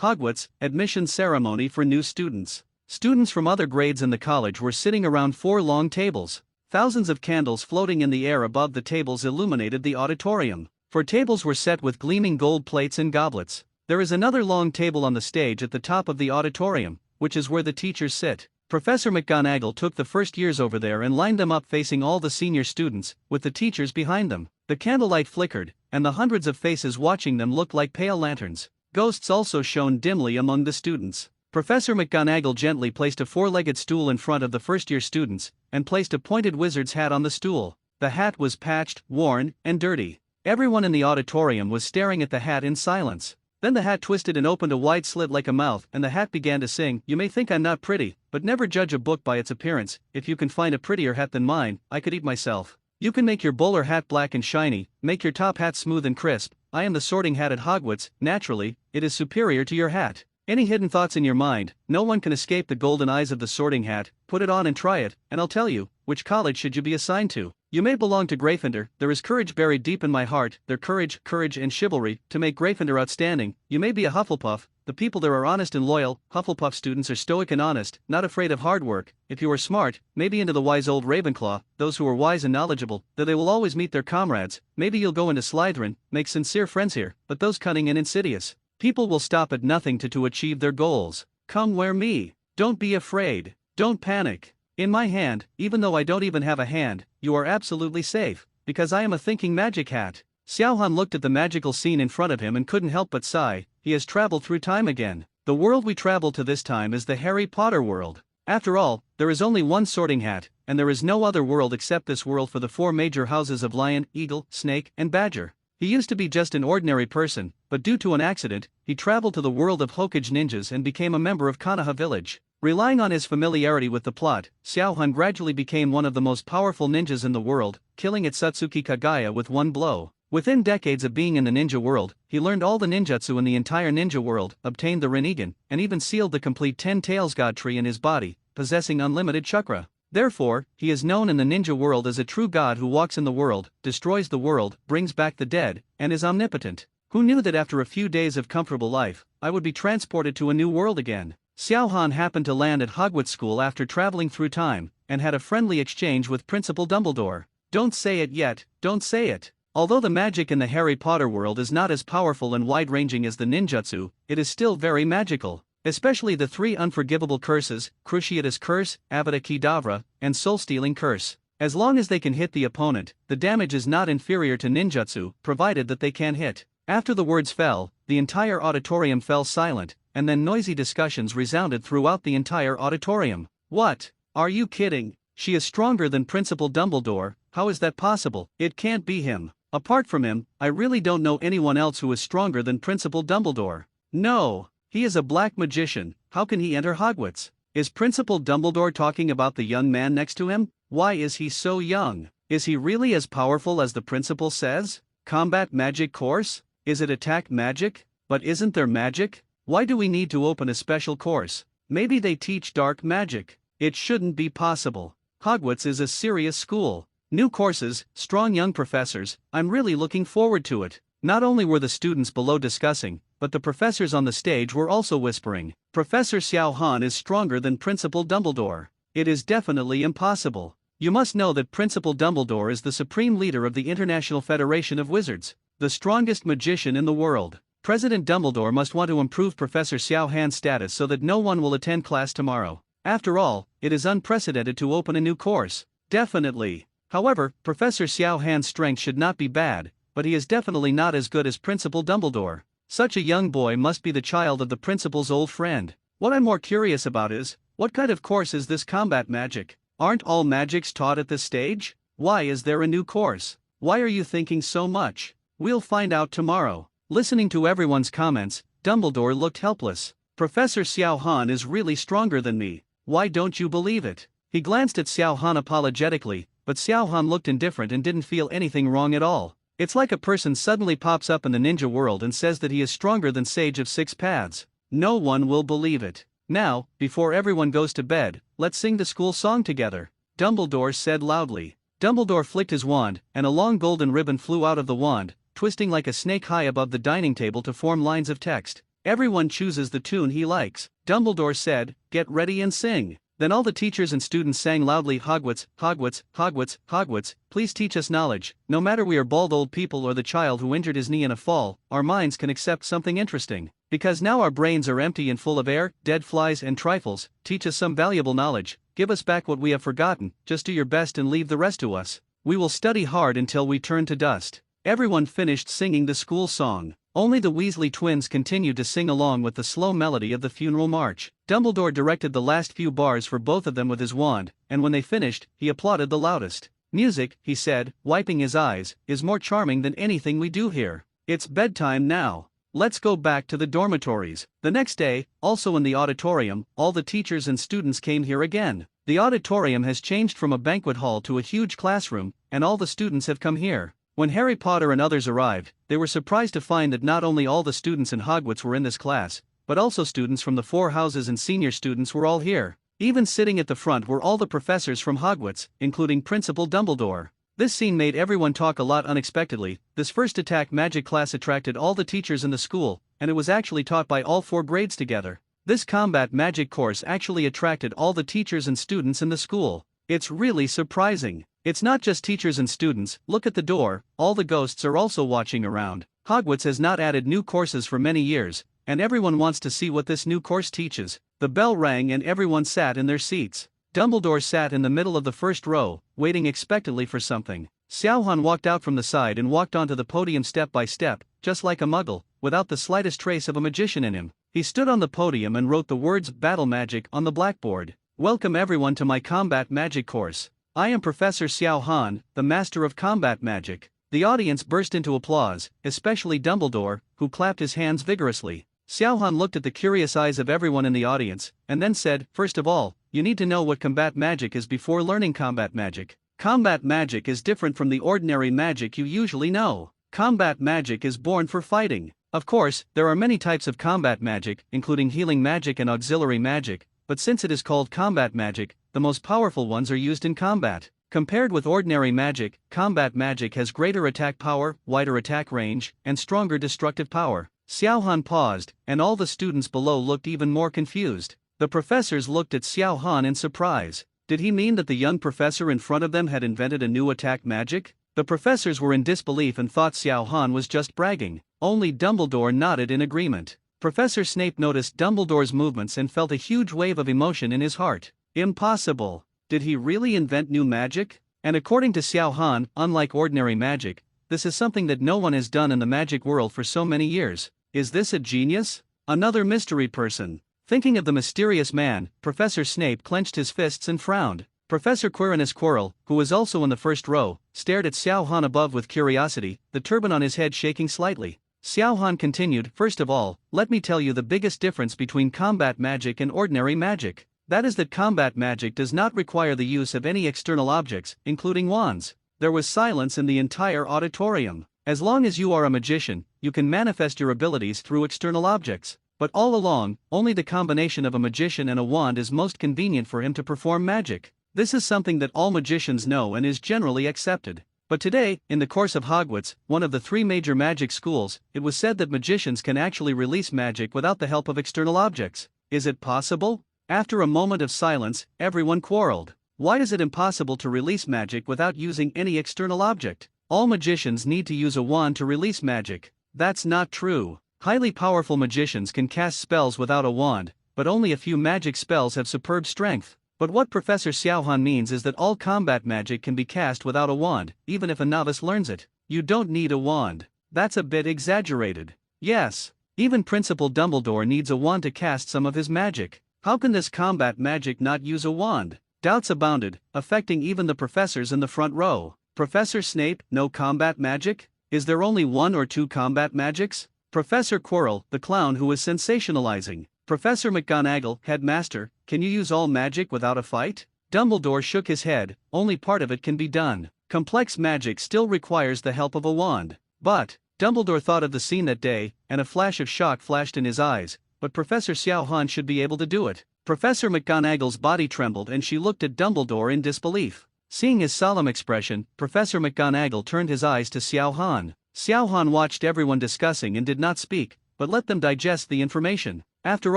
Hogwarts, admission ceremony for new students. Students from other grades in the college were sitting around 4 long tables. Thousands of candles floating in the air above the tables illuminated the auditorium. 4 tables were set with gleaming gold plates and goblets. There is another long table on the stage at the top of the auditorium, which is where the teachers sit. Professor McGonagall took the first years over there and lined them up facing all the senior students, with the teachers behind them. The candlelight flickered, and the hundreds of faces watching them looked like pale lanterns. Ghosts also shone dimly among the students. Professor McGonagall gently placed a 4-legged stool in front of the first-year students, and placed a pointed wizard's hat on the stool. The hat was patched, worn, and dirty. Everyone in the auditorium was staring at the hat in silence. Then the hat twisted and opened a wide slit like a mouth, and the hat began to sing, "You may think I'm not pretty, but never judge a book by its appearance. If you can find a prettier hat than mine, I could eat myself. You can make your bowler hat black and shiny, make your top hat smooth and crisp. I am the sorting hat at Hogwarts. Naturally, it is superior to your hat. Any hidden thoughts in your mind, no one can escape the golden eyes of the sorting hat. Put it on and try it, and I'll tell you, which college should you be assigned to. You may belong to Gryffindor. There is courage buried deep in my heart, their courage, and chivalry, to make Gryffindor outstanding. You may be a Hufflepuff. The people there are honest and loyal. Hufflepuff students are stoic and honest, not afraid of hard work. If you are smart, maybe into the wise old Ravenclaw, those who are wise and knowledgeable, though they will always meet their comrades. Maybe you'll go into Slytherin, make sincere friends here, but those cunning and insidious people will stop at nothing to achieve their goals. Come where me. Don't be afraid. Don't panic. In my hand, even though I don't even have a hand, you are absolutely safe, because I am a thinking magic hat." Xiao Han looked at the magical scene in front of him and couldn't help but sigh. He has traveled through time again. The world we travel to this time is the Harry Potter world. After all, there is only one sorting hat, and there is no other world except this world for the 4 major houses of Lion, Eagle, Snake, and Badger. He used to be just an ordinary person, but due to an accident, he traveled to the world of Hokage ninjas and became a member of Konoha village. Relying on his familiarity with the plot, Xiao Han gradually became one of the most powerful ninjas in the world, killing Satsuki Kagaya with one blow. Within decades of being in the ninja world, he learned all the ninjutsu in the entire ninja world, obtained the Rinnegan, and even sealed the complete 10 Tails God tree in his body, possessing unlimited chakra. Therefore, he is known in the ninja world as a true god who walks in the world, destroys the world, brings back the dead, and is omnipotent. Who knew that after a few days of comfortable life, I would be transported to a new world again? Xiao Han happened to land at Hogwarts School after traveling through time, and had a friendly exchange with Principal Dumbledore. Don't say it yet, don't say it. Although the magic in the Harry Potter world is not as powerful and wide-ranging as the ninjutsu, it is still very magical. Especially the 3 unforgivable curses, Cruciatus Curse, Avada Kedavra, and Soul-Stealing Curse. As long as they can hit the opponent, the damage is not inferior to ninjutsu, provided that they can hit. After the words fell, the entire auditorium fell silent, and then noisy discussions resounded throughout the entire auditorium. What? Are you kidding? She is stronger than Principal Dumbledore. How is that possible? It can't be him. Apart from him, I really don't know anyone else who is stronger than Principal Dumbledore. No. He is a black magician. How can he enter Hogwarts? Is Principal Dumbledore talking about the young man next to him? Why is he so young? Is he really as powerful as the principal says? Combat magic course? Is it attack magic? But isn't there magic? Why do we need to open a special course? Maybe they teach dark magic. It shouldn't be possible. Hogwarts is a serious school. New courses, strong young professors. I'm really looking forward to it. Not only were the students below discussing, but the professors on the stage were also whispering. Professor Xiao Han is stronger than Principal Dumbledore. It is definitely impossible. You must know that Principal Dumbledore is the supreme leader of the International Federation of Wizards, the strongest magician in the world. President Dumbledore must want to improve Professor Xiao Han's status so that no one will attend class tomorrow. After all, it is unprecedented to open a new course. Definitely. However, Professor Xiao Han's strength should not be bad, but he is definitely not as good as Principal Dumbledore. Such a young boy must be the child of the principal's old friend. What I'm more curious about is, what kind of course is this combat magic? Aren't all magics taught at this stage? Why is there a new course? Why are you thinking so much? We'll find out tomorrow. Listening to everyone's comments, Dumbledore looked helpless. Professor Xiao Han is really stronger than me. Why don't you believe it? He glanced at Xiao Han apologetically, but Xiao Han looked indifferent and didn't feel anything wrong at all. It's like a person suddenly pops up in the ninja world and says that he is stronger than Sage of 6 Paths. No one will believe it. Now, before everyone goes to bed, let's sing the school song together, Dumbledore said loudly. Dumbledore flicked his wand, and a long golden ribbon flew out of the wand, twisting like a snake high above the dining table to form lines of text. Everyone chooses the tune he likes. Dumbledore said, "Get ready and sing." Then all the teachers and students sang loudly, "Hogwarts, Hogwarts, Hogwarts, Hogwarts, please teach us knowledge." No matter we are bald old people or the child who injured his knee in a fall, our minds can accept something interesting. Because now our brains are empty and full of air, dead flies and trifles. Teach us some valuable knowledge, give us back what we have forgotten, just do your best and leave the rest to us. We will study hard until we turn to dust. Everyone finished singing the school song. Only the Weasley twins continued to sing along with the slow melody of the funeral march. Dumbledore directed the last few bars for both of them with his wand, and when they finished, he applauded the loudest. "Music," he said, wiping his eyes, "is more charming than anything we do here. It's bedtime now. Let's go back to the dormitories." The next day, also in the auditorium, all the teachers and students came here again. The auditorium has changed from a banquet hall to a huge classroom, and all the students have come here. When Harry Potter and others arrived, they were surprised to find that not only all the students in Hogwarts were in this class, but also students from the 4 houses and senior students were all here. Even sitting at the front were all the professors from Hogwarts, including Principal Dumbledore. This scene made everyone talk a lot unexpectedly. This first attack magic class attracted all the teachers in the school, and it was actually taught by all 4 grades together. This combat magic course actually attracted all the teachers and students in the school. It's really surprising. It's not just teachers and students, look at the door, all the ghosts are also watching around. Hogwarts has not added new courses for many years, and everyone wants to see what this new course teaches. The bell rang and everyone sat in their seats. Dumbledore sat in the middle of the first row, waiting expectantly for something. Xiao Han walked out from the side and walked onto the podium step by step, just like a muggle, without the slightest trace of a magician in him. He stood on the podium and wrote the words "Battle Magic" on the blackboard. "Welcome everyone to my combat magic course. I am Professor Xiao Han, the master of combat magic." The audience burst into applause, especially Dumbledore, who clapped his hands vigorously. Xiao Han looked at the curious eyes of everyone in the audience, and then said, "First of all, you need to know what combat magic is before learning combat magic. Combat magic is different from the ordinary magic you usually know. Combat magic is born for fighting. Of course, there are many types of combat magic, including healing magic and auxiliary magic, but since it is called combat magic, the most powerful ones are used in combat. Compared with ordinary magic, combat magic has greater attack power, wider attack range, and stronger destructive power." Xiao Han paused, and all the students below looked even more confused. The professors looked at Xiao Han in surprise. Did he mean that the young professor in front of them had invented a new attack magic? The professors were in disbelief and thought Xiao Han was just bragging. Only Dumbledore nodded in agreement. Professor Snape noticed Dumbledore's movements and felt a huge wave of emotion in his heart. Impossible. Did he really invent new magic? And according to Xiao Han, unlike ordinary magic, this is something that no one has done in the magic world for so many years. Is this a genius? Another mystery person? Thinking of the mysterious man, Professor Snape clenched his fists and frowned. Professor Quirinus Quirrell, who was also in the first row, stared at Xiao Han above with curiosity, the turban on his head shaking slightly. Xiao Han continued, "First of all, let me tell you the biggest difference between combat magic and ordinary magic. That is that combat magic does not require the use of any external objects, including wands." There was silence in the entire auditorium. As long as you are a magician, you can manifest your abilities through external objects. But all along, only the combination of a magician and a wand is most convenient for him to perform magic. This is something that all magicians know and is generally accepted. But today, in the course of Hogwarts, one of the 3 major magic schools, it was said that magicians can actually release magic without the help of external objects. Is it possible? After a moment of silence, everyone quarreled. Why is it impossible to release magic without using any external object? All magicians need to use a wand to release magic. That's not true. Highly powerful magicians can cast spells without a wand, but only a few magic spells have superb strength. But what Professor Xiao Han means is that all combat magic can be cast without a wand, even if a novice learns it. You don't need a wand. That's a bit exaggerated. Yes, even Principal Dumbledore needs a wand to cast some of his magic. How can this combat magic not use a wand? Doubts abounded, affecting even the professors in the front row. Professor Snape, no combat magic? Is there only 1 or 2 combat magics? Professor Quirrell, the clown who is sensationalizing. Professor McGonagall, headmaster, can you use all magic without a fight? Dumbledore shook his head, only part of it can be done. Complex magic still requires the help of a wand. But, Dumbledore thought of the scene that day, and a flash of shock flashed in his eyes, but Professor Xiao Han should be able to do it. Professor McGonagall's body trembled and she looked at Dumbledore in disbelief. Seeing his solemn expression, Professor McGonagall turned his eyes to Xiao Han. Xiao Han watched everyone discussing and did not speak, but let them digest the information. After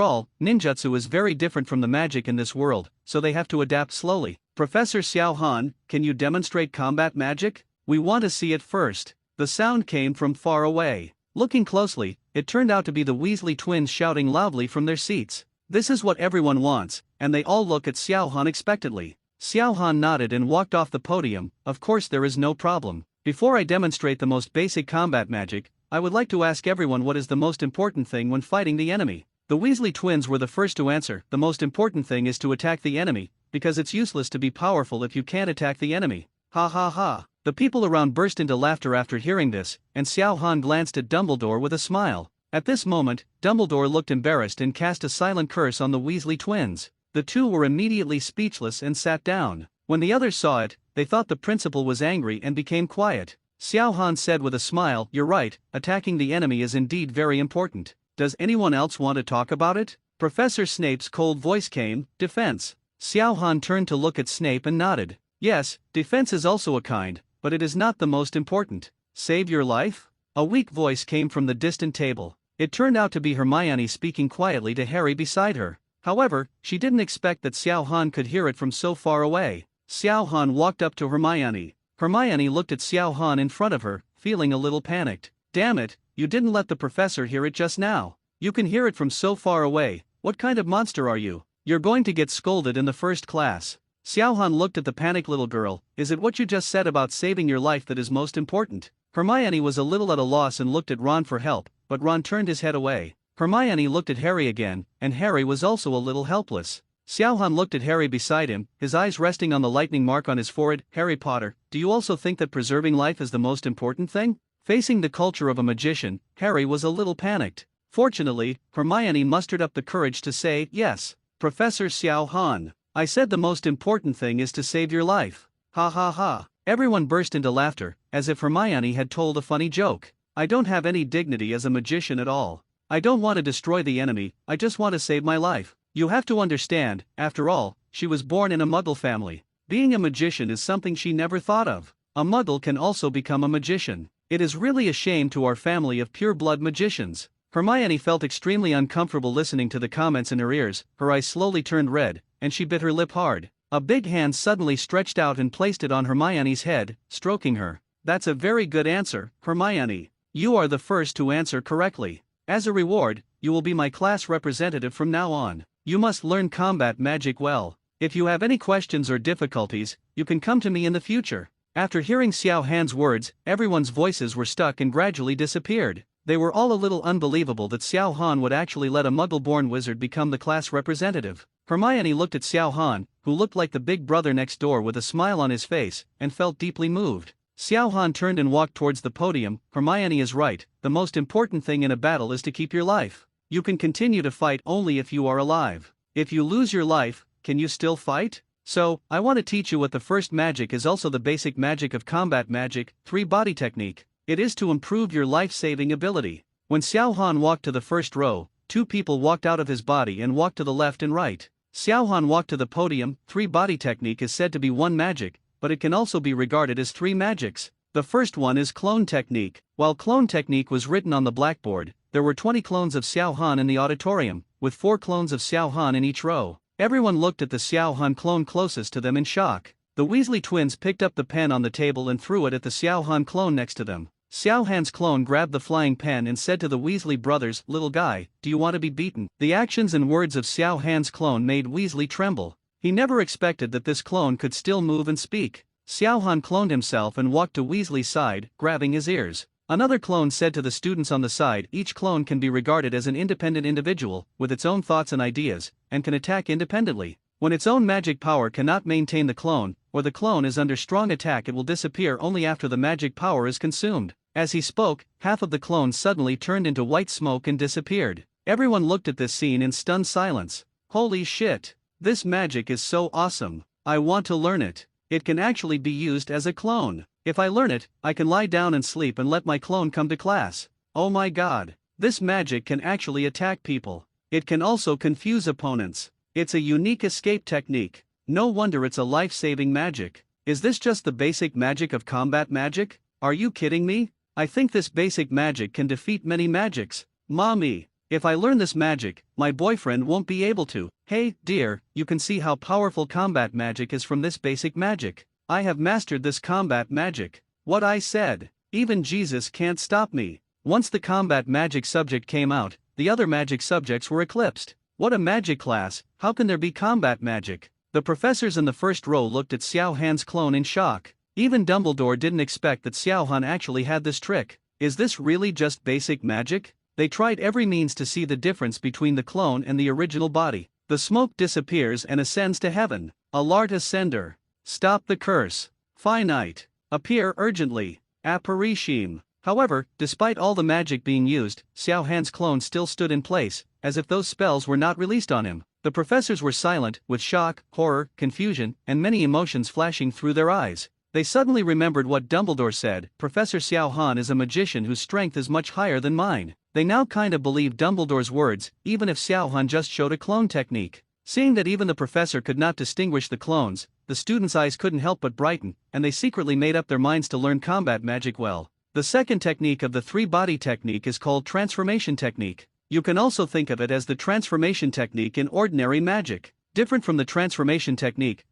all, ninjutsu is very different from the magic in this world, so they have to adapt slowly. Professor Xiao Han, can you demonstrate combat magic? We want to see it first. The sound came from far away. Looking closely, it turned out to be the Weasley twins shouting loudly from their seats. This is what everyone wants, and they all look at Xiao Han expectantly. Xiao Han nodded and walked off the podium. Of course, there is no problem. Before I demonstrate the most basic combat magic, I would like to ask everyone what is the most important thing when fighting the enemy. The Weasley twins were the first to answer. The most important thing is to attack the enemy, because it's useless to be powerful if you can't attack the enemy. Ha ha ha. The people around burst into laughter after hearing this, and Xiao Han glanced at Dumbledore with a smile. At this moment, Dumbledore looked embarrassed and cast a silent curse on the Weasley twins. The two were immediately speechless and sat down. When the others saw it, they thought the principal was angry and became quiet. Xiao Han said with a smile, "You're right, attacking the enemy is indeed very important. Does anyone else want to talk about it?" Professor Snape's cold voice came, "Defense." Xiao Han turned to look at Snape and nodded. "Yes, defense is also a kind, but it is not the most important. Save your life?" A weak voice came from the distant table. It turned out to be Hermione speaking quietly to Harry beside her. However, she didn't expect that Xiao Han could hear it from so far away. Xiao Han walked up to Hermione. Hermione looked at Xiao Han in front of her, feeling a little panicked. "Damn it, you didn't let the professor hear it just now. You can hear it from so far away. What kind of monster are you? You're going to get scolded in the first class." Xiao Han looked at the panicked little girl. "Is it what you just said about saving your life that is most important?" Hermione was a little at a loss and looked at Ron for help, but Ron turned his head away. Hermione looked at Harry again, and Harry was also a little helpless. Xiao Han looked at Harry beside him, his eyes resting on the lightning mark on his forehead. "Harry Potter, do you also think that preserving life is the most important thing?" Facing the culture of a magician, Harry was a little panicked. Fortunately, Hermione mustered up the courage to say, "Yes, Professor Xiao Han, I said the most important thing is to save your life." Ha ha ha. Everyone burst into laughter, as if Hermione had told a funny joke. "I don't have any dignity as a magician at all. I don't want to destroy the enemy, I just want to save my life. You have to understand, after all, she was born in a Muggle family. Being a magician is something she never thought of. A Muggle can also become a magician. It is really a shame to our family of pure-blood magicians." Hermione felt extremely uncomfortable listening to the comments in her ears. Her eyes slowly turned red, and she bit her lip hard. A big hand suddenly stretched out and placed it on Hermione's head, stroking her. "That's a very good answer, Hermione. You are the first to answer correctly. As a reward, you will be my class representative from now on. You must learn combat magic well. If you have any questions or difficulties, you can come to me in the future." After hearing Xiao Han's words, everyone's voices were stuck and gradually disappeared. They were all a little unbelievable that Xiao Han would actually let a Muggle-born wizard become the class representative. Hermione looked at Xiao Han, who looked like the big brother next door with a smile on his face, and felt deeply moved. Xiao Han turned and walked towards the podium. "Hermione is right, the most important thing in a battle is to keep your life. You can continue to fight only if you are alive. If you lose your life, can you still fight? So, I want to teach you what the first magic is, also the basic magic of combat magic, 3-body technique. It is to improve your life-saving ability." When Xiao Han walked to the first row, 2 people walked out of his body and walked to the left and right. Xiao Han walked to the podium. 3-body technique is said to be one magic, but it can also be regarded as 3 magics. The first one is clone technique. While clone technique was written on the blackboard, there were 20 clones of Xiao Han in the auditorium, with 4 clones of Xiao Han in each row. Everyone looked at the Xiao Han clone closest to them in shock. The Weasley twins picked up the pen on the table and threw it at the Xiao Han clone next to them. Xiao Han's clone grabbed the flying pen and said to the Weasley brothers, "Little guy, do you want to be beaten?" The actions and words of Xiao Han's clone made Weasley tremble. He never expected that this clone could still move and speak. Xiao Han cloned himself and walked to Weasley's side, grabbing his ears. Another clone said to the students on the side, "Each clone can be regarded as an independent individual, with its own thoughts and ideas, and can attack independently. When its own magic power cannot maintain the clone, or the clone is under strong attack, it will disappear only after the magic power is consumed." As he spoke, half of the clones suddenly turned into white smoke and disappeared. Everyone looked at this scene in stunned silence. Holy shit! This magic is so awesome. I want to learn it. It can actually be used as a clone. If I learn it, I can lie down and sleep and let my clone come to class. Oh my god. This magic can actually attack people. It can also confuse opponents. It's a unique escape technique. No wonder it's a life-saving magic. Is this just the basic magic of combat magic? Are you kidding me? I think this basic magic can defeat many magics. Mommy, if I learn this magic, my boyfriend won't be able to. Hey, dear, you can see how powerful combat magic is from this basic magic. I have mastered this combat magic. What I said. Even Jesus can't stop me. Once the combat magic subject came out, the other magic subjects were eclipsed. What a magic class, how can there be combat magic? The professors in the first row looked at Xiao Han's clone in shock. Even Dumbledore didn't expect that Xiao Han actually had this trick. Is this really just basic magic? They tried every means to see the difference between the clone and the original body. The smoke disappears and ascends to heaven. Alert ascender. Stop the curse. Finite. Appear urgently. Apparishim. However, despite all the magic being used, Xiao Han's clone still stood in place, as if those spells were not released on him. The professors were silent, with shock, horror, confusion, and many emotions flashing through their eyes. They suddenly remembered what Dumbledore said, Professor Xiao Han is a magician whose strength is much higher than mine. They now kinda believed Dumbledore's words, even if Xiao Han just showed a clone technique. Seeing that even the professor could not distinguish the clones, the students' eyes couldn't help but brighten, and they secretly made up their minds to learn combat magic well. The second technique of the three-body technique is called transformation technique. You can also think of it as the transformation technique in ordinary magic. Different from the transformation technique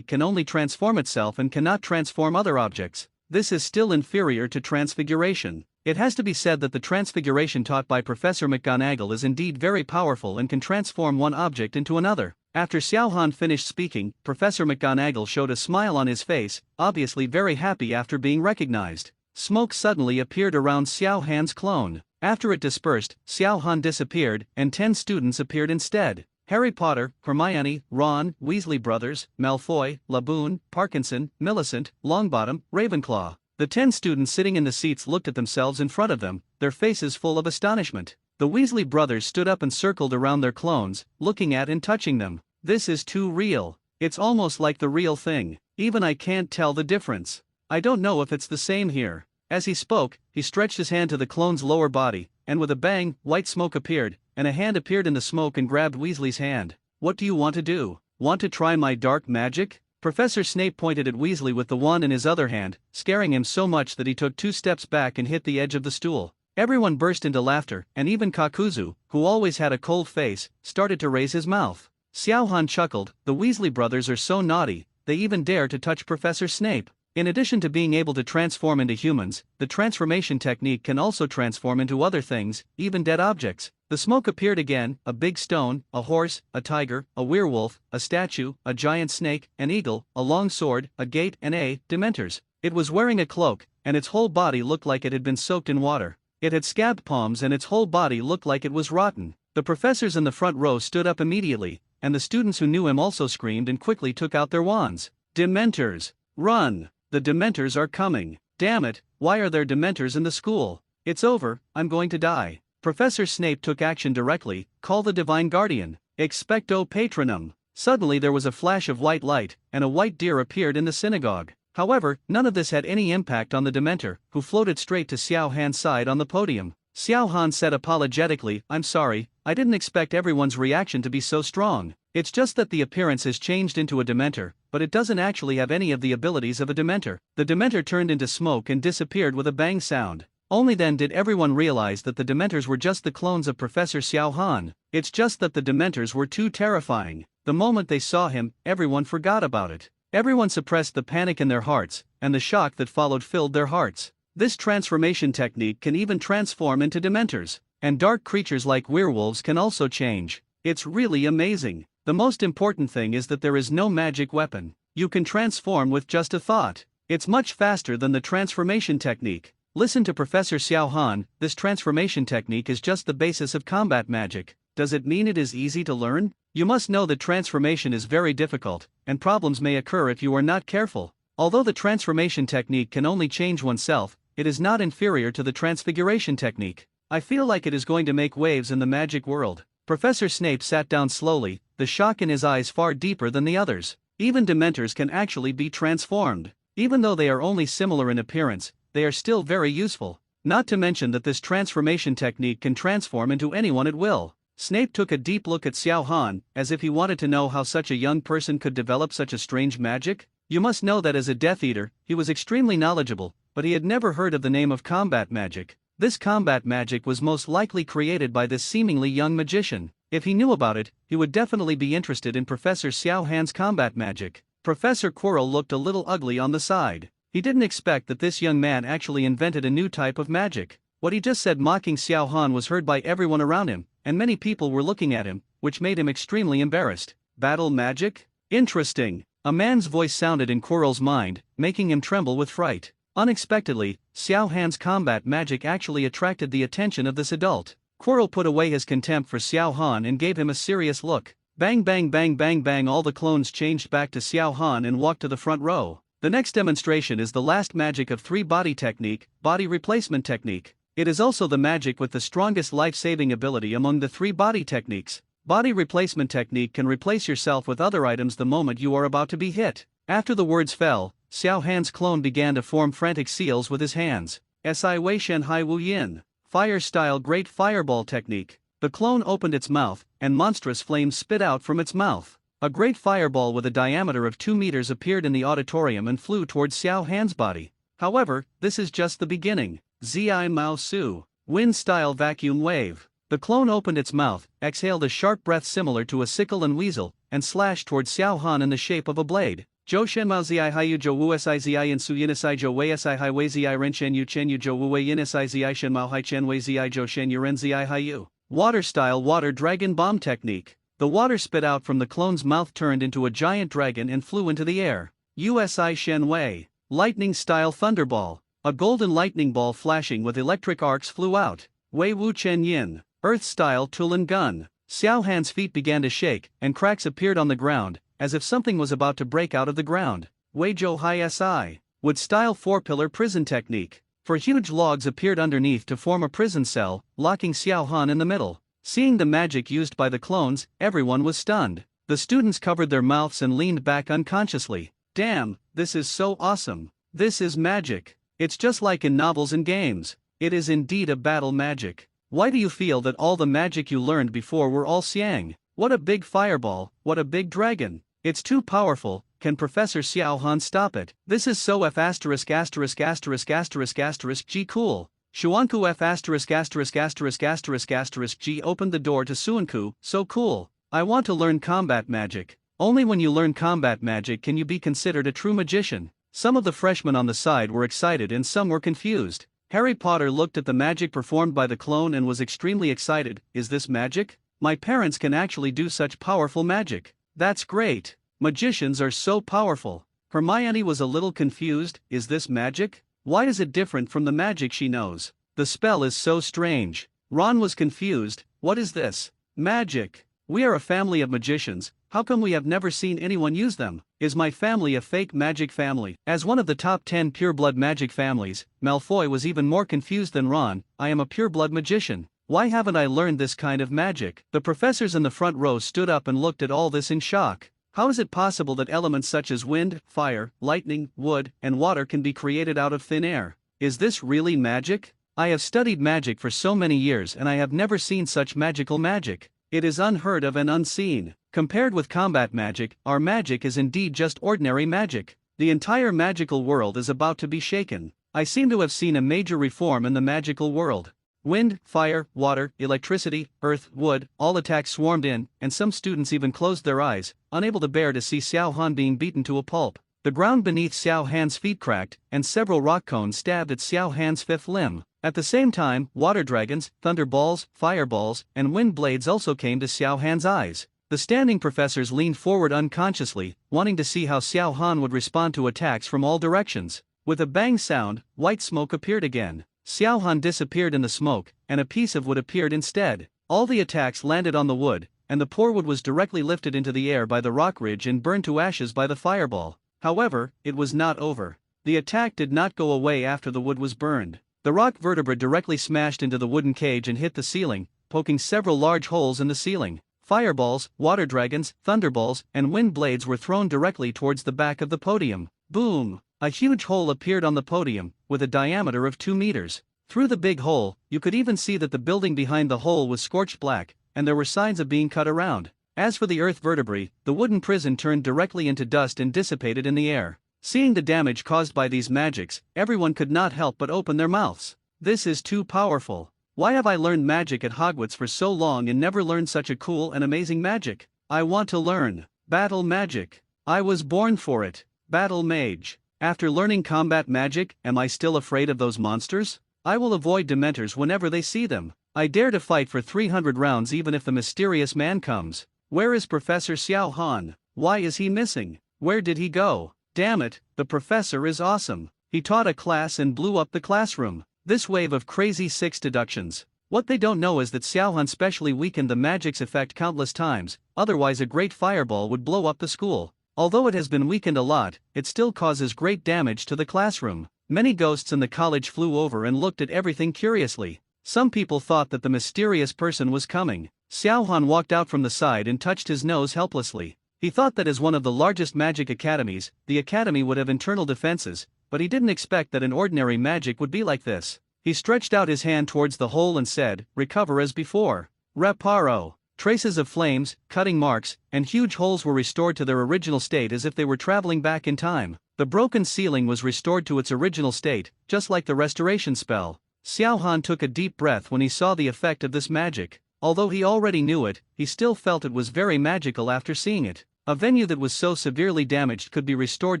can only transform itself and cannot transform other objects. This is still inferior to transfiguration. It has to be said that the transfiguration taught by Professor McGonagall is indeed very powerful and can transform one object into another. After Xiao Han finished speaking, Professor McGonagall showed a smile on his face, obviously very happy after being recognized. Smoke suddenly appeared around Xiao Han's clone. After it dispersed, Xiao Han disappeared, and 10 students appeared instead. Harry Potter, Hermione, Ron, Weasley brothers, Malfoy, Laboon, Parkinson, Millicent, Longbottom, Ravenclaw. The 10 students sitting in the seats looked at themselves in front of them, their faces full of astonishment. The Weasley brothers stood up and circled around their clones, looking at and touching them. This is too real. It's almost like the real thing. Even I can't tell the difference. I don't know if it's the same here. As he spoke, he stretched his hand to the clone's lower body, and with a bang, white smoke appeared, and a hand appeared in the smoke and grabbed Weasley's hand. What do you want to do? Want to try my dark magic? Professor Snape pointed at Weasley with the wand in his other hand, scaring him so much that he took 2 steps back and hit the edge of the stool. Everyone burst into laughter, and even Kakuzu, who always had a cold face, started to raise his mouth. Xiao Han chuckled, the Weasley brothers are so naughty, they even dare to touch Professor Snape. In addition to being able to transform into humans, the transformation technique can also transform into other things, even dead objects. The smoke appeared again, a big stone, a horse, a tiger, a werewolf, a statue, a giant snake, an eagle, a long sword, a gate and Dementors. It was wearing a cloak, and its whole body looked like it had been soaked in water. It had scabbed palms and its whole body looked like it was rotten. The professors in the front row stood up immediately, and the students who knew him also screamed and quickly took out their wands. Dementors! Run! The Dementors are coming. Damn it, why are there Dementors in the school? It's over, I'm going to die. Professor Snape took action directly, call the Divine Guardian. Expecto Patronum. Suddenly there was a flash of white light, and a white deer appeared in the synagogue. However, none of this had any impact on the Dementor, who floated straight to Xiao Han's side on the podium. Xiao Han said apologetically, I'm sorry, I didn't expect everyone's reaction to be so strong. It's just that the appearance has changed into a Dementor, but it doesn't actually have any of the abilities of a Dementor. The Dementor turned into smoke and disappeared with a bang sound. Only then did everyone realize that the Dementors were just the clones of Professor Xiao Han. It's just that the Dementors were too terrifying. The moment they saw him, everyone forgot about it. Everyone suppressed the panic in their hearts, and the shock that followed filled their hearts. This transformation technique can even transform into Dementors, and dark creatures like werewolves can also change. It's really amazing. The most important thing is that there is no magic weapon. You can transform with just a thought. It's much faster than the transformation technique. Listen to Professor Xiao Han, this transformation technique is just the basis of combat magic. Does it mean it is easy to learn? You must know that transformation is very difficult, and problems may occur if you are not careful. Although the transformation technique can only change oneself, it is not inferior to the transfiguration technique. I feel like it is going to make waves in the magic world. Professor Snape sat down slowly, the shock in his eyes far deeper than the others. Even Dementors can actually be transformed. Even though they are only similar in appearance, they are still very useful. Not to mention that this transformation technique can transform into anyone at will. Snape took a deep look at Xiao Han, as if he wanted to know how such a young person could develop such a strange magic. You must know that as a Death Eater, he was extremely knowledgeable, but he had never heard of the name of combat magic. This combat magic was most likely created by this seemingly young magician. If he knew about it, he would definitely be interested in Professor Xiao Han's combat magic. Professor Quirrell looked a little ugly on the side. He didn't expect that this young man actually invented a new type of magic. What he just said mocking Xiao Han was heard by everyone around him, and many people were looking at him, which made him extremely embarrassed. Battle magic? Interesting. A man's voice sounded in Quirrell's mind, making him tremble with fright. Unexpectedly, Xiao Han's combat magic actually attracted the attention of this adult. Quirrell put away his contempt for Xiao Han and gave him a serious look. Bang bang bang bang bang, all the clones changed back to Xiao Han and walked to the front row. The next demonstration is the last magic of 3 body technique, body replacement technique. It is also the magic with the strongest life-saving ability among the 3 body techniques. Body replacement technique can replace yourself with other items the moment you are about to be hit. After the words fell, Xiao Han's clone began to form frantic seals with his hands. Si Wei Shen Hai Wu Yin. Fire style great fireball technique. The clone opened its mouth, and monstrous flames spit out from its mouth. A great fireball with a diameter of 2 meters appeared in the auditorium and flew towards Xiao Han's body. However, this is just the beginning. Zi Mao Su. Wind style vacuum wave. The clone opened its mouth, exhaled a sharp breath similar to a sickle and weasel, and slashed towards Xiao Han in the shape of a blade. Zhou Shen Mao Zi Haiyu Zhou Wu Si Zi Yin Su Yin Si Zhou Wei Si Hai Wei Zi Ren Chen Yu Chen Yu Zhou Wu Wei Yin Si Zi Shen Mao Hai Chen Wei Zi Zhou Shen Yu Ren Zi Haiyu. Water style water dragon bomb technique. The water spit out from the clone's mouth turned into a giant dragon and flew into the air. USI Shen Wei. Lightning style thunderball. A golden lightning ball flashing with electric arcs flew out. Wei Wu Chen Yin. Earth style Tulan gun. Xiao Han's feet began to shake, and cracks appeared on the ground, as if something was about to break out of the ground. Wei Zhou Hai Si. Wood style 4-pillar prison technique. 4 huge logs appeared underneath to form a prison cell, locking Xiao Han in the middle. Seeing the magic used by the clones, everyone was stunned. The students covered their mouths and leaned back unconsciously. Damn, this is so awesome. This is magic. It's just like in novels and games. It is indeed a battle magic. Why do you feel that all the magic you learned before were all Xiang? What a big fireball, what a big dragon. It's too powerful. Can Professor Xiao Han stop it? This is so F asterisk asterisk asterisk asterisk asterisk G cool. Xuanku F asterisk asterisk asterisk asterisk asterisk G opened the door to Suanku, so cool. I want to learn combat magic. Only when you learn combat magic can you be considered a true magician. Some of the freshmen on the side were excited and some were confused. Harry Potter looked at the magic performed by the clone and was extremely excited. Is this magic? My parents can actually do such powerful magic. That's great. Magicians are so powerful. Hermione was a little confused. Is this magic? Why is it different from the magic she knows? The spell is so strange. Ron was confused. What is this? Magic. We are a family of magicians. How come we have never seen anyone use them? Is my family a fake magic family? As one of the top 10 pureblood magic families, Malfoy was even more confused than Ron. I am a pureblood magician. Why haven't I learned this kind of magic? The professors in the front row stood up and looked at all this in shock. How is it possible that elements such as wind, fire, lightning, wood, and water can be created out of thin air? Is this really magic? I have studied magic for so many years and I have never seen such magical magic. It is unheard of and unseen. Compared with combat magic, our magic is indeed just ordinary magic. The entire magical world is about to be shaken. I seem to have seen a major reform in the magical world. Wind, fire, water, electricity, earth, wood, all attacks swarmed in, and some students even closed their eyes, unable to bear to see Xiao Han being beaten to a pulp. The ground beneath Xiao Han's feet cracked, and several rock cones stabbed at Xiao Han's 5th limb. At the same time, water dragons, thunderballs, fireballs, and wind blades also came to Xiao Han's eyes. The standing professors leaned forward unconsciously, wanting to see how Xiao Han would respond to attacks from all directions. With a bang sound, white smoke appeared again. Xiao Han disappeared in the smoke, and a piece of wood appeared instead. All the attacks landed on the wood, and the poor wood was directly lifted into the air by the rock ridge and burned to ashes by the fireball. However, it was not over. The attack did not go away after the wood was burned. The rock vertebra directly smashed into the wooden cage and hit the ceiling, poking several large holes in the ceiling. Fireballs, water dragons, thunderballs, and wind blades were thrown directly towards the back of the podium. Boom! A huge hole appeared on the podium, with a diameter of 2 meters. Through the big hole, you could even see that the building behind the hole was scorched black, and there were signs of being cut around. As for the earth vertebrae, the wooden prison turned directly into dust and dissipated in the air. Seeing the damage caused by these magics, everyone could not help but open their mouths. This is too powerful. Why have I learned magic at Hogwarts for so long and never learned such a cool and amazing magic? I want to learn battle magic. I was born for it. Battle mage. After learning combat magic, am I still afraid of those monsters? I will avoid Dementors whenever they see them. I dare to fight for 300 rounds even if the mysterious man comes. Where is Professor Xiao Han? Why is he missing? Where did he go? Damn it, the professor is awesome. He taught a class and blew up the classroom. This wave of crazy 6 deductions. What they don't know is that Xiao Han specially weakened the magic's effect countless times, otherwise a great fireball would blow up the school. Although it has been weakened a lot, it still causes great damage to the classroom. Many ghosts in the college flew over and looked at everything curiously. Some people thought that the mysterious person was coming. Xiao Han walked out from the side and touched his nose helplessly. He thought that as one of the largest magic academies, the academy would have internal defenses, but he didn't expect that an ordinary magic would be like this. He stretched out his hand towards the hole and said, "Recover as before." Reparo. Traces of flames, cutting marks, and huge holes were restored to their original state as if they were traveling back in time. The broken ceiling was restored to its original state, just like the restoration spell. Xiao Han took a deep breath when he saw the effect of this magic. Although he already knew it, he still felt it was very magical after seeing it. A venue that was so severely damaged could be restored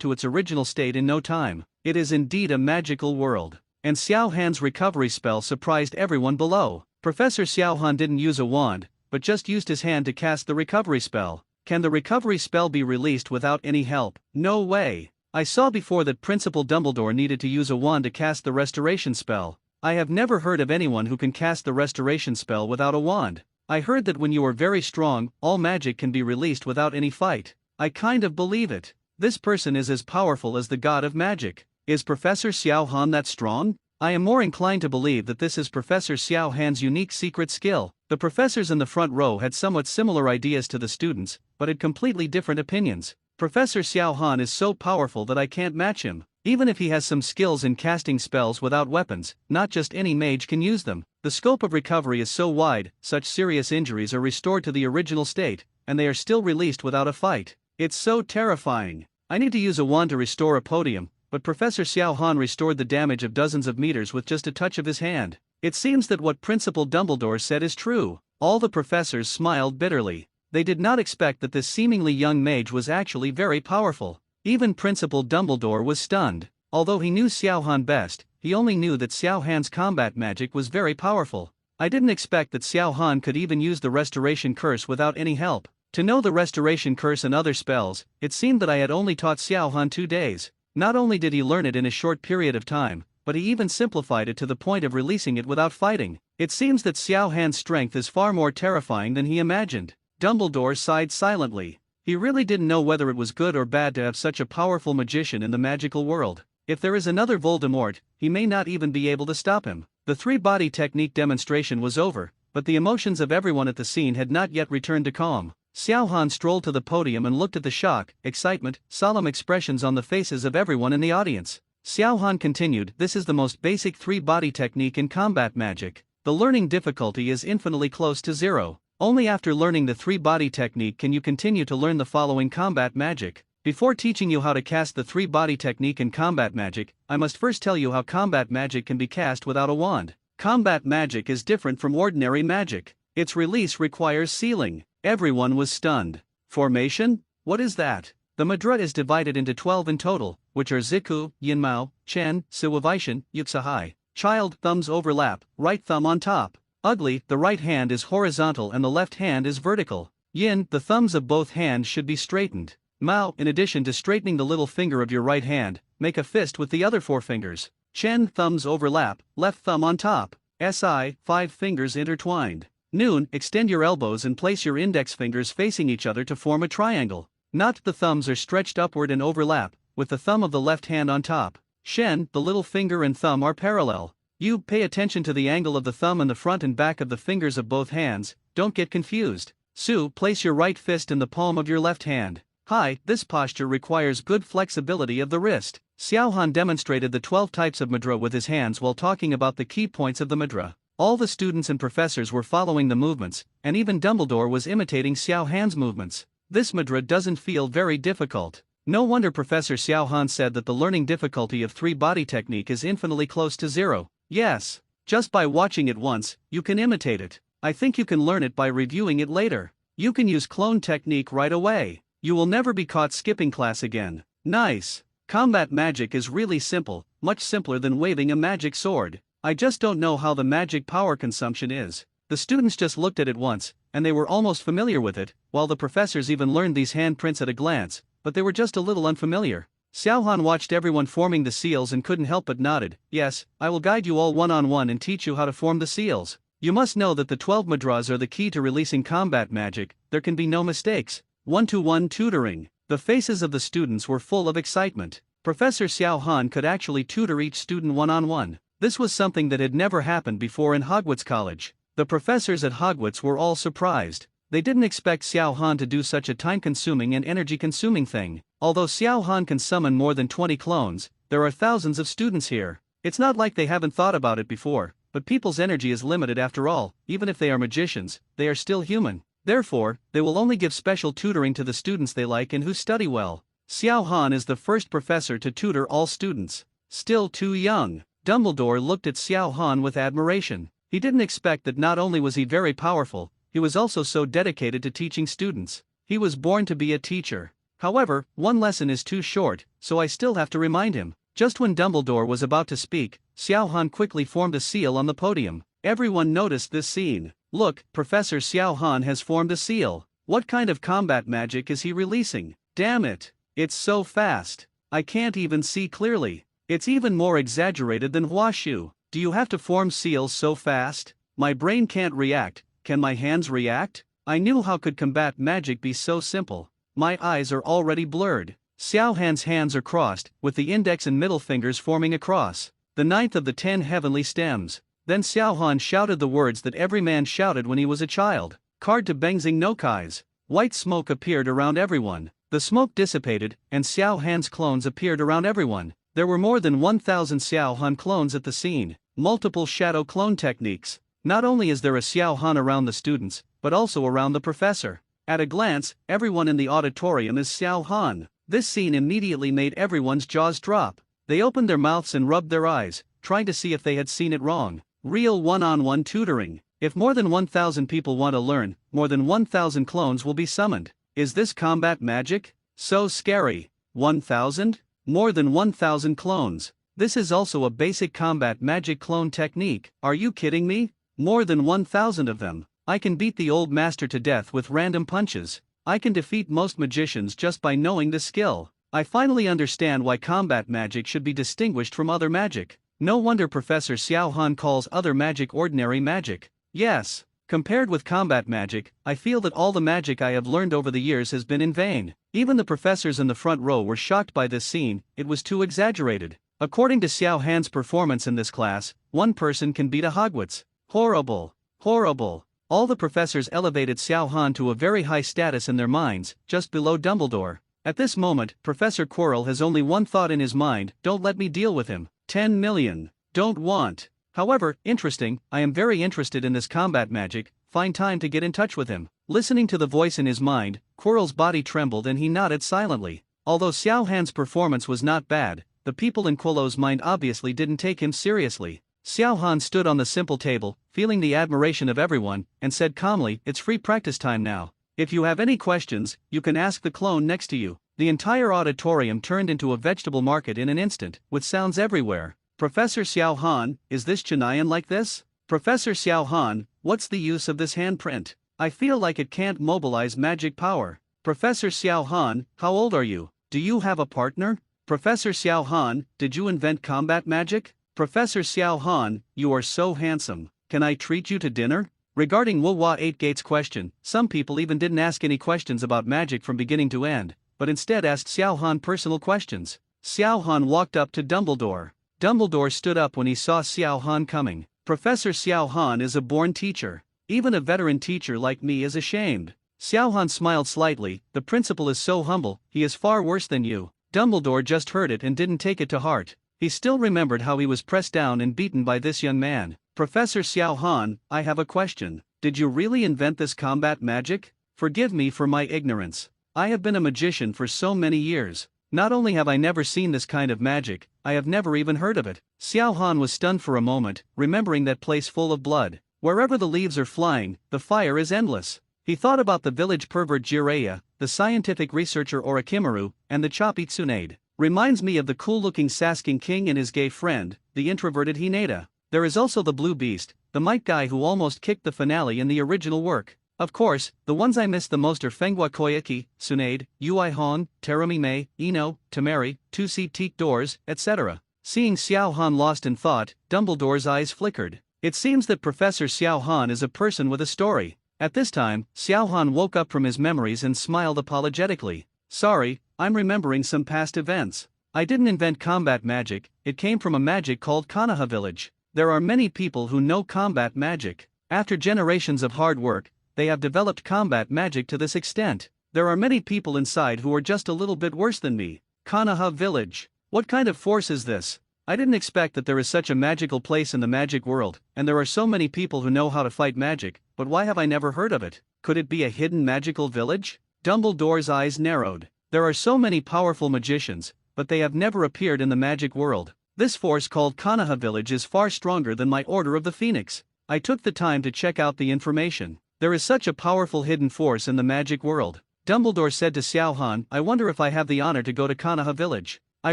to its original state in no time. It is indeed a magical world. And Xiao Han's recovery spell surprised everyone below. Professor Xiao Han didn't use a wand, but just used his hand to cast the recovery spell. Can the recovery spell be released without any help? No way. I saw before that Principal Dumbledore needed to use a wand to cast the restoration spell. I have never heard of anyone who can cast the restoration spell without a wand. I heard that when you are very strong, all magic can be released without any fight. I kind of believe it. This person is as powerful as the god of magic. Is Professor Xiao Han that strong? I am more inclined to believe that this is Professor Xiao Han's unique secret skill. The professors in the front row had somewhat similar ideas to the students, but had completely different opinions. Professor Xiao Han is so powerful that I can't match him. Even if he has some skills in casting spells without weapons, not just any mage can use them. The scope of recovery is so wide, such serious injuries are restored to the original state, and they are still released without a fight. It's so terrifying. I need to use a wand to restore a podium, but Professor Xiao Han restored the damage of dozens of meters with just a touch of his hand. It seems that what Principal Dumbledore said is true. All the professors smiled bitterly. They did not expect that this seemingly young mage was actually very powerful. Even Principal Dumbledore was stunned. Although he knew Xiao Han best, he only knew that Xiao Han's combat magic was very powerful. I didn't expect that Xiao Han could even use the restoration curse without any help. To know the restoration curse and other spells, it seemed that I had only taught Xiao Han 2 days. Not only did he learn it in a short period of time, but he even simplified it to the point of releasing it without fighting. It seems that Xiao Han's strength is far more terrifying than he imagined. Dumbledore sighed silently. He really didn't know whether it was good or bad to have such a powerful magician in the magical world. If there is another Voldemort, he may not even be able to stop him. The 3-body technique demonstration was over, but the emotions of everyone at the scene had not yet returned to calm. Xiao Han strolled to the podium and looked at the shock, excitement, solemn expressions on the faces of everyone in the audience. Xiao Han continued, "This is the most basic 3-body technique in combat magic. The learning difficulty is infinitely close to 0. Only after learning the 3-body technique can you continue to learn the following combat magic. Before teaching you how to cast the 3-body technique in combat magic, I must first tell you how combat magic can be cast without a wand. Combat magic is different from ordinary magic. Its release requires sealing." Everyone was stunned. Formation? What is that? The mudra is divided into 12 in total, which are Ziku, Yinmao, Chen, Siwavishan, Yuksahai. Child, thumbs overlap, right thumb on top. Ugly, the right hand is horizontal and the left hand is vertical. Yin, the thumbs of both hands should be straightened. Mao, in addition to straightening the little finger of your right hand, make a fist with the other 4 fingers. Chen, thumbs overlap, left thumb on top. Si, 5 fingers intertwined. Noon, extend your elbows and place your index fingers facing each other to form a triangle. Not, the thumbs are stretched upward and overlap, with the thumb of the left hand on top. Shen, the little finger and thumb are parallel. You, pay attention to the angle of the thumb and the front and back of the fingers of both hands, don't get confused. Su, place your right fist in the palm of your left hand. Hai, this posture requires good flexibility of the wrist. Xiao Han demonstrated the 12 types of mudra with his hands while talking about the key points of the mudra. All the students and professors were following the movements, and even Dumbledore was imitating Xiao Han's movements. This mudra doesn't feel very difficult. No wonder Professor Xiao Han said that the learning difficulty of 3-body technique is infinitely close to 0. Yes, Just by watching it once, you can imitate it. I think you can learn it by reviewing it later. You can use clone technique right away. You will never be caught skipping class again. Nice. Combat magic is really simple, much simpler than waving a magic sword. I just don't know how the magic power consumption is. The students just looked at it once, and they were almost familiar with it, while the professors even learned these handprints at a glance, but they were just a little unfamiliar. Xiaohan watched everyone forming the seals and couldn't help but nodded. Yes, I will guide you all one-on-one and teach you how to form the seals. You must know that the 12 mudras are the key to releasing combat magic. There can be no mistakes. One-to-one tutoring. The faces of the students were full of excitement. Professor Xiaohan could actually tutor each student one-on-one. This was something that had never happened before in Hogwarts College. The professors at Hogwarts were all surprised. They didn't expect Xiaohan to do such a time-consuming and energy-consuming thing. Although Xiaohan can summon more than 20 clones, there are thousands of students here. It's not like they haven't thought about it before, but people's energy is limited after all. Even if they are magicians, they are still human. Therefore, they will only give special tutoring to the students they like and who study well. Xiaohan is the first professor to tutor all students. Still too young. Dumbledore looked at Xiaohan with admiration. He didn't expect that not only was he very powerful, he was also so dedicated to teaching students. He was born to be a teacher. However, one lesson is too short, so I still have to remind him. Just when Dumbledore was about to speak, Xiaohan quickly formed a seal on the podium. Everyone noticed this scene. Look, Professor Xiaohan has formed a seal. What kind of combat magic is he releasing? Damn it! It's so fast. I can't even see clearly. It's even more exaggerated than Huashu. Do you have to form seals so fast? My brain can't react. Can my hands react? I knew how could combat magic be so simple. My eyes are already blurred. Xiaohan's hands are crossed, with the index and middle fingers forming a cross. The 9th of the 10 heavenly stems. Then Xiaohan shouted the words that every man shouted when he was a child. Card to Bengzing no Kais. White smoke appeared around everyone. The smoke dissipated, and Xiaohan's clones appeared around everyone. There were more than 1,000 Xiaohan clones at the scene. Multiple shadow clone techniques. Not only is there a Xiaohan around the students, but also around the professor. At a glance, everyone in the auditorium is Xiaohan. This scene immediately made everyone's jaws drop. They opened their mouths and rubbed their eyes, trying to see if they had seen it wrong. Real one-on-one tutoring. If more than 1,000 people want to learn, more than 1,000 clones will be summoned. Is this combat magic? So scary. 1,000? More than 1,000 clones. This is also a basic combat magic clone technique. Are you kidding me? More than 1,000 of them. I can beat the old master to death with random punches. I can defeat most magicians just by knowing the skill. I finally understand why combat magic should be distinguished from other magic. No wonder Professor Xiaohan calls other magic ordinary magic. Yes, compared with combat magic, I feel that all the magic I have learned over the years has been in vain. Even the professors in the front row were shocked by this scene. It was too exaggerated. According to Xiaohan's performance in this class, one person can beat a Hogwarts. Horrible. Horrible. All the professors elevated Xiaohan to a very high status in their minds, just below Dumbledore. At this moment, Professor Quirrell has only one thought in his mind: don't let me deal with him. 10 million. Don't want. However, interesting, I am very interested in this combat magic. Find time to get in touch with him. Listening to the voice in his mind, Quirrell's body trembled and he nodded silently. Although Xiaohan's performance was not bad, the people in Quirrell's mind obviously didn't take him seriously. Xiaohan stood on the simple table, feeling the admiration of everyone, and said calmly, "It's free practice time now. If you have any questions, you can ask the clone next to you." The entire auditorium turned into a vegetable market in an instant, with sounds everywhere. Professor Xiaohan, is this Chinayan like this? Professor Xiaohan, what's the use of this handprint? I feel like it can't mobilize magic power. Professor Xiaohan, how old are you? Do you have a partner? Professor Xiaohan, did you invent combat magic? Professor Xiaohan, you are so handsome. Can I treat you to dinner? Regarding Wuhua 8 Gates' question, some people even didn't ask any questions about magic from beginning to end, but instead asked Xiaohan personal questions. Xiaohan walked up to Dumbledore. Dumbledore stood up when he saw Xiaohan coming. Professor Xiaohan is a born teacher. Even a veteran teacher like me is ashamed. Xiaohan smiled slightly. The principal is so humble, he is far worse than you. Dumbledore just heard it and didn't take it to heart. He still remembered how he was pressed down and beaten by this young man. Professor Xiaohan, I have a question. Did you really invent this combat magic? Forgive me for my ignorance. I have been a magician for so many years. Not only have I never seen this kind of magic, I have never even heard of it. Xiao Han was stunned for a moment, remembering that place full of blood. Wherever the leaves are flying, the fire is endless. He thought about the village pervert Jiraiya, the scientific researcher Orochimaru, and the choppy Tsunade. Reminds me of the cool-looking Sasuke King and his gay friend, the introverted Hinata. There is also the Blue Beast, the might guy who almost kicked the finale in the original work. Of course, the ones I miss the most are Fenghua Koyaki, Tsunade, Yui Hon, Terumi Mei, Ino, Temari, Two-Seat Teak Doors, etc. Seeing Xiao Han lost in thought, Dumbledore's eyes flickered. It seems that Professor Xiao Han is a person with a story. At this time, Xiao Han woke up from his memories and smiled apologetically. Sorry, I'm remembering some past events. I didn't invent combat magic, it came from a magic called Konoha Village. There are many people who know combat magic. After generations of hard work, they have developed combat magic to this extent. There are many people inside who are just a little bit worse than me. Konoha Village. What kind of force is this? I didn't expect that there is such a magical place in the magic world, and there are so many people who know how to fight magic, but why have I never heard of it? Could it be a hidden magical village? Dumbledore's eyes narrowed. There are so many powerful magicians, but they have never appeared in the magic world. This force called Konoha Village is far stronger than my Order of the Phoenix. I took the time to check out the information. There is such a powerful hidden force in the magic world. Dumbledore said to Xiao Han, I wonder if I have the honor to go to Konoha Village. I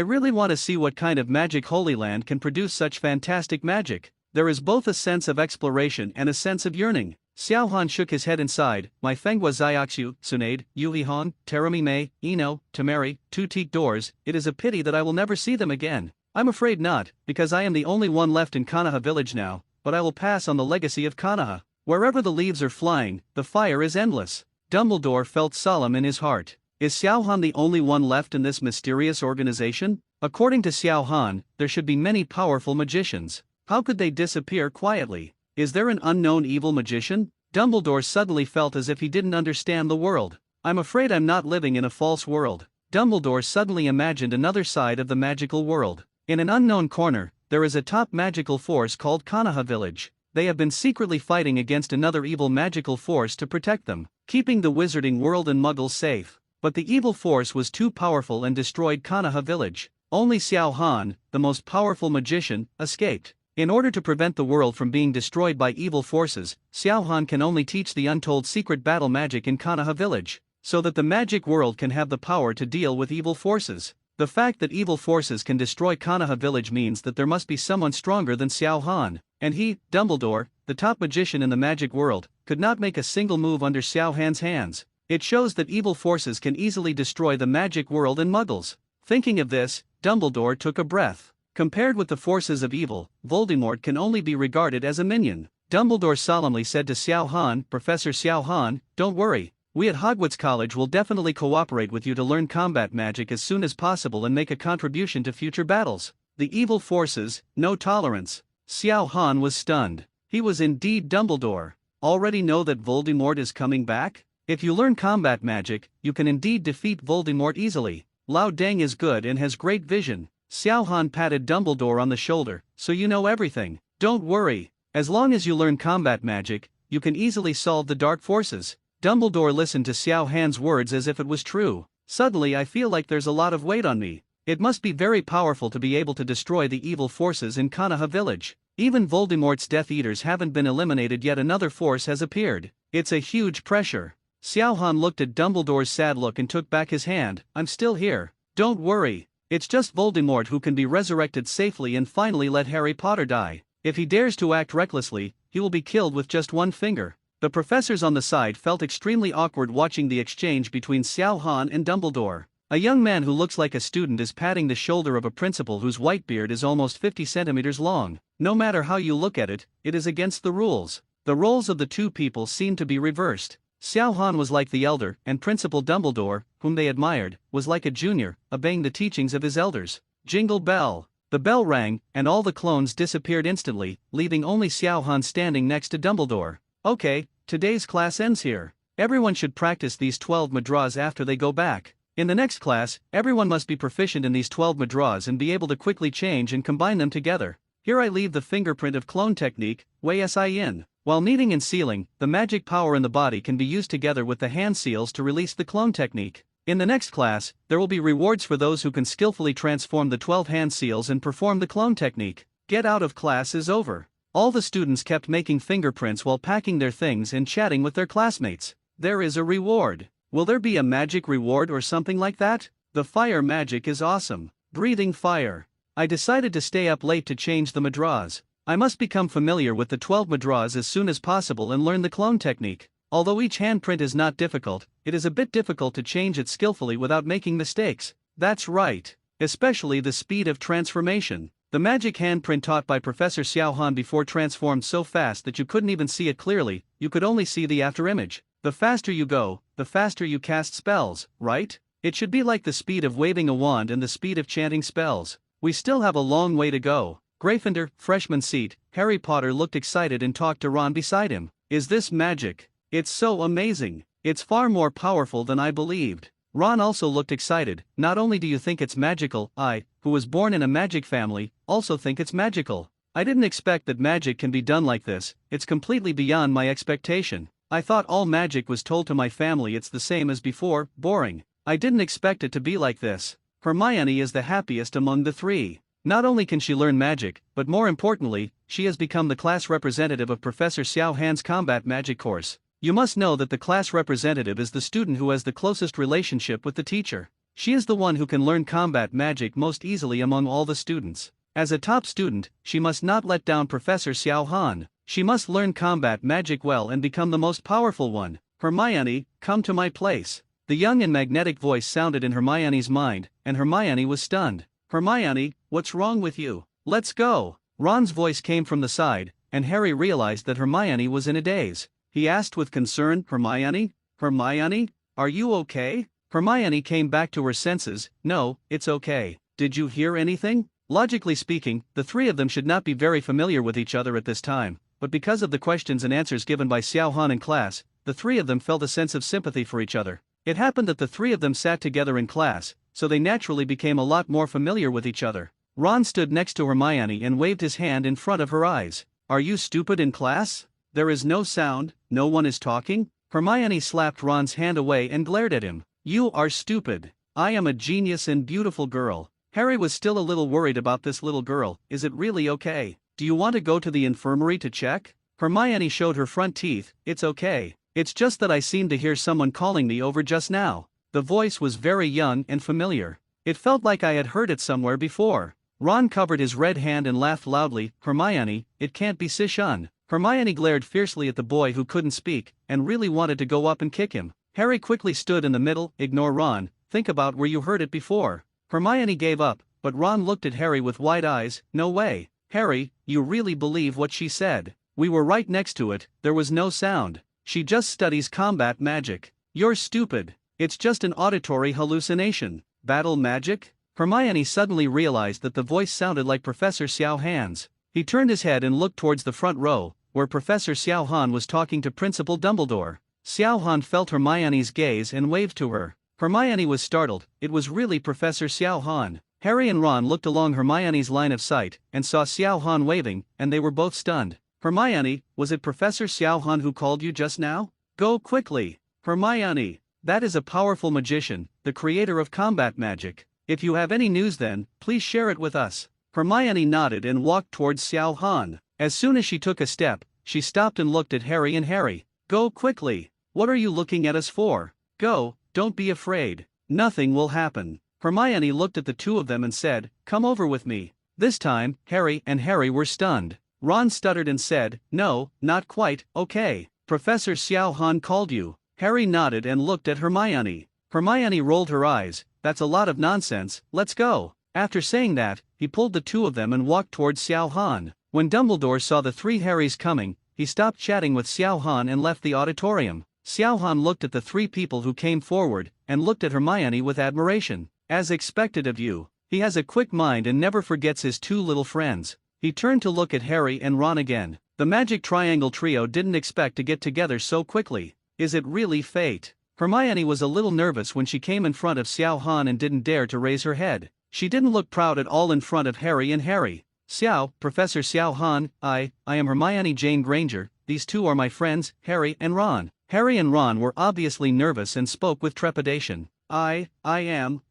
really want to see what kind of magic Holy Land can produce such fantastic magic. There is both a sense of exploration and a sense of yearning. Xiao Han shook his head inside. My Fenghua Xiaoxu, Tsunade, Yui Han, Terumi Mei, Ino, Temari, Two-Teak Doors, it is a pity that I will never see them again. I'm afraid not, because I am the only one left in Konoha Village now, but I will pass on the legacy of Konoha. Wherever the leaves are flying, the fire is endless. Dumbledore felt solemn in his heart. Is Xiao Han the only one left in this mysterious organization? According to Xiao Han, there should be many powerful magicians. How could they disappear quietly? Is there an unknown evil magician? Dumbledore suddenly felt as if he didn't understand the world. I'm afraid I'm not living in a false world. Dumbledore suddenly imagined another side of the magical world. In an unknown corner, there is a top magical force called Konoha Village. They have been secretly fighting against another evil magical force to protect them, keeping the wizarding world and muggles safe. But the evil force was too powerful and destroyed Konoha Village. Only Xiao Han, the most powerful magician, escaped. In order to prevent the world from being destroyed by evil forces, Xiao Han can only teach the untold secret battle magic in Konoha Village, so that the magic world can have the power to deal with evil forces. The fact that evil forces can destroy Konoha Village means that there must be someone stronger than Xiao Han, and he, Dumbledore, the top magician in the magic world, could not make a single move under Xiao Han's hands. It shows that evil forces can easily destroy the magic world and muggles. Thinking of this, Dumbledore took a breath. Compared with the forces of evil, Voldemort can only be regarded as a minion. Dumbledore solemnly said to Xiao Han, Professor Xiao Han, don't worry. We at Hogwarts College will definitely cooperate with you to learn combat magic as soon as possible and make a contribution to future battles. The evil forces, no tolerance. Xiao Han was stunned. He was indeed Dumbledore. Already know that Voldemort is coming back? If you learn combat magic, you can indeed defeat Voldemort easily. Lao Deng is good and has great vision. Xiao Han patted Dumbledore on the shoulder, so you know everything. Don't worry. As long as you learn combat magic, you can easily solve the dark forces. Dumbledore listened to Xiao Han's words as if it was true. Suddenly I feel like there's a lot of weight on me. It must be very powerful to be able to destroy the evil forces in Konoha Village. Even Voldemort's Death Eaters haven't been eliminated yet, another force has appeared. It's a huge pressure. Xiao Han looked at Dumbledore's sad look and took back his hand. I'm still here. Don't worry. It's just Voldemort who can be resurrected safely and finally let Harry Potter die. If he dares to act recklessly, he will be killed with just one finger. The professors on the side felt extremely awkward watching the exchange between Xiao Han and Dumbledore. A young man who looks like a student is patting the shoulder of a principal whose white beard is almost 50 centimeters long. No matter how you look at it, it is against the rules. The roles of the two people seem to be reversed. Xiao Han was like the elder, and Principal Dumbledore, whom they admired, was like a junior, obeying the teachings of his elders. Jingle bell. The bell rang, and all the clones disappeared instantly, leaving only Xiao Han standing next to Dumbledore. Okay, today's class ends here. Everyone should practice these 12 mudras after they go back. In the next class, everyone must be proficient in these 12 mudras and be able to quickly change and combine them together. Here I leave the fingerprint of clone technique, Wei Sin. While kneading and sealing, the magic power in the body can be used together with the hand seals to release the clone technique. In the next class, there will be rewards for those who can skillfully transform the 12 hand seals and perform the clone technique. Get out of class is over. All the students kept making fingerprints while packing their things and chatting with their classmates. There is a reward. Will there be a magic reward or something like that? The fire magic is awesome. Breathing fire. I decided to stay up late to change the mudras. I must become familiar with the 12 mudras as soon as possible and learn the clone technique. Although each handprint is not difficult, it is a bit difficult to change it skillfully without making mistakes. That's right. Especially the speed of transformation. The magic handprint taught by Professor Xiao Han before transformed so fast that you couldn't even see it clearly, you could only see the afterimage. The faster you go, the faster you cast spells, right? It should be like the speed of waving a wand and the speed of chanting spells. We still have a long way to go. Gryffindor, freshman seat. Harry Potter looked excited and talked to Ron beside him. Is this magic? It's so amazing. It's far more powerful than I believed. Ron also looked excited. Not only do you think it's magical, I, who was born in a magic family, also think it's magical. I didn't expect that magic can be done like this. It's completely beyond my expectation. I thought all magic was told to my family it's the same as before, boring. I didn't expect it to be like this. Hermione is the happiest among the three. Not only can she learn magic, but more importantly, she has become the class representative of Professor Xiao Han's combat magic course. You must know that the class representative is the student who has the closest relationship with the teacher. She is the one who can learn combat magic most easily among all the students. As a top student, she must not let down Professor Xiao Han. She must learn combat magic well and become the most powerful one. Hermione, come to my place. The young and magnetic voice sounded in Hermione's mind, and Hermione was stunned. Hermione, what's wrong with you? Let's go. Ron's voice came from the side, and Harry realized that Hermione was in a daze. He asked with concern, Hermione? Hermione? Are you okay? Hermione came back to her senses. No, it's okay. Did you hear anything? Logically speaking, the three of them should not be very familiar with each other at this time, but because of the questions and answers given by Xiao Han in class, the three of them felt a sense of sympathy for each other. It happened that the three of them sat together in class, so they naturally became a lot more familiar with each other. Ron stood next to Hermione and waved his hand in front of her eyes. Are you stupid in class? There is no sound, no one is talking? Hermione slapped Ron's hand away and glared at him. You are stupid. I am a genius and beautiful girl. Harry was still a little worried about this little girl. Is it really okay? Do you want to go to the infirmary to check? Hermione showed her front teeth. It's okay. It's just that I seemed to hear someone calling me over just now. The voice was very young and familiar. It felt like I had heard it somewhere before. Ron covered his red hand and laughed loudly. Hermione, it can't be Sishun. Hermione glared fiercely at the boy who couldn't speak, and really wanted to go up and kick him. Harry quickly stood in the middle. Ignore Ron, think about where you heard it before. Hermione gave up, but Ron looked at Harry with wide eyes. No way. Harry, you really believe what she said? We were right next to it, there was no sound. She just studies combat magic. You're stupid. It's just an auditory hallucination. Battle magic? Hermione suddenly realized that the voice sounded like Professor Xiao Han's. He turned his head and looked towards the front row, where Professor Xiao Han was talking to Principal Dumbledore. Xiao Han felt Hermione's gaze and waved to her. Hermione was startled. It was really Professor Xiao Han. Harry and Ron looked along Hermione's line of sight and saw Xiao Han waving, and they were both stunned. Hermione, was it Professor Xiao Han who called you just now? Go quickly. Hermione, that is a powerful magician, the creator of combat magic. If you have any news then, please share it with us. Hermione nodded and walked towards Xiao Han. As soon as she took a step, she stopped and looked at Harry and Harry. Go quickly. What are you looking at us for? Go, don't be afraid. Nothing will happen. Hermione looked at the two of them and said, come over with me. This time, Harry and Harry were stunned. Ron stuttered and said, no, not quite, okay. Professor Xiao Han called you. Harry nodded and looked at Hermione. Hermione rolled her eyes. That's a lot of nonsense, let's go. After saying that, he pulled the two of them and walked towards Xiao Han. When Dumbledore saw the three Harrys coming, he stopped chatting with Xiao Han and left the auditorium. Xiao Han looked at the three people who came forward, and looked at Hermione with admiration. As expected of you, he has a quick mind and never forgets his two little friends. He turned to look at Harry and Ron again. The magic triangle trio didn't expect to get together so quickly. Is it really fate? Hermione was a little nervous when she came in front of Xiao Han and didn't dare to raise her head. She didn't look proud at all in front of Harry and Harry. Xiao, Professor Xiao Han, I am Hermione Jane Granger, these two are my friends, Harry and Ron. Harry and Ron were obviously nervous and spoke with trepidation. I am,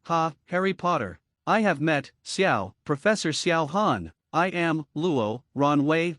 Harry Potter. I have met, Xiao, Professor Xiao Han. I am, Luo, Ron Wei,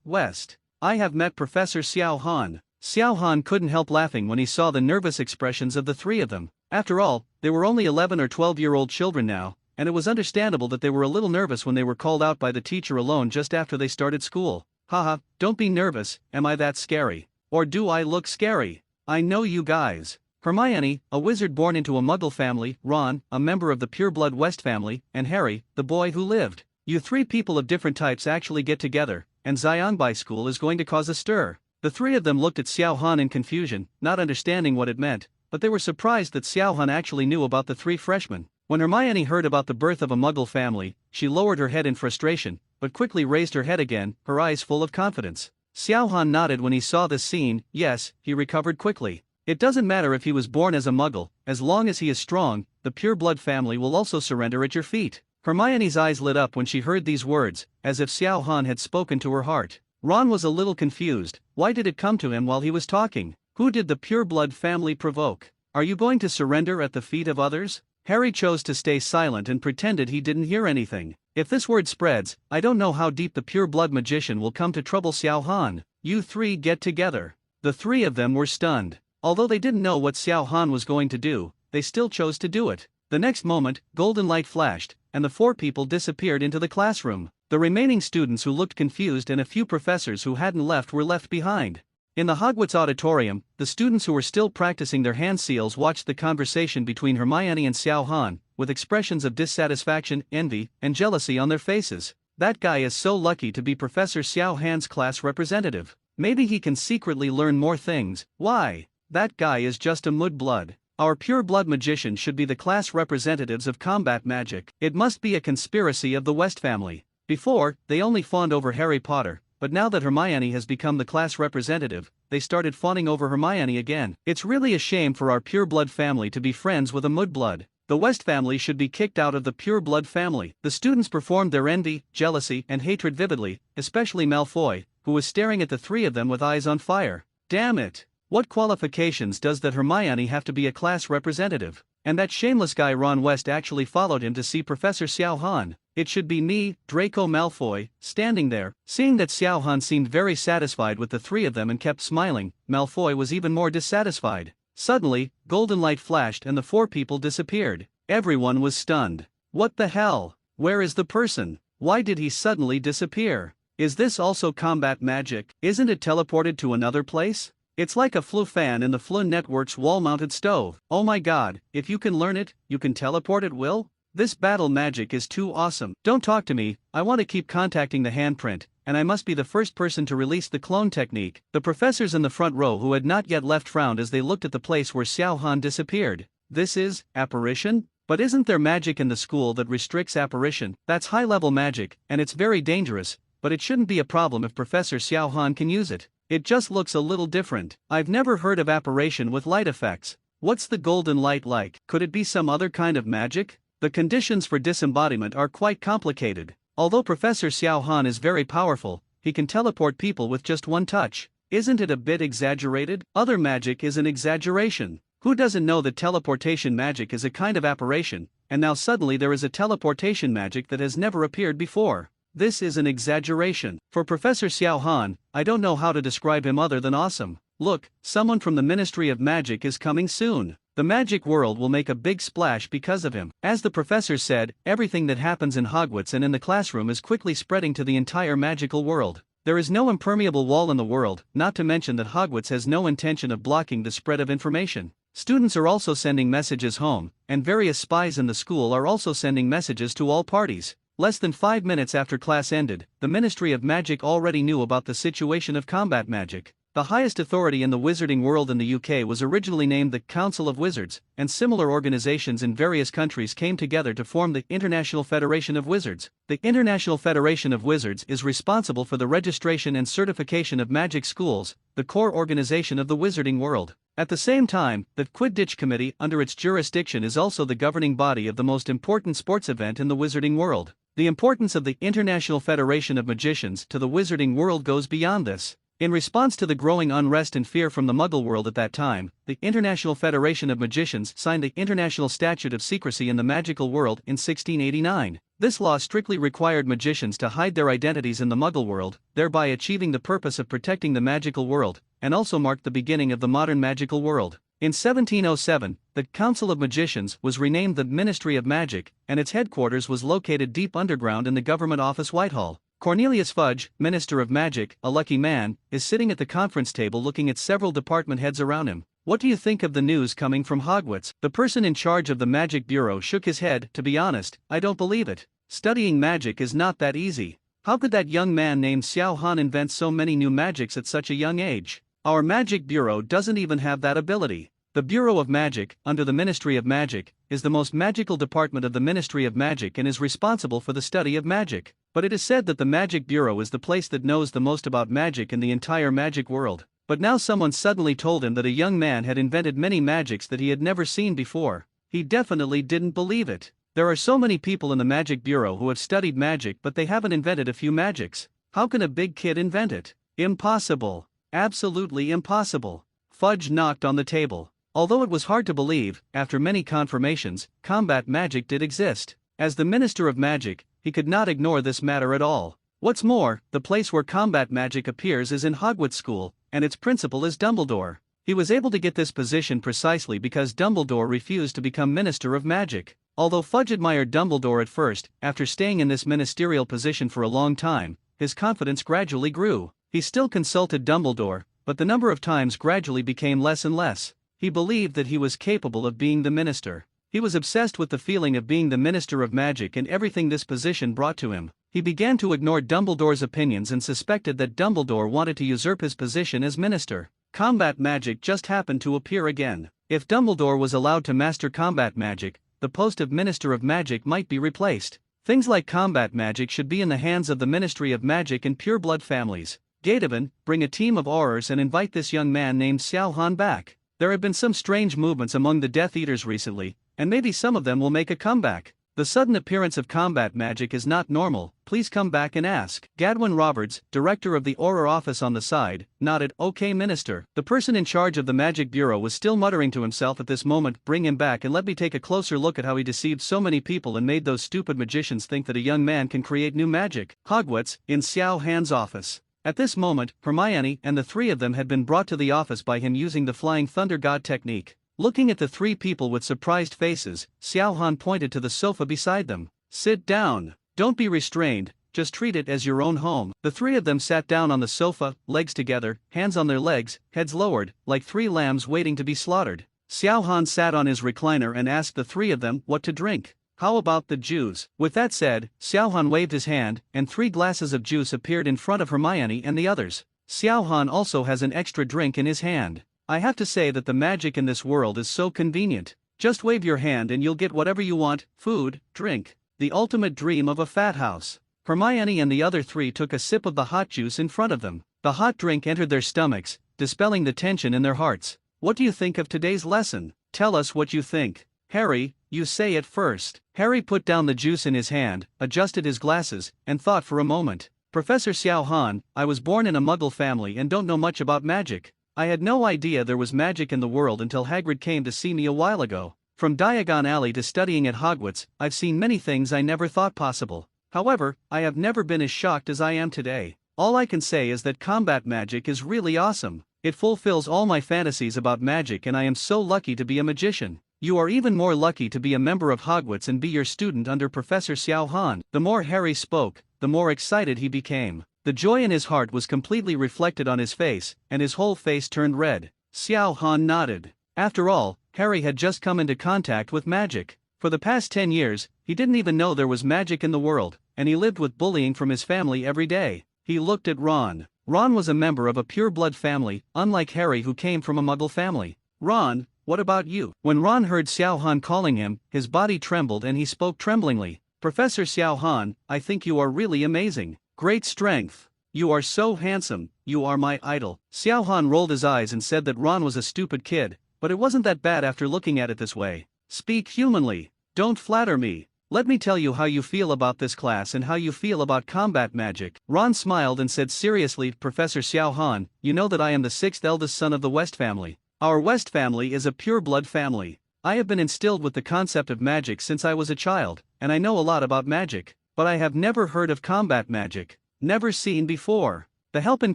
West. I have met Professor Xiao Han. Xiao Han couldn't help laughing when he saw the nervous expressions of the three of them. After all, they were only 11 or 12-year-old children now, and it was understandable that they were a little nervous when they were called out by the teacher alone just after they started school. Haha, don't be nervous, am I that scary? Or do I look scary? I know you guys. Hermione, a wizard born into a Muggle family, Ron, a member of the pureblood West family, and Harry, the boy who lived. You three people of different types actually get together, and Xiangbai School is going to cause a stir. The three of them looked at Xiao Han in confusion, not understanding what it meant, but they were surprised that Xiao Han actually knew about the three freshmen. When Hermione heard about the birth of a Muggle family, she lowered her head in frustration, but quickly raised her head again, her eyes full of confidence. Xiao Han nodded when he saw this scene. Yes, he recovered quickly. It doesn't matter if he was born as a Muggle, as long as he is strong, the pureblood family will also surrender at your feet. Hermione's eyes lit up when she heard these words, as if Xiao Han had spoken to her heart. Ron was a little confused. Why did it come to him while he was talking? Who did the pureblood family provoke? Are you going to surrender at the feet of others? Harry chose to stay silent and pretended he didn't hear anything. If this word spreads, I don't know how deep the pureblood magician will come to trouble Xiao Han. You three get together. The three of them were stunned. Although they didn't know what Xiao Han was going to do, they still chose to do it. The next moment, golden light flashed, and the four people disappeared into the classroom. The remaining students who looked confused and a few professors who hadn't left were left behind. In the Hogwarts auditorium, the students who were still practicing their hand seals watched the conversation between Hermione and Xiao Han, with expressions of dissatisfaction, envy, and jealousy on their faces. That guy is so lucky to be Professor Xiao Han's class representative. Maybe he can secretly learn more things. Why? That guy is just a mudblood. Our pureblood magician should be the class representatives of combat magic. It must be a conspiracy of the West family. Before, they only fawned over Harry Potter, but now that Hermione has become the class representative, they started fawning over Hermione again. It's really a shame for our pureblood family to be friends with a mudblood. The West family should be kicked out of the pureblood family. The students performed their envy, jealousy, and hatred vividly, especially Malfoy, who was staring at the three of them with eyes on fire. Damn it! What qualifications does that Hermione have to be a class representative? And that shameless guy Ron West actually followed him to see Professor Xiao Han. It should be me, Draco Malfoy, standing there. Seeing that Xiao Han seemed very satisfied with the three of them and kept smiling, Malfoy was even more dissatisfied. Suddenly, golden light flashed and the four people disappeared. Everyone was stunned. What the hell? Where is the person? Why did he suddenly disappear? Is this also combat magic? Isn't it teleported to another place? It's like a Flu fan in the Flu Network's wall-mounted stove. Oh my god, if you can learn it, you can teleport at will? This battle magic is too awesome. Don't talk to me, I want to keep contacting the handprint, and I must be the first person to release the clone technique. The professors in the front row who had not yet left frowned as they looked at the place where Xiao Han disappeared. This is apparition? But isn't there magic in the school that restricts apparition? That's high-level magic, and it's very dangerous, but it shouldn't be a problem if Professor Xiao Han can use it. It just looks a little different. I've never heard of apparition with light effects. What's the golden light like? Could it be some other kind of magic? The conditions for disembodiment are quite complicated. Although Professor Xiao Han is very powerful, he can teleport people with just one touch. Isn't it a bit exaggerated? Other magic is an exaggeration. Who doesn't know that teleportation magic is a kind of apparition, and now suddenly there is a teleportation magic that has never appeared before? This is an exaggeration. For Professor Xiao Han, I don't know how to describe him other than awesome. Look, someone from the Ministry of Magic is coming soon. The magic world will make a big splash because of him. As the professor said, everything that happens in Hogwarts and in the classroom is quickly spreading to the entire magical world. There is no impermeable wall in the world, not to mention that Hogwarts has no intention of blocking the spread of information. Students are also sending messages home, and various spies in the school are also sending messages to all parties. Less than 5 minutes after class ended, the Ministry of Magic already knew about the situation of combat magic. The highest authority in the wizarding world in the UK was originally named the Council of Wizards, and similar organizations in various countries came together to form the International Federation of Wizards. The International Federation of Wizards is responsible for the registration and certification of magic schools, the core organization of the wizarding world. At the same time, the Quidditch Committee under its jurisdiction is also the governing body of the most important sports event in the wizarding world. The importance of the International Federation of Magicians to the wizarding world goes beyond this. In response to the growing unrest and fear from the Muggle world at that time, the International Federation of Magicians signed the International Statute of Secrecy in the Magical World in 1689. This law strictly required magicians to hide their identities in the Muggle world, thereby achieving the purpose of protecting the magical world, and also marked the beginning of the modern magical world. In 1707, the Council of Magicians was renamed the Ministry of Magic, and its headquarters was located deep underground in the Government Office Whitehall. Cornelius Fudge, Minister of Magic, a lucky man, is sitting at the conference table looking at several department heads around him. What do you think of the news coming from Hogwarts? The person in charge of the Magic Bureau shook his head. To be honest, I don't believe it. Studying magic is not that easy. How could that young man named Xiao Han invent so many new magics at such a young age? Our Magic Bureau doesn't even have that ability. The Bureau of Magic, under the Ministry of Magic, is the most magical department of the Ministry of Magic and is responsible for the study of magic. But it is said that the Magic Bureau is the place that knows the most about magic in the entire magic world. But now someone suddenly told him that a young man had invented many magics that he had never seen before. He definitely didn't believe it. There are so many people in the Magic Bureau who have studied magic but they haven't invented a few magics. How can a big kid invent it? Impossible. Absolutely impossible. Fudge knocked on the table. Although it was hard to believe, after many confirmations, combat magic did exist. As the Minister of Magic, he could not ignore this matter at all. What's more, the place where combat magic appears is in Hogwarts School, and its principal is Dumbledore. He was able to get this position precisely because Dumbledore refused to become Minister of Magic. Although Fudge admired Dumbledore at first, after staying in this ministerial position for a long time, his confidence gradually grew. He still consulted Dumbledore, but the number of times gradually became less and less. He believed that he was capable of being the minister. He was obsessed with the feeling of being the Minister of Magic and everything this position brought to him. He began to ignore Dumbledore's opinions and suspected that Dumbledore wanted to usurp his position as minister. Combat magic just happened to appear again. If Dumbledore was allowed to master combat magic, the post of Minister of Magic might be replaced. Things like combat magic should be in the hands of the Ministry of Magic and pureblood families. Gatevan, bring a team of Aurors and invite this young man named Xiao Han back. There have been some strange movements among the Death Eaters recently, and maybe some of them will make a comeback. The sudden appearance of combat magic is not normal. Please come back and ask. Gadwin Roberts, director of the Auror office on the side, nodded. Okay, Minister. The person in charge of the Magic Bureau was still muttering to himself at this moment. Bring him back and let me take a closer look at how he deceived so many people and made those stupid magicians think that a young man can create new magic. Hogwarts, in Xiao Han's office. At this moment, Hermione and the three of them had been brought to the office by him using the Flying Thunder God technique. Looking at the three people with surprised faces, Xiao Han pointed to the sofa beside them. Sit down. Don't be restrained, just treat it as your own home. The three of them sat down on the sofa, legs together, hands on their legs, heads lowered, like three lambs waiting to be slaughtered. Xiao Han sat on his recliner and asked the three of them what to drink. How about the juice? With that said, Xiao Han waved his hand, and 3 glasses of juice appeared in front of Hermione and the others. Xiao Han also has an extra drink in his hand. I have to say that the magic in this world is so convenient. Just wave your hand and you'll get whatever you want, food, drink. The ultimate dream of a fat house. Hermione and the other 3 took a sip of the hot juice in front of them. The hot drink entered their stomachs, dispelling the tension in their hearts. What do you think of today's lesson? Tell us what you think. Harry, you say it first. Harry put down the juice in his hand, adjusted his glasses, and thought for a moment. Professor Xiao Han, I was born in a Muggle family and don't know much about magic. I had no idea there was magic in the world until Hagrid came to see me a while ago. From Diagon Alley to studying at Hogwarts, I've seen many things I never thought possible. However, I have never been as shocked as I am today. All I can say is that combat magic is really awesome. It fulfills all my fantasies about magic and I am so lucky to be a magician. You are even more lucky to be a member of Hogwarts and be your student under Professor Xiao Han. The more Harry spoke, the more excited he became. The joy in his heart was completely reflected on his face, and his whole face turned red. Xiao Han nodded. After all, Harry had just come into contact with magic. For the past 10 years, he didn't even know there was magic in the world, and he lived with bullying from his family every day. He looked at Ron. Ron was a member of a pure-blood family, unlike Harry who came from a Muggle family. Ron, what about you? When Ron heard Xiao Han calling him, his body trembled and he spoke tremblingly. Professor Xiao Han, I think you are really amazing. Great strength. You are so handsome, you are my idol. Xiao Han rolled his eyes and said that Ron was a stupid kid, but it wasn't that bad after looking at it this way. Speak humanly. Don't flatter me. Let me tell you how you feel about this class and how you feel about combat magic. Ron smiled and said seriously, Professor Xiao Han, you know that I am the sixth eldest son of the West family. Our West family is a pure-blood family. I have been instilled with the concept of magic since I was a child, and I know a lot about magic, but I have never heard of combat magic. Never seen before. The help in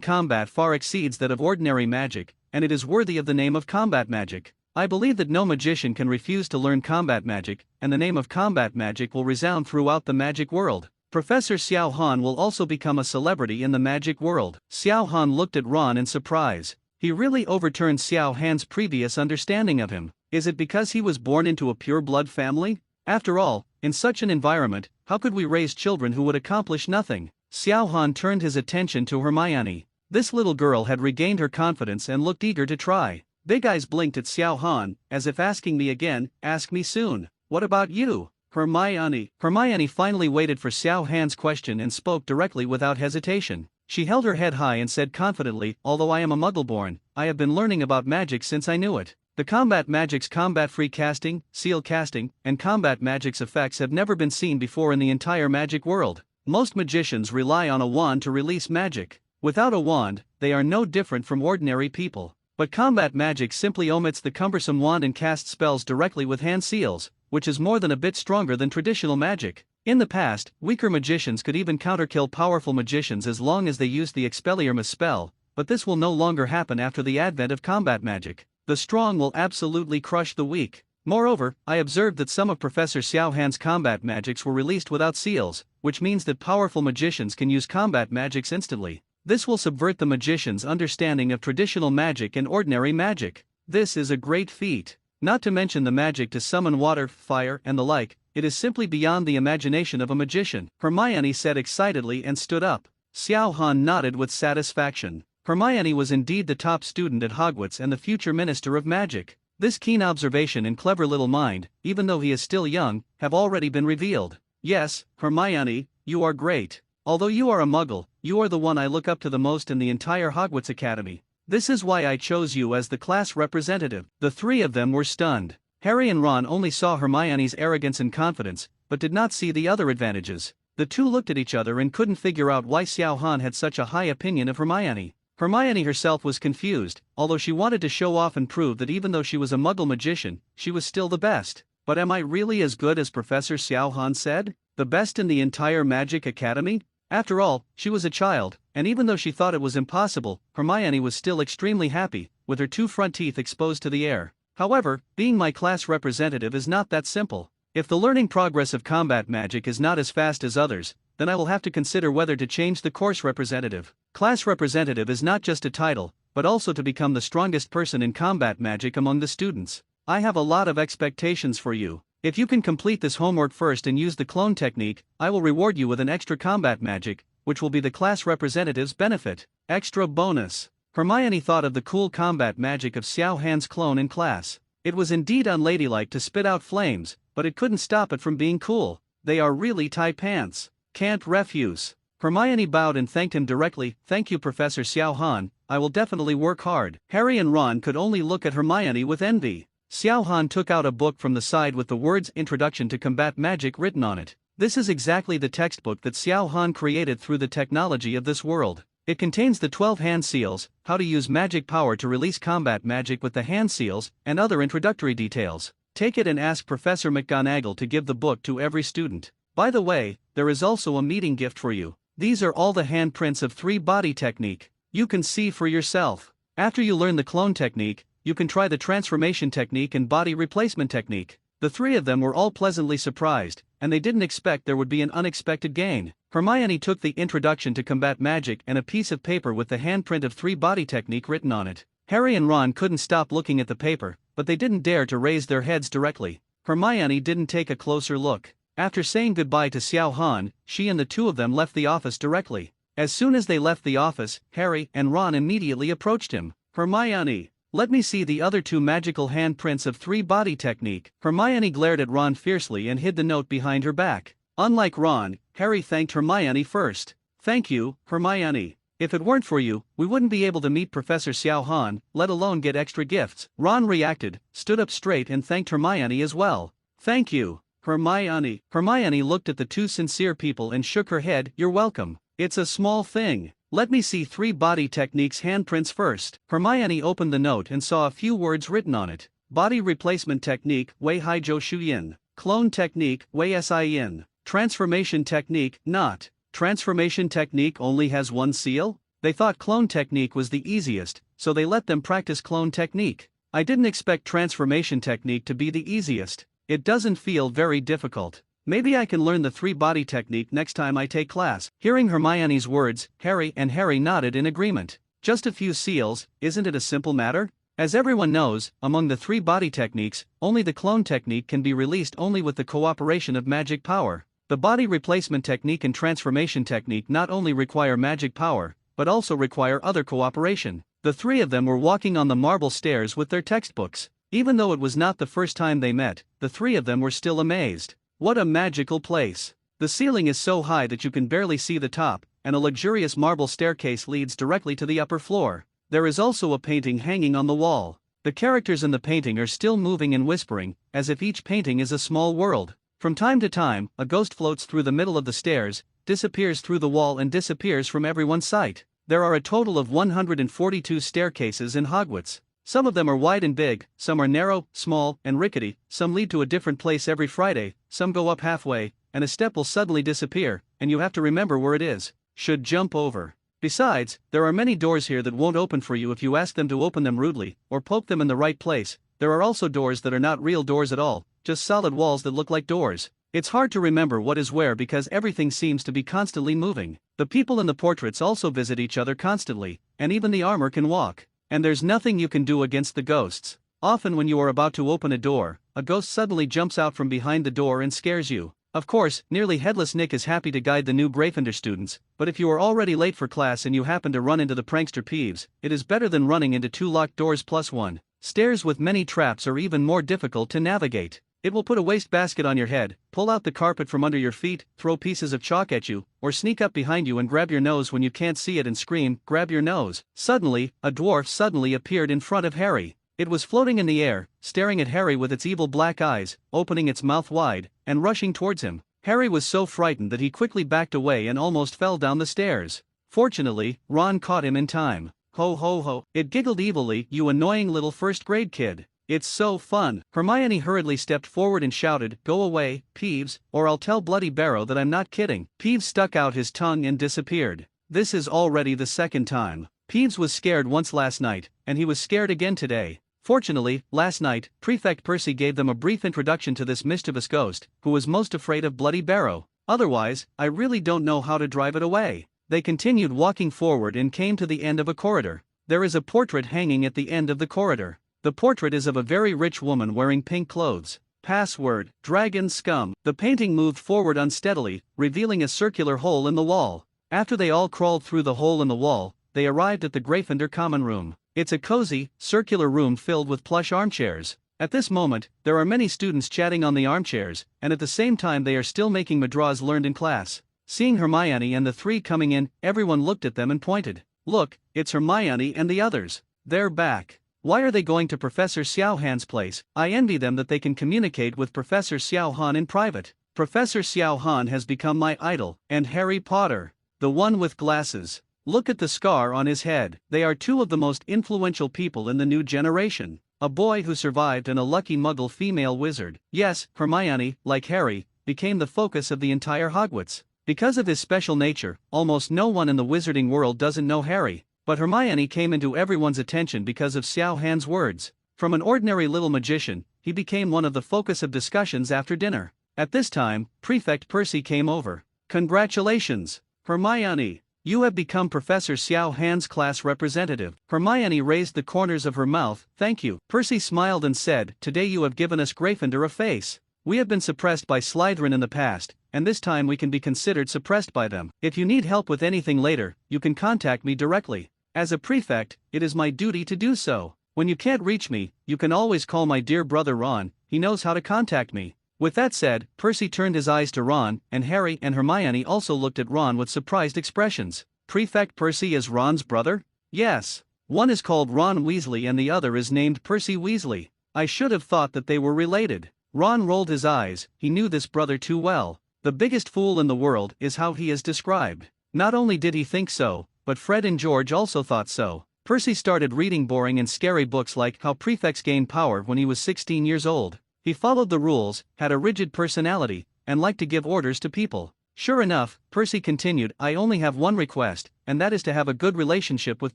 combat far exceeds that of ordinary magic, and it is worthy of the name of combat magic. I believe that no magician can refuse to learn combat magic, and the name of combat magic will resound throughout the magic world. Professor Xiao Han will also become a celebrity in the magic world. Xiao Han looked at Ron in surprise. He really overturned Xiao Han's previous understanding of him. Is it because he was born into a pure-blood family? After all, in such an environment, how could we raise children who would accomplish nothing? Xiao Han turned his attention to Hermione. This little girl had regained her confidence and looked eager to try. Big eyes blinked at Xiao Han, as if asking me again, ask me soon. What about you, Hermione? Hermione finally waited for Xiao Han's question and spoke directly without hesitation. She held her head high and said confidently, although I am a Muggle-born, I have been learning about magic since I knew it. The combat magic's combat-free casting, seal casting, and combat magic's effects have never been seen before in the entire magic world. Most magicians rely on a wand to release magic. Without a wand, they are no different from ordinary people. But combat magic simply omits the cumbersome wand and casts spells directly with hand seals, which is more than a bit stronger than traditional magic. In the past, weaker magicians could even counterkill powerful magicians as long as they used the Expelliarmus spell, but this will no longer happen after the advent of combat magic. The strong will absolutely crush the weak. Moreover, I observed that some of Professor Xiao Han's combat magics were released without seals, which means that powerful magicians can use combat magics instantly. This will subvert the magician's understanding of traditional magic and ordinary magic. This is a great feat. Not to mention the magic to summon water, fire, and the like, it is simply beyond the imagination of a magician. Hermione said excitedly and stood up. Xiao Han nodded with satisfaction. Hermione was indeed the top student at Hogwarts and the future Minister of Magic. This keen observation and clever little mind, even though he is still young, have already been revealed. Yes, Hermione, you are great. Although you are a Muggle, you are the one I look up to the most in the entire Hogwarts Academy. This is why I chose you as the class representative. The three of them were stunned. Harry and Ron only saw Hermione's arrogance and confidence, but did not see the other advantages. The two looked at each other and couldn't figure out why Xiao Han had such a high opinion of Hermione. Hermione herself was confused, although she wanted to show off and prove that even though she was a Muggle magician, she was still the best. But am I really as good as Professor Xiao Han said? The best in the entire Magic Academy? After all, she was a child, and even though she thought it was impossible, Hermione was still extremely happy, with her two front teeth exposed to the air. However, being my class representative is not that simple. If the learning progress of combat magic is not as fast as others, then I will have to consider whether to change the course representative. Class representative is not just a title, but also to become the strongest person in combat magic among the students. I have a lot of expectations for you. If you can complete this homework first and use the clone technique, I will reward you with an extra combat magic, which will be the class representative's benefit. Extra bonus. Hermione thought of the cool combat magic of Xiao Han's clone in class. It was indeed unladylike to spit out flames, but it couldn't stop it from being cool. They are really tight pants. Can't refuse. Hermione bowed and thanked him directly. Thank you, Professor Xiao Han, I will definitely work hard. Harry and Ron could only look at Hermione with envy. Xiao Han took out a book from the side with the words Introduction to Combat Magic written on it. This is exactly the textbook that Xiao Han created through the technology of this world. It contains the 12 hand seals, how to use magic power to release combat magic with the hand seals, and other introductory details. Take it and ask Professor McGonagall to give the book to every student. By the way, there is also a meeting gift for you. These are all the handprints of 3-body technique. You can see for yourself. After you learn the clone technique, you can try the transformation technique and body replacement technique. The three of them were all pleasantly surprised, and they didn't expect there would be an unexpected gain. Hermione took the Introduction to Combat Magic and a piece of paper with the handprint of 3-body technique written on it. Harry and Ron couldn't stop looking at the paper, but they didn't dare to raise their heads directly. Hermione didn't take a closer look. After saying goodbye to Xiao Han, she and the two of them left the office directly. As soon as they left the office, Harry and Ron immediately approached him. Hermione, let me see the other 2 magical handprints of 3-body technique. Hermione glared at Ron fiercely and hid the note behind her back. Unlike Ron, Harry thanked Hermione first. Thank you, Hermione. If it weren't for you, we wouldn't be able to meet Professor Xiao Han, let alone get extra gifts. Ron reacted, stood up straight and thanked Hermione as well. Thank you. Hermione. Hermione looked at the two sincere people and shook her head. You're welcome. It's a small thing. Let me see 3 body techniques handprints first. Hermione opened the note and saw a few words written on it. Body replacement technique, Wei Hai Zhou Shu Yin. Clone technique, Wei Si Yin. Transformation technique, not. Transformation technique only has 1 seal? They thought clone technique was the easiest, so they let them practice clone technique. I didn't expect transformation technique to be the easiest. It doesn't feel very difficult. Maybe I can learn the 3 body technique next time I take class. Hearing Hermione's words, Harry nodded in agreement. Just a few seals, isn't it a simple matter? As everyone knows, among the 3 body techniques, only the clone technique can be released only with the cooperation of magic power. The body replacement technique and transformation technique not only require magic power, but also require other cooperation. The 3 of them were walking on the marble stairs with their textbooks. Even though it was not the first time they met, the 3 of them were still amazed. What a magical place. The ceiling is so high that you can barely see the top, and a luxurious marble staircase leads directly to the upper floor. There is also a painting hanging on the wall. The characters in the painting are still moving and whispering, as if each painting is a small world. From time to time, a ghost floats through the middle of the stairs, disappears through the wall and disappears from everyone's sight. There are a total of 142 staircases in Hogwarts. Some of them are wide and big, some are narrow, small, and rickety, some lead to a different place every Friday, some go up halfway, and a step will suddenly disappear, and you have to remember where it is. Should jump over. Besides, there are many doors here that won't open for you if you ask them to open them rudely, or poke them in the right place. There are also doors that are not real doors at all, just solid walls that look like doors. It's hard to remember what is where because everything seems to be constantly moving. The people in the portraits also visit each other constantly, and even the armor can walk. And there's nothing you can do against the ghosts. Often when you are about to open a door, a ghost suddenly jumps out from behind the door and scares you. Of course, nearly headless Nick is happy to guide the new Gryffindor students, but if you are already late for class and you happen to run into the prankster Peeves, it is better than running into 2 locked doors plus 1. Stairs with many traps are even more difficult to navigate. It will put a wastebasket on your head, pull out the carpet from under your feet, throw pieces of chalk at you, or sneak up behind you and grab your nose when you can't see it and scream, "Grab your nose." Suddenly, a dwarf suddenly appeared in front of Harry. It was floating in the air, staring at Harry with its evil black eyes, opening its mouth wide, and rushing towards him. Harry was so frightened that he quickly backed away and almost fell down the stairs. Fortunately, Ron caught him in time. Ho ho ho, it giggled evilly, "You annoying little first-grade kid. It's so fun." Hermione hurriedly stepped forward and shouted, "Go away, Peeves, or I'll tell Bloody Barrow that I'm not kidding." Peeves stuck out his tongue and disappeared. This is already the 2nd time. Peeves was scared once last night, and he was scared again today. Fortunately, last night, Prefect Percy gave them a brief introduction to this mischievous ghost, who was most afraid of Bloody Barrow. Otherwise, I really don't know how to drive it away. They continued walking forward and came to the end of a corridor. There is a portrait hanging at the end of the corridor. The portrait is of a very rich woman wearing pink clothes. Password, Dragon Scum. The painting moved forward unsteadily, revealing a circular hole in the wall. After they all crawled through the hole in the wall, they arrived at the Gryffindor common room. It's a cozy, circular room filled with plush armchairs. At this moment, there are many students chatting on the armchairs, and at the same time they are still making madras learned in class. Seeing Hermione and the 3 coming in, everyone looked at them and pointed. Look, it's Hermione and the others. They're back. Why are they going to Professor Xiao Han's place? I envy them that they can communicate with Professor Xiao Han in private. Professor Xiao Han has become my idol, and Harry Potter. The one with glasses. Look at the scar on his head. They are 2 of the most influential people in the new generation. A boy who survived and a lucky muggle female wizard. Yes, Hermione, like Harry, became the focus of the entire Hogwarts. Because of his special nature, almost no one in the wizarding world doesn't know Harry. But Hermione came into everyone's attention because of Xiao Han's words. From an ordinary little magician, he became one of the focus of discussions after dinner. At this time, Prefect Percy came over. Congratulations, Hermione. You have become Professor Xiao Han's class representative. Hermione raised the corners of her mouth. Thank you. Percy smiled and said, today you have given us Gryffindor a face. We have been suppressed by Slytherin in the past, and this time we can be considered suppressed by them. If you need help with anything later, you can contact me directly. As a prefect, it is my duty to do so. When you can't reach me, you can always call my dear brother Ron, he knows how to contact me. With that said, Percy turned his eyes to Ron, and Harry and Hermione also looked at Ron with surprised expressions. Prefect Percy is Ron's brother? Yes. One is called Ron Weasley and the other is named Percy Weasley. I should have thought that they were related. Ron rolled his eyes, he knew this brother too well. The biggest fool in the world is how he is described. Not only did he think so, but Fred and George also thought so. Percy started reading boring and scary books like How Prefects Gain Power when he was 16 years old. He followed the rules, had a rigid personality, and liked to give orders to people. Sure enough, Percy continued, I only have one request, and that is to have a good relationship with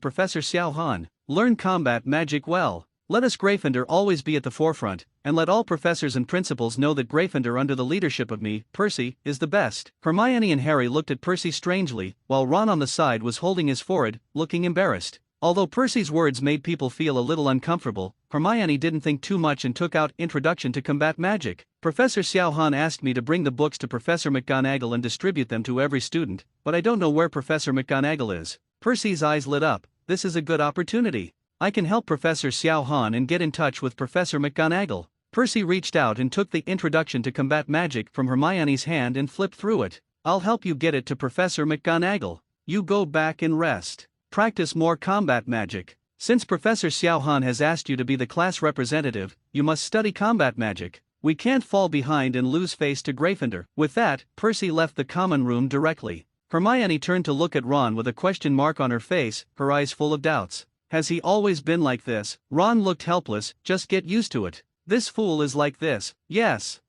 Professor Xiao Han. Learn combat magic well. Let us Gryffindor always be at the forefront, and let all professors and principals know that Gryffindor under the leadership of me, Percy, is the best. Hermione and Harry looked at Percy strangely, while Ron on the side was holding his forehead, looking embarrassed. Although Percy's words made people feel a little uncomfortable, Hermione didn't think too much and took out Introduction to Combat Magic. Professor Xiao Han asked me to bring the books to Professor McGonagall and distribute them to every student, but I don't know where Professor McGonagall is. Percy's eyes lit up. This is a good opportunity. I can help Professor Xiao Han and get in touch with Professor McGonagall. Percy reached out and took the Introduction to Combat Magic from Hermione's hand and flipped through it. I'll help you get it to Professor McGonagall. You go back and rest. Practice more combat magic. Since Professor Xiao Han has asked you to be the class representative, you must study combat magic. We can't fall behind and lose face to Gryffindor. With that, Percy left the common room directly. Hermione turned to look at Ron with a question mark on her face, her eyes full of doubts. Has he always been like this? Ron looked helpless. Just get used to it. This fool is like this. Yes.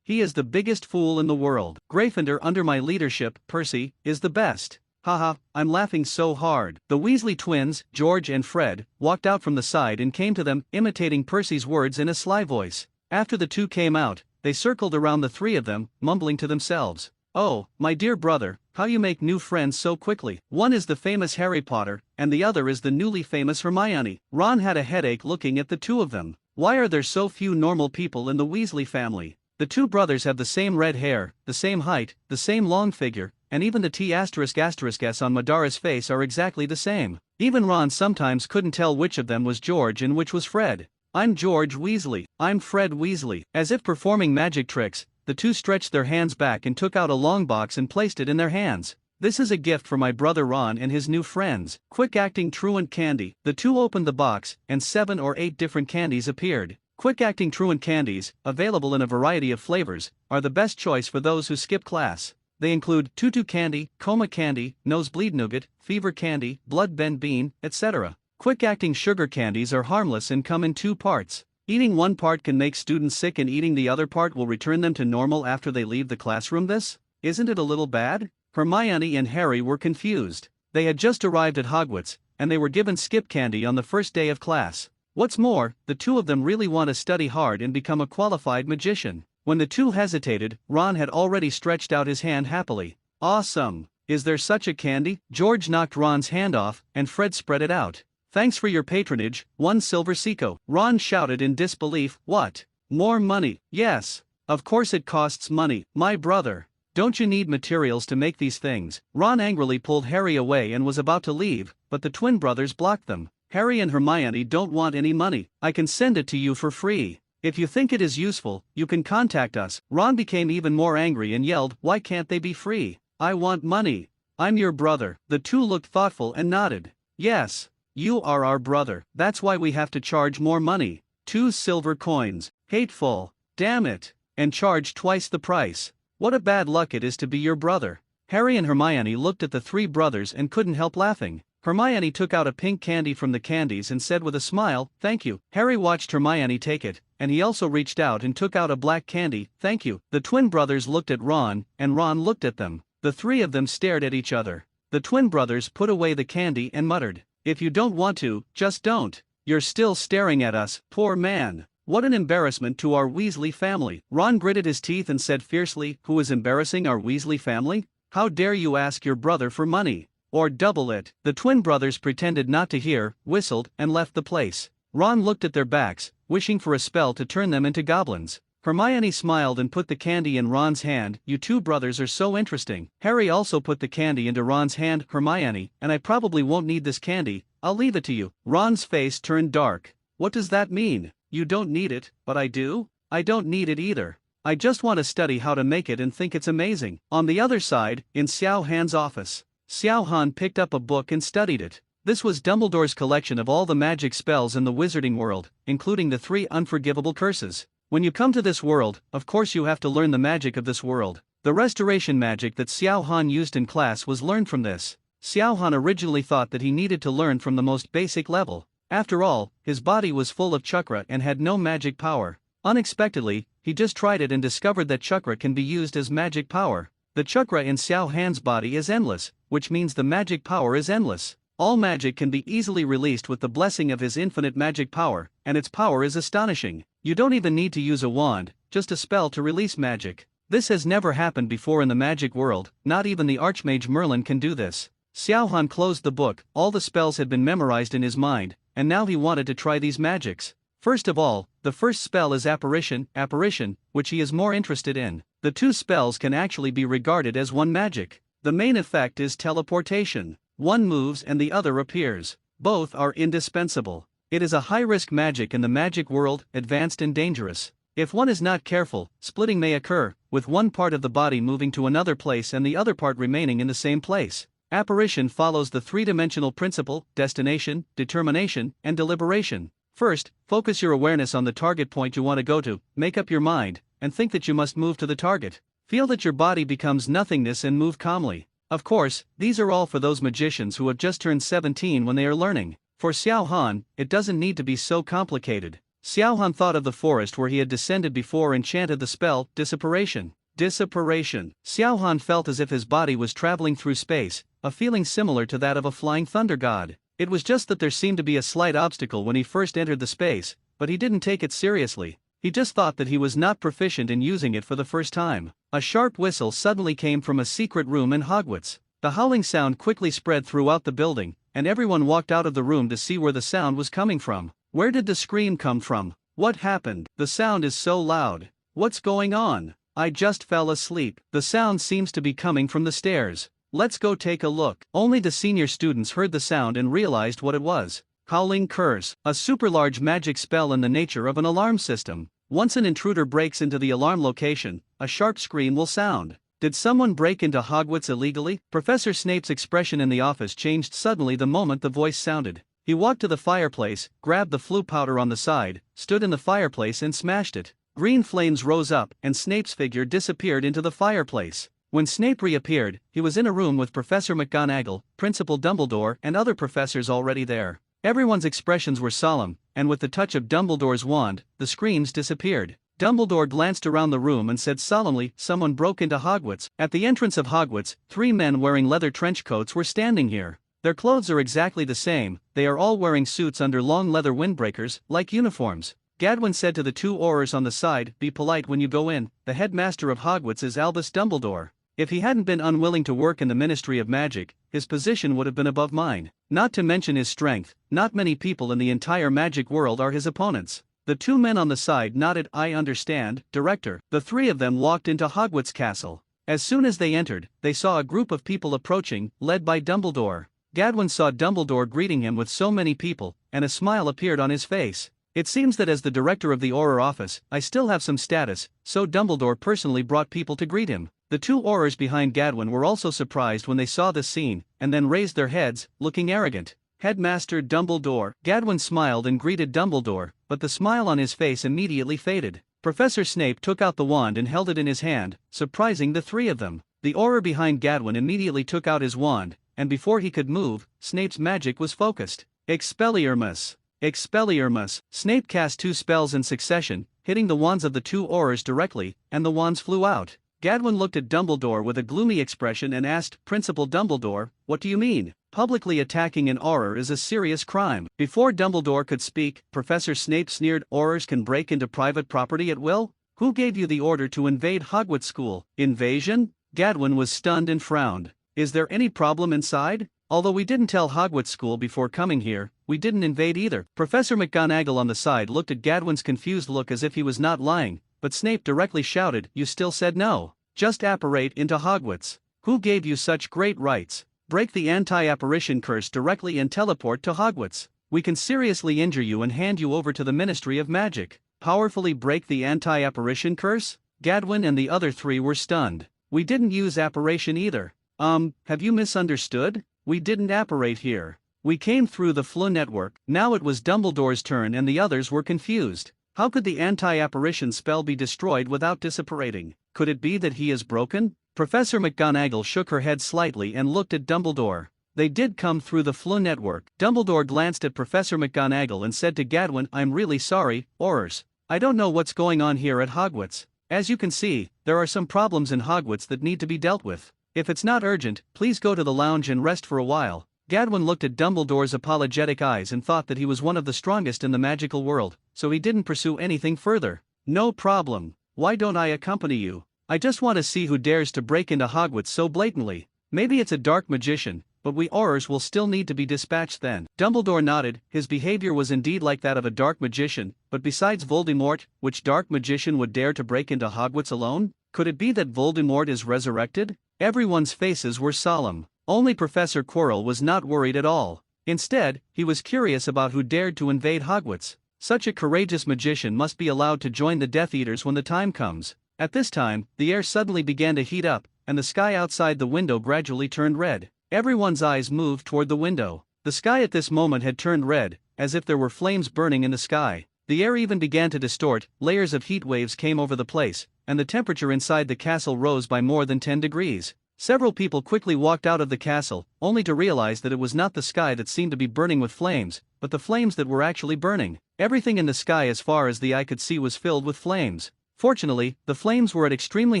He is the biggest fool in the world. Gryffindor under my leadership, Percy, is the best. Haha, I'm laughing so hard. The Weasley twins, George and Fred, walked out from the side and came to them, imitating Percy's words in a sly voice. After the two came out, they circled around the three of them, mumbling to themselves. Oh, my dear brother, how you make new friends so quickly. One is the famous Harry Potter, and the other is the newly famous Hermione. Ron had a headache looking at the two of them. Why are there so few normal people in the Weasley family? The two brothers have the same red hair, the same height, the same long figure, and even the T***s on Madara's face are exactly the same. Even Ron sometimes couldn't tell which of them was George and which was Fred. I'm George Weasley. I'm Fred Weasley. As if performing magic tricks, the two stretched their hands back and took out a long box and placed it in their hands. This is a gift for my brother Ron and his new friends. Quick-acting truant candy. The two opened the box, and 7 or 8 different candies appeared. Quick-acting truant candies, available in a variety of flavors, are the best choice for those who skip class. They include tutu candy, coma candy, nosebleed nougat, fever candy, blood bend bean, etc. Quick-acting sugar candies are harmless and come in 2 parts. Eating one part can make students sick and eating the other part will return them to normal after they leave the classroom. This? Isn't it a little bad? Hermione and Harry were confused. They had just arrived at Hogwarts, and they were given skip candy on the first day of class. What's more, the two of them really want to study hard and become a qualified magician. When the two hesitated, Ron had already stretched out his hand happily. Awesome! Is there such a candy? George knocked Ron's hand off, and Fred spread it out. Thanks for your patronage, 1 silver seco. Ron shouted in disbelief. What? More money? Yes. Of course it costs money, my brother. Don't you need materials to make these things? Ron angrily pulled Harry away and was about to leave, but the twin brothers blocked them. Harry and Hermione don't want any money. I can send it to you for free. If you think it is useful, you can contact us. Ron became even more angry and yelled, why can't they be free? I want money. I'm your brother. The two looked thoughtful and nodded. Yes. You are our brother. That's why we have to charge more money. 2 silver coins. Hateful. Damn it. And charge twice the price. What a bad luck it is to be your brother. Harry and Hermione looked at the 3 brothers and couldn't help laughing. Hermione took out a pink candy from the candies and said with a smile, thank you. Harry watched Hermione take it, and he also reached out and took out a black candy, thank you. The twin brothers looked at Ron, and Ron looked at them. The 3 of them stared at each other. The twin brothers put away the candy and muttered, if you don't want to, just don't. You're still staring at us, poor man. What an embarrassment to our Weasley family. Ron gritted his teeth and said fiercely, who is embarrassing our Weasley family? How dare you ask your brother for money? Or double it. The twin brothers pretended not to hear, whistled, and left the place. Ron looked at their backs, wishing for a spell to turn them into goblins. Hermione smiled and put the candy in Ron's hand. You two brothers are so interesting. Harry also put the candy into Ron's hand. Hermione, and I probably won't need this candy, I'll leave it to you. Ron's face turned dark. What does that mean? You don't need it, but I do? I don't need it either. I just want to study how to make it and think it's amazing. On the other side, in Xiao Han's office, Xiao Han picked up a book and studied it. This was Dumbledore's collection of all the magic spells in the wizarding world, including the 3 unforgivable curses. When you come to this world, of course you have to learn the magic of this world. The restoration magic that Xiao Han used in class was learned from this. Xiao Han originally thought that he needed to learn from the most basic level. After all, his body was full of chakra and had no magic power. Unexpectedly, he just tried it and discovered that chakra can be used as magic power. The chakra in Xiao Han's body is endless, which means the magic power is endless. All magic can be easily released with the blessing of his infinite magic power, and its power is astonishing. You don't even need to use a wand, just a spell to release magic. This has never happened before in the magic world, not even the Archmage Merlin can do this. Xiao Han closed the book, all the spells had been memorized in his mind, and now he wanted to try these magics. First of all, the first spell is apparition, which he is more interested in. The two spells can actually be regarded as one magic. The main effect is teleportation. One moves and the other appears. Both are indispensable. It is a high-risk magic in the magic world, advanced and dangerous. If one is not careful, splitting may occur, with one part of the body moving to another place and the other part remaining in the same place. Apparition follows the three-dimensional principle: destination, determination, and deliberation. First, focus your awareness on the target point you want to go to, make up your mind, and think that you must move to the target. Feel that your body becomes nothingness and move calmly. Of course, these are all for those magicians who have just turned 17 when they are learning. For Xiao Han, it doesn't need to be so complicated. Xiao Han thought of the forest where he had descended before and chanted the spell, Dissiparation. Dissiparation. Xiao Han felt as if his body was traveling through space, a feeling similar to that of a flying thunder god. It was just that there seemed to be a slight obstacle when he first entered the space, but he didn't take it seriously. He just thought that he was not proficient in using it for the first time. A sharp whistle suddenly came from a secret room in Hogwarts. The howling sound quickly spread throughout the building, and everyone walked out of the room to see where the sound was coming from. Where did the scream come from? What happened? The sound is so loud. What's going on? I just fell asleep. The sound seems to be coming from the stairs. Let's go take a look. Only the senior students heard the sound and realized what it was. Howling Curse, a super large magic spell in the nature of an alarm system. Once an intruder breaks into the alarm location, a sharp scream will sound. Did someone break into Hogwarts illegally? Professor Snape's expression in the office changed suddenly the moment the voice sounded. He walked to the fireplace, grabbed the flue powder on the side, stood in the fireplace and smashed it. Green flames rose up, and Snape's figure disappeared into the fireplace. When Snape reappeared, he was in a room with Professor McGonagall, Principal Dumbledore, and other professors already there. Everyone's expressions were solemn, and with the touch of Dumbledore's wand, the screams disappeared. Dumbledore glanced around the room and said solemnly, "Someone broke into Hogwarts." At the entrance of Hogwarts, 3 men wearing leather trench coats were standing here. Their clothes are exactly the same, they are all wearing suits under long leather windbreakers, like uniforms. Gadwin said to the 2 Aurors on the side, "Be polite when you go in, the headmaster of Hogwarts is Albus Dumbledore." If he hadn't been unwilling to work in the Ministry of Magic, his position would have been above mine. Not to mention his strength, not many people in the entire magic world are his opponents. The 2 men on the side nodded. "I understand, Director." The 3 of them walked into Hogwarts Castle. As soon as they entered, they saw a group of people approaching, led by Dumbledore. Gadwin saw Dumbledore greeting him with so many people, and a smile appeared on his face. It seems that as the director of the Auror office, I still have some status, so Dumbledore personally brought people to greet him. The 2 Aurors behind Gadwin were also surprised when they saw this scene, and then raised their heads, looking arrogant. "Headmaster Dumbledore." Gadwin smiled and greeted Dumbledore, but the smile on his face immediately faded. Professor Snape took out the wand and held it in his hand, surprising the 3 of them. The Auror behind Gadwin immediately took out his wand, and before he could move, Snape's magic was focused. Expelliarmus. Expelliarmus. Snape cast 2 spells in succession, hitting the wands of the 2 Aurors directly, and the wands flew out. Gadwin looked at Dumbledore with a gloomy expression and asked, "Principal Dumbledore, what do you mean? Publicly attacking an Auror is a serious crime." Before Dumbledore could speak, Professor Snape sneered, "Aurors can break into private property at will? Who gave you the order to invade Hogwarts School? Invasion?" Gadwin was stunned and frowned. "Is there any problem inside? Although we didn't tell Hogwarts School before coming here, we didn't invade either." Professor McGonagall on the side looked at Gadwin's confused look as if he was not lying, but Snape directly shouted, "You still said no. Just apparate into Hogwarts. Who gave you such great rights? Break the anti-apparition curse directly and teleport to Hogwarts. We can seriously injure you and hand you over to the Ministry of Magic." Powerfully break the anti-apparition curse? Gadwin and the other 3 were stunned. "We didn't use apparition either." Have you misunderstood? We didn't apparate here. We came through the Floo network." Now it was Dumbledore's turn and the others were confused. How could the anti-apparition spell be destroyed without disapparating? Could it be that he is broken? Professor McGonagall shook her head slightly and looked at Dumbledore. They did come through the Floo network. Dumbledore glanced at Professor McGonagall and said to Gadwin, I'm really sorry, Aurors. I don't know what's going on here at Hogwarts. As you can see, there are some problems in Hogwarts that need to be dealt with. If it's not urgent, please go to the lounge and rest for a while. Gadwin looked at Dumbledore's apologetic eyes and thought that he was one of the strongest in the magical world, so he didn't pursue anything further. No problem. Why don't I accompany you? I just want to see who dares to break into Hogwarts so blatantly. Maybe it's a dark magician, but we Aurors will still need to be dispatched then. Dumbledore nodded. His behavior was indeed like that of a dark magician, but besides Voldemort, which dark magician would dare to break into Hogwarts alone? Could it be that Voldemort is resurrected? Everyone's faces were solemn. Only Professor Quirrell was not worried at all. Instead, he was curious about who dared to invade Hogwarts. Such a courageous magician must be allowed to join the Death Eaters when the time comes. At this time, the air suddenly began to heat up, and the sky outside the window gradually turned red. Everyone's eyes moved toward the window. The sky at this moment had turned red, as if there were flames burning in the sky. The air even began to distort, layers of heat waves came over the place, and the temperature inside the castle rose by more than 10 degrees. Several people quickly walked out of the castle, only to realize that it was not the sky that seemed to be burning with flames, but the flames that were actually burning. Everything in the sky as far as the eye could see was filled with flames. Fortunately, the flames were at extremely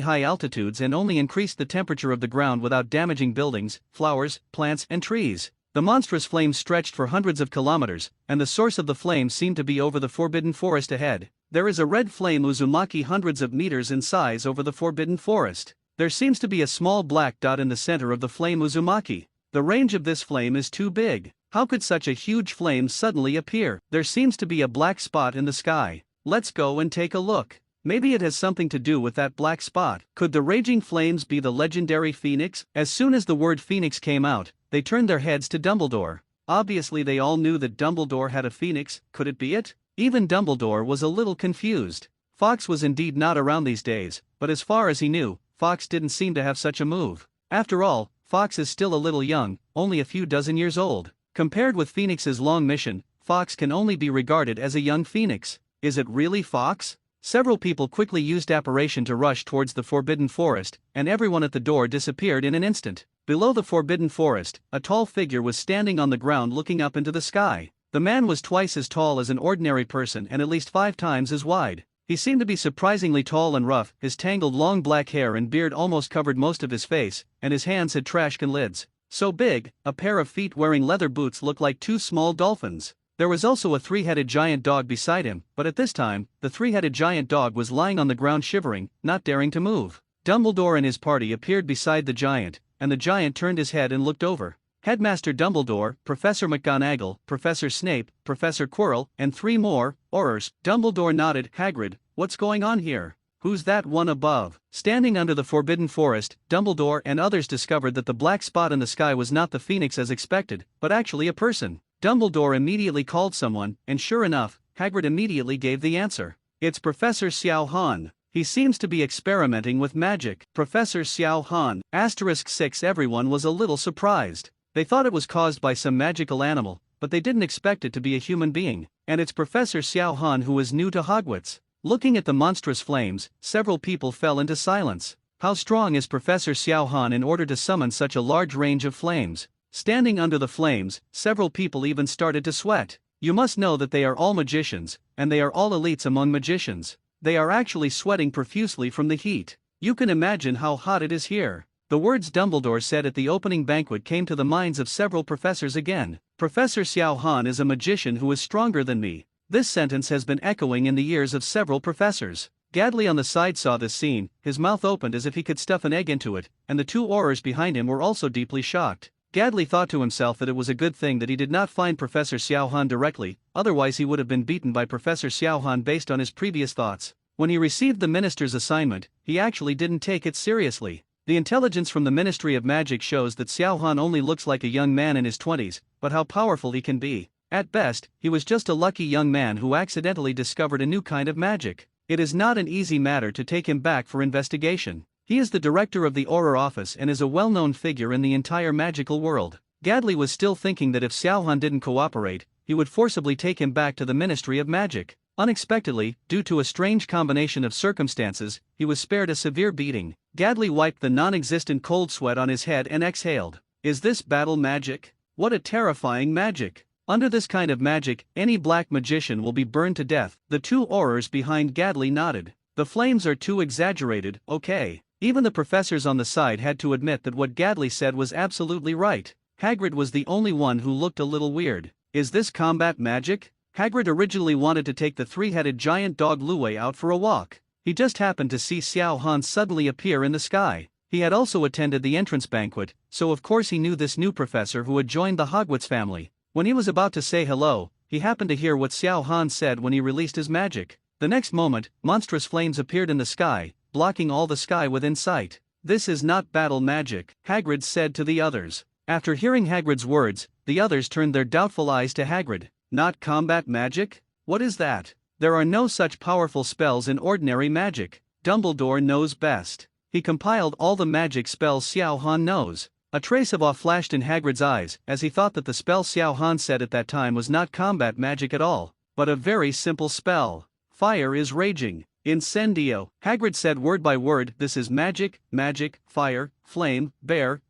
high altitudes and only increased the temperature of the ground without damaging buildings, flowers, plants, and trees. The monstrous flames stretched for hundreds of kilometers, and the source of the flames seemed to be over the Forbidden Forest ahead. There is a red flame Uzumaki hundreds of meters in size over the Forbidden Forest. There seems to be a small black dot in the center of the flame Uzumaki. The range of this flame is too big. How could such a huge flame suddenly appear? There seems to be a black spot in the sky. Let's go and take a look. Maybe it has something to do with that black spot. Could the raging flames be the legendary Phoenix? As soon as the word Phoenix came out, they turned their heads to Dumbledore. Obviously they all knew that Dumbledore had a phoenix. Could it be it? Even Dumbledore was a little confused. Fawkes was indeed not around these days, but as far as he knew, Fawkes didn't seem to have such a move. After all, Fawkes is still a little young, only a few dozen years old. Compared with Phoenix's long mission, Fawkes can only be regarded as a young phoenix. Is it really Fawkes? Several people quickly used apparition to rush towards the Forbidden Forest, and everyone at the door disappeared in an instant. Below the Forbidden Forest, a tall figure was standing on the ground looking up into the sky. The man was twice as tall as an ordinary person and at least 5 times as wide. He seemed to be surprisingly tall and rough. His tangled long black hair and beard almost covered most of his face, and his hands had trashcan lids. So big, a pair of feet wearing leather boots looked like 2 small dolphins. There was also a 3-headed giant dog beside him, but at this time, the 3-headed giant dog was lying on the ground shivering, not daring to move. Dumbledore and his party appeared beside the giant, and the giant turned his head and looked over. Headmaster Dumbledore, Professor McGonagall, Professor Snape, Professor Quirrell, and 3 more, Aurors. Dumbledore nodded. Hagrid, what's going on here? Who's that one above? Standing under the Forbidden Forest, Dumbledore and others discovered that the black spot in the sky was not the phoenix as expected, but actually a person. Dumbledore immediately called someone, and sure enough, Hagrid immediately gave the answer. It's Professor Xiao Han. He seems to be experimenting with magic. Professor Xiao Han. *6. Everyone was a little surprised. They thought it was caused by some magical animal, but they didn't expect it to be a human being. And it's Professor Xiao Han who is new to Hogwarts. Looking at the monstrous flames, several people fell into silence. How strong is Professor Xiao Han in order to summon such a large range of flames? Standing under the flames, several people even started to sweat. You must know that they are all magicians, and they are all elites among magicians. They are actually sweating profusely from the heat. You can imagine how hot it is here. The words Dumbledore said at the opening banquet came to the minds of several professors again. Professor Xiao Han is a magician who is stronger than me. This sentence has been echoing in the ears of several professors. Gadley on the side saw this scene, his mouth opened as if he could stuff an egg into it, and the 2 Aurors behind him were also deeply shocked. Gadley thought to himself that it was a good thing that he did not find Professor Xiao Han directly, otherwise he would have been beaten by Professor Xiao Han based on his previous thoughts. When he received the minister's assignment, he actually didn't take it seriously. The intelligence from the Ministry of Magic shows that Xiao Han only looks like a young man in his 20s, but how powerful he can be. At best, he was just a lucky young man who accidentally discovered a new kind of magic. It is not an easy matter to take him back for investigation. He is the director of the Auror office and is a well-known figure in the entire magical world. Gadley was still thinking that if Xiao Han didn't cooperate, he would forcibly take him back to the Ministry of Magic. Unexpectedly, due to a strange combination of circumstances, he was spared a severe beating. Ghadley wiped the non-existent cold sweat on his head and exhaled. Is this battle magic? What a terrifying magic! Under this kind of magic, any black magician will be burned to death. The two aurors behind Ghadley nodded. The flames are too exaggerated, okay. Even the professors on the side had to admit that what Ghadley said was absolutely right. Hagrid was the only one who looked a little weird. Is this combat magic? Hagrid originally wanted to take the three-headed giant dog Luwei out for a walk. He just happened to see Xiao Han suddenly appear in the sky. He had also attended the entrance banquet, so of course he knew this new professor who had joined the Hogwarts family. When he was about to say hello, he happened to hear what Xiao Han said when he released his magic. The next moment, monstrous flames appeared in the sky, blocking all the sky within sight. This is not battle magic, Hagrid said to the others. After hearing Hagrid's words, the others turned their doubtful eyes to Hagrid. Not combat magic? What is that? There are no such powerful spells in ordinary magic. Dumbledore knows best. He compiled all the magic spells Xiao Han knows. A trace of awe flashed in Hagrid's eyes, as he thought that the spell Xiao Han said at that time was not combat magic at all, but a very simple spell. Fire is raging. Incendio. Hagrid said word by word, this is magic, magic, fire, flame, bear.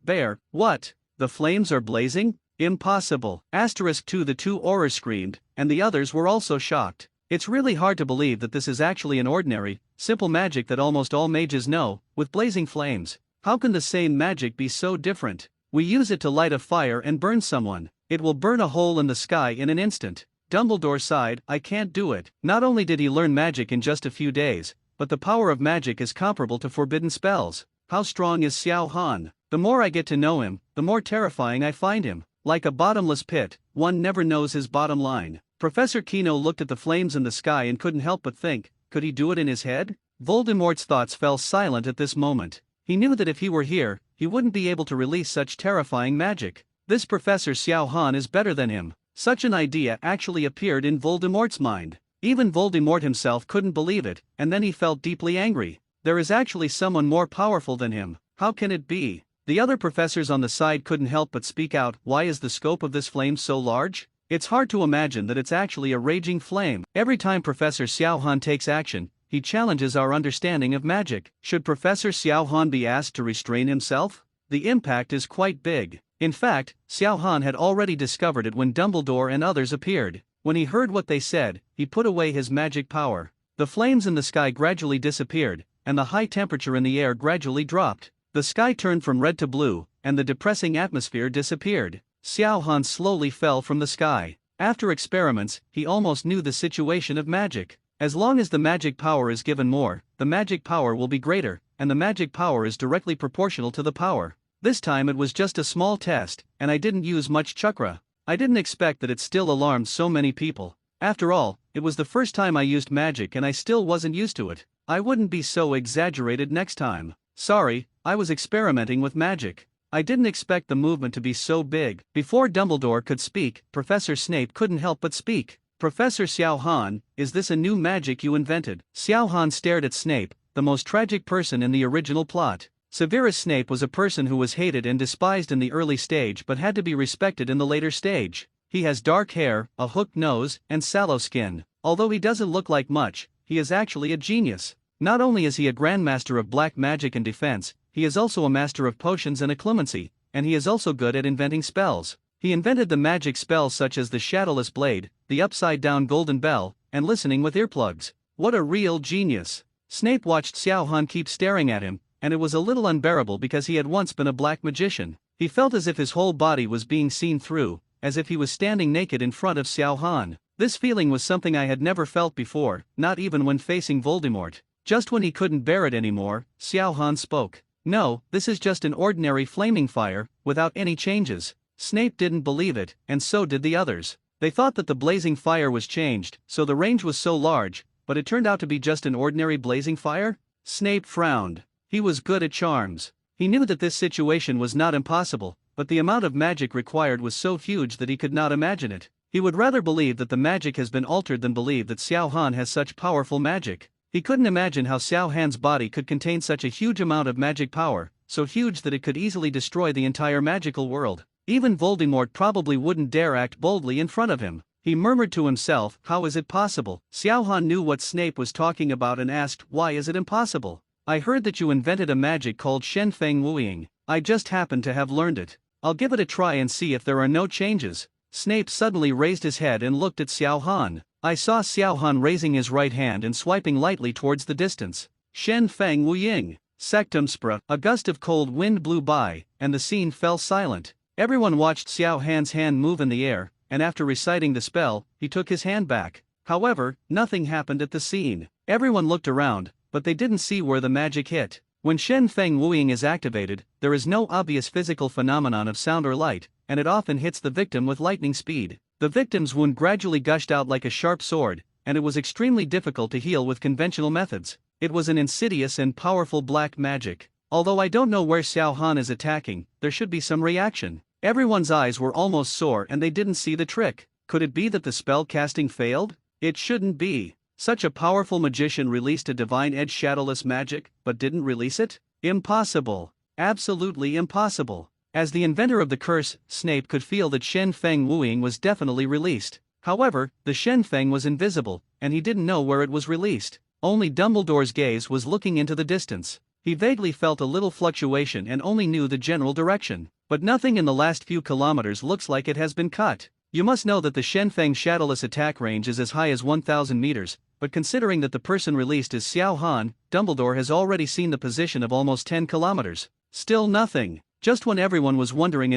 What? The flames are blazing? Impossible. *2 The two aurors screamed, and the others were also shocked. It's really hard to believe that this is actually an ordinary, simple magic that almost all mages know, with blazing flames. How can the same magic be so different? We use it to light a fire and burn someone. It will burn a hole in the sky in an instant. Dumbledore sighed, I can't do it. Not only did he learn magic in just a few days, but the power of magic is comparable to forbidden spells. How strong is Xiao Han? The more I get to know him, the more terrifying I find him. Like a bottomless pit, one never knows his bottom line. Professor Kino looked at the flames in the sky and couldn't help but think, could he do it in his head? Voldemort's thoughts fell silent at this moment. He knew that if he were here, he wouldn't be able to release such terrifying magic. This Professor Xiao Han is better than him. Such an idea actually appeared in Voldemort's mind. Even Voldemort himself couldn't believe it, and then he felt deeply angry. There is actually someone more powerful than him. How can it be? The other professors on the side couldn't help but speak out, why is the scope of this flame so large? It's hard to imagine that it's actually a raging flame. Every time Professor Xiao Han takes action, he challenges our understanding of magic. Should Professor Xiao Han be asked to restrain himself? The impact is quite big. In fact, Xiao Han had already discovered it when Dumbledore and others appeared. When he heard what they said, he put away his magic power. The flames in the sky gradually disappeared, and the high temperature in the air gradually dropped. The sky turned from red to blue, and the depressing atmosphere disappeared. Xiao Han slowly fell from the sky. After experiments, he almost knew the situation of magic. As long as the magic power is given more, the magic power will be greater, and the magic power is directly proportional to the power. This time it was just a small test, and I didn't use much chakra. I didn't expect that it still alarmed so many people. After all, it was the first time I used magic and I still wasn't used to it. I wouldn't be so exaggerated next time. Sorry, I was experimenting with magic. I didn't expect the movement to be so big. Before Dumbledore could speak, Professor Snape couldn't help but speak. Professor Xiao Han, is this a new magic you invented? Xiao Han stared at Snape, the most tragic person in the original plot. Severus Snape was a person who was hated and despised in the early stage but had to be respected in the later stage. He has dark hair, a hooked nose, and sallow skin. Although he doesn't look like much, he is actually a genius. Not only is he a grandmaster of black magic and defense, he is also a master of potions and occlumency, and he is also good at inventing spells. He invented the magic spells such as the Shadowless Blade, the Upside-Down Golden Bell, and listening with earplugs. What a real genius! Snape watched Xiao Han keep staring at him, and it was a little unbearable because he had once been a black magician. He felt as if his whole body was being seen through, as if he was standing naked in front of Xiao Han. This feeling was something I had never felt before, not even when facing Voldemort. Just when he couldn't bear it anymore, Xiao Han spoke. No, this is just an ordinary flaming fire, without any changes. Snape didn't believe it, and so did the others. They thought that the blazing fire was changed, so the range was so large, but it turned out to be just an ordinary blazing fire? Snape frowned. He was good at charms. He knew that this situation was not impossible, but the amount of magic required was so huge that he could not imagine it. He would rather believe that the magic has been altered than believe that Xiao Han has such powerful magic. He couldn't imagine how Xiao Han's body could contain such a huge amount of magic power, so huge that it could easily destroy the entire magical world. Even Voldemort probably wouldn't dare act boldly in front of him. He murmured to himself, how is it possible? Xiao Han knew what Snape was talking about and asked, why is it impossible? I heard that you invented a magic called Shen Feng Wuing. I just happened to have learned it. I'll give it a try and see if there are no changes. Snape suddenly raised his head and looked at Xiao Han. I saw Xiao Han raising his right hand and swiping lightly towards the distance. Shen Feng Wuying. Sectum spra. A gust of cold wind blew by, and the scene fell silent. Everyone watched Xiao Han's hand move in the air, and after reciting the spell, he took his hand back. However, nothing happened at the scene. Everyone looked around, but they didn't see where the magic hit. When Shen Feng Wuing is activated, there is no obvious physical phenomenon of sound or light, and it often hits the victim with lightning speed. The victim's wound gradually gushed out like a sharp sword, and it was extremely difficult to heal with conventional methods. It was an insidious and powerful black magic. Although I don't know where Xiao Han is attacking, there should be some reaction. Everyone's eyes were almost sore and they didn't see the trick. Could it be that the spell casting failed? It shouldn't be. Such a powerful magician released a divine edge shadowless magic, but didn't release it? Impossible. Absolutely impossible. As the inventor of the curse, Snape could feel that Shen Feng Wuing was definitely released. However, the Shen Feng was invisible, and he didn't know where it was released. Only Dumbledore's gaze was looking into the distance. He vaguely felt a little fluctuation and only knew the general direction. But nothing in the last few kilometers looks like it has been cut. You must know that the Shen Feng shadowless attack range is as high as 1,000 meters, but considering that the person released is Xiao Han, Dumbledore has already seen the position of almost 10 kilometers. Still nothing. Just when everyone was wondering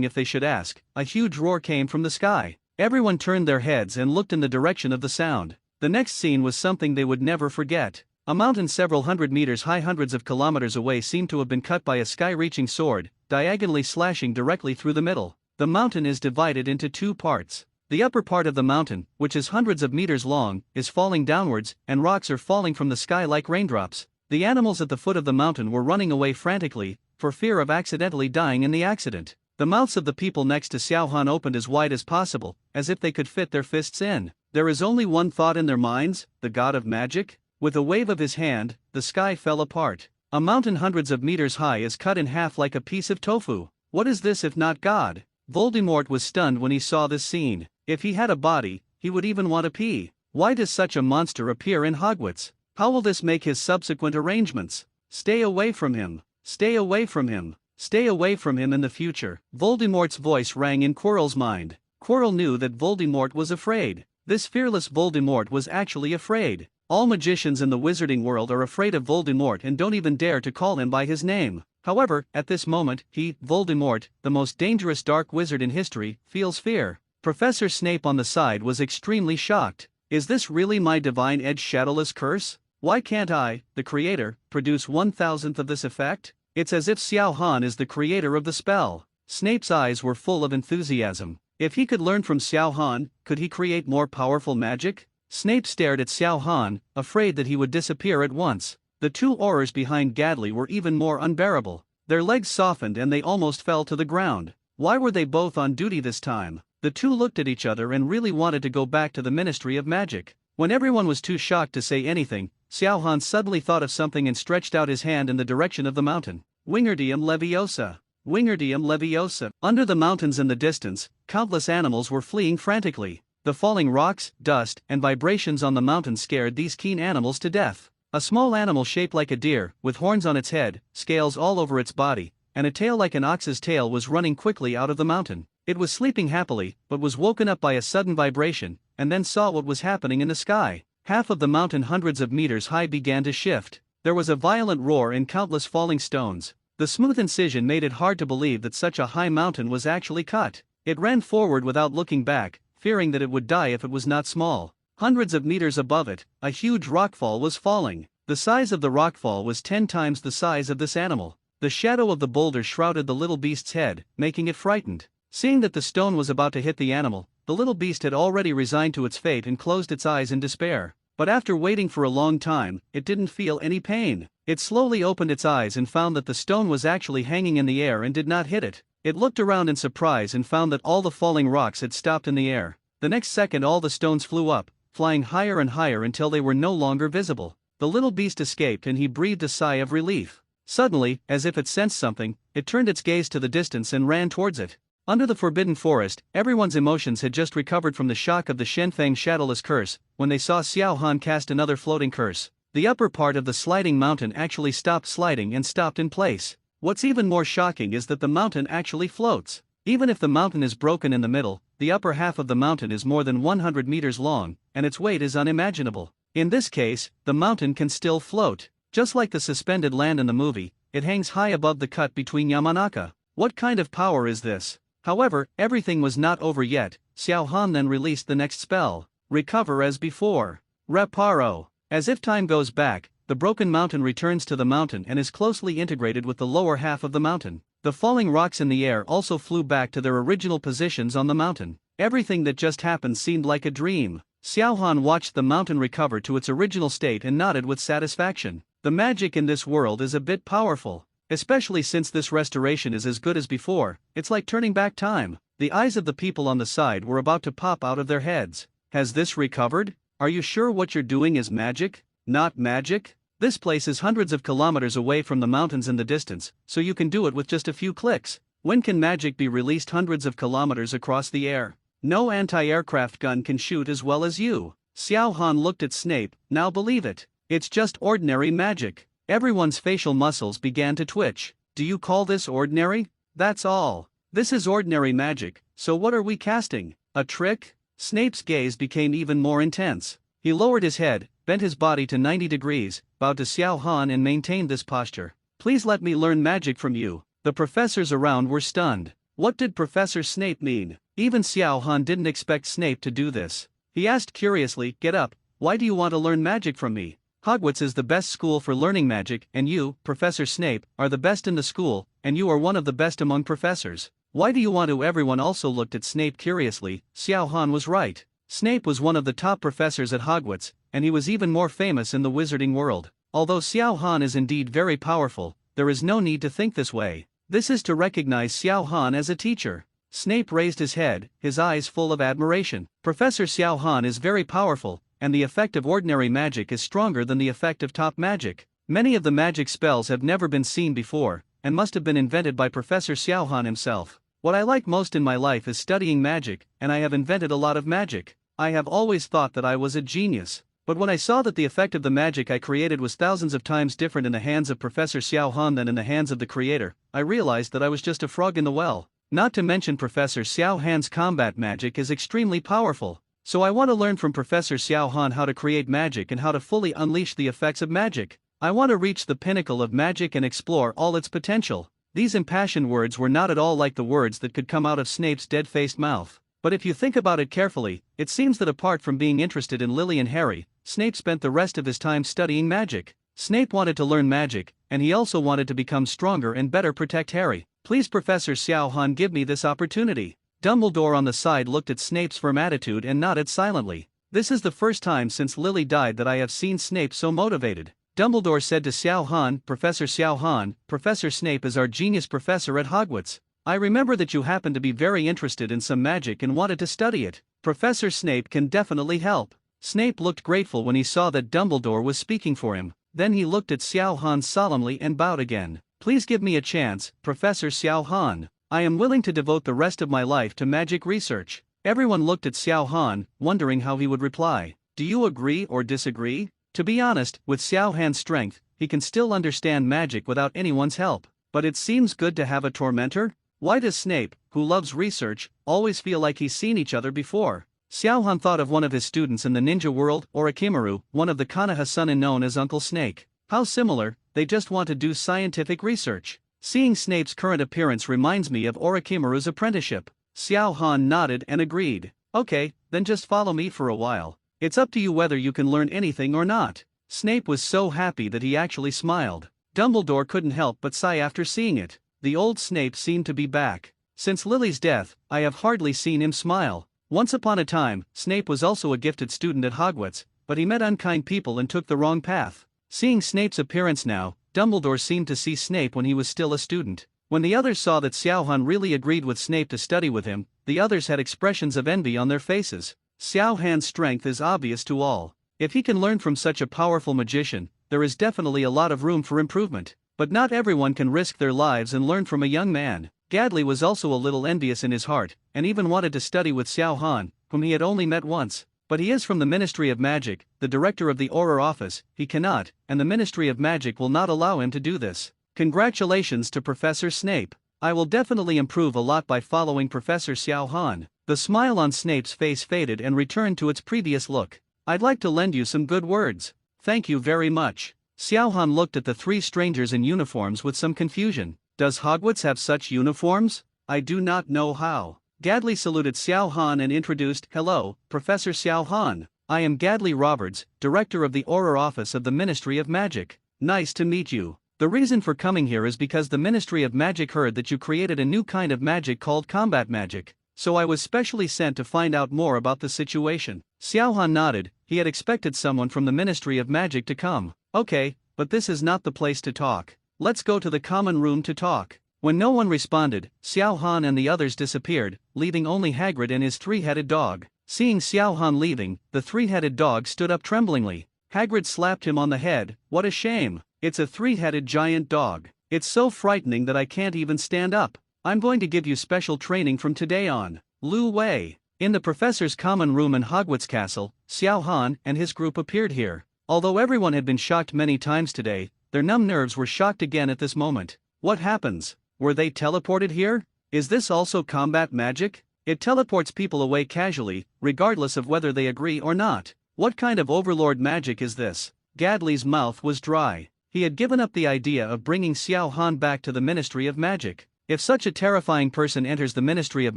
if they should ask, a huge roar came from the sky. Everyone turned their heads and looked in the direction of the sound. The next scene was something they would never forget. A mountain several hundred meters high hundreds of kilometers away seemed to have been cut by a sky-reaching sword, diagonally slashing directly through the middle. The mountain is divided into two parts. The upper part of the mountain, which is hundreds of meters long, is falling downwards, and rocks are falling from the sky like raindrops. The animals at the foot of the mountain were running away frantically, for fear of accidentally dying in the accident. The mouths of the people next to Xiao Han opened as wide as possible, as if they could fit their fists in. There is only one thought in their minds, the god of magic? With a wave of his hand, the sky fell apart. A mountain hundreds of meters high is cut in half like a piece of tofu. What is this if not God? Voldemort was stunned when he saw this scene. If he had a body, he would even want to pee. Why does such a monster appear in Hogwarts? How will this make his subsequent arrangements? Stay away from him. Stay away from him. Stay away from him in the future. Voldemort's voice rang in Quirrell's mind. Quirrell knew that Voldemort was afraid. This fearless Voldemort was actually afraid. All magicians in the wizarding world are afraid of Voldemort and don't even dare to call him by his name. However, at this moment, he, Voldemort, the most dangerous dark wizard in history, feels fear. Professor Snape on the side was extremely shocked. Is this really my divine edge shadowless curse? Why can't I, the creator, produce 1,000th of this effect? It's as if Xiao Han is the creator of the spell. Snape's eyes were full of enthusiasm. If he could learn from Xiao Han, could he create more powerful magic? Snape stared at Xiao Han, afraid that he would disappear at once. The two aurors behind Gadley were even more unbearable. Their legs softened and they almost fell to the ground. Why were they both on duty this time? The two looked at each other and really wanted to go back to the Ministry of Magic. When everyone was too shocked to say anything, Xiao Han suddenly thought of something and stretched out his hand in the direction of the mountain. Wingardium Leviosa. Wingardium Leviosa. Under the mountains in the distance, countless animals were fleeing frantically. The falling rocks, dust, and vibrations on the mountain scared these keen animals to death. A small animal shaped like a deer, with horns on its head, scales all over its body, and a tail like an ox's tail was running quickly out of the mountain. It was sleeping happily, but was woken up by a sudden vibration, and then saw what was happening in the sky. Half of the mountain hundreds of meters high began to shift. There was a violent roar and countless falling stones. The smooth incision made it hard to believe that such a high mountain was actually cut. It ran forward without looking back, fearing that it would die if it was not small. Hundreds of meters above it, a huge rockfall was falling. The size of the rockfall was 10 times the size of this animal. The shadow of the boulder shrouded the little beast's head, making it frightened. Seeing that the stone was about to hit the animal, the little beast had already resigned to its fate and closed its eyes in despair. But after waiting for a long time, it didn't feel any pain. It slowly opened its eyes and found that the stone was actually hanging in the air and did not hit it. It looked around in surprise and found that all the falling rocks had stopped in the air. The next second all the stones flew up, flying higher and higher until they were no longer visible. The little beast escaped and he breathed a sigh of relief. Suddenly, as if it sensed something, it turned its gaze to the distance and ran towards it. Under the Forbidden Forest, everyone's emotions had just recovered from the shock of the Shenfeng Shadowless Curse, when they saw Xiao Han cast another floating curse. The upper part of the sliding mountain actually stopped sliding and stopped in place. What's even more shocking is that the mountain actually floats. Even if the mountain is broken in the middle, the upper half of the mountain is more than 100 meters long, and its weight is unimaginable. In this case, the mountain can still float. Just like the suspended land in the movie, it hangs high above the cut between Yamanaka. What kind of power is this? However, everything was not over yet. Xiao Han then released the next spell. Recover as before. Reparo. As if time goes back, the broken mountain returns to the mountain and is closely integrated with the lower half of the mountain. The falling rocks in the air also flew back to their original positions on the mountain. Everything that just happened seemed like a dream. Xiao Han watched the mountain recover to its original state and nodded with satisfaction. The magic in this world is a bit powerful. Especially since this restoration is as good as before, it's like turning back time. The eyes of the people on the side were about to pop out of their heads. Has this recovered? Are you sure what you're doing is magic? Not magic? This place is hundreds of kilometers away from the mountains in the distance, so you can do it with just a few clicks. When can magic be released hundreds of kilometers across the air? No anti-aircraft gun can shoot as well as you. Xiao Han looked at Snape. Now believe it. It's just ordinary magic. Everyone's facial muscles began to twitch. Do you call this ordinary? That's all. This is ordinary magic, so what are we casting? A trick? Snape's gaze became even more intense. He lowered his head, bent his body to 90 degrees, bowed to Xiao Han and maintained this posture. Please let me learn magic from you. The professors around were stunned. What did Professor Snape mean? Even Xiao Han didn't expect Snape to do this. He asked curiously, "Get up, why do you want to learn magic from me? Hogwarts is the best school for learning magic, and you, Professor Snape, are the best in the school, and you are one of the best among professors. Why do you want to?" Everyone also looked at Snape curiously. Xiao Han was right. Snape was one of the top professors at Hogwarts, and he was even more famous in the wizarding world. Although Xiao Han is indeed very powerful, there is no need to think this way. This is to recognize Xiao Han as a teacher. Snape raised his head, his eyes full of admiration. Professor Xiao Han is very powerful, and the effect of ordinary magic is stronger than the effect of top magic. Many of the magic spells have never been seen before, and must have been invented by Professor Xiao Han himself. What I like most in my life is studying magic, and I have invented a lot of magic. I have always thought that I was a genius. But when I saw that the effect of the magic I created was thousands of times different in the hands of Professor Xiao Han than in the hands of the creator, I realized that I was just a frog in the well. Not to mention Professor Xiao Han's combat magic is extremely powerful. So I want to learn from Professor Xiao Han how to create magic and how to fully unleash the effects of magic. I want to reach the pinnacle of magic and explore all its potential. These impassioned words were not at all like the words that could come out of Snape's dead-faced mouth. But if you think about it carefully, it seems that apart from being interested in Lily and Harry, Snape spent the rest of his time studying magic. Snape wanted to learn magic, and he also wanted to become stronger and better protect Harry. Please, Professor Xiao Han, give me this opportunity. Dumbledore on the side looked at Snape's firm attitude and nodded silently. This is the first time since Lily died that I have seen Snape so motivated. Dumbledore said to Xiao Han, "Professor Xiao Han, Professor Snape is our genius professor at Hogwarts. I remember that you happen to be very interested in some magic and wanted to study it. Professor Snape can definitely help." Snape looked grateful when he saw that Dumbledore was speaking for him. Then he looked at Xiao Han solemnly and bowed again. "Please give me a chance, Professor Xiao Han. I am willing to devote the rest of my life to magic research." Everyone looked at Xiao Han, wondering how he would reply. Do you agree or disagree? To be honest, with Xiao Han's strength, he can still understand magic without anyone's help. But it seems good to have a tormentor? Why does Snape, who loves research, always feel like he's seen each other before? Xiao Han thought of one of his students in the ninja world, Orochimaru, one of the Konoha known as Uncle Snake. How similar, they just want to do scientific research. Seeing Snape's current appearance reminds me of Orochimaru's apprenticeship. Xiao Han nodded and agreed. Okay, then just follow me for a while. It's up to you whether you can learn anything or not. Snape was so happy that he actually smiled. Dumbledore couldn't help but sigh after seeing it. The old Snape seemed to be back. Since Lily's death, I have hardly seen him smile. Once upon a time, Snape was also a gifted student at Hogwarts, but he met unkind people and took the wrong path. Seeing Snape's appearance now, Dumbledore seemed to see Snape when he was still a student. When the others saw that Xiao Han really agreed with Snape to study with him, the others had expressions of envy on their faces. Xiao Han's strength is obvious to all. If he can learn from such a powerful magician, there is definitely a lot of room for improvement. But not everyone can risk their lives and learn from a young man. Gadley was also a little envious in his heart, and even wanted to study with Xiao Han, whom he had only met once. But he is from the Ministry of Magic, the director of the Auror office, he cannot, and the Ministry of Magic will not allow him to do this. Congratulations to Professor Snape. I will definitely improve a lot by following Professor Xiao Han. The smile on Snape's face faded and returned to its previous look. I'd like to lend you some good words. Thank you very much. Xiao Han looked at the three strangers in uniforms with some confusion. Does Hogwarts have such uniforms? I do not know how. Gadley saluted Xiao Han and introduced, "Hello, Professor Xiao Han. I am Gadley Roberts, Director of the Auror Office of the Ministry of Magic. Nice to meet you. The reason for coming here is because the Ministry of Magic heard that you created a new kind of magic called combat magic. So I was specially sent to find out more about the situation." Xiao Han nodded. He had expected someone from the Ministry of Magic to come. Okay, but this is not the place to talk. Let's go to the common room to talk. When no one responded, Xiao Han and the others disappeared, leaving only Hagrid and his three-headed dog. Seeing Xiao Han leaving, the three-headed dog stood up tremblingly. Hagrid slapped him on the head. What a shame. It's a three-headed giant dog. It's so frightening that I can't even stand up. I'm going to give you special training from today on. Lu Wei. In the professor's common room in Hogwarts Castle, Xiao Han and his group appeared here. Although everyone had been shocked many times today, their numb nerves were shocked again at this moment. What happens? Were they teleported here? Is this also combat magic? It teleports people away casually, regardless of whether they agree or not. What kind of overlord magic is this? Gadley's mouth was dry. He had given up the idea of bringing Xiao Han back to the Ministry of Magic. If such a terrifying person enters the Ministry of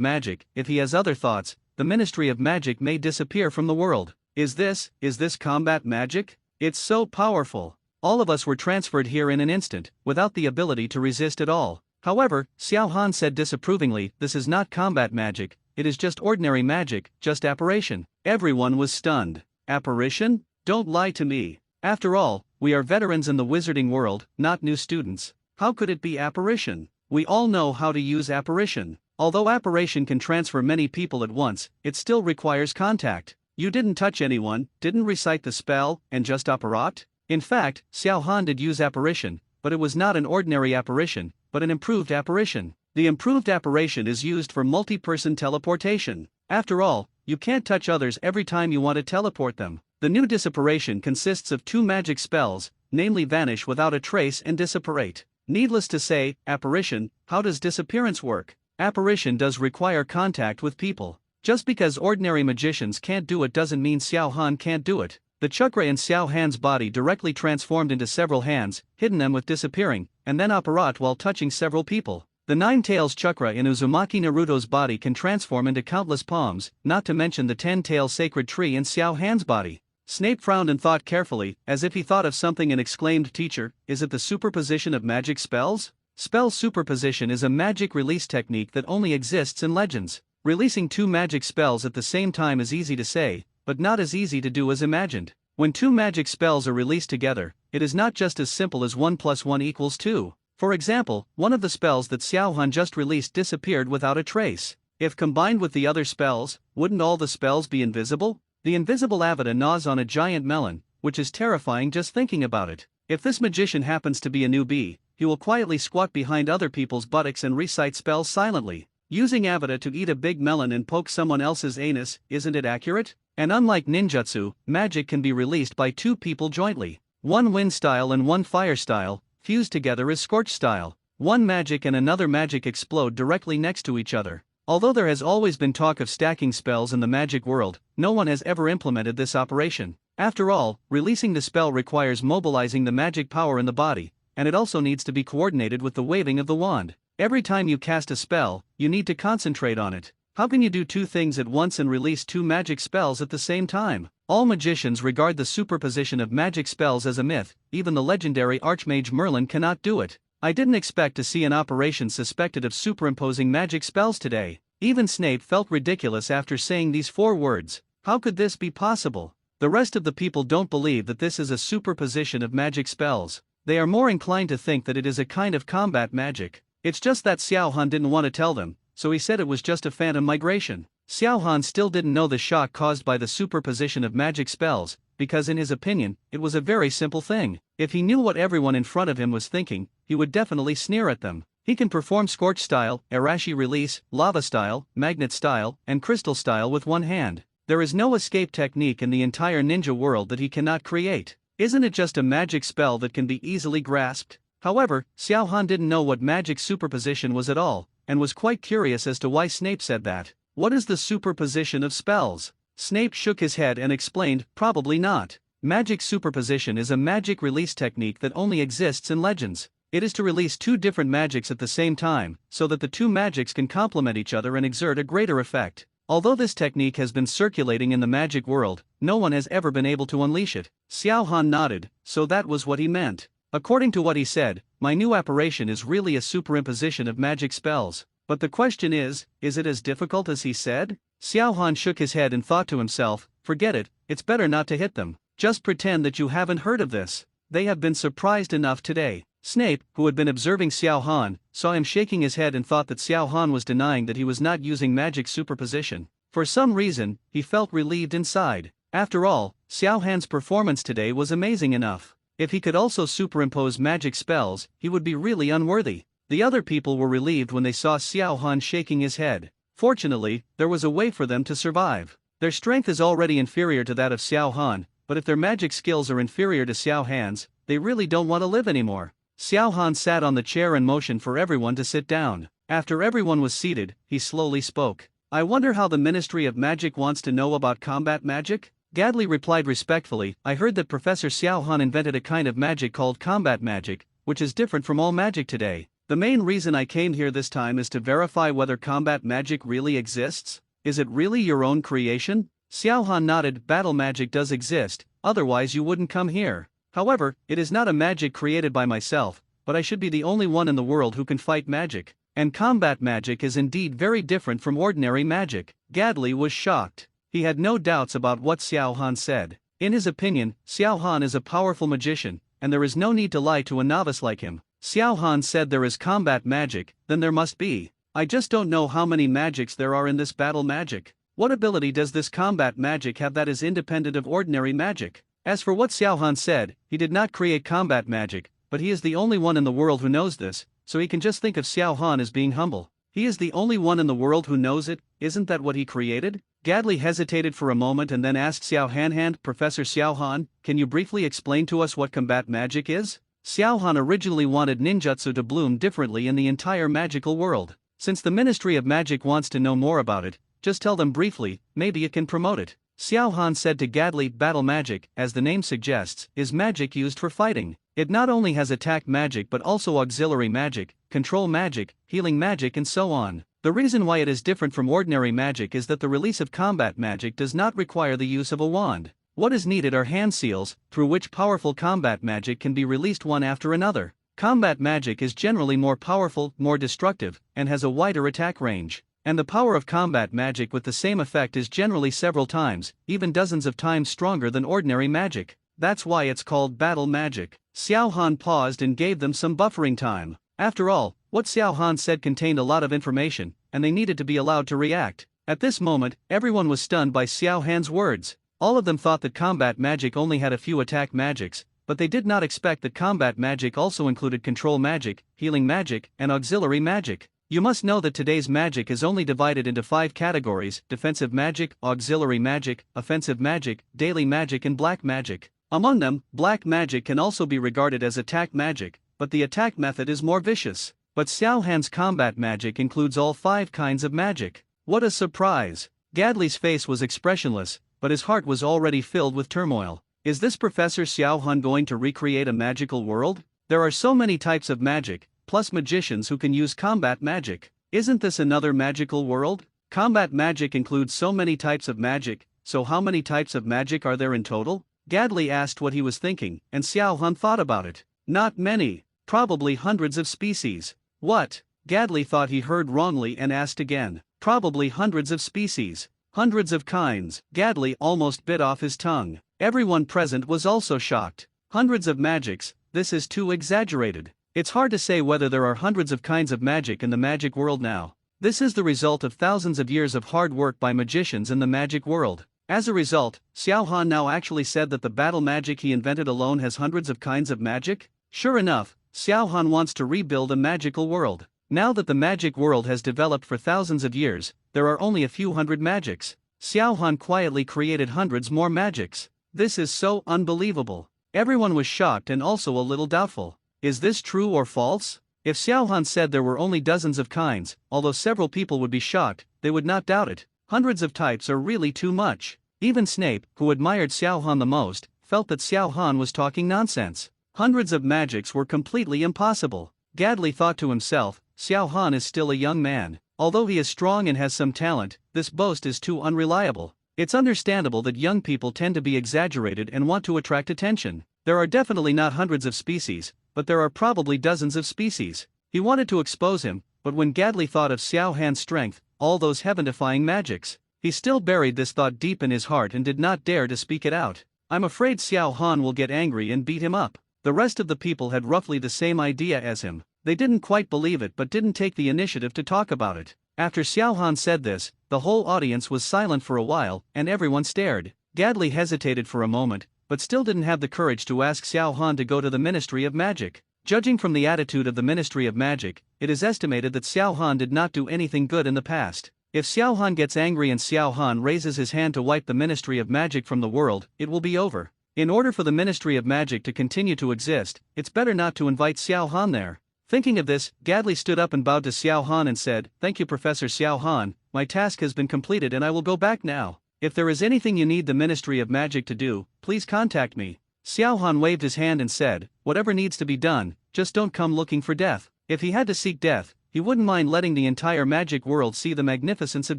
Magic, if he has other thoughts, the Ministry of Magic may disappear from the world. Is this combat magic? It's so powerful. All of us were transferred here in an instant, without the ability to resist at all. However, Xiao Han said disapprovingly, this is not combat magic, it is just ordinary magic, just apparition. Everyone was stunned. Apparition? Don't lie to me. After all, we are veterans in the wizarding world, not new students. How could it be apparition? We all know how to use apparition. Although apparition can transfer many people at once, it still requires contact. You didn't touch anyone, didn't recite the spell, and just apparat? In fact, Xiao Han did use apparition, but it was not an ordinary apparition, but an improved apparition. The improved apparition is used for multi-person teleportation. After all, you can't touch others every time you want to teleport them. The new disapparition consists of two magic spells, namely Vanish Without a Trace and Disapparate. Needless to say, apparition, how does disappearance work? Apparition does require contact with people. Just because ordinary magicians can't do it doesn't mean Xiao Han can't do it. The chakra in Xiao Han's body directly transformed into several hands, hidden them with disappearing, and then apparat while touching several people. The Nine Tails chakra in Uzumaki Naruto's body can transform into countless palms, not to mention the 10-tail sacred tree in Xiao Han's body. Snape frowned and thought carefully, as if he thought of something and exclaimed, "Teacher, is it the superposition of magic spells?" Spell superposition is a magic release technique that only exists in legends. Releasing two magic spells at the same time is easy to say, but not as easy to do as imagined. When two magic spells are released together, it is not just as simple as 1 + 1 = 2. For example, one of the spells that Xiao Han just released disappeared without a trace. If combined with the other spells, wouldn't all the spells be invisible? The invisible Avada gnaws on a giant melon, which is terrifying just thinking about it. If this magician happens to be a newbie, he will quietly squat behind other people's buttocks and recite spells silently. Using Avada to eat a big melon and poke someone else's anus, isn't it accurate? And unlike ninjutsu, magic can be released by two people jointly. One wind style and one fire style, fused together is scorch style. One magic and another magic explode directly next to each other. Although there has always been talk of stacking spells in the magic world, no one has ever implemented this operation. After all, releasing the spell requires mobilizing the magic power in the body, and it also needs to be coordinated with the waving of the wand. Every time you cast a spell, you need to concentrate on it. How can you do two things at once and release two magic spells at the same time? All magicians regard the superposition of magic spells as a myth, even the legendary Archmage Merlin cannot do it. I didn't expect to see an operation suspected of superimposing magic spells today. Even Snape felt ridiculous after saying these 4 words. How could this be possible? The rest of the people don't believe that this is a superposition of magic spells. They are more inclined to think that it is a kind of combat magic. It's just that Xiao Han didn't want to tell them, so he said it was just a phantom migration. Xiao Han still didn't know the shock caused by the superposition of magic spells, because in his opinion, it was a very simple thing. If he knew what everyone in front of him was thinking, he would definitely sneer at them. He can perform Scorch style, Arashi release, Lava style, Magnet style, and Crystal style with one hand. There is no escape technique in the entire ninja world that he cannot create. Isn't it just a magic spell that can be easily grasped? However, Xiao Han didn't know what magic superposition was at all, and was quite curious as to why Snape said that. What is the superposition of spells? Snape shook his head and explained, probably not. Magic superposition is a magic release technique that only exists in legends. It is to release two different magics at the same time, so that the two magics can complement each other and exert a greater effect. Although this technique has been circulating in the magic world, no one has ever been able to unleash it. Xiao Han nodded, so that was what he meant. According to what he said, my new apparition is really a superimposition of magic spells. But the question is it as difficult as he said? Xiao Han shook his head and thought to himself, forget it, it's better not to hit them. Just pretend that you haven't heard of this. They have been surprised enough today. Snape, who had been observing Xiao Han, saw him shaking his head and thought that Xiao Han was denying that he was not using magic superposition. For some reason, he felt relieved inside. After all, Xiao Han's performance today was amazing enough. If he could also superimpose magic spells, he would be really unworthy. The other people were relieved when they saw Xiao Han shaking his head. Fortunately, there was a way for them to survive. Their strength is already inferior to that of Xiao Han, but if their magic skills are inferior to Xiao Han's, they really don't want to live anymore. Xiao Han sat on the chair and motioned for everyone to sit down. After everyone was seated, he slowly spoke. I wonder how the Ministry of Magic wants to know about combat magic? Gadley replied respectfully, I heard that Professor Xiao Han invented a kind of magic called combat magic, which is different from all magic today. The main reason I came here this time is to verify whether combat magic really exists. Is it really your own creation? Xiao Han nodded, battle magic does exist, otherwise you wouldn't come here. However, it is not a magic created by myself, but I should be the only one in the world who can fight magic. And combat magic is indeed very different from ordinary magic. Gadley was shocked. He had no doubts about what Xiao Han said. In his opinion, Xiao Han is a powerful magician, and there is no need to lie to a novice like him. Xiao Han said there is combat magic, then there must be. I just don't know how many magics there are in this battle magic. What ability does this combat magic have that is independent of ordinary magic? As for what Xiao Han said, he did not create combat magic, but he is the only one in the world who knows this, so he can just think of Xiao Han as being humble. He is the only one in the world who knows it, isn't that what he created? Gadley hesitated for a moment and then asked Xiao Han, Professor Xiao Han, can you briefly explain to us what combat magic is? Xiao Han originally wanted ninjutsu to bloom differently in the entire magical world. Since the Ministry of Magic wants to know more about it, just tell them briefly, maybe it can promote it. Xiao Han said to Gadley, battle magic, as the name suggests, is magic used for fighting. It not only has attack magic but also auxiliary magic, control magic, healing magic and so on. The reason why it is different from ordinary magic is that the release of combat magic does not require the use of a wand. What is needed are hand seals, through which powerful combat magic can be released one after another. Combat magic is generally more powerful, more destructive, and has a wider attack range. And the power of combat magic with the same effect is generally several times, even dozens of times stronger than ordinary magic. That's why it's called battle magic. Xiao Han paused and gave them some buffering time. After all, what Xiao Han said contained a lot of information, and they needed to be allowed to react. At this moment, everyone was stunned by Xiao Han's words. All of them thought that combat magic only had a few attack magics, but they did not expect that combat magic also included control magic, healing magic, and auxiliary magic. You must know that today's magic is only divided into 5 categories: defensive magic, auxiliary magic, offensive magic, daily magic and black magic. Among them, black magic can also be regarded as attack magic, but the attack method is more vicious. But Xiao Han's combat magic includes all 5 kinds of magic. What a surprise! Gadley's face was expressionless, but his heart was already filled with turmoil. Is this Professor Xiao Han going to recreate a magical world? There are so many types of magic, plus magicians who can use combat magic. Isn't this another magical world? Combat magic includes so many types of magic, so how many types of magic are there in total? Gadley asked what he was thinking, and Xiao Han thought about it. Not many. Probably hundreds of species. What? Gadley thought he heard wrongly and asked again. Probably hundreds of species. Hundreds of kinds. Gadley almost bit off his tongue. Everyone present was also shocked. Hundreds of magics, this is too exaggerated. It's hard to say whether there are hundreds of kinds of magic in the magic world now. This is the result of thousands of years of hard work by magicians in the magic world. As a result, Xiao Han now actually said that the battle magic he invented alone has hundreds of kinds of magic? Sure enough, Xiao Han wants to rebuild a magical world. Now that the magic world has developed for thousands of years, there are only a few hundred magics. Xiao Han quietly created hundreds more magics. This is so unbelievable. Everyone was shocked and also a little doubtful. Is this true or false? If Xiao Han said there were only dozens of kinds, although several people would be shocked, they would not doubt it. Hundreds of types are really too much. Even Snape, who admired Xiao Han the most, felt that Xiao Han was talking nonsense. Hundreds of magics were completely impossible. Gadley thought to himself, Xiao Han is still a young man. Although he is strong and has some talent, this boast is too unreliable. It's understandable that young people tend to be exaggerated and want to attract attention. There are definitely not hundreds of species, but there are probably dozens of species. He wanted to expose him, but when Gadley thought of Xiao Han's strength, all those heaven-defying magics, he still buried this thought deep in his heart and did not dare to speak it out. I'm afraid Xiao Han will get angry and beat him up. The rest of the people had roughly the same idea as him. They didn't quite believe it but didn't take the initiative to talk about it. After Xiao Han said this, the whole audience was silent for a while, and everyone stared. Gadley hesitated for a moment, but still didn't have the courage to ask Xiao Han to go to the Ministry of Magic. Judging from the attitude of the Ministry of Magic, it is estimated that Xiao Han did not do anything good in the past. If Xiao Han gets angry and Xiao Han raises his hand to wipe the Ministry of Magic from the world, it will be over. In order for the Ministry of Magic to continue to exist, it's better not to invite Xiao Han there. Thinking of this, Gadley stood up and bowed to Xiao Han and said, "Thank you, Professor Xiao Han, my task has been completed and I will go back now. If there is anything you need the Ministry of Magic to do, please contact me." Xiao Han waved his hand and said, "Whatever needs to be done, just don't come looking for death." If he had to seek death, he wouldn't mind letting the entire magic world see the magnificence of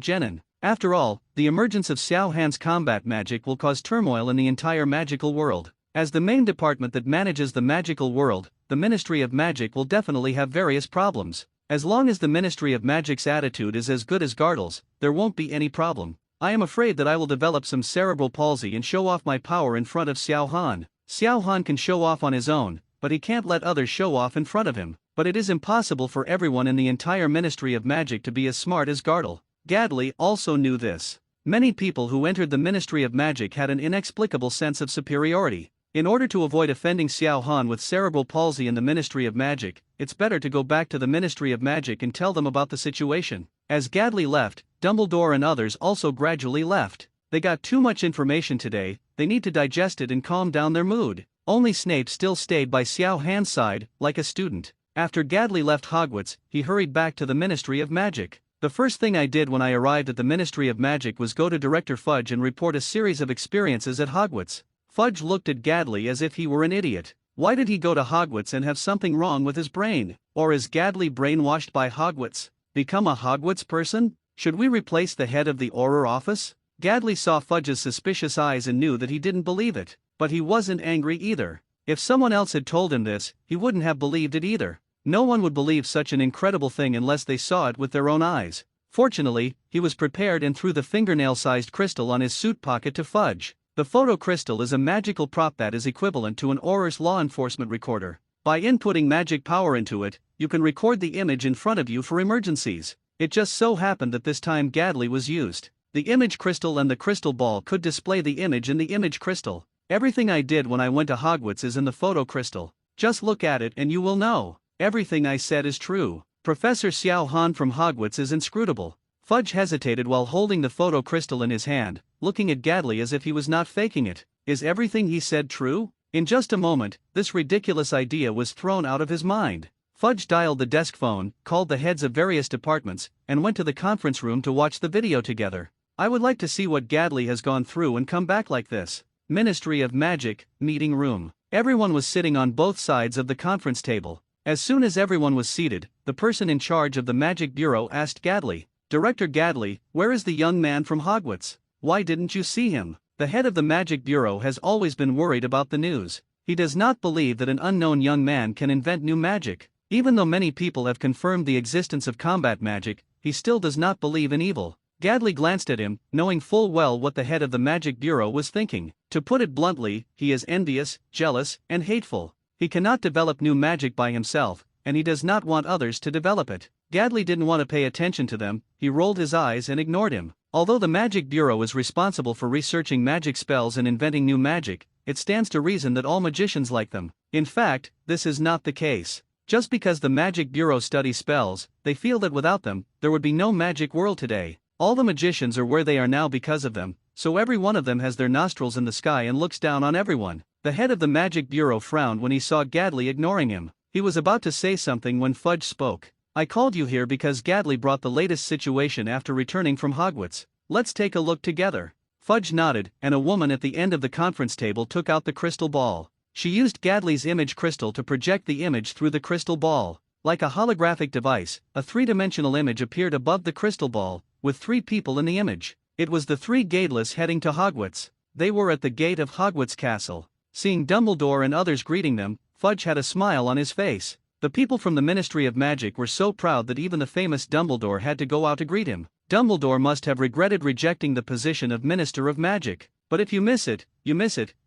Genin. After all, the emergence of Xiao Han's combat magic will cause turmoil in the entire magical world. As the main department that manages the magical world, the Ministry of Magic will definitely have various problems. As long as the Ministry of Magic's attitude is as good as Gardel's, there won't be any problem. I am afraid that I will develop some cerebral palsy and show off my power in front of Xiao Han. Xiao Han can show off on his own, but he can't let others show off in front of him. But it is impossible for everyone in the entire Ministry of Magic to be as smart as Gardel. Gadley also knew this. Many people who entered the Ministry of Magic had an inexplicable sense of superiority. In order to avoid offending Xiao Han with cerebral palsy in the Ministry of Magic, it's better to go back to the Ministry of Magic and tell them about the situation. As Gadley left, Dumbledore and others also gradually left. They got too much information today, they need to digest it and calm down their mood. Only Snape still stayed by Xiao Han's side, like a student. After Gadley left Hogwarts, he hurried back to the Ministry of Magic. The first thing I did when I arrived at the Ministry of Magic was go to Director Fudge and report a series of experiences at Hogwarts. Fudge looked at Gadley as if he were an idiot. Why did he go to Hogwarts and have something wrong with his brain? Or is Gadley brainwashed by Hogwarts? Become a Hogwarts person? Should we replace the head of the Auror office? Gadley saw Fudge's suspicious eyes and knew that he didn't believe it. But he wasn't angry either. If someone else had told him this, he wouldn't have believed it either. No one would believe such an incredible thing unless they saw it with their own eyes. Fortunately, he was prepared and threw the fingernail-sized crystal on his suit pocket to Fudge. The photo crystal is a magical prop that is equivalent to an Auror's law enforcement recorder. By inputting magic power into it, you can record the image in front of you for emergencies. It just so happened that this time Gadley was used. The image crystal and the crystal ball could display the image in the image crystal. Everything I did when I went to Hogwarts is in the photo crystal. Just look at it and you will know. Everything I said is true. Professor Xiao Han from Hogwarts is inscrutable. Fudge hesitated while holding the photo crystal in his hand, looking at Gadley as if he was not faking it. Is everything he said true? In just a moment, this ridiculous idea was thrown out of his mind. Fudge dialed the desk phone, called the heads of various departments, and went to the conference room to watch the video together. I would like to see what Gadley has gone through and come back like this. Ministry of Magic, meeting room. Everyone was sitting on both sides of the conference table. As soon as everyone was seated, the person in charge of the Magic Bureau asked Gadley, "Director Gadley, where is the young man from Hogwarts? Why didn't you see him?" The head of the Magic Bureau has always been worried about the news. He does not believe that an unknown young man can invent new magic. Even though many people have confirmed the existence of combat magic, he still does not believe in evil. Gadley glanced at him, knowing full well what the head of the Magic Bureau was thinking. To put it bluntly, he is envious, jealous, and hateful. He cannot develop new magic by himself, and he does not want others to develop it. Gadley didn't want to pay attention to them, he rolled his eyes and ignored him. Although the Magic Bureau is responsible for researching magic spells and inventing new magic, it stands to reason that all magicians like them. In fact, this is not the case. Just because the Magic Bureau studies spells, they feel that without them, there would be no magic world today. All the magicians are where they are now because of them, so every one of them has their nostrils in the sky and looks down on everyone. The head of the Magic Bureau frowned when he saw Gadley ignoring him. He was about to say something when Fudge spoke. I called you here because Gadley brought the latest situation after returning from Hogwarts. Let's take a look together. Fudge nodded, and a woman at the end of the conference table took out the crystal ball. She used Gadley's image crystal to project the image through the crystal ball. Like a holographic device, a three-dimensional image appeared above the crystal ball, with 3 people in the image. It was the 3 gateless heading to Hogwarts. They were at the gate of Hogwarts Castle. Seeing Dumbledore and others greeting them, Fudge had a smile on his face. The people from the Ministry of Magic were so proud that even the famous Dumbledore had to go out to greet him. Dumbledore must have regretted rejecting the position of Minister of Magic. But if you miss it,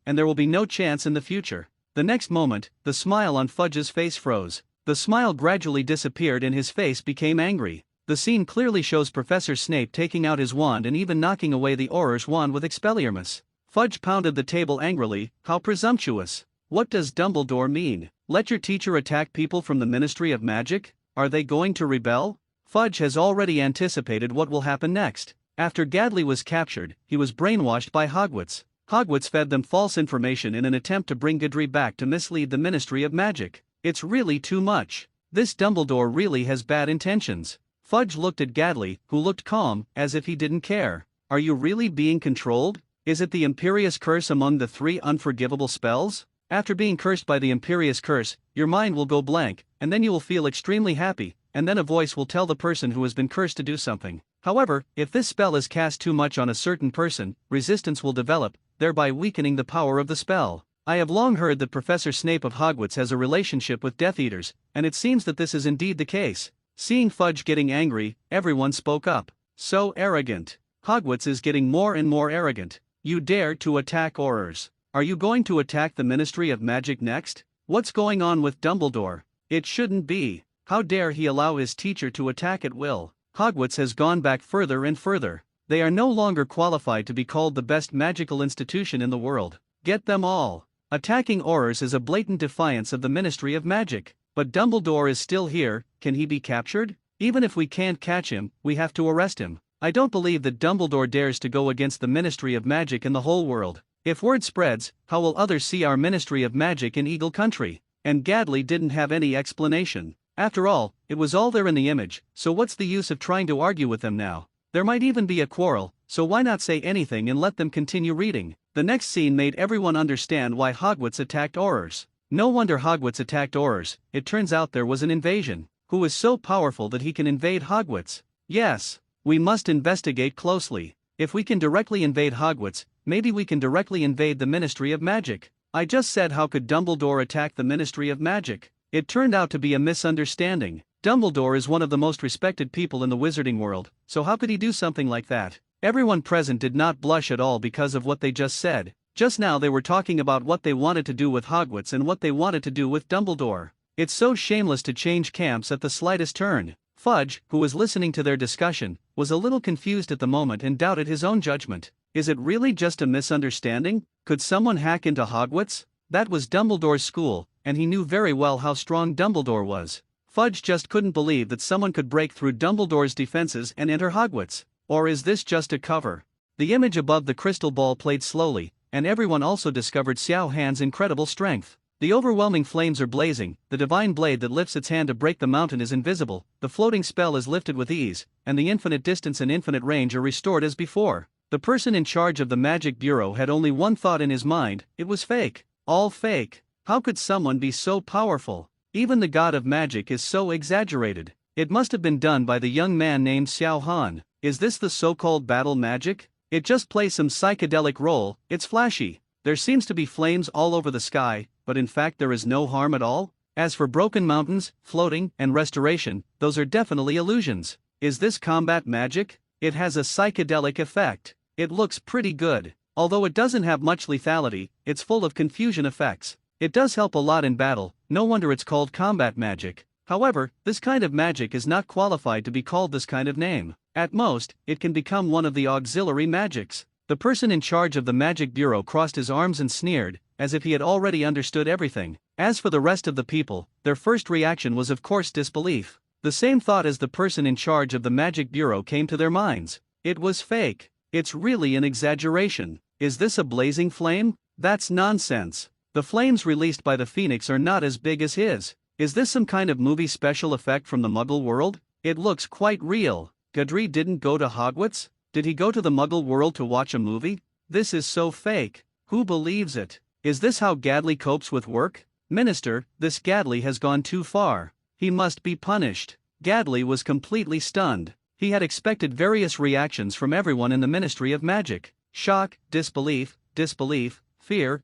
and there will be no chance in the future. The next moment, the smile on Fudge's face froze. The smile gradually disappeared and his face became angry. The scene clearly shows Professor Snape taking out his wand and even knocking away the Auror's wand with Expelliarmus. Fudge pounded the table angrily. How presumptuous! What does Dumbledore mean? Let your teacher attack people from the Ministry of Magic? Are they going to rebel? Fudge has already anticipated what will happen next. After Gadley was captured, he was brainwashed by Hogwarts. Hogwarts fed them false information in an attempt to bring Gadley back to mislead the Ministry of Magic. It's really too much. This Dumbledore really has bad intentions. Fudge looked at Gadley, who looked calm, as if he didn't care. Are you really being controlled? Is it the Imperious Curse among the 3 unforgivable spells? After being cursed by the Imperious Curse, your mind will go blank, and then you will feel extremely happy, and then a voice will tell the person who has been cursed to do something. However, if this spell is cast too much on a certain person, resistance will develop, thereby weakening the power of the spell. I have long heard that Professor Snape of Hogwarts has a relationship with Death Eaters, and it seems that this is indeed the case. Seeing Fudge getting angry, everyone spoke up. So arrogant. Hogwarts is getting more and more arrogant. You dare to attack Aurors. Are you going to attack the Ministry of Magic next? What's going on with Dumbledore? It shouldn't be. How dare he allow his teacher to attack at will? Hogwarts has gone back further and further. They are no longer qualified to be called the best magical institution in the world. Get them all. Attacking Aurors is a blatant defiance of the Ministry of Magic. But Dumbledore is still here. Can he be captured? Even if we can't catch him, we have to arrest him. I don't believe that Dumbledore dares to go against the Ministry of Magic in the whole world. If word spreads, how will others see our Ministry of Magic in Eagle Country? And Gadley didn't have any explanation. After all, it was all there in the image, so what's the use of trying to argue with them now? There might even be a quarrel, so why not say anything and let them continue reading? The next scene made everyone understand why Hogwarts attacked Aurors. No wonder Hogwarts attacked Aurors. It turns out there was an invasion. Who is so powerful that he can invade Hogwarts? Yes, we must investigate closely. If we can directly invade Hogwarts, maybe we can directly invade the Ministry of Magic. I just said how could Dumbledore attack the Ministry of Magic? It turned out to be a misunderstanding. Dumbledore is one of the most respected people in the wizarding world, so how could he do something like that? Everyone present did not blush at all because of what they just said. Just now they were talking about what they wanted to do with Hogwarts and what they wanted to do with Dumbledore. It's so shameless to change camps at the slightest turn. Fudge, who was listening to their discussion, was a little confused at the moment and doubted his own judgment. Is it really just a misunderstanding? Could someone hack into Hogwarts? That was Dumbledore's school, and he knew very well how strong Dumbledore was. Fudge just couldn't believe that someone could break through Dumbledore's defenses and enter Hogwarts. Or is this just a cover? The image above the crystal ball played slowly, and everyone also discovered Xiao Han's incredible strength. The overwhelming flames are blazing, the divine blade that lifts its hand to break the mountain is invisible, the floating spell is lifted with ease, and the infinite distance and infinite range are restored as before. The person in charge of the Magic Bureau had only one thought in his mind: it was fake. All fake. How could someone be so powerful? Even the god of magic is so exaggerated. It must have been done by the young man named Xiao Han. Is this the so-called battle magic? It just plays some psychedelic role. It's flashy. There seems to be flames all over the sky, but in fact there is no harm at all. As for broken mountains, floating, and restoration, those are definitely illusions. Is this combat magic? It has a psychedelic effect. It looks pretty good. Although it doesn't have much lethality, it's full of confusion effects. It does help a lot in battle, no wonder it's called combat magic. However, this kind of magic is not qualified to be called this kind of name. At most, it can become one of the auxiliary magics. The person in charge of the Magic Bureau crossed his arms and sneered, as if he had already understood everything. As for the rest of the people, their first reaction was of course disbelief. The same thought as the person in charge of the Magic Bureau came to their minds. It was fake. It's really an exaggeration. Is this a blazing flame? That's nonsense. The flames released by the phoenix are not as big as his. Is this some kind of movie special effect from the Muggle world? It looks quite real. Godry didn't go to Hogwarts? Did he go to the Muggle world to watch a movie? This is so fake. Who believes it? Is this how Gadley copes with work? Minister, this Gadley has gone too far. He must be punished. Gadley was completely stunned. He had expected various reactions from everyone in the Ministry of Magic. Shock, disbelief, fear,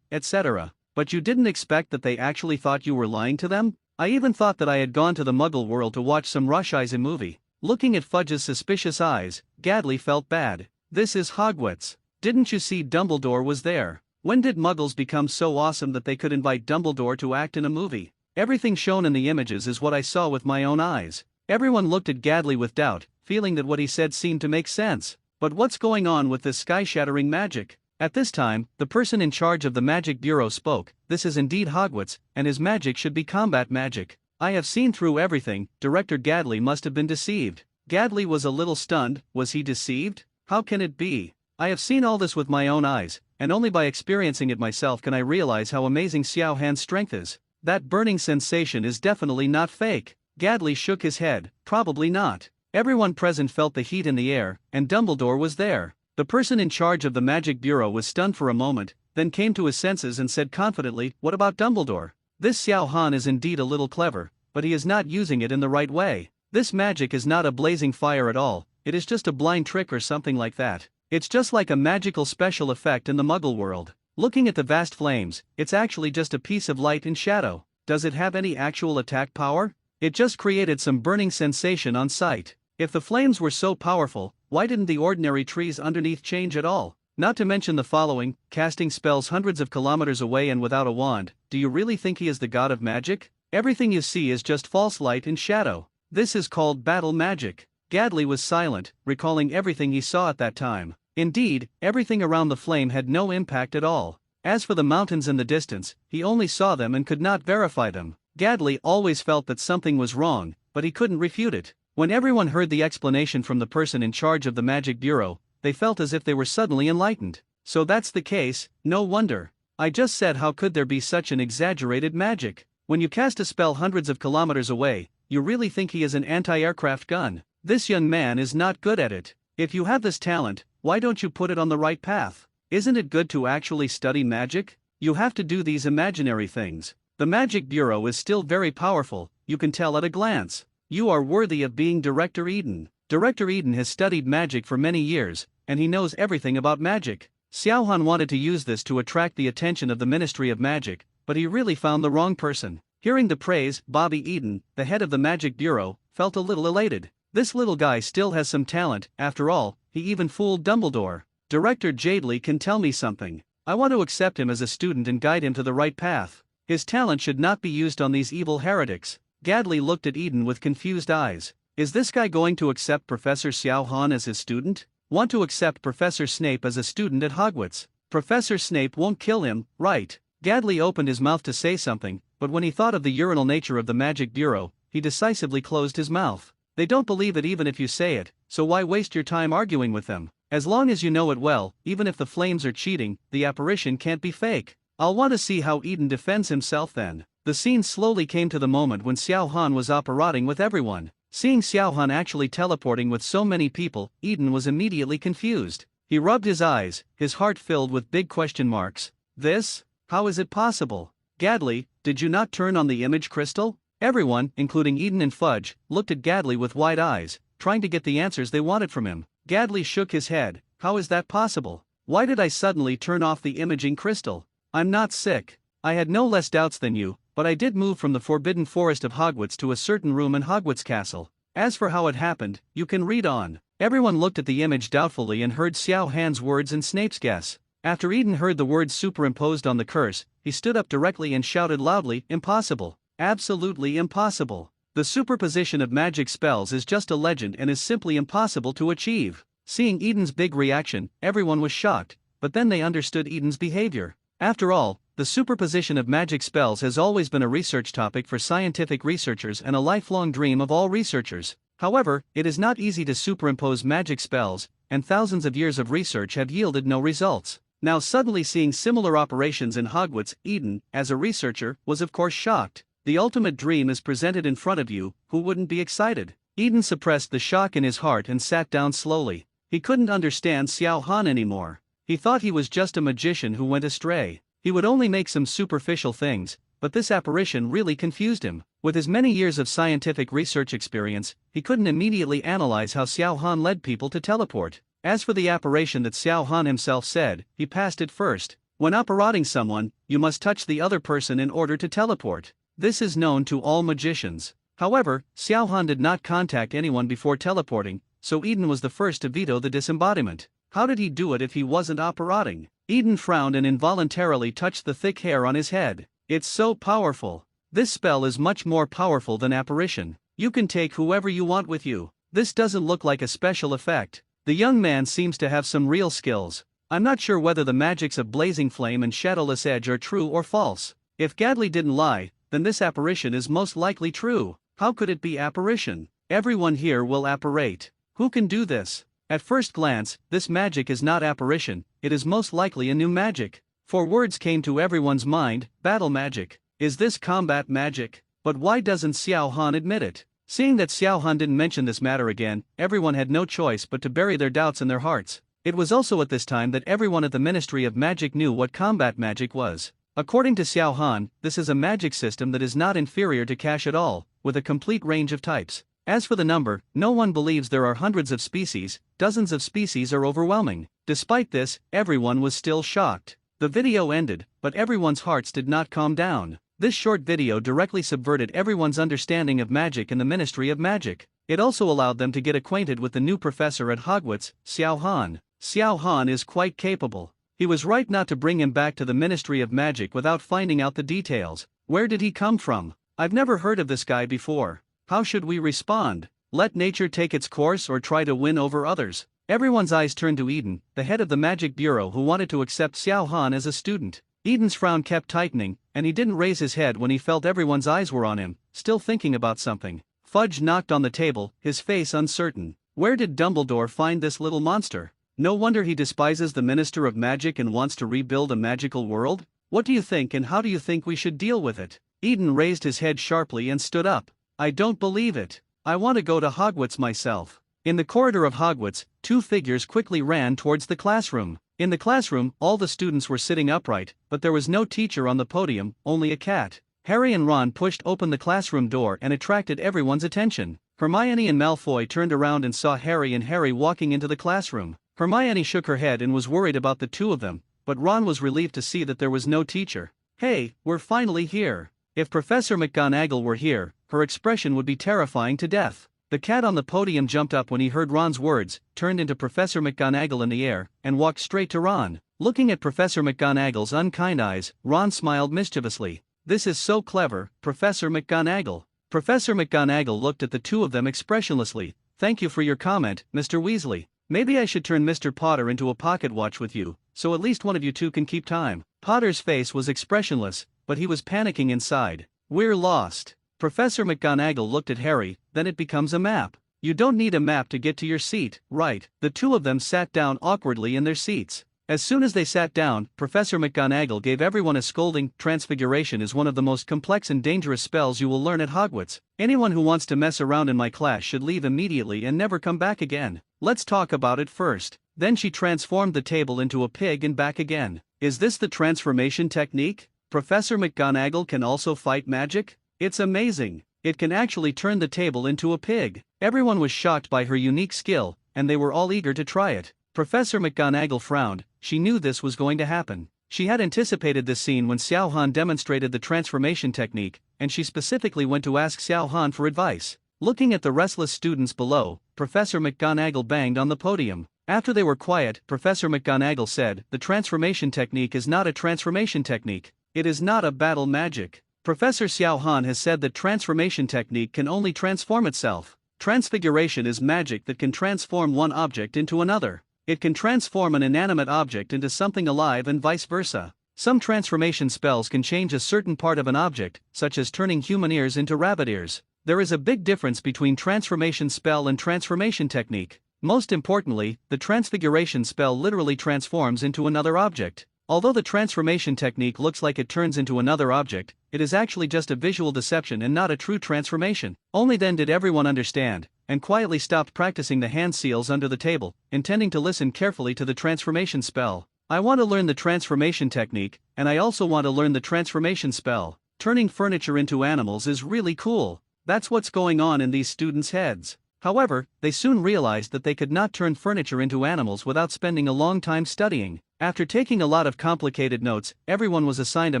etc. But you didn't expect that they actually thought you were lying to them? I even thought that I had gone to the Muggle world to watch some Rush-Eyes movie. Looking at Fudge's suspicious eyes, Gadley felt bad. This is Hogwarts. Didn't you see Dumbledore was there? When did Muggles become so awesome that they could invite Dumbledore to act in a movie? Everything shown in the images is what I saw with my own eyes. Everyone looked at Gadley with doubt, feeling that what he said seemed to make sense. But what's going on with this sky-shattering magic? At this time, the person in charge of the Magic Bureau spoke. This is indeed Hogwarts, and his magic should be combat magic. I have seen through everything. Director Gadley must have been deceived. Gadley was a little stunned. Was he deceived? How can it be? I have seen all this with my own eyes, and only by experiencing it myself can I realize how amazing Xiao Han's strength is. That burning sensation is definitely not fake. Gadley shook his head. Probably not. Everyone present felt the heat in the air, and Dumbledore was there. The person in charge of the Magic Bureau was stunned for a moment, then came to his senses and said confidently, "What about Dumbledore? This Xiao Han is indeed a little clever, but he is not using it in the right way. This magic is not a blazing fire at all, it is just a blind trick or something like that. It's just like a magical special effect in the Muggle world. Looking at the vast flames, it's actually just a piece of light and shadow. Does it have any actual attack power? It just created some burning sensation on sight. If the flames were so powerful, why didn't the ordinary trees underneath change at all? Not to mention the following, casting spells hundreds of kilometers away and without a wand. Do you really think he is the god of magic? Everything you see is just false light and shadow. This is called battle magic." Gadley was silent, recalling everything he saw at that time. Indeed, everything around the flame had no impact at all. As for the mountains in the distance, he only saw them and could not verify them. Gadley always felt that something was wrong, but he couldn't refute it. When everyone heard the explanation from the person in charge of the Magic Bureau, they felt as if they were suddenly enlightened. So that's the case, no wonder. I just said, how could there be such an exaggerated magic? When you cast a spell hundreds of kilometers away, you really think he is an anti-aircraft gun? This young man is not good at it. If you have this talent, why don't you put it on the right path? Isn't it good to actually study magic? You have to do these imaginary things. The Magic Bureau is still very powerful, you can tell at a glance. You are worthy of being Director Eden. Director Eden has studied magic for many years, and he knows everything about magic. Xiao Han wanted to use this to attract the attention of the Ministry of Magic, but he really found the wrong person. Hearing the praise, Bobby Eden, the head of the Magic Bureau, felt a little elated. This little guy still has some talent. After all, he even fooled Dumbledore. Director Jadley can tell me something. I want to accept him as a student and guide him to the right path. His talent should not be used on these evil heretics. Gadley looked at Eden with confused eyes. Is this guy going to accept Professor Xiao Han as his student? Want to accept Professor Snape as a student at Hogwarts? Professor Snape won't kill him, right? Gadley opened his mouth to say something, but when he thought of the urinal nature of the Magic Bureau, he decisively closed his mouth. They don't believe it even if you say it, so why waste your time arguing with them? As long as you know it well, even if the flames are cheating, the apparition can't be fake. I'll want to see how Eden defends himself then. The scene slowly came to the moment when Xiao Han was operating with everyone. Seeing Xiao Han actually teleporting with so many people, Eden was immediately confused. He rubbed his eyes, his heart filled with big question marks. This? How is it possible? Gadley, did you not turn on the image crystal? Everyone, including Eden and Fudge, looked at Gadley with wide eyes, trying to get the answers they wanted from him. Gadley shook his head. How is that possible? Why did I suddenly turn off the imaging crystal? I'm not sick. I had no less doubts than you, but I did move from the Forbidden Forest of Hogwarts to a certain room in Hogwarts Castle. As for how it happened, you can read on. Everyone looked at the image doubtfully and heard Xiao Han's words and Snape's guess. After Eden heard the words superimposed on the curse, he stood up directly and shouted loudly, "Impossible. Absolutely impossible. The superposition of magic spells is just a legend and is simply impossible to achieve." Seeing Eden's big reaction, everyone was shocked, but then they understood Eden's behavior. After all, the superposition of magic spells has always been a research topic for scientific researchers and a lifelong dream of all researchers. However, it is not easy to superimpose magic spells, and thousands of years of research have yielded no results. Now suddenly seeing similar operations in Hogwarts, Eden, as a researcher, was of course shocked. The ultimate dream is presented in front of you, who wouldn't be excited? Eden suppressed the shock in his heart and sat down slowly. He couldn't understand Xiao Han anymore. He thought he was just a magician who went astray. He would only make some superficial things, but this apparition really confused him. With his many years of scientific research experience, he couldn't immediately analyze how Xiao Han led people to teleport. As for the apparition that Xiao Han himself said, he passed it first. When apparating someone, you must touch the other person in order to teleport. This is known to all magicians. However, Xiao Han did not contact anyone before teleporting, so Eden was the first to veto the disembodiment. How did he do it if he wasn't apparating? Eden frowned and involuntarily touched the thick hair on his head. It's so powerful. This spell is much more powerful than apparition. You can take whoever you want with you. This doesn't look like a special effect. The young man seems to have some real skills. I'm not sure whether the magics of Blazing Flame and Shadowless Edge are true or false. If Gadley didn't lie, then this apparition is most likely true. How could it be apparition? Everyone here will apparate. Who can do this? At first glance, this magic is not apparition, it is most likely a new magic. For words came to everyone's mind, battle magic. Is this combat magic? But why doesn't Xiao Han admit it? Seeing that Xiao Han didn't mention this matter again, everyone had no choice but to bury their doubts in their hearts. It was also at this time that everyone at the Ministry of Magic knew what combat magic was. According to Xiao Han, this is a magic system that is not inferior to cash at all, with a complete range of types. As for the number, no one believes there are hundreds of species, dozens of species are overwhelming. Despite this, everyone was still shocked. The video ended, but everyone's hearts did not calm down. This short video directly subverted everyone's understanding of magic in the Ministry of Magic. It also allowed them to get acquainted with the new professor at Hogwarts, Xiao Han. Xiao Han is quite capable. He was right not to bring him back to the Ministry of Magic without finding out the details. Where did he come from? I've never heard of this guy before. How should we respond? Let nature take its course or try to win over others? Everyone's eyes turned to Eden, the head of the Magic Bureau, who wanted to accept Xiao Han as a student. Eden's frown kept tightening, and he didn't raise his head when he felt everyone's eyes were on him, still thinking about something. Fudge knocked on the table, his face uncertain. Where did Dumbledore find this little monster? No wonder he despises the Minister of Magic and wants to rebuild a magical world. What do you think, and how do you think we should deal with it? Eden raised his head sharply and stood up. I don't believe it. I want to go to Hogwarts myself. In the corridor of Hogwarts, two figures quickly ran towards the classroom. In the classroom, all the students were sitting upright, but there was no teacher on the podium, only a cat. Harry and Ron pushed open the classroom door and attracted everyone's attention. Hermione and Malfoy turned around and saw Harry and Harry walking into the classroom. Hermione shook her head and was worried about the two of them, but Ron was relieved to see that there was no teacher. Hey, we're finally here. If Professor McGonagall were here, her expression would be terrifying to death. The cat on the podium jumped up when he heard Ron's words, turned into Professor McGonagall in the air, and walked straight to Ron. Looking at Professor McGonagall's unkind eyes, Ron smiled mischievously. This is so clever, Professor McGonagall. Professor McGonagall looked at the two of them expressionlessly. Thank you for your comment, Mr. Weasley. Maybe I should turn Mr. Potter into a pocket watch with you, so at least one of you two can keep time. Potter's face was expressionless, but he was panicking inside. We're lost. Professor McGonagall looked at Harry, then it becomes a map. You don't need a map to get to your seat, right? The two of them sat down awkwardly in their seats. As soon as they sat down, Professor McGonagall gave everyone a scolding. Transfiguration is one of the most complex and dangerous spells you will learn at Hogwarts. Anyone who wants to mess around in my class should leave immediately and never come back again. Let's talk about it first. Then she transformed the table into a pig and back again. Is this the transformation technique? Professor McGonagall can also fight magic? It's amazing. It can actually turn the table into a pig. Everyone was shocked by her unique skill, and they were all eager to try it. Professor McGonagall frowned. She knew this was going to happen. She had anticipated this scene when Xiao Han demonstrated the transformation technique, and she specifically went to ask Xiao Han for advice. Looking at the restless students below, Professor McGonagall banged on the podium. After they were quiet, Professor McGonagall said, "The transformation technique is not a transformation technique. It is not a battle magic. Professor Xiao Han has said that transformation technique can only transform itself. Transfiguration is magic that can transform one object into another. It can transform an inanimate object into something alive and vice versa. Some transformation spells can change a certain part of an object, such as turning human ears into rabbit ears. There is a big difference between transformation spell and transformation technique. Most importantly, the transfiguration spell literally transforms into another object. Although the transformation technique looks like it turns into another object, it is actually just a visual deception and not a true transformation. Only then did everyone understand, and quietly stopped practicing the hand seals under the table, intending to listen carefully to the transformation spell. I want to learn the transformation technique, and I also want to learn the transformation spell. Turning furniture into animals is really cool. That's what's going on in these students' heads. However, they soon realized that they could not turn furniture into animals without spending a long time studying. After taking a lot of complicated notes, everyone was assigned a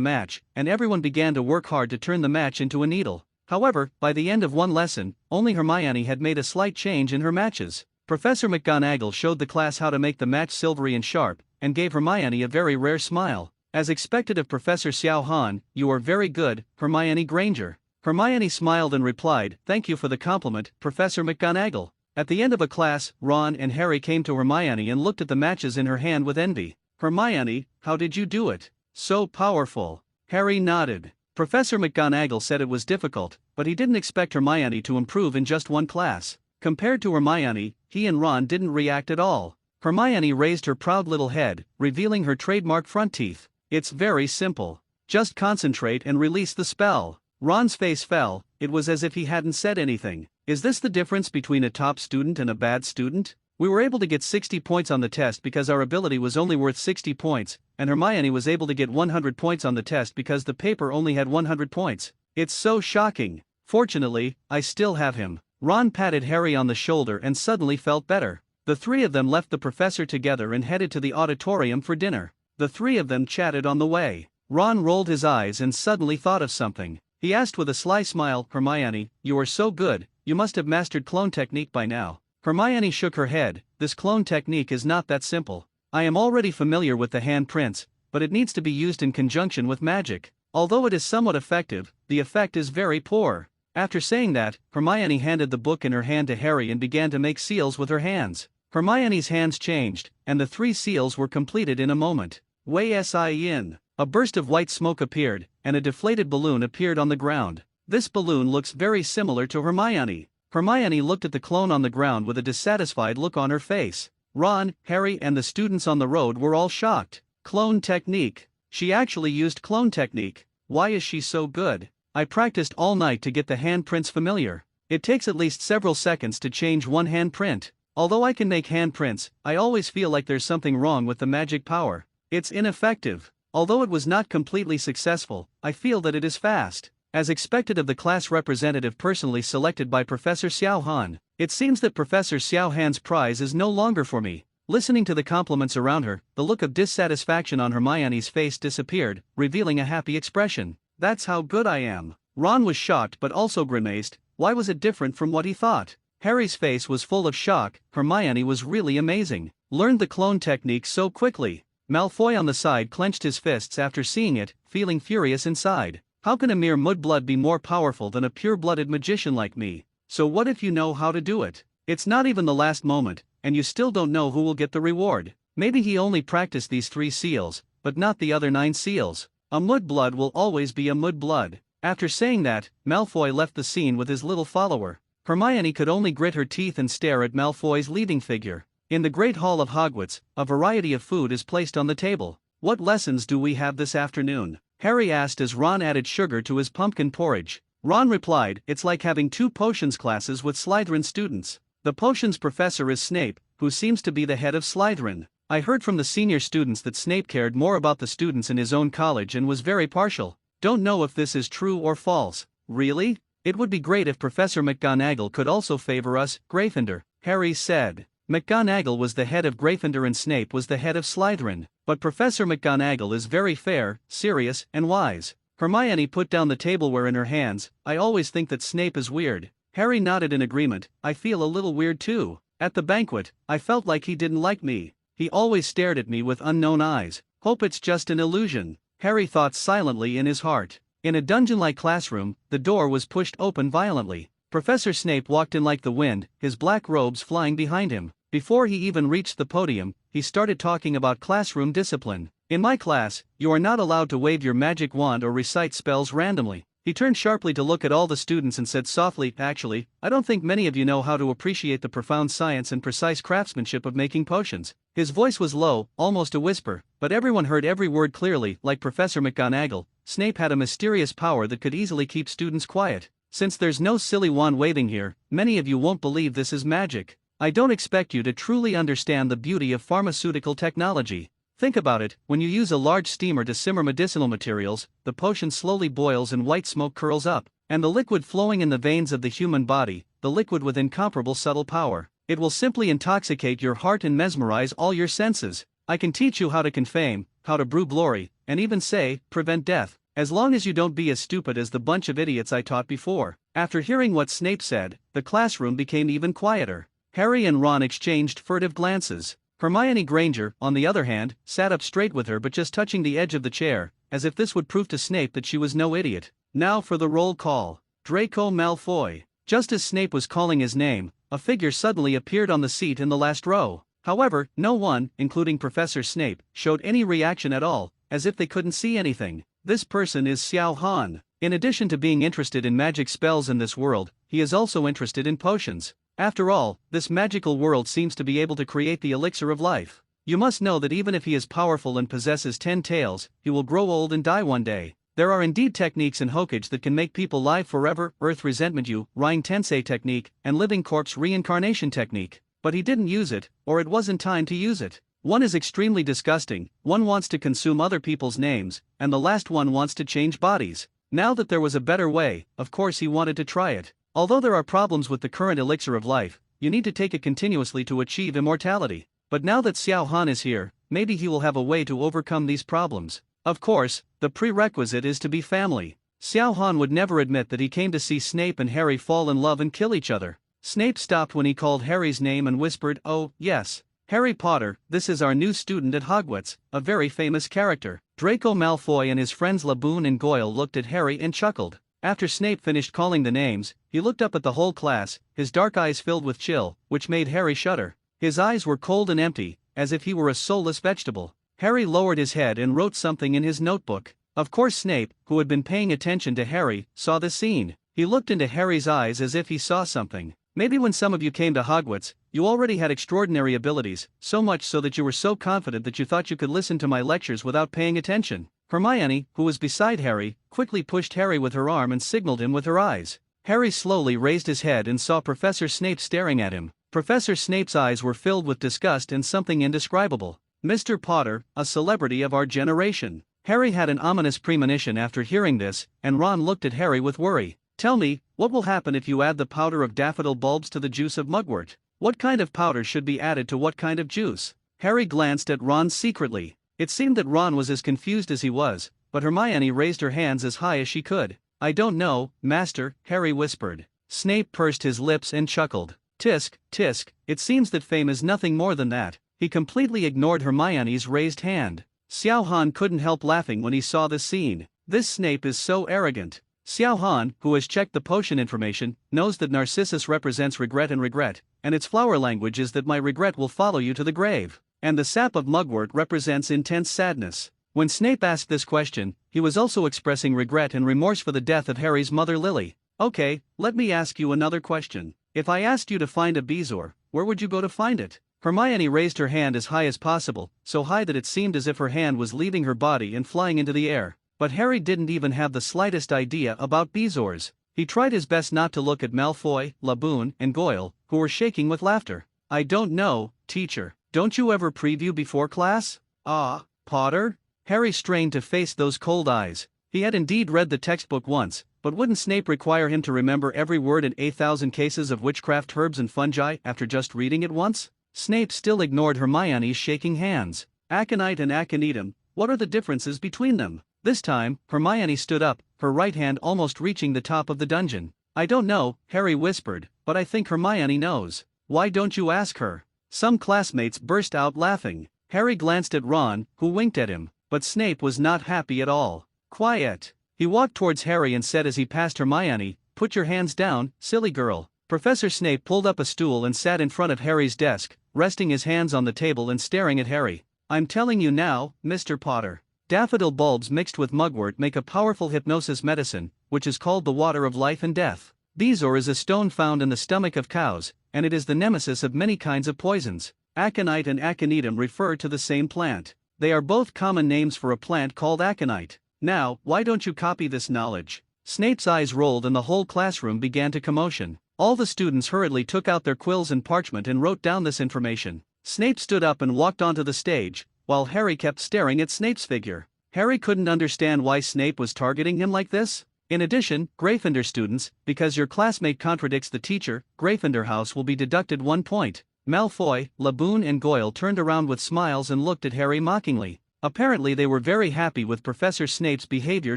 match, and everyone began to work hard to turn the match into a needle. However, by the end of one lesson, only Hermione had made a slight change in her matches. Professor McGonagall showed the class how to make the match silvery and sharp, and gave Hermione a very rare smile. As expected of Professor Xiao Han, "You are very good, Hermione Granger." Hermione smiled and replied, "Thank you for the compliment, Professor McGonagall." At the end of a class, Ron and Harry came to Hermione and looked at the matches in her hand with envy. "Hermione, how did you do it? So powerful." Harry nodded. Professor McGonagall said it was difficult, but he didn't expect Hermione to improve in just one class. Compared to Hermione, he and Ron didn't react at all. Hermione raised her proud little head, revealing her trademark front teeth. "It's very simple. Just concentrate and release the spell." Ron's face fell. It was as if he hadn't said anything. Is this the difference between a top student and a bad student? We were able to get 60 points on the test because our ability was only worth 60 points, and Hermione was able to get 100 points on the test because the paper only had 100 points. It's so shocking. Fortunately, I still have him. Ron patted Harry on the shoulder and suddenly felt better. The three of them left the professor together and headed to the auditorium for dinner. The three of them chatted on the way. Ron rolled his eyes and suddenly thought of something. He asked with a sly smile, "Hermione, you are so good, you must have mastered clone technique by now." Hermione shook her head. "This clone technique is not that simple. I am already familiar with the hand prints, but it needs to be used in conjunction with magic. Although it is somewhat effective, the effect is very poor." After saying that, Hermione handed the book in her hand to Harry and began to make seals with her hands. Hermione's hands changed, and the 3 seals were completed in a moment. "Way-in." A burst of white smoke appeared, and a deflated balloon appeared on the ground. This balloon looks very similar to Hermione. Hermione looked at the clone on the ground with a dissatisfied look on her face. Ron, Harry and the students on the road were all shocked. Clone technique. She actually used clone technique. Why is she so good? I practiced all night to get the handprints familiar. It takes at least several seconds to change one handprint. Although I can make handprints, I always feel like there's something wrong with the magic power. It's ineffective. Although it was not completely successful, I feel that it is fast. As expected of the class representative personally selected by Professor Xiao Han, it seems that Professor Xiao Han's prize is no longer for me. Listening to the compliments around her, the look of dissatisfaction on Hermione's face disappeared, revealing a happy expression. "That's how good I am." Ron was shocked but also grimaced. Why was it different from what he thought? Harry's face was full of shock. Hermione was really amazing. Learned the clone technique so quickly. Malfoy on the side clenched his fists after seeing it, feeling furious inside. How can a mere mudblood be more powerful than a pure-blooded magician like me? So what if you know how to do it? It's not even the last moment, and you still don't know who will get the reward. Maybe he only practiced these 3 seals, but not the other 9 seals. A mudblood will always be a mudblood. After saying that, Malfoy left the scene with his little follower. Hermione could only grit her teeth and stare at Malfoy's leading figure. In the Great Hall of Hogwarts, a variety of food is placed on the table. "What lessons do we have this afternoon?" Harry asked as Ron added sugar to his pumpkin porridge. Ron replied, "It's like having 2 potions classes with Slytherin students. The potions professor is Snape, who seems to be the head of Slytherin. I heard from the senior students that Snape cared more about the students in his own college and was very partial. Don't know if this is true or false." "Really? It would be great if Professor McGonagall could also favor us, Gryffindor," Harry said. McGonagall was the head of Gryffindor and Snape was the head of Slytherin, but Professor McGonagall is very fair, serious, and wise. Hermione put down the tableware in her hands. "I always think that Snape is weird." Harry nodded in agreement. "I feel a little weird too. At the banquet, I felt like he didn't like me. He always stared at me with unknown eyes. Hope it's just an illusion," Harry thought silently in his heart. In a dungeon-like classroom, the door was pushed open violently. Professor Snape walked in like the wind, his black robes flying behind him. Before he even reached the podium, he started talking about classroom discipline. In my class, you are not allowed to wave your magic wand or recite spells randomly. He turned sharply to look at all the students and said softly, actually, I don't think many of you know how to appreciate the profound science and precise craftsmanship of making potions. His voice was low, almost a whisper, but everyone heard every word clearly. Like Professor McGonagall, Snape had a mysterious power that could easily keep students quiet. Since there's no silly wand waving here, many of you won't believe this is magic. I don't expect you to truly understand the beauty of pharmaceutical technology. Think about it, when you use a large steamer to simmer medicinal materials, the potion slowly boils and white smoke curls up, and the liquid flowing in the veins of the human body, the liquid with incomparable subtle power. It will simply intoxicate your heart and mesmerize all your senses. I can teach you how to confame, how to brew glory, and even say, prevent death. As long as you don't be as stupid as the bunch of idiots I taught before. After hearing what Snape said, the classroom became even quieter. Harry and Ron exchanged furtive glances. Hermione Granger, on the other hand, sat up straight with her but just touching the edge of the chair, as if this would prove to Snape that she was no idiot. Now for the roll call. Draco Malfoy. Just as Snape was calling his name, a figure suddenly appeared on the seat in the last row. However, no one, including Professor Snape, showed any reaction at all, as if they couldn't see anything. This person is Xiao Han. In addition to being interested in magic spells in this world, he is also interested in potions. After all, this magical world seems to be able to create the elixir of life. You must know that even if he is powerful and possesses 10 tails, he will grow old and die one day. There are indeed techniques in Hokage that can make people live forever: Earth Resentment U, Rhine Tensei technique, and Living Corpse Reincarnation technique. But he didn't use it, or it wasn't time to use it. One is extremely disgusting, one wants to consume other people's names, and the last one wants to change bodies. Now that there was a better way, of course he wanted to try it. Although there are problems with the current elixir of life, you need to take it continuously to achieve immortality. But now that Xiao Han is here, maybe he will have a way to overcome these problems. Of course, the prerequisite is to be family. Xiao Han would never admit that he came to see Snape and Harry fall in love and kill each other. Snape stopped when he called Harry's name and whispered, "Oh, yes. Harry Potter, this is our new student at Hogwarts, a very famous character." Draco Malfoy and his friends Laboon and Goyle looked at Harry and chuckled. After Snape finished calling the names, he looked up at the whole class, his dark eyes filled with chill, which made Harry shudder. His eyes were cold and empty, as if he were a soulless vegetable. Harry lowered his head and wrote something in his notebook. Of course Snape, who had been paying attention to Harry, saw this scene. He looked into Harry's eyes as if he saw something. Maybe when some of you came to Hogwarts, you already had extraordinary abilities, so much so that you were so confident that you thought you could listen to my lectures without paying attention. Hermione, who was beside Harry, quickly pushed Harry with her arm and signaled him with her eyes. Harry slowly raised his head and saw Professor Snape staring at him. Professor Snape's eyes were filled with disgust and something indescribable. "Mr. Potter, a celebrity of our generation." Harry had an ominous premonition after hearing this, and Ron looked at Harry with worry. "Tell me, what will happen if you add the powder of daffodil bulbs to the juice of mugwort? What kind of powder should be added to what kind of juice?" Harry glanced at Ron secretly. It seemed that Ron was as confused as he was, but Hermione raised her hands as high as she could. "I don't know, Master," Harry whispered. Snape pursed his lips and chuckled. "Tisk, tisk, it seems that fame is nothing more than that." He completely ignored Hermione's raised hand. Xiao Han couldn't help laughing when he saw this scene. This Snape is so arrogant. Xiao Han, who has checked the potion information, knows that Narcissus represents regret, and its flower language is that my regret will follow you to the grave. And the sap of mugwort represents intense sadness. When Snape asked this question, he was also expressing regret and remorse for the death of Harry's mother Lily. "Okay, let me ask you another question. If I asked you to find a bezoar, where would you go to find it?" Hermione raised her hand as high as possible, so high that it seemed as if her hand was leaving her body and flying into the air. But Harry didn't even have the slightest idea about bezoars. He tried his best not to look at Malfoy, Laboon, and Goyle, who were shaking with laughter. "I don't know, teacher. Don't you ever preview before class?" "Ah, Potter?" Harry strained to face those cold eyes. He had indeed read the textbook once, but wouldn't Snape require him to remember every word in 8,000 cases of witchcraft herbs and fungi after just reading it once? Snape still ignored Hermione's shaking hands. "Aconite and aconitum, what are the differences between them?" This time, Hermione stood up, her right hand almost reaching the top of the dungeon. "I don't know," Harry whispered, "but I think Hermione knows." "Why don't you ask her?" Some classmates burst out laughing. Harry glanced at Ron, who winked at him, but Snape was not happy at all. "Quiet." He walked towards Harry and said as he passed Hermione, put your hands down, silly girl." Professor Snape pulled up a stool and sat in front of Harry's desk, resting his hands on the table and staring at Harry. "I'm telling you now, Mr. Potter. Daffodil bulbs mixed with mugwort make a powerful hypnosis medicine, which is called the water of life and death. Bezoar is a stone found in the stomach of cows, and it is the nemesis of many kinds of poisons. Aconite and aconitum refer to the same plant. They are both common names for a plant called aconite. Now, why don't you copy this knowledge?" Snape's eyes rolled and the whole classroom began to commotion. All the students hurriedly took out their quills and parchment and wrote down this information. Snape stood up and walked onto the stage, while Harry kept staring at Snape's figure. Harry couldn't understand why Snape was targeting him like this. In addition, Gryffindor students, because your classmate contradicts the teacher, Gryffindor House will be deducted 1 point. Malfoy, Laboon and Goyle turned around with smiles and looked at Harry mockingly. Apparently they were very happy with Professor Snape's behavior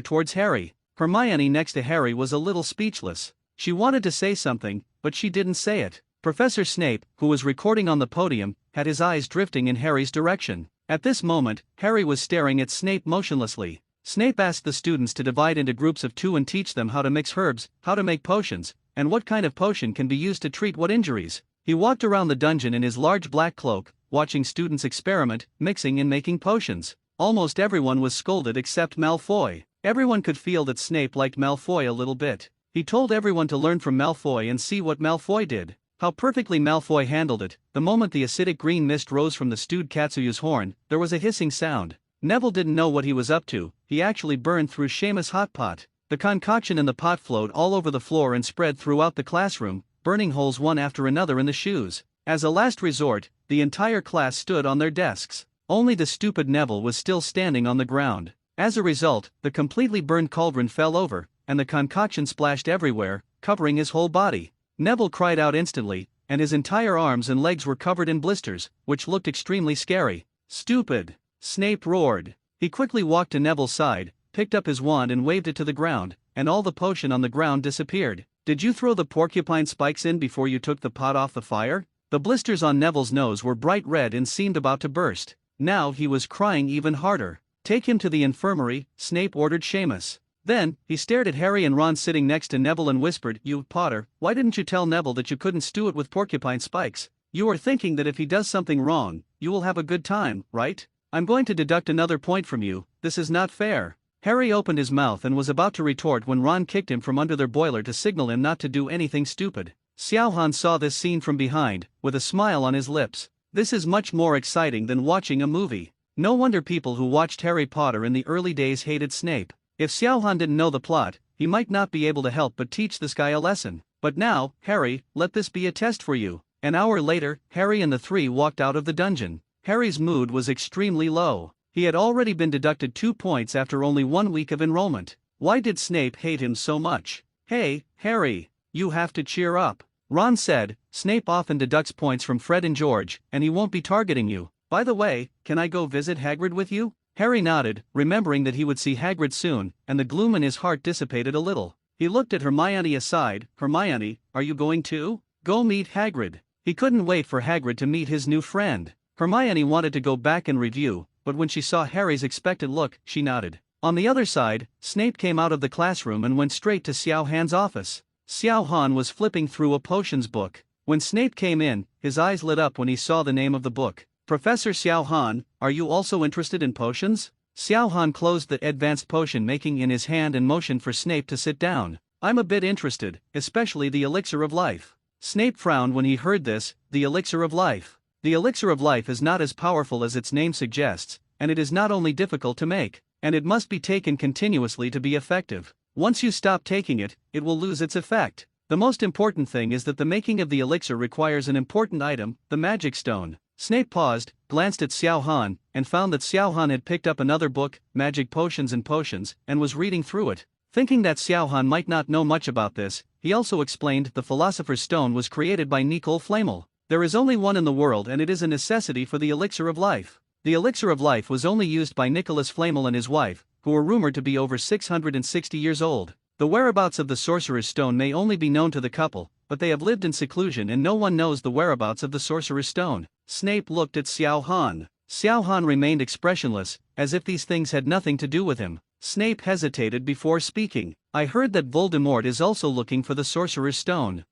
towards Harry. Hermione next to Harry was a little speechless. She wanted to say something, but she didn't say it. Professor Snape, who was recording on the podium, had his eyes drifting in Harry's direction. At this moment, Harry was staring at Snape motionlessly. Snape asked the students to divide into groups of 2 and teach them how to mix herbs, how to make potions, and what kind of potion can be used to treat what injuries. He walked around the dungeon in his large black cloak, watching students experiment, mixing and making potions. Almost everyone was scolded except Malfoy. Everyone could feel that Snape liked Malfoy a little bit. He told everyone to learn from Malfoy and see what Malfoy did. How perfectly Malfoy handled it. The moment the acidic green mist rose from the stewed Katsuyu's horn, there was a hissing sound. Neville didn't know what he was up to. He actually burned through Seamus' hot pot. The concoction in the pot flowed all over the floor and spread throughout the classroom, burning holes one after another in the shoes. As a last resort, the entire class stood on their desks. Only the stupid Neville was still standing on the ground. As a result, the completely burned cauldron fell over, and the concoction splashed everywhere, covering his whole body. Neville cried out instantly, and his entire arms and legs were covered in blisters, which looked extremely scary. "Stupid!" Snape roared. He quickly walked to Neville's side, picked up his wand and waved it to the ground, and all the potion on the ground disappeared. "Did you throw the porcupine spikes in before you took the pot off the fire?" The blisters on Neville's nose were bright red and seemed about to burst. Now he was crying even harder. "Take him to the infirmary," Snape ordered Seamus. Then, he stared at Harry and Ron sitting next to Neville and whispered, "You, Potter, why didn't you tell Neville that you couldn't stew it with porcupine spikes? You are thinking that if he does something wrong, you will have a good time, right? I'm going to deduct another point from you. This is not fair." Harry opened his mouth and was about to retort when Ron kicked him from under their boiler to signal him not to do anything stupid. Xiao Han saw this scene from behind, with a smile on his lips. This is much more exciting than watching a movie. No wonder people who watched Harry Potter in the early days hated Snape. If Xiao Han didn't know the plot, he might not be able to help but teach this guy a lesson. But now, Harry, let this be a test for you. An hour later, Harry and the 3 walked out of the dungeon. Harry's mood was extremely low. He had already been deducted 2 points after only 1 week of enrollment. Why did Snape hate him so much? "Hey, Harry, you have to cheer up," Ron said. "Snape often deducts points from Fred and George, and he won't be targeting you. By the way, can I go visit Hagrid with you?" Harry nodded, remembering that he would see Hagrid soon, and the gloom in his heart dissipated a little. He looked at Hermione aside. "Hermione, are you going too? Go meet Hagrid." He couldn't wait for Hagrid to meet his new friend. Hermione wanted to go back and review, but when she saw Harry's expectant look, she nodded. On the other side, Snape came out of the classroom and went straight to Xiao Han's office. Xiao Han was flipping through a potions book. When Snape came in, his eyes lit up when he saw the name of the book. "Professor Xiao Han, are you also interested in potions?" Xiao Han closed the advanced potion making in his hand and motioned for Snape to sit down. "I'm a bit interested, especially the elixir of life." Snape frowned when he heard this. The elixir of life. The elixir of life is not as powerful as its name suggests, and it is not only difficult to make, and it must be taken continuously to be effective. Once you stop taking it, it will lose its effect. The most important thing is that the making of the elixir requires an important item, the magic stone. Snape paused, glanced at Xiao Han, and found that Xiao Han had picked up another book, Magic Potions and Potions, and was reading through it. Thinking that Xiao Han might not know much about this, he also explained the Philosopher's Stone was created by Nicole Flamel. There is only one in the world and it is a necessity for the elixir of life. The elixir of life was only used by Nicholas Flamel and his wife, who were rumored to be over 660 years old. The whereabouts of the Sorcerer's Stone may only be known to the couple, but they have lived in seclusion and no one knows the whereabouts of the Sorcerer's Stone. Snape looked at Xiao Han. Xiao Han remained expressionless, as if these things had nothing to do with him. Snape hesitated before speaking. I heard that Voldemort is also looking for the Sorcerer's Stone.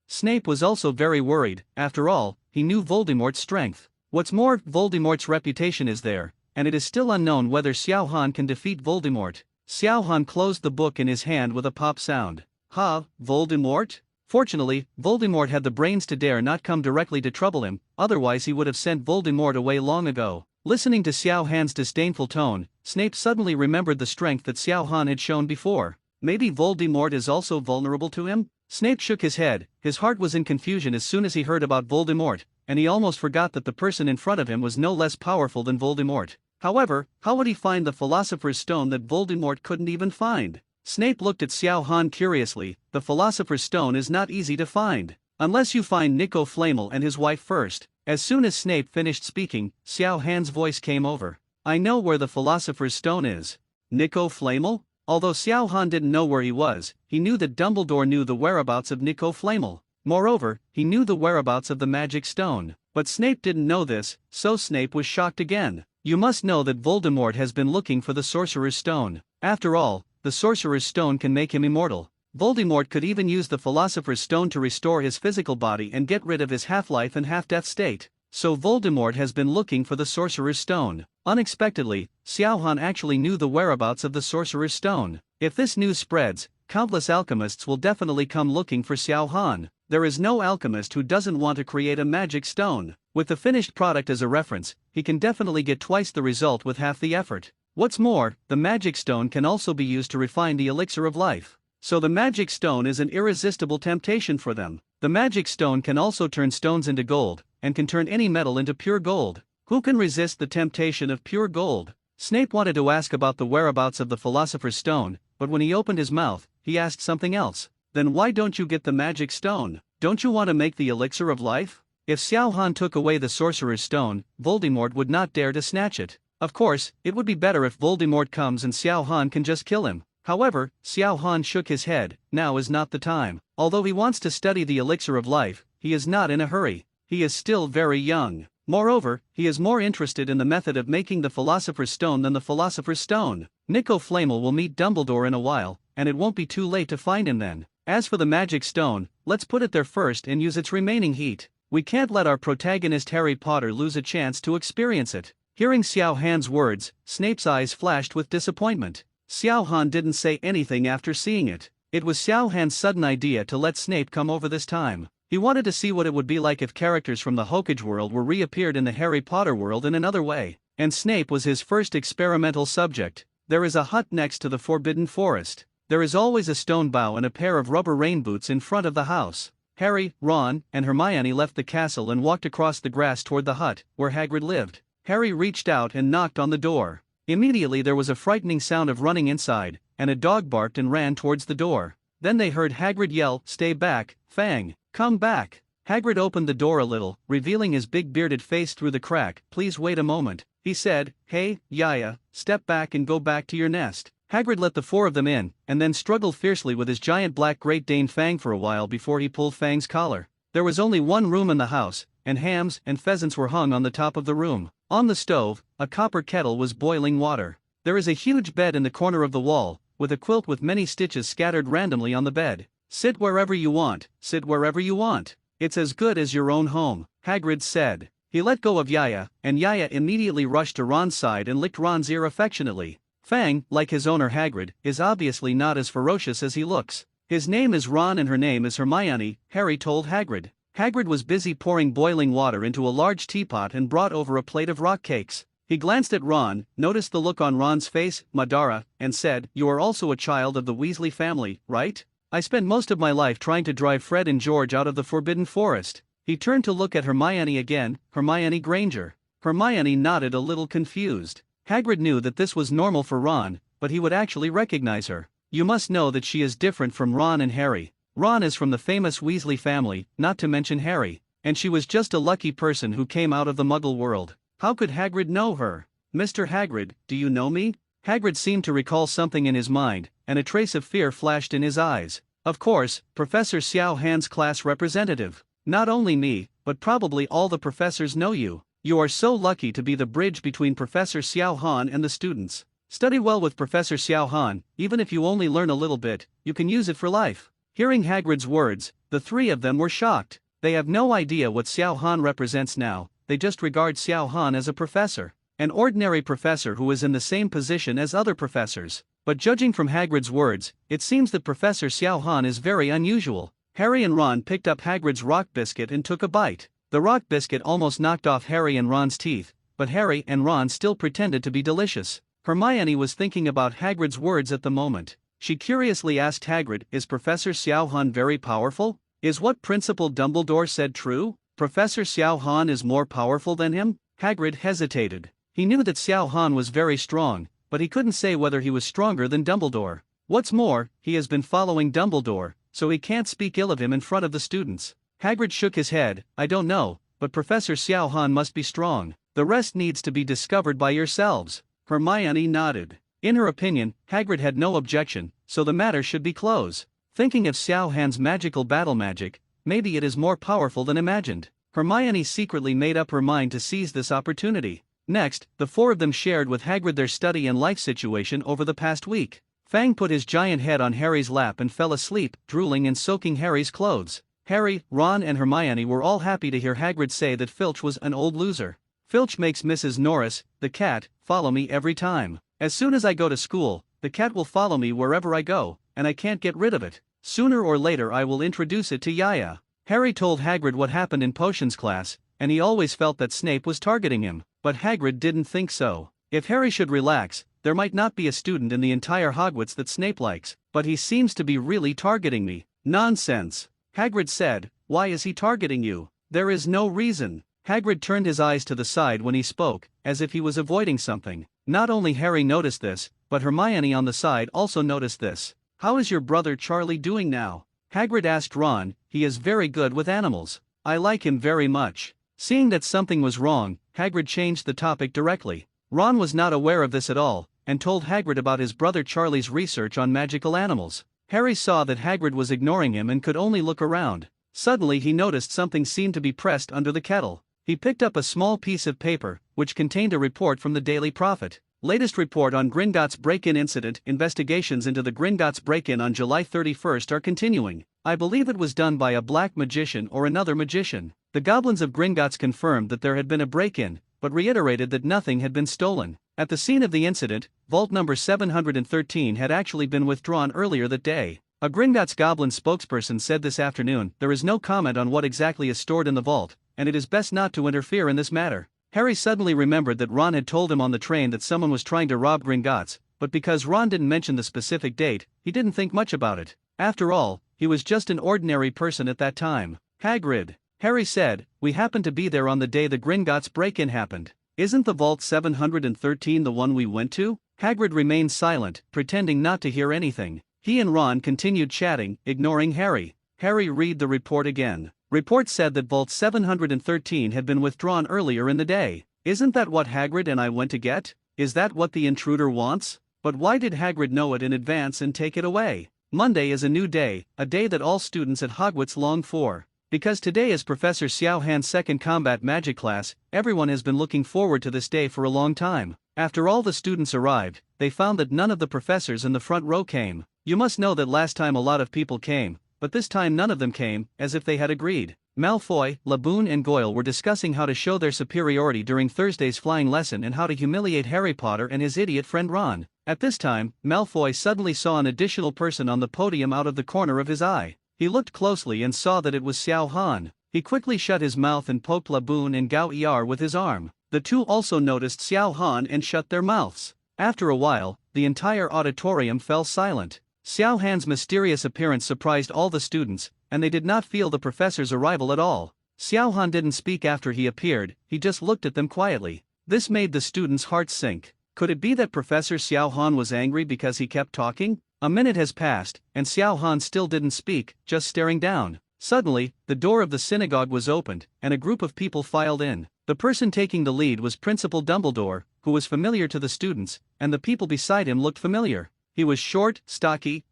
Snape was also very worried. After all, he knew Voldemort's strength. What's more, Voldemort's reputation is there, and it is still unknown whether Xiao Han can defeat Voldemort. Xiao Han closed the book in his hand with a pop sound. Voldemort? Fortunately, Voldemort had the brains to dare not come directly to trouble him, otherwise he would have sent Voldemort away long ago. Listening to Xiao Han's disdainful tone, Snape suddenly remembered the strength that Xiao Han had shown before. Maybe Voldemort is also vulnerable to him? Snape shook his head. His heart was in confusion as soon as he heard about Voldemort, and he almost forgot that the person in front of him was no less powerful than Voldemort. However, how would he find the Philosopher's Stone that Voldemort couldn't even find? Snape looked at Xiao Han curiously. The Philosopher's Stone is not easy to find, unless you find Nico Flamel and his wife first. As soon as Snape finished speaking, Xiao Han's voice came over. I know where the Philosopher's Stone is. Nico Flamel? Although Xiao Han didn't know where he was, he knew that Dumbledore knew the whereabouts of Nico Flamel. Moreover, he knew the whereabouts of the magic stone. But Snape didn't know this, so Snape was shocked again. You must know that Voldemort has been looking for the Sorcerer's Stone. After all, the Sorcerer's Stone can make him immortal. Voldemort could even use the Philosopher's Stone to restore his physical body and get rid of his half-life and half-death state. So Voldemort has been looking for the Sorcerer's Stone. Unexpectedly, Xiao Han actually knew the whereabouts of the Sorcerer's Stone. If this news spreads, countless alchemists will definitely come looking for Xiao Han. There is no alchemist who doesn't want to create a magic stone. With the finished product as a reference, he can definitely get twice the result with half the effort. What's more, the magic stone can also be used to refine the elixir of life. So the magic stone is an irresistible temptation for them. The magic stone can also turn stones into gold, and can turn any metal into pure gold. Who can resist the temptation of pure gold? Snape wanted to ask about the whereabouts of the Philosopher's Stone, but when he opened his mouth, he asked something else. Then why don't you get the magic stone? Don't you want to make the elixir of life? If Xiao Han took away the Sorcerer's Stone, Voldemort would not dare to snatch it. Of course, it would be better if Voldemort comes and Xiao Han can just kill him. However, Xiao Han shook his head. Now is not the time. Although he wants to study the elixir of life, he is not in a hurry. He is still very young. Moreover, he is more interested in the method of making the Philosopher's Stone than the Philosopher's Stone. Nico Flamel will meet Dumbledore in a while, and it won't be too late to find him then. As for the magic stone, let's put it there first and use its remaining heat. We can't let our protagonist Harry Potter lose a chance to experience it. Hearing Xiao Han's words, Snape's eyes flashed with disappointment. Xiao Han didn't say anything after seeing it. It was Xiao Han's sudden idea to let Snape come over this time. He wanted to see what it would be like if characters from the Hokage world were reappeared in the Harry Potter world in another way. And Snape was his first experimental subject. There is a hut next to the Forbidden Forest. There is always a stone bow and a pair of rubber rain boots in front of the house. Harry, Ron, and Hermione left the castle and walked across the grass toward the hut, where Hagrid lived. Harry reached out and knocked on the door. Immediately there was a frightening sound of running inside, and a dog barked and ran towards the door. Then they heard Hagrid yell, "Stay back, Fang, come back." Hagrid opened the door a little, revealing his big bearded face through the crack. "Please wait a moment," he said. "Hey, Yaya, step back and go back to your nest." Hagrid let the four of them in, and then struggled fiercely with his giant black Great Dane Fang for a while before he pulled Fang's collar. There was only one room in the house, and hams and pheasants were hung on the top of the room. On the stove, a copper kettle was boiling water. There is a huge bed in the corner of the wall, with a quilt with many stitches scattered randomly on the bed. "Sit wherever you want, sit wherever you want. It's as good as your own home," Hagrid said. He let go of Yaya, and Yaya immediately rushed to Ron's side and licked Ron's ear affectionately. Fang, like his owner Hagrid, is obviously not as ferocious as he looks. His name is Ron and her name is Hermione, Harry told Hagrid. Hagrid was busy pouring boiling water into a large teapot and brought over a plate of rock cakes. He glanced at Ron, noticed the look on Ron's face, Madara, and said, "You are also a child of the Weasley family, right? I spent most of my life trying to drive Fred and George out of the Forbidden Forest." He turned to look at Hermione again, Hermione Granger. Hermione nodded a little confused. Hagrid knew that this was normal for Ron, but he would actually recognize her. You must know that she is different from Ron and Harry. Ron is from the famous Weasley family, not to mention Harry, and she was just a lucky person who came out of the Muggle world. How could Hagrid know her? "Mr. Hagrid, do you know me?" Hagrid seemed to recall something in his mind, and a trace of fear flashed in his eyes. "Of course, Professor Xiao Han's class representative. Not only me, but probably all the professors know you. You are so lucky to be the bridge between Professor Xiao Han and the students." Study well with Professor Xiao Han, even if you only learn a little bit, you can use it for life. Hearing Hagrid's words, the three of them were shocked. They have no idea what Xiao Han represents now, they just regard Xiao Han as a professor. An ordinary professor who is in the same position as other professors. But judging from Hagrid's words, it seems that Professor Xiao Han is very unusual. Harry and Ron picked up Hagrid's rock biscuit and took a bite. The rock biscuit almost knocked off Harry and Ron's teeth, but Harry and Ron still pretended to be delicious. Hermione was thinking about Hagrid's words at the moment. She curiously asked Hagrid, "Is Professor Xiao Han very powerful? Is what Principal Dumbledore said true? Professor Xiao Han is more powerful than him?" Hagrid hesitated. He knew that Xiao Han was very strong, but he couldn't say whether he was stronger than Dumbledore. What's more, he has been following Dumbledore, so he can't speak ill of him in front of the students. Hagrid shook his head. "I don't know, but Professor Xiao Han must be strong. The rest needs to be discovered by yourselves." Hermione nodded. In her opinion, Hagrid had no objection, so the matter should be closed. Thinking of Xiao Han's magical battle magic, maybe it is more powerful than imagined. Hermione secretly made up her mind to seize this opportunity. Next, the four of them shared with Hagrid their study and life situation over the past week. Fang put his giant head on Harry's lap and fell asleep, drooling and soaking Harry's clothes. Harry, Ron and Hermione were all happy to hear Hagrid say that Filch was an old loser. "Filch makes Mrs. Norris, the cat, follow me every time. As soon as I go to school, the cat will follow me wherever I go, and I can't get rid of it. Sooner or later I will introduce it to Yaya." Harry told Hagrid what happened in potions class, and he always felt that Snape was targeting him, but Hagrid didn't think so. If Harry should relax, there might not be a student in the entire Hogwarts that Snape likes, but he seems to be really targeting me. "Nonsense," Hagrid said. "Why is he targeting you? There is no reason." Hagrid turned his eyes to the side when he spoke, as if he was avoiding something. Not only Harry noticed this, but Hermione on the side also noticed this. "How is your brother Charlie doing now?" Hagrid asked Ron. "He is very good with animals. I like him very much." Seeing that something was wrong, Hagrid changed the topic directly. Ron was not aware of this at all, and told Hagrid about his brother Charlie's research on magical animals. Harry saw that Hagrid was ignoring him and could only look around. Suddenly he noticed something seemed to be pressed under the kettle. He picked up a small piece of paper, which contained a report from the Daily Prophet. Latest report on Gringotts break-in incident. Investigations into the Gringotts break-in on July 31st are continuing. I believe it was done by a black magician or another magician. The goblins of Gringotts confirmed that there had been a break-in, but reiterated that nothing had been stolen. At the scene of the incident, vault number 713 had actually been withdrawn earlier that day. A Gringotts goblin spokesperson said this afternoon, "There is no comment on what exactly is stored in the vault, and it is best not to interfere in this matter." Harry suddenly remembered that Ron had told him on the train that someone was trying to rob Gringotts, but because Ron didn't mention the specific date, he didn't think much about it. After all, he was just an ordinary person at that time. "Hagrid," Harry said, "we happened to be there on the day the Gringotts break-in happened. Isn't the vault 713 the one we went to?" Hagrid remained silent, pretending not to hear anything. He and Ron continued chatting, ignoring Harry. Harry read the report again. Report said that vault 713 had been withdrawn earlier in the day. Isn't that what Hagrid and I went to get? Is that what the intruder wants? But why did Hagrid know it in advance and take it away? Monday is a new day, a day that all students at Hogwarts long for. Because today is Professor Xiao Han's second combat magic class, everyone has been looking forward to this day for a long time. After all the students arrived, they found that none of the professors in the front row came. You must know that last time a lot of people came, but this time none of them came, as if they had agreed. Malfoy, Laboon and Goyle were discussing how to show their superiority during Thursday's flying lesson and how to humiliate Harry Potter and his idiot friend Ron. At this time, Malfoy suddenly saw an additional person on the podium out of the corner of his eye. He looked closely and saw that it was Xiao Han. He quickly shut his mouth and poked Laboon and Gao with his arm. The two also noticed Xiao Han and shut their mouths. After a while, the entire auditorium fell silent. Xiao Han's mysterious appearance surprised all the students, and they did not feel the professor's arrival at all. Xiao Han didn't speak after he appeared, he just looked at them quietly. This made the students' hearts sink. Could it be that Professor Xiao Han was angry because he kept talking? A minute has passed, and Xiao Han still didn't speak, just staring down. Suddenly, the door of the synagogue was opened, and a group of people filed in. The person taking the lead was Principal Dumbledore, who was familiar to the students, and the people beside him looked familiar. He was short, stocky,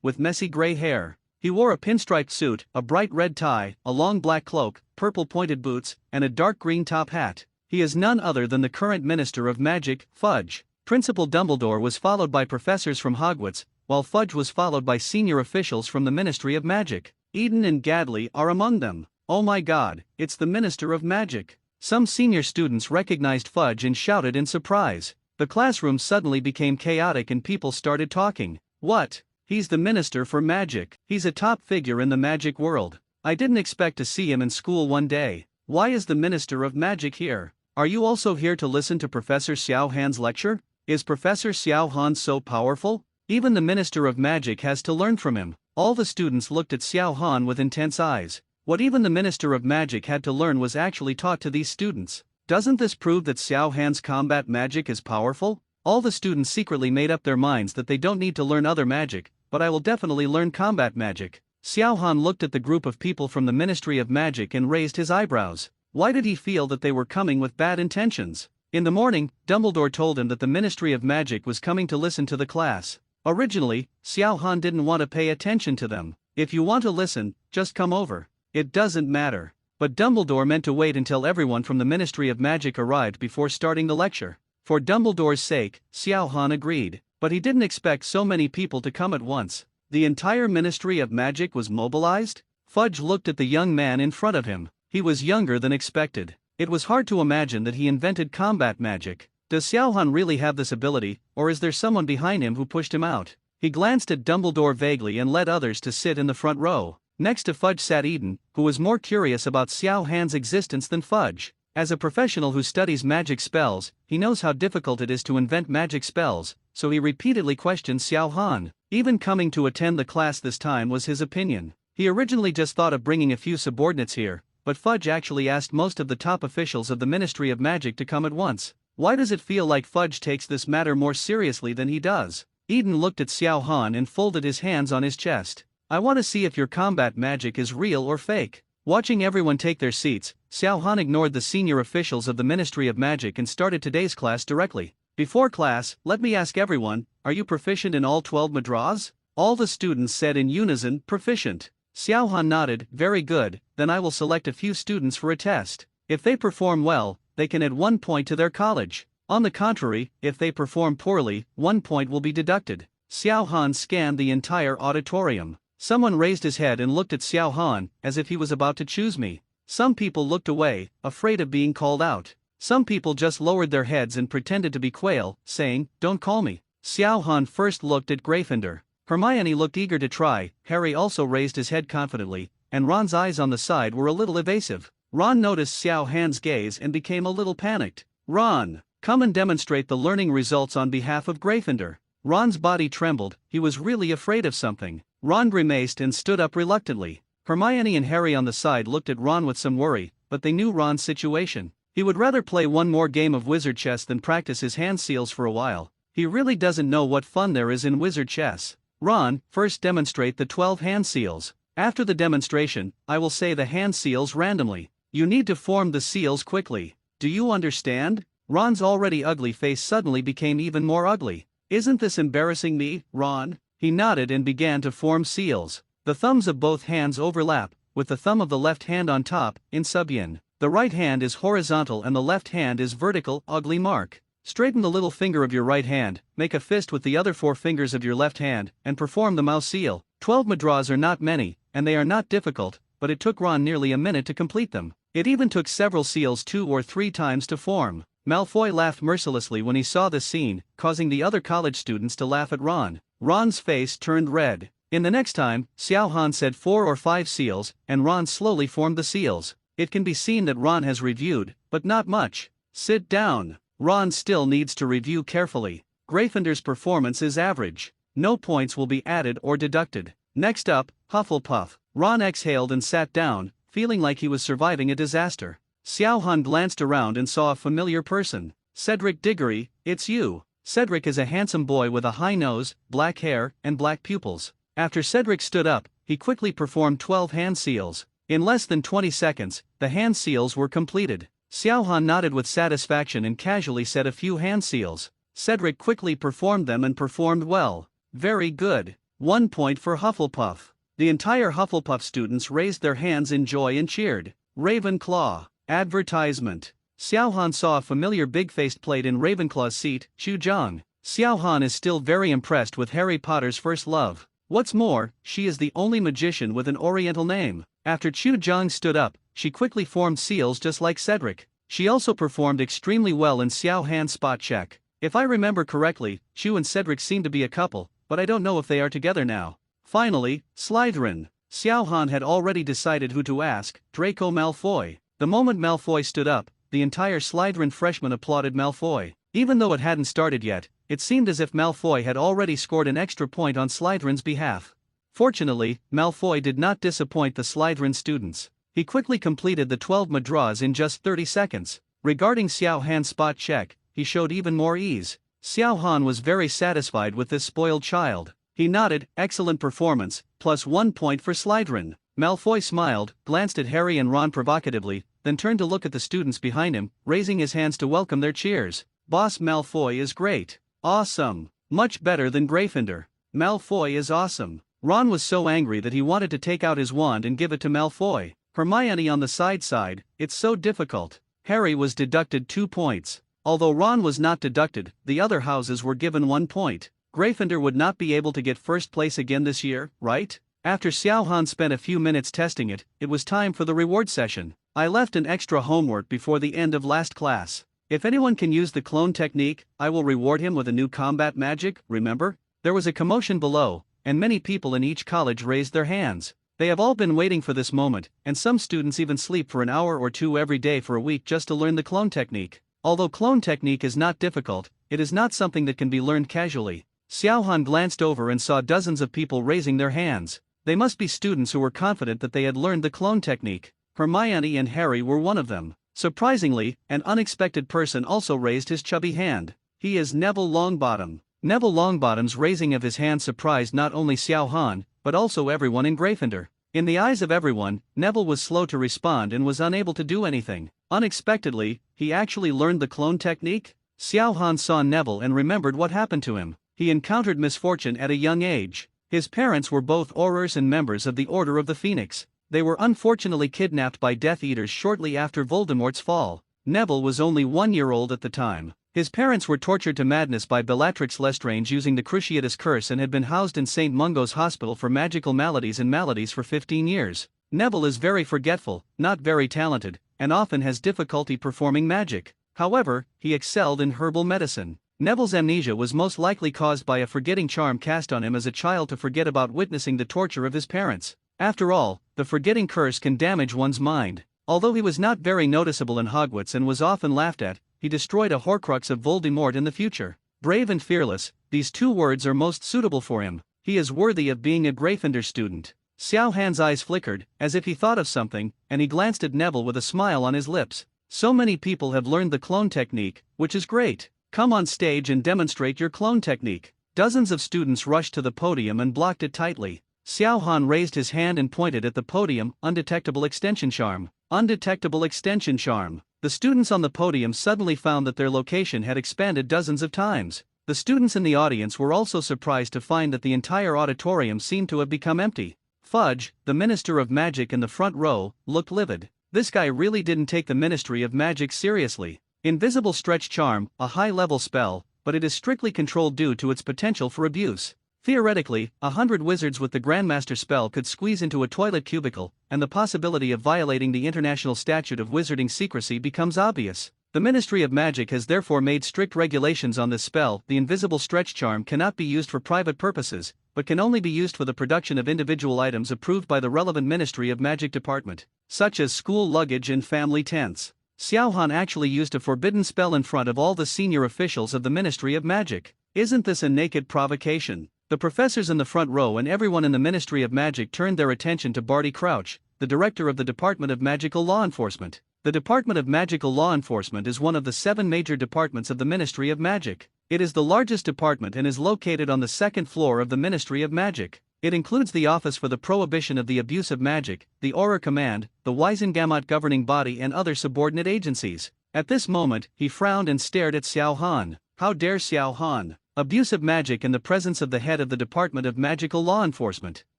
with messy gray hair. He wore a pinstriped suit, a bright red tie, a long black cloak, purple pointed boots, and a dark green top hat. He is none other than the current Minister of Magic, Fudge. Principal Dumbledore was followed by professors from Hogwarts, while Fudge was followed by senior officials from the Ministry of Magic. Eden and Gadley are among them. Oh my god, it's the Minister of Magic. Some senior students recognized Fudge and shouted in surprise. The classroom suddenly became chaotic and people started talking. What? He's the Minister for Magic. He's a top figure in the magic world. I didn't expect to see him in school one day. Why is the Minister of Magic here? Are you also here to listen to Professor Xiao Han's lecture? Is Professor Xiao Han so powerful? Even the Minister of Magic has to learn from him. All the students looked at Xiao Han with intense eyes. What even the Minister of Magic had to learn was actually taught to these students. Doesn't this prove that Xiao Han's combat magic is powerful? All the students secretly made up their minds that they don't need to learn other magic, but I will definitely learn combat magic. Xiao Han looked at the group of people from the Ministry of Magic and raised his eyebrows. Why did he feel that they were coming with bad intentions? In the morning, Dumbledore told him that the Ministry of Magic was coming to listen to the class. Originally, Xiao Han didn't want to pay attention to them. If you want to listen, just come over. It doesn't matter. But Dumbledore meant to wait until everyone from the Ministry of Magic arrived before starting the lecture. For Dumbledore's sake, Xiao Han agreed. But he didn't expect so many people to come at once. The entire Ministry of Magic was mobilized? Fudge looked at the young man in front of him. He was younger than expected. It was hard to imagine that he invented combat magic. Does Xiao Han really have this ability, or is there someone behind him who pushed him out? He glanced at Dumbledore vaguely and led others to sit in the front row. Next to Fudge sat Eden, who was more curious about Xiao Han's existence than Fudge. As a professional who studies magic spells, he knows how difficult it is to invent magic spells, so he repeatedly questioned Xiao Han. Even coming to attend the class this time was his opinion. He originally just thought of bringing a few subordinates here, but Fudge actually asked most of the top officials of the Ministry of Magic to come at once. Why does it feel like Fudge takes this matter more seriously than he does? Eden looked at Xiao Han and folded his hands on his chest. I want to see if your combat magic is real or fake. Watching everyone take their seats, Xiao Han ignored the senior officials of the Ministry of Magic and started today's class directly. Before class, let me ask everyone, are you proficient in all 12 mudras? All the students said in unison, proficient. Xiao Han nodded, very good, then I will select a few students for a test. If they perform well, they can add 1 point to their college. On the contrary, if they perform poorly, 1 point will be deducted. Xiao Han scanned the entire auditorium. Someone raised his head and looked at Xiao Han, as if he was about to choose me. Some people looked away, afraid of being called out. Some people just lowered their heads and pretended to be quail, saying, don't call me. Xiao Han first looked at Gryffindor. Hermione looked eager to try, Harry also raised his head confidently, and Ron's eyes on the side were a little evasive. Ron noticed Xiao Han's gaze and became a little panicked. Ron, come and demonstrate the learning results on behalf of Gryffindor. Ron's body trembled, he was really afraid of something. Ron grimaced and stood up reluctantly. Hermione and Harry on the side looked at Ron with some worry, but they knew Ron's situation. He would rather play one more game of wizard chess than practice his hand seals for a while. He really doesn't know what fun there is in wizard chess. Ron, first demonstrate the 12 hand seals. After the demonstration, I will say the hand seals randomly. You need to form the seals quickly. Do you understand? Ron's already ugly face suddenly became even more ugly. Isn't this embarrassing me, Ron? He nodded and began to form seals. The thumbs of both hands overlap, with the thumb of the left hand on top, in subyin. The right hand is horizontal and the left hand is vertical, ugly mark. Straighten the little finger of your right hand, make a fist with the other 4 fingers of your left hand, and perform the mouse seal. 12 mudras are not many, and they are not difficult, but it took Ron nearly a minute to complete them. It even took several seals 2 or 3 times to form. Malfoy laughed mercilessly when he saw this scene, causing the other college students to laugh at Ron. Ron's face turned red. In the next time, Xiao Han said 4 or 5 seals, and Ron slowly formed the seals. It can be seen that Ron has reviewed, but not much. Sit down. Ron still needs to review carefully. Gryffindor's performance is average. No points will be added or deducted. Next up, Hufflepuff. Ron exhaled and sat down, feeling like he was surviving a disaster. Xiao Han glanced around and saw a familiar person. Cedric Diggory, it's you. Cedric is a handsome boy with a high nose, black hair, and black pupils. After Cedric stood up, he quickly performed 12 hand seals. In less than 20 seconds, the hand seals were completed. Xiao Han nodded with satisfaction and casually said a few hand seals. Cedric quickly performed them and performed well. Very good. 1 point for Hufflepuff. The entire Hufflepuff students raised their hands in joy and cheered. Ravenclaw. Advertisement. Xiao Han saw a familiar big-faced plate in Ravenclaw's seat, Chu Zhang. Xiao Han is still very impressed with Harry Potter's first love. What's more, she is the only magician with an oriental name. After Chu Zhang stood up, she quickly formed seals just like Cedric. She also performed extremely well in Xiao Han's spot check. If I remember correctly, Chu and Cedric seem to be a couple, but I don't know if they are together now. Finally, Slytherin. Xiao Han had already decided who to ask, Draco Malfoy. The moment Malfoy stood up, the entire Slytherin freshman applauded Malfoy. Even though it hadn't started yet, it seemed as if Malfoy had already scored an extra point on Slytherin's behalf. Fortunately, Malfoy did not disappoint the Slytherin students. He quickly completed the 12 madras in just 30 seconds. Regarding Xiao Han's spot check, he showed even more ease. Xiao Han was very satisfied with this spoiled child. He nodded, excellent performance, plus 1 point for Slytherin. Malfoy smiled, glanced at Harry and Ron provocatively, then turned to look at the students behind him, raising his hands to welcome their cheers. Boss Malfoy is great. Awesome. Much better than Gryffindor. Malfoy is awesome. Ron was so angry that he wanted to take out his wand and give it to Malfoy. Hermione on the side, it's so difficult. Harry was deducted 2 points. Although Ron was not deducted, the other houses were given 1 point. Gryffindor would not be able to get first place again this year, right? After Xiao Han spent a few minutes testing it, it was time for the reward session. I left an extra homework before the end of last class. If anyone can use the clone technique, I will reward him with a new combat magic, remember? There was a commotion below, and many people in each college raised their hands. They have all been waiting for this moment, and some students even sleep for an hour or two every day for a week just to learn the clone technique. Although clone technique is not difficult, it is not something that can be learned casually. Xiao Han glanced over and saw dozens of people raising their hands. They must be students who were confident that they had learned the clone technique. Hermione and Harry were one of them. Surprisingly, an unexpected person also raised his chubby hand. He is Neville Longbottom. Neville Longbottom's raising of his hand surprised not only Xiao Han, but also everyone in Gryffindor. In the eyes of everyone, Neville was slow to respond and was unable to do anything. Unexpectedly, he actually learned the clone technique? Xiao Han saw Neville and remembered what happened to him. He encountered misfortune at a young age. His parents were both Aurors and members of the Order of the Phoenix. They were unfortunately kidnapped by Death Eaters shortly after Voldemort's fall. Neville was only 1 year old at the time. His parents were tortured to madness by Bellatrix Lestrange using the Cruciatus Curse and had been housed in St. Mungo's Hospital for Magical Maladies and Maladies for 15 years. Neville is very forgetful, not very talented, and often has difficulty performing magic. However, he excelled in herbal medicine. Neville's amnesia was most likely caused by a forgetting charm cast on him as a child to forget about witnessing the torture of his parents. After all, the forgetting curse can damage one's mind. Although he was not very noticeable in Hogwarts and was often laughed at, he destroyed a Horcrux of Voldemort in the future. Brave and fearless, these 2 words are most suitable for him. He is worthy of being a Gryffindor student. Xiao Han's eyes flickered, as if he thought of something, and he glanced at Neville with a smile on his lips. So many people have learned the clone technique, which is great. Come on stage and demonstrate your clone technique. Dozens of students rushed to the podium and blocked it tightly. Xiao Han raised his hand and pointed at the podium, undetectable extension charm. Undetectable extension charm. The students on the podium suddenly found that their location had expanded dozens of times. The students in the audience were also surprised to find that the entire auditorium seemed to have become empty. Fudge, the Minister of Magic in the front row, looked livid. This guy really didn't take the Ministry of Magic seriously. Invisible Stretch Charm, a high-level spell, but it is strictly controlled due to its potential for abuse. Theoretically, 100 wizards with the Grandmaster spell could squeeze into a toilet cubicle, and the possibility of violating the International Statute of Wizarding Secrecy becomes obvious. The Ministry of Magic has therefore made strict regulations on this spell. The invisible stretch charm cannot be used for private purposes, but can only be used for the production of individual items approved by the relevant Ministry of Magic department, such as school luggage and family tents. Xiao Han actually used a forbidden spell in front of all the senior officials of the Ministry of Magic. Isn't this a naked provocation? The professors in the front row and everyone in the Ministry of Magic turned their attention to Barty Crouch, the director of the Department of Magical Law Enforcement. The Department of Magical Law Enforcement is one of the 7 major departments of the Ministry of Magic. It is the largest department and is located on the 2nd floor of the Ministry of Magic. It includes the Office for the Prohibition of the Abuse of Magic, the Auror Command, the Wisengamot governing body and other subordinate agencies. At this moment, he frowned and stared at Xiao Han. How dare Xiao Han abuse of magic in the presence of the head of the Department of Magical Law Enforcement?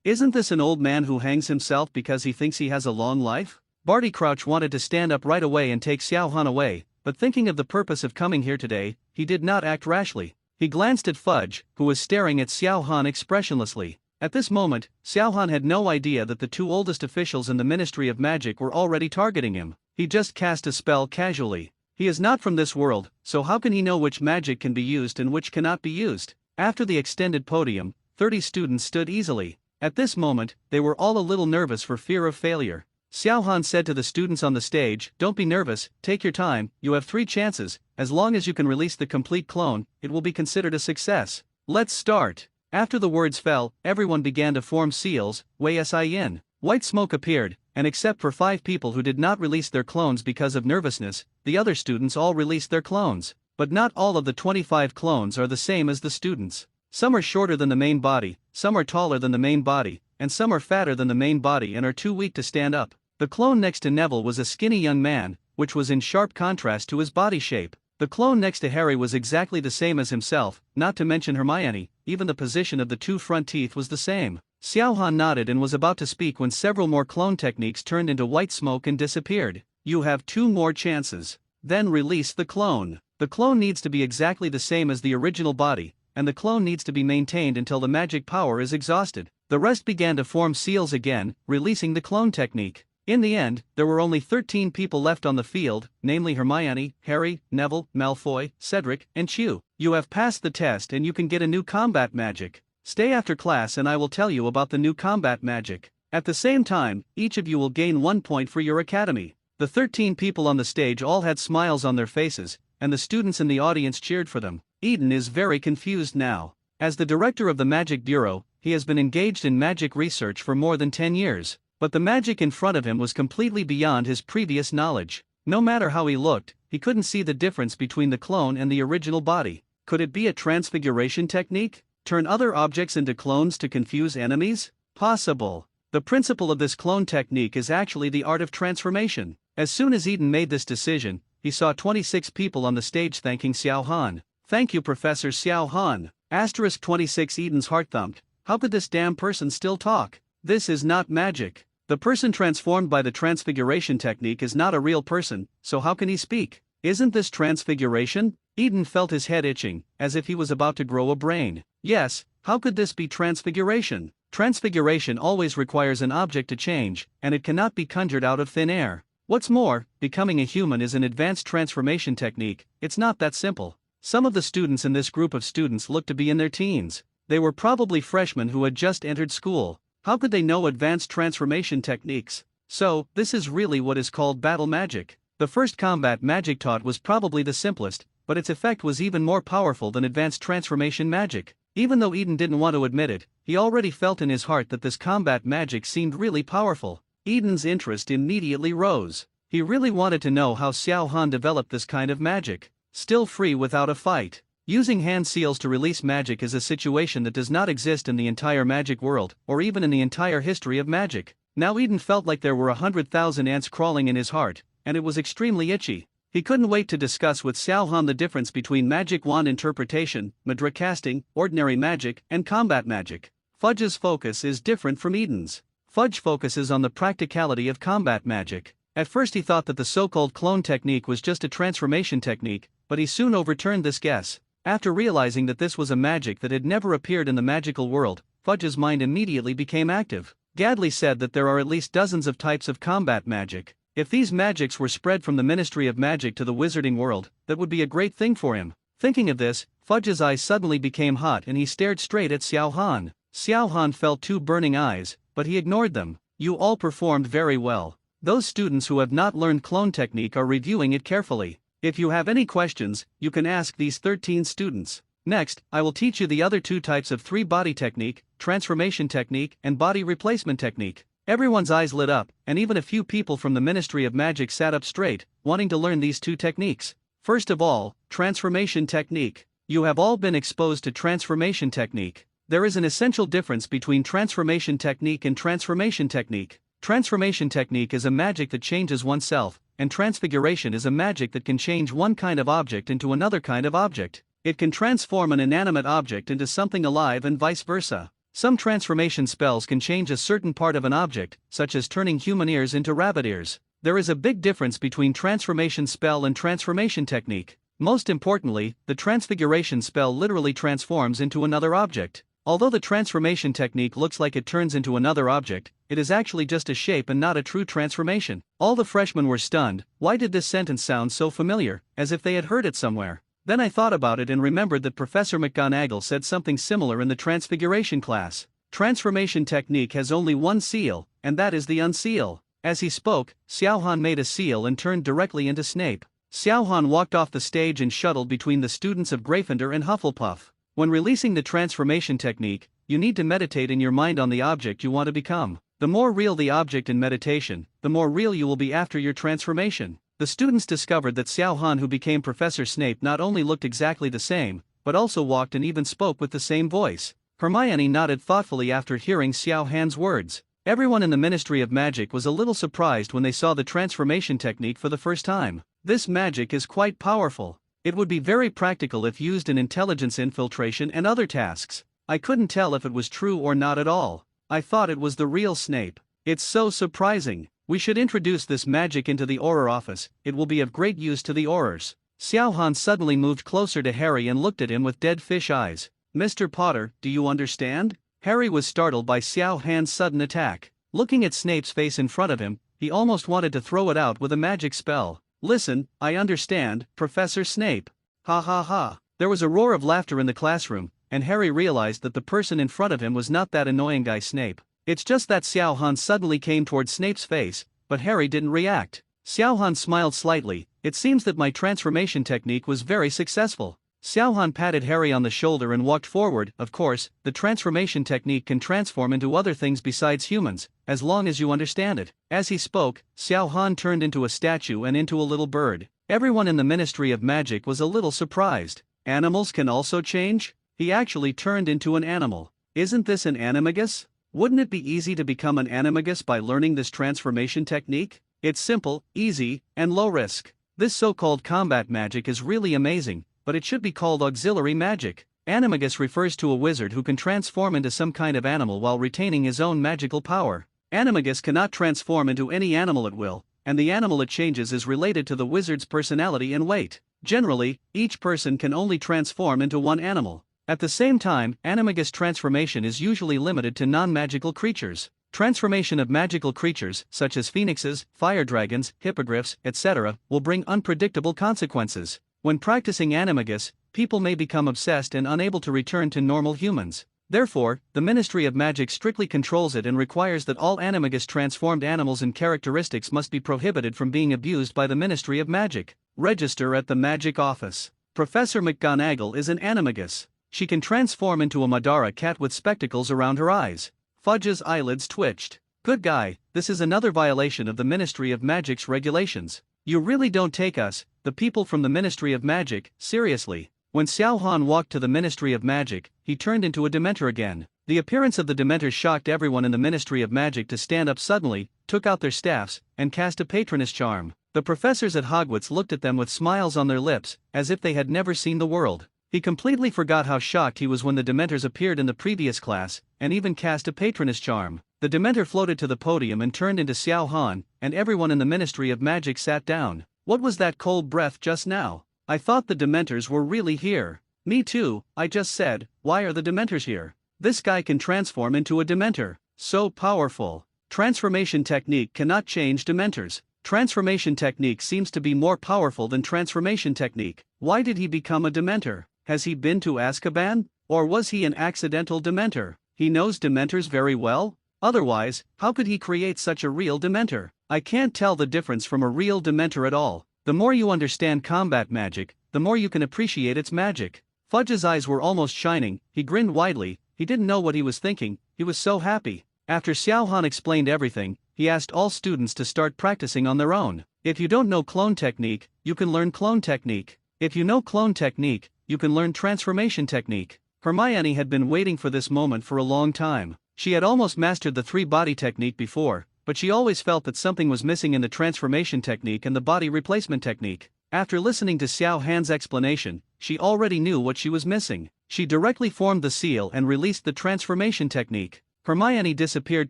Isn't this an old man who hangs himself because he thinks he has a long life? Barty Crouch wanted to stand up right away and take Xiao Han away, but thinking of the purpose of coming here today, he did not act rashly. He glanced at Fudge, who was staring at Xiao Han expressionlessly. At this moment, Xiao Han had no idea that the two oldest officials in the Ministry of Magic were already targeting him. He just cast a spell casually. He is not from this world, so how can he know which magic can be used and which cannot be used? After the extended podium, 30 students stood easily. At this moment, they were all a little nervous for fear of failure. Xiao Han said to the students on the stage, "Don't be nervous, take your time, you have 3 chances, as long as you can release the complete clone, it will be considered a success. Let's start." After the words fell, everyone began to form seals, Wei-sin. White smoke appeared, and except for 5 people who did not release their clones because of nervousness, the other students all released their clones. But not all of the 25 clones are the same as the students. Some are shorter than the main body, some are taller than the main body, and some are fatter than the main body and are too weak to stand up. The clone next to Neville was a skinny young man, which was in sharp contrast to his body shape. The clone next to Harry was exactly the same as himself, not to mention Hermione, even the position of the 2 front teeth was the same. Xiao Han nodded and was about to speak when several more clone techniques turned into white smoke and disappeared. "You have 2 more chances. Then release the clone. The clone needs to be exactly the same as the original body, and the clone needs to be maintained until the magic power is exhausted." The rest began to form seals again, releasing the clone technique. In the end, there were only 13 people left on the field, namely Hermione, Harry, Neville, Malfoy, Cedric, and Chew. "You have passed the test and you can get a new combat magic. Stay after class and I will tell you about the new combat magic. At the same time, each of you will gain 1 point for your academy." The 13 people on the stage all had smiles on their faces, and the students in the audience cheered for them. Eden is very confused now. As the director of the Magic Bureau, he has been engaged in magic research for more than 10 years. But the magic in front of him was completely beyond his previous knowledge. No matter how he looked, he couldn't see the difference between the clone and the original body. Could it be a transfiguration technique? Turn other objects into clones to confuse enemies? Possible. The principle of this clone technique is actually the art of transformation. As soon as Eden made this decision, he saw 26 people on the stage thanking Xiao Han. "Thank you, Professor Xiao Han." Asterisk 26. Eden's heart thumped. How could this damn person still talk? This is not magic. The person transformed by the transfiguration technique is not a real person, so how can he speak? Isn't this transfiguration? Eden felt his head itching, as if he was about to grow a brain. Yes, how could this be transfiguration? Transfiguration always requires an object to change, and it cannot be conjured out of thin air. What's more, becoming a human is an advanced transformation technique. It's not that simple. Some of the students in this group of students looked to be in their teens. They were probably freshmen who had just entered school. How could they know advanced transformation techniques? So, this is really what is called battle magic. The first combat magic taught was probably the simplest, but its effect was even more powerful than advanced transformation magic. Even though Eden didn't want to admit it, he already felt in his heart that this combat magic seemed really powerful. Eden's interest immediately rose. He really wanted to know how Xiao Han developed this kind of magic. Still free without a fight. Using hand seals to release magic is a situation that does not exist in the entire magic world, or even in the entire history of magic. Now Eden felt like there were 100,000 ants crawling in his heart, and it was extremely itchy. He couldn't wait to discuss with Xiao Han the difference between magic wand interpretation, Madra casting, ordinary magic, and combat magic. Fudge's focus is different from Eden's. Fudge focuses on the practicality of combat magic. At first he thought that the so-called clone technique was just a transformation technique, but he soon overturned this guess. After realizing that this was a magic that had never appeared in the magical world, Fudge's mind immediately became active. Gadley said that there are at least dozens of types of combat magic. If these magics were spread from the Ministry of Magic to the wizarding world, that would be a great thing for him. Thinking of this, Fudge's eyes suddenly became hot and he stared straight at Xiao Han. Xiao Han felt 2 burning eyes, but he ignored them. "You all performed very well. Those students who have not learned clone technique are reviewing it carefully. If you have any questions, you can ask these 13 students. Next, I will teach you the other 2 types of 3-body technique, transformation technique and body replacement technique." Everyone's eyes lit up, and even a few people from the Ministry of Magic sat up straight, wanting to learn these 2 techniques. First of all, transformation technique. You have all been exposed to transformation technique. There is an essential difference between transformation technique and transformation technique. Transformation technique is a magic that changes oneself, and transfiguration is a magic that can change one kind of object into another kind of object. It can transform an inanimate object into something alive and vice versa. Some transformation spells can change a certain part of an object, such as turning human ears into rabbit ears. There is a big difference between transformation spell and transformation technique. Most importantly, the transfiguration spell literally transforms into another object. Although the transformation technique looks like it turns into another object, it is actually just a shape and not a true transformation. All the freshmen were stunned. Why did this sentence sound so familiar, as if they had heard it somewhere? Then I thought about it and remembered that Professor McGonagall said something similar in the transfiguration class. Transformation technique has only one seal, and that is the unseal. As he spoke, Xiao Han made a seal and turned directly into Snape. Xiao Han walked off the stage and shuttled between the students of Gryffindor and Hufflepuff. When releasing the transformation technique, you need to meditate in your mind on the object you want to become. The more real the object in meditation, the more real you will be after your transformation. The students discovered that Xiao Han, who became Professor Snape, not only looked exactly the same, but also walked and even spoke with the same voice. Hermione nodded thoughtfully after hearing Xiao Han's words. Everyone in the Ministry of Magic was a little surprised when they saw the transformation technique for the first time. This magic is quite powerful. It would be very practical if used in intelligence infiltration and other tasks. I couldn't tell if it was true or not at all. I thought it was the real Snape. It's so surprising. We should introduce this magic into the Auror office. It will be of great use to the Aurors. Xiao Han suddenly moved closer to Harry and looked at him with dead fish eyes. Mr. Potter, do you understand? Harry was startled by Xiao Han's sudden attack. Looking at Snape's face in front of him, he almost wanted to throw it out with a magic spell. Listen, I understand, Professor Snape. Ha ha ha. There was a roar of laughter in the classroom, and Harry realized that the person in front of him was not that annoying guy Snape. It's just that Xiao Han suddenly came toward Snape's face, but Harry didn't react. Xiao Han smiled slightly. It seems that my transformation technique was very successful. Xiao Han patted Harry on the shoulder and walked forward. Of course, the transformation technique can transform into other things besides humans, as long as you understand it. As he spoke, Xiao Han turned into a statue and into a little bird. Everyone in the Ministry of Magic was a little surprised. Animals can also change? He actually turned into an animal. Isn't this an animagus? Wouldn't it be easy to become an animagus by learning this transformation technique? It's simple, easy, and low risk. This so-called combat magic is really amazing, but it should be called auxiliary magic. Animagus refers to a wizard who can transform into some kind of animal while retaining his own magical power. Animagus cannot transform into any animal at will, and the animal it changes is related to the wizard's personality and weight. Generally, each person can only transform into one animal. At the same time, animagus transformation is usually limited to non-magical creatures. Transformation of magical creatures, such as phoenixes, fire dragons, hippogriffs, etc., will bring unpredictable consequences. When practicing animagus, people may become obsessed and unable to return to normal humans. Therefore, the Ministry of Magic strictly controls it and requires that all animagus transformed animals and characteristics must be prohibited from being abused by the Ministry of Magic. Register at the Magic Office. Professor McGonagall is an animagus. She can transform into a Madara cat with spectacles around her eyes. Fudge's eyelids twitched. Good guy, this is another violation of the Ministry of Magic's regulations. You really don't take us, the people from the Ministry of Magic, seriously. When Xiao Han walked to the Ministry of Magic, he turned into a Dementor again. The appearance of the Dementors shocked everyone in the Ministry of Magic to stand up suddenly, took out their staffs, and cast a patroness charm. The professors at Hogwarts looked at them with smiles on their lips, as if they had never seen the world. He completely forgot how shocked he was when the Dementors appeared in the previous class, and even cast a patroness charm. The Dementor floated to the podium and turned into Xiao Han, and everyone in the Ministry of Magic sat down. What was that cold breath just now? I thought the Dementors were really here. Me too, I just said, why are the Dementors here? This guy can transform into a Dementor. So powerful. Transformation technique cannot change Dementors. Transformation technique seems to be more powerful than transformation technique. Why did he become a Dementor? Has he been to Azkaban? Or was he an accidental Dementor? He knows Dementors very well? Otherwise, how could he create such a real Dementor? I can't tell the difference from a real Dementor at all. The more you understand combat magic, the more you can appreciate its magic. Fudge's eyes were almost shining, he grinned widely, he didn't know what he was thinking, he was so happy. After Xiao Han explained everything, he asked all students to start practicing on their own. If you don't know clone technique, you can learn clone technique. If you know clone technique, you can learn transformation technique. Hermione had been waiting for this moment for a long time. She had almost mastered the three-body technique before, but she always felt that something was missing in the transformation technique and the body replacement technique. After listening to Xiao Han's explanation, she already knew what she was missing. She directly formed the seal and released the transformation technique. Hermione disappeared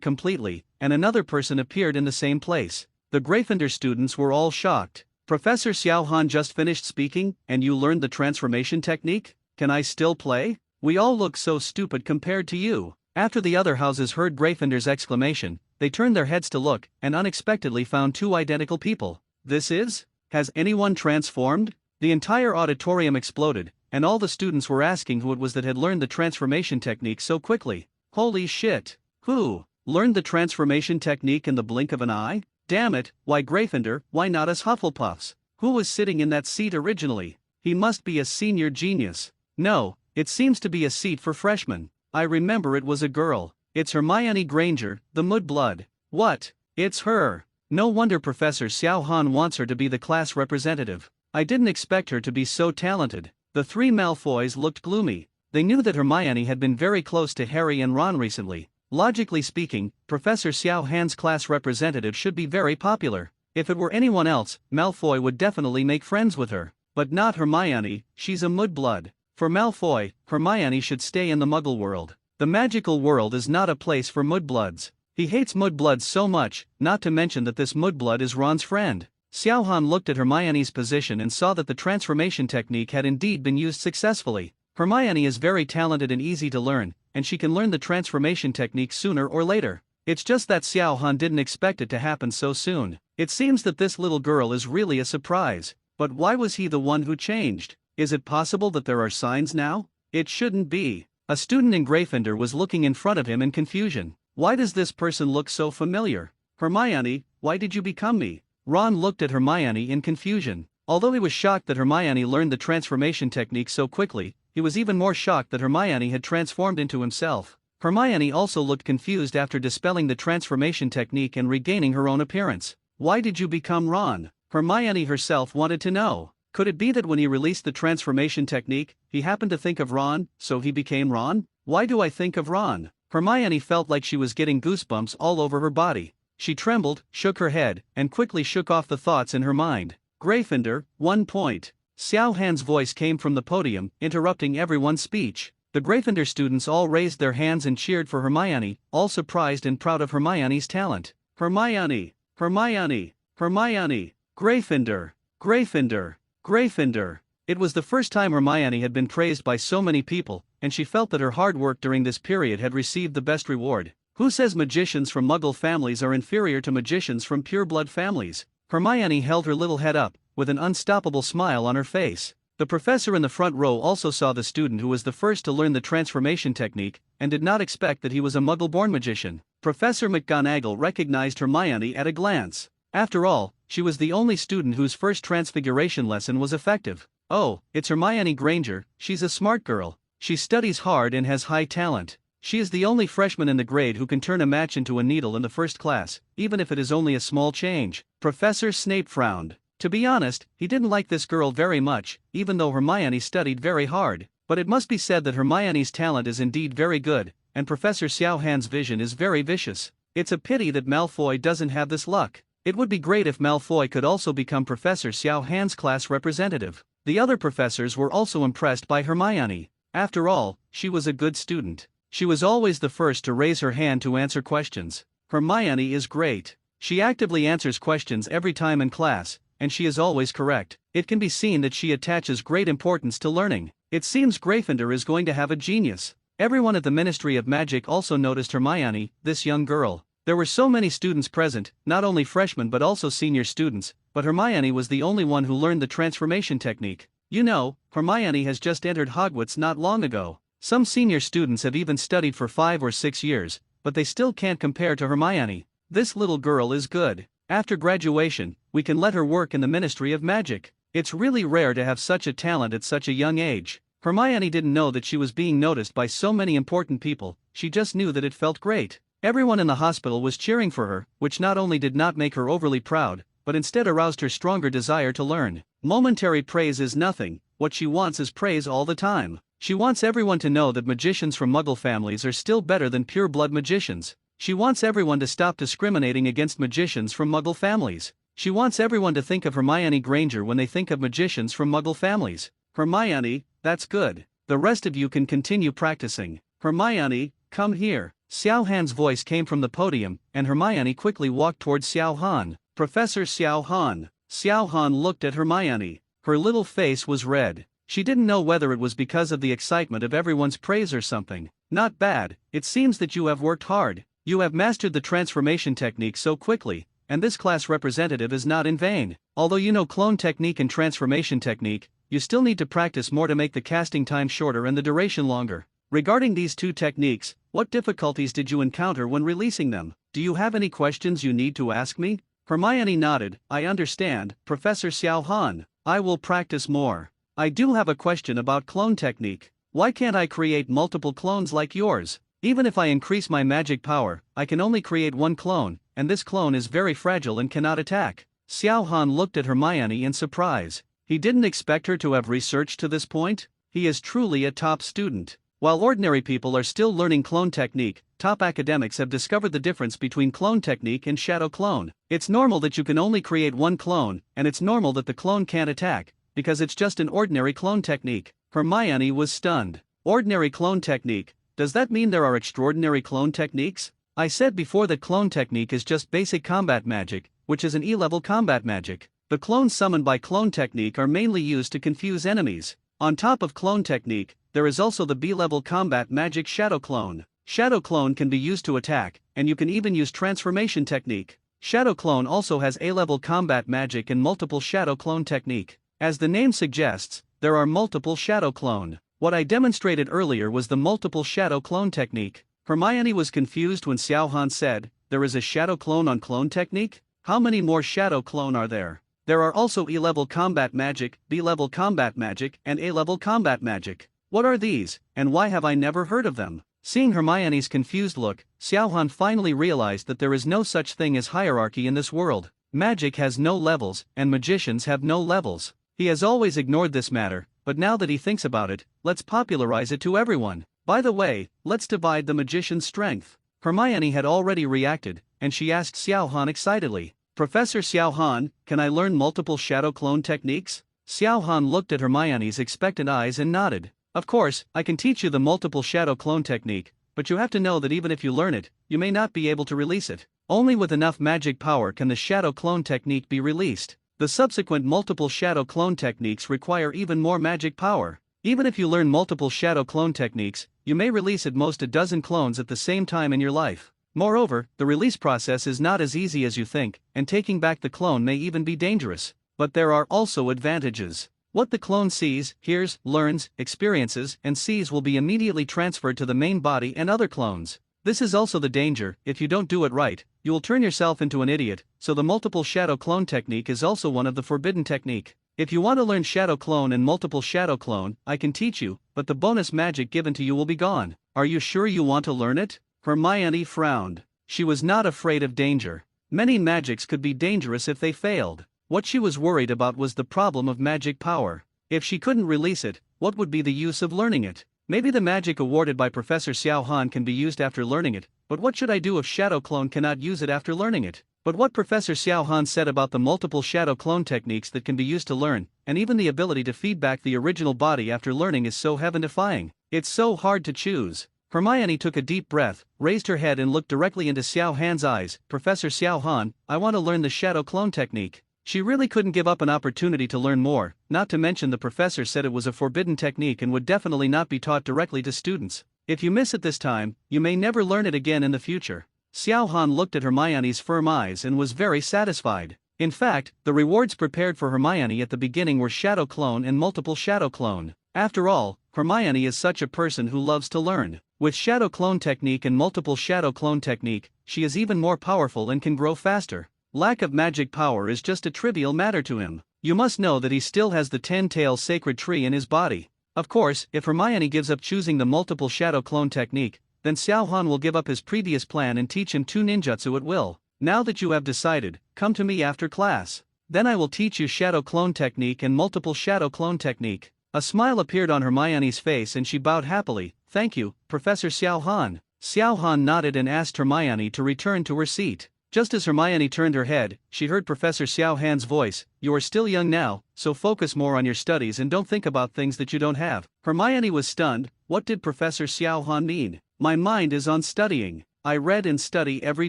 completely, and another person appeared in the same place. The Gryffindor students were all shocked. Professor Xiao Han just finished speaking, and you learned the transformation technique? Can I still play? We all look so stupid compared to you. After the other houses heard Gryffindor's exclamation, they turned their heads to look, and unexpectedly found two identical people. Has anyone transformed? The entire auditorium exploded, and all the students were asking who it was that had learned the transformation technique so quickly. Holy shit! Who learned the transformation technique in the blink of an eye? Damn it, why Gryffindor, why not us Hufflepuffs? Who was sitting in that seat originally? He must be a senior genius. No, it seems to be a seat for freshmen. I remember it was a girl. It's Hermione Granger, the Mudblood. What? It's her. No wonder Professor Xiao Han wants her to be the class representative. I didn't expect her to be so talented. The three Malfoys looked gloomy. They knew that Hermione had been very close to Harry and Ron recently. Logically speaking, Professor Xiao Han's class representative should be very popular. If it were anyone else, Malfoy would definitely make friends with her. But not Hermione, she's a Mudblood. For Malfoy, Hermione should stay in the Muggle world. The magical world is not a place for Mudbloods. He hates Mudbloods so much, not to mention that this Mudblood is Ron's friend. Xiao Han looked at Hermione's position and saw that the transformation technique had indeed been used successfully. Hermione is very talented and easy to learn, and she can learn the transformation technique sooner or later. It's just that Xiao Han didn't expect it to happen so soon. It seems that this little girl is really a surprise. But why was he the one who changed? Is it possible that there are signs now? It shouldn't be. A student in Gryffindor was looking in front of him in confusion. Why does this person look so familiar? Hermione, why did you become me? Ron looked at Hermione in confusion. Although he was shocked that Hermione learned the transformation technique so quickly, he was even more shocked that Hermione had transformed into himself. Hermione also looked confused after dispelling the transformation technique and regaining her own appearance. Why did you become Ron? Hermione herself wanted to know. Could it be that when he released the transformation technique, he happened to think of Ron, so he became Ron? Why do I think of Ron? Hermione felt like she was getting goosebumps all over her body. She trembled, shook her head, and quickly shook off the thoughts in her mind. Gryffindor, 1 point. Xiao Han's voice came from the podium, interrupting everyone's speech. The Gryffindor students all raised their hands and cheered for Hermione, all surprised and proud of Hermione's talent. Hermione! Hermione! Hermione! Gryffindor! Gryffindor! Gryffindor! It was the first time Hermione had been praised by so many people, and she felt that her hard work during this period had received the best reward. Who says magicians from Muggle families are inferior to magicians from pureblood families? Hermione held her little head up, with an unstoppable smile on her face. The professor in the front row also saw the student who was the first to learn the transformation technique, and did not expect that he was a Muggle-born magician. Professor McGonagall recognized Hermione at a glance. After all, she was the only student whose first transfiguration lesson was effective. Oh, it's Hermione Granger, she's a smart girl. She studies hard and has high talent. She is the only freshman in the grade who can turn a match into a needle in the first class, even if it is only a small change. Professor Snape frowned. To be honest, he didn't like this girl very much, even though Hermione studied very hard. But it must be said that Hermione's talent is indeed very good, and Professor Xiao Han's vision is very vicious. It's a pity that Malfoy doesn't have this luck. It would be great if Malfoy could also become Professor Xiao Han's class representative. The other professors were also impressed by Hermione. After all, she was a good student. She was always the first to raise her hand to answer questions. Hermione is great. She actively answers questions every time in class, and she is always correct. It can be seen that she attaches great importance to learning. It seems Gryffindor is going to have a genius. Everyone at the Ministry of Magic also noticed Hermione, this young girl. There were so many students present, not only freshmen but also senior students, but Hermione was the only one who learned the transformation technique. You know, Hermione has just entered Hogwarts not long ago. Some senior students have even studied for 5 or 6 years, but they still can't compare to Hermione. This little girl is good. After graduation, we can let her work in the Ministry of Magic. It's really rare to have such a talent at such a young age. Hermione didn't know that she was being noticed by so many important people, she just knew that it felt great. Everyone in the hospital was cheering for her, which not only did not make her overly proud, but instead aroused her stronger desire to learn. Momentary praise is nothing, what she wants is praise all the time. She wants everyone to know that magicians from Muggle families are still better than pure-blood magicians. She wants everyone to stop discriminating against magicians from Muggle families. She wants everyone to think of Hermione Granger when they think of magicians from Muggle families. Hermione, that's good. The rest of you can continue practicing. Hermione, come here. Xiao Han's voice came from the podium, and Hermione quickly walked towards Xiao Han. Professor Xiao Han. Xiao Han looked at Hermione. Her little face was red. She didn't know whether it was because of the excitement of everyone's praise or something. Not bad, it seems that you have worked hard. You have mastered the transformation technique so quickly, and this class representative is not in vain. Although you know clone technique and transformation technique, you still need to practice more to make the casting time shorter and the duration longer. Regarding these two techniques, what difficulties did you encounter when releasing them? Do you have any questions you need to ask me? Hermione nodded. I understand, Professor Xiao Han. I will practice more. I do have a question about clone technique. Why can't I create multiple clones like yours? Even if I increase my magic power, I can only create one clone, and this clone is very fragile and cannot attack. Xiao Han looked at Hermione in surprise. He didn't expect her to have researched to this point. He is truly a top student. While ordinary people are still learning clone technique, top academics have discovered the difference between clone technique and shadow clone. It's normal that you can only create one clone, and it's normal that the clone can't attack, because it's just an ordinary clone technique. Hermione was stunned. Ordinary clone technique? Does that mean there are extraordinary clone techniques? I said before that clone technique is just basic combat magic, which is an E-level combat magic. The clones summoned by clone technique are mainly used to confuse enemies. On top of clone technique, there is also the B-level combat magic Shadow Clone. Shadow Clone can be used to attack, and you can even use transformation technique. Shadow Clone also has A-level combat magic and multiple Shadow Clone technique. As the name suggests, there are multiple Shadow Clone. What I demonstrated earlier was the multiple Shadow Clone technique. Hermione was confused when Xiao Han said, there is a Shadow Clone on clone technique? How many more Shadow Clone are there? There are also E-level combat magic, B-level combat magic, and A-level combat magic. What are these, and why have I never heard of them? Seeing Hermione's confused look, Xiao Han finally realized that there is no such thing as hierarchy in this world. Magic has no levels, and magicians have no levels. He has always ignored this matter, but now that he thinks about it, let's popularize it to everyone. By the way, let's divide the magician's strength. Hermione had already reacted, and she asked Xiao Han excitedly, Professor Xiao Han, can I learn multiple shadow clone techniques? Xiao Han looked at Hermione's expectant eyes and nodded. Of course, I can teach you the multiple shadow clone technique, but you have to know that even if you learn it, you may not be able to release it. Only with enough magic power can the shadow clone technique be released. The subsequent multiple shadow clone techniques require even more magic power. Even if you learn multiple shadow clone techniques, you may release at most a dozen clones at the same time in your life. Moreover, the release process is not as easy as you think, and taking back the clone may even be dangerous. But there are also advantages. What the clone sees, hears, learns, experiences, and sees will be immediately transferred to the main body and other clones. This is also the danger. If you don't do it right, you will turn yourself into an idiot, so the multiple shadow clone technique is also one of the forbidden technique. If you want to learn shadow clone and multiple shadow clone, I can teach you, but the bonus magic given to you will be gone. Are you sure you want to learn it? Hermione frowned. She was not afraid of danger. Many magics could be dangerous if they failed. What she was worried about was the problem of magic power. If she couldn't release it, what would be the use of learning it? Maybe the magic awarded by Professor Xiao Han can be used after learning it, but what should I do if Shadow Clone cannot use it after learning it? But what Professor Xiao Han said about the multiple Shadow Clone techniques that can be used to learn, and even the ability to feed back the original body after learning is so heaven-defying. It's so hard to choose. Hermione took a deep breath, raised her head and looked directly into Xiao Han's eyes. Professor Xiao Han, I want to learn the Shadow Clone technique. She really couldn't give up an opportunity to learn more, not to mention the professor said it was a forbidden technique and would definitely not be taught directly to students. If you miss it this time, you may never learn it again in the future. Xiao Han looked at Hermione's firm eyes and was very satisfied. In fact, the rewards prepared for Hermione at the beginning were Shadow Clone and multiple Shadow Clone. After all, Hermione is such a person who loves to learn. With Shadow Clone technique and multiple Shadow Clone technique, she is even more powerful and can grow faster. Lack of magic power is just a trivial matter to him. You must know that he still has the 10-tailed sacred tree in his body. Of course, if Hermione gives up choosing the multiple Shadow Clone technique, then Xiao Han will give up his previous plan and teach him 2 ninjutsu at will. Now that you have decided, come to me after class. Then I will teach you Shadow Clone technique and multiple Shadow Clone technique. A smile appeared on Hermione's face and she bowed happily. Thank you, Professor Xiao Han. Xiao Han nodded and asked Hermione to return to her seat. Just as Hermione turned her head, she heard Professor Xiao Han's voice. You are still young now, so focus more on your studies and don't think about things that you don't have. Hermione was stunned. What did Professor Xiao Han mean? My mind is on studying. I read and study every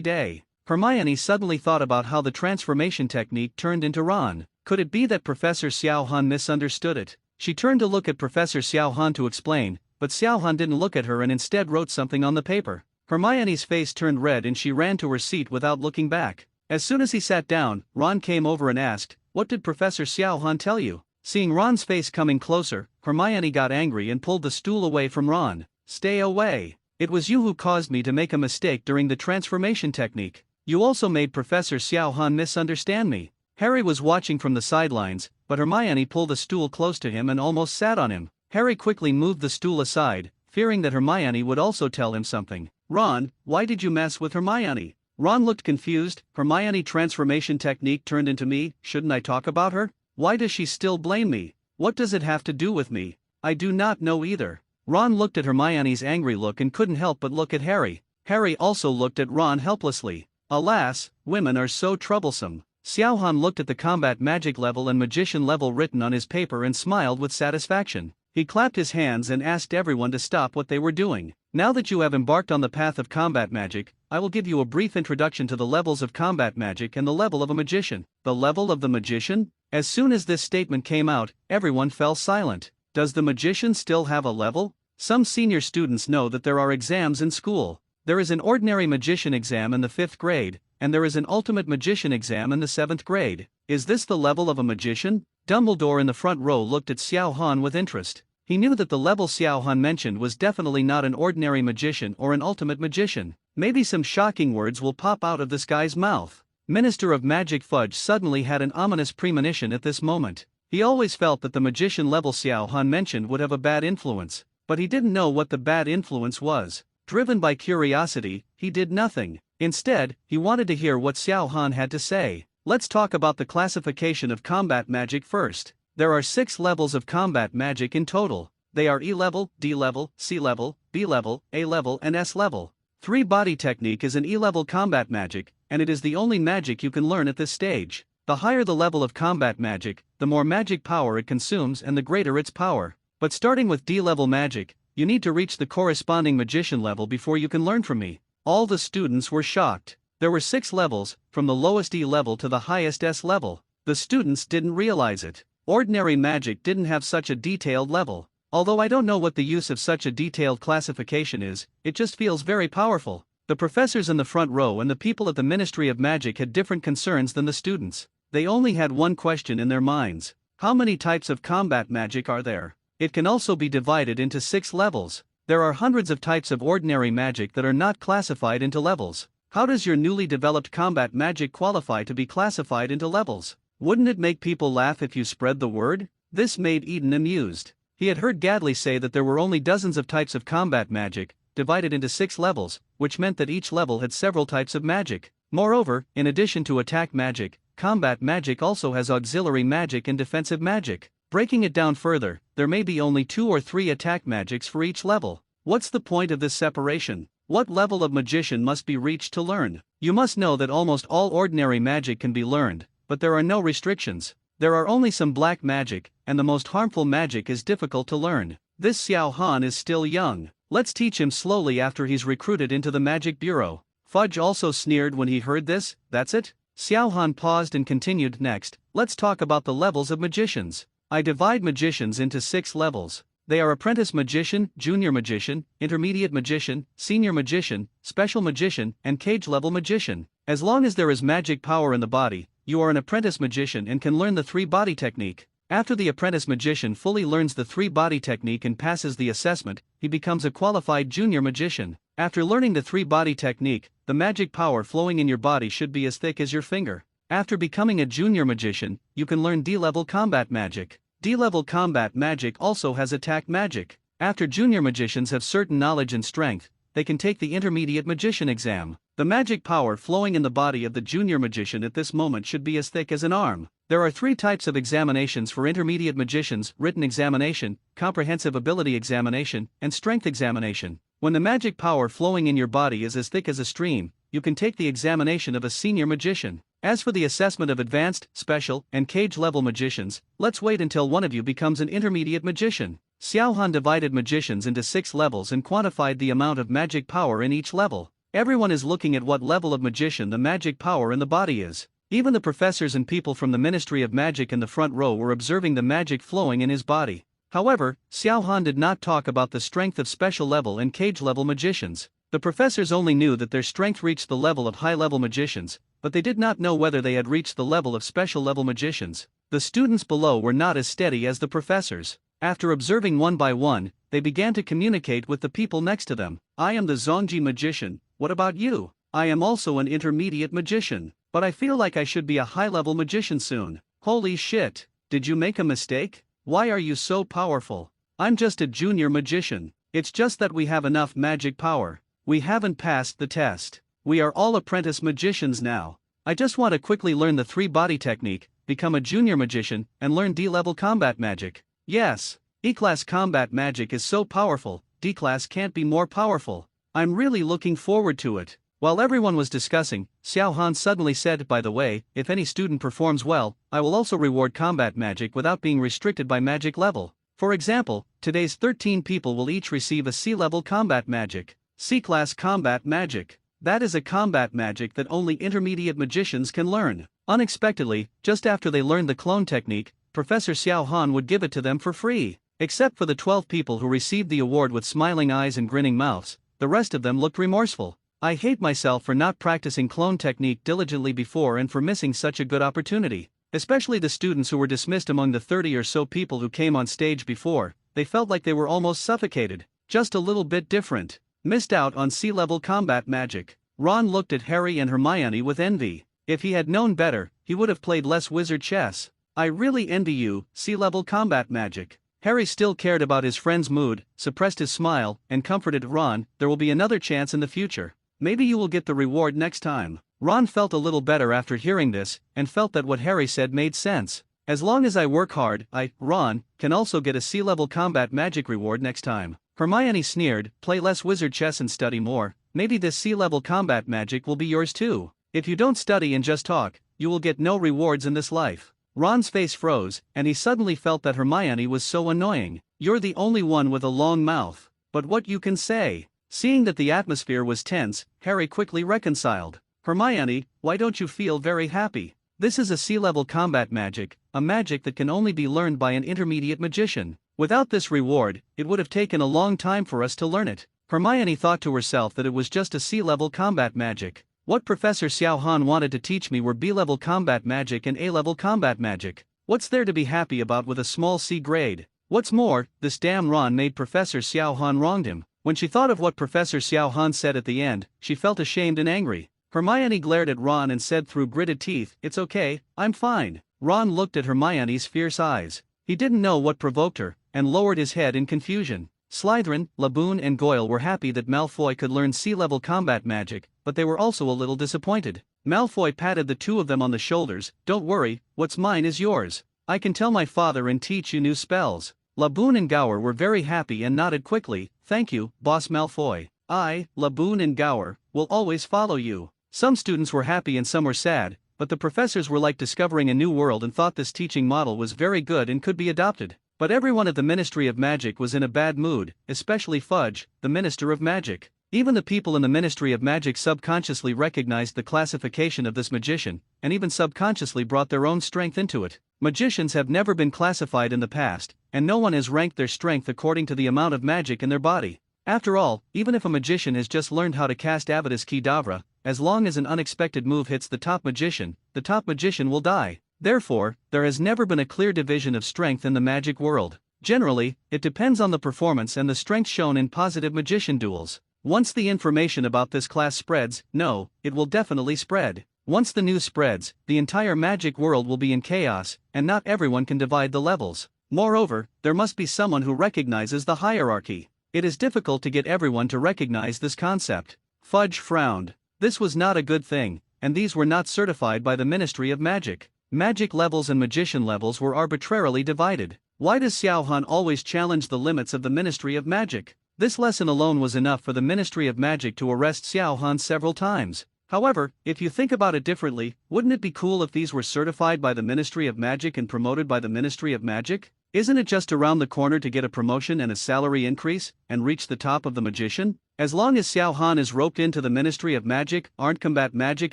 day. Hermione suddenly thought about how the transformation technique turned into Ron. Could it be that Professor Xiao Han misunderstood it? She turned to look at Professor Xiao Han to explain, but Xiao Han didn't look at her and instead wrote something on the paper. Hermione's face turned red and she ran to her seat without looking back. As soon as he sat down, Ron came over and asked, "What did Professor Xiao Han tell you?" Seeing Ron's face coming closer, Hermione got angry and pulled the stool away from Ron. "Stay away. It was you who caused me to make a mistake during the transformation technique. You also made Professor Xiao Han misunderstand me." Harry was watching from the sidelines, but Hermione pulled a stool close to him and almost sat on him. Harry quickly moved the stool aside, fearing that Hermione would also tell him something. "Ron, why did you mess with Hermione?" Ron looked confused. "Hermione transformation technique turned into me, shouldn't I talk about her? Why does she still blame me? What does it have to do with me? I do not know either." Ron looked at Hermione's angry look and couldn't help but look at Harry. Harry also looked at Ron helplessly. Alas, women are so troublesome. Xiao Han looked at the combat magic level and magician level written on his paper and smiled with satisfaction. He clapped his hands and asked everyone to stop what they were doing. "Now that you have embarked on the path of combat magic, I will give you a brief introduction to the levels of combat magic and the level of a magician." The level of the magician? As soon as this statement came out, everyone fell silent. Does the magician still have a level? Some senior students know that there are exams in school. There is an ordinary magician exam in the 5th grade, and there is an ultimate magician exam in the 7th grade. Is this the level of a magician? Dumbledore in the front row looked at Xiao Han with interest. He knew that the level Xiao Han mentioned was definitely not an ordinary magician or an ultimate magician. Maybe some shocking words will pop out of this guy's mouth. Minister of Magic Fudge suddenly had an ominous premonition at this moment. He always felt that the magician level Xiao Han mentioned would have a bad influence, but he didn't know what the bad influence was. Driven by curiosity, he did nothing. Instead, he wanted to hear what Xiao Han had to say. Let's talk about the classification of combat magic first. There are 6 levels of combat magic in total. They are E level, D level, C level, B level, A level, and S level. 3 body technique is an E level combat magic, and it is the only magic you can learn at this stage. The higher the level of combat magic, the more magic power it consumes and the greater its power. But starting with D level magic, you need to reach the corresponding magician level before you can learn from me. All the students were shocked. There were 6 levels, from the lowest E level to the highest S level. The students didn't realize it. Ordinary magic didn't have such a detailed level. Although I don't know what the use of such a detailed classification is, it just feels very powerful. The professors in the front row and the people at the Ministry of Magic had different concerns than the students. They only had one question in their minds. How many types of combat magic are there? It can also be divided into 6 levels. There are hundreds of types of ordinary magic that are not classified into levels. How does your newly developed combat magic qualify to be classified into levels? Wouldn't it make people laugh if you spread the word? This made Eden amused. He had heard Gadley say that there were only dozens of types of combat magic, divided into 6 levels, which meant that each level had several types of magic. Moreover, in addition to attack magic, combat magic also has auxiliary magic and defensive magic. Breaking it down further, there may be only 2 or 3 attack magics for each level. What's the point of this separation? What level of magician must be reached to learn? You must know that almost all ordinary magic can be learned, but there are no restrictions. There are only some black magic, and the most harmful magic is difficult to learn. This Xiao Han is still young. Let's teach him slowly after he's recruited into the Magic Bureau. Fudge also sneered when he heard this. That's it? Xiao Han paused and continued. Next, let's talk about the levels of magicians. I divide magicians into 6 levels. They are apprentice magician, junior magician, intermediate magician, senior magician, special magician, and cage level magician. As long as there is magic power in the body, you are an apprentice magician and can learn the 3 body technique. After the apprentice magician fully learns the 3 body technique and passes the assessment, he becomes a qualified junior magician. After learning the 3 body technique, the magic power flowing in your body should be as thick as your finger. After becoming a junior magician, you can learn D-level combat magic. D-level combat magic also has attack magic. After junior magicians have certain knowledge and strength, they can take the intermediate magician exam. The magic power flowing in the body of the junior magician at this moment should be as thick as an arm. There are 3 types of examinations for intermediate magicians: written examination, comprehensive ability examination, and strength examination. When the magic power flowing in your body is as thick as a stream, you can take the examination of a senior magician. As for the assessment of advanced, special, and cage level magicians, let's wait until one of you becomes an intermediate magician. Xiao Han divided magicians into 6 levels and quantified the amount of magic power in each level. Everyone is looking at what level of magician the magic power in the body is. Even the professors and people from the Ministry of Magic in the front row were observing the magic flowing in his body. However, Xiao Han did not talk about the strength of special level and cage level magicians. The professors only knew that their strength reached the level of high level magicians, but they did not know whether they had reached the level of special level magicians. The students below were not as steady as the professors. After observing one by one, they began to communicate with the people next to them. I am the Zongji magician, what about you? I am also an intermediate magician, but I feel like I should be a high-level magician soon. Holy shit, did you make a mistake? Why are you so powerful? I'm just a junior magician. It's just that we have enough magic power. We haven't passed the test. We are all apprentice magicians now. I just want to quickly learn the 3-body technique, become a junior magician, and learn D-level combat magic. Yes, E-class combat magic is so powerful, D-class can't be more powerful. I'm really looking forward to it. While everyone was discussing, Xiao Han suddenly said, by the way, if any student performs well, I will also reward combat magic without being restricted by magic level. For example, today's 13 people will each receive a C-level combat magic. C-class combat magic. That is a combat magic that only intermediate magicians can learn. Unexpectedly, just after they learned the clone technique, Professor Xiao Han would give it to them for free. Except for the 12 people who received the award with smiling eyes and grinning mouths, the rest of them looked remorseful. I hate myself for not practicing clone technique diligently before and for missing such a good opportunity. Especially the students who were dismissed among the 30 or so people who came on stage before, they felt like they were almost suffocated. Just a little bit different. Missed out on C-level combat magic. Ron looked at Harry and Hermione with envy. If he had known better, he would have played less wizard chess. I really envy you, C-level combat magic. Harry still cared about his friend's mood, suppressed his smile, and comforted Ron, there will be another chance in the future. Maybe you will get the reward next time. Ron felt a little better after hearing this, and felt that what Harry said made sense. As long as I work hard, Ron, can also get a C-level combat magic reward next time. Hermione sneered, play less wizard chess and study more, maybe this C-level combat magic will be yours too. If you don't study and just talk, you will get no rewards in this life. Ron's face froze, and he suddenly felt that Hermione was so annoying. You're the only one with a long mouth. But what you can say? Seeing that the atmosphere was tense, Harry quickly reconciled. Hermione, why don't you feel very happy? This is a C-level combat magic, a magic that can only be learned by an intermediate magician. Without this reward, it would have taken a long time for us to learn it. Hermione thought to herself that it was just a C-level combat magic. What Professor Xiao Han wanted to teach me were B-level combat magic and A-level combat magic. What's there to be happy about with a small C grade? What's more, this damn Ron made Professor Xiao Han wronged him. When she thought of what Professor Xiao Han said at the end, she felt ashamed and angry. Hermione glared at Ron and said through gritted teeth, it's okay, I'm fine. Ron looked at Hermione's fierce eyes. He didn't know what provoked her, and lowered his head in confusion. Slytherin, Laboon and Goyle were happy that Malfoy could learn C-level combat magic, but they were also a little disappointed. Malfoy patted the two of them on the shoulders, don't worry, what's mine is yours. I can tell my father and teach you new spells. Laboon and Gower were very happy and nodded quickly, thank you, Boss Malfoy. I, Laboon and Gower, will always follow you. Some students were happy and some were sad, but the professors were like discovering a new world and thought this teaching model was very good and could be adopted. But everyone at the Ministry of Magic was in a bad mood, especially Fudge, the Minister of Magic. Even the people in the Ministry of Magic subconsciously recognized the classification of this magician, and even subconsciously brought their own strength into it. Magicians have never been classified in the past, and no one has ranked their strength according to the amount of magic in their body. After all, even if a magician has just learned how to cast Avitus Kedavra, as long as an unexpected move hits the top magician will die. Therefore, there has never been a clear division of strength in the magic world. Generally, it depends on the performance and the strength shown in positive magician duels. Once the information about this class spreads, it will definitely spread. Once the news spreads, the entire magic world will be in chaos, and not everyone can divide the levels. Moreover, there must be someone who recognizes the hierarchy. It is difficult to get everyone to recognize this concept. Fudge frowned. This was not a good thing, and these were not certified by the Ministry of Magic. Magic levels and magician levels were arbitrarily divided. Why does Xiao Han always challenge the limits of the Ministry of Magic? This lesson alone was enough for the Ministry of Magic to arrest Xiao Han several times. However, if you think about it differently, wouldn't it be cool if these were certified by the Ministry of Magic and promoted by the Ministry of Magic? Isn't it just around the corner to get a promotion and a salary increase, and reach the top of the magician? As long as Xiao Han is roped into the Ministry of Magic, aren't combat magic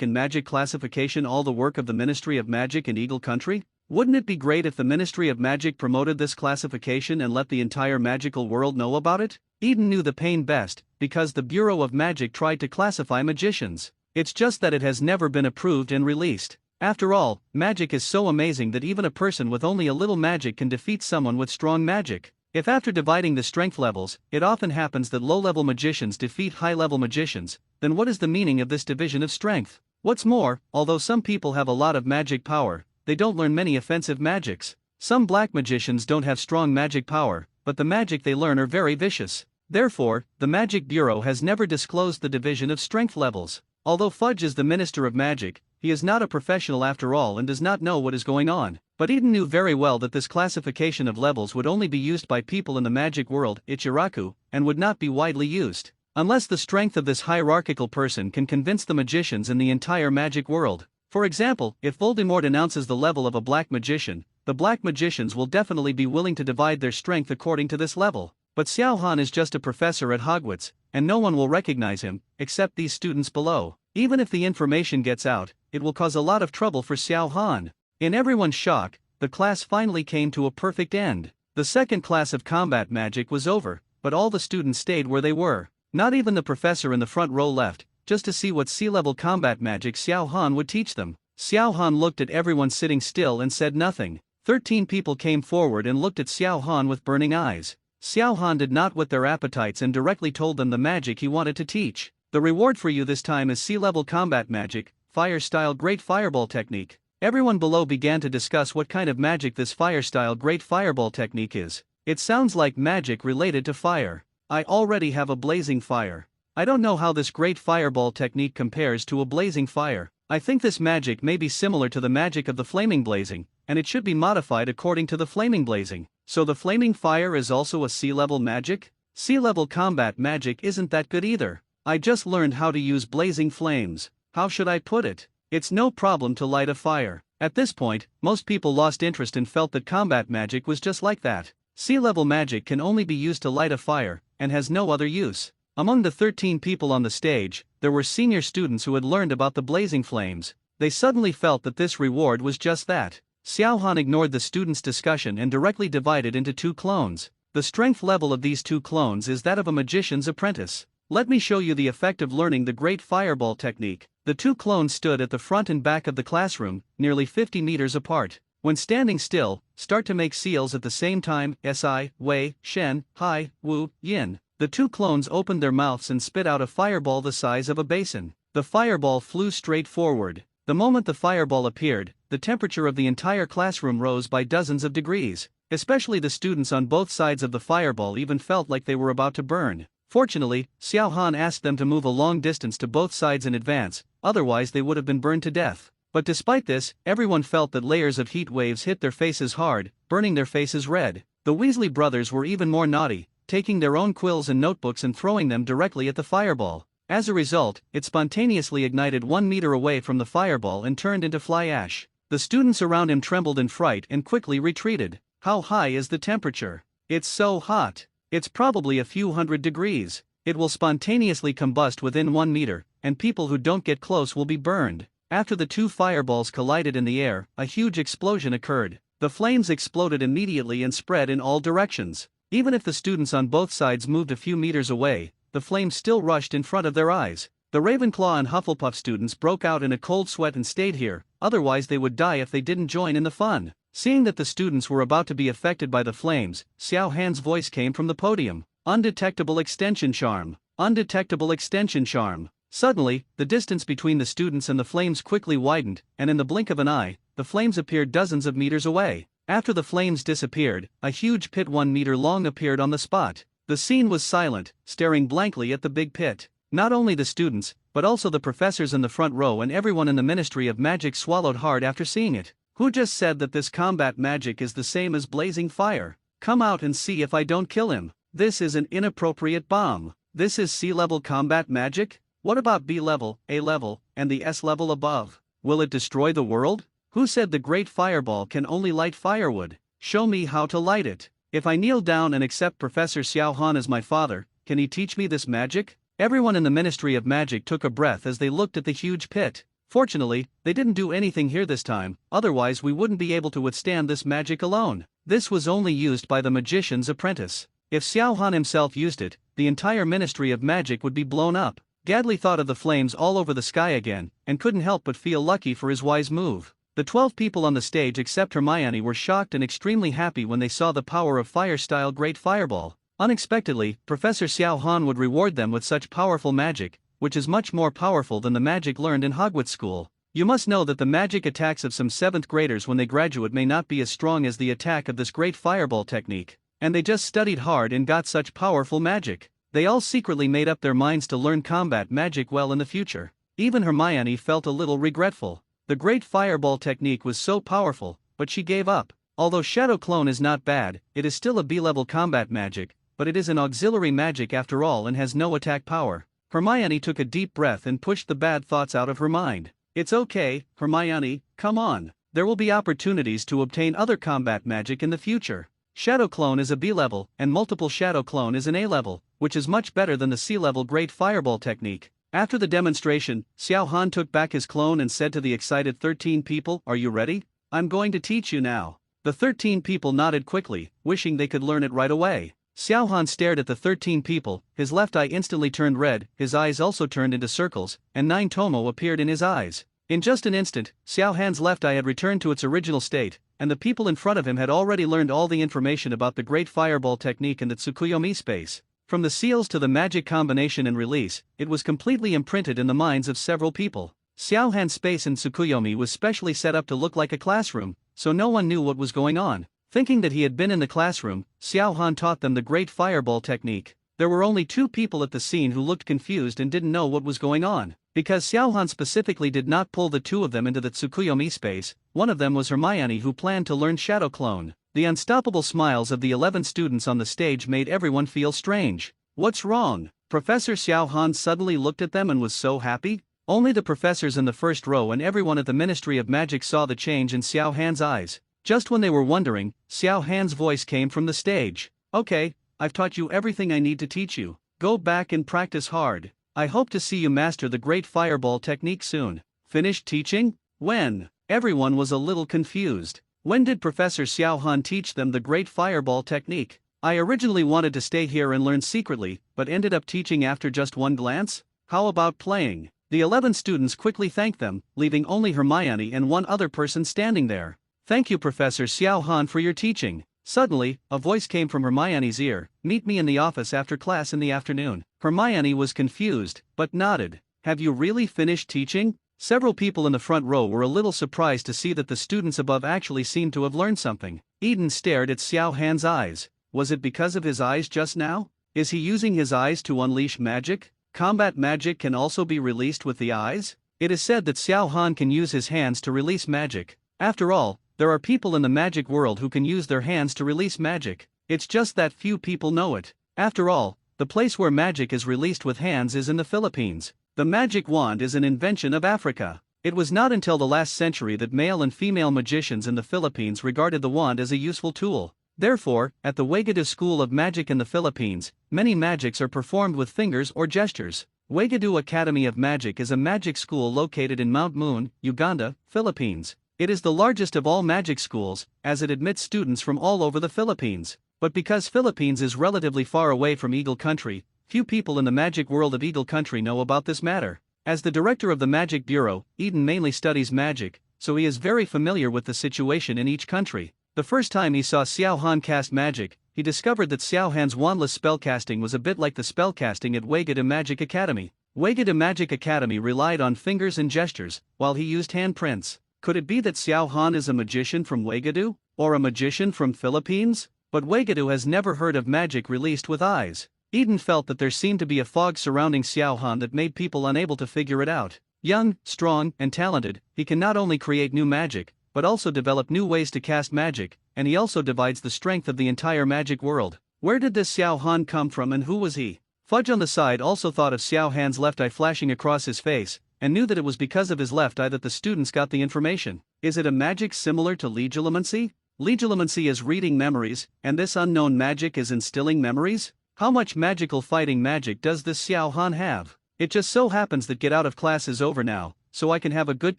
and magic classification all the work of the Ministry of Magic and Eagle Country? Wouldn't it be great if the Ministry of Magic promoted this classification and let the entire magical world know about it? Eden knew the pain best, because the Bureau of Magic tried to classify magicians. It's just that it has never been approved and released. After all, magic is so amazing that even a person with only a little magic can defeat someone with strong magic. If after dividing the strength levels, it often happens that low-level magicians defeat high-level magicians, then what is the meaning of this division of strength? What's more, although some people have a lot of magic power, they don't learn many offensive magics. Some black magicians don't have strong magic power, but the magic they learn are very vicious. Therefore, the Magic Bureau has never disclosed the division of strength levels. Although Fudge is the Minister of Magic, he is not a professional after all and does not know what is going on. But Eden knew very well that this classification of levels would only be used by people in the magic world, Ichiraku, and would not be widely used, unless the strength of this hierarchical person can convince the magicians in the entire magic world. For example, if Voldemort announces the level of a black magician, the black magicians will definitely be willing to divide their strength according to this level. But Xiao Han is just a professor at Hogwarts, and no one will recognize him, except these students below. Even if the information gets out, it will cause a lot of trouble for Xiao Han. In everyone's shock, the class finally came to a perfect end. The second class of combat magic was over, but all the students stayed where they were. Not even the professor in the front row left, just to see what sea-level combat magic Xiao Han would teach them. Xiao Han looked at everyone sitting still and said nothing. 13 people came forward and looked at Xiao Han with burning eyes. Xiao Han did not whet their appetites and directly told them the magic he wanted to teach. The reward for you this time is sea-level combat magic, fire-style great fireball technique. Everyone below began to discuss what kind of magic this fire-style great fireball technique is. It sounds like magic related to fire. I already have a blazing fire. I don't know how this great fireball technique compares to a blazing fire. I think this magic may be similar to the magic of the flaming blazing, and it should be modified according to the flaming blazing. So the flaming fire is also a sea-level magic? Sea-level combat magic isn't that good either. I just learned how to use blazing flames. How should I put it? It's no problem to light a fire. At this point, most people lost interest and felt that combat magic was just like that. Sea-level magic can only be used to light a fire, and has no other use. Among the 13 people on the stage, there were senior students who had learned about the blazing flames. They suddenly felt that this reward was just that. Xiao Han ignored the students' discussion and directly divided into two clones. The strength level of these two clones is that of a magician's apprentice. Let me show you the effect of learning the great fireball technique. The two clones stood at the front and back of the classroom, nearly 50 meters apart. When standing still, start to make seals at the same time, Si, Wei, Shen, Hai, Wu, Yin. The two clones opened their mouths and spit out a fireball the size of a basin. The fireball flew straight forward. The moment the fireball appeared, the temperature of the entire classroom rose by dozens of degrees. Especially the students on both sides of the fireball even felt like they were about to burn. Fortunately, Xiao Han asked them to move a long distance to both sides in advance, otherwise they would have been burned to death. But despite this, everyone felt that layers of heat waves hit their faces hard, burning their faces red. The Weasley brothers were even more naughty, taking their own quills and notebooks and throwing them directly at the fireball. As a result, it spontaneously ignited 1 meter away from the fireball and turned into fly ash. The students around him trembled in fright and quickly retreated. How high is the temperature? It's so hot. It's probably a few hundred degrees. It will spontaneously combust within 1 meter, and people who don't get close will be burned. After the two fireballs collided in the air, a huge explosion occurred. The flames exploded immediately and spread in all directions. Even if the students on both sides moved a few meters away, the flames still rushed in front of their eyes. The Ravenclaw and Hufflepuff students broke out in a cold sweat and stayed here, otherwise they would die if they didn't join in the fun. Seeing that the students were about to be affected by the flames, Xiao Han's voice came from the podium. Undetectable extension charm. Undetectable extension charm. Suddenly, the distance between the students and the flames quickly widened, and in the blink of an eye, the flames appeared dozens of meters away. After the flames disappeared, a huge pit 1 meter long appeared on the spot. The scene was silent, staring blankly at the big pit. Not only the students, but also the professors in the front row and everyone in the Ministry of Magic swallowed hard after seeing it. Who just said that this combat magic is the same as blazing fire? Come out and see if I don't kill him. This is an inappropriate bomb. This is C-level combat magic? What about B-level, A-level, and the S-level above? Will it destroy the world? Who said the great fireball can only light firewood? Show me how to light it. If I kneel down and accept Professor Xiao Han as my father, can he teach me this magic? Everyone in the Ministry of Magic took a breath as they looked at the huge pit. Fortunately, they didn't do anything here this time, otherwise we wouldn't be able to withstand this magic alone. This was only used by the magician's apprentice. If Xiao Han himself used it, the entire Ministry of Magic would be blown up. Gadley thought of the flames all over the sky again, and couldn't help but feel lucky for his wise move. The 12 people on the stage except Hermione were shocked and extremely happy when they saw the power of fire-style Great Fireball. Unexpectedly, Professor Xiao Han would reward them with such powerful magic, which is much more powerful than the magic learned in Hogwarts School. You must know that the magic attacks of some 7th graders when they graduate may not be as strong as the attack of this Great Fireball technique, and they just studied hard and got such powerful magic. They all secretly made up their minds to learn combat magic well in the future. Even Hermione felt a little regretful. The Great Fireball technique was so powerful, but she gave up. Although Shadow Clone is not bad, it is still a B-level combat magic, but it is an auxiliary magic after all and has no attack power. Hermione took a deep breath and pushed the bad thoughts out of her mind. It's okay, Hermione, come on. There will be opportunities to obtain other combat magic in the future. Shadow Clone is a B-level, and Multiple Shadow Clone is an A-level, which is much better than the C-level Great Fireball technique. After the demonstration, Xiao Han took back his clone and said to the excited 13 people, "Are you ready? I'm going to teach you now." The 13 people nodded quickly, wishing they could learn it right away. Xiao Han stared at the 13 people, his left eye instantly turned red, his eyes also turned into circles, and 9 Tomo appeared in his eyes. In just an instant, Xiao Han's left eye had returned to its original state, and the people in front of him had already learned all the information about the Great Fireball technique in the Tsukuyomi space. From the seals to the magic combination and release, it was completely imprinted in the minds of several people. Xiao Han's space in Tsukuyomi was specially set up to look like a classroom, so no one knew what was going on. Thinking that he had been in the classroom, Xiao Han taught them the Great Fireball technique. There were only 2 people at the scene who looked confused and didn't know what was going on. Because Xiao Han specifically did not pull the 2 of them into the Tsukuyomi space, one of them was Hermione, who planned to learn Shadow Clone. The unstoppable smiles of the 11 students on the stage made everyone feel strange. What's wrong? Professor Xiao Han suddenly looked at them and was so happy. Only the professors in the first row and everyone at the Ministry of Magic saw the change in Xiao Han's eyes. Just when they were wondering, Xiao Han's voice came from the stage. "Okay, I've taught you everything I need to teach you. Go back and practice hard. I hope to see you master the Great Fireball technique soon." Finished teaching? When? Everyone was a little confused. When did Professor Xiao Han teach them the Great Fireball technique? I originally wanted to stay here and learn secretly, but ended up teaching after just one glance? How about playing? The 11 students quickly thanked them, leaving only Hermione and one other person standing there. "Thank you, Professor Xiao Han, for your teaching." Suddenly, a voice came from Hermione's ear, "Meet me in the office after class in the afternoon." Hermione was confused, but nodded. "Have you really finished teaching?" Several people in the front row were a little surprised to see that the students above actually seemed to have learned something. Eden stared at Xiao Han's eyes. Was it because of his eyes just now? Is he using his eyes to unleash magic? Combat magic can also be released with the eyes? It is said that Xiao Han can use his hands to release magic. After all, there are people in the magic world who can use their hands to release magic. It's just that few people know it. After all, the place where magic is released with hands is in the Philippines. The magic wand is an invention of Africa. It was not until the last century that male and female magicians in the Philippines regarded the wand as a useful tool. Therefore, at the Wagadu School of Magic in the Philippines, many magics are performed with fingers or gestures. Wagadu Academy of Magic is a magic school located in Mount Moon, Uganda, Philippines. It is the largest of all magic schools, as it admits students from all over the Philippines. But because Philippines is relatively far away from Eagle Country, few people in the magic world of Eagle Country know about this matter. As the director of the Magic Bureau, Eden mainly studies magic, so he is very familiar with the situation in each country. The first time he saw Xiao Han cast magic, he discovered that Xiao Han's wandless spellcasting was a bit like the spellcasting at Wagadu Magic Academy. Wagadu Magic Academy relied on fingers and gestures, while he used handprints. Could it be that Xiao Han is a magician from Wagadu? Or a magician from Philippines? But Wagadu has never heard of magic released with eyes. Eden felt that there seemed to be a fog surrounding Xiao Han that made people unable to figure it out. Young, strong, and talented, he can not only create new magic, but also develop new ways to cast magic, and he also divides the strength of the entire magic world. Where did this Xiao Han come from and who was he? Fudge on the side also thought of Xiao Han's left eye flashing across his face, and knew that it was because of his left eye that the students got the information. Is it a magic similar to legilimency? Legilimency is reading memories, and this unknown magic is instilling memories? How much magical fighting magic does this Xiao Han have? It just so happens that get out of class is over now, so I can have a good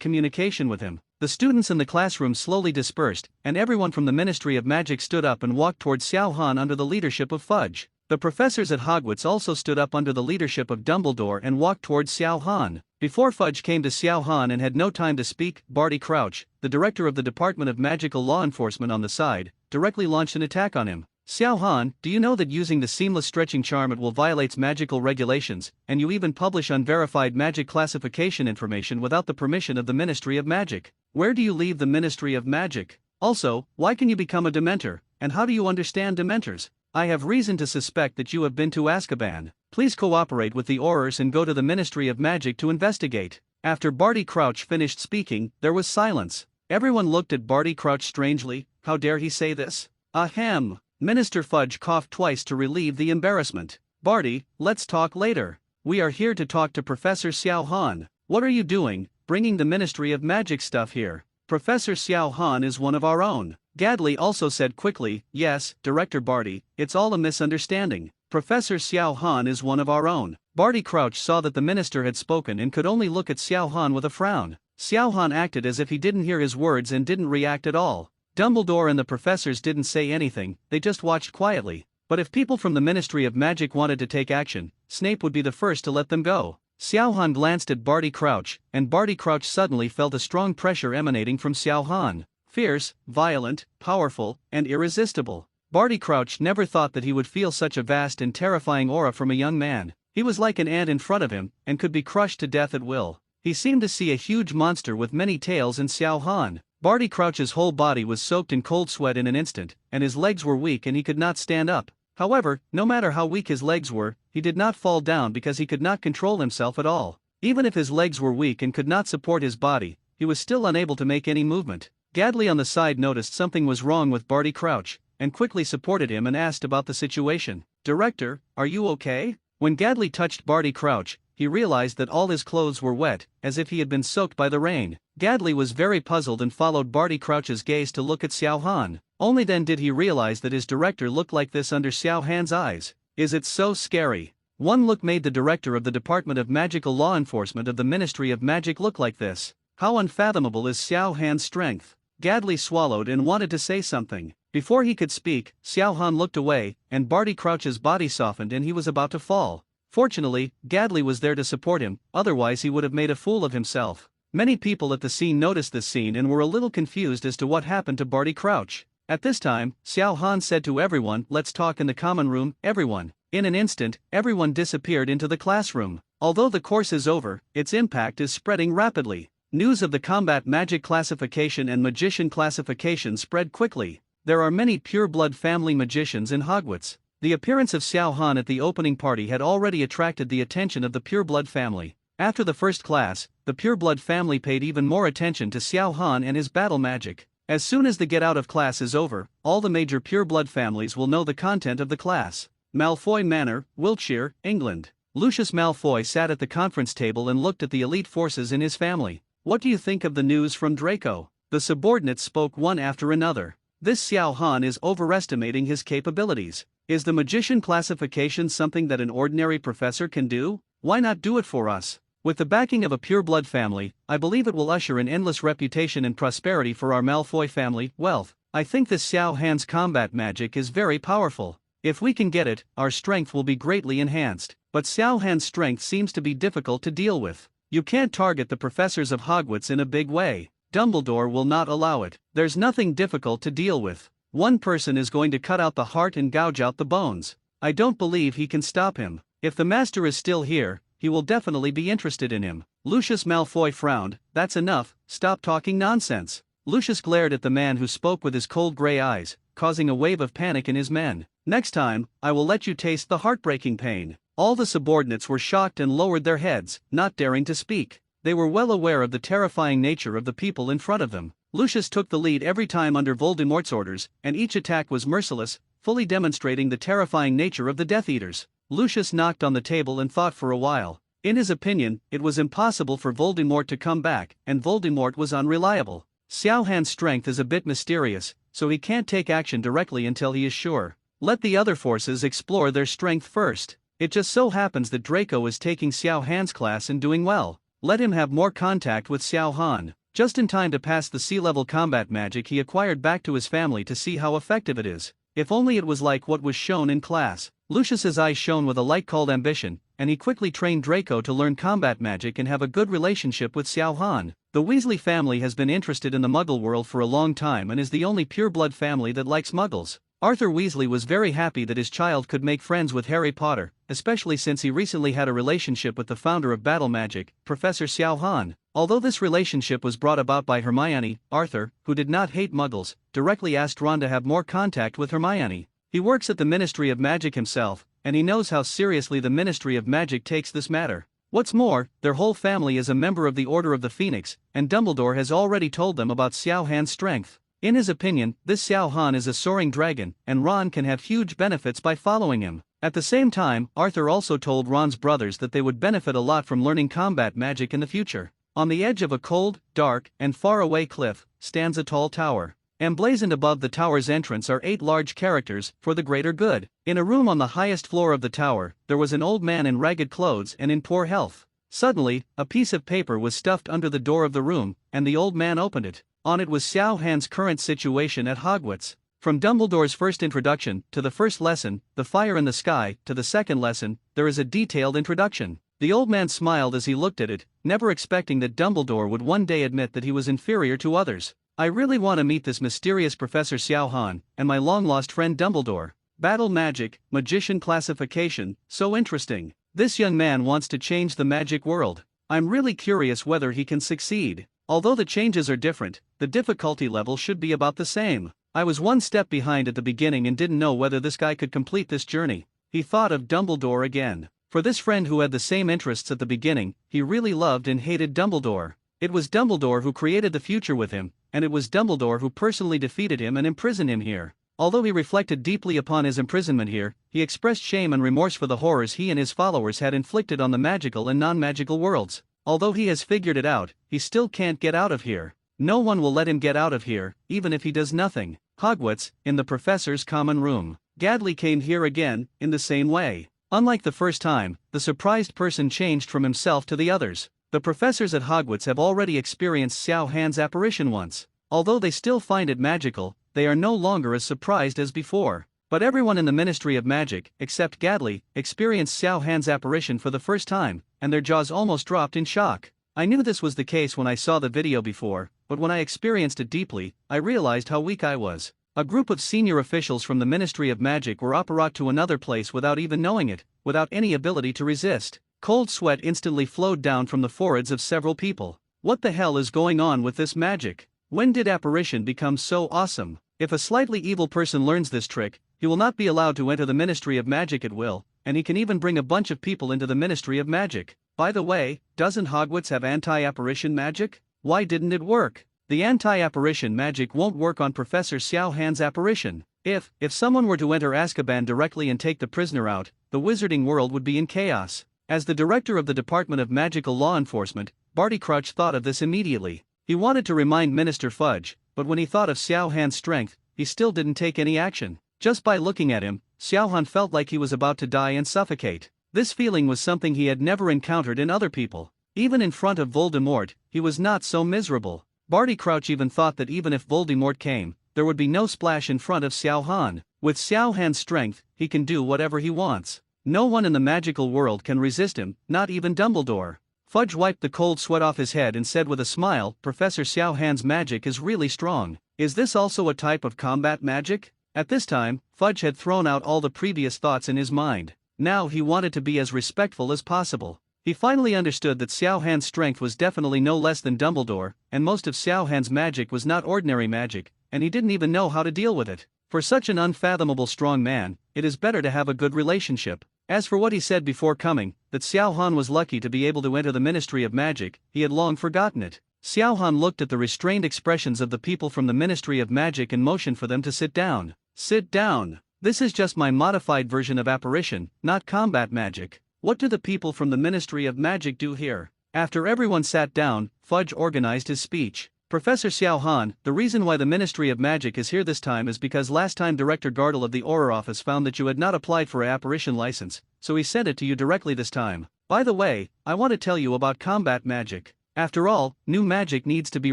communication with him. The students in the classroom slowly dispersed, and everyone from the Ministry of Magic stood up and walked towards Xiao Han under the leadership of Fudge. The professors at Hogwarts also stood up under the leadership of Dumbledore and walked towards Xiao Han. Before Fudge came to Xiao Han and had no time to speak, Barty Crouch, the director of the Department of Magical Law Enforcement on the side, directly launched an attack on him. Xiao Han, do you know that using the seamless stretching charm it will violates magical regulations, and you even publish unverified magic classification information without the permission of the Ministry of Magic? Where do you leave the Ministry of Magic? Also, why can you become a Dementor, and how do you understand Dementors? I have reason to suspect that you have been to Azkaban. Please cooperate with the Aurors and go to the Ministry of Magic to investigate. After Barty Crouch finished speaking, there was silence. Everyone looked at Barty Crouch strangely. How dare he say this? Ahem. Minister Fudge coughed twice to relieve the embarrassment. Barty, let's talk later. We are here to talk to Professor Xiao Han. What are you doing, bringing the Ministry of Magic stuff here? Professor Xiao Han is one of our own. Gadley also said quickly, yes, Director Barty, it's all a misunderstanding. Professor Xiao Han is one of our own. Barty Crouch saw that the minister had spoken and could only look at Xiao Han with a frown. Xiao Han acted as if he didn't hear his words and didn't react at all. Dumbledore and the professors didn't say anything, they just watched quietly. But if people from the Ministry of Magic wanted to take action, Snape would be the first to let them go. Xiao Han glanced at Barty Crouch, and Barty Crouch suddenly felt a strong pressure emanating from Xiao Han. Fierce, violent, powerful, and irresistible. Barty Crouch never thought that he would feel such a vast and terrifying aura from a young man. He was like an ant in front of him, and could be crushed to death at will. He seemed to see a huge monster with many tails in Xiao Han. Barty Crouch's whole body was soaked in cold sweat in an instant, and his legs were weak and he could not stand up. However, no matter how weak his legs were, he did not fall down because he could not control himself at all. Even if his legs were weak and could not support his body, he was still unable to make any movement. Gadley on the side noticed something was wrong with Barty Crouch, and quickly supported him and asked about the situation. Director, are you okay? When Gadley touched Barty Crouch, he realized that all his clothes were wet, as if he had been soaked by the rain. Gadley was very puzzled and followed Barty Crouch's gaze to look at Xiao Han. Only then did he realize that his director looked like this under Xiao Han's eyes. Is it so scary? One look made the director of the Department of Magical Law Enforcement of the Ministry of Magic look like this. How unfathomable is Xiao Han's strength? Gadley swallowed and wanted to say something. Before he could speak, Xiao Han looked away, and Barty Crouch's body softened and he was about to fall. Fortunately, Gadley was there to support him, otherwise he would have made a fool of himself. Many people at the scene noticed this scene and were a little confused as to what happened to Barty Crouch. At this time, Xiao Han said to everyone, let's talk in the common room, everyone. In an instant, everyone disappeared into the classroom. Although the course is over, its impact is spreading rapidly. News of the combat magic classification and magician classification spread quickly. There are many pure-blood family magicians in Hogwarts. The appearance of Xiao Han at the opening party had already attracted the attention of the pure-blood family. After the first class, the pure-blood family paid even more attention to Xiao Han and his battle magic. As soon as the get-out of class is over, all the major pure-blood families will know the content of the class. Malfoy Manor, Wiltshire, England. Lucius Malfoy sat at the conference table and looked at the elite forces in his family. What do you think of the news from Draco? The subordinates spoke one after another. This Xiao Han is overestimating his capabilities. Is the magician classification something that an ordinary professor can do? Why not do it for us? With the backing of a pure-blood family, I believe it will usher in endless reputation and prosperity for our Malfoy family, wealth. I think this Xiao Han's combat magic is very powerful. If we can get it, our strength will be greatly enhanced. But Xiao Han's strength seems to be difficult to deal with. You can't target the professors of Hogwarts in a big way. Dumbledore will not allow it. There's nothing difficult to deal with. One person is going to cut out the heart and gouge out the bones. I don't believe he can stop him. If the master is still here, he will definitely be interested in him. Lucius Malfoy frowned. That's enough, stop talking nonsense. Lucius glared at the man who spoke with his cold gray eyes, causing a wave of panic in his men. Next time, I will let you taste the heartbreaking pain. All the subordinates were shocked and lowered their heads, not daring to speak. They were well aware of the terrifying nature of the people in front of them. Lucius took the lead every time under Voldemort's orders, and each attack was merciless, fully demonstrating the terrifying nature of the Death Eaters. Lucius knocked on the table and thought for a while. In his opinion, it was impossible for Voldemort to come back, and Voldemort was unreliable. Xiao Han's strength is a bit mysterious, so he can't take action directly until he is sure. Let the other forces explore their strength first. It just so happens that Draco is taking Xiao Han's class and doing well. Let him have more contact with Xiao Han. Just in time to pass the sea-level combat magic he acquired back to his family to see how effective it is. If only it was like what was shown in class. Lucius's eyes shone with a light called ambition, and he quickly trained Draco to learn combat magic and have a good relationship with Xiao Han. The Weasley family has been interested in the Muggle world for a long time and is the only pure-blood family that likes Muggles. Arthur Weasley was very happy that his child could make friends with Harry Potter, especially since he recently had a relationship with the founder of battle magic, Professor Xiao Han. Although this relationship was brought about by Hermione, Arthur, who did not hate Muggles, directly asked Ron to have more contact with Hermione. He works at the Ministry of Magic himself, and he knows how seriously the Ministry of Magic takes this matter. What's more, their whole family is a member of the Order of the Phoenix, and Dumbledore has already told them about Xiao Han's strength. In his opinion, this Xiao Han is a soaring dragon, and Ron can have huge benefits by following him. At the same time, Arthur also told Ron's brothers that they would benefit a lot from learning combat magic in the future. On the edge of a cold, dark, and far-away cliff, stands a tall tower. Emblazoned above the tower's entrance are 8 large characters, for the greater good. In a room on the highest floor of the tower, there was an old man in ragged clothes and in poor health. Suddenly, a piece of paper was stuffed under the door of the room, and the old man opened it. On it was Xiao Han's current situation at Hogwarts. From Dumbledore's first introduction, to the first lesson, The Fire in the Sky, to the second lesson, there is a detailed introduction. The old man smiled as he looked at it, never expecting that Dumbledore would one day admit that he was inferior to others. I really want to meet this mysterious Professor Xiao Han, and my long-lost friend Dumbledore. Battle magic, magician classification, so interesting. This young man wants to change the magic world. I'm really curious whether he can succeed. Although the changes are different, the difficulty level should be about the same. I was one step behind at the beginning and didn't know whether this guy could complete this journey. He thought of Dumbledore again. For this friend who had the same interests at the beginning, he really loved and hated Dumbledore. It was Dumbledore who created the future with him, and it was Dumbledore who personally defeated him and imprisoned him here. Although he reflected deeply upon his imprisonment here, he expressed shame and remorse for the horrors he and his followers had inflicted on the magical and non-magical worlds. Although he has figured it out, he still can't get out of here. No one will let him get out of here, even if he does nothing. Hogwarts, in the professor's common room. Gadley came here again, in the same way. Unlike the first time, the surprised person changed from himself to the others. The professors at Hogwarts have already experienced Xiao Han's apparition once. Although they still find it magical, they are no longer as surprised as before. But everyone in the Ministry of Magic, except Gadley, experienced Xiao Han's apparition for the first time, and their jaws almost dropped in shock. I knew this was the case when I saw the video before, but when I experienced it deeply, I realized how weak I was. A group of senior officials from the Ministry of Magic were apparat to another place without even knowing it, without any ability to resist. Cold sweat instantly flowed down from the foreheads of several people. What the hell is going on with this magic? When did apparition become so awesome? If a slightly evil person learns this trick, he will not be allowed to enter the Ministry of Magic at will, and he can even bring a bunch of people into the Ministry of Magic. By the way, doesn't Hogwarts have anti-apparition magic? Why didn't it work? The anti-apparition magic won't work on Professor Xiao Han's apparition. If someone were to enter Azkaban directly and take the prisoner out, the wizarding world would be in chaos. As the director of the Department of Magical Law Enforcement, Barty Crouch thought of this immediately. He wanted to remind Minister Fudge, but when he thought of Xiao Han's strength, he still didn't take any action. Just by looking at him, Xiao Han felt like he was about to die and suffocate. This feeling was something he had never encountered in other people. Even in front of Voldemort, he was not so miserable. Barty Crouch even thought that even if Voldemort came, there would be no splash in front of Xiao Han. With Xiao Han's strength, he can do whatever he wants. No one in the magical world can resist him, not even Dumbledore. Fudge wiped the cold sweat off his head and said with a smile, Professor Xiao Han's magic is really strong. Is this also a type of combat magic? At this time, Fudge had thrown out all the previous thoughts in his mind. Now he wanted to be as respectful as possible. He finally understood that Xiao Han's strength was definitely no less than Dumbledore, and most of Xiao Han's magic was not ordinary magic, and he didn't even know how to deal with it. For such an unfathomable strong man, it is better to have a good relationship. As for what he said before coming, that Xiao Han was lucky to be able to enter the Ministry of Magic, he had long forgotten it. Xiao Han looked at the restrained expressions of the people from the Ministry of Magic and motioned for them to sit down. Sit down. This is just my modified version of apparition, not combat magic. What do the people from the Ministry of Magic do here? After everyone sat down, Fudge organized his speech. Professor Xiao Han, the reason why the Ministry of Magic is here this time is because last time Director Gardel of the Aura Office found that you had not applied for an apparition license, so he sent it to you directly this time. By the way, I want to tell you about combat magic. After all, new magic needs to be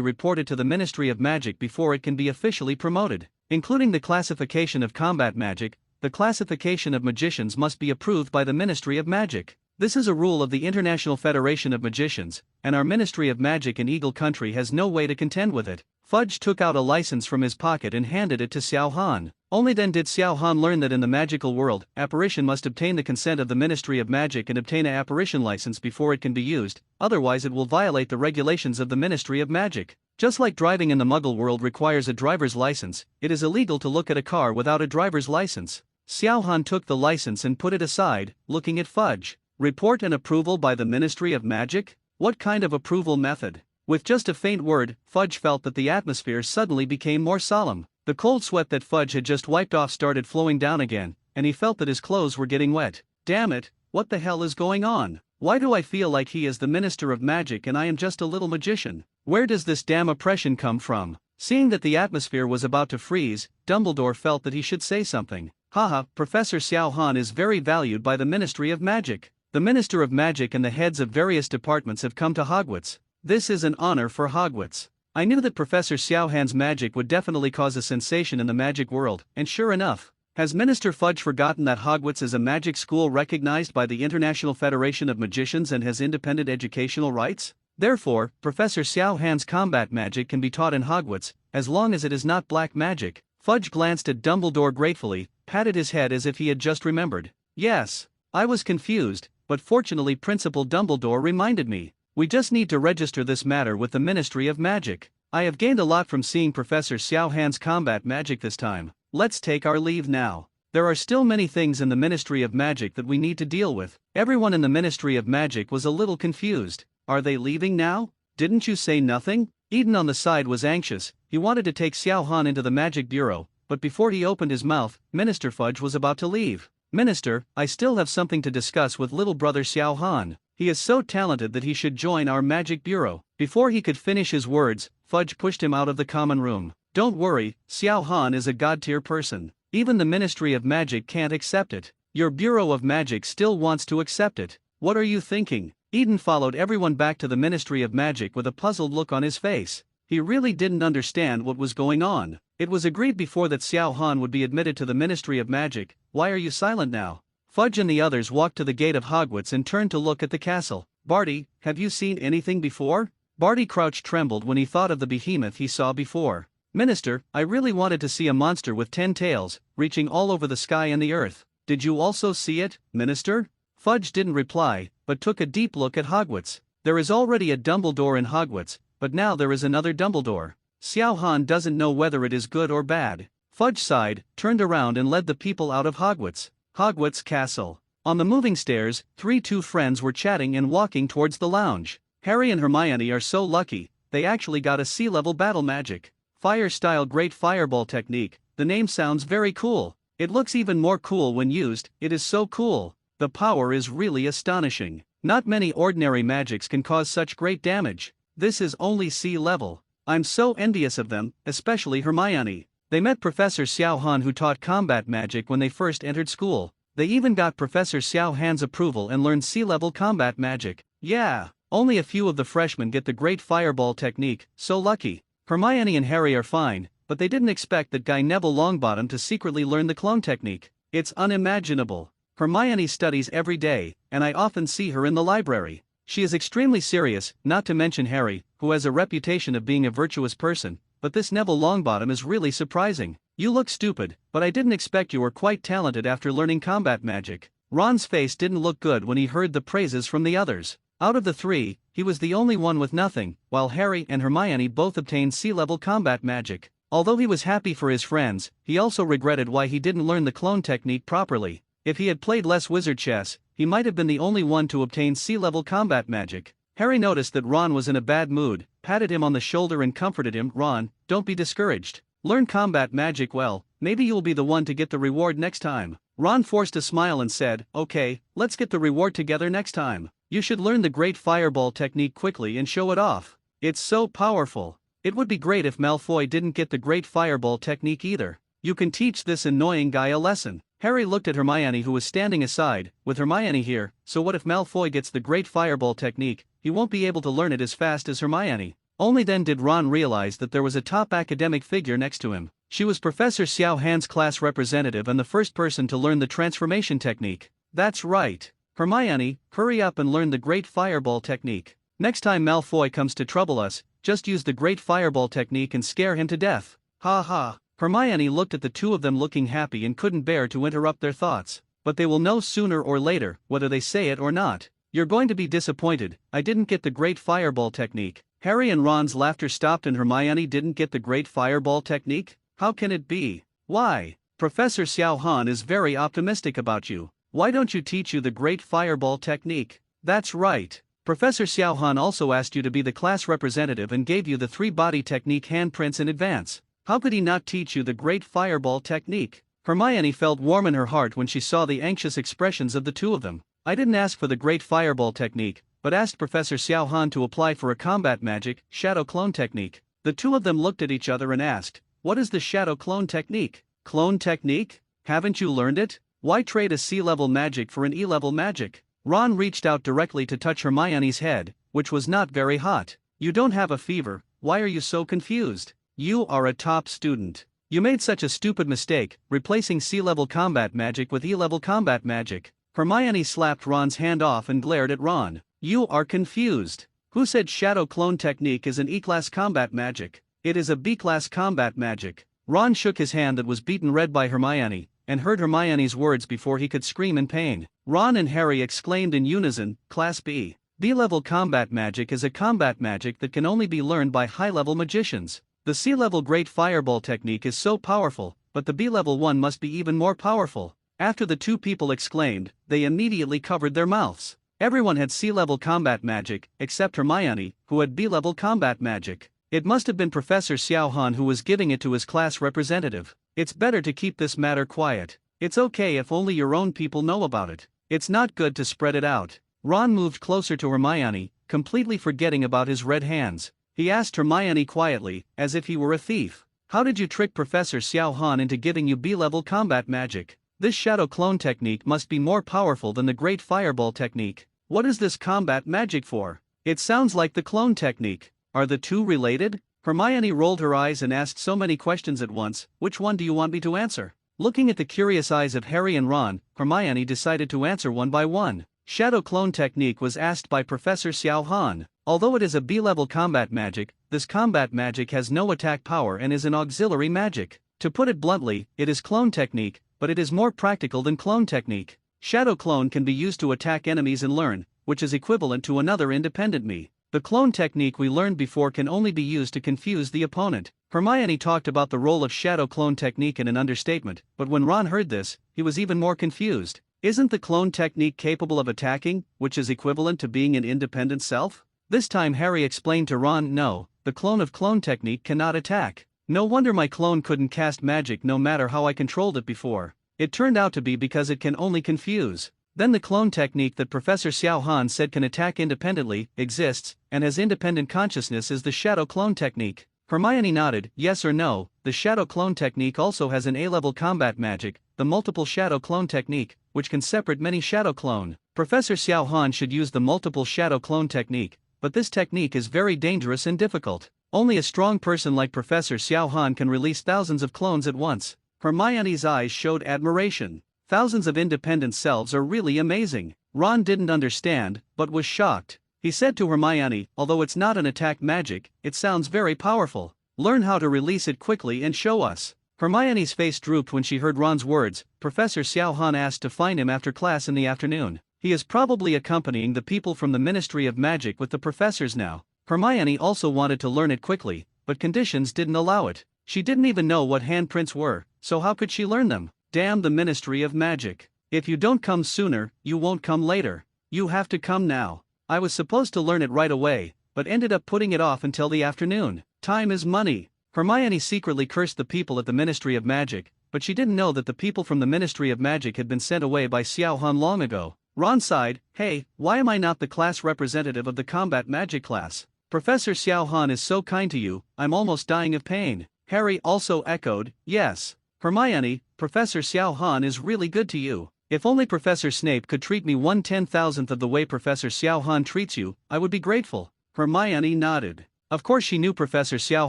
reported to the Ministry of Magic before it can be officially promoted. Including the classification of combat magic, the classification of magicians must be approved by the Ministry of Magic. This is a rule of the International Federation of Magicians, and our Ministry of Magic in Eagle Country has no way to contend with it. Fudge took out a license from his pocket and handed it to Xiao Han. Only then did Xiao Han learn that in the magical world, apparition must obtain the consent of the Ministry of Magic and obtain an apparition license before it can be used, otherwise it will violate the regulations of the Ministry of Magic. Just like driving in the Muggle world requires a driver's license, it is illegal to look at a car without a driver's license. Xiao Han took the license and put it aside, looking at Fudge. Report and approval by the Ministry of Magic? What kind of approval method? With just a faint word, Fudge felt that the atmosphere suddenly became more solemn. The cold sweat that Fudge had just wiped off started flowing down again, and he felt that his clothes were getting wet. Damn it, what the hell is going on? Why do I feel like he is the Minister of Magic and I am just a little magician? Where does this damn oppression come from? Seeing that the atmosphere was about to freeze, Dumbledore felt that he should say something. Haha, Professor Xiao Han is very valued by the Ministry of Magic. The Minister of Magic and the heads of various departments have come to Hogwarts. This is an honor for Hogwarts. I knew that Professor Xiao Han's magic would definitely cause a sensation in the magic world, and sure enough, has Minister Fudge forgotten that Hogwarts is a magic school recognized by the International Federation of Magicians and has independent educational rights? Therefore, Professor Xiao Han's combat magic can be taught in Hogwarts, as long as it is not black magic. Fudge glanced at Dumbledore gratefully, patted his head as if he had just remembered. Yes, I was confused, but fortunately Principal Dumbledore reminded me. We just need to register this matter with the Ministry of Magic. I have gained a lot from seeing Professor Xiao Han's combat magic this time. Let's take our leave now. There are still many things in the Ministry of Magic that we need to deal with. Everyone in the Ministry of Magic was a little confused. Are they leaving now? Didn't you say nothing? Eden on the side was anxious. He wanted to take Xiao Han into the Magic Bureau, but before he opened his mouth, Minister Fudge was about to leave. Minister, I still have something to discuss with little brother Xiao Han. He is so talented that he should join our Magic Bureau. Before he could finish his words, Fudge pushed him out of the common room. Don't worry, Xiao Han is a god-tier person. Even the Ministry of Magic can't accept it. Your Bureau of Magic still wants to accept it. What are you thinking? Eden followed everyone back to the Ministry of Magic with a puzzled look on his face. He really didn't understand what was going on. It was agreed before that Xiao Han would be admitted to the Ministry of Magic. Why are you silent now? Fudge and the others walked to the gate of Hogwarts and turned to look at the castle. Barty, have you seen anything before? Barty Crouch trembled when he thought of the behemoth he saw before. Minister, I really wanted to see a monster with 10 tails, reaching all over the sky and the earth. Did you also see it, Minister? Fudge didn't reply, but took a deep look at Hogwarts. There is already a Dumbledore in Hogwarts, but now there is another Dumbledore. Xiao Han doesn't know whether it is good or bad. Fudge sighed, turned around and led the people out of Hogwarts. Hogwarts Castle. On the moving stairs, two friends were chatting and walking towards the lounge. Harry and Hermione are so lucky, they actually got a sea-level battle magic. Fire-style great fireball technique, the name sounds very cool. It looks even more cool when used, it is so cool. The power is really astonishing. Not many ordinary magics can cause such great damage. This is only sea level. I'm so envious of them, especially Hermione. They met Professor Xiao Han who taught combat magic when they first entered school. They even got Professor Xiao Han's approval and learned sea-level combat magic. Yeah, only a few of the freshmen get the great fireball technique, so lucky. Hermione and Harry are fine, but they didn't expect that guy Neville Longbottom to secretly learn the clone technique. It's unimaginable. Hermione studies every day, and I often see her in the library. She is extremely serious, not to mention Harry, who has a reputation of being a virtuous person, but this Neville Longbottom is really surprising. You look stupid, but I didn't expect you were quite talented after learning combat magic. Ron's face didn't look good when he heard the praises from the others. Out of the three, he was the only one with nothing, while Harry and Hermione both obtained sea-level combat magic. Although he was happy for his friends, he also regretted why he didn't learn the clone technique properly. If he had played less wizard chess, he might have been the only one to obtain sea-level combat magic. Harry noticed that Ron was in a bad mood, patted him on the shoulder and comforted him. Ron, don't be discouraged. Learn combat magic well, maybe you'll be the one to get the reward next time. Ron forced a smile and said, okay, let's get the reward together next time. You should learn the great fireball technique quickly and show it off. It's so powerful. It would be great if Malfoy didn't get the great fireball technique either. You can teach this annoying guy a lesson. Harry looked at Hermione, who was standing aside. With Hermione here, so what if Malfoy gets the great fireball technique? He won't be able to learn it as fast as Hermione. Only then did Ron realize that there was a top academic figure next to him. She was Professor Xiao Han's class representative and the first person to learn the transformation technique. That's right. Hermione, hurry up and learn the great fireball technique. Next time Malfoy comes to trouble us, just use the great fireball technique and scare him to death. Ha ha. Hermione looked at the two of them looking happy and couldn't bear to interrupt their thoughts. But they will know sooner or later, whether they say it or not. You're going to be disappointed. I didn't get the great fireball technique. Harry and Ron's laughter stopped and Hermione didn't get the great fireball technique? How can it be? Why? Professor Xiao Han is very optimistic about you. Why don't you teach you the great fireball technique? That's right. Professor Xiao Han also asked you to be the class representative and gave you the three-body technique handprints in advance. How could he not teach you the great fireball technique? Hermione felt warm in her heart when she saw the anxious expressions of the two of them. I didn't ask for the great fireball technique, but asked Professor Xiao Han to apply for a combat magic, shadow clone technique. The two of them looked at each other and asked, what is the shadow clone technique? Clone technique? Haven't you learned it? Why trade a C-level magic for an E-level magic? Ron reached out directly to touch Hermione's head, which was not very hot. You don't have a fever, why are you so confused? You are a top student. You made such a stupid mistake, replacing C-level combat magic with E-level combat magic. Hermione slapped Ron's hand off and glared at Ron. You are confused. Who said shadow clone technique is an E-class combat magic? It is a B-class combat magic. Ron shook his hand that was beaten red by Hermione, and heard Hermione's words before he could scream in pain. Ron and Harry exclaimed in unison, Class B. B-level combat magic is a combat magic that can only be learned by high-level magicians. The C-level great fireball technique is so powerful, but the B-level one must be even more powerful. After the two people exclaimed, they immediately covered their mouths. Everyone had C-level combat magic, except Hermione, who had B-level combat magic. It must have been Professor Xiao Han who was giving it to his class representative. It's better to keep this matter quiet. It's okay if only your own people know about it. It's not good to spread it out. Ron moved closer to Hermione, completely forgetting about his red hands. He asked Hermione quietly, as if he were a thief. How did you trick Professor Xiao Han into giving you B-level combat magic? This shadow clone technique must be more powerful than the great fireball technique. What is this combat magic for? It sounds like the clone technique. Are the two related? Hermione rolled her eyes and asked so many questions at once. Which one do you want me to answer? Looking at the curious eyes of Harry and Ron, Hermione decided to answer one by one. Shadow clone technique was asked by Professor Xiao Han. Although it is a B-level combat magic, this combat magic has no attack power and is an auxiliary magic. To put it bluntly, it is clone technique, but it is more practical than clone technique. Shadow clone can be used to attack enemies and learn, which is equivalent to another independent me. The clone technique we learned before can only be used to confuse the opponent. Hermione talked about the role of shadow clone technique in an understatement, but when Ron heard this, he was even more confused. Isn't the clone technique capable of attacking, which is equivalent to being an independent self? This time Harry explained to Ron, no, the clone of clone technique cannot attack. No wonder my clone couldn't cast magic no matter how I controlled it before. It turned out to be because it can only confuse. Then the clone technique that Professor Xiao Han said can attack independently, exists, and has independent consciousness is the shadow clone technique. Hermione nodded, yes or no, the shadow clone technique also has an A-level combat magic, the multiple shadow clone technique, which can separate many shadow clone. Professor Xiao Han should use the multiple shadow clone technique, but this technique is very dangerous and difficult. Only a strong person like Professor Xiao Han can release thousands of clones at once. Hermione's eyes showed admiration. Thousands of independent selves are really amazing. Ron didn't understand, but was shocked. He said to Hermione, although it's not an attack magic, it sounds very powerful. Learn how to release it quickly and show us. Hermione's face drooped when she heard Ron's words. Professor Xiao Han asked to find him after class in the afternoon. He is probably accompanying the people from the Ministry of Magic with the professors now. Hermione also wanted to learn it quickly, but conditions didn't allow it. She didn't even know what handprints were, so how could she learn them? Damn the Ministry of Magic. If you don't come sooner, you won't come later. You have to come now. I was supposed to learn it right away, but ended up putting it off until the afternoon. Time is money. Hermione secretly cursed the people at the Ministry of Magic, but she didn't know that the people from the Ministry of Magic had been sent away by Xiao Han long ago. Ron sighed, hey, why am I not the class representative of the combat magic class? Professor Xiao Han is so kind to you, I'm almost dying of pain. Harry also echoed, yes. Hermione, Professor Xiao Han is really good to you. If only Professor Snape could treat me 1/10,000th of the way Professor Xiao Han treats you, I would be grateful. Hermione nodded. Of course she knew Professor Xiao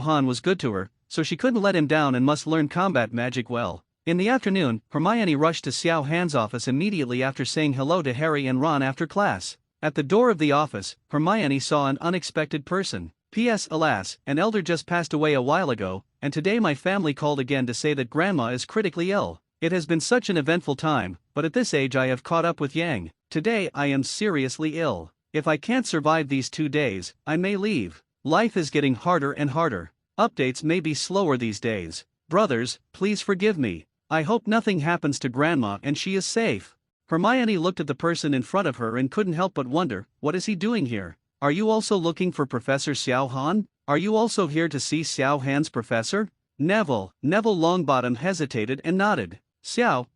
Han was good to her, so she couldn't let him down and must learn combat magic well. In the afternoon, Hermione rushed to Xiao Han's office immediately after saying hello to Harry and Ron after class. At the door of the office, Hermione saw an unexpected person. P.S. Alas, an elder just passed away a while ago, and today my family called again to say that Grandma is critically ill. It has been such an eventful time, but at this age I have caught up with Yang. Today I am seriously ill. If I can't survive these 2 days, I may leave. Life is getting harder and harder. Updates may be slower these days. Brothers, please forgive me. I hope nothing happens to Grandma and she is safe. Hermione looked at the person in front of her and couldn't help but wonder, what is he doing here? Are you also looking for Professor Xiao Han? Are you also here to see Xiao Han's professor? Neville Longbottom hesitated and nodded.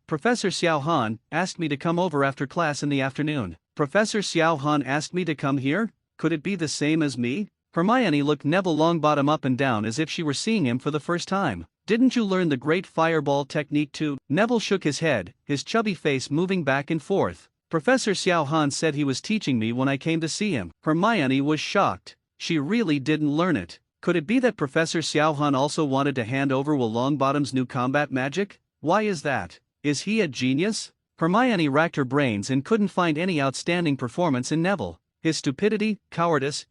Professor Xiao Han asked me to come over after class in the afternoon. Professor Xiao Han asked me to come here? Could it be the same as me? Hermione looked Neville Longbottom up and down as if she were seeing him for the first time. Didn't you learn the great fireball technique too? Neville shook his head, his chubby face moving back and forth. Professor Xiao Han said he was teaching me when I came to see him. Hermione was shocked. She really didn't learn it. Could it be that Professor Xiao Han also wanted to hand over Will Longbottom's new combat magic? Why is that? Is he a genius? Hermione racked her brains and couldn't find any outstanding performance in Neville. His stupidity, cowardice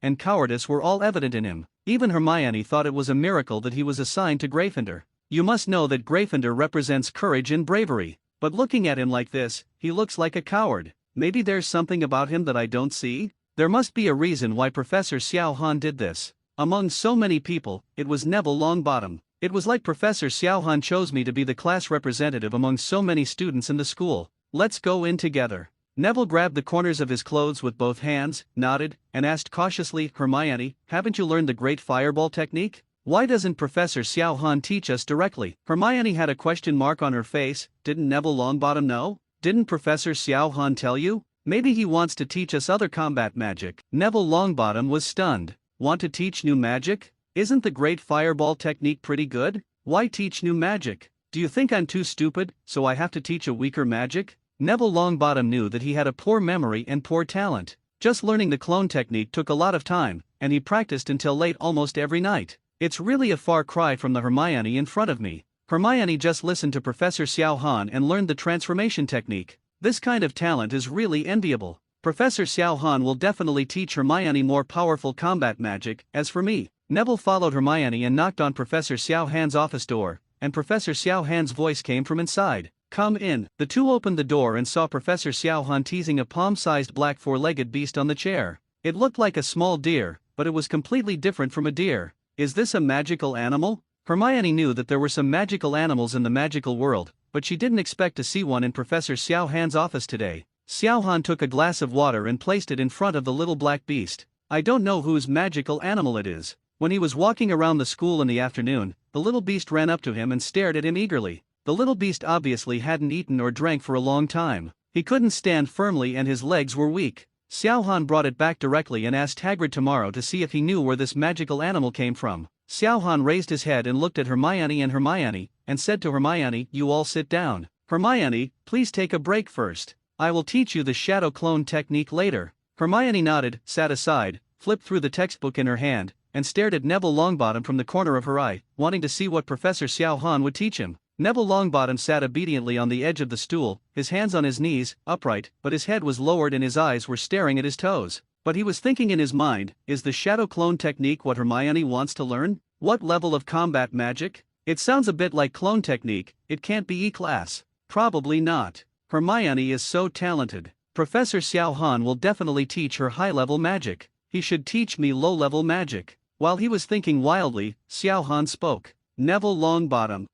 were all evident in him. Even Hermione thought it was a miracle that he was assigned to Gryffindor. You must know that Gryffindor represents courage and bravery. But looking at him like this, he looks like a coward. Maybe there's something about him that I don't see? There must be a reason why Professor Xiao Han did this. Among so many people, it was Neville Longbottom. It was like Professor Xiao Han chose me to be the class representative among so many students in the school. Let's go in together. Neville grabbed the corners of his clothes with both hands, nodded, and asked cautiously, Hermione, haven't you learned the great fireball technique? Why doesn't Professor Xiao Han teach us directly? Hermione had a question mark on her face. Didn't Neville Longbottom know? Didn't Professor Xiao Han tell you? Maybe he wants to teach us other combat magic. Neville Longbottom was stunned. Want to teach new magic? Isn't the great fireball technique pretty good? Why teach new magic? Do you think I'm too stupid, so I have to teach a weaker magic? Neville Longbottom knew that he had a poor memory and poor talent. Just learning the clone technique took a lot of time, and he practiced until late almost every night. It's really a far cry from the Hermione in front of me. Hermione just listened to Professor Xiao Han and learned the transformation technique. This kind of talent is really enviable. Professor Xiao Han will definitely teach Hermione more powerful combat magic. As for me, Neville followed Hermione and knocked on Professor Xiao Han's office door, and Professor Xiao Han's voice came from inside. Come in. The two opened the door and saw Professor Xiao Han teasing a palm-sized black four-legged beast on the chair. It looked like a small deer, but it was completely different from a deer. Is this a magical animal? Hermione knew that there were some magical animals in the magical world, but she didn't expect to see one in Professor Xiao Han's office today. Xiao Han took a glass of water and placed it in front of the little black beast. I don't know whose magical animal it is. When he was walking around the school in the afternoon, the little beast ran up to him and stared at him eagerly. The little beast obviously hadn't eaten or drank for a long time. He couldn't stand firmly and his legs were weak. Xiao Han brought it back directly and asked Hagrid tomorrow to see if he knew where this magical animal came from. Xiao Han raised his head and looked at Hermione and said to Hermione, you all sit down. Hermione, please take a break first. I will teach you the shadow clone technique later. Hermione nodded, sat aside, flipped through the textbook in her hand, and stared at Neville Longbottom from the corner of her eye, wanting to see what Professor Xiao Han would teach him. Neville Longbottom sat obediently on the edge of the stool, his hands on his knees, upright, but his head was lowered and his eyes were staring at his toes. But he was thinking in his mind, is the shadow clone technique what Hermione wants to learn? What level of combat magic? It sounds a bit like clone technique, it can't be E-class. Probably not. Hermione is so talented. Professor Xiao Han will definitely teach her high-level magic. He should teach me low-level magic. While he was thinking wildly, Xiao Han spoke. Neville Longbottom,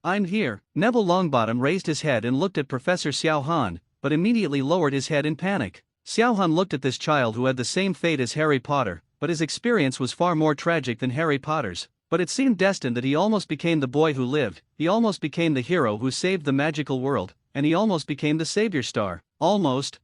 I'm here. Neville Longbottom raised his head and looked at Professor Xiao Han, but immediately lowered his head in panic. Xiao Han looked at this child who had the same fate as Harry Potter, but his experience was far more tragic than Harry Potter's. But it seemed destined that he almost became the boy who lived, he almost became the hero who saved the magical world, and he almost became the savior star. Almost.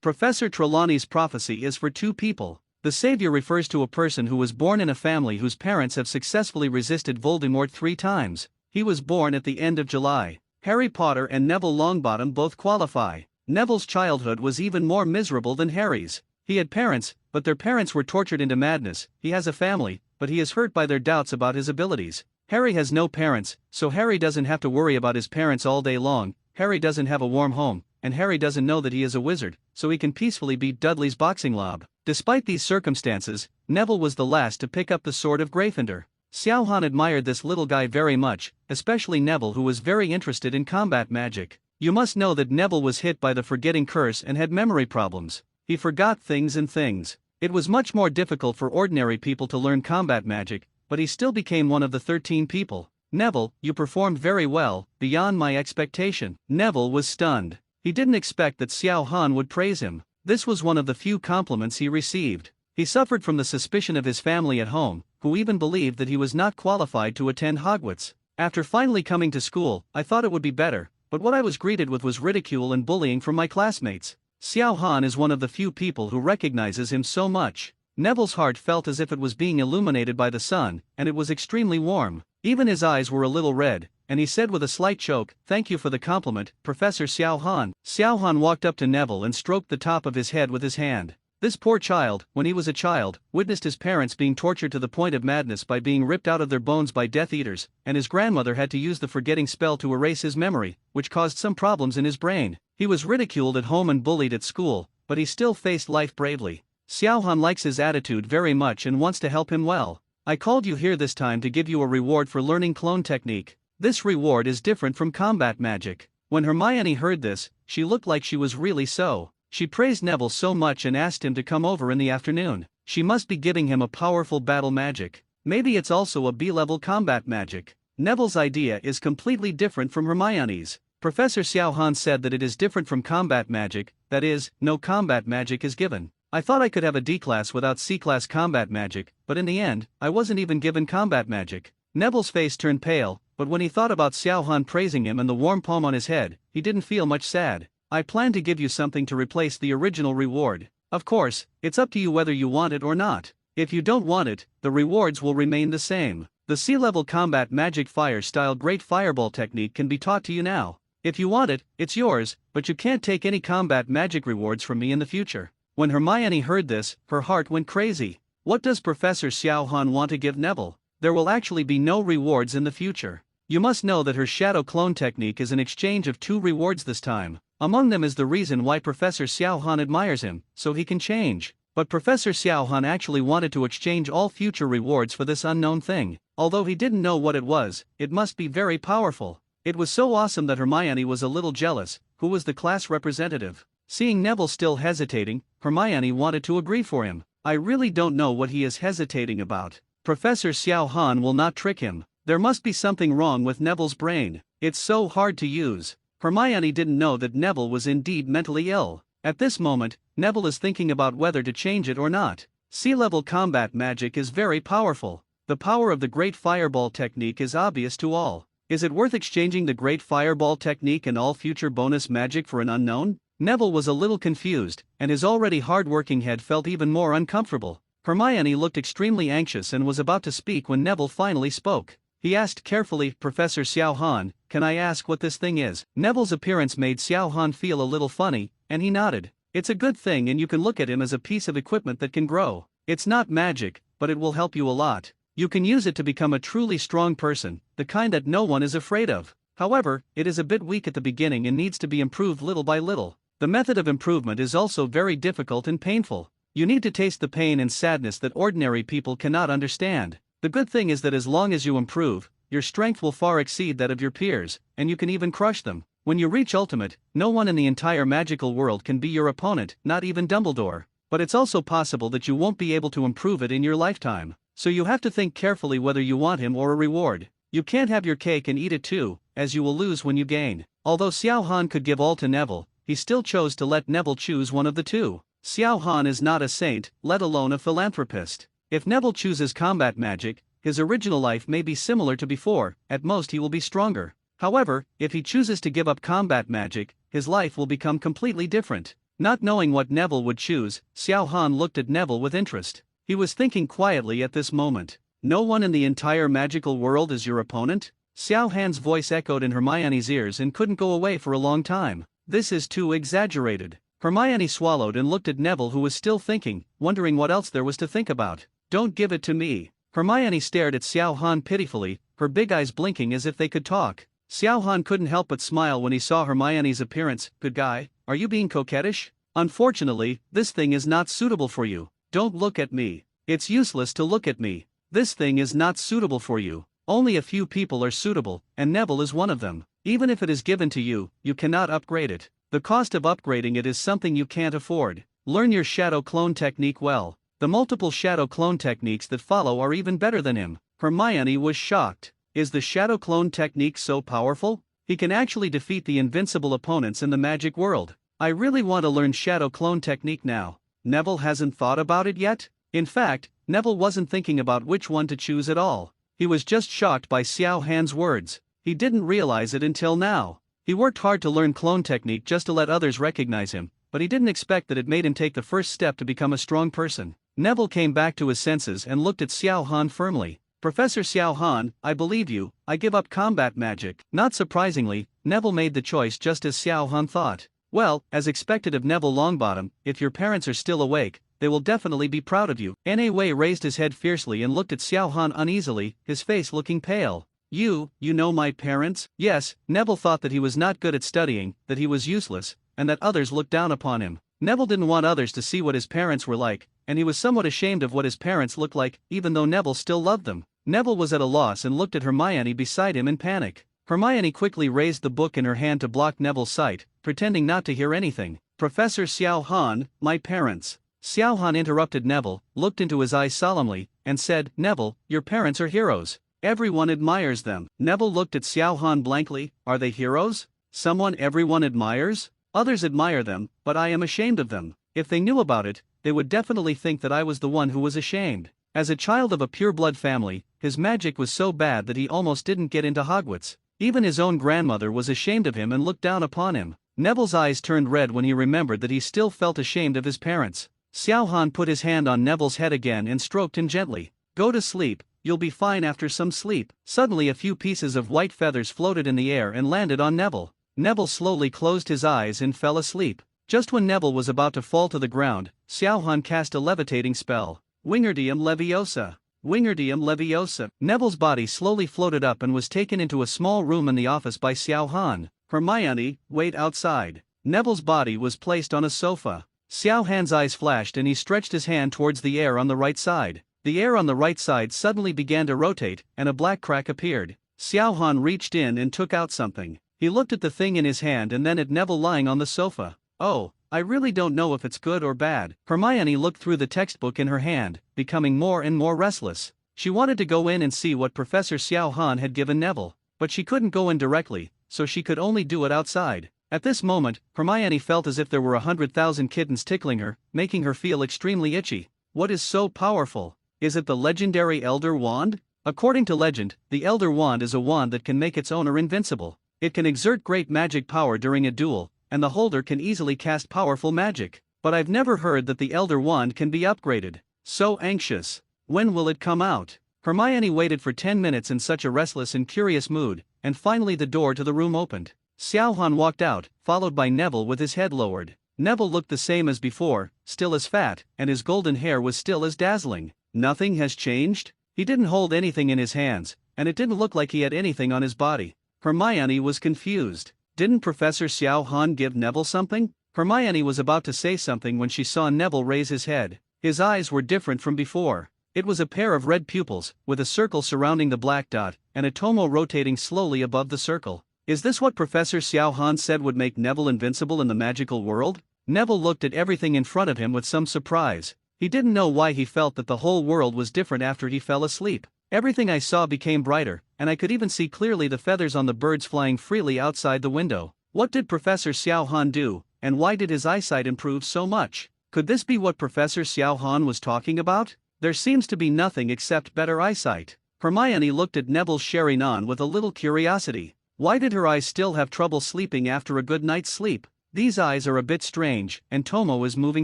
Professor Trelawney's prophecy is for two people. The savior refers to a person who was born in a family whose parents have successfully resisted Voldemort 3 times. He was born at the end of July. Harry Potter and Neville Longbottom both qualify. Neville's childhood was even more miserable than Harry's. He had parents, but their parents were tortured into madness. He has a family, but he is hurt by their doubts about his abilities. Harry has no parents, so Harry doesn't have to worry about his parents all day long. Harry doesn't have a warm home, and Harry doesn't know that he is a wizard, so he can peacefully beat Dudley's boxing lob. Despite these circumstances, Neville was the last to pick up the sword of Gryffindor. Xiao Han admired this little guy very much, especially Neville, who was very interested in combat magic. You must know that Neville was hit by the forgetting curse and had memory problems. He forgot things and things. It was much more difficult for ordinary people to learn combat magic, but he still became one of the 13 people. Neville, you performed very well, beyond my expectation. Neville was stunned. He didn't expect that Xiao Han would praise him. This was one of the few compliments he received. He suffered from the suspicion of his family at home, who even believed that he was not qualified to attend Hogwarts. After finally coming to school, I thought it would be better, but what I was greeted with was ridicule and bullying from my classmates. Xiao Han is one of the few people who recognizes him so much. Neville's heart felt as if it was being illuminated by the sun, and it was extremely warm. Even his eyes were a little red, and he said with a slight choke, "Thank you for the compliment, Professor Xiao Han." Xiao Han walked up to Neville and stroked the top of his head with his hand. This poor child, when he was a child, witnessed his parents being tortured to the point of madness by being ripped out of their bones by Death Eaters, and his grandmother had to use the forgetting spell to erase his memory, which caused some problems in his brain. He was ridiculed at home and bullied at school, but he still faced life bravely. Xiao Han likes his attitude very much and wants to help him well. I called you here this time to give you a reward for learning clone technique. This reward is different from combat magic. When Hermione heard this, she looked like she was really so. She praised Neville so much and asked him to come over in the afternoon. She must be giving him a powerful battle magic. Maybe it's also a B-level combat magic. Neville's idea is completely different from Hermione's. Professor Xiao Han said that it is different from combat magic, that is, no combat magic is given. I thought I could have a D-class without C-class combat magic, but in the end, I wasn't even given combat magic. Neville's face turned pale, but when he thought about Xiao Han praising him and the warm palm on his head, he didn't feel much sad. I plan to give you something to replace the original reward. Of course, it's up to you whether you want it or not. If you don't want it, the rewards will remain the same. The C-level combat magic fire-style Great Fireball technique can be taught to you now. If you want it, it's yours, but you can't take any combat magic rewards from me in the future. When Hermione heard this, her heart went crazy. What does Professor Xiao Han want to give Neville? There will actually be no rewards in the future. You must know that her shadow clone technique is an exchange of 2 rewards this time. Among them is the reason why Professor Xiao Han admires him, so he can change. But Professor Xiao Han actually wanted to exchange all future rewards for this unknown thing. Although he didn't know what it was, it must be very powerful. It was so awesome that Hermione was a little jealous, who was the class representative. Seeing Neville still hesitating, Hermione wanted to agree for him. I really don't know what he is hesitating about. Professor Xiao Han will not trick him. There must be something wrong with Neville's brain. It's so hard to use. Hermione didn't know that Neville was indeed mentally ill. At this moment, Neville is thinking about whether to change it or not. C-level combat magic is very powerful. The power of the Great Fireball technique is obvious to all. Is it worth exchanging the Great Fireball technique and all future bonus magic for an unknown? Neville was a little confused, and his already hard-working head felt even more uncomfortable. Hermione looked extremely anxious and was about to speak when Neville finally spoke. He asked carefully, "Professor Xiao Han, can I ask what this thing is?" Neville's appearance made Xiao Han feel a little funny, and he nodded. "It's a good thing and you can look at him as a piece of equipment that can grow. It's not magic, but it will help you a lot. You can use it to become a truly strong person, the kind that no one is afraid of. However, it is a bit weak at the beginning and needs to be improved little by little. The method of improvement is also very difficult and painful. You need to taste the pain and sadness that ordinary people cannot understand. The good thing is that as long as you improve, your strength will far exceed that of your peers, and you can even crush them. When you reach Ultimate, no one in the entire magical world can be your opponent, not even Dumbledore. But it's also possible that you won't be able to improve it in your lifetime. So you have to think carefully whether you want him or a reward. You can't have your cake and eat it too, as you will lose when you gain. Although Xiao Han could give all to Neville, he still chose to let Neville choose one of the two. Xiao Han is not a saint, let alone a philanthropist. If Neville chooses combat magic, his original life may be similar to before, at most he will be stronger. However, if he chooses to give up combat magic, his life will become completely different. Not knowing what Neville would choose, Xiao Han looked at Neville with interest. He was thinking quietly at this moment. No one in the entire magical world is your opponent? Xiao Han's voice echoed in Hermione's ears and couldn't go away for a long time. This is too exaggerated. Hermione swallowed and looked at Neville, who was still thinking, wondering what else there was to think about. Don't give it to me. Hermione stared at Xiao Han pitifully, her big eyes blinking as if they could talk. Xiao Han couldn't help but smile when he saw Hermione's appearance. Good guy, are you being coquettish? Unfortunately, this thing is not suitable for you. Don't look at me. It's useless to look at me. This thing is not suitable for you. Only a few people are suitable, and Neville is one of them. Even if it is given to you, you cannot upgrade it. The cost of upgrading it is something you can't afford. Learn your shadow clone technique well. The multiple shadow clone techniques that follow are even better than him. Hermione was shocked. Is the shadow clone technique so powerful? He can actually defeat the invincible opponents in the magic world. I really want to learn shadow clone technique now. Neville hasn't thought about it yet? In fact, Neville wasn't thinking about which one to choose at all. He was just shocked by Xiao Han's words. He didn't realize it until now. He worked hard to learn clone technique just to let others recognize him, but he didn't expect that it made him take the first step to become a strong person. Neville came back to his senses and looked at Xiao Han firmly. Professor Xiao Han, I believe you, I give up combat magic. Not surprisingly, Neville made the choice just as Xiao Han thought. Well, as expected of Neville Longbottom, if your parents are still awake, they will definitely be proud of you. Na Wei raised his head fiercely and looked at Xiao Han uneasily, his face looking pale. You know my parents? Yes, Neville thought that he was not good at studying, that he was useless, and that others looked down upon him. Neville didn't want others to see what his parents were like, and he was somewhat ashamed of what his parents looked like, even though Neville still loved them. Neville was at a loss and looked at Hermione beside him in panic. Hermione quickly raised the book in her hand to block Neville's sight, pretending not to hear anything. Professor Xiao Han, my parents. Xiao Han interrupted Neville, looked into his eyes solemnly, and said, Neville, your parents are heroes. Everyone admires them. Neville looked at Xiao Han blankly. Are they heroes? Someone everyone admires? Others admire them, but I am ashamed of them. If they knew about it, they would definitely think that I was the one who was ashamed. As a child of a pure-blood family, his magic was so bad that he almost didn't get into Hogwarts. Even his own grandmother was ashamed of him and looked down upon him. Neville's eyes turned red when he remembered that he still felt ashamed of his parents. Xiao Han put his hand on Neville's head again and stroked him gently. Go to sleep, you'll be fine after some sleep. Suddenly a few pieces of white feathers floated in the air and landed on Neville. Neville slowly closed his eyes and fell asleep. Just when Neville was about to fall to the ground, Xiao Han cast a levitating spell. Wingardium Leviosa. Wingardium Leviosa. Neville's body slowly floated up and was taken into a small room in the office by Xiao Han. Hermione, wait outside. Neville's body was placed on a sofa. Xiao Han's eyes flashed and he stretched his hand towards the air on the right side. The air on the right side suddenly began to rotate, and a black crack appeared. Xiao Han reached in and took out something. He looked at the thing in his hand and then at Neville lying on the sofa. Oh, I really don't know if it's good or bad. Hermione looked through the textbook in her hand, becoming more and more restless. She wanted to go in and see what Professor Xiao Han had given Neville, but she couldn't go in directly, so she could only do it outside. At this moment, Hermione felt as if there were 100,000 kittens tickling her, making her feel extremely itchy. What is so powerful? Is it the legendary Elder Wand? According to legend, the Elder Wand is a wand that can make its owner invincible. It can exert great magic power during a duel, and the holder can easily cast powerful magic. But I've never heard that the Elder Wand can be upgraded. So anxious. When will it come out? Hermione waited for 10 minutes in such a restless and curious mood, and finally the door to the room opened. Xiao Han walked out, followed by Neville with his head lowered. Neville looked the same as before, still as fat, and his golden hair was still as dazzling. Nothing has changed? He didn't hold anything in his hands, and it didn't look like he had anything on his body. Hermione was confused. Didn't Professor Xiao Han give Neville something? Hermione was about to say something when she saw Neville raise his head. His eyes were different from before. It was a pair of red pupils, with a circle surrounding the black dot, and a tomo rotating slowly above the circle. Is this what Professor Xiao Han said would make Neville invincible in the magical world? Neville looked at everything in front of him with some surprise. He didn't know why he felt that the whole world was different after he fell asleep. Everything I saw became brighter, and I could even see clearly the feathers on the birds flying freely outside the window. What did Professor Xiao Han do, and why did his eyesight improve so much? Could this be what Professor Xiao Han was talking about? There seems to be nothing except better eyesight. Hermione looked at Neville's Sherry Nan with a little curiosity. Why did her eyes still have trouble sleeping after a good night's sleep? These eyes are a bit strange, and Tomo is moving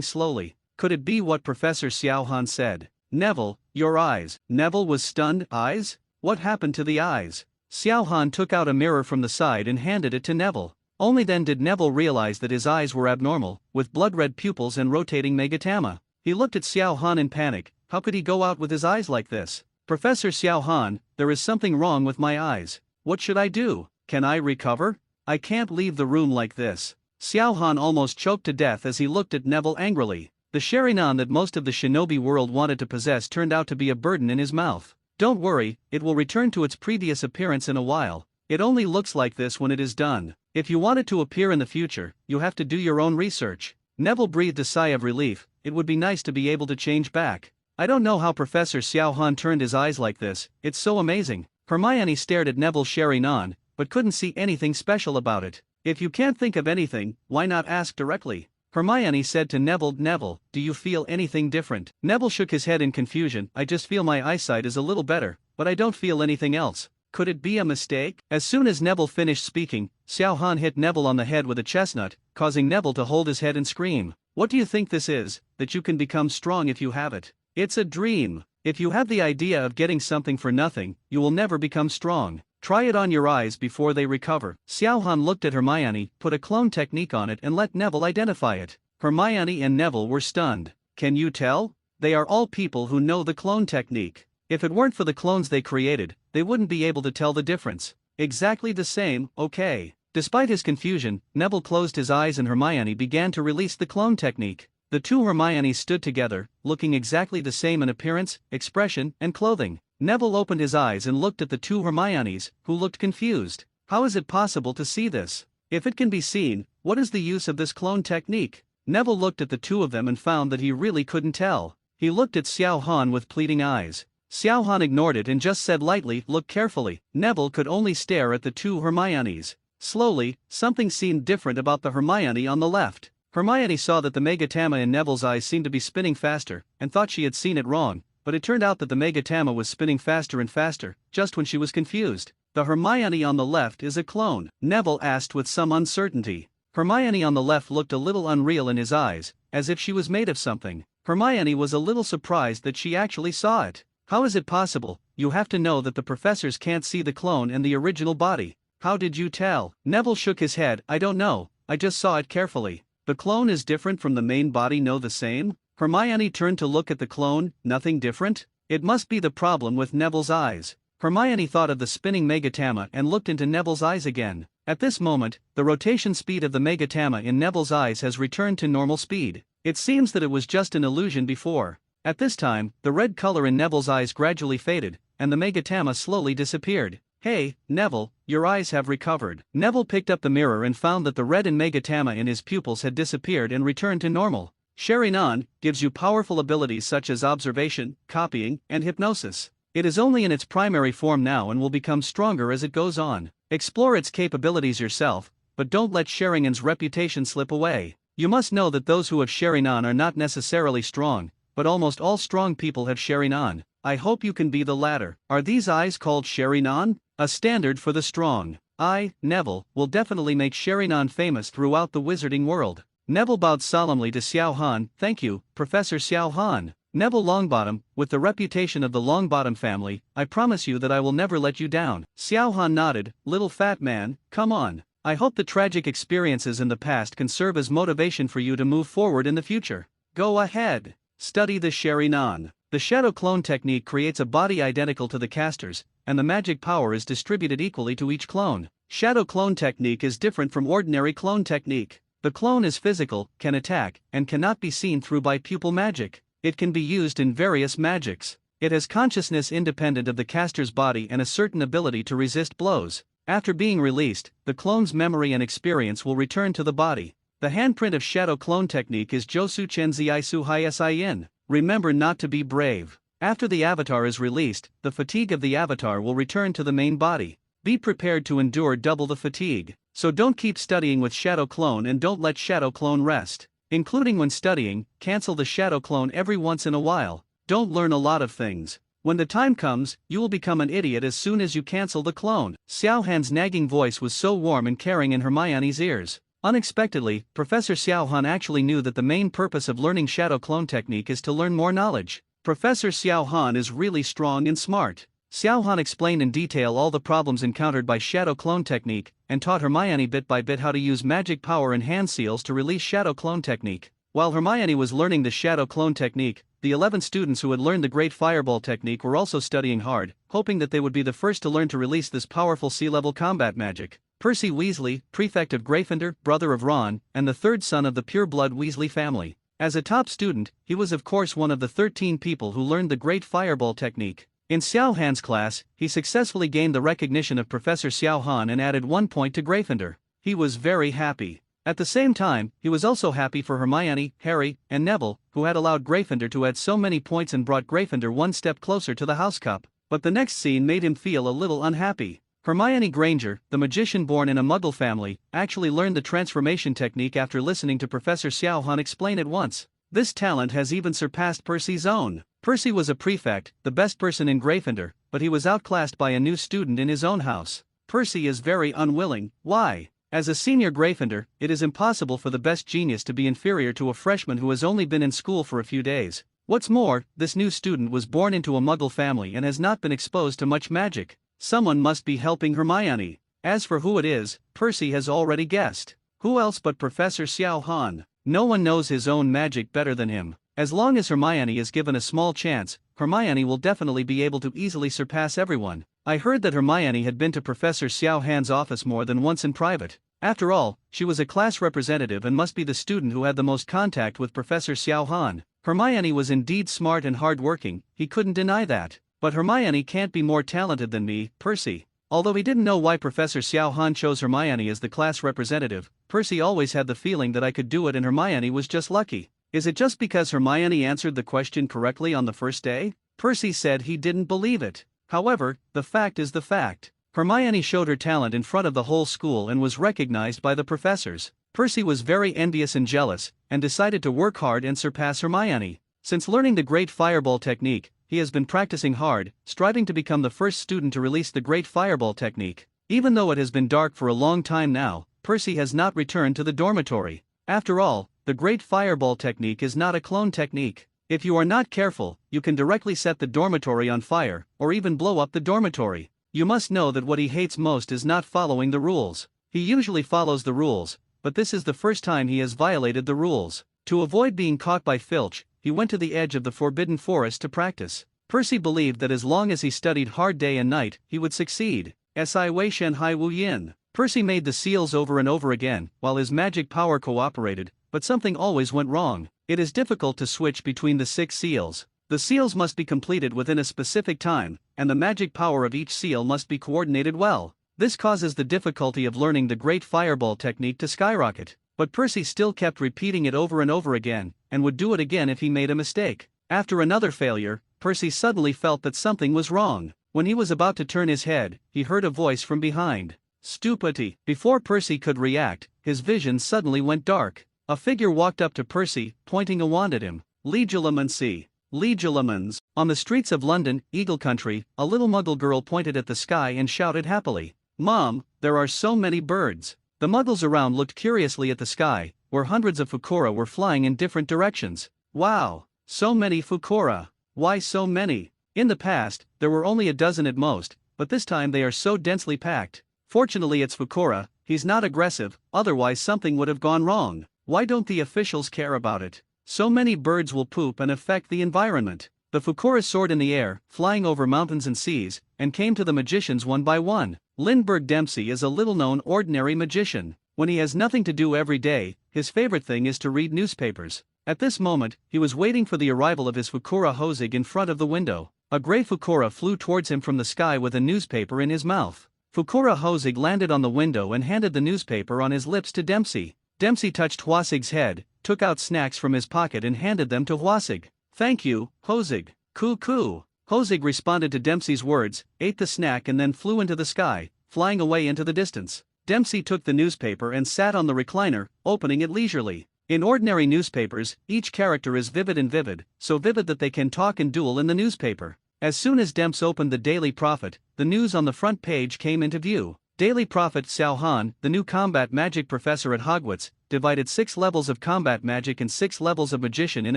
slowly. Could it be what Professor Xiaohan said? Neville, your eyes. Neville was stunned. Eyes? What happened to the eyes? Xiaohan took out a mirror from the side and handed it to Neville. Only then did Neville realize that his eyes were abnormal, with blood-red pupils and rotating megatama. He looked at Xiaohan in panic. How could he go out with his eyes like this? Professor Xiaohan, there is something wrong with my eyes. What should I do? Can I recover? I can't leave the room like this. Xiaohan almost choked to death as he looked at Neville angrily. The Sharingan that most of the shinobi world wanted to possess turned out to be a burden in his mouth. Don't worry, it will return to its previous appearance in a while. It only looks like this when it is done. If you want it to appear in the future, you have to do your own research. Neville breathed a sigh of relief. It would be nice to be able to change back. I don't know how Professor Xiaohan turned his eyes like this, it's so amazing. Hermione stared at Neville's Sharingan, but couldn't see anything special about it. If you can't think of anything, why not ask directly? Hermione said to Neville, Neville, do you feel anything different? Neville shook his head in confusion. I just feel my eyesight is a little better, but I don't feel anything else. Could it be a mistake? As soon as Neville finished speaking, Xiaohan hit Neville on the head with a chestnut, causing Neville to hold his head and scream. What do you think this is, that you can become strong if you have it? It's a dream. If you have the idea of getting something for nothing, you will never become strong. Try it on your eyes before they recover. Xiaohan looked at Hermione, put a clone technique on it and let Neville identify it. Hermione and Neville were stunned. Can you tell? They are all people who know the clone technique. If it weren't for the clones they created, they wouldn't be able to tell the difference. Exactly the same, okay. Despite his confusion, Neville closed his eyes and Hermione began to release the clone technique. The two Hermiones stood together, looking exactly the same in appearance, expression, and clothing. Neville opened his eyes and looked at the two Hermiones, who looked confused. How is it possible to see this? If it can be seen, what is the use of this clone technique? Neville looked at the two of them and found that he really couldn't tell. He looked at Xiaohan with pleading eyes. Xiaohan ignored it and just said lightly, look carefully. Neville could only stare at the two Hermiones. Slowly, something seemed different about the Hermione on the left. Hermione saw that the megatama in Neville's eyes seemed to be spinning faster, and thought she had seen it wrong. But it turned out that the megatama was spinning faster and faster, just when she was confused. The Hermione on the left is a clone? Neville asked with some uncertainty. Hermione on the left looked a little unreal in his eyes, as if she was made of something. Hermione was a little surprised that she actually saw it. How is it possible? You have to know that the professors can't see the clone and the original body. How did you tell? Neville shook his head. I don't know, I just saw it carefully. The clone is different from the main body, no the same? Hermione turned to look at the clone. Nothing different? It must be the problem with Neville's eyes. Hermione thought of the spinning megatama and looked into Neville's eyes again. At this moment, the rotation speed of the megatama in Neville's eyes has returned to normal speed. It seems that it was just an illusion before. At this time, the red color in Neville's eyes gradually faded, and the megatama slowly disappeared. Hey, Neville, your eyes have recovered. Neville picked up the mirror and found that the red and megatama in his pupils had disappeared and returned to normal. Sharingan gives you powerful abilities such as observation, copying, and hypnosis. It is only in its primary form now and will become stronger as it goes on. Explore its capabilities yourself, but don't let Sharingan's reputation slip away. You must know that those who have Sharingan are not necessarily strong, but almost all strong people have Sharingan. I hope you can be the latter. Are these eyes called Sharingan? A standard for the strong. I, Neville, will definitely make Sharingan famous throughout the wizarding world. Neville bowed solemnly to Xiaohan. Thank you, Professor Xiaohan. Neville Longbottom, with the reputation of the Longbottom family, I promise you that I will never let you down. Xiaohan nodded. Little fat man, come on. I hope the tragic experiences in the past can serve as motivation for you to move forward in the future. Go ahead. Study the Sharingan. The shadow clone technique creates a body identical to the caster's, and the magic power is distributed equally to each clone. Shadow clone technique is different from ordinary clone technique. The clone is physical, can attack, and cannot be seen through by pupil magic. It can be used in various magics. It has consciousness independent of the caster's body and a certain ability to resist blows. After being released, the clone's memory and experience will return to the body. The handprint of shadow clone technique is Josu Chenzi Isu Hisin. Remember not to be brave. After the avatar is released, the fatigue of the avatar will return to the main body. Be prepared to endure double the fatigue. So don't keep studying with shadow clone and don't let shadow clone rest. Including when studying, cancel the shadow clone every once in a while. Don't learn a lot of things. When the time comes, you will become an idiot as soon as you cancel the clone. Xiaohan's nagging voice was so warm and caring in Hermione's ears. Unexpectedly, Professor Xiaohan actually knew that the main purpose of learning shadow clone technique is to learn more knowledge. Professor Xiaohan is really strong and smart. Xiaohan explained in detail all the problems encountered by shadow clone technique, and taught Hermione bit by bit how to use magic power and hand seals to release shadow clone technique. While Hermione was learning the shadow clone technique, the 11 students who had learned the great fireball technique were also studying hard, hoping that they would be the first to learn to release this powerful sea-level combat magic. Percy Weasley, prefect of Gryffindor, brother of Ron, and the third son of the pure-blood Weasley family. As a top student, he was of course one of the 13 people who learned the great fireball technique. In Xiaohan's class, he successfully gained the recognition of Professor Xiaohan and added 1 point to Gryffindor. He was very happy. At the same time, he was also happy for Hermione, Harry, and Neville, who had allowed Gryffindor to add so many points and brought Gryffindor one step closer to the House Cup. But the next scene made him feel a little unhappy. Hermione Granger, the magician born in a Muggle family, actually learned the transformation technique after listening to Professor Xiaohan explain it once. This talent has even surpassed Percy's own. Percy was a prefect, the best person in Gryffindor, but he was outclassed by a new student in his own house. Percy is very unwilling. Why? As a senior Gryffindor, it is impossible for the best genius to be inferior to a freshman who has only been in school for a few days. What's more, this new student was born into a Muggle family and has not been exposed to much magic. Someone must be helping Hermione. As for who it is, Percy has already guessed. Who else but Professor Xiaohan? No one knows his own magic better than him. As long as Hermione is given a small chance, Hermione will definitely be able to easily surpass everyone. I heard that Hermione had been to Professor Xiaohan's office more than once in private. After all, she was a class representative and must be the student who had the most contact with Professor Xiaohan. Hermione was indeed smart and hard-working, he couldn't deny that. But Hermione can't be more talented than me, Percy. Although he didn't know why Professor Xiaohan chose Hermione as the class representative, Percy always had the feeling that I could do it and Hermione was just lucky. Is it just because Hermione answered the question correctly on the first day? Percy said he didn't believe it. However, the fact is the fact. Hermione showed her talent in front of the whole school and was recognized by the professors. Percy was very envious and jealous, and decided to work hard and surpass Hermione. Since learning the great fireball technique, he has been practicing hard, striving to become the first student to release the great fireball technique. Even though it has been dark for a long time now, Percy has not returned to the dormitory. After all, the great fireball technique is not a clone technique. If you are not careful, you can directly set the dormitory on fire, or even blow up the dormitory. You must know that what he hates most is not following the rules. He usually follows the rules, but this is the first time he has violated the rules. To avoid being caught by Filch, he went to the edge of the Forbidden Forest to practice. Percy believed that as long as he studied hard day and night, he would succeed. Si Wei Shen Hai Wu Yin. Percy made the seals over and over again, while his magic power cooperated, but something always went wrong. It is difficult to switch between the 6 seals. The seals must be completed within a specific time, and the magic power of each seal must be coordinated well. This causes the difficulty of learning the great fireball technique to skyrocket. But Percy still kept repeating it over and over again, and would do it again if he made a mistake. After another failure, Percy suddenly felt that something was wrong. When he was about to turn his head, he heard a voice from behind. Stupidity! Before Percy could react, his vision suddenly went dark. A figure walked up to Percy, pointing a wand at him. Legilimency. Legilimens. On the streets of London, Eagle Country, a little Muggle girl pointed at the sky and shouted happily, "Mom, there are so many birds." The Muggles around looked curiously at the sky, where hundreds of Fukora were flying in different directions. Wow! So many Fukora! Why so many? In the past, there were only a dozen at most, but this time they are so densely packed. Fortunately it's Fukora, he's not aggressive, otherwise something would have gone wrong. Why don't the officials care about it? So many birds will poop and affect the environment. The Fukora soared in the air, flying over mountains and seas, and came to the magicians one by one. Lindbergh Dempsey is a little-known ordinary magician. When he has nothing to do every day, his favorite thing is to read newspapers. At this moment, he was waiting for the arrival of his Fukora Hozig in front of the window. A grey Fukora flew towards him from the sky with a newspaper in his mouth. Fukora Hozig landed on the window and handed the newspaper on his lips to Dempsey. Dempsey touched Hwassig's head, took out snacks from his pocket and handed them to Hwasig. "Thank you, Hozig." "Coo-coo." Hozig responded to Dempsey's words, ate the snack and then flew into the sky, flying away into the distance. Dempsey took the newspaper and sat on the recliner, opening it leisurely. In ordinary newspapers, each character is vivid, so vivid that they can talk and duel in the newspaper. As soon as Demps opened the Daily Prophet, the news on the front page came into view. Daily Prophet Xiao Han, the new combat magic professor at Hogwarts, divided 6 levels of combat magic and 6 levels of magician in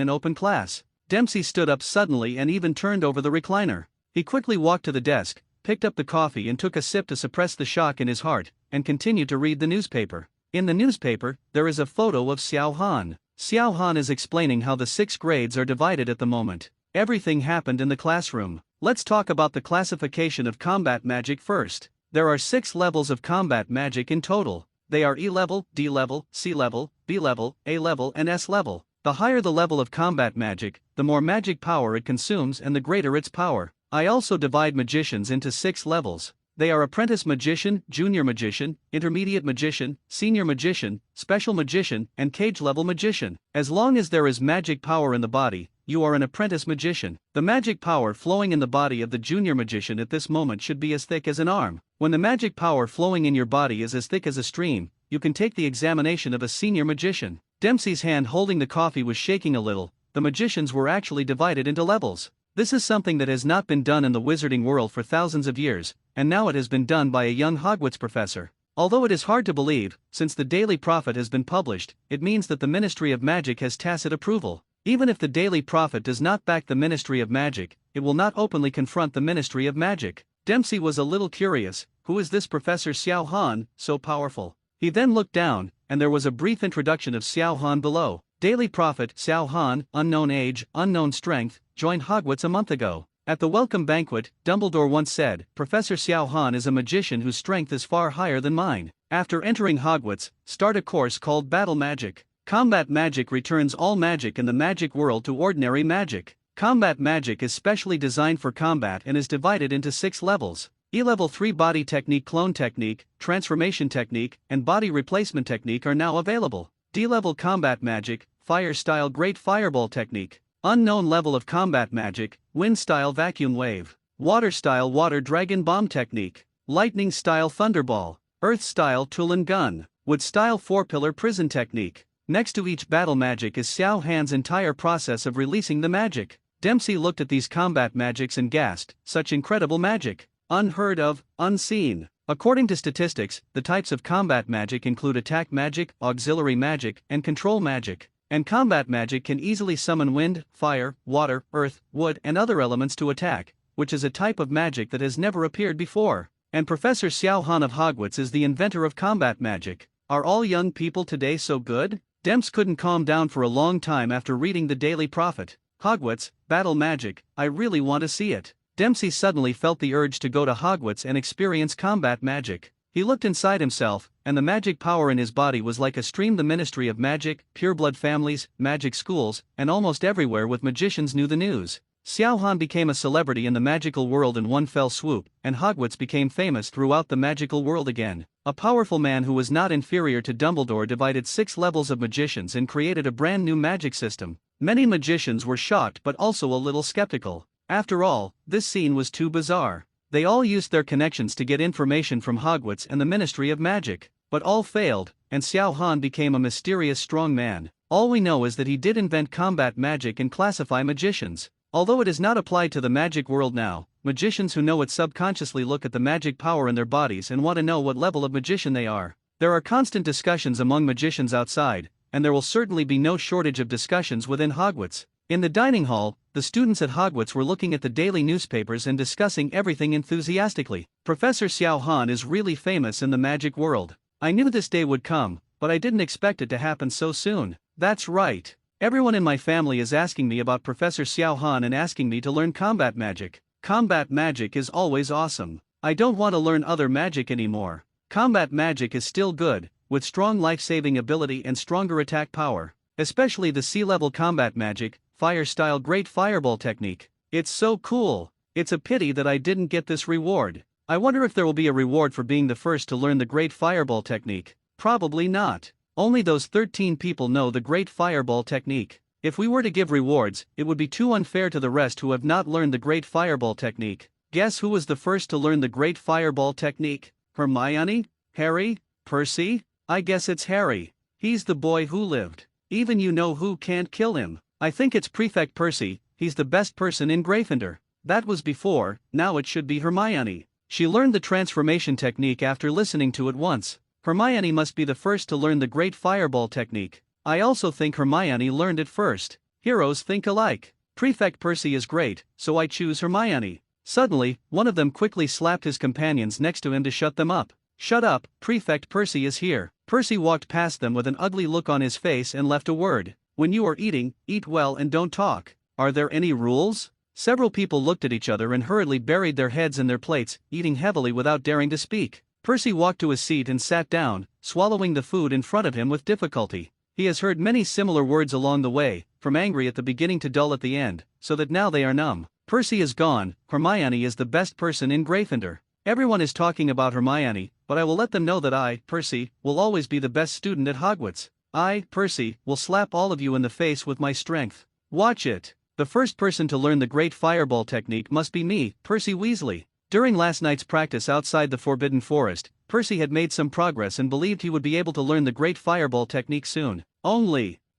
an open class. Dempsey stood up suddenly and even turned over the recliner. He quickly walked to the desk, picked up the coffee and took a sip to suppress the shock in his heart, and continued to read the newspaper. In the newspaper, there is a photo of Xiao Han. Xiao Han is explaining how the 6 grades are divided at the moment. Everything happened in the classroom. Let's talk about the classification of combat magic first. There are 6 levels of combat magic in total. They are E level, D level, C level, B level, A level and S level. The higher the level of combat magic, the more magic power it consumes and the greater its power. I also divide magicians into 6 levels. They are apprentice magician, junior magician, intermediate magician, senior magician, special magician, and cage level magician. As long as there is magic power in the body, you are an apprentice magician. The magic power flowing in the body of the junior magician at this moment should be as thick as an arm. When the magic power flowing in your body is as thick as a stream, you can take the examination of a senior magician. Dempsey's hand holding the coffee was shaking a little. The magicians were actually divided into levels. This is something that has not been done in the wizarding world for thousands of years, and now it has been done by a young Hogwarts professor. Although it is hard to believe, since the Daily Prophet has been published, it means that the Ministry of Magic has tacit approval. Even if the Daily Prophet does not back the Ministry of Magic, it will not openly confront the Ministry of Magic. Dempsey was a little curious. Who is this Professor Xiao Han, so powerful? He then looked down, and there was a brief introduction of Xiao Han below. Daily Prophet Xiao Han, unknown age, unknown strength, joined Hogwarts a month ago. At the welcome banquet, Dumbledore once said, Professor Xiao Han is a magician whose strength is far higher than mine. After entering Hogwarts, start a course called Battle Magic. Combat magic returns all magic in the magic world to ordinary magic. Combat magic is specially designed for combat and is divided into 6 levels. E-level 3 body technique, clone technique, transformation technique, and body replacement technique are now available. D-level combat magic, fire style great fireball technique. Unknown level of combat magic, wind style vacuum wave. Water style water dragon bomb technique. Lightning style thunderball. Earth style tool and gun. Wood style 4-pillar prison technique. Next to each battle magic is Xiao Han's entire process of releasing the magic. Dempsey looked at these combat magics and gasped, such incredible magic. Unheard of, unseen. According to statistics, the types of combat magic include attack magic, auxiliary magic, and control magic. And combat magic can easily summon wind, fire, water, earth, wood, and other elements to attack, which is a type of magic that has never appeared before. And Professor Xiao Han of Hogwarts is the inventor of combat magic. Are all young people today so good? Demps couldn't calm down for a long time after reading the Daily Prophet. Hogwarts, battle magic, I really want to see it. Dempsey suddenly felt the urge to go to Hogwarts and experience combat magic. He looked inside himself, and the magic power in his body was like a stream. The Ministry of Magic, pureblood families, magic schools, and almost everywhere with magicians knew the news. Xiao Han became a celebrity in the magical world in one fell swoop, and Hogwarts became famous throughout the magical world again. A powerful man who was not inferior to Dumbledore divided 6 levels of magicians and created a brand new magic system. Many magicians were shocked but also a little skeptical. After all, this scene was too bizarre. They all used their connections to get information from Hogwarts and the Ministry of Magic, but all failed, and Xiao Han became a mysterious strong man. All we know is that he did invent combat magic and classify magicians. Although it is not applied to the magic world now, magicians who know it subconsciously look at the magic power in their bodies and want to know what level of magician they are. There are constant discussions among magicians outside, and there will certainly be no shortage of discussions within Hogwarts. In the dining hall, the students at Hogwarts were looking at the daily newspapers and discussing everything enthusiastically. Professor Xiao Han is really famous in the magic world. I knew this day would come, but I didn't expect it to happen so soon. That's right. Everyone in my family is asking me about Professor Xiao Han and asking me to learn combat magic. Combat magic is always awesome. I don't want to learn other magic anymore. Combat magic is still good, with strong life-saving ability and stronger attack power. Especially the C-level combat magic, fire-style great fireball technique. It's so cool. It's a pity that I didn't get this reward. I wonder if there will be a reward for being the first to learn the great fireball technique. Probably not. Only those 13 people know the great fireball technique. If we were to give rewards, it would be too unfair to the rest who have not learned the great fireball technique. Guess who was the first to learn the great fireball technique? Hermione? Harry? Percy? I guess it's Harry. He's the boy who lived. Even you know who can't kill him. I think it's Prefect Percy. He's the best person in Gryffindor. That was before, now it should be Hermione. She learned the transformation technique after listening to it once. Hermione must be the first to learn the great fireball technique. I also think Hermione learned it first. Heroes think alike. Prefect Percy is great, so I choose Hermione. Suddenly, one of them quickly slapped his companions next to him to shut them up. Shut up, Prefect Percy is here. Percy walked past them with an ugly look on his face and left a word. When you are eating, eat well and don't talk. Are there any rules? Several people looked at each other and hurriedly buried their heads in their plates, eating heavily without daring to speak. Percy walked to his seat and sat down, swallowing the food in front of him with difficulty. He has heard many similar words along the way, from angry at the beginning to dull at the end, so that now they are numb. Percy is gone. Hermione is the best person in Gryffindor. Everyone is talking about Hermione, but I will let them know that I, Percy, will always be the best student at Hogwarts. I, Percy, will slap all of you in the face with my strength. Watch it. The first person to learn the great fireball technique must be me, Percy Weasley. During last night's practice outside the Forbidden Forest, Percy had made some progress and believed he would be able to learn the great fireball technique soon.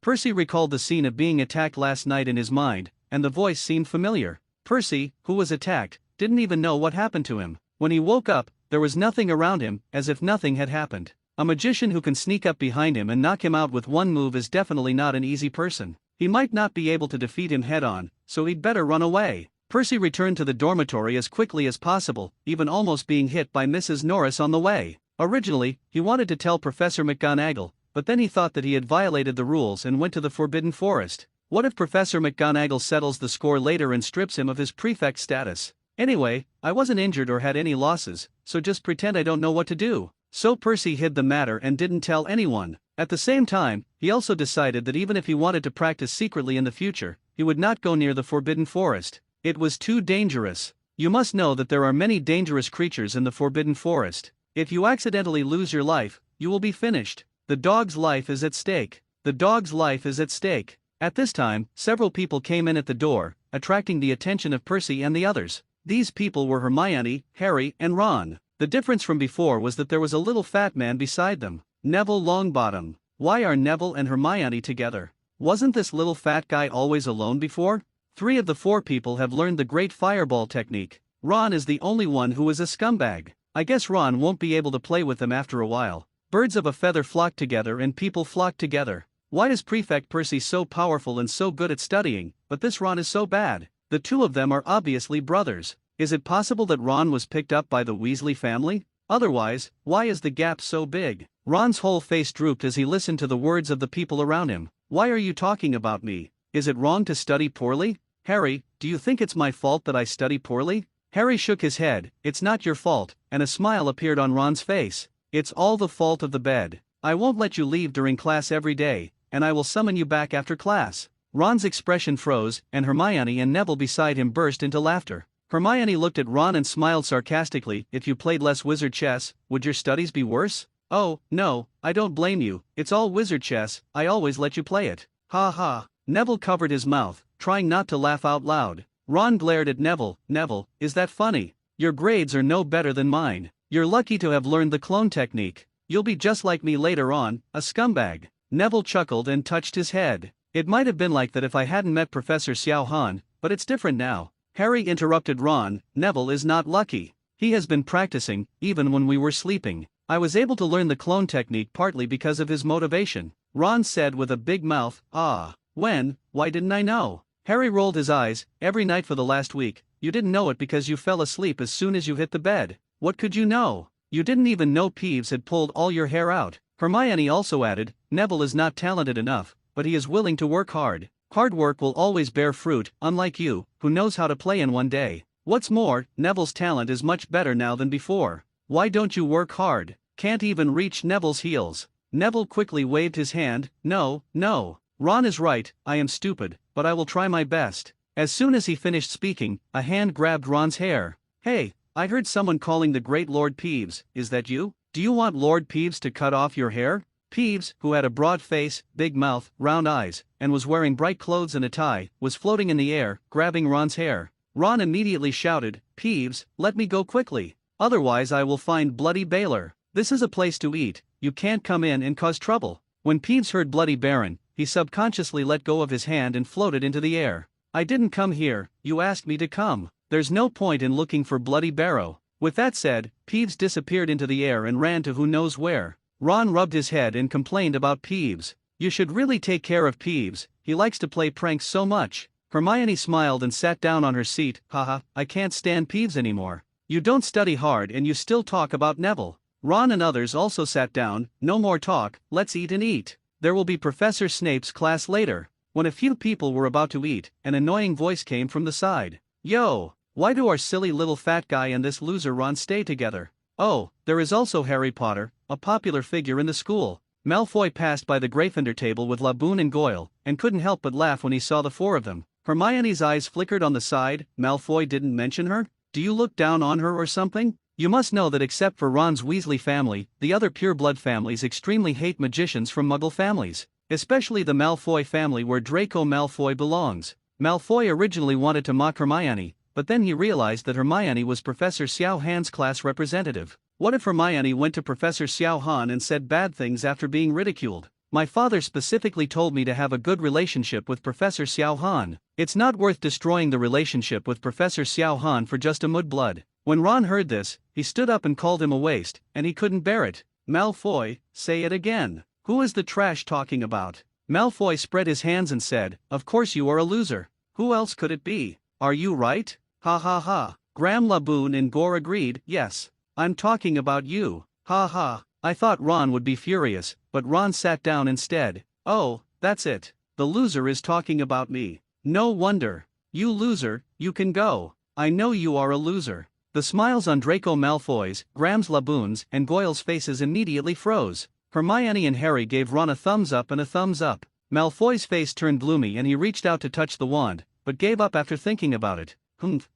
Percy recalled the scene of being attacked last night in his mind, and the voice seemed familiar. Percy, who was attacked, didn't even know what happened to him. When he woke up, there was nothing around him, as if nothing had happened. A magician who can sneak up behind him and knock him out with one move is definitely not an easy person. He might not be able to defeat him head-on, so he'd better run away. Percy returned to the dormitory as quickly as possible, even almost being hit by Mrs. Norris on the way. Originally, he wanted to tell Professor McGonagall, but then he thought that he had violated the rules and went to the Forbidden Forest. What if Professor McGonagall settles the score later and strips him of his prefect status? Anyway, I wasn't injured or had any losses, so just pretend I don't know what to do. So Percy hid the matter and didn't tell anyone. At the same time, he also decided that even if he wanted to practice secretly in the future, he would not go near the Forbidden Forest. It was too dangerous. You must know that there are many dangerous creatures in the Forbidden Forest. If you accidentally lose your life, you will be finished. The dog's life is at stake. The dog's life is at stake. At this time, several people came in at the door, attracting the attention of Percy and the others. These people were Hermione, Harry, and Ron. The difference from before was that there was a little fat man beside them. Neville Longbottom. Why are Neville and Hermione together? Wasn't this little fat guy always alone before? 3 of the 4 people have learned the great fireball technique. Ron is the only one who is a scumbag. I guess Ron won't be able to play with them after a while. Birds of a feather flock together and people flock together. Why is Prefect Percy so powerful and so good at studying, but this Ron is so bad? The 2 of them are obviously brothers. Is it possible that Ron was picked up by the Weasley family? Otherwise, why is the gap so big? Ron's whole face drooped as he listened to the words of the people around him. Why are you talking about me? Is it wrong to study poorly? Harry, do you think it's my fault that I study poorly? Harry shook his head. It's not your fault, and a smile appeared on Ron's face. It's all the fault of the bed. I won't let you leave during class every day, and I will summon you back after class. Ron's expression froze, and Hermione and Neville beside him burst into laughter. Hermione looked at Ron and smiled sarcastically. If you played less wizard chess, would your studies be worse? Oh, no, I don't blame you. It's all wizard chess, I always let you play it. Ha ha. Neville covered his mouth, trying not to laugh out loud. Ron glared at Neville. Neville, is that funny? Your grades are no better than mine. You're lucky to have learned the clone technique. You'll be just like me later on, a scumbag. Neville chuckled and touched his head. It might have been like that if I hadn't met Professor Xiao Han, but it's different now. Harry interrupted Ron. Neville is not lucky. He has been practicing, even when we were sleeping. I was able to learn the clone technique partly because of his motivation. Ron said with a big mouth. Ah. When? Why didn't I know? Harry rolled his eyes. Every night for the last week. You didn't know it because you fell asleep as soon as you hit the bed. What could you know? You didn't even know Peeves had pulled all your hair out. Hermione also added, Neville is not talented enough, but he is willing to work hard. Hard work will always bear fruit, unlike you, who knows how to play in one day. What's more, Neville's talent is much better now than before. Why don't you work hard? Can't even reach Neville's heels. Neville quickly waved his hand. No, no. Ron is right, I am stupid, but I will try my best. As soon as he finished speaking, a hand grabbed Ron's hair. Hey, I heard someone calling the great Lord Peeves. Is that you? Do you want Lord Peeves to cut off your hair? Peeves, who had a broad face, big mouth, round eyes, and was wearing bright clothes and a tie, was floating in the air, grabbing Ron's hair. Ron immediately shouted, Peeves, let me go quickly. Otherwise I will find Bloody Baylor. This is a place to eat. You can't come in and cause trouble. When Peeves heard Bloody Baron, he subconsciously let go of his hand and floated into the air. I didn't come here, you asked me to come. There's no point in looking for Bloody Barrow. With that said, Peeves disappeared into the air and ran to who knows where. Ron rubbed his head and complained about Peeves. You should really take care of Peeves, he likes to play pranks so much. Hermione smiled and sat down on her seat. Haha, I can't stand Peeves anymore. You don't study hard and you still talk about Neville. Ron and others also sat down. No more talk, let's eat and eat. There will be Professor Snape's class later. When a few people were about to eat, an annoying voice came from the side. Yo, why do our silly little fat guy and this loser Ron stay together? Oh, there is also Harry Potter, a popular figure in the school. Malfoy passed by the Gryffindor table with Laboon and Goyle, and couldn't help but laugh when he saw the four of them. Hermione's eyes flickered on the side. Malfoy didn't mention her? Do you look down on her or something? You must know that except for Ron's Weasley family, the other pureblood families extremely hate magicians from Muggle families. Especially the Malfoy family where Draco Malfoy belongs. Malfoy originally wanted to mock Hermione, but then he realized that Hermione was Professor Xiao Han's class representative. What if Hermione went to Professor Xiao Han and said bad things after being ridiculed? My father specifically told me to have a good relationship with Professor Xiao Han. It's not worth destroying the relationship with Professor Xiao Han for just a mudblood. When Ron heard this, he stood up and called him a waste, and he couldn't bear it. Malfoy, say it again. Who is the trash talking about? Malfoy spread his hands and said, of course you are a loser. Who else could it be? Are you right? Ha ha ha. Graham Laboon and Gore agreed, yes. I'm talking about you. Ha ha. I thought Ron would be furious, but Ron sat down instead. Oh, that's it. The loser is talking about me. No wonder. You loser, you can go. I know you are a loser. The smiles on Draco Malfoy's, Graham's Laboon's, and Goyle's faces immediately froze. Hermione and Harry gave Ron a thumbs up and a thumbs up. Malfoy's face turned gloomy and he reached out to touch the wand, but gave up after thinking about it.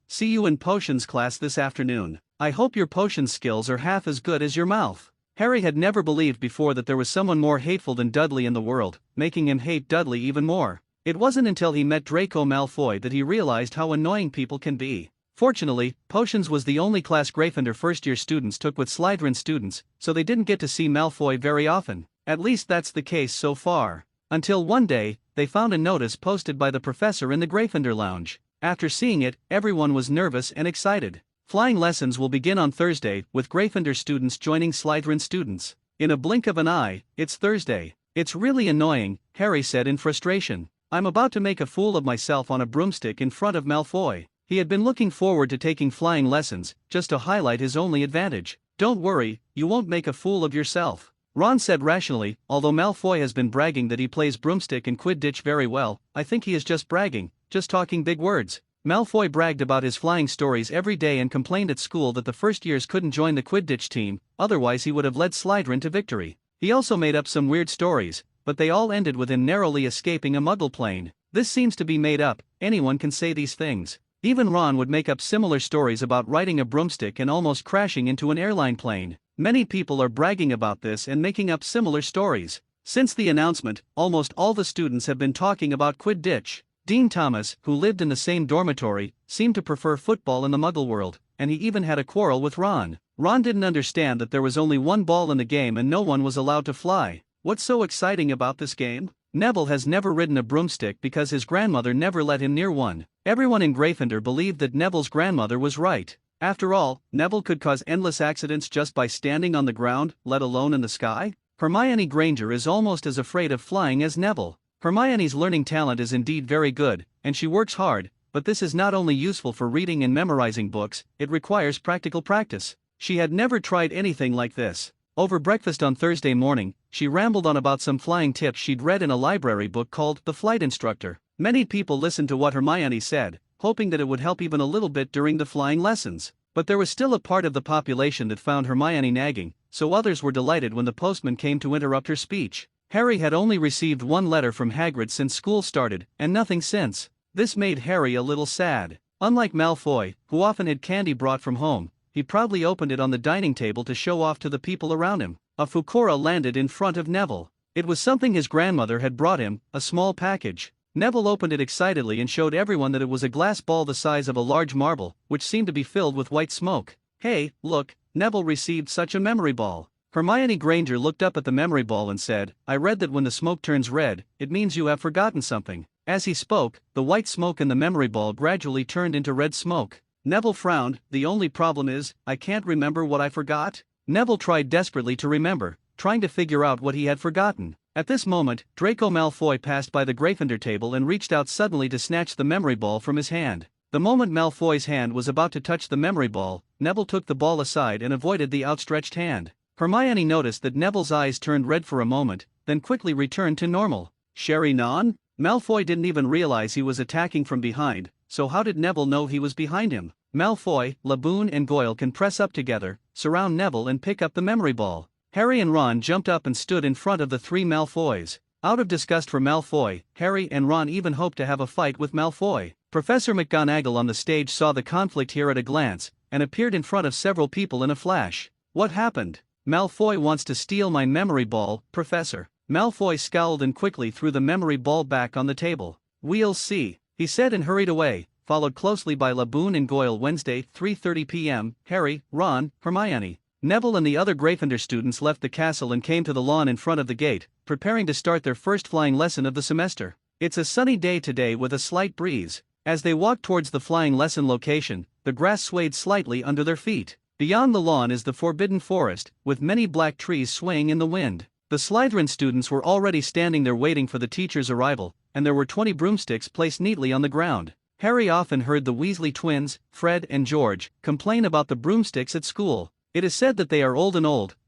See you in potions class this afternoon. I hope your potion skills are half as good as your mouth. Harry had never believed before that there was someone more hateful than Dudley in the world, making him hate Dudley even more. It wasn't until he met Draco Malfoy that he realized how annoying people can be. Fortunately, potions was the only class Gryffindor first-year students took with Slytherin students, so they didn't get to see Malfoy very often. At least that's the case so far. Until one day, they found a notice posted by the professor in the Gryffindor lounge. After seeing it, everyone was nervous and excited. Flying lessons will begin on Thursday, with Gryffindor students joining Slytherin students. In a blink of an eye, it's Thursday. It's really annoying, Harry said in frustration. I'm about to make a fool of myself on a broomstick in front of Malfoy. He had been looking forward to taking flying lessons, just to highlight his only advantage. Don't worry, you won't make a fool of yourself. Ron said rationally, although Malfoy has been bragging that he plays broomstick and Quidditch very well, I think he is just bragging, just talking big words. Malfoy bragged about his flying stories every day and complained at school that the first years couldn't join the Quidditch team, otherwise he would have led Slytherin to victory. He also made up some weird stories, but they all ended with him narrowly escaping a Muggle plane. This seems to be made up, anyone can say these things. Even Ron would make up similar stories about riding a broomstick and almost crashing into an airline plane. Many people are bragging about this and making up similar stories. Since the announcement, almost all the students have been talking about Quidditch. Dean Thomas, who lived in the same dormitory, seemed to prefer football in the Muggle world, and he even had a quarrel with Ron. Ron didn't understand that there was only one ball in the game and no one was allowed to fly. What's so exciting about this game? Neville has never ridden a broomstick because his grandmother never let him near one. Everyone in Gryffindor believed that Neville's grandmother was right. After all, Neville could cause endless accidents just by standing on the ground, let alone in the sky. Hermione Granger is almost as afraid of flying as Neville. Hermione's learning talent is indeed very good, and she works hard, but this is not only useful for reading and memorizing books, it requires practical practice. She had never tried anything like this. Over breakfast on Thursday morning, she rambled on about some flying tips she'd read in a library book called The Flight Instructor. Many people listened to what Hermione said, hoping that it would help even a little bit during the flying lessons. But there was still a part of the population that found Hermione nagging, so others were delighted when the postman came to interrupt her speech. Harry had only received one letter from Hagrid since school started, and nothing since. This made Harry a little sad. Unlike Malfoy, who often had candy brought from home, he proudly opened it on the dining table to show off to the people around him. A Fukora landed in front of Neville. It was something his grandmother had brought him, a small package. Neville opened it excitedly and showed everyone that it was a glass ball the size of a large marble, which seemed to be filled with white smoke. Hey, look, Neville received such a memory ball. Hermione Granger looked up at the memory ball and said, I read that when the smoke turns red, it means you have forgotten something. As he spoke, the white smoke in the memory ball gradually turned into red smoke. Neville frowned. The only problem is, I can't remember what I forgot. Neville tried desperately to remember, trying to figure out what he had forgotten. At this moment, Draco Malfoy passed by the Gryffindor table and reached out suddenly to snatch the memory ball from his hand. The moment Malfoy's hand was about to touch the memory ball, Neville took the ball aside and avoided the outstretched hand. Hermione noticed that Neville's eyes turned red for a moment, then quickly returned to normal. Sherry Non? Malfoy didn't even realize he was attacking from behind, so how did Neville know he was behind him? Malfoy, Laboon and Goyle can press up together, surround Neville and pick up the memory ball. Harry and Ron jumped up and stood in front of the three Malfoys. Out of disgust for Malfoy, Harry and Ron even hoped to have a fight with Malfoy. Professor McGonagall on the stage saw the conflict here at a glance, and appeared in front of several people in a flash. What happened? Malfoy wants to steal my memory ball, Professor. Malfoy scowled and quickly threw the memory ball back on the table. We'll see, he said and hurried away, followed closely by Laboon and Goyle. Wednesday, 3:30 p.m., Harry, Ron, Hermione. Neville and the other Gryffindor students left the castle and came to the lawn in front of the gate, preparing to start their first flying lesson of the semester. It's a sunny day today with a slight breeze. As they walked towards the flying lesson location, the grass swayed slightly under their feet. Beyond the lawn is the Forbidden Forest, with many black trees swaying in the wind. The Slytherin students were already standing there waiting for the teacher's arrival, and there were 20 broomsticks placed neatly on the ground. Harry often heard the Weasley twins, Fred and George, complain about the broomsticks at school. It is said that they are old,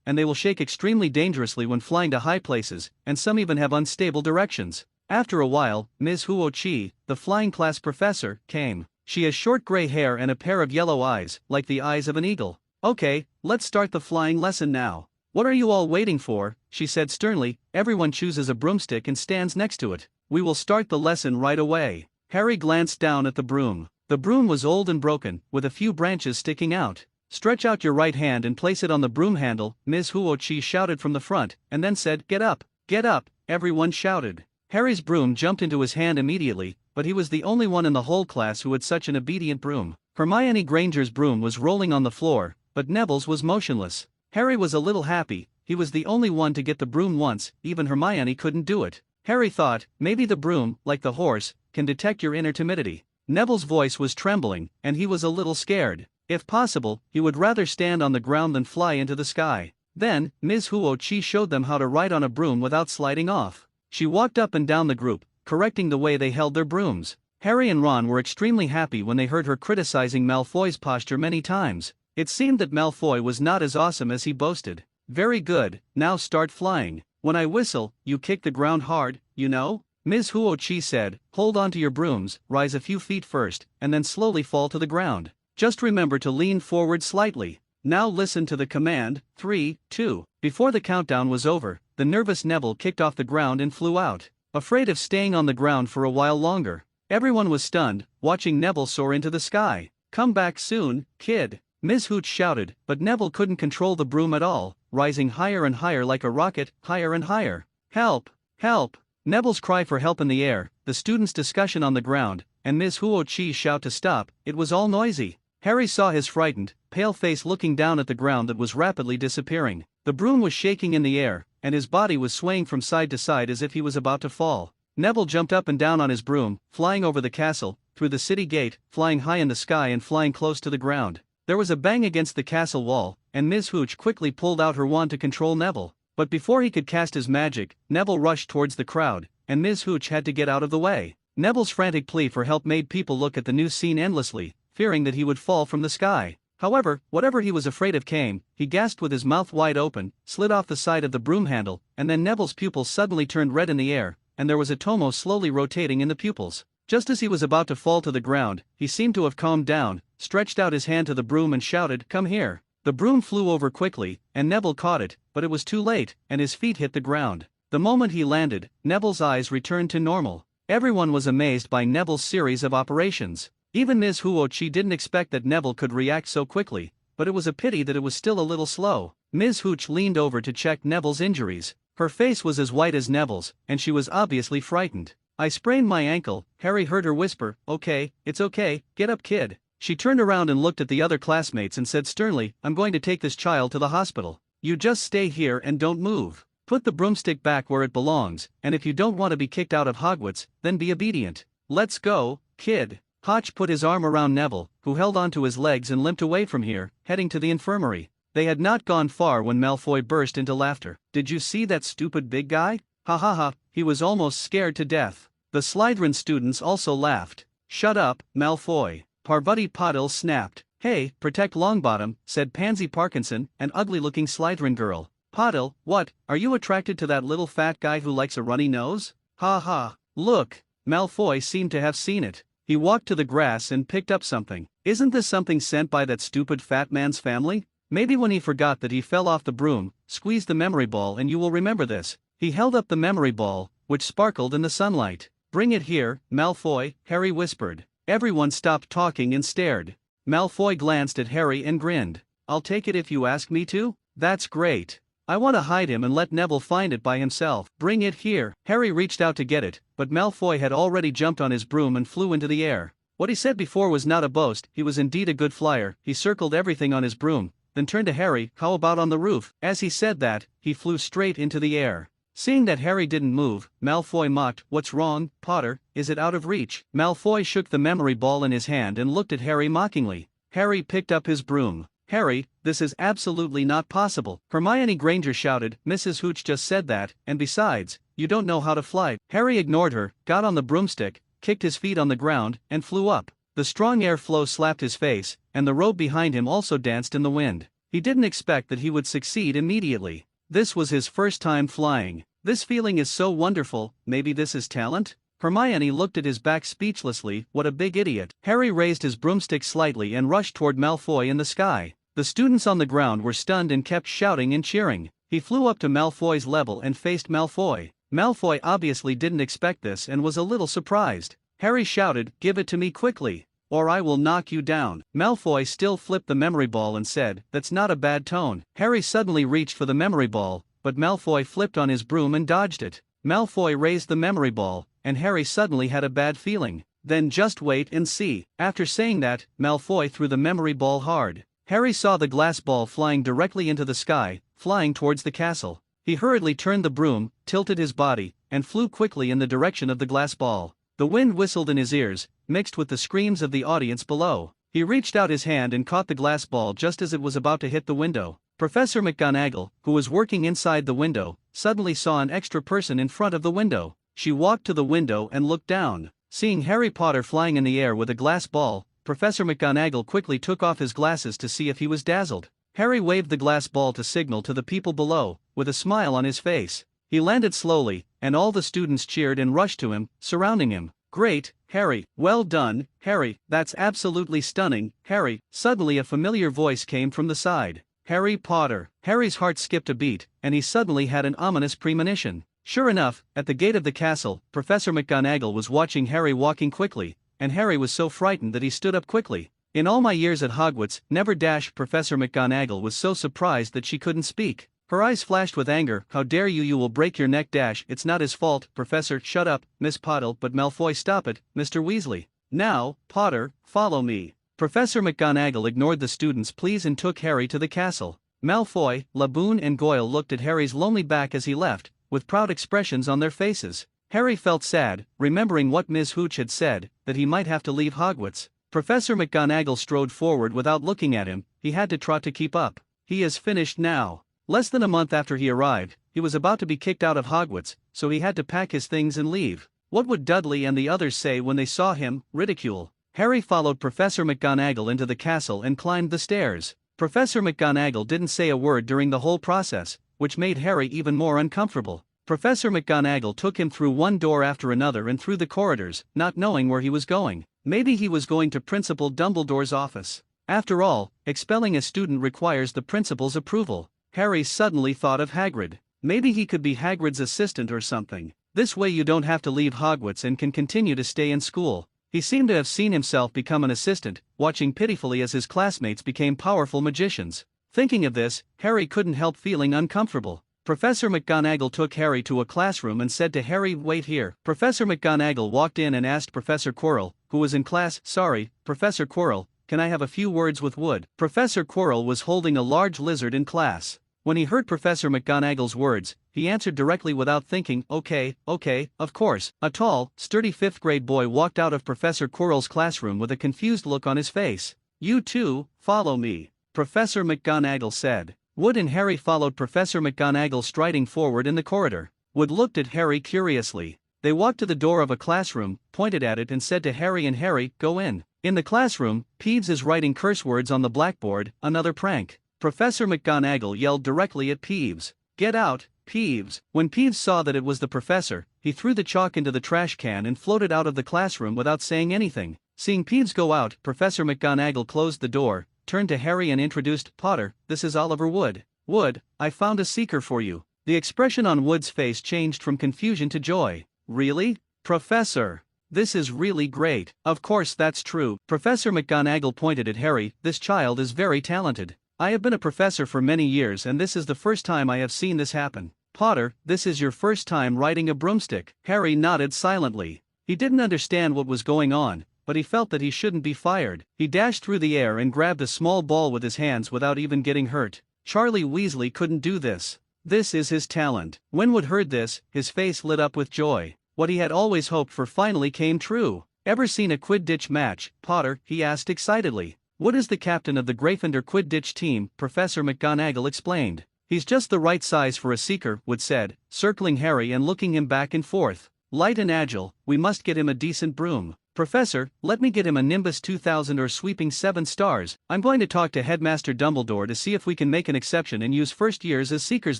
and they will shake extremely dangerously when flying to high places, and some even have unstable directions. After a while, Ms. Huo-Chi, the flying class professor, came. She has short gray hair and a pair of yellow eyes, like the eyes of an eagle. Okay, let's start the flying lesson now. What are you all waiting for? She said sternly. Everyone chooses a broomstick and stands next to it. We will start the lesson right away. Harry glanced down at the broom. The broom was old and broken, with a few branches sticking out. Stretch out your right hand and place it on the broom handle, Ms. Huo-Chi shouted from the front, and then said, Get up, everyone shouted. Harry's broom jumped into his hand immediately, but he was the only one in the whole class who had such an obedient broom. Hermione Granger's broom was rolling on the floor, but Neville's was motionless. Harry was a little happy. He was the only one to get the broom once. Even Hermione couldn't do it. Harry thought, maybe the broom, like the horse, can detect your inner timidity. Neville's voice was trembling, and he was a little scared. If possible, he would rather stand on the ground than fly into the sky. Then, Ms. Huo-Chi showed them how to ride on a broom without sliding off. She walked up and down the group, correcting the way they held their brooms. Harry and Ron were extremely happy when they heard her criticizing Malfoy's posture many times. It seemed that Malfoy was not as awesome as he boasted. Very good, now start flying. When I whistle, you kick the ground hard, you know? Ms. Huo-Chi said, hold on to your brooms, rise a few feet first, and then slowly fall to the ground. Just remember to lean forward slightly. Now listen to the command, 3, 2. Before the countdown was over, the nervous Neville kicked off the ground and flew out, afraid of staying on the ground for a while longer. Everyone was stunned, watching Neville soar into the sky. Come back soon, kid, Ms. Hooch shouted, but Neville couldn't control the broom at all, rising higher and higher like a rocket, higher and higher. Help! Help! Neville's cry for help in the air, the students' discussion on the ground, and Ms. Huo-Chi's shout to stop. It was all noisy. Harry saw his frightened, pale face looking down at the ground that was rapidly disappearing. The broom was shaking in the air, and his body was swaying from side to side as if he was about to fall. Neville jumped up and down on his broom, flying over the castle, through the city gate, flying high in the sky and flying close to the ground. There was a bang against the castle wall, and Ms. Hooch quickly pulled out her wand to control Neville. But before he could cast his magic, Neville rushed towards the crowd, and Ms. Hooch had to get out of the way. Neville's frantic plea for help made people look at the new scene endlessly, fearing that he would fall from the sky. However, whatever he was afraid of came. He gasped with his mouth wide open, slid off the side of the broom handle, and then Neville's pupils suddenly turned red in the air, and there was a tomo slowly rotating in the pupils. Just as he was about to fall to the ground, he seemed to have calmed down, stretched out his hand to the broom and shouted, "Come here." The broom flew over quickly, and Neville caught it, but it was too late, and his feet hit the ground. The moment he landed, Neville's eyes returned to normal. Everyone was amazed by Neville's series of operations. Even Ms. Huo-Chi didn't expect that Neville could react so quickly, but it was a pity that it was still a little slow. Ms. Hooch leaned over to check Neville's injuries. Her face was as white as Neville's, and she was obviously frightened. "I sprained my ankle," Harry heard her whisper. "Okay, it's okay, get up, kid." She turned around and looked at the other classmates and said sternly, "I'm going to take this child to the hospital. You just stay here and don't move. Put the broomstick back where it belongs, and if you don't want to be kicked out of Hogwarts, then be obedient. Let's go, kid." Hotch put his arm around Neville, who held onto his legs and limped away from here, heading to the infirmary. They had not gone far when Malfoy burst into laughter. "Did you see that stupid big guy? Ha ha ha, he was almost scared to death." The Slytherin students also laughed. "Shut up, Malfoy," Parvati Patil snapped. "Hey, protect Longbottom," said Pansy Parkinson, an ugly-looking Slytherin girl. "Patil, what, are you attracted to that little fat guy who likes a runny nose? Ha ha, look." Malfoy seemed to have seen it. He walked to the grass and picked up something. "Isn't this something sent by that stupid fat man's family? Maybe when he forgot that he fell off the broom, squeeze the memory ball and you will remember this." He held up the memory ball, which sparkled in the sunlight. "Bring it here, Malfoy," Harry whispered. Everyone stopped talking and stared. Malfoy glanced at Harry and grinned. "I'll take it if you ask me to." "That's great. I want to hide him and let Neville find it by himself." "Bring it here." Harry reached out to get it, but Malfoy had already jumped on his broom and flew into the air. What he said before was not a boast, he was indeed a good flyer. He circled everything on his broom, then turned to Harry. "How about on the roof?" As he said that, he flew straight into the air. Seeing that Harry didn't move, Malfoy mocked. "What's wrong, Potter, is it out of reach?" Malfoy shook the memory ball in his hand and looked at Harry mockingly. Harry picked up his broom. "Harry, this is absolutely not possible." Hermione Granger shouted. "Mrs. Hooch just said that, and besides, you don't know how to fly." Harry ignored her, got on the broomstick, kicked his feet on the ground, and flew up. The strong air flow slapped his face, and the robe behind him also danced in the wind. He didn't expect that he would succeed immediately. This was his first time flying. "This feeling is so wonderful, maybe this is talent?" Hermione looked at his back speechlessly. "What a big idiot." Harry raised his broomstick slightly and rushed toward Malfoy in the sky. The students on the ground were stunned and kept shouting and cheering. He flew up to Malfoy's level and faced Malfoy. Malfoy obviously didn't expect this and was a little surprised. Harry shouted, "Give it to me quickly, or I will knock you down." Malfoy still flipped the memory ball and said, "That's not a bad tone." Harry suddenly reached for the memory ball, but Malfoy flipped on his broom and dodged it. Malfoy raised the memory ball, and Harry suddenly had a bad feeling. "Then just wait and see." After saying that, Malfoy threw the memory ball hard. Harry saw the glass ball flying directly into the sky, flying towards the castle. He hurriedly turned the broom, tilted his body, and flew quickly in the direction of the glass ball. The wind whistled in his ears, mixed with the screams of the audience below. He reached out his hand and caught the glass ball just as it was about to hit the window. Professor McGonagall, who was working inside the window, suddenly saw an extra person in front of the window. She walked to the window and looked down. Seeing Harry Potter flying in the air with a glass ball, Professor McGonagall quickly took off his glasses to see if he was dazzled. Harry waved the glass ball to signal to the people below, with a smile on his face. He landed slowly, and all the students cheered and rushed to him, surrounding him. "Great, Harry, well done, Harry, that's absolutely stunning, Harry." Suddenly a familiar voice came from the side. "Harry Potter." Harry's heart skipped a beat, and he suddenly had an ominous premonition. Sure enough, at the gate of the castle, Professor McGonagall was watching Harry walking quickly, and Harry was so frightened that he stood up quickly. "In all my years at Hogwarts, never dash." Professor McGonagall was so surprised that she couldn't speak. Her eyes flashed with anger. "How dare you, you will break your neck dash." "It's not his fault." "Professor, shut up, Miss Potter." "But Malfoy, stop it, Mr. Weasley." "Now, Potter, follow me." Professor McGonagall ignored the students' pleas and took Harry to the castle. Malfoy, Laboon and Goyle looked at Harry's lonely back as he left, with proud expressions on their faces. Harry felt sad, remembering what Ms. Hooch had said, that he might have to leave Hogwarts. Professor McGonagall strode forward without looking at him. He had to trot to keep up. "He is finished now." Less than a month after he arrived, he was about to be kicked out of Hogwarts, so he had to pack his things and leave. What would Dudley and the others say when they saw him? Ridicule. Harry followed Professor McGonagall into the castle and climbed the stairs. Professor McGonagall didn't say a word during the whole process, which made Harry even more uncomfortable. Professor McGonagall took him through one door after another and through the corridors, not knowing where he was going. Maybe he was going to Principal Dumbledore's office. After all, expelling a student requires the principal's approval. Harry suddenly thought of Hagrid. Maybe he could be Hagrid's assistant or something. This way you don't have to leave Hogwarts and can continue to stay in school. He seemed to have seen himself become an assistant, watching pitifully as his classmates became powerful magicians. Thinking of this, Harry couldn't help feeling uncomfortable. Professor McGonagall took Harry to a classroom and said to Harry, "Wait here." Professor McGonagall walked in and asked Professor Quirrell, who was in class, "Sorry, Professor Quirrell, can I have a few words with Wood?" Professor Quirrell was holding a large lizard in class. When he heard Professor McGonagall's words, he answered directly without thinking. Okay, of course. A tall, sturdy 5th grade boy walked out of Professor Quirrell's classroom with a confused look on his face. You two, follow me, Professor McGonagall said. Wood and Harry followed Professor McGonagall striding forward in the corridor. Wood looked at Harry curiously. They walked to the door of a classroom, pointed at it and said to Harry and Harry, go in. In the classroom, Peeves is writing curse words on the blackboard, another prank. Professor McGonagall yelled directly at Peeves. Get out, Peeves. When Peeves saw that it was the professor, he threw the chalk into the trash can and floated out of the classroom without saying anything. Seeing Peeves go out, Professor McGonagall closed the door, turned to Harry and introduced, Potter, this is Oliver Wood. Wood, I found a seeker for you. The expression on Wood's face changed from confusion to joy. Really? Professor? This is really great. Of course that's true. Professor McGonagall pointed at Harry. This child is very talented. I have been a professor for many years and this is the first time I have seen this happen. Potter, this is your first time riding a broomstick. Harry nodded silently. He didn't understand what was going on, but he felt that he shouldn't be fired. He dashed through the air and grabbed a small ball with his hands without even getting hurt. Charlie Weasley couldn't do this. This is his talent. When Wood heard this, his face lit up with joy. What he had always hoped for finally came true. Ever seen a Quidditch match, Potter? He asked excitedly. Wood is the captain of the Gryffindor Quidditch team, Professor McGonagall explained. He's just the right size for a seeker, Wood said, circling Harry and looking him back and forth. Light and agile, we must get him a decent broom. Professor, let me get him a Nimbus 2000 or sweeping 7 stars. I'm going to talk to Headmaster Dumbledore to see if we can make an exception and use first years as seekers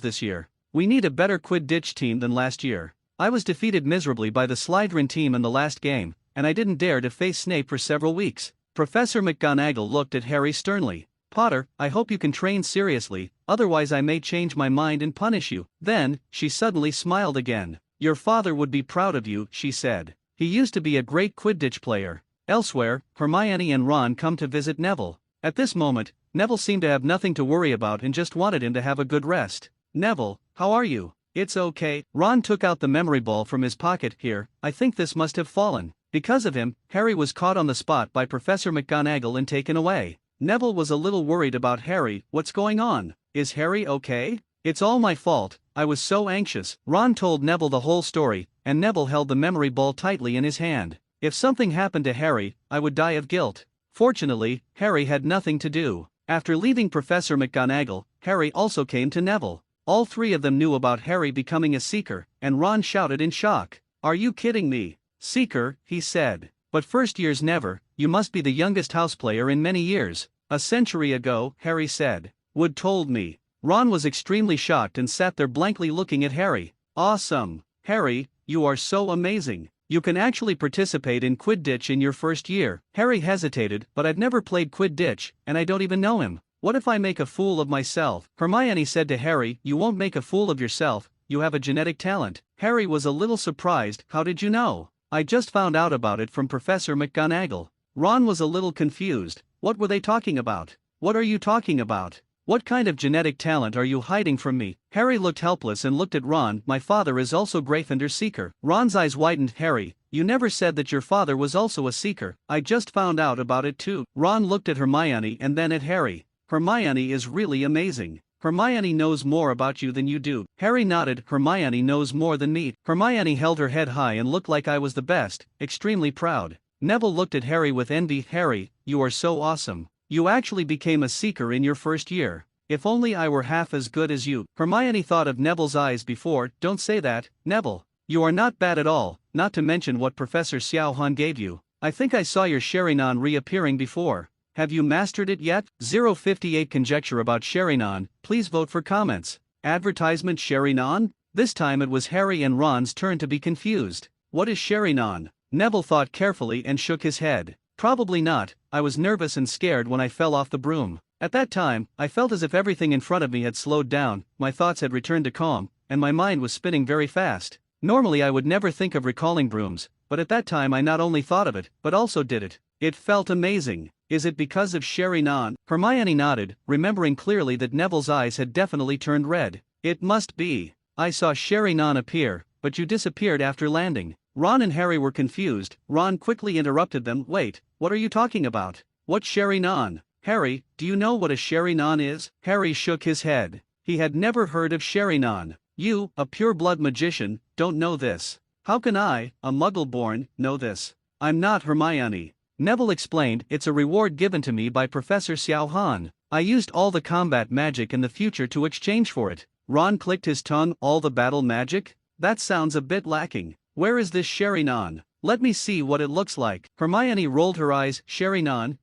this year. We need a better Quidditch team than last year. I was defeated miserably by the Slytherin team in the last game, and I didn't dare to face Snape for several weeks. Professor McGonagall looked at Harry sternly. Potter, I hope you can train seriously, otherwise I may change my mind and punish you. Then, she suddenly smiled again. Your father would be proud of you, she said. He used to be a great Quidditch player. Elsewhere, Hermione and Ron come to visit Neville. At this moment, Neville seemed to have nothing to worry about and just wanted him to have a good rest. Neville, how are you? It's okay. Ron took out the memory ball from his pocket. Here, I think this must have fallen. Because of him, Harry was caught on the spot by Professor McGonagall and taken away. Neville was a little worried about Harry. What's going on? Is Harry okay? It's all my fault, I was so anxious. Ron told Neville the whole story, and Neville held the memory ball tightly in his hand. If something happened to Harry, I would die of guilt. Fortunately, Harry had nothing to do. After leaving Professor McGonagall, Harry also came to Neville. All three of them knew about Harry becoming a seeker, and Ron shouted in shock. Are you kidding me? Seeker, he said. But first years never, you must be the youngest house player in many years. A century ago, Harry said. Wood told me. Ron was extremely shocked and sat there blankly looking at Harry. Awesome. Harry, you are so amazing. You can actually participate in Quidditch in your first year. Harry hesitated, but I've never played Quidditch, and I don't even know him. What if I make a fool of myself? Hermione said to Harry, you won't make a fool of yourself, you have a genetic talent. Harry was a little surprised. How did you know? I just found out about it from Professor McGonagall. Ron was a little confused. What were they talking about? What are you talking about? What kind of genetic talent are you hiding from me? Harry looked helpless and looked at Ron. My father is also Gryffindor Seeker. Ron's eyes widened. Harry, you never said that your father was also a Seeker. I just found out about it too. Ron looked at Hermione and then at Harry. Hermione is really amazing. Hermione knows more about you than you do. Harry nodded. Hermione knows more than me. Hermione held her head high and looked like I was the best, extremely proud. Neville looked at Harry with envy. Harry, you are so awesome. You actually became a Seeker in your first year. If only I were half as good as you. Hermione thought of Neville's eyes before. Don't say that, Neville. You are not bad at all, not to mention what Professor Xiao Han gave you. I think I saw your Sherinan reappearing before. Have you mastered it yet? 058 Conjecture about Sherinan, please vote for comments. Advertisement Sherinan? This time it was Harry and Ron's turn to be confused. What is Sherinan? Neville thought carefully and shook his head. Probably not. I was nervous and scared when I fell off the broom. At that time, I felt as if everything in front of me had slowed down, my thoughts had returned to calm, and my mind was spinning very fast. Normally I would never think of recalling brooms, but at that time I not only thought of it, but also did it. It felt amazing. Is it because of Sherinan? Hermione nodded, remembering clearly that Neville's eyes had definitely turned red. It must be. I saw Sherinan appear, but you disappeared after landing. Ron and Harry were confused. Ron quickly interrupted them. Wait, what are you talking about? What's Sherinan? Harry, do you know what a Sherinan is? Harry shook his head. He had never heard of Sherinan. You, a pure-blood magician, don't know this. How can I, a muggle-born, know this? I'm not Hermione. Neville explained, it's a reward given to me by Professor Xiao Han. I used all the combat magic in the future to exchange for it. Ron clicked his tongue, all the battle magic? That sounds a bit lacking. Where is this Sherinan? Let me see what it looks like. Hermione rolled her eyes. Sherinan,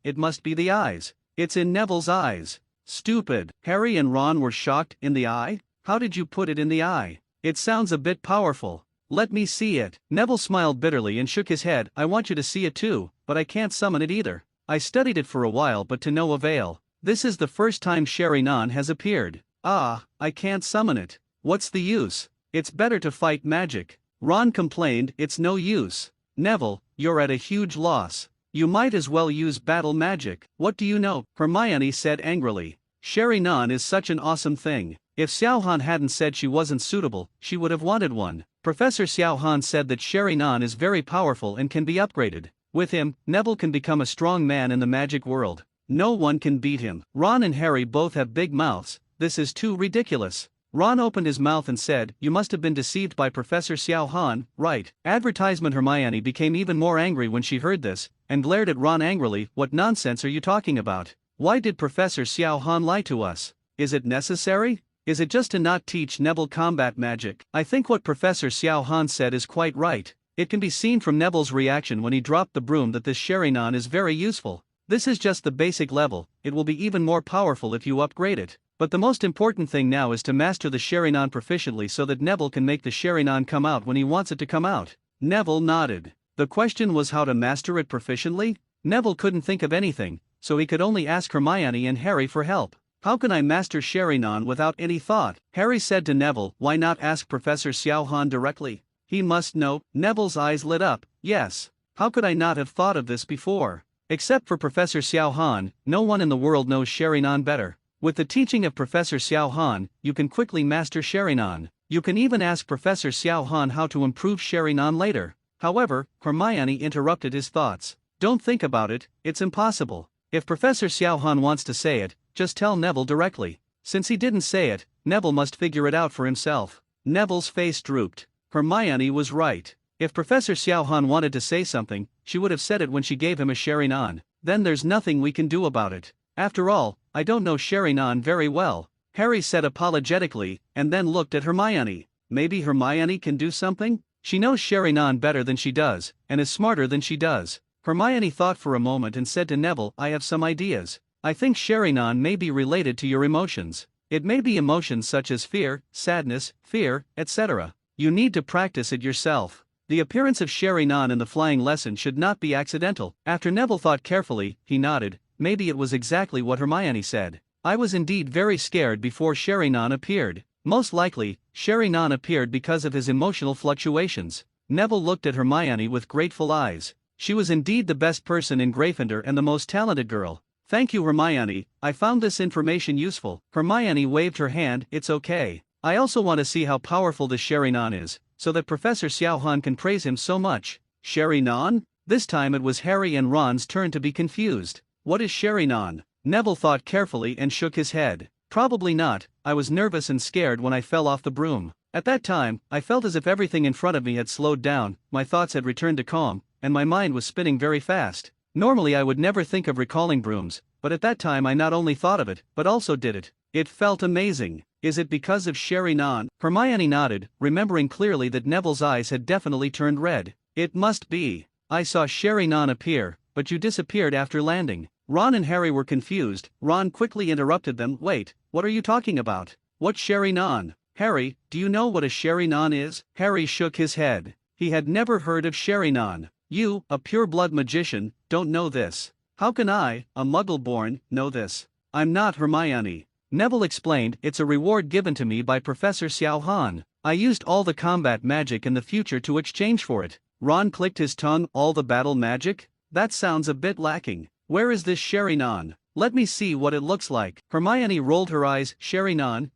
it must be the eyes. It's in Neville's eyes. Stupid. Harry and Ron were shocked. In the eye? How did you put it in the eye? It sounds a bit powerful. Let me see it. Neville smiled bitterly and shook his head. I want you to see it too, but I can't summon it either. I studied it for a while but to no avail. This is the first time Sherinan has appeared. Ah, I can't summon it. What's the use? It's better to fight magic. Ron complained, it's no use. Neville, you're at a huge loss. You might as well use battle magic. What do you know? Hermione said angrily. Sherinan is such an awesome thing. If Xiao Han hadn't said she wasn't suitable, she would have wanted one. Professor Xiao Han said that Sherinan is very powerful and can be upgraded. With him, Neville can become a strong man in the magic world. No one can beat him. Ron and Harry both have big mouths. This is too ridiculous. Ron opened his mouth and said, you must have been deceived by Professor Xiao Han, right? Advertisement. Hermione became even more angry when she heard this, and glared at Ron angrily. What nonsense are you talking about? Why did Professor Xiao Han lie to us? Is it necessary? Is it just to not teach Neville combat magic? I think what Professor Xiao Han said is quite right. It can be seen from Neville's reaction when he dropped the broom that this Sherinan is very useful. This is just the basic level. It will be even more powerful if you upgrade it. But the most important thing now is to master the Sherinan proficiently so that Neville can make the Sherinan come out when he wants it to come out. Neville nodded. The question was how to master it proficiently? Neville couldn't think of anything, so he could only ask Hermione and Harry for help. How can I master Sherinan without any thought? Harry said to Neville, why not ask Professor Xiao Han directly? He must know. Neville's eyes lit up. Yes. How could I not have thought of this before? Except for Professor Xiao Han, no one in the world knows Sherinan better. With the teaching of Professor Xiao Han, you can quickly master Sherinan. You can even ask Professor Xiao Han how to improve Sherinan later. However, Hermione interrupted his thoughts. Don't think about it, it's impossible. If Professor Xiao Han wants to say it, just tell Neville directly. Since he didn't say it, Neville must figure it out for himself. Neville's face drooped. Hermione was right. If Professor Xiao Han wanted to say something, she would have said it when she gave him a Sherinan. Then there's nothing we can do about it. After all, I don't know Sherinan very well. Harry said apologetically, and then looked at Hermione. Maybe Hermione can do something? She knows Sherinan better than she does, and is smarter than she does. Hermione thought for a moment and said to Neville, I have some ideas. I think Sherinan may be related to your emotions. It may be emotions such as fear, sadness, fear, etc. You need to practice it yourself. The appearance of Sherinan in the flying lesson should not be accidental. After Neville thought carefully, he nodded. Maybe it was exactly what Hermione said. I was indeed very scared before Sherinan appeared. Most likely, Sherinan appeared because of his emotional fluctuations. Neville looked at Hermione with grateful eyes. She was indeed the best person in Gryffindor and the most talented girl. Thank you, Hermione, I found this information useful. Hermione waved her hand, it's okay. I also want to see how powerful the Sherinan is, so that Professor Xiao Han can praise him so much. Sherinan? This time it was Harry and Ron's turn to be confused. What is Sherinan? Neville thought carefully and shook his head. Probably not. I was nervous and scared when I fell off the broom. At that time, I felt as if everything in front of me had slowed down, my thoughts had returned to calm, and my mind was spinning very fast. Normally I would never think of recalling brooms, but at that time I not only thought of it, but also did it. It felt amazing. Is it because of Sherinan? Hermione nodded, remembering clearly that Neville's eyes had definitely turned red. It must be. I saw Sherinan appear, but you disappeared after landing. Ron and Harry were confused. Ron quickly interrupted them. Wait, what are you talking about? What's Sherinan? Harry, do you know what a Sherinan is? Harry shook his head. He had never heard of Sherinan. You, a pure-blood magician, don't know this. How can I, a muggle-born, know this? I'm not Hermione. Neville explained, it's a reward given to me by Professor Xiao Han. I used all the combat magic in the future to exchange for it. Ron clicked his tongue. All the battle magic? That sounds a bit lacking. Where is this Sherinan? Let me see what it looks like. Hermione rolled her eyes. Sherinan,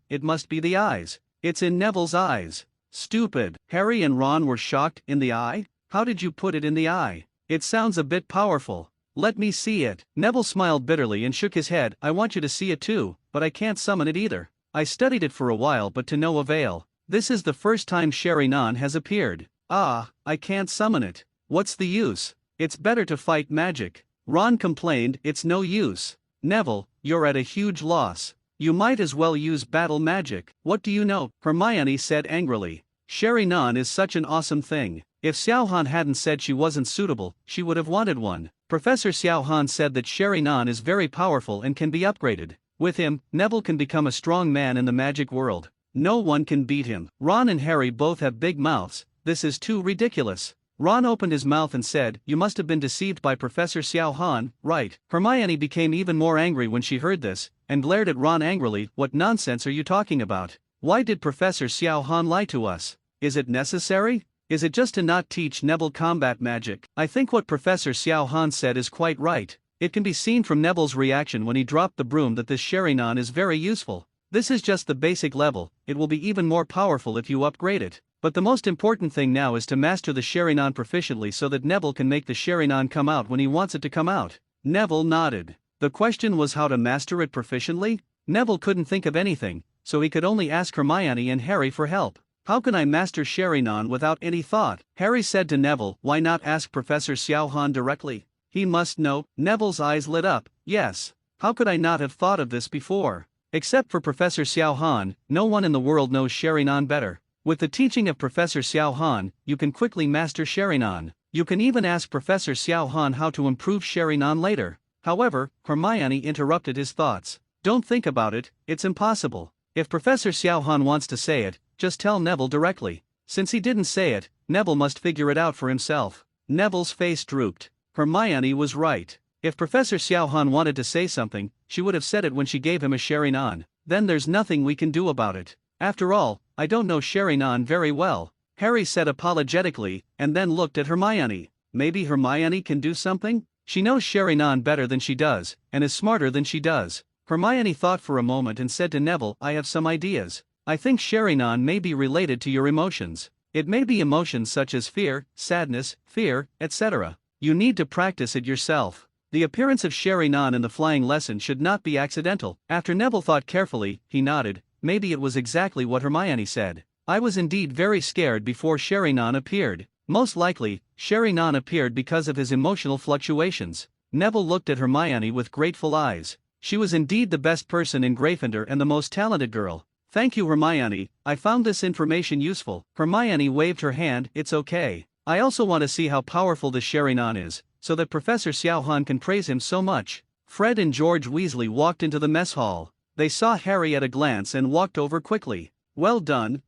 it must be the eyes. It's in Neville's eyes. Stupid. Harry and Ron were shocked. In the eye? How did you put it in the eye? It sounds a bit powerful. Let me see it. Neville smiled bitterly and shook his head. I want you to see it too, but I can't summon it either. I studied it for a while but to no avail. This is the first time Sherin'an has appeared. Ah, I can't summon it. What's the use? It's better to fight magic. Ron complained, it's no use. Neville, you're at a huge loss. You might as well use battle magic. What do you know? Hermione said angrily. Sherin'an is such an awesome thing. If Xiaohan hadn't said she wasn't suitable, she would have wanted one. Professor Xiaohan said that Sherin'an is very powerful and can be upgraded. With him, Neville can become a strong man in the magic world. No one can beat him. Ron and Harry both have big mouths. This is too ridiculous. Ron opened his mouth and said, you must have been deceived by Professor Xiaohan, right? Hermione became even more angry when she heard this, and glared at Ron angrily. What nonsense are you talking about? Why did Professor Xiaohan lie to us? Is it necessary? Is it just to not teach Neville combat magic? I think what Professor Xiaohan said is quite right. It can be seen from Neville's reaction when he dropped the broom that this Sherin'an is very useful. This is just the basic level, it will be even more powerful if you upgrade it. But the most important thing now is to master the Sherin'an proficiently so that Neville can make the Sherin'an come out when he wants it to come out. Neville nodded. The question was how to master it proficiently? Neville couldn't think of anything, so he could only ask Hermione and Harry for help. How can I master Sherin'an without any thought? Harry said to Neville, why not ask Professor Xiaohan directly? He must know. Neville's eyes lit up. Yes. How could I not have thought of this before? Except for Professor Xiaohan, no one in the world knows Sherin'an better. With the teaching of Professor Xiaohan, you can quickly master Sherin'an. You can even ask Professor Xiaohan how to improve Sherin'an later. However, Hermione interrupted his thoughts. Don't think about it, it's impossible. If Professor Xiaohan wants to say it, just tell Neville directly. Since he didn't say it, Neville must figure it out for himself. Neville's face drooped. Hermione was right. If Professor Xiaohan wanted to say something, she would have said it when she gave him a Sherin'an. Then there's nothing we can do about it. After all, I don't know Sherin'an very well. Harry said apologetically, and then looked at Hermione. Maybe Hermione can do something? She knows Sherin'an better than she does, and is smarter than she does. Hermione thought for a moment and said to Neville, I have some ideas. I think Sherin'an may be related to your emotions. It may be emotions such as fear, sadness, fear, etc. You need to practice it yourself. The appearance of Sherin'an in the flying lesson should not be accidental. After Neville thought carefully, he nodded. Maybe it was exactly what Hermione said. I was indeed very scared before Sherin'an appeared. Most likely, Sherin'an appeared because of his emotional fluctuations. Neville looked at Hermione with grateful eyes. She was indeed the best person in Gryffindor and the most talented girl. Thank you, Hermione, I found this information useful. Hermione waved her hand, it's okay. I also want to see how powerful the Sherin'an is, so that Professor Xiaohan can praise him so much. Fred and George Weasley walked into the mess hall. They saw Harry at a glance and walked over quickly. Well done,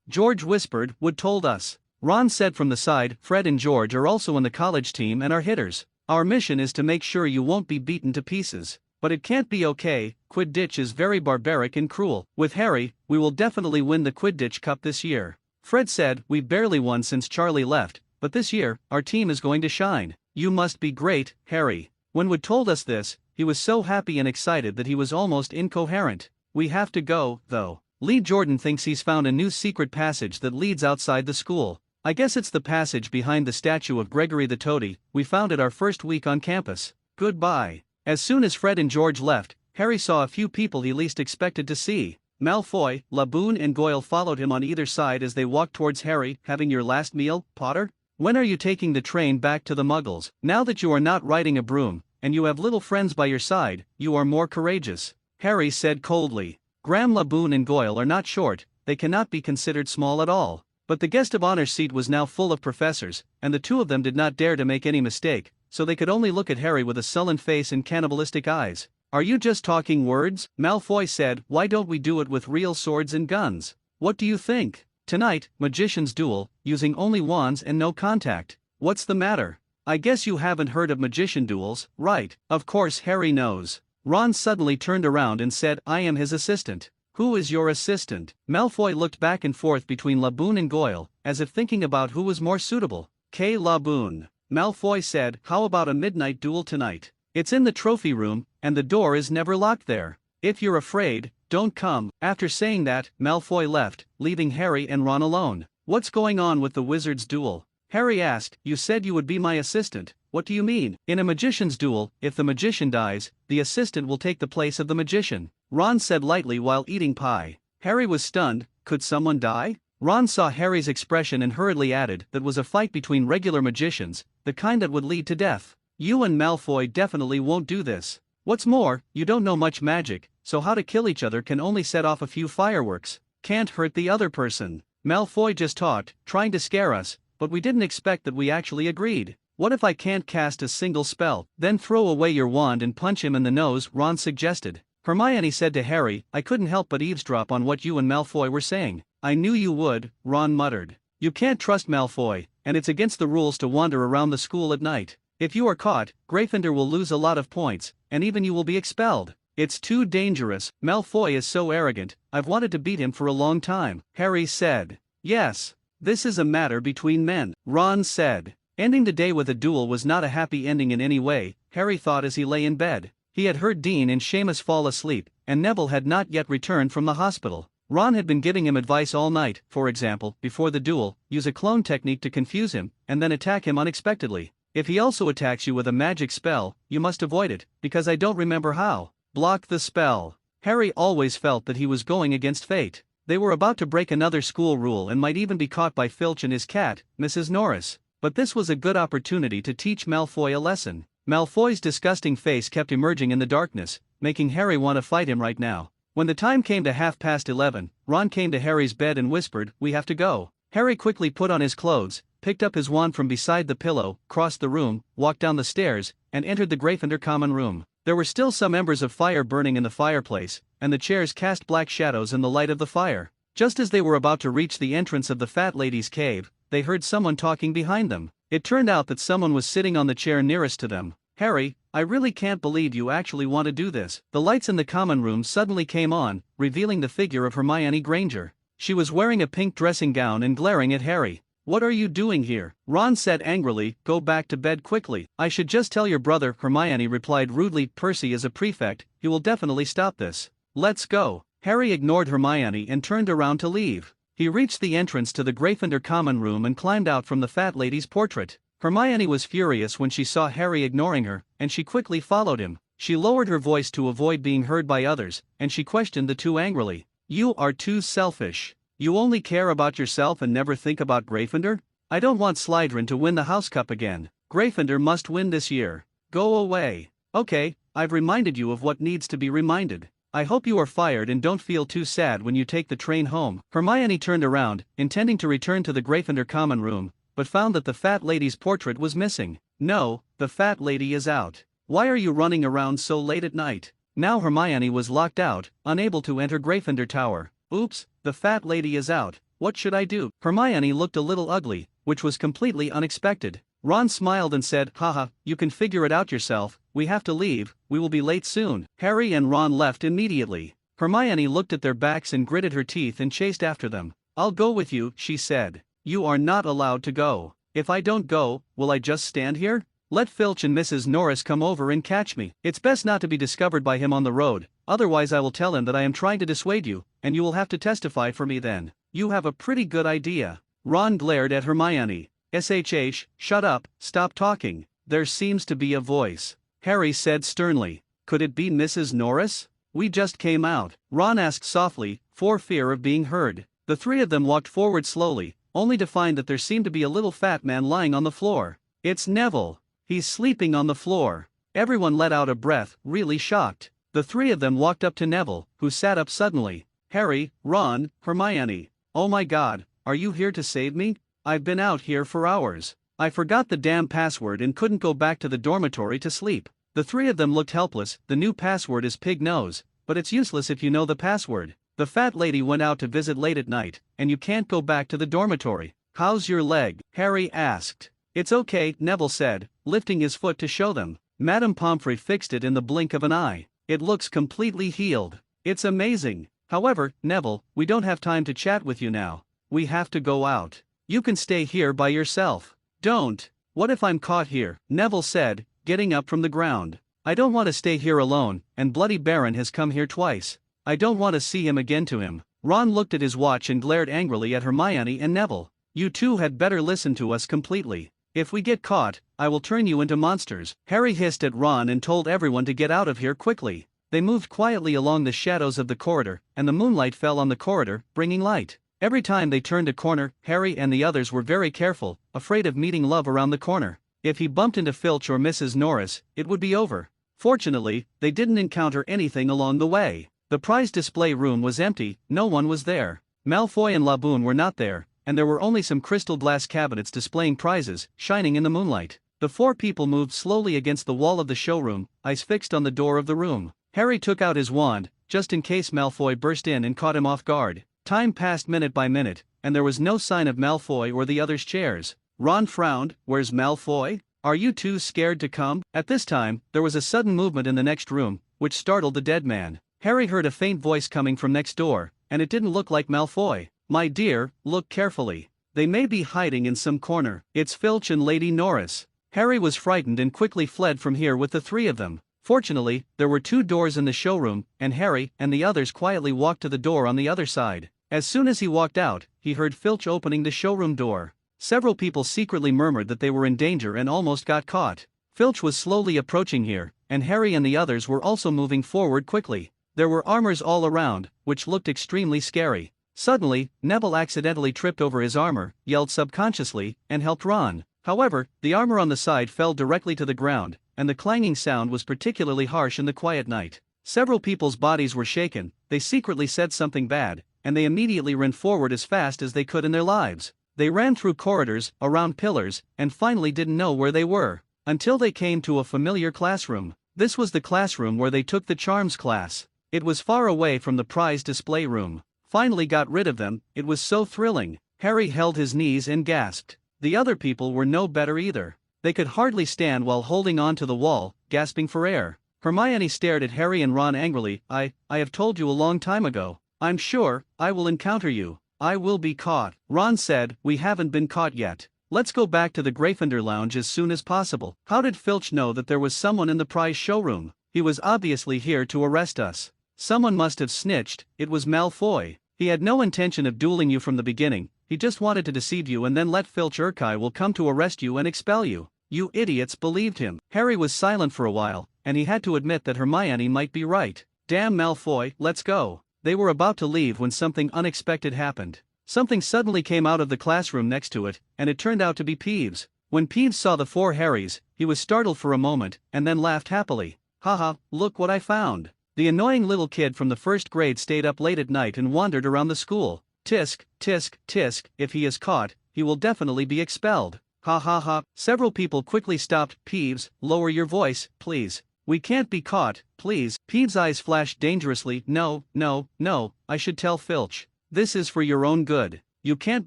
George whispered, Wood told us. Ron said from the side, Fred and George are also in the college team and are hitters. Our mission is to make sure you won't be beaten to pieces. But it can't be okay, Quidditch is very barbaric and cruel. With Harry, we will definitely win the Quidditch Cup this year. Fred said, we barely won since Charlie left, but this year, our team is going to shine. You must be great, Harry. When Wood told us this, he was so happy and excited that he was almost incoherent. We have to go, though. Lee Jordan thinks he's found a new secret passage that leads outside the school. I guess it's the passage behind the statue of Gregory the Toady we found it our first week on campus. Goodbye. As soon as Fred and George left, Harry saw a few people he least expected to see. Malfoy, Laboon and Goyle followed him on either side as they walked towards Harry. Having your last meal, Potter? When are you taking the train back to the Muggles? Now that you are not riding a broom, and you have little friends by your side, you are more courageous. Harry said coldly. Graham, Laboon and Goyle are not short, they cannot be considered small at all. But the guest of honor seat was now full of professors, and the two of them did not dare to make any mistake, so they could only look at Harry with a sullen face and cannibalistic eyes. Are you just talking words? Malfoy said, why don't we do it with real swords and guns? What do you think? Tonight, magician's duel, using only wands and no contact. What's the matter? I guess you haven't heard of magician duels, right? Of course Harry knows. Ron suddenly turned around and said, I am his assistant. Who is your assistant? Malfoy looked back and forth between Laboon and Goyle, as if thinking about who was more suitable. Laboon. Malfoy said, how about a midnight duel tonight? It's in the trophy room, and the door is never locked there. If you're afraid, don't come. After saying that, Malfoy left, leaving Harry and Ron alone. What's going on with the wizard's duel? Harry asked, you said you would be my assistant, what do you mean? In a magician's duel, if the magician dies, the assistant will take the place of the magician. Ron said lightly while eating pie. Harry was stunned. Could someone die? Ron saw Harry's expression and hurriedly added, that was a fight between regular magicians, the kind that would lead to death. You and Malfoy definitely won't do this. What's more, you don't know much magic, so how to kill each other can only set off a few fireworks. Can't hurt the other person. Malfoy just talked, trying to scare us, but we didn't expect that we actually agreed. What if I can't cast a single spell? Then throw away your wand and punch him in the nose, Ron suggested. Hermione said to Harry, I couldn't help but eavesdrop on what you and Malfoy were saying. I knew you would, Ron muttered. You can't trust Malfoy, and it's against the rules to wander around the school at night. If you are caught, Gryffindor will lose a lot of points, and even you will be expelled. It's too dangerous. Malfoy is so arrogant, I've wanted to beat him for a long time, Harry said. Yes. This is a matter between men, Ron said. Ending the day with a duel was not a happy ending in any way, Harry thought as he lay in bed. He had heard Dean and Seamus fall asleep, and Neville had not yet returned from the hospital. Ron had been giving him advice all night, for example, before the duel, use a clone technique to confuse him, and then attack him unexpectedly. If he also attacks you with a magic spell, you must avoid it, because I don't remember how. Block the spell. Harry always felt that he was going against fate. They were about to break another school rule and might even be caught by Filch and his cat, Mrs. Norris. But this was a good opportunity to teach Malfoy a lesson. Malfoy's disgusting face kept emerging in the darkness, making Harry want to fight him right now. When the time came to 11:30, Ron came to Harry's bed and whispered, "We have to go." Harry quickly put on his clothes, picked up his wand from beside the pillow, crossed the room, walked down the stairs, and entered the Gryffindor common room. There were still some embers of fire burning in the fireplace, and the chairs cast black shadows in the light of the fire. Just as they were about to reach the entrance of the fat lady's cave, they heard someone talking behind them. It turned out that someone was sitting on the chair nearest to them. Harry, I really can't believe you actually want to do this. The lights in the common room suddenly came on, revealing the figure of Hermione Granger. She was wearing a pink dressing gown and glaring at Harry. What are you doing here? Ron said angrily, go back to bed quickly. I should just tell your brother, Hermione replied rudely. Percy is a prefect, he will definitely stop this. Let's go. Harry ignored Hermione and turned around to leave. He reached the entrance to the Gryffindor common room and climbed out from the fat lady's portrait. Hermione was furious when she saw Harry ignoring her, and she quickly followed him. She lowered her voice to avoid being heard by others, and she questioned the two angrily. You are too selfish. You only care about yourself and never think about Gryffindor? I don't want Slytherin to win the House Cup again. Gryffindor must win this year. Go away. Okay, I've reminded you of what needs to be reminded. I hope you are fired and don't feel too sad when you take the train home. Hermione turned around, intending to return to the Gryffindor common room, but found that the fat lady's portrait was missing. No, the fat lady is out. Why are you running around so late at night? Now Hermione was locked out, unable to enter Gryffindor Tower. Oops, the fat lady is out. What should I do? Hermione looked a little ugly, which was completely unexpected. Ron smiled and said, haha, you can figure it out yourself. We have to leave, we will be late soon. Harry and Ron left immediately. Hermione looked at their backs and gritted her teeth and chased after them. I'll go with you, she said. You are not allowed to go. If I don't go, will I just stand here? Let Filch and Mrs. Norris come over and catch me. It's best not to be discovered by him on the road, otherwise I will tell him that I am trying to dissuade you, and you will have to testify for me then. You have a pretty good idea. Ron glared at Hermione. SHH, shut up, stop talking. There seems to be a voice. Harry said sternly. Could it be Mrs. Norris? We just came out. Ron asked softly, for fear of being heard. The three of them walked forward slowly, only to find that there seemed to be a little fat man lying on the floor. It's Neville. He's sleeping on the floor. Everyone let out a breath, really shocked. The three of them walked up to Neville, who sat up suddenly. Harry, Ron, Hermione. Oh my God, are you here to save me? I've been out here for hours. I forgot the damn password and couldn't go back to the dormitory to sleep. The three of them looked helpless. The new password is pig nose, but it's useless if you know the password. The fat lady went out to visit late at night, and you can't go back to the dormitory. How's your leg? Harry asked. It's okay, Neville said, lifting his foot to show them. Madame Pomfrey fixed it in the blink of an eye. It looks completely healed. It's amazing. However, Neville, we don't have time to chat with you now. We have to go out. You can stay here by yourself. Don't. What if I'm caught here? Neville said, getting up from the ground. I don't want to stay here alone, and Bloody Baron has come here twice. I don't want to see him again to him. Ron looked at his watch and glared angrily at Hermione and Neville. You two had better listen to us completely. If we get caught, I will turn you into monsters. Harry hissed at Ron and told everyone to get out of here quickly. They moved quietly along the shadows of the corridor, and the moonlight fell on the corridor, bringing light. Every time they turned a corner, Harry and the others were very careful, afraid of meeting love around the corner. If he bumped into Filch or Mrs. Norris, it would be over. Fortunately, they didn't encounter anything along the way. The prize display room was empty, no one was there. Malfoy and Laboon were not there, and there were only some crystal glass cabinets displaying prizes, shining in the moonlight. The four people moved slowly against the wall of the showroom, eyes fixed on the door of the room. Harry took out his wand, just in case Malfoy burst in and caught him off guard. Time passed minute by minute, and there was no sign of Malfoy or the others' chairs. Ron frowned. Where's Malfoy? Are you too scared to come? At this time, there was a sudden movement in the next room, which startled the dead man. Harry heard a faint voice coming from next door, and it didn't look like Malfoy. My dear, look carefully. They may be hiding in some corner. It's Filch and Lady Norris. Harry was frightened and quickly fled from here with the three of them. Fortunately, there were two doors in the showroom, and Harry and the others quietly walked to the door on the other side. As soon as he walked out, he heard Filch opening the showroom door. Several people secretly murmured that they were in danger and almost got caught. Filch was slowly approaching here, and Harry and the others were also moving forward quickly. There were armors all around, which looked extremely scary. Suddenly, Neville accidentally tripped over his armor, yelled subconsciously, and helped Ron. However, the armor on the side fell directly to the ground, and the clanging sound was particularly harsh in the quiet night. Several people's bodies were shaken, they secretly said something bad, and they immediately ran forward as fast as they could in their lives. They ran through corridors, around pillars, and finally didn't know where they were, until they came to a familiar classroom. This was the classroom where they took the charms class. It was far away from the prize display room. Finally got rid of them, it was so thrilling. Harry held his knees and gasped. The other people were no better either. They could hardly stand while holding on to the wall, gasping for air. Hermione stared at Harry and Ron angrily. I have told you a long time ago. I'm sure I will encounter you. I will be caught. Ron said, we haven't been caught yet. Let's go back to the Gryffindor lounge as soon as possible. How did Filch know that there was someone in the prize showroom? He was obviously here to arrest us. Someone must have snitched. It was Malfoy. He had no intention of dueling you from the beginning. He just wanted to deceive you and then let Filch Urkai will come to arrest you and expel you. You idiots believed him. Harry was silent for a while, and he had to admit that Hermione might be right. Damn Malfoy, let's go. They were about to leave when something unexpected happened. Something suddenly came out of the classroom next to it, and it turned out to be Peeves. When Peeves saw the four Harrys, he was startled for a moment, and then laughed happily. Haha, look what I found. The annoying little kid from the first grade stayed up late at night and wandered around the school. Tisk, tisk, tisk, if he is caught, he will definitely be expelled. Ha ha ha. Several people quickly stopped. Peeves, lower your voice, please. We can't be caught, please. Peeves' eyes flashed dangerously. No, no, no, I should tell Filch. This is for your own good. You can't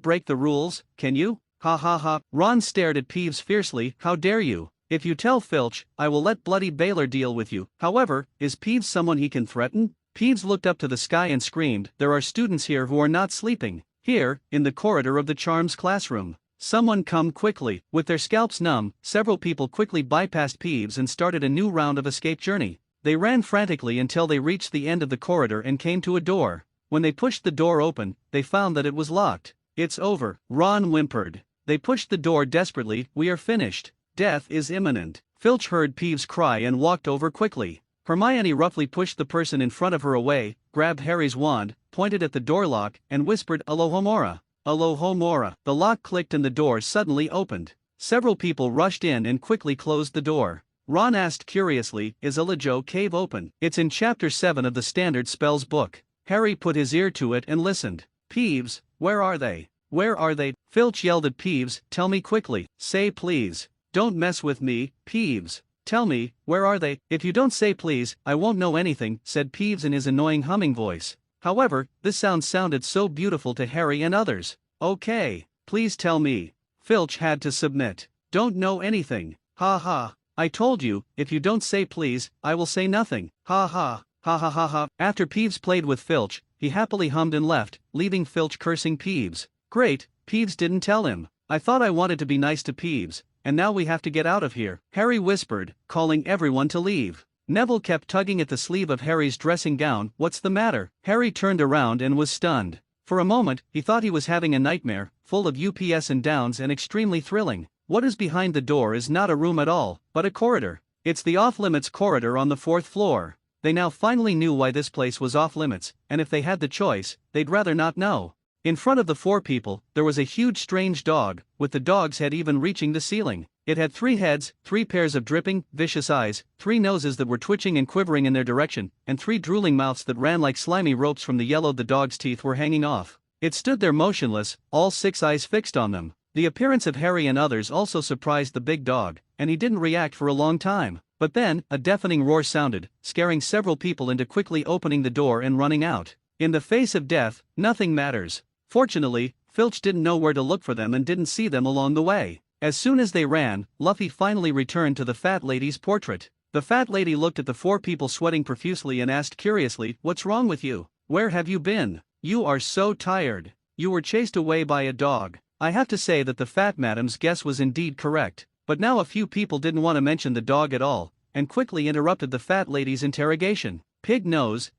break the rules, can you? Ha ha ha. Ron stared at Peeves fiercely. How dare you? If you tell Filch, I will let Bloody Baylor deal with you. However, is Peeves someone he can threaten? Peeves looked up to the sky and screamed, there are students here who are not sleeping. Here, in the corridor of the charms classroom. Someone come quickly. With their scalps numb, several people quickly bypassed Peeves and started a new round of escape journey. They ran frantically until they reached the end of the corridor and came to a door. When they pushed the door open, they found that it was locked. It's over, Ron whimpered. They pushed the door desperately. We are finished. Death is imminent. Filch heard Peeves cry and walked over quickly. Hermione roughly pushed the person in front of her away, grabbed Harry's wand, pointed at the door lock, and whispered Alohomora. Alohomora. The lock clicked and the door suddenly opened. Several people rushed in and quickly closed the door. Ron asked curiously, is Elajo Cave open? It's in Chapter 7 of the Standard Spells book. Harry put his ear to it and listened. Peeves, where are they? Where are they? Filch yelled at Peeves, tell me quickly. Say please. Don't mess with me, Peeves. Tell me, where are they? If you don't say please, I won't know anything, said Peeves in his annoying humming voice. However, this sound sounded so beautiful to Harry and others. Okay, please tell me. Filch had to submit. Don't know anything. Ha ha. I told you, if you don't say please, I will say nothing. Ha ha. Ha ha ha ha. After Peeves played with Filch, he happily hummed and left, leaving Filch cursing Peeves. Great, Peeves didn't tell him. I thought I wanted to be nice to Peeves, and now we have to get out of here. Harry whispered, calling everyone to leave. Neville kept tugging at the sleeve of Harry's dressing gown. What's the matter? Harry turned around and was stunned. For a moment, he thought he was having a nightmare, full of ups and downs and extremely thrilling. What is behind the door is not a room at all, but a corridor. It's the off-limits corridor on the 4th floor. They now finally knew why this place was off limits, and if they had the choice, they'd rather not know. In front of the 4 people, there was a huge strange dog, with the dog's head even reaching the ceiling. It had 3 heads, 3 pairs of dripping, vicious eyes, 3 noses that were twitching and quivering in their direction, and 3 drooling mouths that ran like slimy ropes from the yellow the dog's teeth were hanging off. It stood there motionless, all 6 eyes fixed on them. The appearance of Harry and others also surprised the big dog, and he didn't react for a long time. But then, a deafening roar sounded, scaring several people into quickly opening the door and running out. In the face of death, nothing matters. Fortunately, Filch didn't know where to look for them and didn't see them along the way. As soon as they ran, Luffy finally returned to the fat lady's portrait. The fat lady looked at the 4 people sweating profusely and asked curiously, "What's wrong with you? Where have you been? You are so tired. You were chased away by a dog." I have to say that the fat madam's guess was indeed correct, but now a few people didn't want to mention the dog at all, and quickly interrupted the fat lady's interrogation. Pig nose,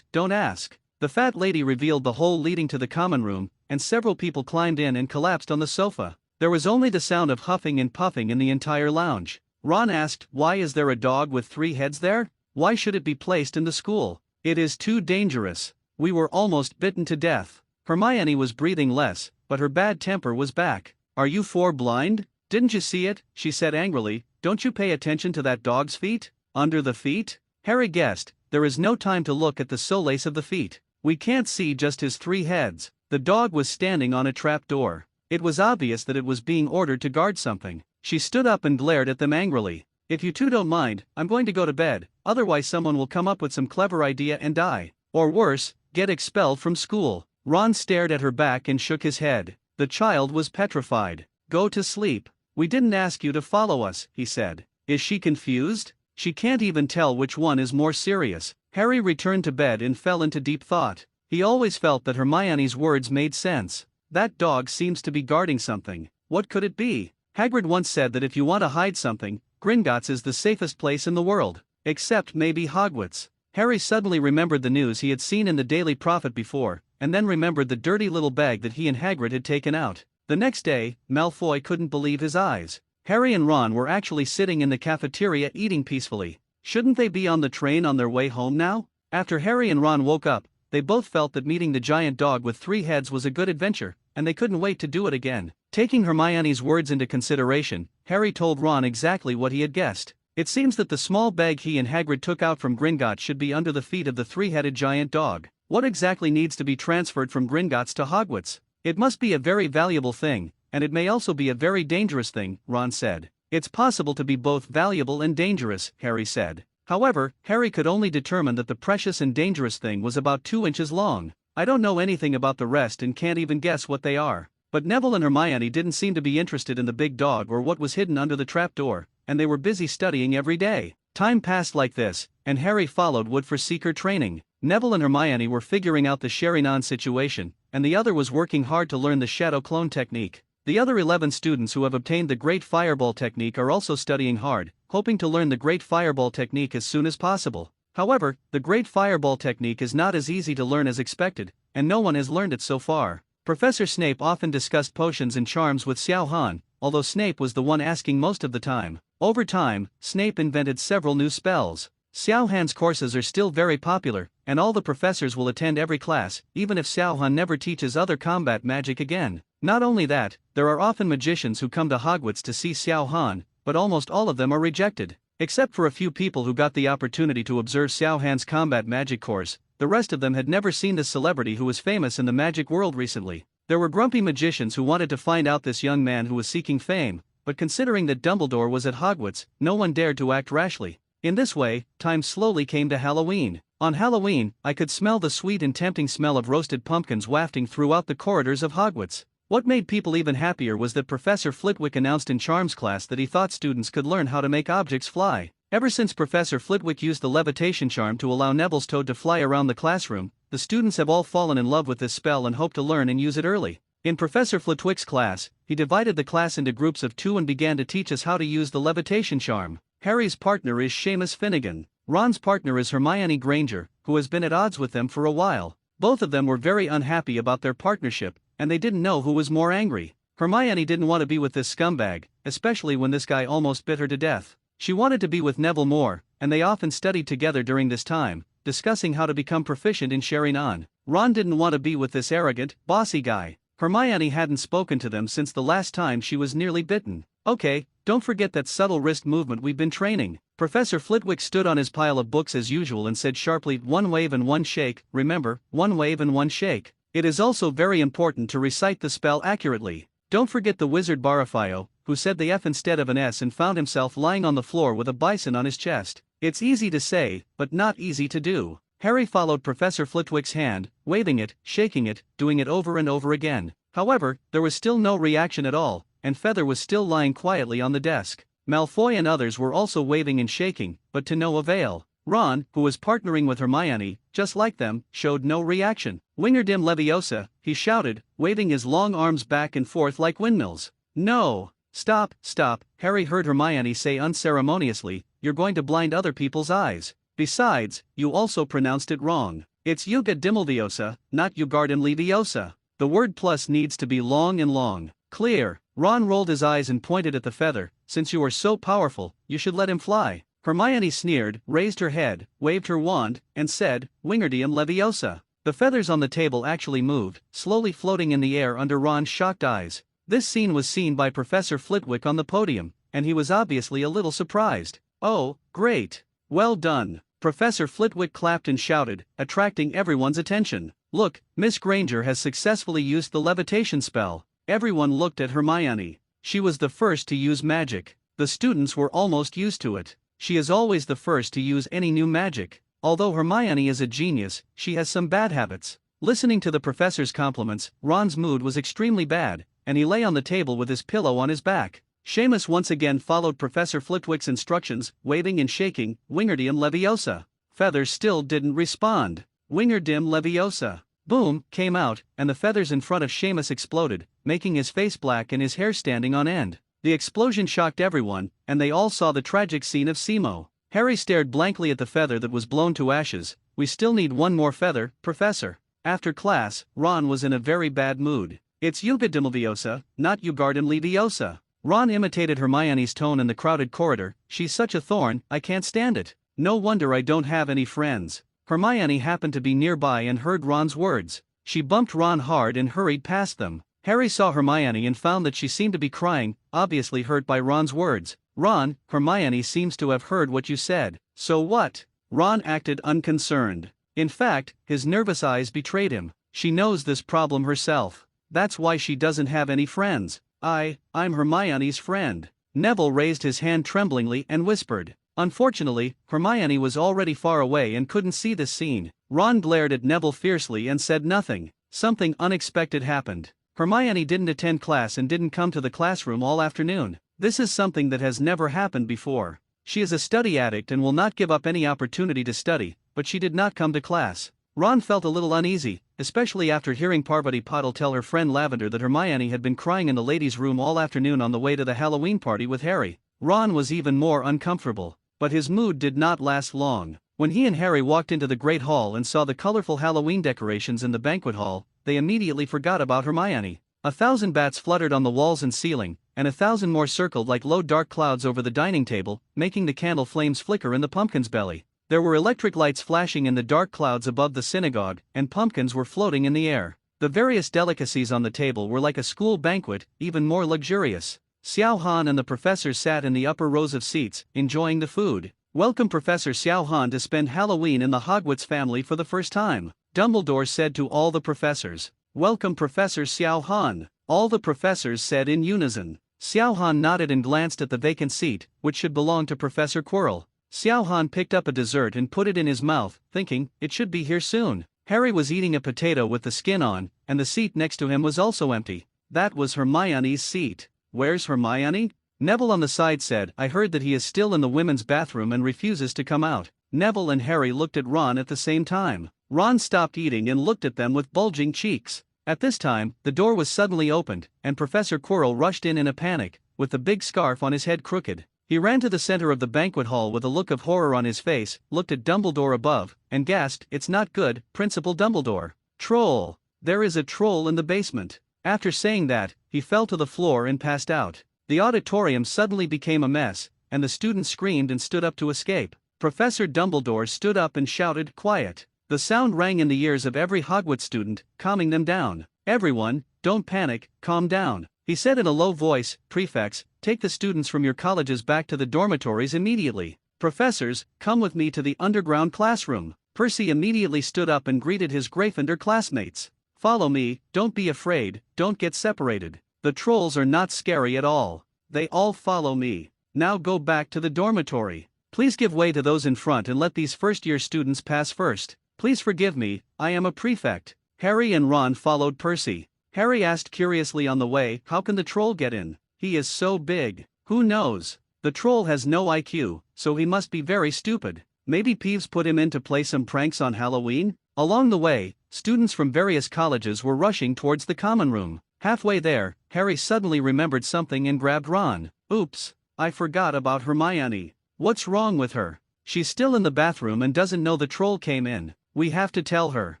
don't ask." The fat lady revealed the hole leading to the common room, and several people climbed in and collapsed on the sofa. There was only the sound of huffing and puffing in the entire lounge. Ron asked, "Why is there a dog with 3 heads there? Why should it be placed in the school? It is too dangerous. We were almost bitten to death." Hermione was breathing less, but her bad temper was back. "Are you 4 blind? Didn't you see it?" she said angrily. "Don't you pay attention to that dog's feet? Under the feet?" Harry guessed. There is no time to look at the solace of the feet. We can't see just his 3 heads. The dog was standing on a trap door. It was obvious that it was being ordered to guard something. She stood up and glared at them angrily. "If you 2 don't mind, I'm going to go to bed, otherwise someone will come up with some clever idea and die. Or worse, get expelled from school." Ron stared at her back and shook his head. The child was petrified. "Go to sleep. We didn't ask you to follow us," he said. Is she confused? She can't even tell which one is more serious. Harry returned to bed and fell into deep thought. He always felt that Hermione's words made sense. That dog seems to be guarding something. What could it be? Hagrid once said that if you want to hide something, Gringotts is the safest place in the world. Except maybe Hogwarts. Harry suddenly remembered the news he had seen in the Daily Prophet before, and then remembered the dirty little bag that he and Hagrid had taken out. The next day, Malfoy couldn't believe his eyes. Harry and Ron were actually sitting in the cafeteria eating peacefully. Shouldn't they be on the train on their way home now? After Harry and Ron woke up, they both felt that meeting the giant dog with 3 heads was a good adventure, and they couldn't wait to do it again. Taking Hermione's words into consideration, Harry told Ron exactly what he had guessed. It seems that the small bag he and Hagrid took out from Gringotts should be under the feet of the 3-headed giant dog. What exactly needs to be transferred from Gringotts to Hogwarts? It must be a very valuable thing, and it may also be a very dangerous thing, Ron said. It's possible to be both valuable and dangerous, Harry said. However, Harry could only determine that the precious and dangerous thing was about 2 inches long. I don't know anything about the rest and can't even guess what they are. But Neville and Hermione didn't seem to be interested in the big dog or what was hidden under the trapdoor, and they were busy studying every day. Time passed like this, and Harry followed Wood for Seeker training. Neville and Hermione were figuring out the Sherry-Non situation, and the other was working hard to learn the Shadow Clone technique. The other 11 students who have obtained the Great Fireball technique are also studying hard, hoping to learn the Great Fireball technique as soon as possible. However, the Great Fireball technique is not as easy to learn as expected, and no one has learned it so far. Professor Snape often discussed potions and charms with Xiao Han, although Snape was the one asking most of the time. Over time, Snape invented several new spells. Xiao Han's courses are still very popular, and all the professors will attend every class, even if Xiao Han never teaches other combat magic again. Not only that, there are often magicians who come to Hogwarts to see Xiao Han, but almost all of them are rejected. Except for a few people who got the opportunity to observe Xiao Han's combat magic course, the rest of them had never seen this celebrity who was famous in the magic world recently. There were grumpy magicians who wanted to find out this young man who was seeking fame, but considering that Dumbledore was at Hogwarts, no one dared to act rashly. In this way, time slowly came to Halloween. On Halloween, I could smell the sweet and tempting smell of roasted pumpkins wafting throughout the corridors of Hogwarts. What made people even happier was that Professor Flitwick announced in Charms class that he thought students could learn how to make objects fly. Ever since Professor Flitwick used the levitation charm to allow Neville's toad to fly around the classroom, the students have all fallen in love with this spell and hope to learn and use it early. In Professor Flitwick's class, he divided the class into groups of 2 and began to teach us how to use the levitation charm. Harry's partner is Seamus Finnegan. Ron's partner is Hermione Granger, who has been at odds with them for a while. Both of them were very unhappy about their partnership, and they didn't know who was more angry. Hermione didn't want to be with this scumbag, especially when this guy almost bit her to death. She wanted to be with Neville more, and they often studied together during this time, discussing how to become proficient in Sharingan. Ron didn't want to be with this arrogant, bossy guy. Hermione hadn't spoken to them since the last time she was nearly bitten. Okay, don't forget that subtle wrist movement we've been training. Professor Flitwick stood on his pile of books as usual and said sharply, one wave and one shake, remember, one wave and one shake. It is also very important to recite the spell accurately. Don't forget the wizard Barafio, who said the F instead of an S and found himself lying on the floor with a bison on his chest. It's easy to say, but not easy to do. Harry followed Professor Flitwick's hand, waving it, shaking it, doing it over and over again. However, there was still no reaction at all, and Feather was still lying quietly on the desk. Malfoy and others were also waving and shaking, but to no avail. Ron, who was partnering with Hermione, just like them, showed no reaction. Wingardium Leviosa, he shouted, waving his long arms back and forth like windmills. No! Stop, stop, Harry heard Hermione say unceremoniously, you're going to blind other people's eyes. Besides, you also pronounced it wrong. It's Wingardium Leviosa, not Wingardium Leviosa. The word plus needs to be long and long. Clear. Ron rolled his eyes and pointed at the feather. Since you are so powerful, you should let him fly. Hermione sneered, raised her head, waved her wand, and said, Wingardium Leviosa. The feathers on the table actually moved, slowly floating in the air under Ron's shocked eyes. This scene was seen by Professor Flitwick on the podium, and he was obviously a little surprised. Oh, great. Well done. Professor Flitwick clapped and shouted, attracting everyone's attention. Look, Miss Granger has successfully used the levitation spell. Everyone looked at Hermione. She was the first to use magic. The students were almost used to it. She is always the first to use any new magic. Although Hermione is a genius, she has some bad habits. Listening to the professor's compliments, Ron's mood was extremely bad, and he lay on the table with his pillow on his back. Seamus once again followed Professor Flitwick's instructions, waving and shaking, Wingardium Leviosa. Feathers still didn't respond. Wingardium Leviosa. Boom, came out, and the feathers in front of Seamus exploded, making his face black and his hair standing on end. The explosion shocked everyone, and they all saw the tragic scene of Simo. Harry stared blankly at the feather that was blown to ashes. We still need one more feather, Professor. After class, Ron was in a very bad mood. It's Wingardium Leviosa, not Wingardium Leviosa. Ron imitated Hermione's tone in the crowded corridor. She's such a thorn, I can't stand it. No wonder I don't have any friends. Hermione happened to be nearby and heard Ron's words. She bumped Ron hard and hurried past them. Harry saw Hermione and found that she seemed to be crying, obviously hurt by Ron's words. Ron, Hermione seems to have heard what you said. So what? Ron acted unconcerned. In fact, his nervous eyes betrayed him. She knows this problem herself. That's why she doesn't have any friends. I'm Hermione's friend. Neville raised his hand tremblingly and whispered. Unfortunately, Hermione was already far away and couldn't see this scene. Ron glared at Neville fiercely and said nothing. Something unexpected happened. Hermione didn't attend class and didn't come to the classroom all afternoon. This is something that has never happened before. She is a study addict and will not give up any opportunity to study, but she did not come to class. Ron felt a little uneasy, especially after hearing Parvati Patil tell her friend Lavender that Hermione had been crying in the ladies' room all afternoon on the way to the Halloween party with Harry. Ron was even more uncomfortable. But his mood did not last long. When he and Harry walked into the Great Hall and saw the colorful Halloween decorations in the banquet hall, they immediately forgot about Hermione. 1,000 bats fluttered on the walls and ceiling, and 1,000 more circled like low dark clouds over the dining table, making the candle flames flicker in the pumpkin's belly. There were electric lights flashing in the dark clouds above the synagogue, and pumpkins were floating in the air. The various delicacies on the table were like a school banquet, even more luxurious. Xiao Han and the professors sat in the upper rows of seats, enjoying the food. Welcome Professor Xiao Han to spend Halloween in the Hogwarts family for the first time, Dumbledore said to all the professors. Welcome Professor Xiao Han, all the professors said in unison. Xiao Han nodded and glanced at the vacant seat, which should belong to Professor Quirrell. Xiao Han picked up a dessert and put it in his mouth, thinking, it should be here soon. Harry was eating a potato with the skin on, and the seat next to him was also empty. That was Hermione's seat. Where's Hermione? Neville on the side said, I heard that he is still in the women's bathroom and refuses to come out. Neville and Harry looked at Ron at the same time. Ron stopped eating and looked at them with bulging cheeks. At this time, the door was suddenly opened, and Professor Quirrell rushed in a panic, with the big scarf on his head crooked. He ran to the center of the banquet hall with a look of horror on his face, looked at Dumbledore above, and gasped, It's not good, Principal Dumbledore. Troll! There is a troll in the basement. After saying that, he fell to the floor and passed out. The auditorium suddenly became a mess, and the students screamed and stood up to escape. Professor Dumbledore stood up and shouted, "Quiet." The sound rang in the ears of every Hogwarts student, calming them down. "Everyone, don't panic, calm down," he said in a low voice. "Prefects, take the students from your colleges back to the dormitories immediately. Professors, come with me to the underground classroom." Percy immediately stood up and greeted his Gryffindor classmates. "Follow me, don't be afraid, don't get separated. The trolls are not scary at all. They all follow me. Now go back to the dormitory. Please give way to those in front and let these first-year students pass first. Please forgive me, I am a prefect." Harry and Ron followed Percy. Harry asked curiously on the way, "How can the troll get in? He is so big." "Who knows? The troll has no IQ, so he must be very stupid. Maybe Peeves put him in to play some pranks on Halloween?" Along the way, students from various colleges were rushing towards the common room. Halfway there, Harry suddenly remembered something and grabbed Ron. "Oops, I forgot about Hermione. What's wrong with her? She's still in the bathroom and doesn't know the troll came in. We have to tell her."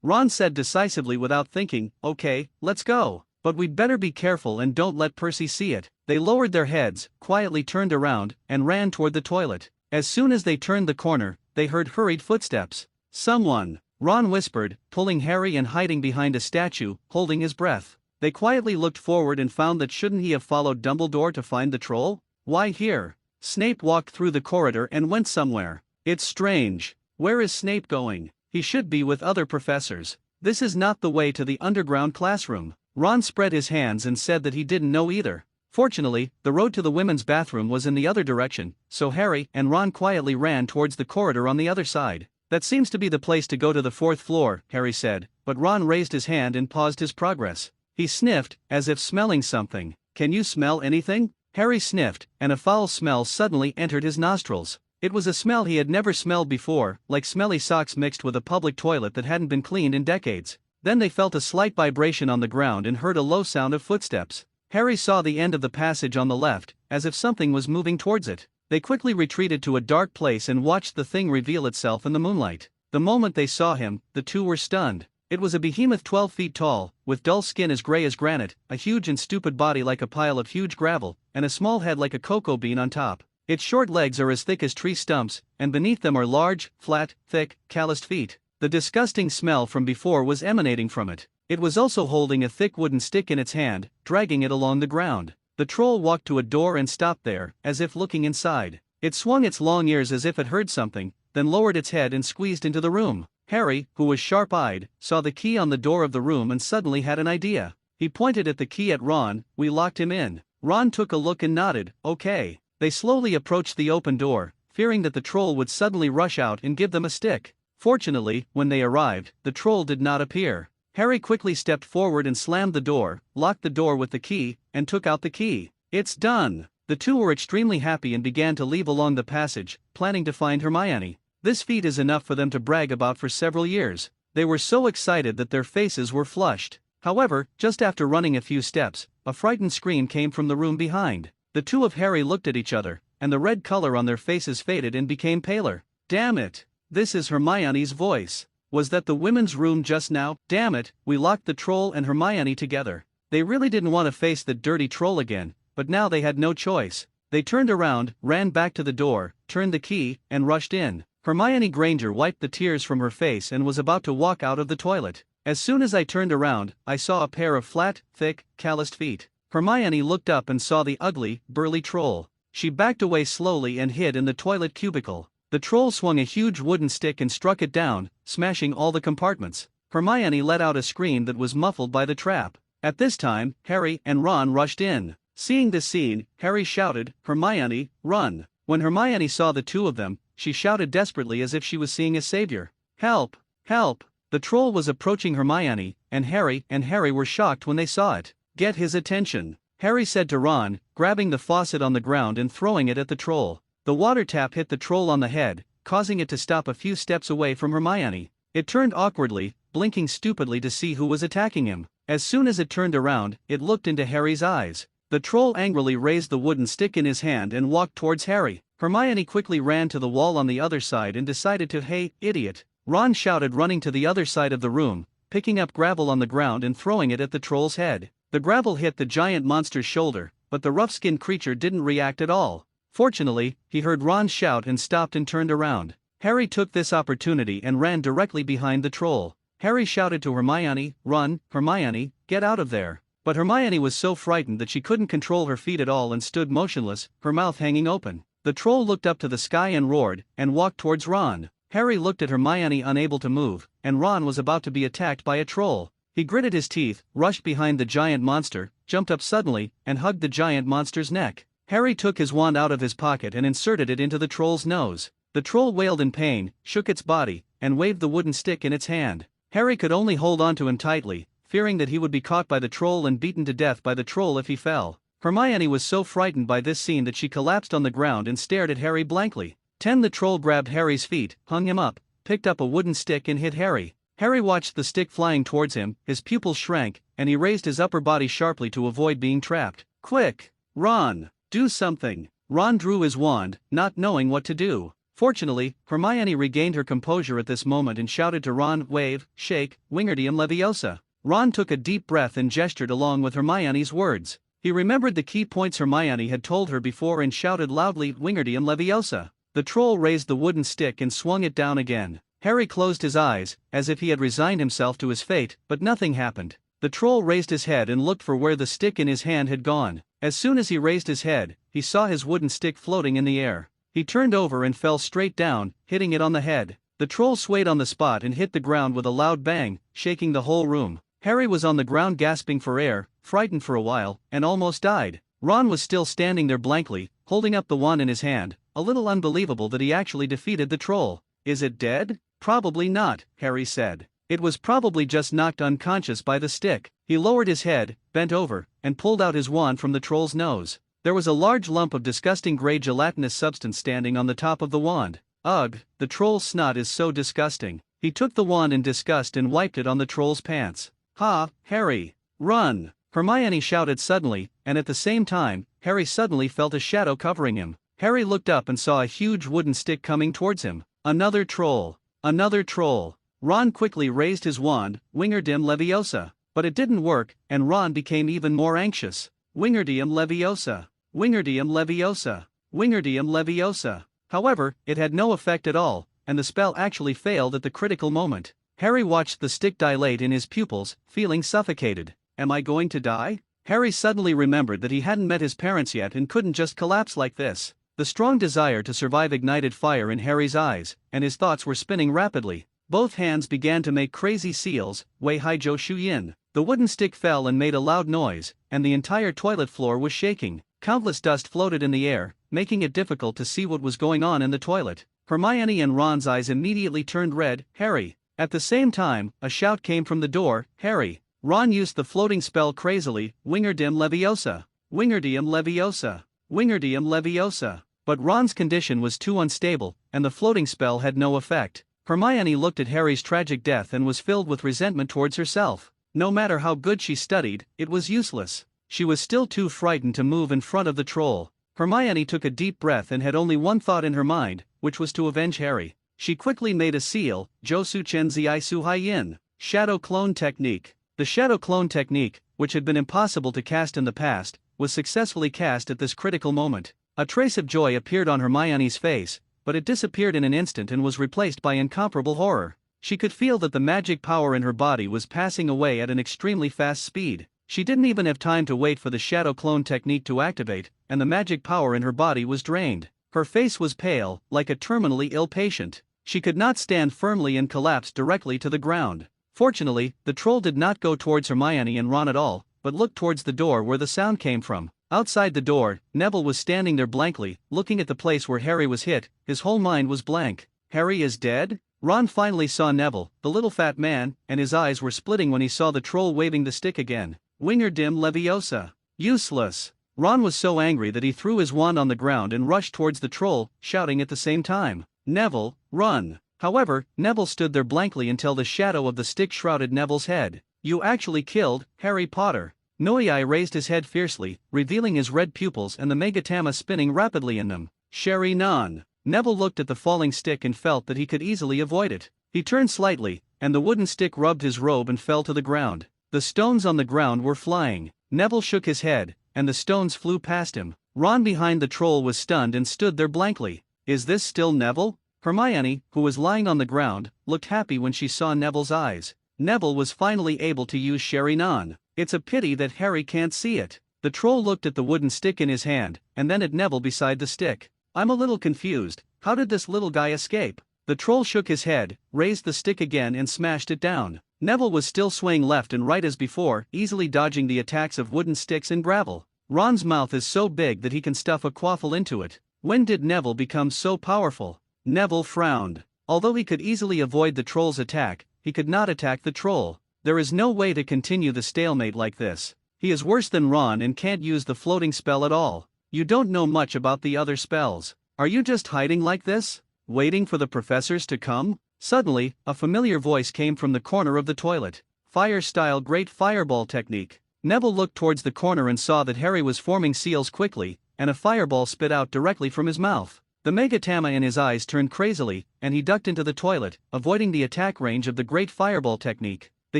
Ron said decisively without thinking, "Okay, let's go. But we'd better be careful and don't let Percy see it." They lowered their heads, quietly turned around, and ran toward the toilet. As soon as they turned the corner, they heard hurried footsteps. "Someone," Ron whispered, pulling Harry and hiding behind a statue, holding his breath. They quietly looked forward and found that shouldn't he have followed Dumbledore to find the troll? Why here? Snape walked through the corridor and went somewhere. It's strange. Where is Snape going? He should be with other professors. This is not the way to the underground classroom. Ron spread his hands and said that he didn't know either. Fortunately, the road to the women's bathroom was in the other direction, so Harry and Ron quietly ran towards the corridor on the other side. "That seems to be the place to go to the 4th floor," Harry said, but Ron raised his hand and paused his progress. He sniffed, as if smelling something. "Can you smell anything?" Harry sniffed, and a foul smell suddenly entered his nostrils. It was a smell he had never smelled before, like smelly socks mixed with a public toilet that hadn't been cleaned in decades. Then they felt a slight vibration on the ground and heard a low sound of footsteps. Harry saw the end of the passage on the left, as if something was moving towards it. They quickly retreated to a dark place and watched the thing reveal itself in the moonlight. The moment they saw him, the two were stunned. It was a behemoth 12 feet tall, with dull skin as gray as granite, a huge and stupid body like a pile of huge gravel, and a small head like a cocoa bean on top. Its short legs are as thick as tree stumps, and beneath them are large, flat, thick, calloused feet. The disgusting smell from before was emanating from it. It was also holding a thick wooden stick in its hand, dragging it along the ground. The troll walked to a door and stopped there, as if looking inside. It swung its long ears as if it heard something, then lowered its head and squeezed into the room. Harry, who was sharp-eyed, saw the key on the door of the room and suddenly had an idea. He pointed at the key at Ron. "We locked him in." Ron took a look and nodded, "Okay." They slowly approached the open door, fearing that the troll would suddenly rush out and give them a stick. Fortunately, when they arrived, the troll did not appear. Harry quickly stepped forward and slammed the door, locked the door with the key, and took out the key. "It's done." The two were extremely happy and began to leave along the passage, planning to find Hermione. This feat is enough for them to brag about for several years. They were so excited that their faces were flushed. However, just after running a few steps, a frightened scream came from the room behind. The two of Harry looked at each other, and the red color on their faces faded and became paler. "Damn it! This is Hermione's voice. Was that the women's room just now? Damn it, we locked the troll and Hermione together." They really didn't want to face the dirty troll again, but now they had no choice. They turned around, ran back to the door, turned the key, and rushed in. Hermione Granger wiped the tears from her face and was about to walk out of the toilet. "As soon as I turned around, I saw a pair of flat, thick, calloused feet." Hermione looked up and saw the ugly, burly troll. She backed away slowly and hid in the toilet cubicle. The troll swung a huge wooden stick and struck it down, smashing all the compartments. Hermione let out a scream that was muffled by the trap. At this time, Harry and Ron rushed in. Seeing this scene, Harry shouted, "Hermione, run!" When Hermione saw the two of them, she shouted desperately as if she was seeing a savior. "Help! Help!" The troll was approaching Hermione, and Harry were shocked when they saw it. "Get his attention," Harry said to Ron, grabbing the faucet on the ground and throwing it at the troll. The water tap hit the troll on the head, causing it to stop a few steps away from Hermione. It turned awkwardly, blinking stupidly to see who was attacking him. As soon as it turned around, it looked into Harry's eyes. The troll angrily raised the wooden stick in his hand and walked towards Harry. Hermione quickly ran to the wall on the other side and decided to, "Hey, idiot!" Ron shouted, running to the other side of the room, picking up gravel on the ground and throwing it at the troll's head. The gravel hit the giant monster's shoulder, but the rough-skinned creature didn't react at all. Fortunately, he heard Ron shout and stopped and turned around. Harry took this opportunity and ran directly behind the troll. Harry shouted to Hermione, "Run, Hermione, get out of there." But Hermione was so frightened that she couldn't control her feet at all and stood motionless, her mouth hanging open. The troll looked up to the sky and roared, and walked towards Ron. Harry looked at Hermione unable to move, and Ron was about to be attacked by a troll. He gritted his teeth, rushed behind the giant monster, jumped up suddenly, and hugged the giant monster's neck. Harry took his wand out of his pocket and inserted it into the troll's nose. The troll wailed in pain, shook its body, and waved the wooden stick in its hand. Harry could only hold on to him tightly, fearing that he would be caught by the troll and beaten to death by the troll if he fell. Hermione was so frightened by this scene that she collapsed on the ground and stared at Harry blankly. The troll grabbed Harry's feet, hung him up, picked up a wooden stick and hit Harry. Harry watched the stick flying towards him, his pupils shrank, and he raised his upper body sharply to avoid being trapped. "Quick! Ron! Do something!" Ron drew his wand, not knowing what to do. Fortunately, Hermione regained her composure at this moment and shouted to Ron, "Wave, shake, Wingardium Leviosa." Ron took a deep breath and gestured along with Hermione's words. He remembered the key points Hermione had told her before and shouted loudly, "Wingardium Leviosa." The troll raised the wooden stick and swung it down again. Harry closed his eyes, as if he had resigned himself to his fate, but nothing happened. The troll raised his head and looked for where the stick in his hand had gone. As soon as he raised his head, he saw his wooden stick floating in the air. He turned over and fell straight down, hitting it on the head. The troll swayed on the spot and hit the ground with a loud bang, shaking the whole room. Harry was on the ground gasping for air, frightened for a while, and almost died. Ron was still standing there blankly, holding up the wand in his hand, a little unbelievable that he actually defeated the troll. "Is it dead?" "Probably not," Harry said. "It was probably just knocked unconscious by the stick." He lowered his head, bent over, and pulled out his wand from the troll's nose. There was a large lump of disgusting gray gelatinous substance standing on the top of the wand. "Ugh, the troll's snot is so disgusting." He took the wand in disgust and wiped it on the troll's pants. "Ha, Harry! Run!" Hermione shouted suddenly, and at the same time, Harry suddenly felt a shadow covering him. Harry looked up and saw a huge wooden stick coming towards him. Another troll! Another troll! Ron quickly raised his wand, Wingardium Leviosa. But it didn't work, and Ron became even more anxious. Wingardium Leviosa! Wingardium Leviosa! Wingardium Leviosa! However, it had no effect at all, and the spell actually failed at the critical moment. Harry watched the stick dilate in his pupils, feeling suffocated. "Am I going to die?" Harry suddenly remembered that he hadn't met his parents yet and couldn't just collapse like this. The strong desire to survive ignited fire in Harry's eyes, and his thoughts were spinning rapidly. Both hands began to make crazy seals, Wei Hai Zhou Shu Yin. The wooden stick fell and made a loud noise, and the entire toilet floor was shaking. Countless dust floated in the air, making it difficult to see what was going on in the toilet. Hermione and Ron's eyes immediately turned red. "Harry!" At the same time, a shout came from the door, "Harry!" Ron used the floating spell crazily, Wingardium Leviosa! Wingardium Leviosa! Wingardium Leviosa! But Ron's condition was too unstable, and the floating spell had no effect. Hermione looked at Harry's tragic death and was filled with resentment towards herself. No matter how good she studied, it was useless. She was still too frightened to move in front of the troll. Hermione took a deep breath and had only one thought in her mind, which was to avenge Harry. She quickly made a seal, Josu Chen Ziai Su Hai Yin, Shadow Clone Technique. The Shadow Clone Technique, which had been impossible to cast in the past, was successfully cast at this critical moment. A trace of joy appeared on Hermione's face, but it disappeared in an instant and was replaced by incomparable horror. She could feel that the magic power in her body was passing away at an extremely fast speed. She didn't even have time to wait for the Shadow Clone Technique to activate, and the magic power in her body was drained. Her face was pale, like a terminally ill patient. She could not stand firmly and collapsed directly to the ground. Fortunately, the troll did not go towards Hermione and Ron at all, but looked towards the door where the sound came from. Outside the door, Neville was standing there blankly, looking at the place where Harry was hit. His whole mind was blank. Harry is dead? Ron finally saw Neville, the little fat man, and his eyes were splitting when he saw the troll waving the stick again. Wingardium Leviosa! Useless! Ron was so angry that he threw his wand on the ground and rushed towards the troll, shouting at the same time, "Neville, run!" However, Neville stood there blankly until the shadow of the stick shrouded Neville's head. "You actually killed Harry Potter." Noyai raised his head fiercely, revealing his red pupils and the Megatama spinning rapidly in them. "Sherry Nan." Neville looked at the falling stick and felt that he could easily avoid it. He turned slightly, and the wooden stick rubbed his robe and fell to the ground. The stones on the ground were flying. Neville shook his head, and the stones flew past him. Ron behind the troll was stunned and stood there blankly. Is this still Neville? Hermione, who was lying on the ground, looked happy when she saw Neville's eyes. Neville was finally able to use Sherry-non. It's a pity that Harry can't see it. The troll looked at the wooden stick in his hand, and then at Neville beside the stick. I'm a little confused. How did this little guy escape? The troll shook his head, raised the stick again and smashed it down. Neville was still swaying left and right as before, easily dodging the attacks of wooden sticks and gravel. Ron's mouth is so big that he can stuff a quaffle into it. When did Neville become so powerful? Neville frowned. Although he could easily avoid the troll's attack, he could not attack the troll. There is no way to continue the stalemate like this. He is worse than Ron and can't use the floating spell at all. You don't know much about the other spells. Are you just hiding like this? Waiting for the professors to come? Suddenly, a familiar voice came from the corner of the toilet. Fire-style great fireball technique. Neville looked towards the corner and saw that Harry was forming seals quickly, and a fireball spit out directly from his mouth. The Megatama in his eyes turned crazily, and he ducked into the toilet, avoiding the attack range of the great fireball technique. The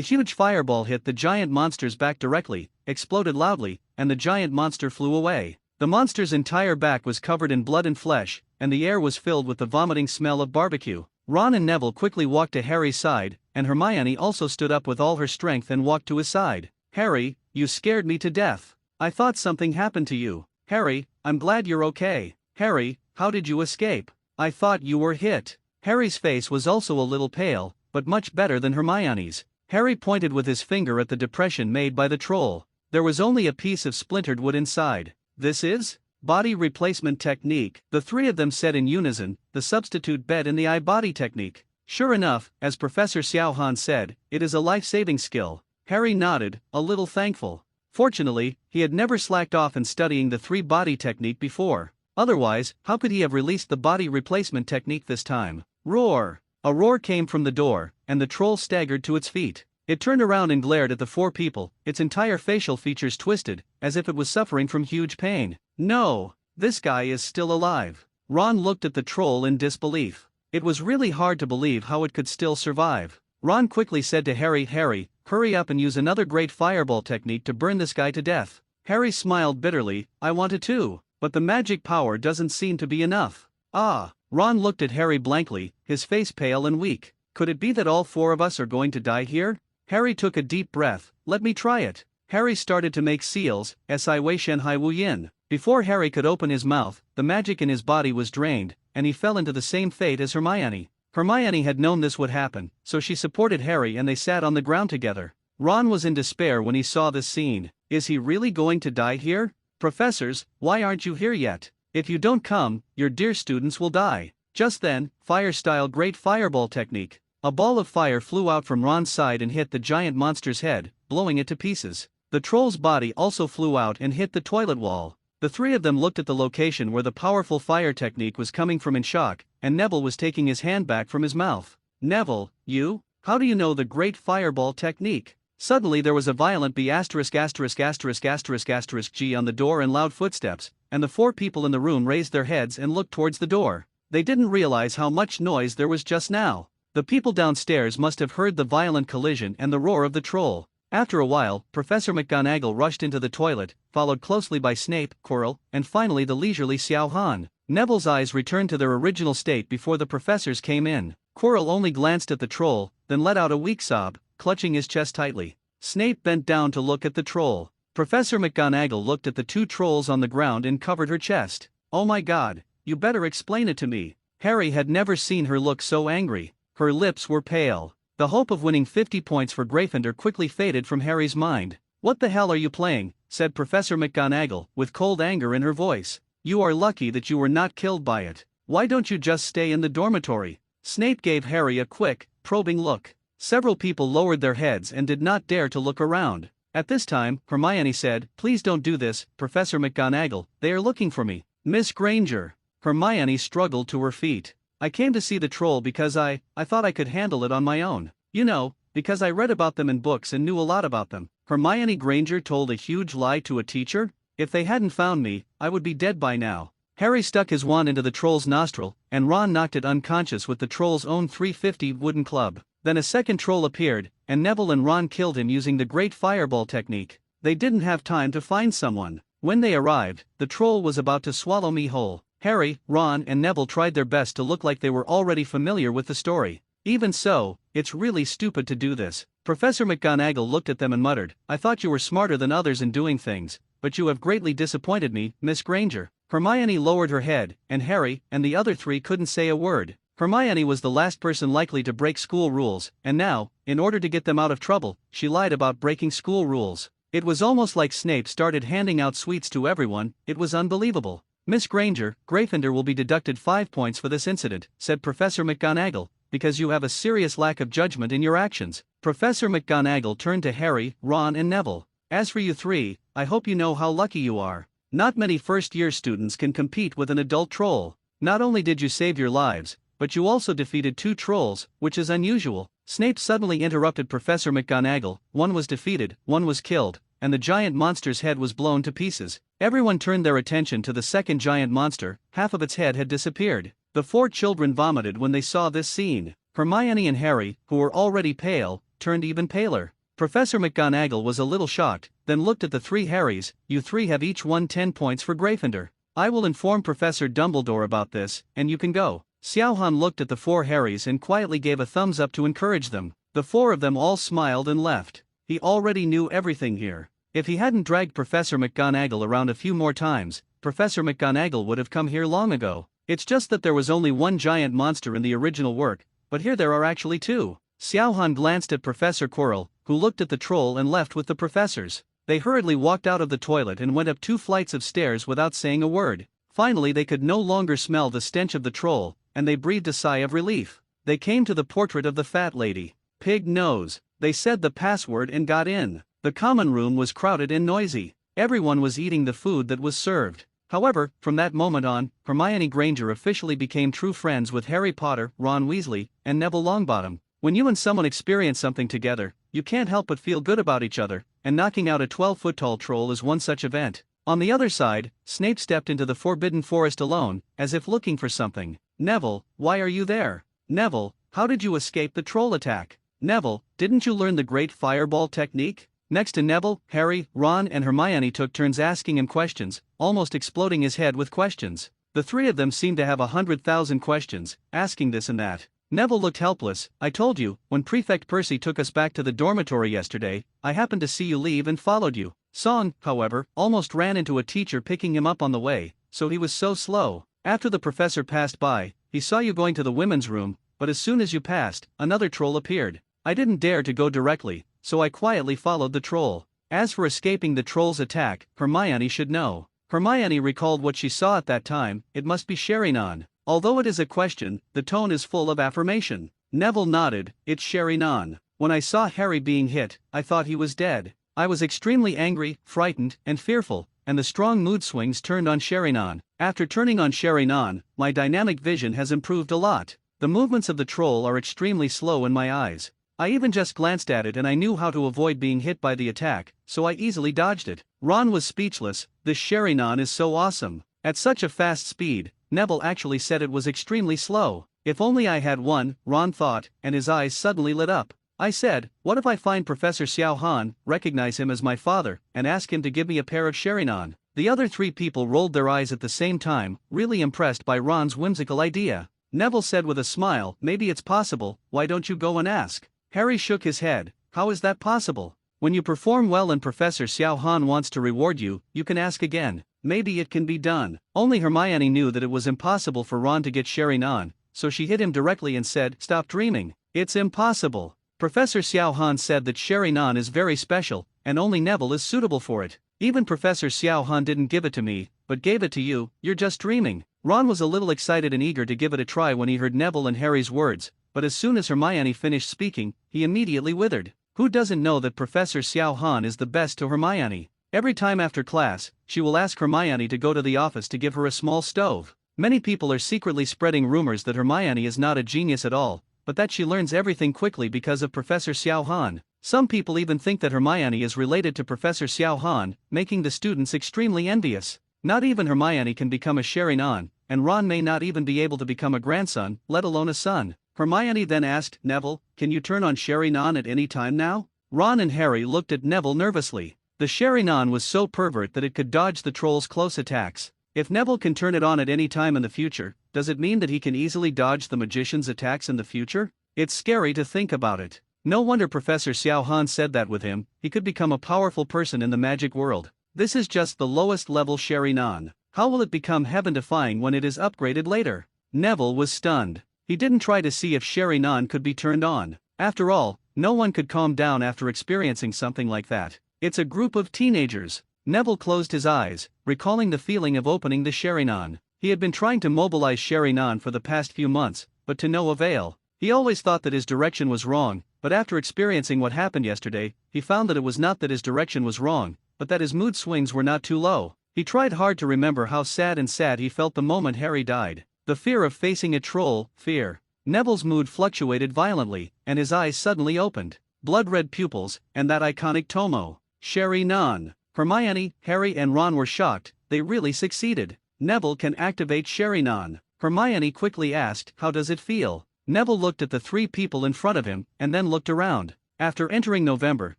huge fireball hit the giant monster's back directly, exploded loudly, and the giant monster flew away. The monster's entire back was covered in blood and flesh, and the air was filled with the vomiting smell of barbecue. Ron and Neville quickly walked to Harry's side, and Hermione also stood up with all her strength and walked to his side. Harry, you scared me to death. I thought something happened to you. Harry, I'm glad you're okay. Harry, how did you escape? I thought you were hit. Harry's face was also a little pale, but much better than Hermione's. Harry pointed with his finger at the depression made by the troll. There was only a piece of splintered wood inside. This is body replacement technique, the three of them said in unison, the substitute bed in the eye-body technique. Sure enough, as Professor Xiaohan said, it is a life-saving skill. Harry nodded, a little thankful. Fortunately, he had never slacked off in studying the three-body technique before. Otherwise, how could he have released the body replacement technique this time? Roar! A roar came from the door, and the troll staggered to its feet. It turned around and glared at the four people, its entire facial features twisted, as if it was suffering from huge pain. No! This guy is still alive. Ron looked at the troll in disbelief. It was really hard to believe how it could still survive. Ron quickly said to Harry, Harry, hurry up and use another great fireball technique to burn this guy to death. Harry smiled bitterly, I wanted to, but the magic power doesn't seem to be enough. Ah! Ron looked at Harry blankly, his face pale and weak. Could it be that all four of us are going to die here? Harry took a deep breath. Let me try it. Harry started to make seals, Si Wei Shen Hai Wu Yin. Before Harry could open his mouth, the magic in his body was drained, and he fell into the same fate as Hermione. Hermione had known this would happen, so she supported Harry and they sat on the ground together. Ron was in despair when he saw this scene. Is he really going to die here? Professors, why aren't you here yet? If you don't come, your dear students will die. Just then, fire-style great fireball technique. A ball of fire flew out from Ron's side and hit the giant monster's head, blowing it to pieces. The troll's body also flew out and hit the toilet wall. The three of them looked at the location where the powerful fire technique was coming from in shock, and Neville was taking his hand back from his mouth. Neville, you? How do you know the great fireball technique? Suddenly there was a violent B******************** G on the door and loud footsteps, and the four people in the room raised their heads and looked towards the door. They didn't realize how much noise there was just now. The people downstairs must have heard the violent collision and the roar of the troll. After a while, Professor McGonagall rushed into the toilet, followed closely by Snape, Quirrell, and finally the leisurely Xiao Han. Neville's eyes returned to their original state before the professors came in. Quirrell only glanced at the troll, then let out a weak sob, clutching his chest tightly. Snape bent down to look at the troll. Professor McGonagall looked at the two trolls on the ground and covered her chest. Oh my God, you better explain it to me. Harry had never seen her look so angry. Her lips were pale. The hope of winning 50 points for Gryffindor quickly faded from Harry's mind. What the hell are you playing? Said Professor McGonagall, with cold anger in her voice. You are lucky that you were not killed by it. Why don't you just stay in the dormitory? Snape gave Harry a quick, probing look. Several people lowered their heads and did not dare to look around. At this time, Hermione said, Please don't do this, Professor McGonagall, they are looking for me. Miss Granger. Hermione struggled to her feet. I came to see the troll because I thought I could handle it on my own. You know, because I read about them in books and knew a lot about them. Hermione Granger told a huge lie to a teacher? If they hadn't found me, I would be dead by now. Harry stuck his wand into the troll's nostril, and Ron knocked it unconscious with the troll's own 350 wooden club. Then a second troll appeared, and Neville and Ron killed him using the great fireball technique. They didn't have time to find someone. When they arrived, the troll was about to swallow me whole. Harry, Ron and Neville tried their best to look like they were already familiar with the story. Even so, it's really stupid to do this. Professor McGonagall looked at them and muttered, I thought you were smarter than others in doing things, but you have greatly disappointed me, Miss Granger. Hermione lowered her head, and Harry and the other three couldn't say a word. Hermione was the last person likely to break school rules, and now, in order to get them out of trouble, she lied about breaking school rules. It was almost like Snape started handing out sweets to everyone. It was unbelievable. Miss Granger, Gryffindor will be deducted 5 points for this incident, said Professor McGonagall, because you have a serious lack of judgment in your actions. Professor McGonagall turned to Harry, Ron and Neville. As for you three, I hope you know how lucky you are. Not many first-year students can compete with an adult troll. Not only did you save your lives, but you also defeated 2 trolls, which is unusual. Snape suddenly interrupted Professor McGonagall. One was defeated, one was killed, and the giant monster's head was blown to pieces. Everyone turned their attention to the second giant monster. Half of its head had disappeared. The 4 children vomited when they saw this scene. Hermione and Harry, who were already pale, turned even paler. Professor McGonagall was a little shocked, then looked at the 3 Harrys. You 3 have each won 10 points for Gryffindor. I will inform Professor Dumbledore about this, and you can go. Xiao Han looked at the 4 Harrys and quietly gave a thumbs up to encourage them. The 4 of them all smiled and left. He already knew everything here. If he hadn't dragged Professor McGonagall around a few more times, Professor McGonagall would have come here long ago. It's just that there was only 1 giant monster in the original work, but here there are actually 2. Xiao Han glanced at Professor Quirrell, who looked at the troll and left with the professors. They hurriedly walked out of the toilet and went up 2 flights of stairs without saying a word. Finally they could no longer smell the stench of the troll, and they breathed a sigh of relief. They came to the portrait of the fat lady. Pig nose. They said the password and got in. The common room was crowded and noisy. Everyone was eating the food that was served. However, from that moment on, Hermione Granger officially became true friends with Harry Potter, Ron Weasley, and Neville Longbottom. When you and someone experience something together, you can't help but feel good about each other, and knocking out a 12-foot-tall troll is one such event. On the other side, Snape stepped into the Forbidden Forest alone, as if looking for something. Neville, why are you there? Neville, how did you escape the troll attack? Neville, didn't you learn the great fireball technique? Next to Neville, Harry, Ron and Hermione took turns asking him questions, almost exploding his head with questions. The 3 of them seemed to have 100,000 questions, asking this and that. Neville looked helpless. I told you, when Prefect Percy took us back to the dormitory yesterday, I happened to see you leave and followed you. Song, however, almost ran into a teacher picking him up on the way, so he was so slow. After the professor passed by, he saw you going to the women's room, but as soon as you passed, another troll appeared. I didn't dare to go directly, so I quietly followed the troll. As for escaping the troll's attack, Hermione should know. Hermione recalled what she saw at that time. It must be Sherinan. Although it is a question, the tone is full of affirmation. Neville nodded. It's Sherinan. When I saw Harry being hit, I thought he was dead. I was extremely angry, frightened, and fearful, and the strong mood swings turned on Sherinan. After turning on Sherinan, my dynamic vision has improved a lot. The movements of the troll are extremely slow in my eyes. I even just glanced at it and I knew how to avoid being hit by the attack, so I easily dodged it. Ron was speechless. This Sherinan is so awesome. At such a fast speed, Neville actually said it was extremely slow. If only I had one, Ron thought, and his eyes suddenly lit up. I said, what if I find Professor Xiao Han, recognize him as my father, and ask him to give me a pair of Sherinan? The other 3 people rolled their eyes at the same time, really impressed by Ron's whimsical idea. Neville said with a smile, maybe it's possible, why don't you go and ask? Harry shook his head. How is that possible? When you perform well and Professor Xiao Han wants to reward you, you can ask again. Maybe it can be done. Only Hermione knew that it was impossible for Ron to get Sherinan, so she hit him directly and said, stop dreaming. It's impossible. Professor Xiao Han said that Sherinan is very special, and only Neville is suitable for it. Even Professor Xiao Han didn't give it to me, but gave it to you. You're just dreaming. Ron was a little excited and eager to give it a try when he heard Neville and Harry's words, but as soon as Hermione finished speaking, he immediately withered. Who doesn't know that Professor Xiao Han is the best to Hermione? Every time after class, she will ask Hermione to go to the office to give her a small stove. Many people are secretly spreading rumors that Hermione is not a genius at all, but that she learns everything quickly because of Professor Xiao Han. Some people even think that Hermione is related to Professor Xiao Han, making the students extremely envious. Not even Hermione can become a Sherinan, and Ron may not even be able to become a grandson, let alone a son. Hermione then asked, Neville, can you turn on Sherinan at any time now? Ron and Harry looked at Neville nervously. The Sharingan was so pervert that it could dodge the troll's close attacks. If Neville can turn it on at any time in the future, does it mean that he can easily dodge the magician's attacks in the future? It's scary to think about it. No wonder Professor Xiao Han said that with him, he could become a powerful person in the magic world. This is just the lowest level Sharingan. How will it become heaven-defying when it is upgraded later? Neville was stunned. He didn't try to see if Sharingan could be turned on. After all, no one could calm down after experiencing something like that. It's a group of teenagers. Neville closed his eyes, recalling the feeling of opening the Sharingan. He had been trying to mobilize Sharingan for the past few months, but to no avail. He always thought that his direction was wrong, but after experiencing what happened yesterday, he found that it was not that his direction was wrong, but that his mood swings were not too low. He tried hard to remember how sad he felt the moment Harry died. The fear of facing a troll, fear. Neville's mood fluctuated violently, and his eyes suddenly opened. Blood-red pupils, and that iconic Tomo. Sharingan. Hermione, Harry and Ron were shocked. They really succeeded. Neville can activate Sharingan. Hermione quickly asked, "How does it feel?" Neville looked at the three people in front of him, and then looked around. After entering November,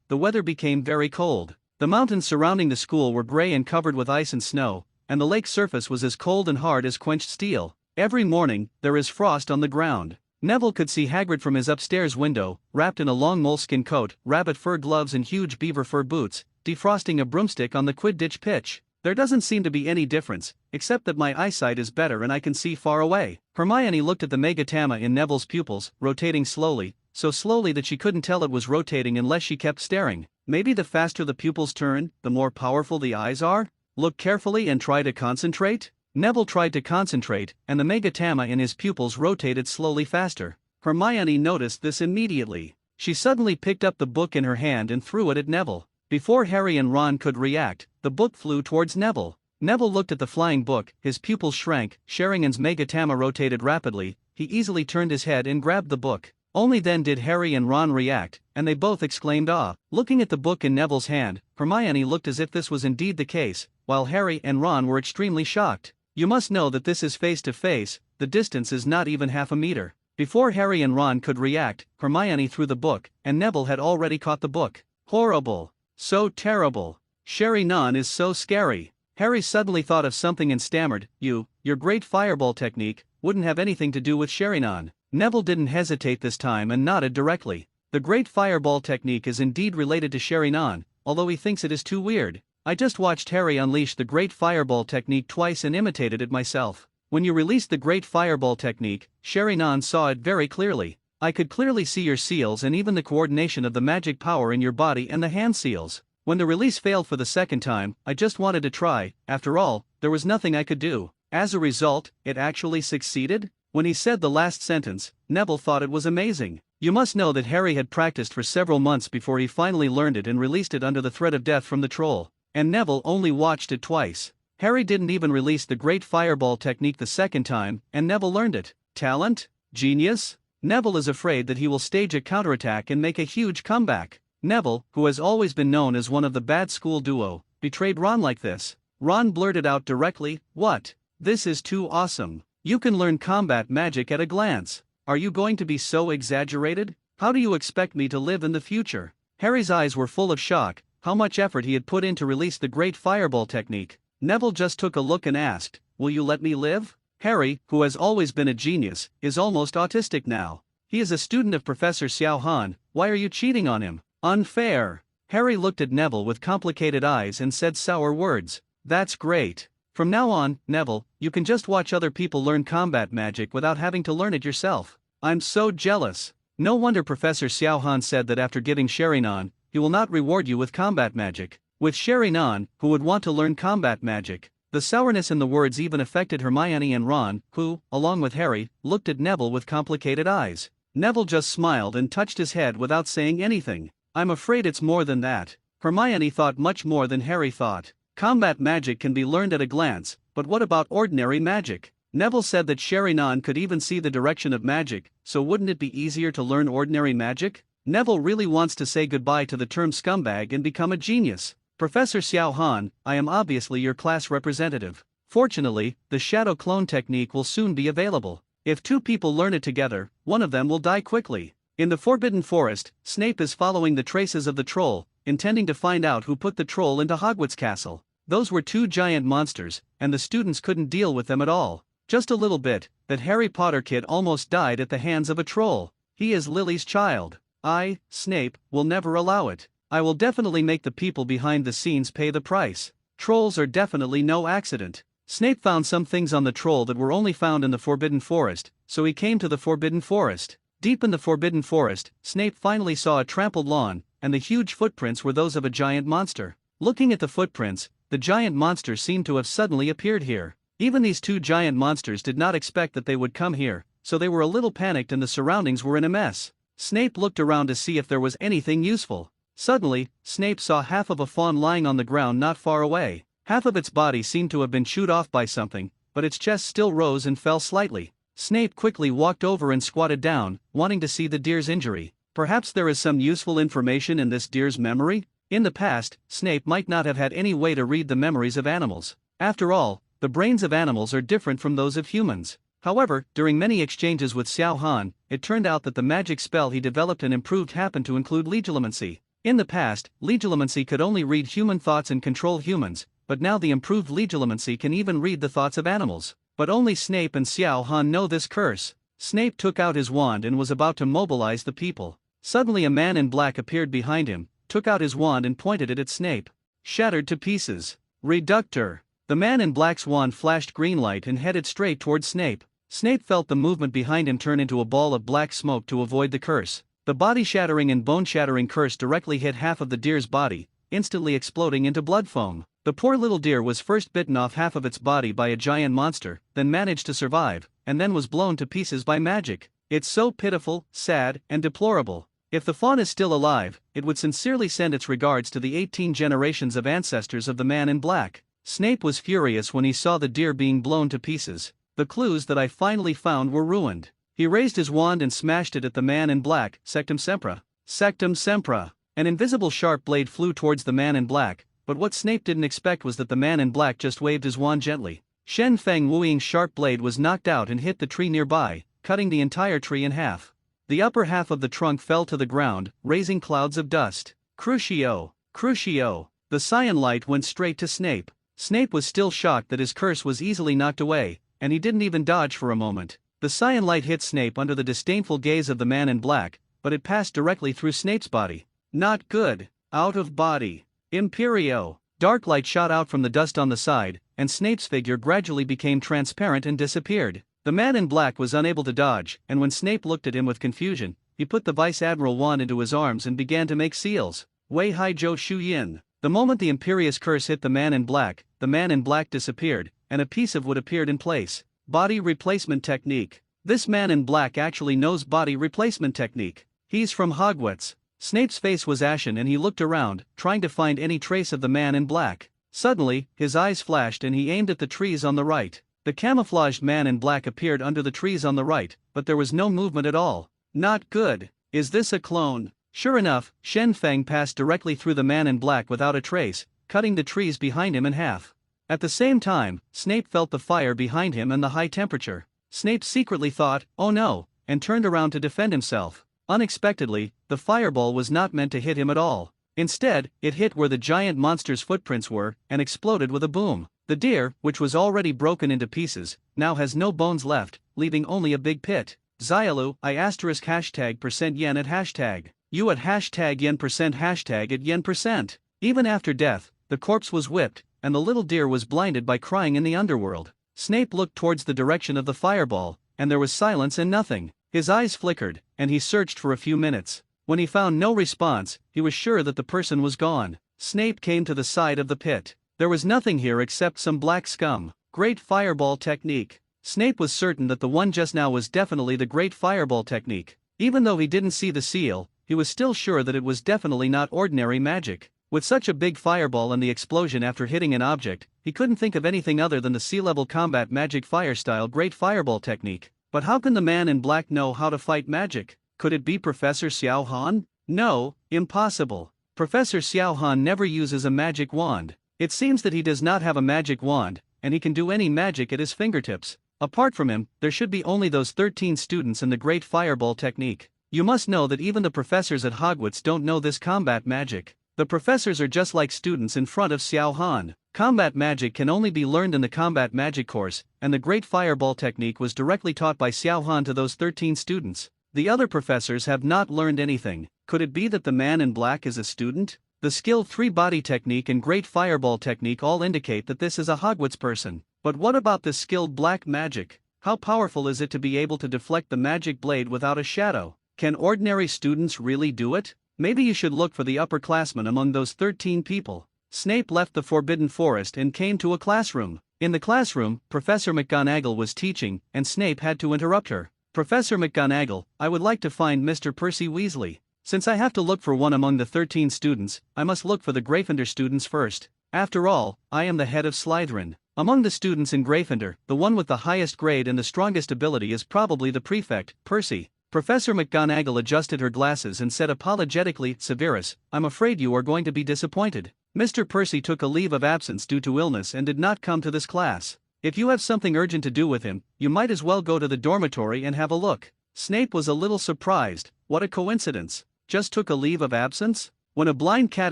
the weather became very cold. The mountains surrounding the school were gray and covered with ice and snow, and the lake surface was as cold and hard as quenched steel. Every morning, there is frost on the ground. Neville could see Hagrid from his upstairs window, wrapped in a long moleskin coat, rabbit fur gloves and huge beaver fur boots, defrosting a broomstick on the Quidditch pitch. There doesn't seem to be any difference, except that my eyesight is better and I can see far away. Hermione looked at the Megatama in Neville's pupils, rotating slowly, so slowly that she couldn't tell it was rotating unless she kept staring. Maybe the faster the pupils turn, the more powerful the eyes are? Look carefully and try to concentrate? Neville tried to concentrate, and the Megatama in his pupils rotated slowly faster. Hermione noticed this immediately. She suddenly picked up the book in her hand and threw it at Neville. Before Harry and Ron could react, the book flew towards Neville. Neville looked at the flying book, his pupils shrank, Sharingan's Megatama rotated rapidly, he easily turned his head and grabbed the book. Only then did Harry and Ron react, and they both exclaimed "Ah!" Looking at the book in Neville's hand, Hermione looked as if this was indeed the case, while Harry and Ron were extremely shocked. You must know that this is face to face, the distance is not even half a meter. Before Harry and Ron could react, Hermione threw the book, and Neville had already caught the book. Horrible. So terrible. Sharingan is so scary. Harry suddenly thought of something and stammered, your great fireball technique, wouldn't have anything to do with Sharingan. Neville didn't hesitate this time and nodded directly. The great fireball technique is indeed related to Sharingan, although he thinks it is too weird. I just watched Harry unleash the great fireball technique twice and imitated it myself. When you released the great fireball technique, Sharingan saw it very clearly. I could clearly see your seals and even the coordination of the magic power in your body and the hand seals. When the release failed for the second time, I just wanted to try. After all, there was nothing I could do. As a result, it actually succeeded? When he said the last sentence, Neville thought it was amazing. You must know that Harry had practiced for several months before he finally learned it and released it under the threat of death from the troll. And Neville only watched it twice. Harry didn't even release the great fireball technique the second time, and Neville learned it. Talent? Genius? Neville is afraid that he will stage a counterattack and make a huge comeback. Neville, who has always been known as one of the bad school duo, betrayed Ron like this. Ron blurted out directly, "What? This is too awesome. You can learn combat magic at a glance. Are you going to be so exaggerated? How do you expect me to live in the future?" Harry's eyes were full of shock, how much effort he had put in to release the great fireball technique. Neville just took a look and asked, "Will you let me live?" Harry, who has always been a genius, is almost autistic now. He is a student of Professor Xiao Han. Why are you cheating on him? Unfair. Harry looked at Neville with complicated eyes and said sour words. That's great. From now on, Neville, you can just watch other people learn combat magic without having to learn it yourself. I'm so jealous. No wonder Professor Xiao Han said that after getting Sharingan, he will not reward you with combat magic. With Sharingan, who would want to learn combat magic? The sourness in the words even affected Hermione and Ron, who, along with Harry, looked at Neville with complicated eyes. Neville just smiled and touched his head without saying anything. I'm afraid it's more than that. Hermione thought much more than Harry thought. Combat magic can be learned at a glance, but what about ordinary magic? Neville said that Sharingan could even see the direction of magic, so wouldn't it be easier to learn ordinary magic? Neville really wants to say goodbye to the term scumbag and become a genius. Professor Xiao Han, I am obviously your class representative. Fortunately, the shadow clone technique will soon be available. If two people learn it together, one of them will die quickly. In the Forbidden Forest, Snape is following the traces of the troll, intending to find out who put the troll into Hogwarts Castle. Those were two giant monsters, and the students couldn't deal with them at all. Just a little bit, that Harry Potter kid almost died at the hands of a troll. He is Lily's child. I, Snape, will never allow it. I will definitely make the people behind the scenes pay the price. Trolls are definitely no accident. Snape found some things on the troll that were only found in the Forbidden Forest, so he came to the Forbidden Forest. Deep in the Forbidden Forest, Snape finally saw a trampled lawn, and the huge footprints were those of a giant monster. Looking at the footprints, the giant monster seemed to have suddenly appeared here. Even these two giant monsters did not expect that they would come here, so they were a little panicked and the surroundings were in a mess. Snape looked around to see if there was anything useful. Suddenly, Snape saw half of a fawn lying on the ground not far away. Half of its body seemed to have been chewed off by something, but its chest still rose and fell slightly. Snape quickly walked over and squatted down, wanting to see the deer's injury. Perhaps there is some useful information in this deer's memory? In the past, Snape might not have had any way to read the memories of animals. After all, the brains of animals are different from those of humans. However, during many exchanges with Xiao Han, it turned out that the magic spell he developed and improved happened to include legilimency. In the past, legilimency could only read human thoughts and control humans, but now the improved legilimency can even read the thoughts of animals. But only Snape and Xiao Han know this curse. Snape took out his wand and was about to mobilize the people. Suddenly a man in black appeared behind him, took out his wand and pointed it at Snape. Shattered to pieces. Reductor. The man in black's wand flashed green light and headed straight towards Snape. Snape felt the movement behind him turn into a ball of black smoke to avoid the curse. The body-shattering and bone-shattering curse directly hit half of the deer's body, instantly exploding into blood foam. The poor little deer was first bitten off half of its body by a giant monster, then managed to survive, and then was blown to pieces by magic. It's so pitiful, sad, and deplorable. If the fawn is still alive, it would sincerely send its regards to the 18 generations of ancestors of the man in black. Snape was furious when he saw the deer being blown to pieces. The clues that I finally found were ruined. He raised his wand and smashed it at the man in black. Sectum sempra. Sectum sempra. An invisible sharp blade flew towards the man in black, but what Snape didn't expect was that the man in black just waved his wand gently. Shen Feng Wuing's sharp blade was knocked out and hit the tree nearby, cutting the entire tree in half. The upper half of the trunk fell to the ground, raising clouds of dust. Crucio! Crucio! The cyan light went straight to Snape. Snape was still shocked that his curse was easily knocked away, and he didn't even dodge for a moment. The cyan light hit Snape under the disdainful gaze of the man in black, but it passed directly through Snape's body. Not good. Out of body. Imperio. Dark light shot out from the dust on the side, and Snape's figure gradually became transparent and disappeared. The man in black was unable to dodge, and when Snape looked at him with confusion, he put the Vice Admiral wand into his arms and began to make seals. Wei Hai Zhou Shu Yin. The moment the imperious curse hit the man in black disappeared, and a piece of wood appeared in place. Body replacement technique. This man in black actually knows body replacement technique. He's from Hogwarts. Snape's face was ashen and he looked around, trying to find any trace of the man in black. Suddenly, his eyes flashed and he aimed at the trees on the right. The camouflaged man in black appeared under the trees on the right, but there was no movement at all. Not good. Is this a clone? Sure enough, Shen Feng passed directly through the man in black without a trace, cutting the trees behind him in half. At the same time, Snape felt the fire behind him and the high temperature. Snape secretly thought, "Oh no," and turned around to defend himself. Unexpectedly, the fireball was not meant to hit him at all. Instead, it hit where the giant monster's footprints were, and exploded with a boom. The deer, which was already broken into pieces, now has no bones left, leaving only a big pit. Xiaolu, I asterisk hashtag %yen at hashtag. You at hashtag yen percent hashtag at yen percent. Even after death, the corpse was whipped, and the little deer was blinded by crying in the underworld. Snape looked towards the direction of the fireball, and there was silence and nothing. His eyes flickered, and he searched for a few minutes. When he found no response, he was sure that the person was gone. Snape came to the side of the pit. There was nothing here except some black scum. Great fireball technique. Snape was certain that the one just now was definitely the great fireball technique. Even though he didn't see the seal, he was still sure that it was definitely not ordinary magic. With such a big fireball and the explosion after hitting an object, he couldn't think of anything other than the sea-level combat magic fire-style great fireball technique. But how can the man in black know how to fight magic? Could it be Professor Xiao Han? No, impossible. Professor Xiao Han never uses a magic wand. It seems that he does not have a magic wand, and he can do any magic at his fingertips. Apart from him, there should be only those 13 students in the great fireball technique. You must know that even the professors at Hogwarts don't know this combat magic. The professors are just like students in front of Xiao Han. Combat magic can only be learned in the combat magic course, and the great fireball technique was directly taught by Xiao Han to those 13 students. The other professors have not learned anything. Could it be that the man in black is a student? The skilled three-body technique and great fireball technique all indicate that this is a Hogwarts person. But what about this skilled black magic? How powerful is it to be able to deflect the magic blade without a shadow? Can ordinary students really do it? Maybe you should look for the upperclassmen among those 13 people. Snape left the Forbidden Forest and came to a classroom. In the classroom, Professor McGonagall was teaching, and Snape had to interrupt her. Professor McGonagall, I would like to find Mr. Percy Weasley. Since I have to look for one among the 13 students, I must look for the Gryffindor students first. After all, I am the head of Slytherin. Among the students in Gryffindor, the one with the highest grade and the strongest ability is probably the prefect, Percy. Professor McGonagall adjusted her glasses and said apologetically, Severus, I'm afraid you are going to be disappointed. Mr. Percy took a leave of absence due to illness and did not come to this class. If you have something urgent to do with him, you might as well go to the dormitory and have a look. Snape was a little surprised. What a coincidence. Just took a leave of absence? When a blind cat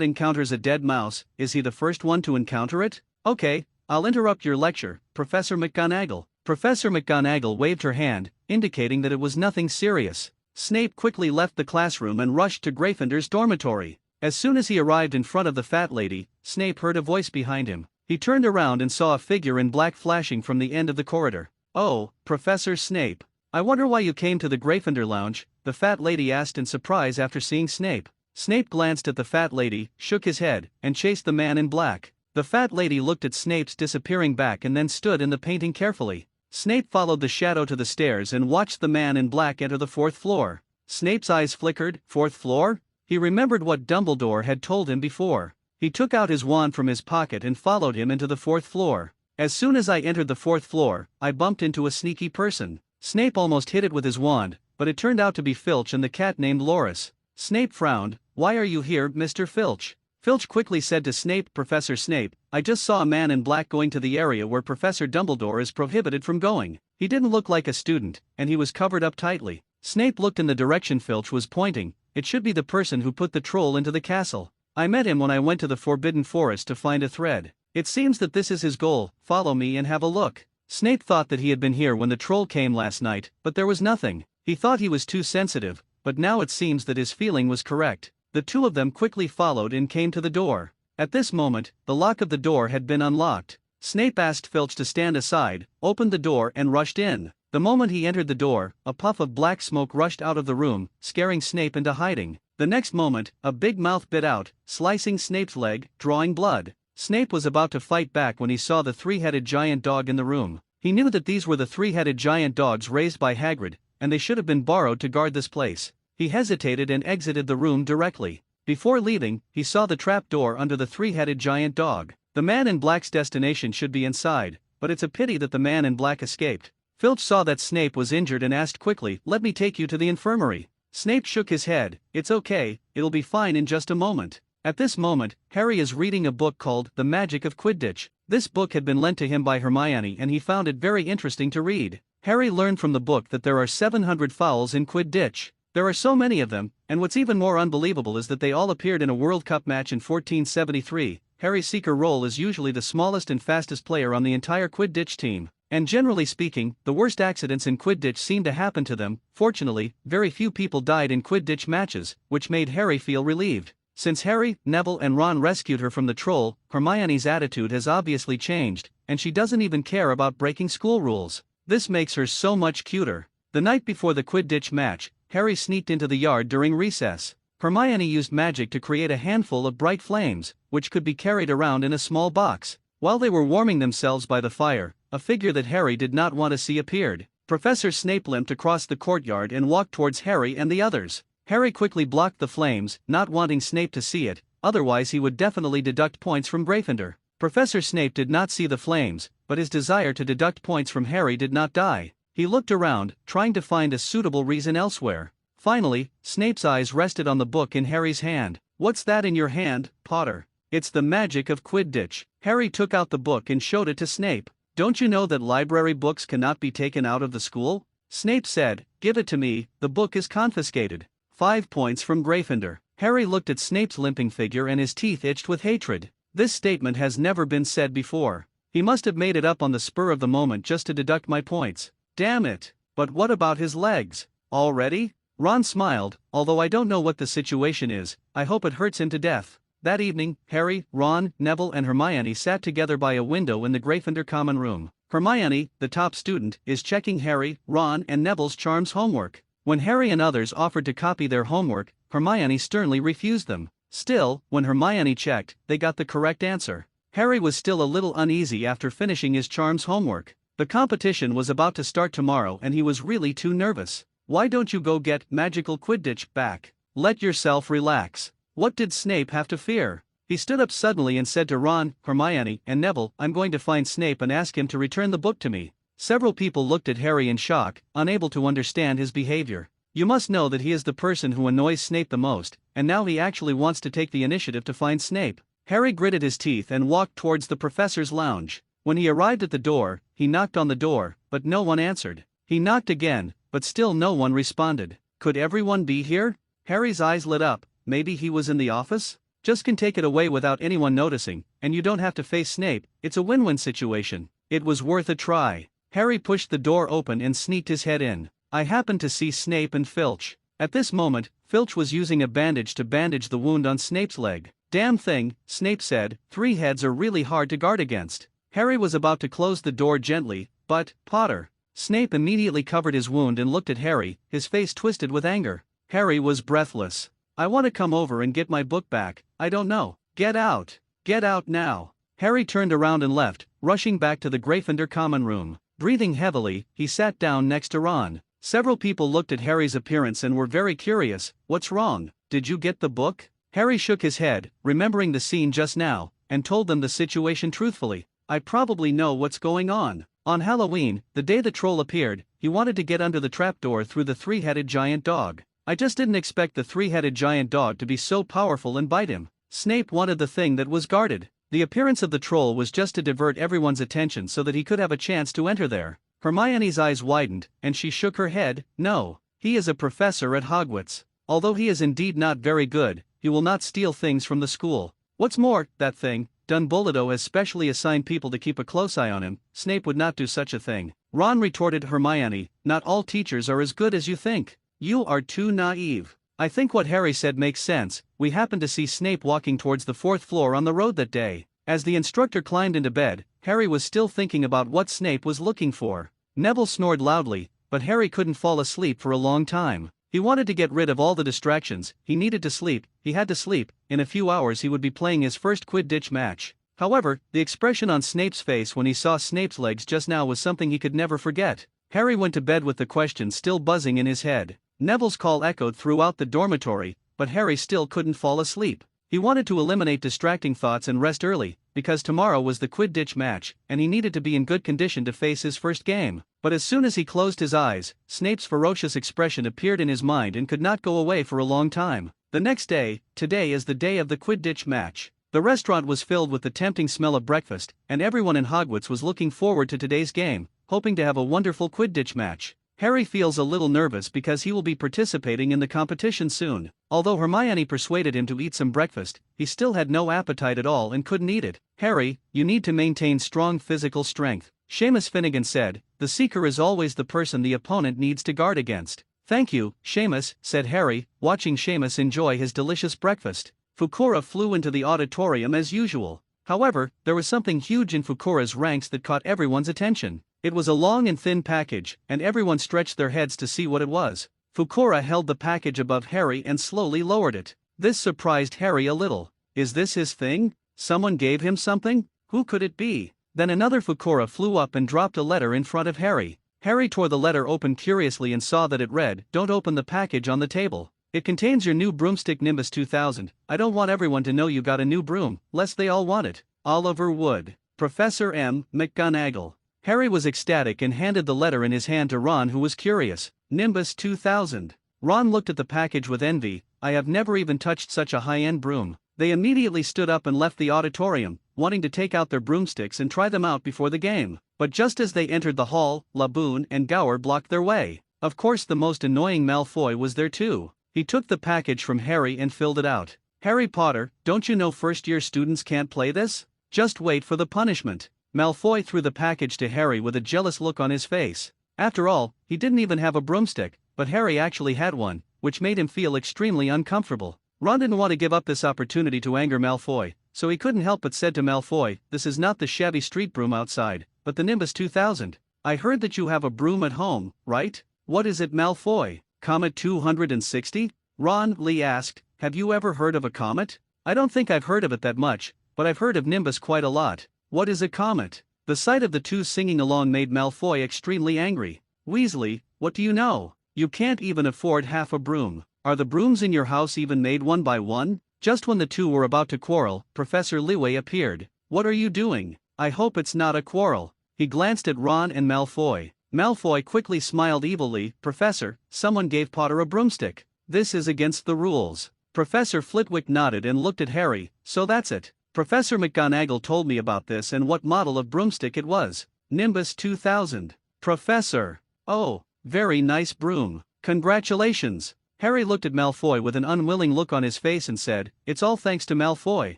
encounters a dead mouse, is he the first one to encounter it? Okay, I'll interrupt your lecture, Professor McGonagall. Professor McGonagall waved her hand, indicating that it was nothing serious. Snape quickly left the classroom and rushed to Gryffindor's dormitory. As soon as he arrived in front of the fat lady, Snape heard a voice behind him. He turned around and saw a figure in black flashing from the end of the corridor. Oh, Professor Snape. I wonder why you came to the Gryffindor lounge, the fat lady asked in surprise after seeing Snape. Snape glanced at the fat lady, shook his head, and chased the man in black. The fat lady looked at Snape's disappearing back and then stood in the painting carefully. Snape followed the shadow to the stairs and watched the man in black enter the 4th floor. Snape's eyes flickered. 4th floor? He remembered what Dumbledore had told him before. He took out his wand from his pocket and followed him into the 4th floor. As soon as I entered the 4th floor, I bumped into a sneaky person. Snape almost hit it with his wand, but it turned out to be Filch and the cat named Loris. Snape frowned. Why are you here, Mr. Filch? Filch quickly said to Snape, Professor Snape, I just saw a man in black going to the area where Professor Dumbledore is prohibited from going. He didn't look like a student, and he was covered up tightly. Snape looked in the direction Filch was pointing. It should be the person who put the troll into the castle. I met him when I went to the Forbidden Forest to find a thread. It seems that this is his goal. Follow me and have a look. Snape thought that he had been here when the troll came last night, but there was nothing. He thought he was too sensitive, but now it seems that his feeling was correct. The two of them quickly followed and came to the door. At this moment, the lock of the door had been unlocked. Snape asked Filch to stand aside, opened the door and rushed in. The moment he entered the door, a puff of black smoke rushed out of the room, scaring Snape into hiding. The next moment, a big mouth bit out, slicing Snape's leg, drawing blood. Snape was about to fight back when he saw the three-headed giant dog in the room. He knew that these were the three-headed giant dogs raised by Hagrid, and they should have been borrowed to guard this place. He hesitated and exited the room directly. Before leaving, he saw the trap door under the three-headed giant dog. The man in black's destination should be inside, but it's a pity that the man in black escaped. Filch saw that Snape was injured and asked quickly, "Let me take you to the infirmary." Snape shook his head. "It's okay, it'll be fine in just a moment." At this moment, Harry is reading a book called The Magic of Quidditch. This book had been lent to him by Hermione and he found it very interesting to read. Harry learned from the book that there are 700 fouls in Quidditch. There are so many of them, and what's even more unbelievable is that they all appeared in a World Cup match in 1473. Harry's seeker role is usually the smallest and fastest player on the entire Quidditch team, and generally speaking, the worst accidents in Quidditch seem to happen to them. Fortunately, very few people died in Quidditch matches, which made Harry feel relieved. Since Harry, Neville and Ron rescued her from the troll, Hermione's attitude has obviously changed, and she doesn't even care about breaking school rules. This makes her so much cuter. The night before the Quidditch match, Harry sneaked into the yard during recess. Hermione used magic to create a handful of bright flames, which could be carried around in a small box. While they were warming themselves by the fire, a figure that Harry did not want to see appeared. Professor Snape limped across the courtyard and walked towards Harry and the others. Harry quickly blocked the flames, not wanting Snape to see it, otherwise he would definitely deduct points from Gryffindor. Professor Snape did not see the flames, but his desire to deduct points from Harry did not die. He looked around, trying to find a suitable reason elsewhere. Finally, Snape's eyes rested on the book in Harry's hand. "What's that in your hand, Potter?" "It's the magic of Quidditch." Harry took out the book and showed it to Snape. "Don't you know that library books cannot be taken out of the school?" Snape said, "Give it to me, the book is confiscated." 5 points from Gryffindor. Harry looked at Snape's limping figure and his teeth itched with hatred. This statement has never been said before. He must have made it up on the spur of the moment just to deduct my points. Damn it. But what about his legs? Already? Ron smiled. Although I don't know what the situation is, I hope it hurts him to death. That evening, Harry, Ron, Neville and Hermione sat together by a window in the Gryffindor common room. Hermione, the top student, is checking Harry, Ron and Neville's charms homework. When Harry and others offered to copy their homework, Hermione sternly refused them. Still, when Hermione checked, they got the correct answer. Harry was still a little uneasy after finishing his charms homework. The competition was about to start tomorrow and he was really too nervous. Why don't you go get magical Quidditch back? Let yourself relax. What did Snape have to fear? He stood up suddenly and said to Ron, Hermione, and Neville, I'm going to find Snape and ask him to return the book to me. Several people looked at Harry in shock, unable to understand his behavior. You must know that he is the person who annoys Snape the most, and now he actually wants to take the initiative to find Snape. Harry gritted his teeth and walked towards the professor's lounge. When he arrived at the door, he knocked on the door, but no one answered. He knocked again, but still no one responded. Could everyone be here? Harry's eyes lit up. Maybe he was in the office? Just can take it away without anyone noticing, and you don't have to face Snape. It's a win-win situation. It was worth a try. Harry pushed the door open and sneaked his head in. I happened to see Snape and Filch. At this moment, Filch was using a bandage to bandage the wound on Snape's leg. Damn thing, Snape said, 3 heads are really hard to guard against. Harry was about to close the door gently, but, Potter. Snape immediately covered his wound and looked at Harry, his face twisted with anger. Harry was breathless. I want to come over and get my book back. I don't know. Get out. Get out now. Harry turned around and left, rushing back to the Gryffindor common room. Breathing heavily, he sat down next to Ron. Several people looked at Harry's appearance and were very curious. What's wrong? Did you get the book? Harry shook his head, remembering the scene just now, and told them the situation truthfully. I probably know what's going on. On Halloween, the day the troll appeared, he wanted to get under the trapdoor through the 3-headed giant dog. I just didn't expect the 3-headed giant dog to be so powerful and bite him. Snape wanted the thing that was guarded. The appearance of the troll was just to divert everyone's attention so that he could have a chance to enter there. Hermione's eyes widened, and she shook her head. No, he is a professor at Hogwarts. Although he is indeed not very good, he will not steal things from the school. What's more, that thing, Dumbledore has specially assigned people to keep a close eye on him. Snape would not do such a thing. Ron retorted Hermione, not all teachers are as good as you think. You are too naive. I think what Harry said makes sense. We happened to see Snape walking towards the 4th floor on the road that day. As the instructor climbed into bed, Harry was still thinking about what Snape was looking for. Neville snored loudly, but Harry couldn't fall asleep for a long time. He wanted to get rid of all the distractions. He needed to sleep. He had to sleep. In a few hours he would be playing his first Quidditch match. However, the expression on Snape's face when he saw Snape's legs just now was something he could never forget. Harry went to bed with the question still buzzing in his head. Neville's call echoed throughout the dormitory, but Harry still couldn't fall asleep. He wanted to eliminate distracting thoughts and rest early, because tomorrow was the Quidditch match, and he needed to be in good condition to face his first game. But as soon as he closed his eyes, Snape's ferocious expression appeared in his mind and could not go away for a long time. The next day, today is the day of the Quidditch match. The restaurant was filled with the tempting smell of breakfast, and everyone in Hogwarts was looking forward to today's game, hoping to have a wonderful Quidditch match. Harry feels a little nervous because he will be participating in the competition soon. Although Hermione persuaded him to eat some breakfast, he still had no appetite at all and couldn't eat it. Harry, you need to maintain strong physical strength. Seamus Finnegan said, the seeker is always the person the opponent needs to guard against. Thank you, Seamus, said Harry, watching Seamus enjoy his delicious breakfast. Fukura flew into the auditorium as usual. However, there was something huge in Fukura's ranks that caught everyone's attention. It was a long and thin package, and everyone stretched their heads to see what it was. Fukura held the package above Harry and slowly lowered it. This surprised Harry a little. Is this his thing? Someone gave him something? Who could it be? Then another Fukura flew up and dropped a letter in front of Harry. Harry tore the letter open curiously and saw that it read, "Don't open the package on the table. It contains your new broomstick Nimbus 2000. I don't want everyone to know you got a new broom, lest they all want it. Oliver Wood. Professor M. McGonagall." Harry was ecstatic and handed the letter in his hand to Ron, who was curious. Nimbus 2000. Ron looked at the package with envy. I have never even touched such a high-end broom. They immediately stood up and left the auditorium, wanting to take out their broomsticks and try them out before the game. But just as they entered the hall, Laboon and Gower blocked their way. Of course the most annoying Malfoy was there too. He took the package from Harry and filled it out. Harry Potter, don't you know first-year students can't play this? Just wait for the punishment. Malfoy threw the package to Harry with a jealous look on his face. After all, he didn't even have a broomstick, but Harry actually had one, which made him feel extremely uncomfortable. Ron didn't want to give up this opportunity to anger Malfoy, so he couldn't help but said to Malfoy, "This is not the shabby street broom outside, but the Nimbus 2000. I heard that you have a broom at home, right? What is it, Malfoy? Comet 260? Ron, Lee asked, have you ever heard of a comet? I don't think I've heard of it that much, but I've heard of Nimbus quite a lot. What is a comet? The sight of the two singing along made Malfoy extremely angry. Weasley, what do you know? You can't even afford half a broom. Are the brooms in your house even made one by one? Just when the two were about to quarrel, Professor Leeway appeared. What are you doing? I hope it's not a quarrel. He glanced at Ron and Malfoy. Malfoy quickly smiled evilly. Professor, someone gave Potter a broomstick. This is against the rules. Professor Flitwick nodded and looked at Harry. So that's it. Professor McGonagall told me about this and what model of broomstick it was. Nimbus 2000. Professor. Oh, very nice broom. Congratulations. Harry looked at Malfoy with an unwilling look on his face and said, "It's all thanks to Malfoy.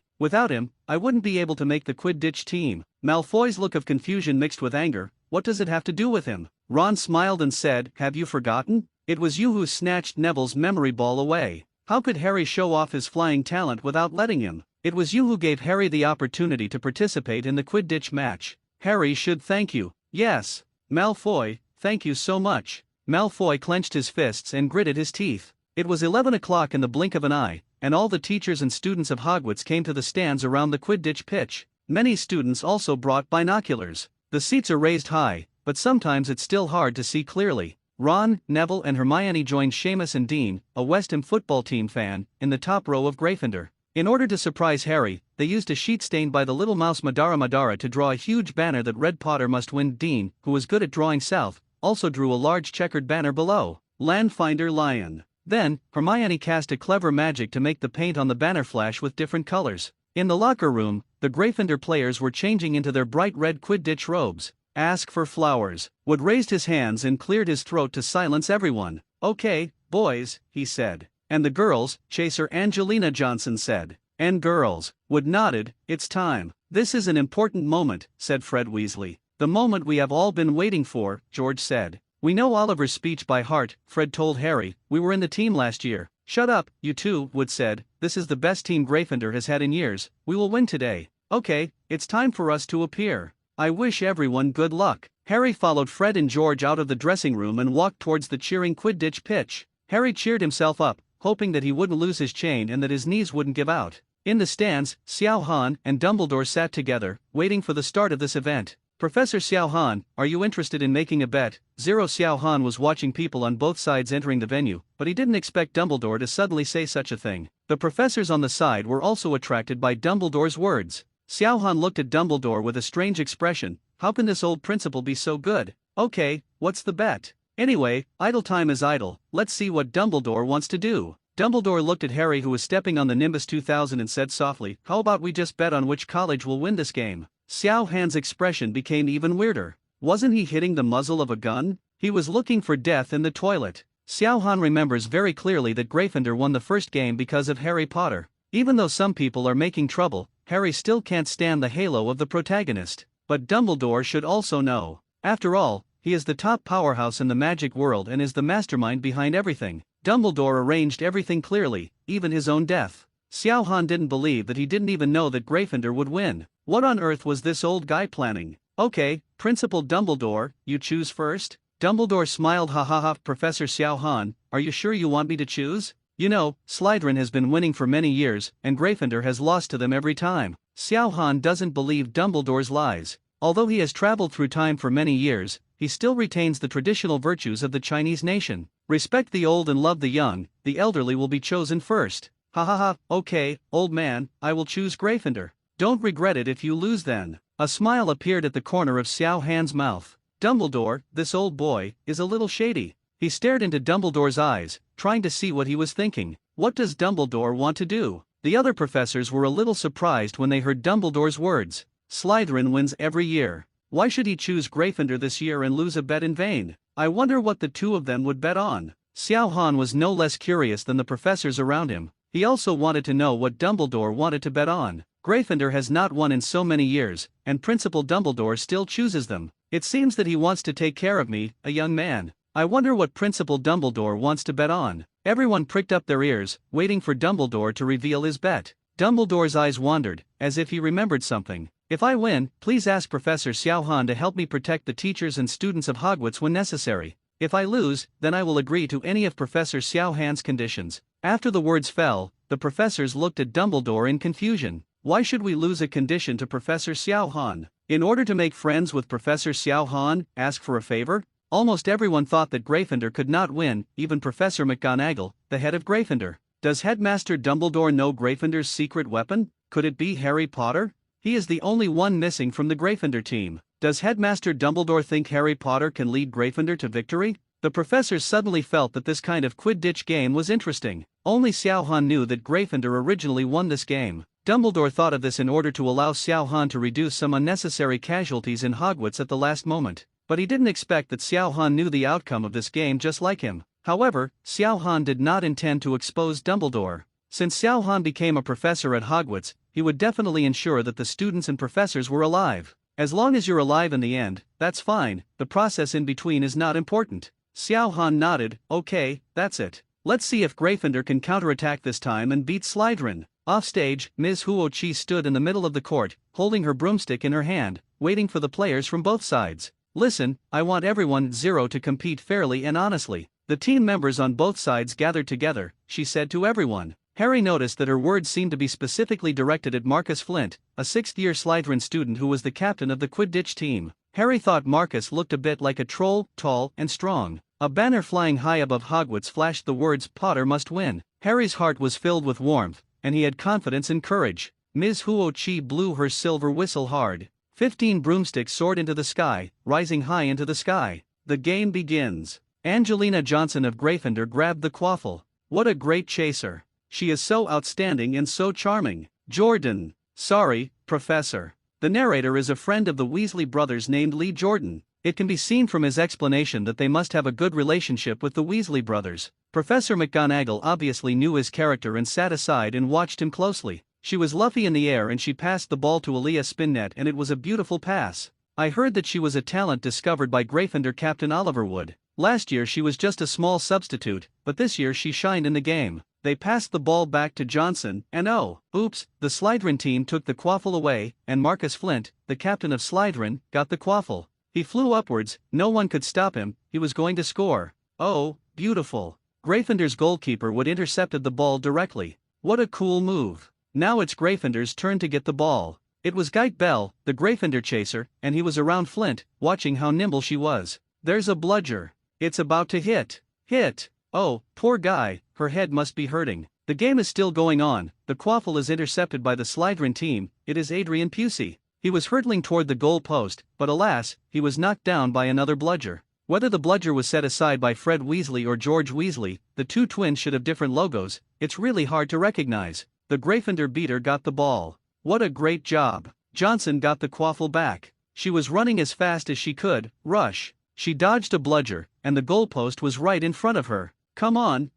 Without him, I wouldn't be able to make the Quidditch team." Malfoy's look of confusion mixed with anger. What does it have to do with him? Ron smiled and said, "Have you forgotten? It was you who snatched Neville's memory ball away. How could Harry show off his flying talent without letting him? It was you who gave Harry the opportunity to participate in the Quidditch match. Harry should thank you." "Yes, Malfoy, thank you so much." Malfoy clenched his fists and gritted his teeth. It was 11 o'clock in the blink of an eye, and all the teachers and students of Hogwarts came to the stands around the Quidditch pitch. Many students also brought binoculars. The seats are raised high, but sometimes it's still hard to see clearly. Ron, Neville and Hermione joined Seamus and Dean, a West Ham football team fan, in the top row of Gryffindor. In order to surprise Harry, they used a sheet stained by the little mouse Madara Madara to draw a huge banner that read "Potter must win." Dean, who was good at drawing south, also drew a large checkered banner below, "Landfinder Lion." Then, Hermione cast a clever magic to make the paint on the banner flash with different colors. In the locker room, the Gryffindor players were changing into their bright red Quidditch robes. Ask for flowers. Wood raised his hands and cleared his throat to silence everyone. "Okay, boys," he said. "And the girls," Chaser Angelina Johnson said. "And girls," Wood nodded. "It's time." "This is an important moment," said Fred Weasley. "The moment we have all been waiting for," George said. "We know Oliver's speech by heart," Fred told Harry. "We were in the team last year." "Shut up, you two," Wood said. "This is the best team Gryffindor has had in years. We will win today." "Okay, it's time for us to appear. I wish everyone good luck." Harry followed Fred and George out of the dressing room and walked towards the cheering Quidditch pitch. Harry cheered himself up, hoping that he wouldn't lose his chain and that his knees wouldn't give out. In the stands, Xiao Han and Dumbledore sat together, waiting for the start of this event. "Professor Xiao Han, are you interested in making a bet?" Xiao Han was watching people on both sides entering the venue, but he didn't expect Dumbledore to suddenly say such a thing. The professors on the side were also attracted by Dumbledore's words. Xiao Han looked at Dumbledore with a strange expression. How can this old principal be so good? "Okay, what's the bet? Anyway, idle time is idle, let's see what Dumbledore wants to do." Dumbledore looked at Harry, who was stepping on the Nimbus 2000, and said softly, "How about we just bet on which college will win this game?" Xiao Han's expression became even weirder. Wasn't he hitting the muzzle of a gun? He was looking for death in the toilet. Xiao Han remembers very clearly that Gryffindor won the first game because of Harry Potter. Even though some people are making trouble, Harry still can't stand the halo of the protagonist. But Dumbledore should also know. After all, he is the top powerhouse in the magic world and is the mastermind behind everything. Dumbledore arranged everything clearly, even his own death. Xiao Han didn't believe that he didn't even know that Gryffindor would win. What on earth was this old guy planning? "Okay, Principal Dumbledore, you choose first." Dumbledore smiled. "Ha ha ha, Professor Xiao Han, are you sure you want me to choose? You know, Slytherin has been winning for many years, and Gryffindor has lost to them every time." Xiao Han doesn't believe Dumbledore's lies. Although he has traveled through time for many years, he still retains the traditional virtues of the Chinese nation. Respect the old and love the young, the elderly will be chosen first. "Ha ha ha, okay, old man, I will choose Gryffindor. Don't regret it if you lose then." A smile appeared at the corner of Xiao Han's mouth. "Dumbledore, this old boy, is a little shady." He stared into Dumbledore's eyes, trying to see what he was thinking. What does Dumbledore want to do? The other professors were a little surprised when they heard Dumbledore's words. Slytherin wins every year. Why should he choose Gryffindor this year and lose a bet in vain? I wonder what the two of them would bet on. Xiao Han was no less curious than the professors around him. He also wanted to know what Dumbledore wanted to bet on. Gryffindor has not won in so many years, and Principal Dumbledore still chooses them. It seems that he wants to take care of me, a young man. I wonder what Principal Dumbledore wants to bet on. Everyone pricked up their ears, waiting for Dumbledore to reveal his bet. Dumbledore's eyes wandered, as if he remembered something. If I win, please ask Professor Xiao Han to help me protect the teachers and students of Hogwarts when necessary. If I lose, then I will agree to any of Professor Xiao Han's conditions. After the words fell, the professors looked at Dumbledore in confusion. Why should we lose a condition to Professor Xiao Han? In order to make friends with Professor Xiao Han, ask for a favor? Almost everyone thought that Gryffindor could not win, even Professor McGonagall, the head of Gryffindor. Does Headmaster Dumbledore know Gryffindor's secret weapon? Could it be Harry Potter? He is the only one missing from the Gryffindor team. Does Headmaster Dumbledore think Harry Potter can lead Gryffindor to victory? The professors suddenly felt that this kind of Quidditch game was interesting. Only Xiao Han knew that Gryffindor originally won this game. Dumbledore thought of this in order to allow Xiao Han to reduce some unnecessary casualties in Hogwarts at the last moment. But he didn't expect that Xiao Han knew the outcome of this game just like him. However, Xiao Han did not intend to expose Dumbledore. Since Xiao Han became a professor at Hogwarts, he would definitely ensure that the students and professors were alive. As long as you're alive in the end, that's fine, the process in between is not important. Xiao Han nodded. Okay, that's it. Let's see if Gryffindor can counterattack this time and beat Slytherin. Offstage, Ms. Huo-Chi stood in the middle of the court, holding her broomstick in her hand, waiting for the players from both sides. Listen, I want everyone to compete fairly and honestly. The team members on both sides gathered together, she said to everyone. Harry noticed that her words seemed to be specifically directed at Marcus Flint, a sixth-year Slytherin student who was the captain of the Quidditch team. Harry thought Marcus looked a bit like a troll, tall and strong. A banner flying high above Hogwarts flashed the words "Potter must win." Harry's heart was filled with warmth, and he had confidence and courage. Ms. Huo-Chi blew her silver whistle hard. 15 broomsticks soared into the sky, rising high into the sky. The game begins. Angelina Johnson of Gryffindor grabbed the quaffle. What a great chaser. She is so outstanding and so charming. Jordan. Sorry, Professor. The narrator is a friend of the Weasley brothers named Lee Jordan. It can be seen from his explanation that they must have a good relationship with the Weasley brothers. Professor McGonagall obviously knew his character and sat aside and watched him closely. She was luffy in the air and she passed the ball to Aaliyah Spinnet and it was a beautiful pass. I heard that she was a talent discovered by Gryffindor captain Oliver Wood. Last year she was just a small substitute, but this year she shined in the game. They passed the ball back to Johnson, and oops, the Slytherin team took the quaffle away, and Marcus Flint, the captain of Slytherin, got the quaffle. He flew upwards, no one could stop him, he was going to score. Oh, beautiful. Gryffindor's goalkeeper Wood intercepted the ball directly. What a cool move. Now it's Gryffindor's turn to get the ball. It was Geit Bell, the Gryffindor chaser, and he was around Flint, watching how nimble she was. There's a bludger. It's about to hit. Hit. Oh, poor guy, her head must be hurting. The game is still going on, the quaffle is intercepted by the Slytherin team, it is Adrian Pusey. He was hurtling toward the goal post, but alas, he was knocked down by another bludger. Whether the bludger was set aside by Fred Weasley or George Weasley, the two twins should have different logos, it's really hard to recognize. The Gryffindor beater got the ball. What a great job. Johnson got the quaffle back. She was running as fast as she could, rush. She dodged a bludger, and the goalpost was right in front of her. Come on,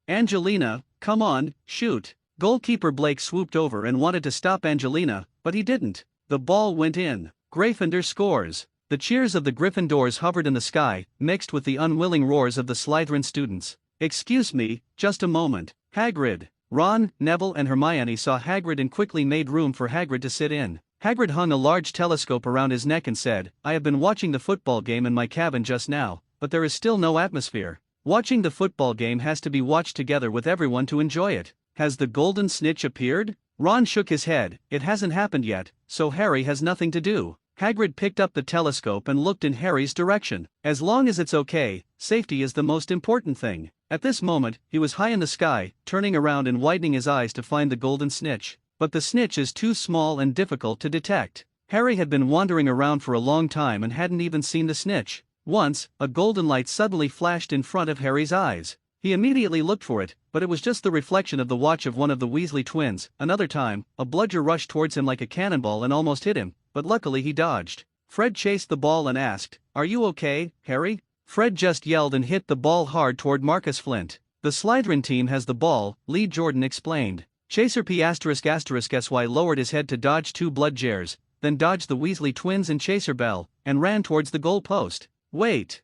Angelina, come on, shoot. Goalkeeper Blake swooped over and wanted to stop Angelina, but he didn't. The ball went in. Gryffindor scores. The cheers of the Gryffindors hovered in the sky, mixed with the unwilling roars of the Slytherin students. Excuse me, just a moment. Hagrid. Ron, Neville and Hermione saw Hagrid and quickly made room for Hagrid to sit in. Hagrid hung a large telescope around his neck and said, I have been watching the football game in my cabin just now, but there is still no atmosphere. Watching the football game has to be watched together with everyone to enjoy it. Has the golden snitch appeared? Ron shook his head. It hasn't happened yet, so Harry has nothing to do. Hagrid picked up the telescope and looked in Harry's direction. As long as it's okay, safety is the most important thing. At this moment, he was high in the sky, turning around and widening his eyes to find the golden snitch. But the snitch is too small and difficult to detect. Harry had been wandering around for a long time and hadn't even seen the snitch. Once, a golden light suddenly flashed in front of Harry's eyes. He immediately looked for it, but it was just the reflection of the watch of one of the Weasley twins. Another time, a bludger rushed towards him like a cannonball and almost hit him, but luckily he dodged. Fred chased the ball and asked, Are you okay, Harry? Fred just yelled and hit the ball hard toward Marcus Flint. The Slytherin team has the ball, Lee Jordan explained. Chaser P****sy lowered his head to dodge two Bloodjares, then dodged the Weasley twins and Chaser Bell, and ran towards the goal post. Wait,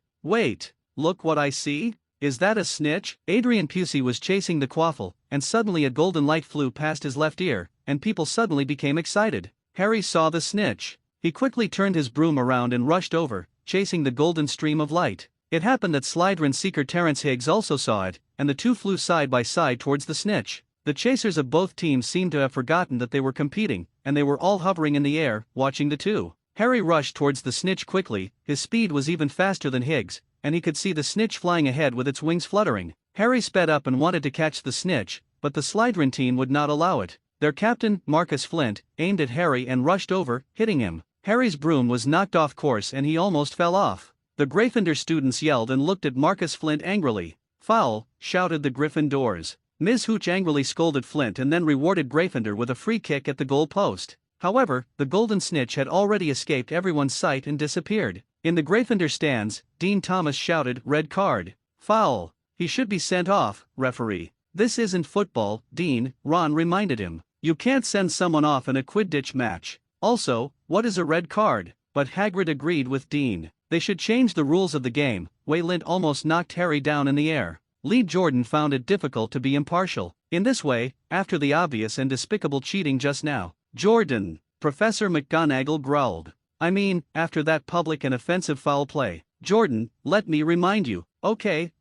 look what I see? Is that a snitch? Adrian Pusey was chasing the quaffle, and suddenly a golden light flew past his left ear, and people suddenly became excited. Harry saw the snitch. He quickly turned his broom around and rushed over, chasing the golden stream of light. It happened that Slytherin seeker Terrence Higgs also saw it, and the two flew side by side towards the snitch. The chasers of both teams seemed to have forgotten that they were competing, and they were all hovering in the air, watching the two. Harry rushed towards the snitch quickly. His speed was even faster than Higgs, and he could see the snitch flying ahead with its wings fluttering. Harry sped up and wanted to catch the snitch, but the Slytherin team would not allow it. Their captain, Marcus Flint, aimed at Harry and rushed over, hitting him. Harry's broom was knocked off course and he almost fell off. The Gryffindor students yelled and looked at Marcus Flint angrily. Foul, shouted the Gryffindors. Ms. Hooch angrily scolded Flint and then rewarded Gryffindor with a free kick at the goal post. However, the golden snitch had already escaped everyone's sight and disappeared. In the Gryffindor stands, Dean Thomas shouted, "Red card. Foul. He should be sent off, referee." "This isn't football, Dean," Ron reminded him. "You can't send someone off in a Quidditch match. Also, what is a red card?" But Hagrid agreed with Dean. They should change the rules of the game. Waylint almost knocked Harry down in the air. Lee Jordan found it difficult to be impartial. In this way, after the obvious and despicable cheating just now, "Jordan," Professor McGonagall growled. "I mean, after that public and offensive foul play. Jordan, let me remind you." Okay.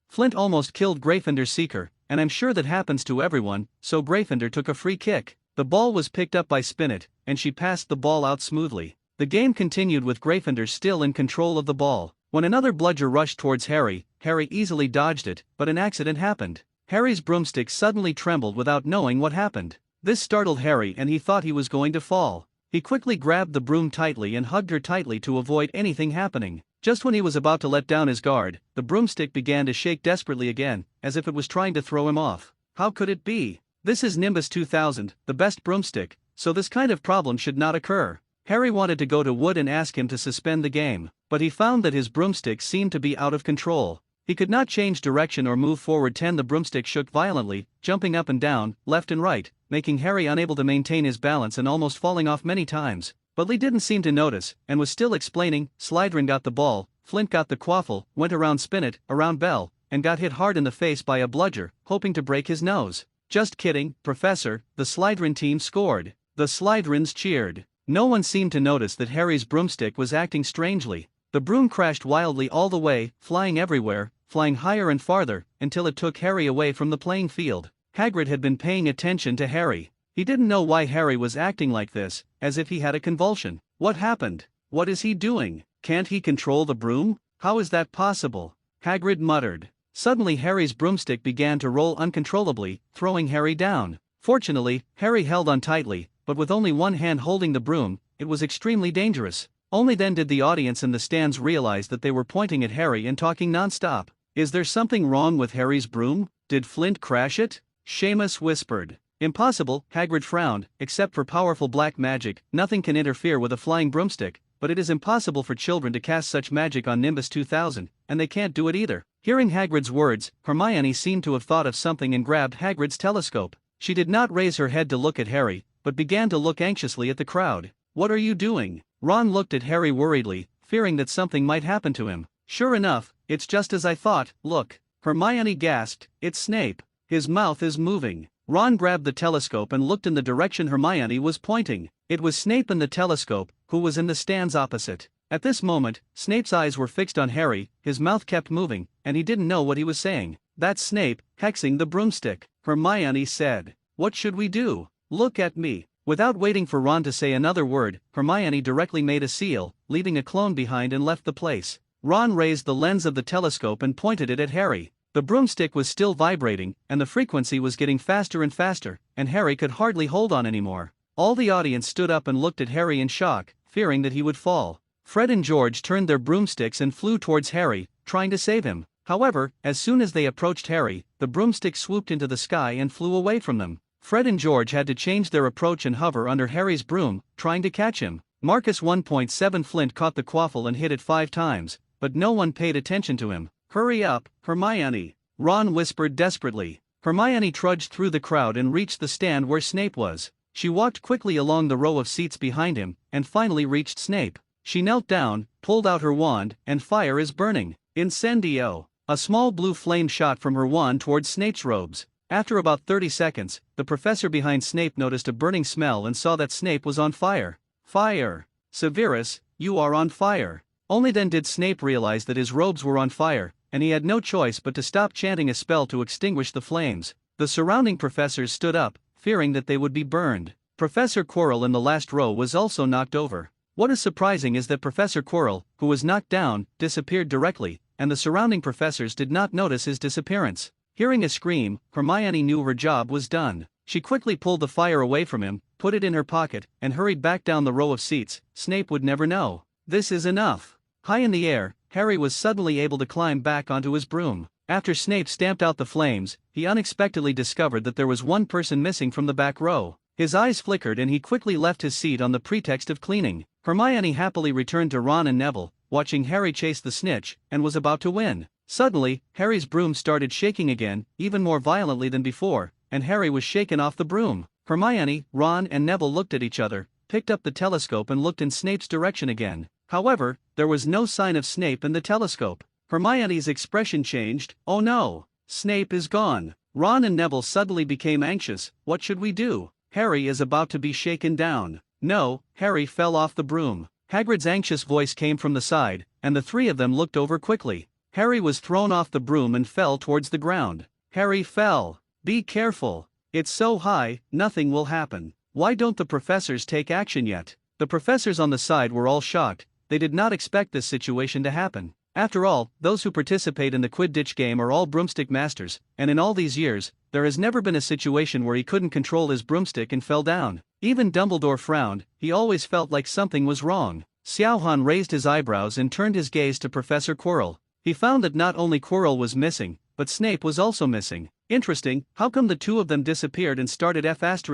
Flint almost killed Gryffindor's seeker, and I'm sure that happens to everyone, so Gryffindor took a free kick. The ball was picked up by Spinnet, and she passed the ball out smoothly. The game continued with Gryffindor still in control of the ball. When another bludger rushed towards Harry, Harry easily dodged it, but an accident happened. Harry's broomstick suddenly trembled without knowing what happened. This startled Harry and he thought he was going to fall. He quickly grabbed the broom tightly and hugged her tightly to avoid anything happening. Just when he was about to let down his guard, the broomstick began to shake desperately again, as if it was trying to throw him off. How could it be? This is Nimbus 2000, the best broomstick, so this kind of problem should not occur. Harry wanted to go to Wood and ask him to suspend the game, but he found that his broomstick seemed to be out of control. He could not change direction or move forward. The broomstick shook violently, jumping up and down, left and right, making Harry unable to maintain his balance and almost falling off many times. But Lee didn't seem to notice, and was still explaining. Slytherin got the ball, Flint got the quaffle, went around Spinnet, around Bell, and got hit hard in the face by a bludger, hoping to break his nose. Just kidding, Professor, the Slytherin team scored. The Slytherins cheered. No one seemed to notice that Harry's broomstick was acting strangely. The broom crashed wildly all the way, flying everywhere, flying higher and farther, until it took Harry away from the playing field. Hagrid had been paying attention to Harry. He didn't know why Harry was acting like this, as if he had a convulsion. What happened? What is he doing? Can't he control the broom? How is that possible? Hagrid muttered. Suddenly Harry's broomstick began to roll uncontrollably, throwing Harry down. Fortunately, Harry held on tightly, but with only one hand holding the broom, it was extremely dangerous. Only then did the audience in the stands realize that they were pointing at Harry and talking non-stop. "Is there something wrong with Harry's broom? Did Flint crash it?" Seamus whispered. "Impossible," Hagrid frowned. "Except for powerful black magic, nothing can interfere with a flying broomstick, but it is impossible for children to cast such magic on Nimbus 2000, and they can't do it either." Hearing Hagrid's words, Hermione seemed to have thought of something and grabbed Hagrid's telescope. She did not raise her head to look at Harry, but began to look anxiously at the crowd. "What are you doing?" Ron looked at Harry worriedly, fearing that something might happen to him. "Sure enough, it's just as I thought, look." Hermione gasped, "It's Snape. His mouth is moving." Ron grabbed the telescope and looked in the direction Hermione was pointing. It was Snape in the telescope, who was in the stands opposite. At this moment, Snape's eyes were fixed on Harry, his mouth kept moving, and he didn't know what he was saying. "That's Snape, hexing the broomstick," Hermione said. "What should we do? Look at me." Without waiting for Ron to say another word, Hermione directly made a seal, leaving a clone behind and left the place. Ron raised the lens of the telescope and pointed it at Harry. The broomstick was still vibrating, and the frequency was getting faster and faster, and Harry could hardly hold on anymore. All the audience stood up and looked at Harry in shock, fearing that he would fall. Fred and George turned their broomsticks and flew towards Harry, trying to save him. However, as soon as they approached Harry, the broomstick swooped into the sky and flew away from them. Fred and George had to change their approach and hover under Harry's broom, trying to catch him. Marcus 1.7 Flint caught the quaffle and hit it 5 times, but no one paid attention to him. "Hurry up, Hermione," Ron whispered desperately. Hermione trudged through the crowd and reached the stand where Snape was. She walked quickly along the row of seats behind him, and finally reached Snape. She knelt down, pulled out her wand, and fire is burning. Incendio! A small blue flame shot from her wand towards Snape's robes. After about 30 seconds, the professor behind Snape noticed a burning smell and saw that Snape was on fire. "Fire! Severus, you are on fire!" Only then did Snape realize that his robes were on fire, and he had no choice but to stop chanting a spell to extinguish the flames. The surrounding professors stood up, fearing that they would be burned. Professor Quirrell in the last row was also knocked over. What is surprising is that Professor Quirrell, who was knocked down, disappeared directly, and the surrounding professors did not notice his disappearance. Hearing a scream, Hermione knew her job was done. She quickly pulled the fire away from him, put it in her pocket, and hurried back down the row of seats. Snape would never know. This is enough. High in the air, Harry was suddenly able to climb back onto his broom. After Snape stamped out the flames, he unexpectedly discovered that there was one person missing from the back row. His eyes flickered and he quickly left his seat on the pretext of cleaning. Hermione happily returned to Ron and Neville, watching Harry chase the snitch, and was about to win. Suddenly, Harry's broom started shaking again, even more violently than before, and Harry was shaken off the broom. Hermione, Ron and Neville looked at each other, picked up the telescope and looked in Snape's direction again. However, there was no sign of Snape in the telescope. Hermione's expression changed. "Oh no! Snape is gone." Ron and Neville suddenly became anxious. "What should we do? Harry is about to be shaken down." "No, Harry fell off the broom." Hagrid's anxious voice came from the side, and the three of them looked over quickly. Harry was thrown off the broom and fell towards the ground. "Harry fell. Be careful. It's so high, nothing will happen." "Why don't the professors take action yet?" The professors on the side were all shocked. They did not expect this situation to happen. After all, those who participate in the Quidditch game are all broomstick masters, and in all these years, there has never been a situation where he couldn't control his broomstick and fell down. Even Dumbledore frowned. He always felt like something was wrong. Xiaohan raised his eyebrows and turned his gaze to Professor Quirrell. He found that not only Quirrell was missing, but Snape was also missing. Interesting, how come the two of them disappeared and started F********G?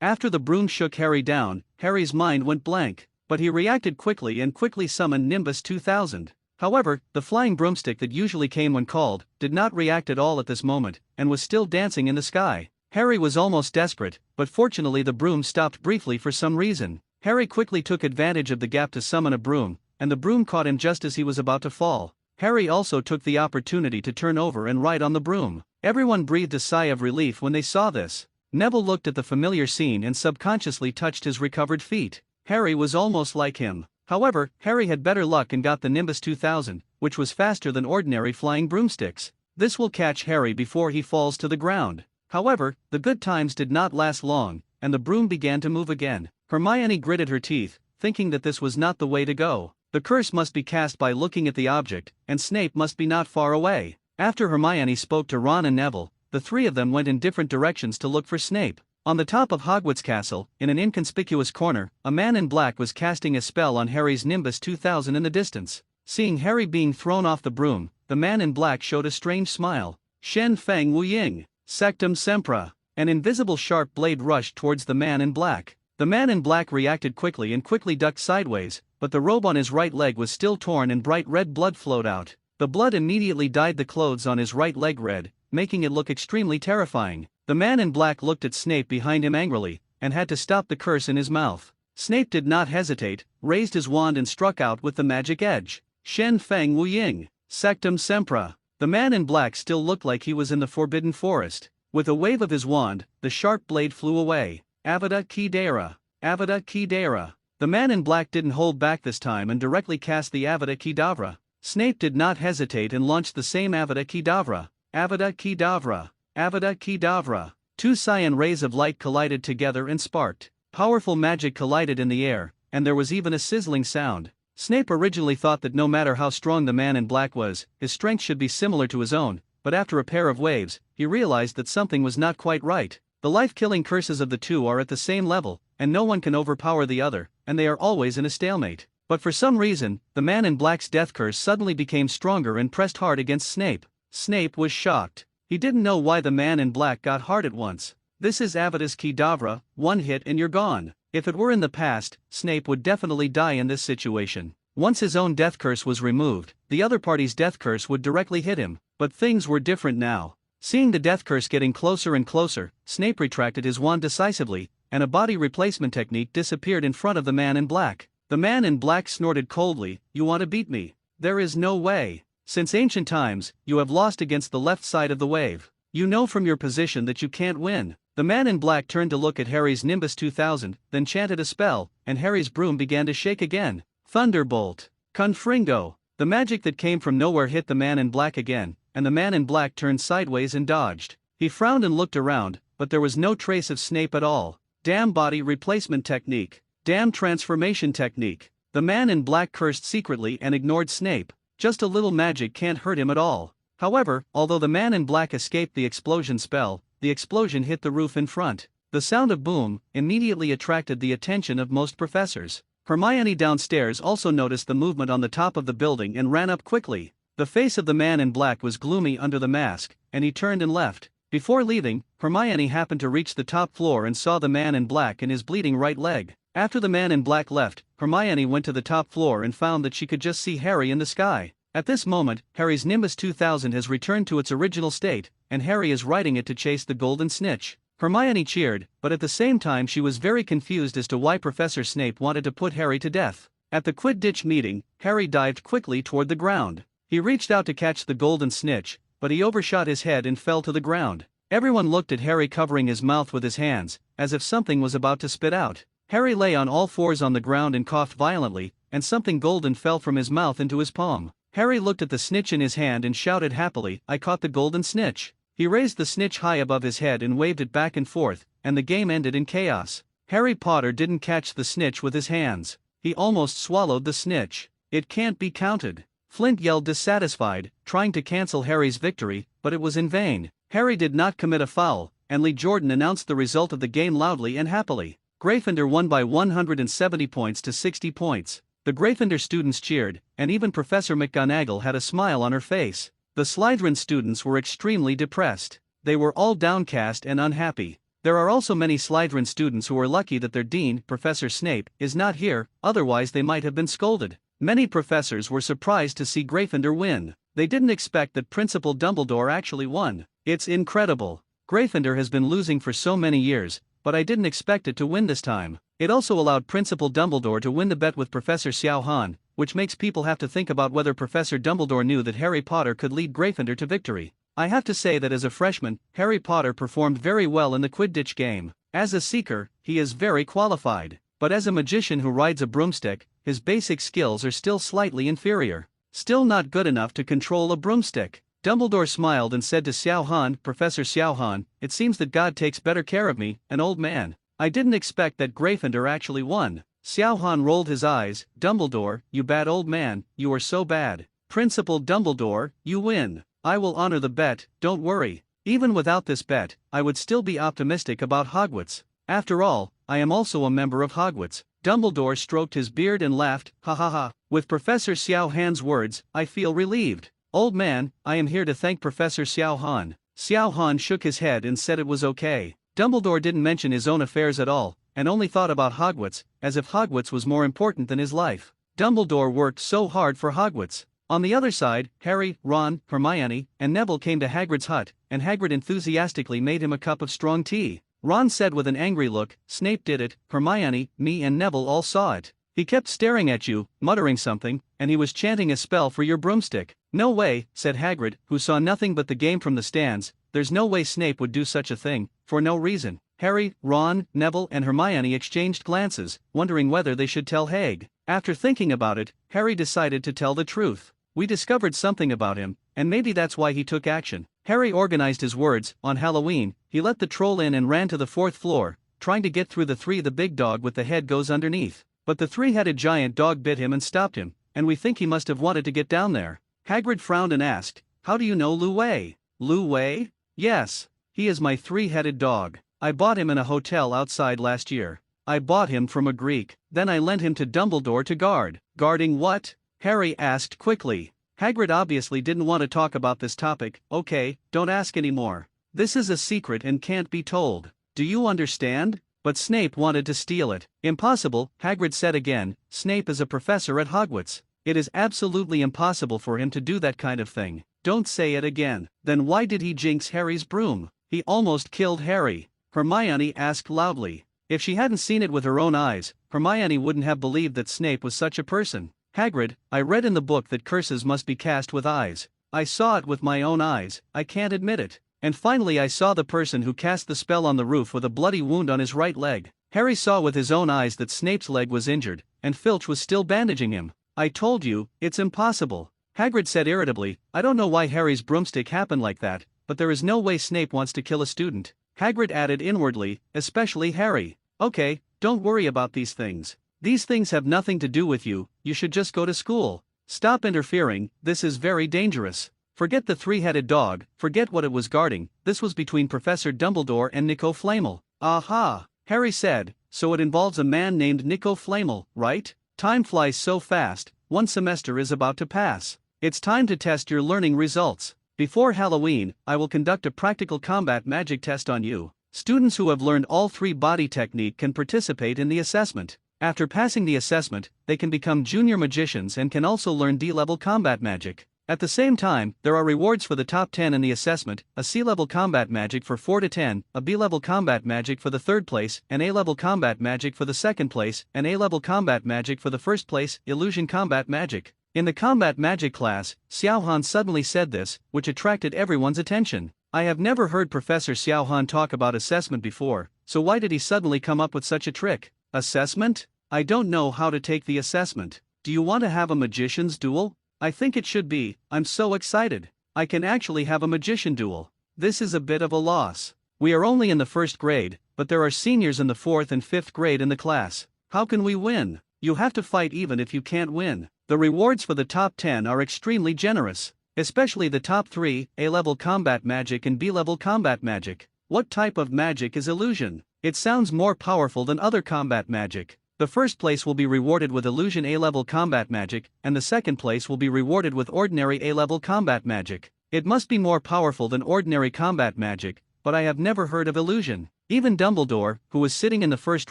After the broom shook Harry down, Harry's mind went blank, but he reacted quickly and quickly summoned Nimbus 2000. However, the flying broomstick that usually came when called, did not react at all at this moment, and was still dancing in the sky. Harry was almost desperate, but fortunately the broom stopped briefly for some reason. Harry quickly took advantage of the gap to summon a broom, and the broom caught him just as he was about to fall. Harry also took the opportunity to turn over and ride on the broom. Everyone breathed a sigh of relief when they saw this. Neville looked at the familiar scene and subconsciously touched his recovered feet. Harry was almost like him. However, Harry had better luck and got the Nimbus 2000, which was faster than ordinary flying broomsticks. This will catch Harry before he falls to the ground. However, the good times did not last long, and the broom began to move again. Hermione gritted her teeth, thinking that this was not the way to go. The curse must be cast by looking at the object, and Snape must be not far away. After Hermione spoke to Ron and Neville, the three of them went in different directions to look for Snape. On the top of Hogwarts Castle, in an inconspicuous corner, a man in black was casting a spell on Harry's Nimbus 2000 in the distance. Seeing Harry being thrown off the broom, the man in black showed a strange smile. "Shen Feng Wu Ying, Sectum Sempra." An invisible sharp blade rushed towards the man in black. The man in black reacted quickly and quickly ducked sideways, but the robe on his right leg was still torn and bright red blood flowed out. The blood immediately dyed the clothes on his right leg red, making it look extremely terrifying. The man in black looked at Snape behind him angrily, and had to stop the curse in his mouth. Snape did not hesitate, raised his wand and struck out with the magic edge. "Shen Feng Wu Ying, Sectum Sempra." The man in black still looked like he was in the Forbidden Forest. With a wave of his wand, the sharp blade flew away. "Avada Kedavra, Avada Kedavra." The man in black didn't hold back this time and directly cast the Avada Kedavra. Snape did not hesitate and launched the same Avada Kedavra. Avada Kedavra, Avada Kedavra. Two cyan rays of light collided together and sparked. Powerful magic collided in the air, and there was even a sizzling sound. Snape originally thought that no matter how strong the man in black was, his strength should be similar to his own, but after a pair of waves, he realized that something was not quite right. The life-killing curses of the two are at the same level, and no one can overpower the other, and they are always in a stalemate. But for some reason, the man in black's death curse suddenly became stronger and pressed hard against Snape. Snape was shocked. He didn't know why the man in black got hard at once. "This is Avada Kedavra, one hit and you're gone." If it were in the past, Snape would definitely die in this situation. Once his own death curse was removed, the other party's death curse would directly hit him. But things were different now. Seeing the death curse getting closer and closer, Snape retracted his wand decisively, and a body replacement technique disappeared in front of the man in black. The man in black snorted coldly, "You want to beat me? There is no way. Since ancient times, you have lost against the left side of the wave. You know from your position that you can't win." The man in black turned to look at Harry's Nimbus 2000, then chanted a spell, and Harry's broom began to shake again. Thunderbolt. Confringo. The magic that came from nowhere hit the man in black again, and the man in black turned sideways and dodged. He frowned and looked around, but there was no trace of Snape at all. Damn body replacement technique. Damn transformation technique. The man in black cursed secretly and ignored Snape. Just a little magic can't hurt him at all. However, although the man in black escaped the explosion spell, the explosion hit the roof in front. The sound of boom immediately attracted the attention of most professors. Hermione downstairs also noticed the movement on the top of the building and ran up quickly. The face of the man in black was gloomy under the mask, and he turned and left. Before leaving, Hermione happened to reach the top floor and saw the man in black in his bleeding right leg. After the man in black left, Hermione went to the top floor and found that she could just see Harry in the sky. At this moment, Harry's Nimbus 2000 has returned to its original state, and Harry is riding it to chase the golden snitch. Hermione cheered, but at the same time she was very confused as to why Professor Snape wanted to put Harry to death. At the Quidditch meeting, Harry dived quickly toward the ground. He reached out to catch the golden snitch, but he overshot his head and fell to the ground. Everyone looked at Harry covering his mouth with his hands, as if something was about to spit out. Harry lay on all fours on the ground and coughed violently, and something golden fell from his mouth into his palm. Harry looked at the snitch in his hand and shouted happily, "I caught the golden snitch." He raised the snitch high above his head and waved it back and forth, and the game ended in chaos. Harry Potter didn't catch the snitch with his hands. He almost swallowed the snitch. It can't be counted. Flint yelled dissatisfied, trying to cancel Harry's victory, but it was in vain. Harry did not commit a foul, and Lee Jordan announced the result of the game loudly and happily. Gryffindor won by 170 points to 60 points. The Gryffindor students cheered, and even Professor McGonagall had a smile on her face. The Slytherin students were extremely depressed. They were all downcast and unhappy. There are also many Slytherin students who are lucky that their dean, Professor Snape, is not here, otherwise they might have been scolded. Many professors were surprised to see Gryffindor win. They didn't expect that Principal Dumbledore actually won. It's incredible. Gryffindor has been losing for so many years, but I didn't expect it to win this time. It also allowed Principal Dumbledore to win the bet with Professor Xiao Han, which makes people have to think about whether Professor Dumbledore knew that Harry Potter could lead Gryffindor to victory. I have to say that as a freshman, Harry Potter performed very well in the Quidditch game. As a seeker, he is very qualified. But as a magician who rides a broomstick, his basic skills are still slightly inferior. Still not good enough to control a broomstick. Dumbledore smiled and said to Xiao Han, "Professor Xiao Han, it seems that God takes better care of me, an old man. I didn't expect that Gryffindor actually won." Xiao Han rolled his eyes, "Dumbledore, you bad old man, you are so bad. Principal Dumbledore, you win. I will honor the bet, don't worry. Even without this bet, I would still be optimistic about Hogwarts. After all, I am also a member of Hogwarts." Dumbledore stroked his beard and laughed, "Ha ha ha. With Professor Xiao Han's words, I feel relieved. Old man, I am here to thank Professor Xiao Han." Xiao Han shook his head and said it was okay. Dumbledore didn't mention his own affairs at all, and only thought about Hogwarts, as if Hogwarts was more important than his life. Dumbledore worked so hard for Hogwarts. On the other side, Harry, Ron, Hermione, and Neville came to Hagrid's hut, and Hagrid enthusiastically made him a cup of strong tea. Ron said with an angry look, "Snape did it, Hermione, me and Neville all saw it. He kept staring at you, muttering something, and he was chanting a spell for your broomstick." "No way," said Hagrid, who saw nothing but the game from the stands. "There's no way Snape would do such a thing, for no reason." Harry, Ron, Neville and Hermione exchanged glances, wondering whether they should tell Hag. After thinking about it, Harry decided to tell the truth. "We discovered something about him, and maybe that's why he took action." Harry organized his words. On Halloween, he let the troll in and ran to the 4th floor, trying to get through the big dog with the head goes underneath. But the 3-headed giant dog bit him and stopped him, and we think he must have wanted to get down there. Hagrid frowned and asked, "How do you know Lu Wei?" "Lu Wei?" "Yes. He is my 3-headed dog. I bought him in a hotel outside last year. I bought him from a Greek, then I lent him to Dumbledore to guard." "Guarding what?" Harry asked quickly. Hagrid obviously didn't want to talk about this topic. "Okay, don't ask anymore. This is a secret and can't be told. Do you understand?" but Snape wanted to steal it. Impossible, Hagrid said again. Snape is a professor at Hogwarts. It is absolutely impossible for him to do that kind of thing. Don't say it again. Then why did he jinx Harry's broom? He almost killed Harry, Hermione asked loudly. If she hadn't seen it with her own eyes, Hermione wouldn't have believed that Snape was such a person. Hagrid, I read in the book that curses must be cast with eyes. I saw it with my own eyes, I can't admit it. And finally I saw the person who cast the spell on the roof with a bloody wound on his right leg. Harry saw with his own eyes that Snape's leg was injured, and Filch was still bandaging him. I told you, it's impossible. Hagrid said irritably, I don't know why Harry's broomstick happened like that, but there is no way Snape wants to kill a student. Hagrid added inwardly, especially Harry. Okay, don't worry about these things. These things have nothing to do with you, you should just go to school. Stop interfering, this is very dangerous. Forget the three-headed dog, forget what it was guarding, this was between Professor Dumbledore and Nico Flamel. Aha, Harry said, so it involves a man named Nico Flamel, right? Time flies so fast, one semester is about to pass. It's time to test your learning results. Before Halloween, I will conduct a practical combat magic test on you. Students who have learned all 3 body technique can participate in the assessment. After passing the assessment, they can become junior magicians and can also learn D-level combat magic. At the same time, there are rewards for the top 10 in the assessment, a C-level combat magic for 4 to 10, a B-level combat magic for the 3rd place, an A-level combat magic for the 2nd place, an A-level combat magic for the 1st place, illusion combat magic. In the combat magic class, Xiaohan suddenly said this, which attracted everyone's attention. I have never heard Professor Xiaohan talk about assessment before, so why did he suddenly come up with such a trick? Assessment? I don't know how to take the assessment. Do you want to have a magician's duel? I think it should be. I'm so excited. I can actually have a magician duel. This is a bit of a loss. We are only in the 1st grade, but there are seniors in the 4th and 5th grade in the class. How can we win? You have to fight even if you can't win. The rewards for the top 10 are extremely generous, especially the top 3, A-level combat magic and B-level combat magic. What type of magic is illusion? It sounds more powerful than other combat magic. The 1st place will be rewarded with illusion A-level combat magic, and the 2nd place will be rewarded with ordinary A-level combat magic. It must be more powerful than ordinary combat magic, but I have never heard of illusion. Even Dumbledore, who was sitting in the 1st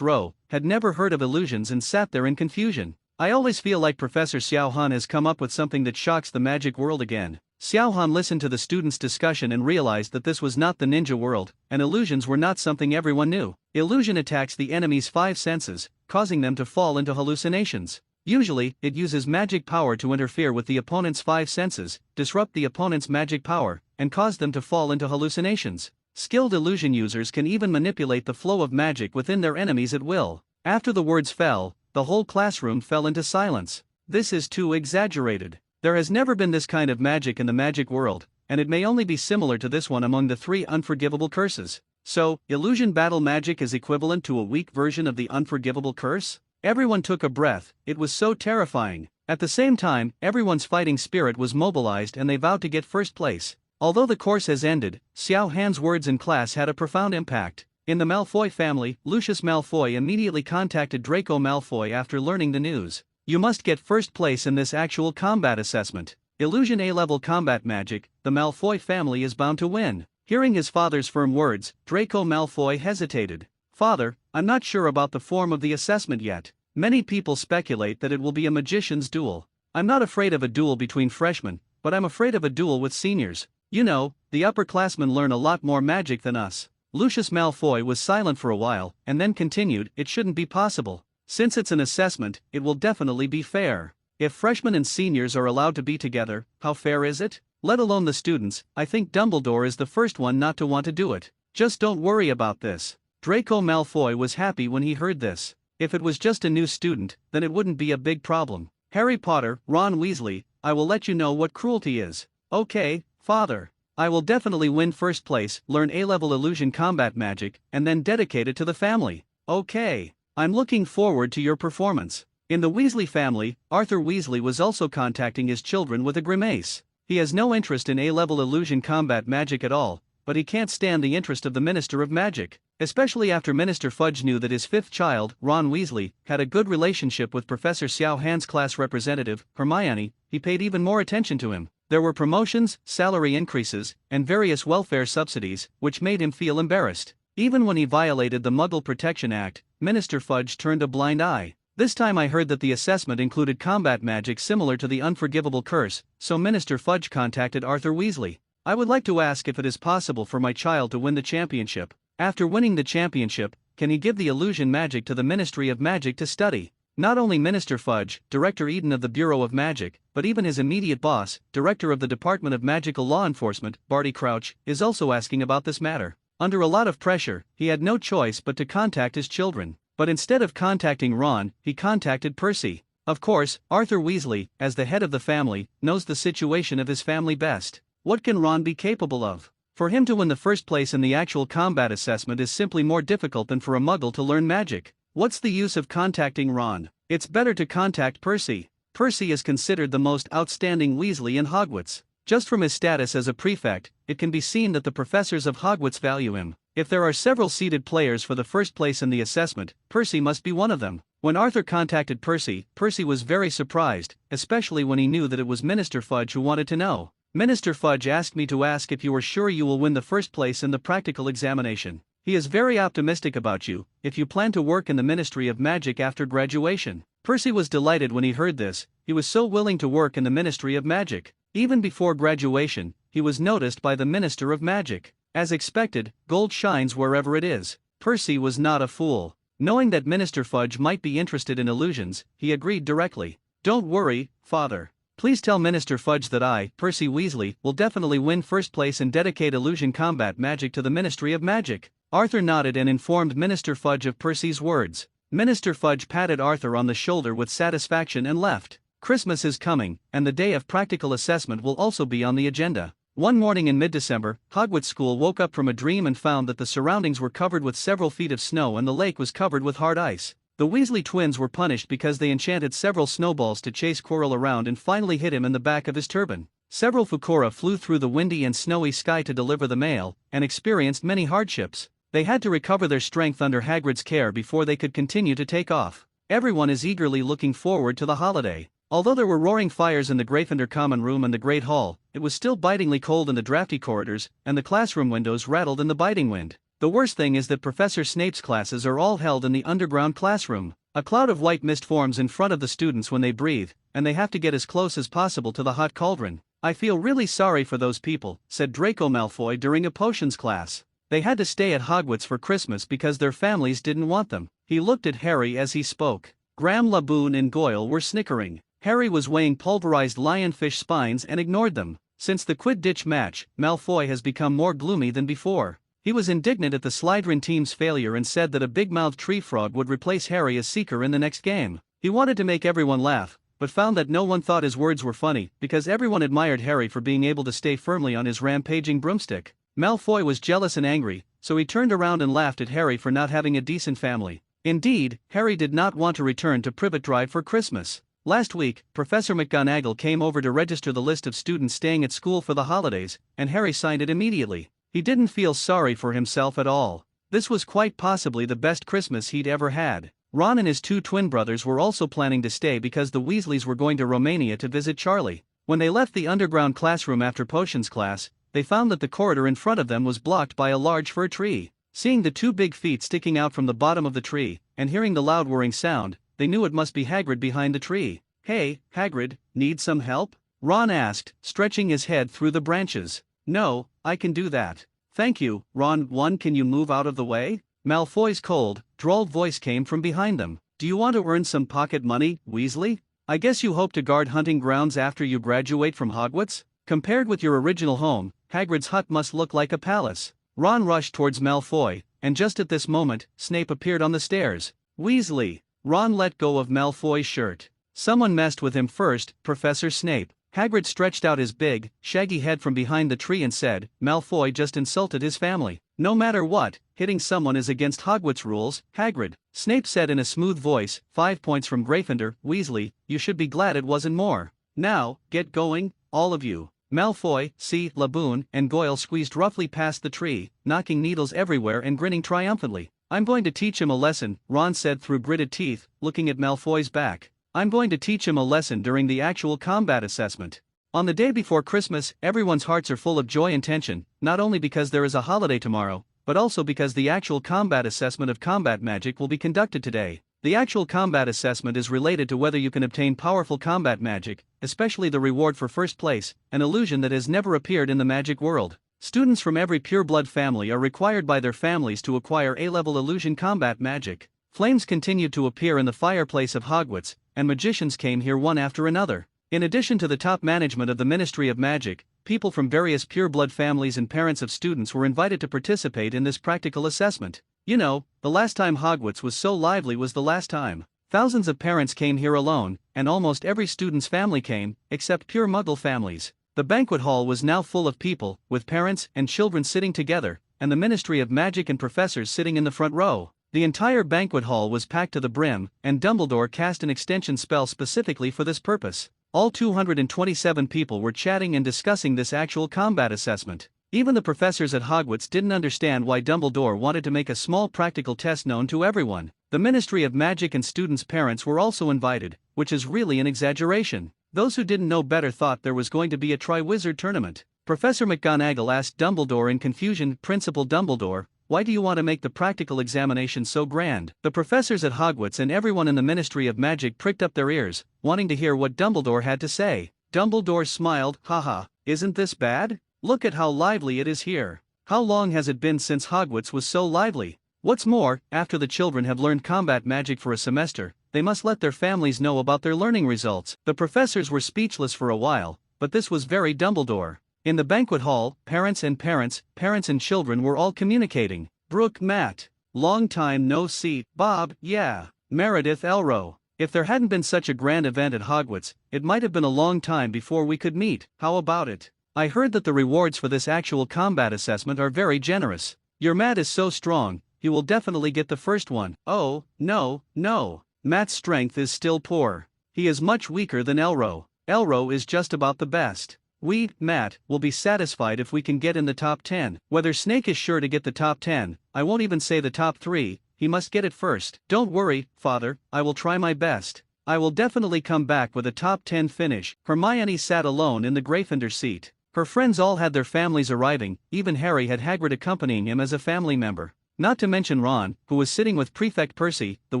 row, had never heard of illusions and sat there in confusion. I always feel like Professor Xiaohan has come up with something that shocks the magic world again. Xiaohan listened to the students' discussion and realized that this was not the ninja world, and illusions were not something everyone knew. Illusion attacks the enemy's 5 senses, causing them to fall into hallucinations. Usually, it uses magic power to interfere with the opponent's 5 senses, disrupt the opponent's magic power, and cause them to fall into hallucinations. Skilled illusion users can even manipulate the flow of magic within their enemies at will. After the words fell, the whole classroom fell into silence. This is too exaggerated. There has never been this kind of magic in the magic world, and it may only be similar to this one among the 3 unforgivable curses. So, illusion battle magic is equivalent to a weak version of the unforgivable curse? Everyone took a breath, it was so terrifying. At the same time, everyone's fighting spirit was mobilized and they vowed to get 1st place. Although the course has ended, Xiao Han's words in class had a profound impact. In the Malfoy family, Lucius Malfoy immediately contacted Draco Malfoy after learning the news. You must get 1st place in this actual combat assessment. Illusion A-level combat magic, the Malfoy family is bound to win. Hearing his father's firm words, Draco Malfoy hesitated. Father, I'm not sure about the form of the assessment yet. Many people speculate that it will be a magician's duel. I'm not afraid of a duel between freshmen, but I'm afraid of a duel with seniors. You know, the upperclassmen learn a lot more magic than us. Lucius Malfoy was silent for a while, and then continued, it shouldn't be possible. Since it's an assessment, it will definitely be fair. If freshmen and seniors are allowed to be together, how fair is it? Let alone the students, I think Dumbledore is the first one not to want to do it. Just don't worry about this. Draco Malfoy was happy when he heard this. If it was just a new student, then it wouldn't be a big problem. Harry Potter, Ron Weasley, I will let you know what cruelty is. Okay, Father. I will definitely win 1st place, learn A-level illusion combat magic, and then dedicate it to the family. Okay. I'm looking forward to your performance. In the Weasley family, Arthur Weasley was also contacting his children with a grimace. He has no interest in A-level illusion combat magic at all, but he can't stand the interest of the Minister of Magic. Especially after Minister Fudge knew that his 5th child, Ron Weasley, had a good relationship with Professor Xiao Han's class representative, Hermione, he paid even more attention to him. There were promotions, salary increases, and various welfare subsidies, which made him feel embarrassed. Even when he violated the Muggle Protection Act, Minister Fudge turned a blind eye. This time I heard that the assessment included combat magic similar to the Unforgivable Curse, so Minister Fudge contacted Arthur Weasley. I would like to ask if it is possible for my child to win the championship. After winning the championship, can he give the illusion magic to the Ministry of Magic to study? Not only Minister Fudge, Director Eden of the Bureau of Magic, but even his immediate boss, Director of the Department of Magical Law Enforcement, Barty Crouch, is also asking about this matter. Under a lot of pressure, he had no choice but to contact his children. But instead of contacting Ron, he contacted Percy. Of course, Arthur Weasley, as the head of the family, knows the situation of his family best. What can Ron be capable of? For him to win the first place in the actual combat assessment is simply more difficult than for a Muggle to learn magic. What's the use of contacting Ron? It's better to contact Percy. Percy is considered the most outstanding Weasley in Hogwarts. Just from his status as a prefect, it can be seen that the professors of Hogwarts value him. If there are several seeded players for the first place in the assessment, Percy must be one of them. When Arthur contacted Percy, Percy was very surprised, especially when he knew that it was Minister Fudge who wanted to know. Minister Fudge asked me to ask if you were sure you will win the first place in the practical examination. He is very optimistic about you, if you plan to work in the Ministry of Magic after graduation. Percy was delighted when he heard this. He was so willing to work in the Ministry of Magic. Even before graduation, he was noticed by the Minister of Magic. As expected, gold shines wherever it is. Percy was not a fool. Knowing that Minister Fudge might be interested in illusions, he agreed directly. Don't worry, Father. Please tell Minister Fudge that I, Percy Weasley, will definitely win first place and dedicate illusion combat magic to the Ministry of Magic. Arthur nodded and informed Minister Fudge of Percy's words. Minister Fudge patted Arthur on the shoulder with satisfaction and left. Christmas is coming, and the day of practical assessment will also be on the agenda. One morning in mid-December, Hogwarts School woke up from a dream and found that the surroundings were covered with several feet of snow and the lake was covered with hard ice. The Weasley twins were punished because they enchanted several snowballs to chase Quirrell around and finally hit him in the back of his turban. Several Fukora flew through the windy and snowy sky to deliver the mail, and experienced many hardships. They had to recover their strength under Hagrid's care before they could continue to take off. Everyone is eagerly looking forward to the holiday. Although there were roaring fires in the Gryffindor Common Room and the Great Hall, it was still bitingly cold in the drafty corridors, and the classroom windows rattled in the biting wind. The worst thing is that Professor Snape's classes are all held in the underground classroom. A cloud of white mist forms in front of the students when they breathe, and they have to get as close as possible to the hot cauldron. I feel really sorry for those people, said Draco Malfoy during a potions class. They had to stay at Hogwarts for Christmas because their families didn't want them. He looked at Harry as he spoke. Graham, Laboon and Goyle were snickering. Harry was weighing pulverized lionfish spines and ignored them. Since the Quidditch match, Malfoy has become more gloomy than before. He was indignant at the Slytherin team's failure and said that a big-mouthed tree frog would replace Harry as Seeker in the next game. He wanted to make everyone laugh, but found that no one thought his words were funny because everyone admired Harry for being able to stay firmly on his rampaging broomstick. Malfoy was jealous and angry, so he turned around and laughed at Harry for not having a decent family. Indeed, Harry did not want to return to Privet Drive for Christmas. Last week, Professor McGonagall came over to register the list of students staying at school for the holidays, and Harry signed it immediately. He didn't feel sorry for himself at all. This was quite possibly the best Christmas he'd ever had. Ron and his two twin brothers were also planning to stay because the Weasleys were going to Romania to visit Charlie. When they left the underground classroom after potions class, they found that the corridor in front of them was blocked by a large fir tree. Seeing the two big feet sticking out from the bottom of the tree, and hearing the loud whirring sound, they knew it must be Hagrid behind the tree. Hey, Hagrid, need some help? Ron asked, stretching his head through the branches. No, I can do that. Thank you, Ron. Can you move out of the way? Malfoy's cold, drawled voice came from behind them. Do you want to earn some pocket money, Weasley? I guess you hope to guard hunting grounds after you graduate from Hogwarts? Compared with your original home, Hagrid's hut must look like a palace. Ron rushed towards Malfoy, and just at this moment, Snape appeared on the stairs. Weasley! Ron let go of Malfoy's shirt. Someone messed with him first, Professor Snape. Hagrid stretched out his big, shaggy head from behind the tree and said, Malfoy just insulted his family. No matter what, hitting someone is against Hogwarts rules, Hagrid. Snape said in a smooth voice, 5 points from Gryffindor. Weasley, you should be glad it wasn't more. Now, get going, all of you. Malfoy, Laboon, and Goyle squeezed roughly past the tree, knocking needles everywhere and grinning triumphantly. I'm going to teach him a lesson, Ron said through gritted teeth, looking at Malfoy's back. I'm going to teach him a lesson during the actual combat assessment. On the day before Christmas, everyone's hearts are full of joy and tension, not only because there is a holiday tomorrow, but also because the actual combat assessment of combat magic will be conducted today. The actual combat assessment is related to whether you can obtain powerful combat magic, especially the reward for first place, an illusion that has never appeared in the magic world. Students from every pure-blood family are required by their families to acquire A-level illusion combat magic. Flames continued to appear in the fireplace of Hogwarts, and magicians came here one after another. In addition to the top management of the Ministry of Magic, people from various pure-blood families and parents of students were invited to participate in this practical assessment. You know, the last time Hogwarts was so lively was the last time. Thousands of parents came here alone, and almost every student's family came, except pure Muggle families. The banquet hall was now full of people, with parents and children sitting together, and the Ministry of Magic and professors sitting in the front row. The entire banquet hall was packed to the brim, and Dumbledore cast an extension spell specifically for this purpose. All 227 people were chatting and discussing this actual combat assessment. Even the professors at Hogwarts didn't understand why Dumbledore wanted to make a small practical test known to everyone. The Ministry of Magic and students' parents were also invited, which is really an exaggeration. Those who didn't know better thought there was going to be a Triwizard tournament. Professor McGonagall asked Dumbledore in confusion, "Principal Dumbledore, why do you want to make the practical examination so grand?" The professors at Hogwarts and everyone in the Ministry of Magic pricked up their ears, wanting to hear what Dumbledore had to say. Dumbledore smiled, "Haha, isn't this bad? Look at how lively it is here. How long has it been since Hogwarts was so lively? What's more, after the children have learned combat magic for a semester, they must let their families know about their learning results." The professors were speechless for a while, but this was very Dumbledore. In the banquet hall, parents and children were all communicating. "Brooke, Matt. Long time no see. Bob, yeah. Meredith, Elro. If there hadn't been such a grand event at Hogwarts, it might have been a long time before we could meet. How about it? I heard that the rewards for this actual combat assessment are very generous. Your Matt is so strong, he will definitely get the first one." "Oh, no. Matt's strength is still poor. He is much weaker than Elro. Elro is just about the best. We, Matt, will be satisfied if we can get in the top 10. Whether Snake is sure to get the top 10, I won't even say the top 3, he must get it first." "Don't worry, Father, I will try my best. I will definitely come back with a top 10 finish." Hermione sat alone in the Gryffindor seat. Her friends all had their families arriving, even Harry had Hagrid accompanying him as a family member. Not to mention Ron, who was sitting with Prefect Percy, the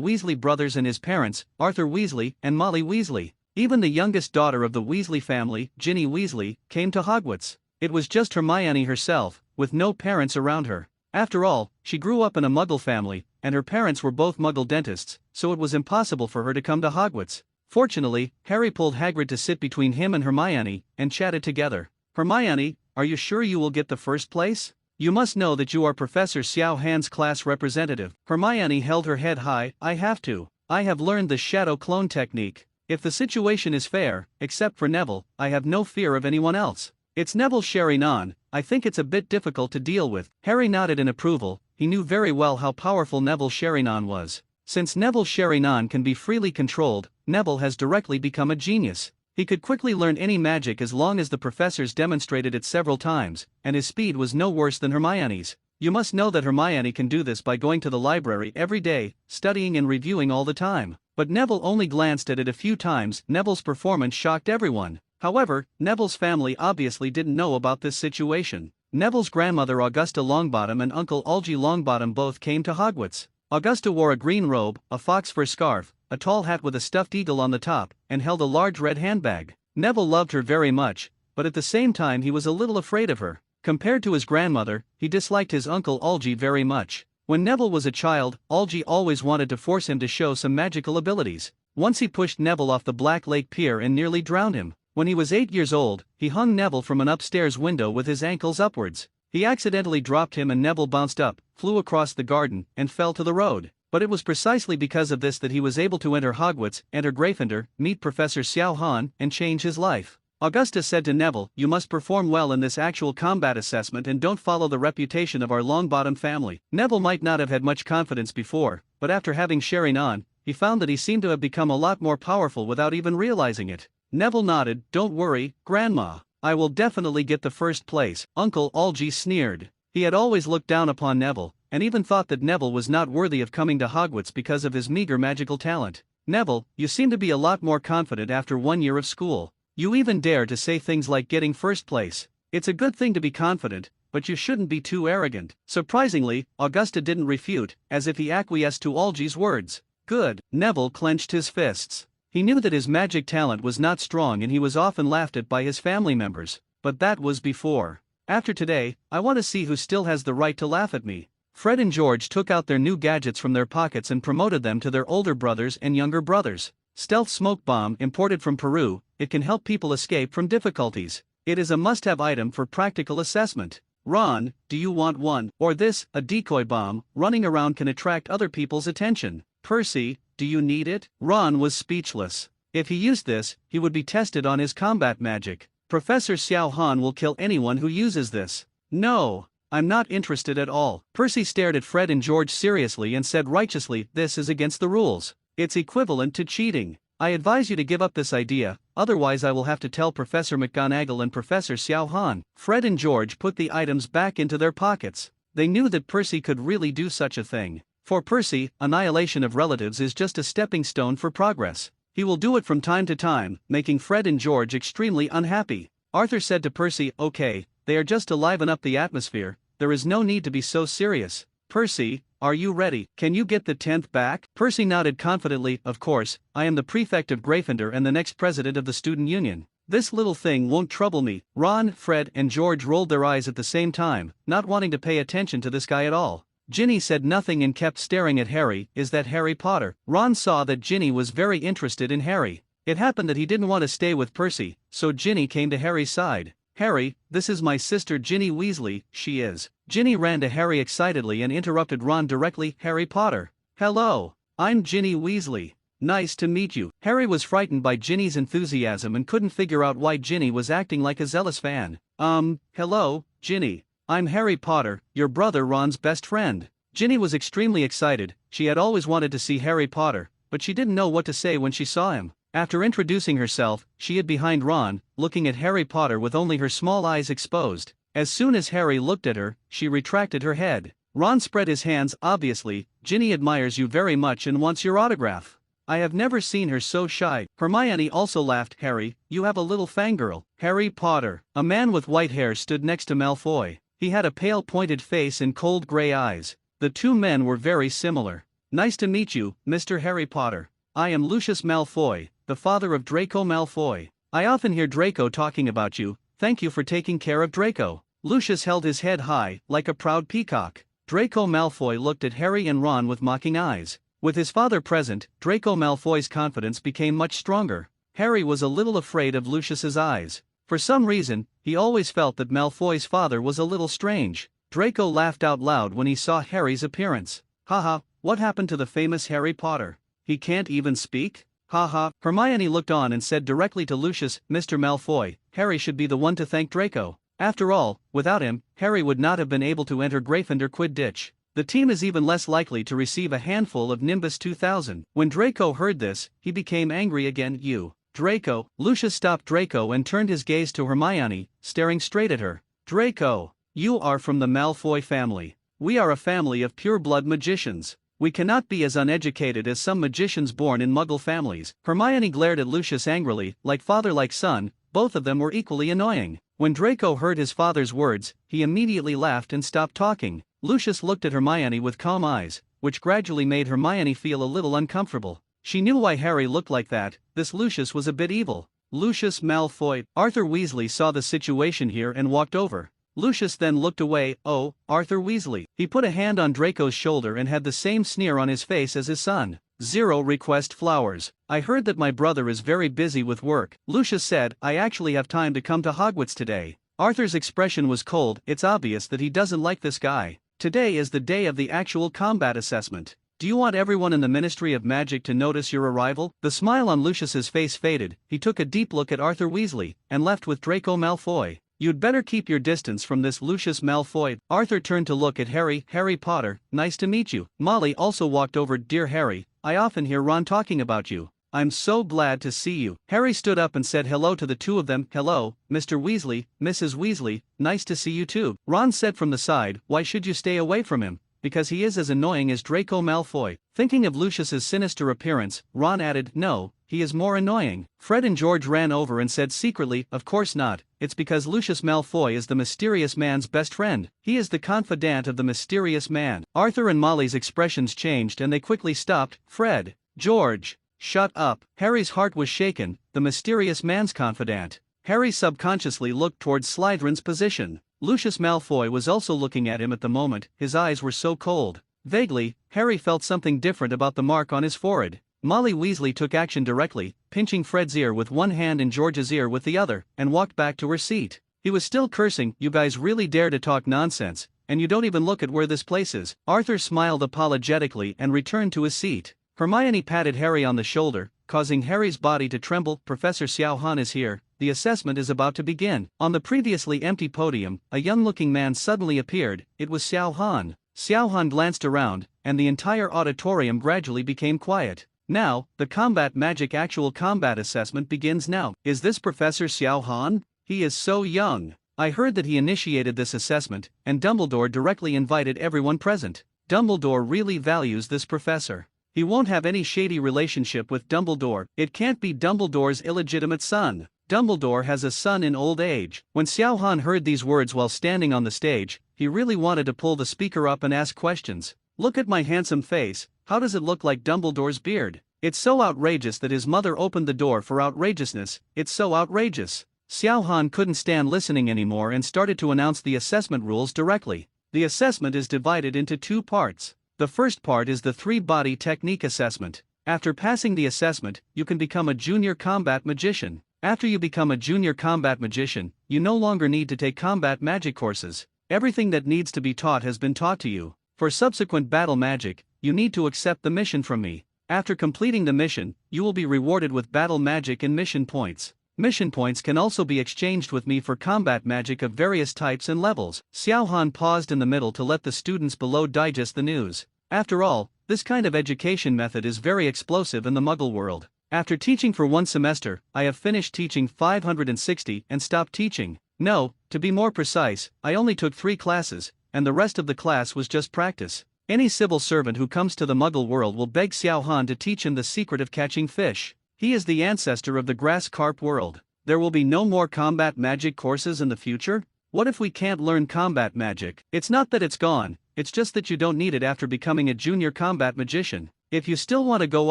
Weasley brothers and his parents, Arthur Weasley and Molly Weasley. Even the youngest daughter of the Weasley family, Ginny Weasley, came to Hogwarts. It was just Hermione herself, with no parents around her. After all, she grew up in a Muggle family, and her parents were both Muggle dentists, so it was impossible for her to come to Hogwarts. Fortunately, Harry pulled Hagrid to sit between him and Hermione, and chatted together. "Hermione, are you sure you will get the first place? You must know that you are Professor Xiao Han's class representative." Hermione held her head high. "I have to. I have learned the shadow clone technique. If the situation is fair, except for Neville, I have no fear of anyone else. It's Neville Sheringham, I think it's a bit difficult to deal with." Harry nodded in approval. He knew very well how powerful Neville Sheringham was. Since Neville Sheringham can be freely controlled, Neville has directly become a genius. He could quickly learn any magic as long as the professors demonstrated it several times, and his speed was no worse than Hermione's. You must know that Hermione can do this by going to the library every day, studying and reviewing all the time. But Neville only glanced at it a few times. Neville's performance shocked everyone. However, Neville's family obviously didn't know about this situation. Neville's grandmother Augusta Longbottom and Uncle Algy Longbottom both came to Hogwarts. Augusta wore a green robe, a fox fur scarf, a tall hat with a stuffed eagle on the top, and held a large red handbag. Neville loved her very much, but at the same time he was a little afraid of her. Compared to his grandmother, he disliked his Uncle Algy very much. When Neville was a child, Algy always wanted to force him to show some magical abilities. Once he pushed Neville off the Black Lake Pier and nearly drowned him. When he was 8 years old, he hung Neville from an upstairs window with his ankles upwards. He accidentally dropped him and Neville bounced up, flew across the garden, and fell to the road. But it was precisely because of this that he was able to enter Hogwarts, enter Gryffindor, meet Professor Xiao Han, and change his life. Augusta said to Neville, "You must perform well in this actual combat assessment and don't follow the reputation of our Longbottom family." Neville might not have had much confidence before, but after having Sheringham, he found that he seemed to have become a lot more powerful without even realizing it. Neville nodded. "Don't worry, Grandma. I will definitely get the first place." Uncle Algy sneered. He had always looked down upon Neville, and even thought that Neville was not worthy of coming to Hogwarts because of his meager magical talent. "Neville, you seem to be a lot more confident after 1 year of school. You even dare to say things like getting first place. It's a good thing to be confident, but you shouldn't be too arrogant. Surprisingly, Augusta didn't refute, as if he acquiesced to Algy's words. Good. Neville clenched his fists. He knew that his magic talent was not strong and he was often laughed at by his family members, but that was before. After today, I want to see who still has the right to laugh at me. Fred and George took out their new gadgets from their pockets and promoted them to their older brothers and younger brothers. Stealth smoke bomb imported from Peru, it can help people escape from difficulties. It is a must-have item for practical assessment. Ron, do you want one? Or this, a decoy bomb, running around can attract other people's attention. Percy, do you need it? Ron was speechless. If he used this, he would be tested on his combat magic. Professor Xiao Han will kill anyone who uses this. No, I'm not interested at all. Percy stared at Fred and George seriously and said righteously, this is against the rules. It's equivalent to cheating. I advise you to give up this idea, otherwise I will have to tell Professor McGonagall and Professor Xiao Han. Fred and George put the items back into their pockets. They knew that Percy could really do such a thing. For Percy, annihilation of relatives is just a stepping stone for progress. He will do it from time to time, making Fred and George extremely unhappy. Arthur said to Percy, okay, they are just to liven up the atmosphere, there is no need to be so serious. Percy, are you ready? Can you get the 10th back? Percy nodded confidently, of course, I am the prefect of Gryffindor and the next president of the student union. This little thing won't trouble me. Ron, Fred, and George rolled their eyes at the same time, not wanting to pay attention to this guy at all. Ginny said nothing and kept staring at Harry. Is that Harry Potter? Ron saw that Ginny was very interested in Harry. It happened that he didn't want to stay with Percy, so Ginny came to Harry's side. Harry, this is my sister Ginny Weasley, she is. Ginny ran to Harry excitedly and interrupted Ron directly. Harry Potter. Hello, I'm Ginny Weasley. Nice to meet you. Harry was frightened by Ginny's enthusiasm and couldn't figure out why Ginny was acting like a zealous fan. Hello, Ginny. I'm Harry Potter, your brother Ron's best friend. Ginny was extremely excited. She had always wanted to see Harry Potter, but she didn't know what to say when she saw him. After introducing herself, she hid behind Ron, looking at Harry Potter with only her small eyes exposed. As soon as Harry looked at her, she retracted her head. Ron spread his hands. Obviously, Ginny admires you very much and wants your autograph. I have never seen her so shy. Hermione also laughed. Harry, you have a little fangirl. Harry Potter. A man with white hair stood next to Malfoy. He had a pale pointed face and cold gray eyes. The two men were very similar. Nice to meet you, Mr. Harry Potter. I am Lucius Malfoy, the father of Draco Malfoy. I often hear Draco talking about you. Thank you for taking care of Draco. Lucius held his head high, like a proud peacock. Draco Malfoy looked at Harry and Ron with mocking eyes. With his father present, Draco Malfoy's confidence became much stronger. Harry was a little afraid of Lucius's eyes. For some reason, he always felt that Malfoy's father was a little strange. Draco laughed out loud when he saw Harry's appearance. Haha, what happened to the famous Harry Potter? He can't even speak? Haha. Hermione looked on and said directly to Lucius, Mr. Malfoy, Harry should be the one to thank Draco. After all, without him, Harry would not have been able to enter Gryffindor Quidditch. The team is even less likely to receive a handful of Nimbus 2000. When Draco heard this, he became angry again. You, Draco. Lucius stopped Draco and turned his gaze to Hermione, staring straight at her. Draco, you are from the Malfoy family. We are a family of pure-blood magicians. We cannot be as uneducated as some magicians born in Muggle families. Hermione glared at Lucius angrily. Like father like son, both of them were equally annoying. When Draco heard his father's words, he immediately laughed and stopped talking. Lucius looked at Hermione with calm eyes, which gradually made Hermione feel a little uncomfortable. She knew why Harry looked like that. This Lucius was a bit evil. Lucius Malfoy. Arthur Weasley saw the situation here and walked over. Lucius then looked away. Oh, Arthur Weasley. He put a hand on Draco's shoulder and had the same sneer on his face as his son. Zero request flowers. I heard that my brother is very busy with work. Lucius said, I actually have time to come to Hogwarts today. Arthur's expression was cold. It's obvious that he doesn't like this guy. Today is the day of the actual combat assessment. Do you want everyone in the Ministry of Magic to notice your arrival? The smile on Lucius's face faded. He took a deep look at Arthur Weasley and left with Draco Malfoy. You'd better keep your distance from this Lucius Malfoy. Arthur turned to look at Harry. Harry Potter, nice to meet you. Molly also walked over. Dear Harry, I often hear Ron talking about you. I'm so glad to see you. Harry stood up and said hello to the two of them. Hello, Mr. Weasley, Mrs. Weasley, nice to see you too. Ron said from the side, why should you stay away from him? Because he is as annoying as Draco Malfoy. Thinking of Lucius's sinister appearance, Ron added, no, he is more annoying. Fred and George ran over and said secretly, of course not, it's because Lucius Malfoy is the mysterious man's best friend. He is the confidant of the mysterious man. Arthur and Molly's expressions changed and they quickly stopped. Fred, George, shut up. Harry's heart was shaken, the mysterious man's confidant. Harry subconsciously looked towards Slytherin's position. Lucius Malfoy was also looking at him at the moment, his eyes were so cold. Vaguely, Harry felt something different about the mark on his forehead. Molly Weasley took action directly, pinching Fred's ear with one hand and George's ear with the other, and walked back to her seat. He was still cursing. You guys really dare to talk nonsense, and you don't even look at where this place is. Arthur smiled apologetically and returned to his seat. Hermione patted Harry on the shoulder, causing Harry's body to tremble. Professor Xiao Han is here, the assessment is about to begin. On the previously empty podium, a young-looking man suddenly appeared. It was Xiao Han. Xiao Han glanced around, and the entire auditorium gradually became quiet. Now, the combat magic actual combat assessment begins now. Is this Professor Xiao Han? He is so young. I heard that he initiated this assessment, and Dumbledore directly invited everyone present. Dumbledore really values this professor. He won't have any shady relationship with Dumbledore. It can't be Dumbledore's illegitimate son. Dumbledore has a son in old age. When Xiao Han heard these words while standing on the stage, he really wanted to pull the speaker up and ask questions. Look at my handsome face, how does it look like Dumbledore's beard? It's so outrageous that his mother opened the door for outrageousness, it's so outrageous. Xiao Han couldn't stand listening anymore and started to announce the assessment rules directly. The assessment is divided into two parts. The first part is the three-body technique assessment. After passing the assessment, you can become a junior combat magician. After you become a junior combat magician, you no longer need to take combat magic courses. Everything that needs to be taught has been taught to you. For subsequent battle magic, you need to accept the mission from me. After completing the mission, you will be rewarded with battle magic and mission points. Mission points can also be exchanged with me for combat magic of various types and levels. Xiao Han paused in the middle to let the students below digest the news. After all, this kind of education method is very explosive in the Muggle world. After teaching for one semester, I have finished teaching 560 and stopped teaching. No, to be more precise, I only took 3 classes, and the rest of the class was just practice. Any civil servant who comes to the Muggle world will beg Xiao Han to teach him the secret of catching fish. He is the ancestor of the grass carp world. There will be no more combat magic courses in the future? What if we can't learn combat magic? It's not that it's gone, it's just that you don't need it after becoming a junior combat magician. If you still want to go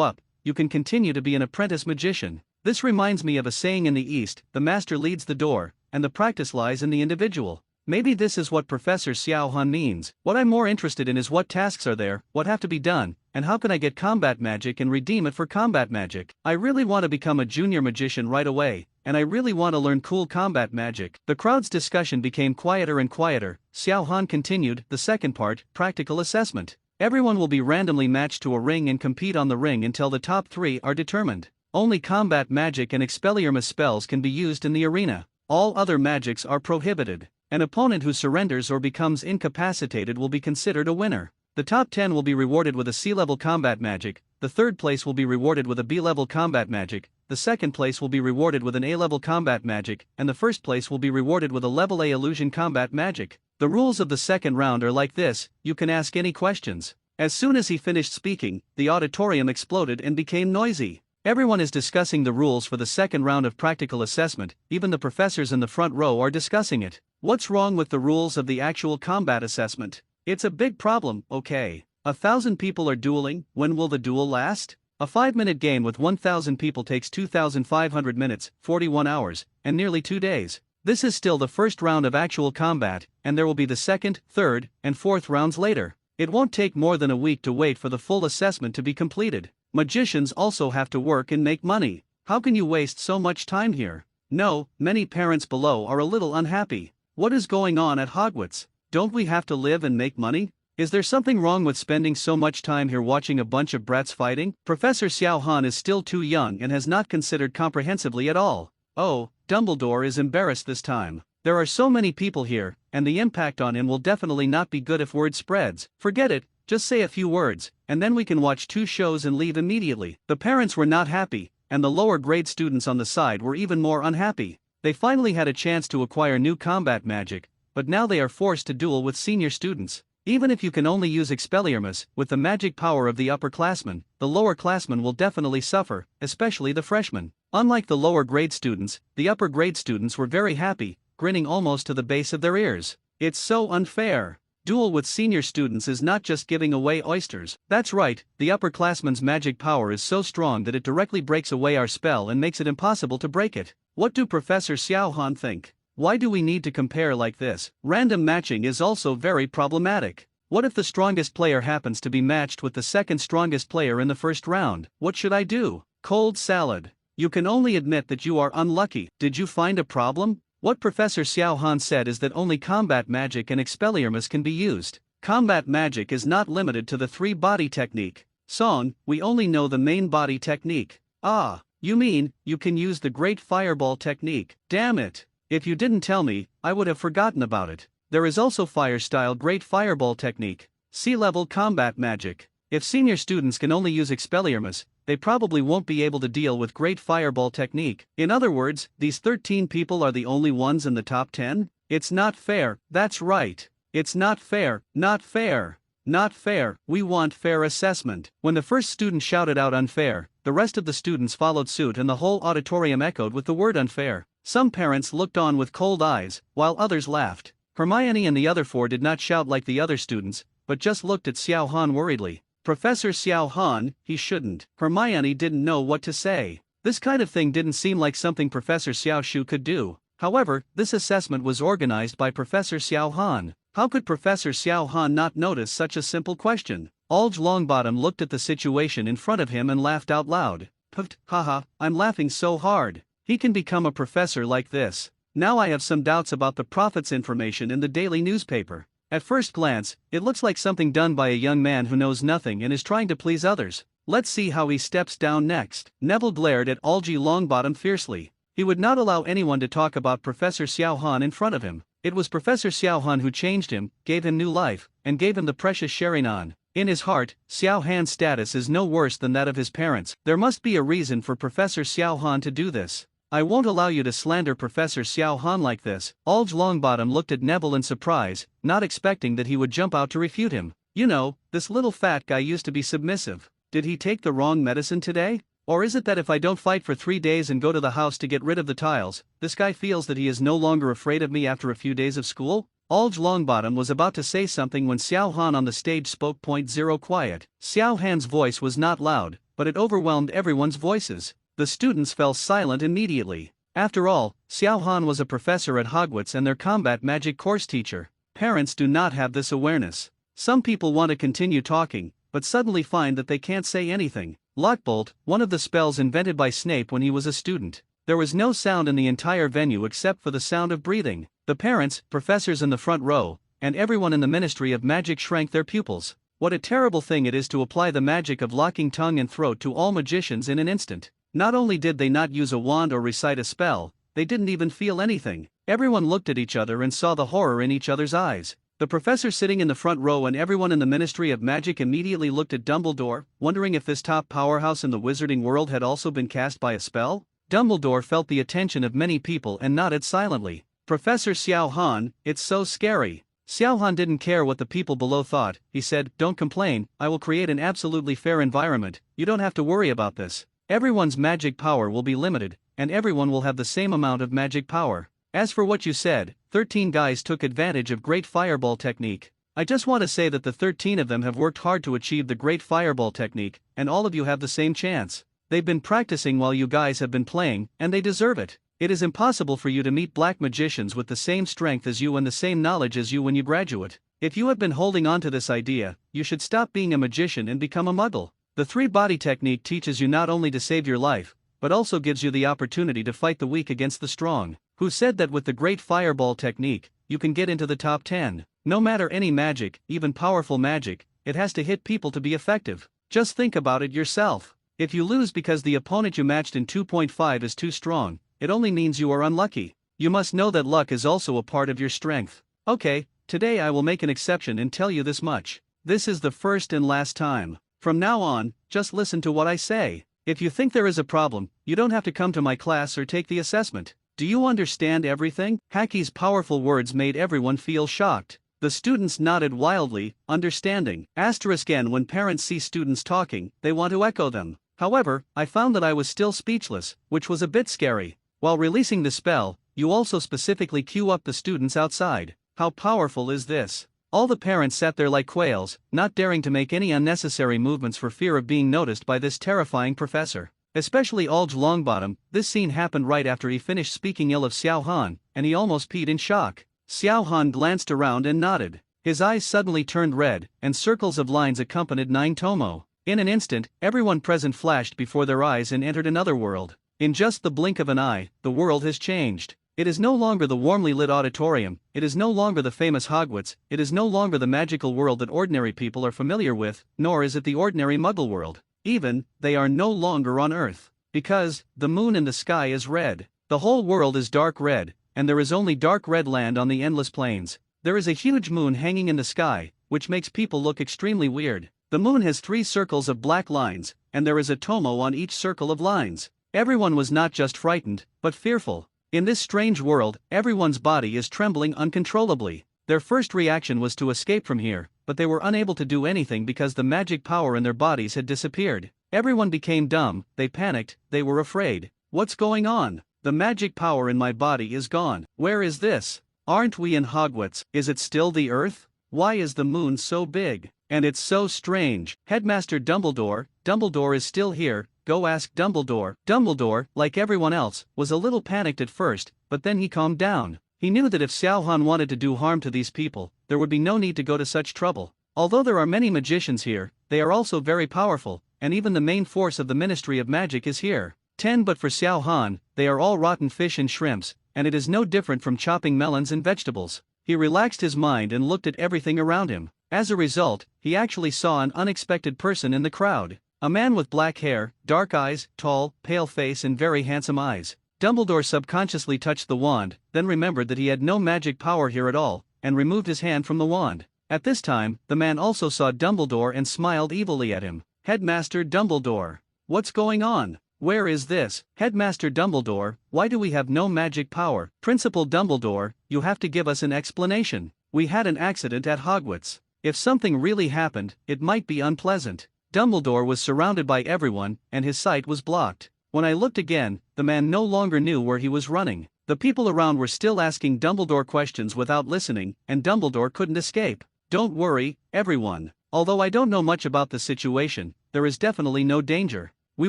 up, you can continue to be an apprentice magician. This reminds me of a saying in the East, the master leads the door, and the practice lies in the individual. Maybe this is what Professor Xiao Han means. What I'm more interested in is what tasks are there, what have to be done, and how can I get combat magic and redeem it for combat magic. I really want to become a junior magician right away, and I really want to learn cool combat magic. The crowd's discussion became quieter and quieter. Xiao Han continued, the second part, practical assessment. Everyone will be randomly matched to a ring and compete on the ring until the top 3 are determined. Only combat magic and Expelliarmus spells can be used in the arena. All other magics are prohibited. An opponent who surrenders or becomes incapacitated will be considered a winner. The top 10 will be rewarded with a C-level combat magic, the third place will be rewarded with a B-level combat magic, the second place will be rewarded with an A-level combat magic, and the first place will be rewarded with a level A illusion combat magic. The rules of the second round are like this, you can ask any questions. As soon as he finished speaking, the auditorium exploded and became noisy. Everyone is discussing the rules for the second round of practical assessment, even the professors in the front row are discussing it. What's wrong with the rules of the actual combat assessment? It's a big problem, okay. 1,000 people are dueling, when will the duel last? A 5-minute game with 1,000 people takes 2,500 minutes, 41 hours, and nearly 2 days. This is still the first round of actual combat, and there will be the second, third, and fourth rounds later. It won't take more than a week to wait for the full assessment to be completed. Magicians also have to work and make money. How can you waste so much time here? No, many parents below are a little unhappy. What is going on at Hogwarts? Don't we have to live and make money? Is there something wrong with spending so much time here watching a bunch of brats fighting? Professor Xiao Han is still too young and has not considered comprehensively at all. Oh, Dumbledore is embarrassed this time. There are so many people here, and the impact on him will definitely not be good if word spreads. Forget it, just say a few words, and then we can watch 2 shows and leave immediately. The parents were not happy, and the lower grade students on the side were even more unhappy. They finally had a chance to acquire new combat magic, but now they are forced to duel with senior students. Even if you can only use Expelliarmus, with the magic power of the upperclassmen, the lowerclassmen will definitely suffer, especially the freshmen. Unlike the lower grade students, the upper grade students were very happy, grinning almost to the base of their ears. It's so unfair. Duel with senior students is not just giving away oysters. That's right, the upperclassman's magic power is so strong that it directly breaks away our spell and makes it impossible to break it. What do Professor Xiaohan think? Why do we need to compare like this? Random matching is also very problematic. What if the strongest player happens to be matched with the second strongest player in the first round? What should I do? Cold salad. You can only admit that you are unlucky. Did you find a problem? What Professor Xiaohan said is that only combat magic and Expelliarmus can be used. Combat magic is not limited to the 3-body technique. Song, we only know the main body technique. Ah, you mean, you can use the Great Fireball technique. Damn it. If you didn't tell me, I would have forgotten about it. There is also Fire-style Great Fireball technique. Sea-level combat magic. If senior students can only use Expelliarmus, they probably won't be able to deal with Great Fireball technique. In other words, these 13 people are the only ones in the top 10? It's not fair, that's right. It's not fair, not fair. Not fair, we want fair assessment. When the first student shouted out unfair, the rest of the students followed suit and the whole auditorium echoed with the word unfair. Some parents looked on with cold eyes, while others laughed. Hermione and the other 4 did not shout like the other students, but just looked at Xiaohan worriedly. Professor Xiaohan, he shouldn't. Hermione didn't know what to say. This kind of thing didn't seem like something Professor Xiaoshu could do. However, this assessment was organized by Professor Xiaohan. How could Professor Xiaohan not notice such a simple question? Alge Longbottom looked at the situation in front of him and laughed out loud. Pft, haha, I'm laughing so hard. He can become a professor like this. Now I have some doubts about the prophet's information in the daily newspaper. At first glance, it looks like something done by a young man who knows nothing and is trying to please others. Let's see how he steps down next. Neville glared at Algie Longbottom fiercely. He would not allow anyone to talk about Professor Xiaohan in front of him. It was Professor Xiaohan who changed him, gave him new life, and gave him the precious Sheringan. In his heart, Xiaohan's status is no worse than that of his parents. There must be a reason for Professor Xiaohan to do this. I won't allow you to slander Professor Xiaohan like this. Alge Longbottom looked at Neville in surprise, not expecting that he would jump out to refute him. You know, this little fat guy used to be submissive. Did he take the wrong medicine today? Or is it that if I don't fight for 3 days and go to the house to get rid of the tiles, this guy feels that he is no longer afraid of me after a few days of school? Alge Longbottom was about to say something when Xiaohan on the stage spoke. .0 quiet. Xiaohan's voice was not loud, but it overwhelmed everyone's voices. The students fell silent immediately. After all, Xiaohan was a professor at Hogwarts and their combat magic course teacher. Parents do not have this awareness. Some people want to continue talking, but suddenly find that they can't say anything. Lockbolt, one of the spells invented by Snape when he was a student. There was no sound in the entire venue except for the sound of breathing. The parents, professors in the front row, and everyone in the Ministry of Magic shrank their pupils. What a terrible thing it is to apply the magic of locking tongue and throat to all magicians in an instant. Not only did they not use a wand or recite a spell, they didn't even feel anything. Everyone looked at each other and saw the horror in each other's eyes. The professor sitting in the front row and everyone in the Ministry of Magic immediately looked at Dumbledore, wondering if this top powerhouse in the wizarding world had also been cast by a spell. Dumbledore felt the attention of many people and nodded silently. Professor Xiaohan, it's so scary. Xiaohan didn't care what the people below thought. He said, don't complain, I will create an absolutely fair environment, you don't have to worry about this. Everyone's magic power will be limited, and everyone will have the same amount of magic power. As for what you said, 13 guys took advantage of Great Fireball technique. I just want to say that the 13 of them have worked hard to achieve the Great Fireball technique, and all of you have the same chance. They've been practicing while you guys have been playing, and they deserve it. It is impossible for you to meet black magicians with the same strength as you and the same knowledge as you when you graduate. If you have been holding on to this idea, you should stop being a magician and become a muggle. The 3-body technique teaches you not only to save your life, but also gives you the opportunity to fight the weak against the strong. Who said that with the Great Fireball technique, you can get into the top 10? No matter any magic, even powerful magic, it has to hit people to be effective. Just think about it yourself. If you lose because the opponent you matched in 2.5 is too strong, it only means you are unlucky. You must know that luck is also a part of your strength. Okay, today I will make an exception and tell you this much. This is the first and last time. From now on, just listen to what I say. If you think there is a problem, you don't have to come to my class or take the assessment. Do you understand everything? Haki's powerful words made everyone feel shocked. The students nodded wildly, understanding. N when parents see students talking, they want to echo them. However, I found that I was still speechless, which was a bit scary. While releasing the spell, you also specifically queue up the students outside. How powerful is this? All the parents sat there like quails, not daring to make any unnecessary movements for fear of being noticed by this terrifying professor. Especially Alge Longbottom. This scene happened right after he finished speaking ill of Xiao Han, and he almost peed in shock. Xiao Han glanced around and nodded. His eyes suddenly turned red, and circles of lines accompanied Nine Tomo. In an instant, everyone present flashed before their eyes and entered another world. In just the blink of an eye, the world has changed. It is no longer the warmly lit auditorium, it is no longer the famous Hogwarts, it is no longer the magical world that ordinary people are familiar with, nor is it the ordinary Muggle world. Even, they are no longer on Earth. Because, the moon in the sky is red. The whole world is dark red, and there is only dark red land on the endless plains. There is a huge moon hanging in the sky, which makes people look extremely weird. The moon has 3 circles of black lines, and there is a tomo on each circle of lines. Everyone was not just frightened, but fearful. In this strange world, everyone's body is trembling uncontrollably. Their first reaction was to escape from here, but they were unable to do anything because the magic power in their bodies had disappeared. Everyone became dumb, they panicked, they were afraid. What's going on? The magic power in my body is gone. Where is this? Aren't we in Hogwarts? Is it still the Earth? Why is the moon so big? And it's so strange. Headmaster Dumbledore, Dumbledore is still here, go ask Dumbledore. Dumbledore, like everyone else, was a little panicked at first, but then he calmed down. He knew that if Xiao Han wanted to do harm to these people, there would be no need to go to such trouble. Although there are many magicians here, they are also very powerful, and even the main force of the Ministry of Magic is here. But for Xiao Han, they are all rotten fish and shrimps, and it is no different from chopping melons and vegetables. He relaxed his mind and looked at everything around him. As a result, he actually saw an unexpected person in the crowd. A man with black hair, dark eyes, tall, pale face and very handsome eyes. Dumbledore subconsciously touched the wand, then remembered that he had no magic power here at all, and removed his hand from the wand. At this time, the man also saw Dumbledore and smiled evilly at him. Headmaster Dumbledore. What's going on? Where is this? Headmaster Dumbledore, why do we have no magic power? Principal Dumbledore, you have to give us an explanation. We had an accident at Hogwarts. If something really happened, it might be unpleasant. Dumbledore was surrounded by everyone, and his sight was blocked. When I looked again, the man no longer knew where he was running. The people around were still asking Dumbledore questions without listening, and Dumbledore couldn't escape. Don't worry, everyone. Although I don't know much about the situation, there is definitely no danger. We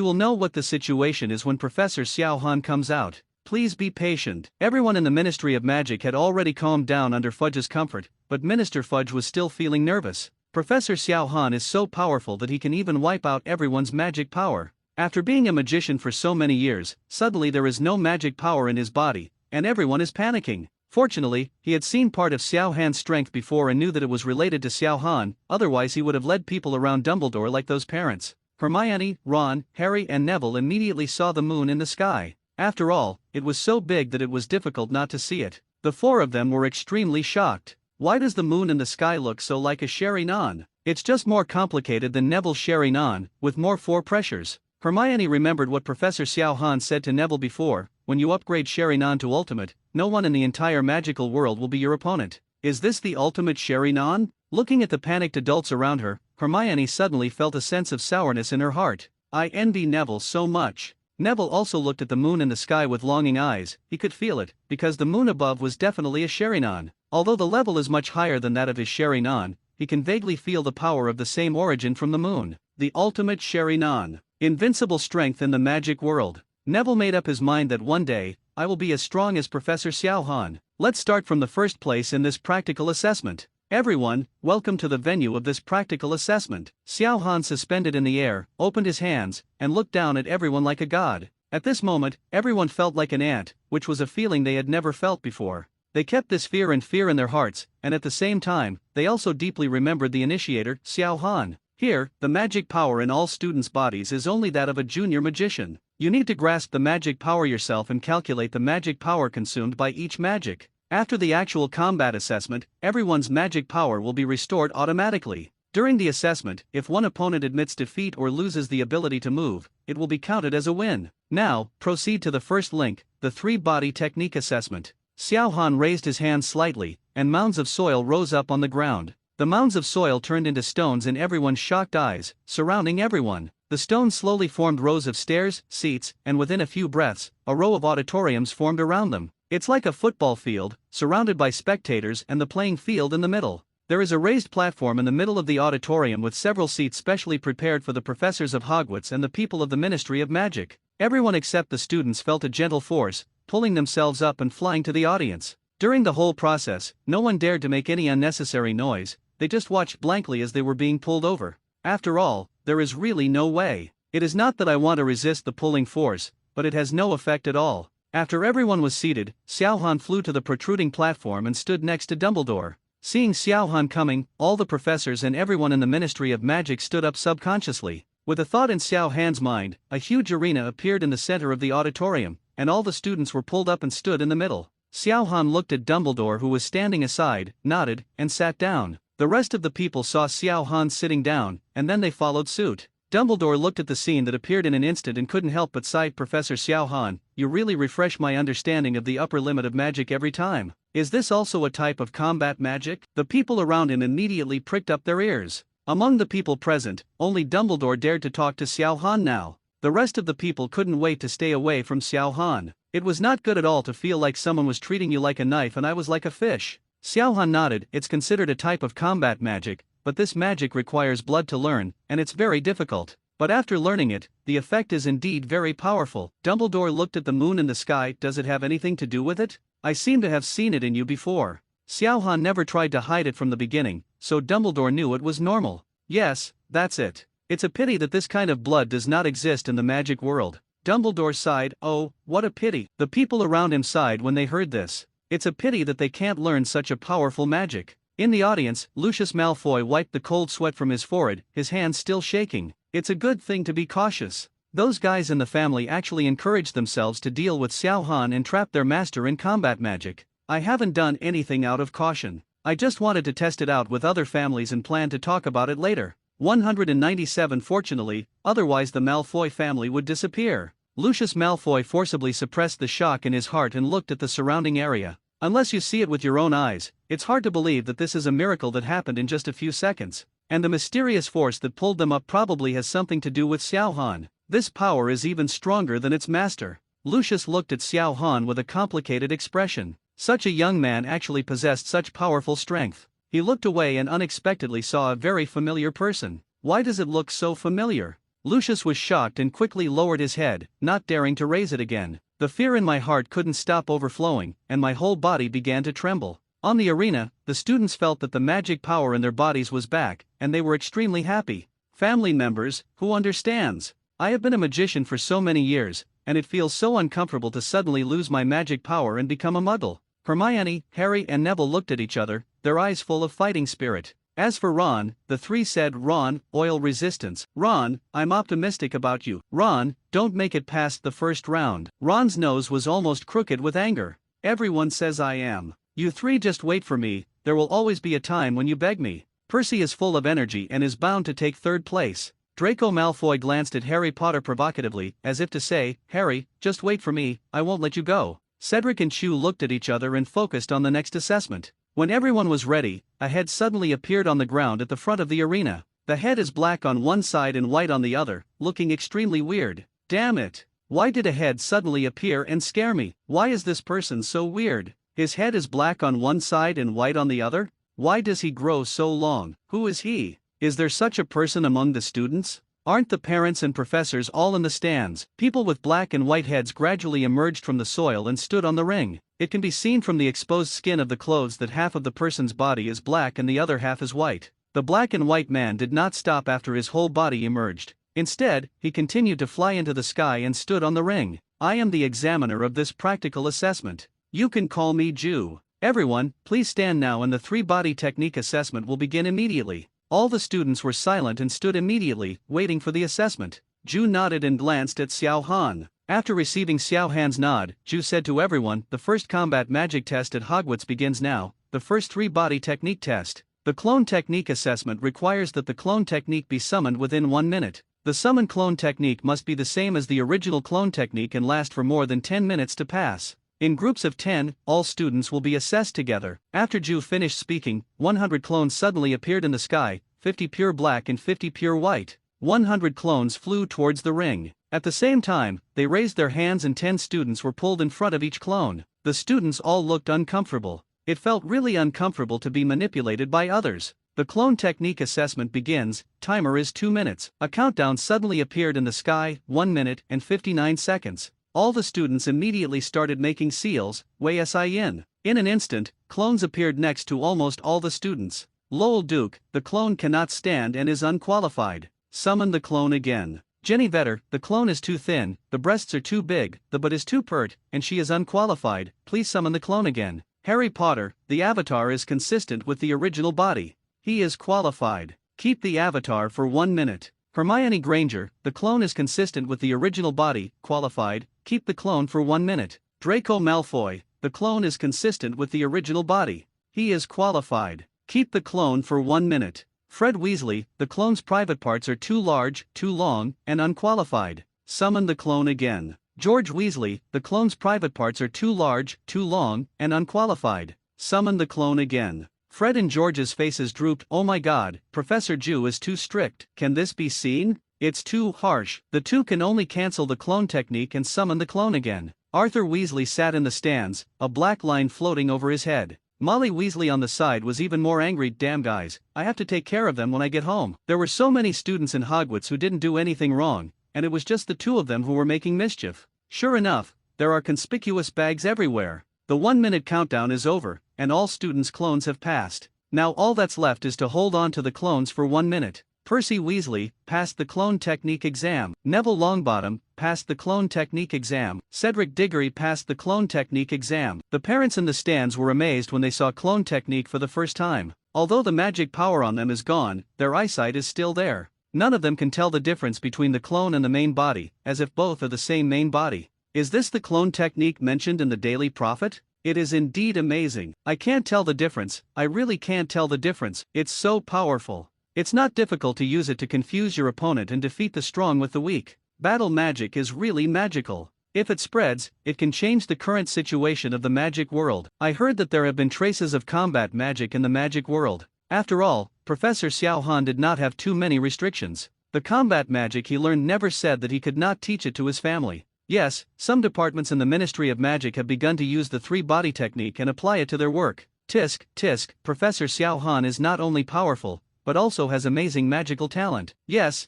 will know what the situation is when Professor Xiao Han comes out. Please be patient. Everyone in the Ministry of Magic had already calmed down under Fudge's comfort, but Minister Fudge was still feeling nervous. Professor Xiao Han is so powerful that he can even wipe out everyone's magic power. After being a magician for so many years, suddenly there is no magic power in his body, and everyone is panicking. Fortunately, he had seen part of Xiao Han's strength before and knew that it was related to Xiao Han, otherwise he would have led people around Dumbledore like those parents. Hermione, Ron, Harry and Neville immediately saw the moon in the sky. After all, it was so big that it was difficult not to see it. The 4 of them were extremely shocked. Why does the moon in the sky look so like a Sherry Non? It's just more complicated than Neville's Sherry Non, with more 4 pressures. Hermione remembered what Professor Xiao Han said to Neville before, when you upgrade Sherry Non to Ultimate, no one in the entire magical world will be your opponent. Is this the ultimate Sherry Non? Looking at the panicked adults around her, Hermione suddenly felt a sense of sourness in her heart. I envy Neville so much. Neville also looked at the moon in the sky with longing eyes. He could feel it, because the moon above was definitely a Sherry Non. Although the level is much higher than that of his Sherry Non, he can vaguely feel the power of the same origin from the moon. The ultimate Sherry Non. Invincible strength in the magic world. Neville made up his mind that one day, I will be as strong as Professor Xiao Han. Let's start from the first place in this practical assessment. Everyone, welcome to the venue of this practical assessment. Xiao Han suspended in the air, opened his hands, and looked down at everyone like a god. At this moment, everyone felt like an ant, which was a feeling they had never felt before. They kept this fear in their hearts, and at the same time, they also deeply remembered the initiator, Xiao Han. Here, the magic power in all students' bodies is only that of a junior magician. You need to grasp the magic power yourself and calculate the magic power consumed by each magic. After the actual combat assessment, everyone's magic power will be restored automatically. During the assessment, if one opponent admits defeat or loses the ability to move, it will be counted as a win. Now, proceed to the first link, the 3-body technique assessment. Xiao Han raised his hands slightly, and mounds of soil rose up on the ground. The mounds of soil turned into stones in everyone's shocked eyes, surrounding everyone. The stones slowly formed rows of stairs, seats, and within a few breaths, a row of auditoriums formed around them. It's like a football field, surrounded by spectators and the playing field in the middle. There is a raised platform in the middle of the auditorium with several seats specially prepared for the professors of Hogwarts and the people of the Ministry of Magic. Everyone except the students felt a gentle force, pulling themselves up and flying to the audience. During the whole process, no one dared to make any unnecessary noise, they just watched blankly as they were being pulled over. After all, there is really no way. It is not that I want to resist the pulling force, but it has no effect at all. After everyone was seated, Xiao Han flew to the protruding platform and stood next to Dumbledore. Seeing Xiao Han coming, all the professors and everyone in the Ministry of Magic stood up subconsciously. With a thought in Xiao Han's mind, a huge arena appeared in the center of the auditorium, and all the students were pulled up and stood in the middle. Xiao Han looked at Dumbledore, who was standing aside, nodded, and sat down. The rest of the people saw Xiao Han sitting down, and then they followed suit. Dumbledore looked at the scene that appeared in an instant and couldn't help but sigh. Professor Xiao Han, you really refresh my understanding of the upper limit of magic every time. Is this also a type of combat magic? The people around him immediately pricked up their ears. Among the people present, only Dumbledore dared to talk to Xiao Han now. The rest of the people couldn't wait to stay away from Xiao Han. It was not good at all to feel like someone was treating you like a knife and I was like a fish. Xiao Han nodded. It's considered a type of combat magic, but this magic requires blood to learn, and it's very difficult. But after learning it, the effect is indeed very powerful. Dumbledore looked at the moon in the sky. Does it have anything to do with it? I seem to have seen it in you before. Xiao Han never tried to hide it from the beginning, so Dumbledore knew it was normal. Yes, that's it. It's a pity that this kind of blood does not exist in the magic world. Dumbledore sighed. Oh, what a pity. The people around him sighed when they heard this. It's a pity that they can't learn such a powerful magic. In the audience, Lucius Malfoy wiped the cold sweat from his forehead, his hands still shaking. It's a good thing to be cautious. Those guys in the family actually encouraged themselves to deal with Xiao Han and trap their master in combat magic. I haven't done anything out of caution. I just wanted to test it out with other families and plan to talk about it later. 197 Fortunately, otherwise the Malfoy family would disappear. Lucius Malfoy forcibly suppressed the shock in his heart and looked at the surrounding area. Unless you see it with your own eyes, it's hard to believe that this is a miracle that happened in just a few seconds. And the mysterious force that pulled them up probably has something to do with Xiao Han. This power is even stronger than its master. Lucius looked at Xiao Han with a complicated expression. Such a young man actually possessed such powerful strength. He looked away and unexpectedly saw a very familiar person. Why does it look so familiar? Lucius was shocked and quickly lowered his head, not daring to raise it again. The fear in my heart couldn't stop overflowing, and my whole body began to tremble. On the arena, the students felt that the magic power in their bodies was back, and they were extremely happy. Family members, who understands? I have been a magician for so many years, and it feels so uncomfortable to suddenly lose my magic power and become a muggle. Hermione, Harry and Neville looked at each other, their eyes full of fighting spirit. As for Ron, the three said, Ron, oil resistance. Ron, I'm optimistic about you. Ron, don't make it past the first round. Ron's nose was almost crooked with anger. Everyone says I am. You three just wait for me, there will always be a time when you beg me. Percy is full of energy and is bound to take third place. Draco Malfoy glanced at Harry Potter provocatively, as if to say, Harry, just wait for me, I won't let you go. Cedric and Chu looked at each other and focused on the next assessment. When everyone was ready, a head suddenly appeared on the ground at the front of the arena. The head is black on one side and white on the other, looking extremely weird. Damn it! Why did a head suddenly appear and scare me? Why is this person so weird? His head is black on one side and white on the other? Why does he grow so long? Who is he? Is there such a person among the students? Aren't the parents and professors all in the stands? People with black and white heads gradually emerged from the soil and stood on the ring. It can be seen from the exposed skin of the clothes that half of the person's body is black and the other half is white. The black and white man did not stop after his whole body emerged. Instead, he continued to fly into the sky and stood on the ring. I am the examiner of this practical assessment. You can call me Jew. Everyone, please stand now and the three-body technique assessment will begin immediately. All the students were silent and stood immediately, waiting for the assessment. Ju nodded and glanced at Xiao Han. After receiving Xiao Han's nod, Ju said to everyone, the first combat magic test at Hogwarts begins now, the first three-body technique test. The clone technique assessment requires that the clone technique be summoned within 1 minute. The summon clone technique must be the same as the original clone technique and last for more than 10 minutes to pass. In groups of 10, all students will be assessed together. After Ju finished speaking, 100 clones suddenly appeared in the sky, 50 pure black and 50 pure white. 100 clones flew towards the ring. At the same time, they raised their hands and 10 students were pulled in front of each clone. The students all looked uncomfortable. It felt really uncomfortable to be manipulated by others. The clone technique assessment begins, timer is 2 minutes. A countdown suddenly appeared in the sky, 1 minute and 59 seconds. All the students immediately started making seals, in. In an instant, clones appeared next to almost all the students. Lowell Duke, the clone cannot stand and is unqualified. Summon the clone again. Jenny Vetter, the clone is too thin, the breasts are too big, the butt is too pert, and she is unqualified, please summon the clone again. Harry Potter, the avatar is consistent with the original body. He is qualified. Keep the avatar for 1 minute. Hermione Granger, the clone is consistent with the original body, qualified, keep the clone for 1 minute. Draco Malfoy, the clone is consistent with the original body. He is qualified. Keep the clone for 1 minute. Fred Weasley, the clone's private parts are too large, too long, and unqualified. Summon the clone again. George Weasley, the clone's private parts are too large, too long, and unqualified. Summon the clone again. Fred and George's faces drooped. Oh my god, Professor Ju is too strict. Can this be seen? It's too harsh. The two can only cancel the clone technique and summon the clone again. Arthur Weasley sat in the stands, a black line floating over his head. Molly Weasley on the side was even more angry. Damn guys, I have to take care of them when I get home. There were so many students in Hogwarts who didn't do anything wrong, and it was just the two of them who were making mischief. Sure enough, there are conspicuous bags everywhere. The 1 minute countdown is over, and all students' clones have passed. Now all that's left is to hold on to the clones for 1 minute. Percy Weasley passed the clone technique exam. Neville Longbottom passed the clone technique exam. Cedric Diggory passed the clone technique exam. The parents in the stands were amazed when they saw clone technique for the first time. Although the magic power on them is gone, their eyesight is still there. None of them can tell the difference between the clone and the main body, as if both are the same main body. Is this the clone technique mentioned in the Daily Prophet? It is indeed amazing. I can't tell the difference. I really can't tell the difference. It's so powerful. It's not difficult to use it to confuse your opponent and defeat the strong with the weak. Battle magic is really magical. If it spreads, it can change the current situation of the magic world. I heard that there have been traces of combat magic in the magic world. After all, Professor Xiao Han did not have too many restrictions. The combat magic he learned never said that he could not teach it to his family. Yes, some departments in the Ministry of Magic have begun to use the three-body technique and apply it to their work. Tisk, tisk, Professor Xiao Han is not only powerful, but also has amazing magical talent. Yes,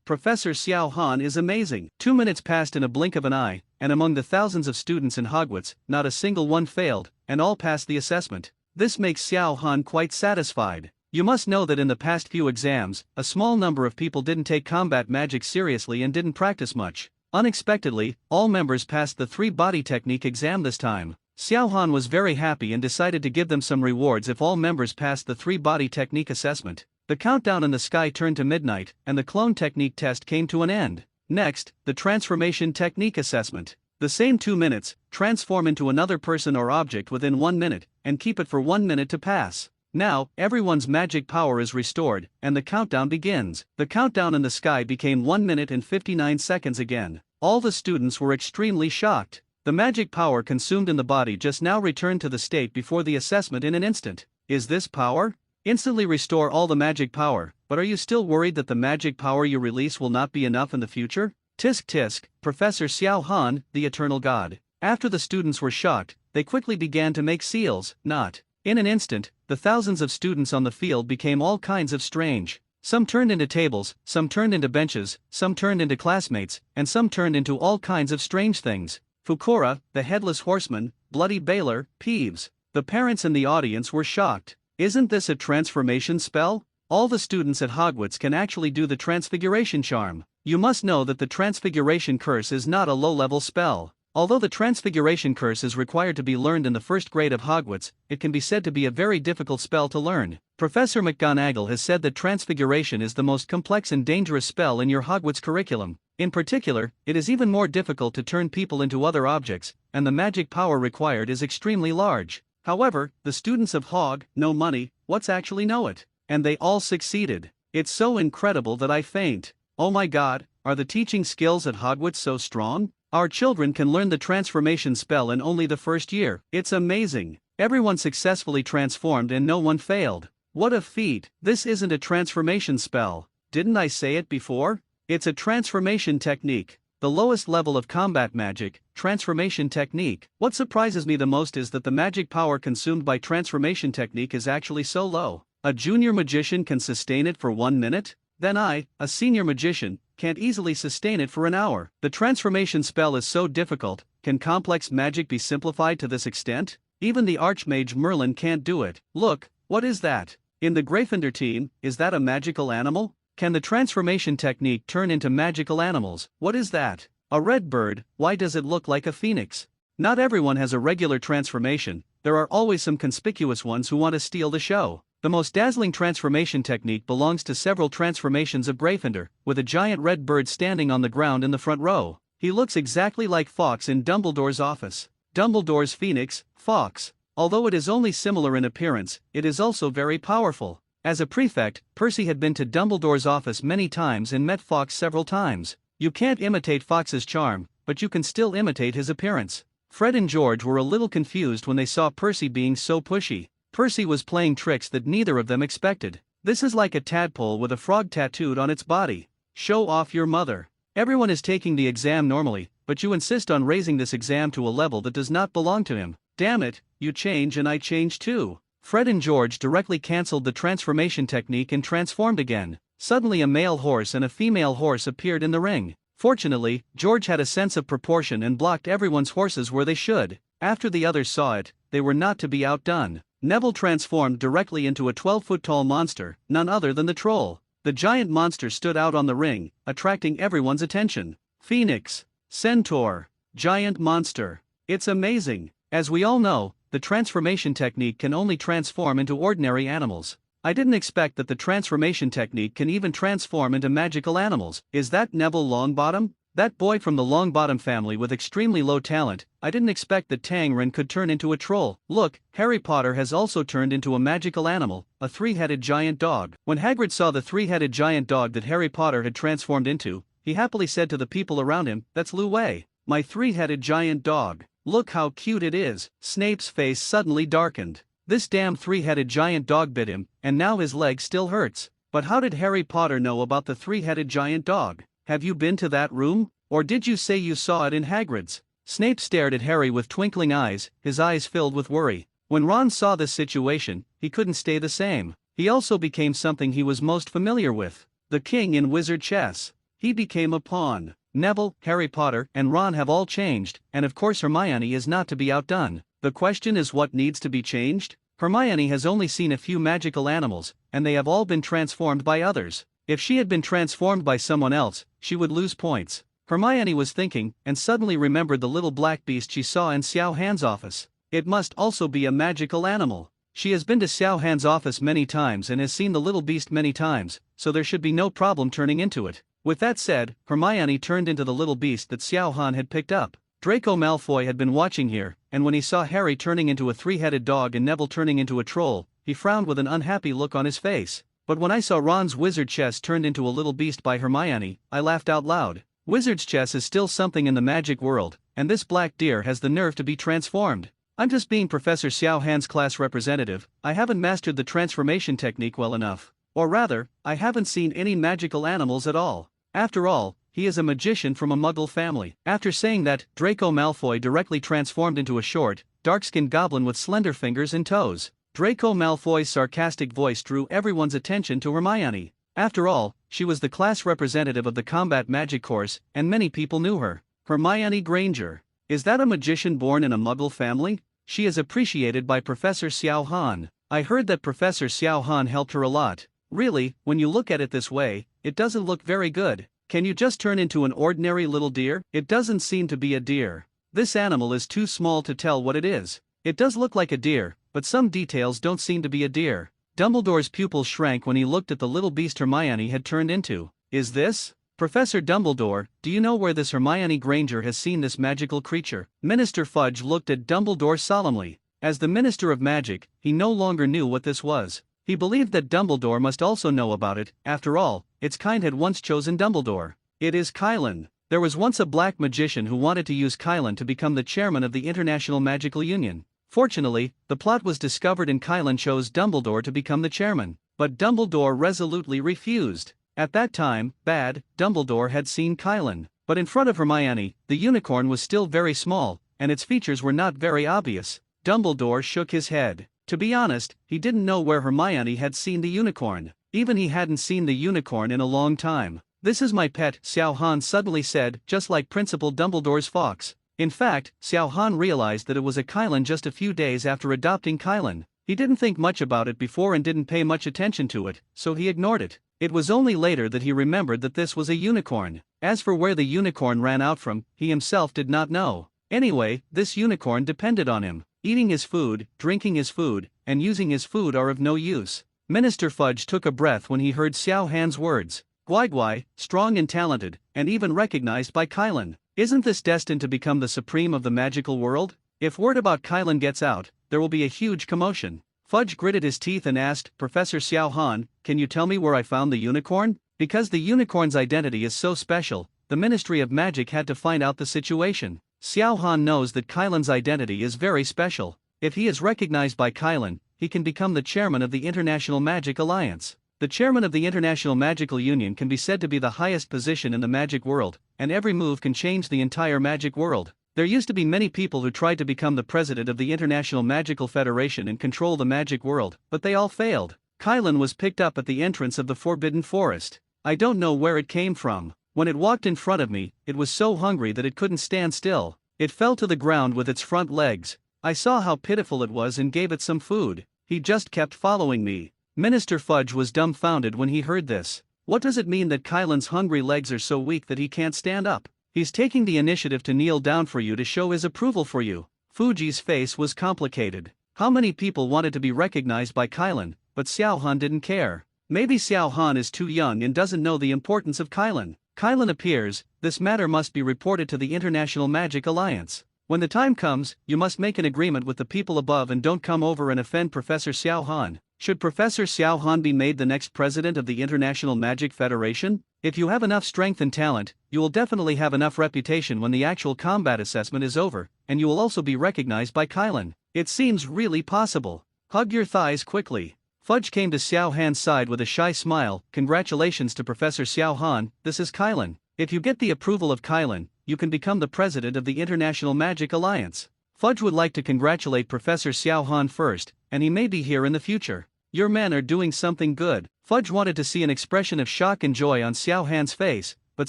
Professor Xiao Han is amazing. 2 minutes passed in a blink of an eye, and among the thousands of students in Hogwarts, not a single one failed, and all passed the assessment. This makes Xiao Han quite satisfied. You must know that in the past few exams, a small number of people didn't take combat magic seriously and didn't practice much. Unexpectedly, all members passed the three-body technique exam this time. Xiao Han was very happy and decided to give them some rewards if all members passed the three-body technique assessment. The countdown in the sky turned to midnight, and the clone technique test came to an end. Next, the transformation technique assessment. The same 2 minutes, transform into another person or object within 1 minute, and keep it for 1 minute to pass. Now, everyone's magic power is restored, and the countdown begins. The countdown in the sky became 1 minute and 59 seconds again. All the students were extremely shocked. The magic power consumed in the body just now returned to the state before the assessment in an instant. Is this power? Instantly restore all the magic power, but are you still worried that the magic power you release will not be enough in the future? Tisk tisk, Professor Xiao Han, the eternal god. After the students were shocked, they quickly began to make seals. In an instant, the thousands of students on the field became all kinds of strange. Some turned into tables, some turned into benches, some turned into classmates, and some turned into all kinds of strange things. Fukora, the headless horseman, Bloody Baylor, Peeves. The parents in the audience were shocked. Isn't this a transformation spell? All the students at Hogwarts can actually do the transfiguration charm. You must know that the transfiguration curse is not a low-level spell. Although the transfiguration curse is required to be learned in the first grade of Hogwarts, it can be said to be a very difficult spell to learn. Professor McGonagall has said that transfiguration is the most complex and dangerous spell in your Hogwarts curriculum. In particular, it is even more difficult to turn people into other objects, and the magic power required is extremely large. However, the students of Hog, No Money, What's actually know it, and they all succeeded. It's so incredible that I faint. Oh my god, are the teaching skills at Hogwarts so strong? Our children can learn the transformation spell in only the first year. It's amazing. Everyone successfully transformed and no one failed. What a feat. This isn't a transformation spell. Didn't I say it before? It's a transformation technique. the lowest level of combat magic, transformation technique. What surprises me the most is that the magic power consumed by transformation technique is actually so low. A junior magician can sustain it for 1 minute? Then I, a senior magician, can't easily sustain it for an hour. The transformation spell is so difficult. Can complex magic be simplified to this extent? Even the Archmage Merlin can't do it. Look, what is that? In the Gryffindor team, is that a magical animal? Can the transformation technique turn into magical animals? What is that? A red bird. Why does it look like a phoenix? Not everyone has a regular transformation. There are always some conspicuous ones who want to steal the show. The most dazzling transformation technique belongs to several transformations of Gryffindor, with a giant red bird standing on the ground in the front row. He looks exactly like Fawkes in Dumbledore's office. Dumbledore's phoenix, Fawkes. Although it is only similar in appearance, it is also very powerful. As a prefect, Percy had been to Dumbledore's office many times and met Fawkes several times. You can't imitate Fawkes's charm, but you can still imitate his appearance. Fred and George were a little confused when they saw Percy being so pushy. Percy was playing tricks that neither of them expected. This is like a tadpole with a frog tattooed on its body. Show off your mother. Everyone is taking the exam normally, but you insist on raising this exam to a level that does not belong to him. Damn it, you change and I change too. Fred and George directly cancelled the transformation technique and transformed again. Suddenly a male horse and a female horse appeared in the ring. Fortunately, George had a sense of proportion and blocked everyone's horses where they should. After the others saw it, they were not to be outdone. Neville transformed directly into a 12-foot-tall monster, none other than the troll. The giant monster stood out on the ring, attracting everyone's attention. Phoenix, Centaur, giant monster. It's amazing. As we all know, the transformation technique can only transform into ordinary animals. I didn't expect that the transformation technique can even transform into magical animals. Is that Neville Longbottom? That boy from the Longbottom family with extremely low talent. I didn't expect that Tangren could turn into a troll. Look, Harry Potter has also turned into a magical animal, a three-headed giant dog. When Hagrid saw the three-headed giant dog that Harry Potter had transformed into, he happily said to the people around him, "That's Lu Wei, my three-headed giant dog. Look how cute it is." Snape's face suddenly darkened. This damn three-headed giant dog bit him, and now his leg still hurts. But how did Harry Potter know about the three-headed giant dog? Have you been to that room? Or did you say you saw it in Hagrid's? Snape stared at Harry with twinkling eyes, his eyes filled with worry. When Ron saw this situation, he couldn't stay the same. He also became something he was most familiar with. The king in wizard chess. He became a pawn. Neville, Harry Potter, and Ron have all changed, and of course Hermione is not to be outdone. The question is what needs to be changed? Hermione has only seen a few magical animals, and they have all been transformed by others. If she had been transformed by someone else, she would lose points. Hermione was thinking, and suddenly remembered the little black beast she saw in Xiao Han's office. It must also be a magical animal. She has been to Xiao Han's office many times and has seen the little beast many times, so there should be no problem turning into it. With that said, Hermione turned into the little beast that Xiao Han had picked up. Draco Malfoy had been watching here, and when he saw Harry turning into a three-headed dog and Neville turning into a troll, he frowned with an unhappy look on his face. But when I saw Ron's wizard chess turned into a little beast by Hermione, I laughed out loud. Wizard's chess is still something in the magic world, and this black deer has the nerve to be transformed. I'm just being Professor Xiao Han's class representative. I haven't mastered the transformation technique well enough. Or rather, I haven't seen any magical animals at all. After all, he is a magician from a Muggle family. After saying that, Draco Malfoy directly transformed into a short, dark-skinned goblin with slender fingers and toes. Draco Malfoy's sarcastic voice drew everyone's attention to Hermione. After all, she was the class representative of the combat magic course, and many people knew her. Hermione Granger. Is that a magician born in a Muggle family? She is appreciated by Professor Xiao Han. I heard that Professor Xiao Han helped her a lot. Really, when you look at it this way, it doesn't look very good. Can you just turn into an ordinary little deer? It doesn't seem to be a deer. This animal is too small to tell what it is. It does look like a deer, but some details don't seem to be a deer. Dumbledore's pupils shrank when he looked at the little beast Hermione had turned into. Is this? Professor Dumbledore, do you know where this Hermione Granger has seen this magical creature? Minister Fudge looked at Dumbledore solemnly. As the Minister of Magic, he no longer knew what this was. He believed that Dumbledore must also know about it. After all, its kind had once chosen Dumbledore. It is Kylan. There was once a black magician who wanted to use Kylan to become the chairman of the International Magical Union. Fortunately, the plot was discovered and Kylan chose Dumbledore to become the chairman. But Dumbledore resolutely refused. At that time, Dumbledore had seen Kylan. But in front of Hermione, the unicorn was still very small, and its features were not very obvious. Dumbledore shook his head. To be honest, he didn't know where Hermione had seen the unicorn. Even he hadn't seen the unicorn in a long time. "This is my pet," Xiao Han suddenly said, just like Principal Dumbledore's fox. In fact, Xiao Han realized that it was a Kylan just a few days after adopting Kylan. He didn't think much about it before and didn't pay much attention to it, so he ignored it. It was only later that he remembered that this was a unicorn. As for where the unicorn ran out from, he himself did not know. Anyway, this unicorn depended on him. Eating his food, drinking his food, and using his food are of no use. Minister Fudge took a breath when he heard Xiao Han's words. Guai, strong and talented, and even recognized by Kylan. Isn't this destined to become the supreme of the magical world? If word about Kylan gets out, there will be a huge commotion. Fudge gritted his teeth and asked, "Professor Xiao Han, can you tell me where I found the unicorn?" Because the unicorn's identity is so special, the Ministry of Magic had to find out the situation. Xiao Han knows that Kylan's identity is very special. If he is recognized by Kylan, he can become the chairman of the International Magic Alliance. The chairman of the International Magical Union can be said to be the highest position in the magic world, and every move can change the entire magic world. There used to be many people who tried to become the president of the International Magical Federation and control the magic world, but they all failed. Kylan was picked up at the entrance of the Forbidden Forest. I don't know where it came from. When it walked in front of me, it was so hungry that it couldn't stand still. It fell to the ground with its front legs. I saw how pitiful it was and gave it some food. He just kept following me. Minister Fudge was dumbfounded when he heard this. What does it mean that Kylan's hungry legs are so weak that he can't stand up? He's taking the initiative to kneel down for you to show his approval for you. Fuji's face was complicated. How many people wanted to be recognized by Kylan, but Xiao Han didn't care. Maybe Xiao Han is too young and doesn't know the importance of Kylan. Kylan appears, this matter must be reported to the International Magic Alliance. When the time comes, you must make an agreement with the people above and don't come over and offend Professor Xiao Han. Should Professor Xiao Han be made the next president of the International Magic Federation? If you have enough strength and talent, you will definitely have enough reputation when the actual combat assessment is over, and you will also be recognized by Kylan. It seems really possible. Hug your thighs quickly. Fudge came to Xiao Han's side with a shy smile. Congratulations to Professor Xiao Han, this is Kylan. If you get the approval of Kylan, you can become the president of the International Magic Alliance. Fudge would like to congratulate Professor Xiao Han first, and he may be here in the future. Your men are doing something good. Fudge wanted to see an expression of shock and joy on Xiao Han's face, but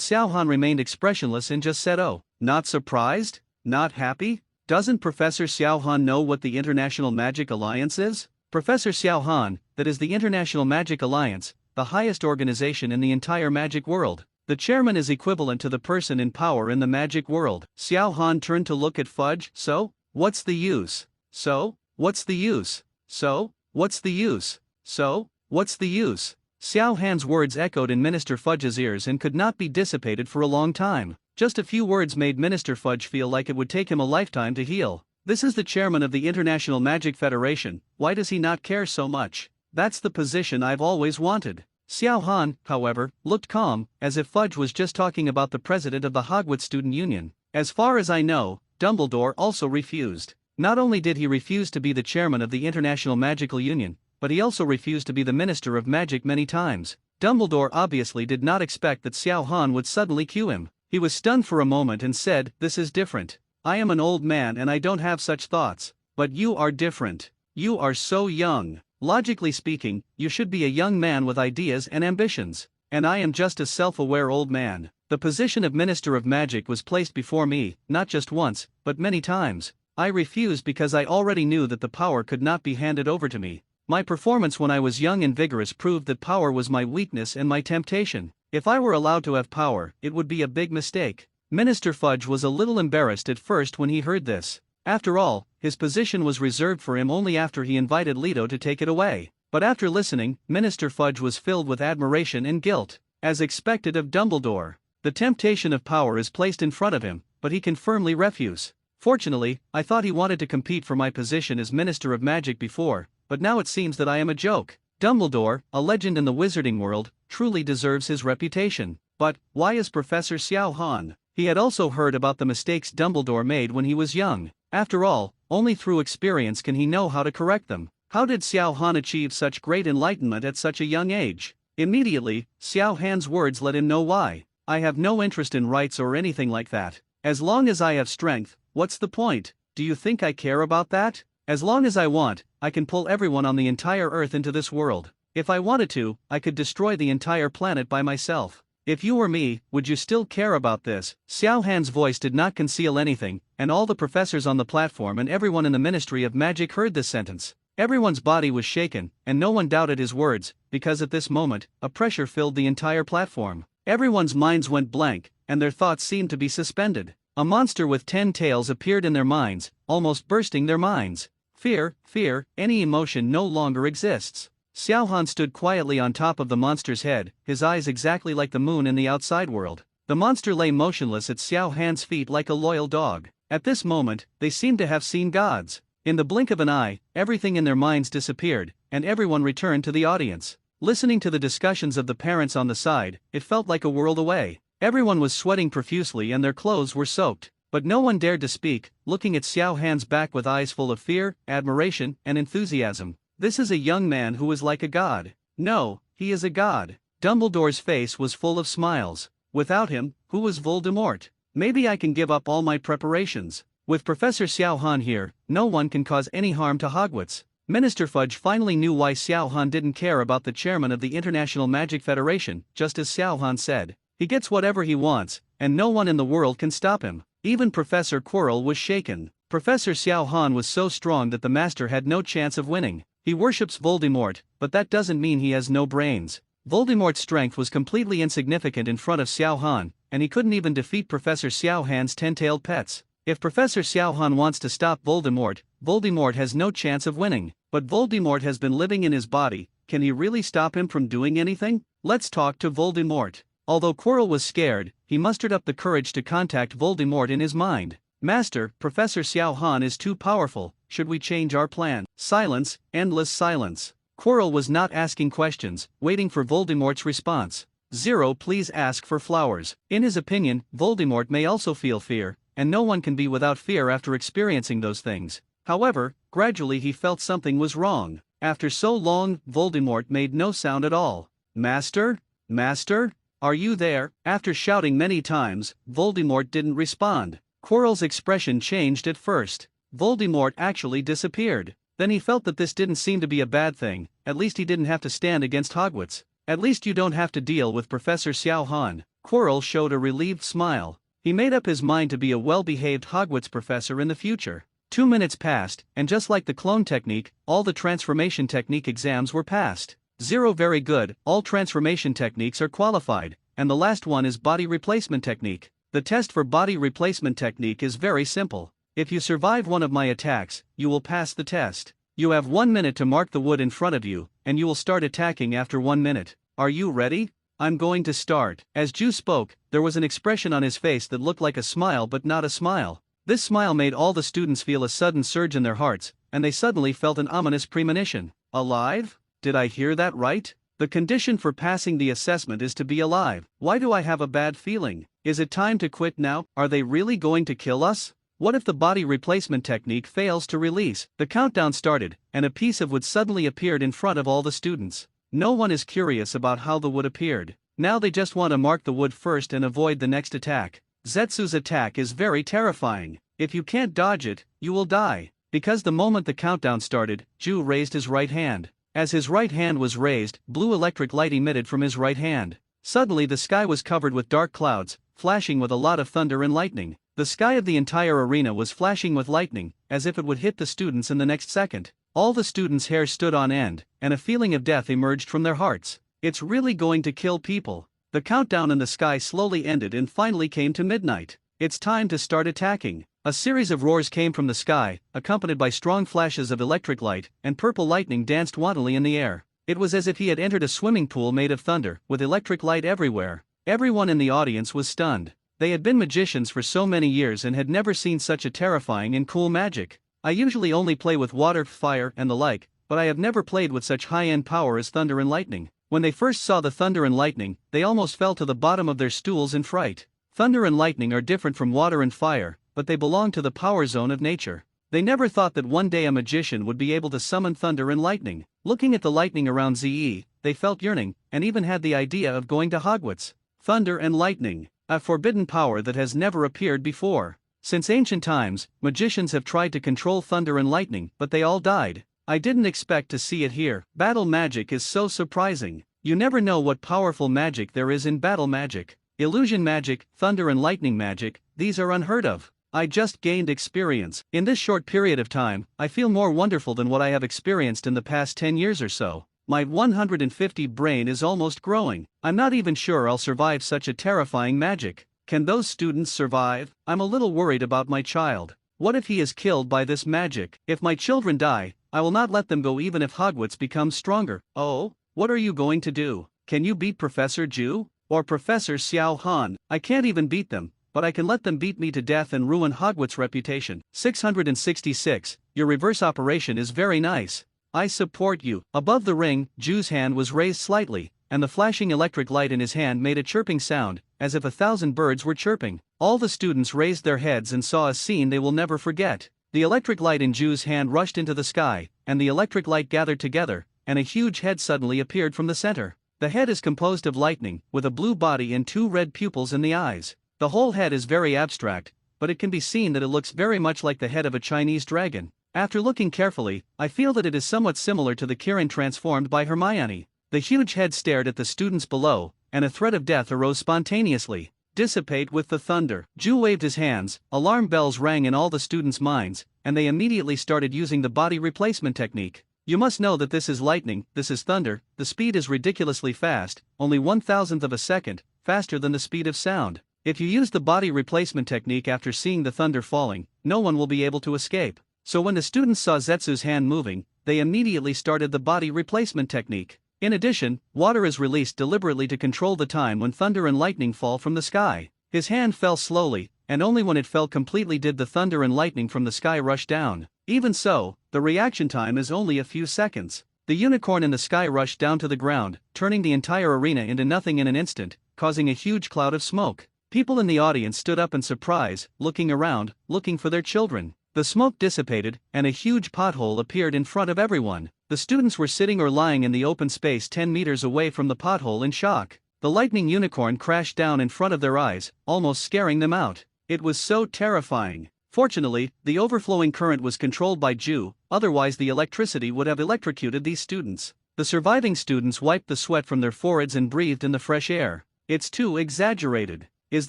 Xiao Han remained expressionless and just said, "Oh, not surprised? Not happy? Doesn't Professor Xiao Han know what the International Magic Alliance is?" Professor Xiao Han, that is the International Magic Alliance, the highest organization in the entire magic world. The chairman is equivalent to the person in power in the magic world. Xiao Han turned to look at Fudge. So, what's the use? So, what's the use? So, what's the use? So, what's the use? Xiao Han's words echoed in Minister Fudge's ears and could not be dissipated for a long time. Just a few words made Minister Fudge feel like it would take him a lifetime to heal. This is the chairman of the International Magic Federation, why does he not care so much? That's the position I've always wanted. Xiao Han, however, looked calm, as if Fudge was just talking about the president of the Hogwarts Student Union. As far as I know, Dumbledore also refused. Not only did he refuse to be the chairman of the International Magical Union, but he also refused to be the Minister of Magic many times. Dumbledore obviously did not expect that Xiao Han would suddenly cue him. He was stunned for a moment and said, "This is different. I am an old man and I don't have such thoughts. But you are different. You are so young. Logically speaking, you should be a young man with ideas and ambitions. And I am just a self-aware old man." The position of Minister of Magic was placed before me, not just once, but many times. I refused because I already knew that the power could not be handed over to me. My performance when I was young and vigorous proved that power was my weakness and my temptation. If I were allowed to have power, it would be a big mistake. Minister Fudge was a little embarrassed at first when he heard this. After all, his position was reserved for him only after he invited Leto to take it away. But after listening, Minister Fudge was filled with admiration and guilt. As expected of Dumbledore, the temptation of power is placed in front of him, but he can firmly refuse. Fortunately, I thought he wanted to compete for my position as Minister of Magic before, but now it seems that I am a joke. Dumbledore, a legend in the wizarding world, truly deserves his reputation. But, why is Professor Xiao Han? He had also heard about the mistakes Dumbledore made when he was young. After all, only through experience can he know how to correct them. How did Xiao Han achieve such great enlightenment at such a young age? Immediately, Xiao Han's words let him know why. I have no interest in rights or anything like that. As long as I have strength, what's the point? Do you think I care about that? As long as I want, I can pull everyone on the entire Earth into this world. If I wanted to, I could destroy the entire planet by myself. If you were me, would you still care about this? Xiao Han's voice did not conceal anything, and all the professors on the platform and everyone in the Ministry of Magic heard this sentence. Everyone's body was shaken, and no one doubted his words, because at this moment, a pressure filled the entire platform. Everyone's minds went blank, and their thoughts seemed to be suspended. A monster with 10 tails appeared in their minds, almost bursting their minds. Fear, any emotion no longer exists. Xiao Han stood quietly on top of the monster's head, his eyes exactly like the moon in the outside world. The monster lay motionless at Xiao Han's feet like a loyal dog. At this moment, they seemed to have seen gods. In the blink of an eye, everything in their minds disappeared, and everyone returned to the audience. Listening to the discussions of the parents on the side, it felt like a world away. Everyone was sweating profusely and their clothes were soaked. But no one dared to speak, looking at Xiao Han's back with eyes full of fear, admiration, and enthusiasm. This is a young man who is like a god. No, he is a god. Dumbledore's face was full of smiles. Without him, who was Voldemort? Maybe I can give up all my preparations. With Professor Xiao Han here, no one can cause any harm to Hogwarts. Minister Fudge finally knew why Xiao Han didn't care about the chairman of the International Magic Federation, just as Xiao Han said. He gets whatever he wants, and no one in the world can stop him. Even Professor Quirrell was shaken. Professor Xiao Han was so strong that the master had no chance of winning. He worships Voldemort, but that doesn't mean he has no brains. Voldemort's strength was completely insignificant in front of Xiao Han, and he couldn't even defeat Professor Xiao Han's 10-tailed pets. If Professor Xiao Han wants to stop Voldemort, Voldemort has no chance of winning. But Voldemort has been living in his body, can he really stop him from doing anything? Let's talk to Voldemort. Although Quirrell was scared, he mustered up the courage to contact Voldemort in his mind. Master, Professor Xiao Han is too powerful, should we change our plan? Silence, endless silence. Quirrell was not asking questions, waiting for Voldemort's response. Zero, please ask for flowers. In his opinion, Voldemort may also feel fear, and no one can be without fear after experiencing those things. However, gradually he felt something was wrong. After so long, Voldemort made no sound at all. Master? Master? Are you there? After shouting many times, Voldemort didn't respond. Quirrell's expression changed at first. Voldemort actually disappeared. Then he felt that this didn't seem to be a bad thing, at least he didn't have to stand against Hogwarts. At least you don't have to deal with Professor Xiao Han. Quirrell showed a relieved smile. He made up his mind to be a well-behaved Hogwarts professor in the future. 2 minutes passed, and just like the clone technique, all the transformation technique exams were passed. Zero, very good, all transformation techniques are qualified, and the last one is body replacement technique. The test for body replacement technique is very simple. If you survive one of my attacks, you will pass the test. You have 1 minute to mark the wood in front of you, and you will start attacking after 1 minute. Are you ready? I'm going to start. As Ju spoke, there was an expression on his face that looked like a smile but not a smile. This smile made all the students feel a sudden surge in their hearts, and they suddenly felt an ominous premonition. Alive? Did I hear that right? The condition for passing the assessment is to be alive. Why do I have a bad feeling? Is it time to quit now? Are they really going to kill us? What if the body replacement technique fails to release? The countdown started, and a piece of wood suddenly appeared in front of all the students. No one is curious about how the wood appeared. Now they just want to mark the wood first and avoid the next attack. Zetsu's attack is very terrifying. If you can't dodge it, you will die. Because the moment the countdown started, Ju raised his right hand. As his right hand was raised, blue electric light emitted from his right hand. Suddenly the sky was covered with dark clouds, flashing with a lot of thunder and lightning. The sky of the entire arena was flashing with lightning, as if it would hit the students in the next second. All the students' hair stood on end, and a feeling of death emerged from their hearts. It's really going to kill people. The countdown in the sky slowly ended and finally came to midnight. It's time to start attacking. A series of roars came from the sky, accompanied by strong flashes of electric light, and purple lightning danced wantonnly in the air. It was as if he had entered a swimming pool made of thunder, with electric light everywhere. Everyone in the audience was stunned. They had been magicians for so many years and had never seen such a terrifying and cool magic. I usually only play with water, fire, and the like, but I have never played with such high-end power as thunder and lightning. When they first saw the thunder and lightning, they almost fell to the bottom of their stools in fright. Thunder and lightning are different from water and fire, but they belong to the power zone of nature. They never thought that one day a magician would be able to summon thunder and lightning. Looking at the lightning around ZE, they felt yearning, and even had the idea of going to Hogwarts. Thunder and lightning, a forbidden power that has never appeared before. Since ancient times, magicians have tried to control thunder and lightning, but they all died. I didn't expect to see it here. Battle magic is so surprising. You never know what powerful magic there is in battle magic. Illusion magic, thunder and lightning magic, these are unheard of. I just gained experience. In this short period of time, I feel more wonderful than what I have experienced in the past 10 years or so. My 150 brain is almost growing. I'm not even sure I'll survive such a terrifying magic. Can those students survive? I'm a little worried about my child. What if he is killed by this magic? If my children die, I will not let them go even if Hogwarts becomes stronger. Oh, what are you going to do? Can you beat Professor Ju? Or Professor Xiao Han? I can't even beat them, but I can let them beat me to death and ruin Hogwarts' reputation. 666. Your reverse operation is very nice. I support you. Above the ring, Ju's hand was raised slightly, and the flashing electric light in his hand made a chirping sound, as if 1,000 birds were chirping. All the students raised their heads and saw a scene they will never forget. The electric light in Ju's hand rushed into the sky, and the electric light gathered together, and a huge head suddenly appeared from the center. The head is composed of lightning, with a blue body and 2 red pupils in the eyes. The whole head is very abstract, but it can be seen that it looks very much like the head of a Chinese dragon. After looking carefully, I feel that it is somewhat similar to the Kirin transformed by Hermione. The huge head stared at the students below, and a threat of death arose spontaneously. Dissipate with the thunder. Ju waved his hands, alarm bells rang in all the students' minds, and they immediately started using the body replacement technique. You must know that this is lightning, this is thunder, the speed is ridiculously fast, only 1,000th of a second, faster than the speed of sound. If you use the body replacement technique after seeing the thunder falling, no one will be able to escape. So when the students saw Zetsu's hand moving, they immediately started the body replacement technique. In addition, water is released deliberately to control the time when thunder and lightning fall from the sky. His hand fell slowly, and only when it fell completely did the thunder and lightning from the sky rush down. Even so, the reaction time is only a few seconds. The unicorn in the sky rushed down to the ground, turning the entire arena into nothing in an instant, causing a huge cloud of smoke. People in the audience stood up in surprise, looking around, looking for their children. The smoke dissipated, and a huge pothole appeared in front of everyone. The students were sitting or lying in the open space 10 meters away from the pothole in shock. The lightning unicorn crashed down in front of their eyes, almost scaring them out. It was so terrifying. Fortunately, the overflowing current was controlled by Ju, otherwise the electricity would have electrocuted these students. The surviving students wiped the sweat from their foreheads and breathed in the fresh air. It's too exaggerated. Is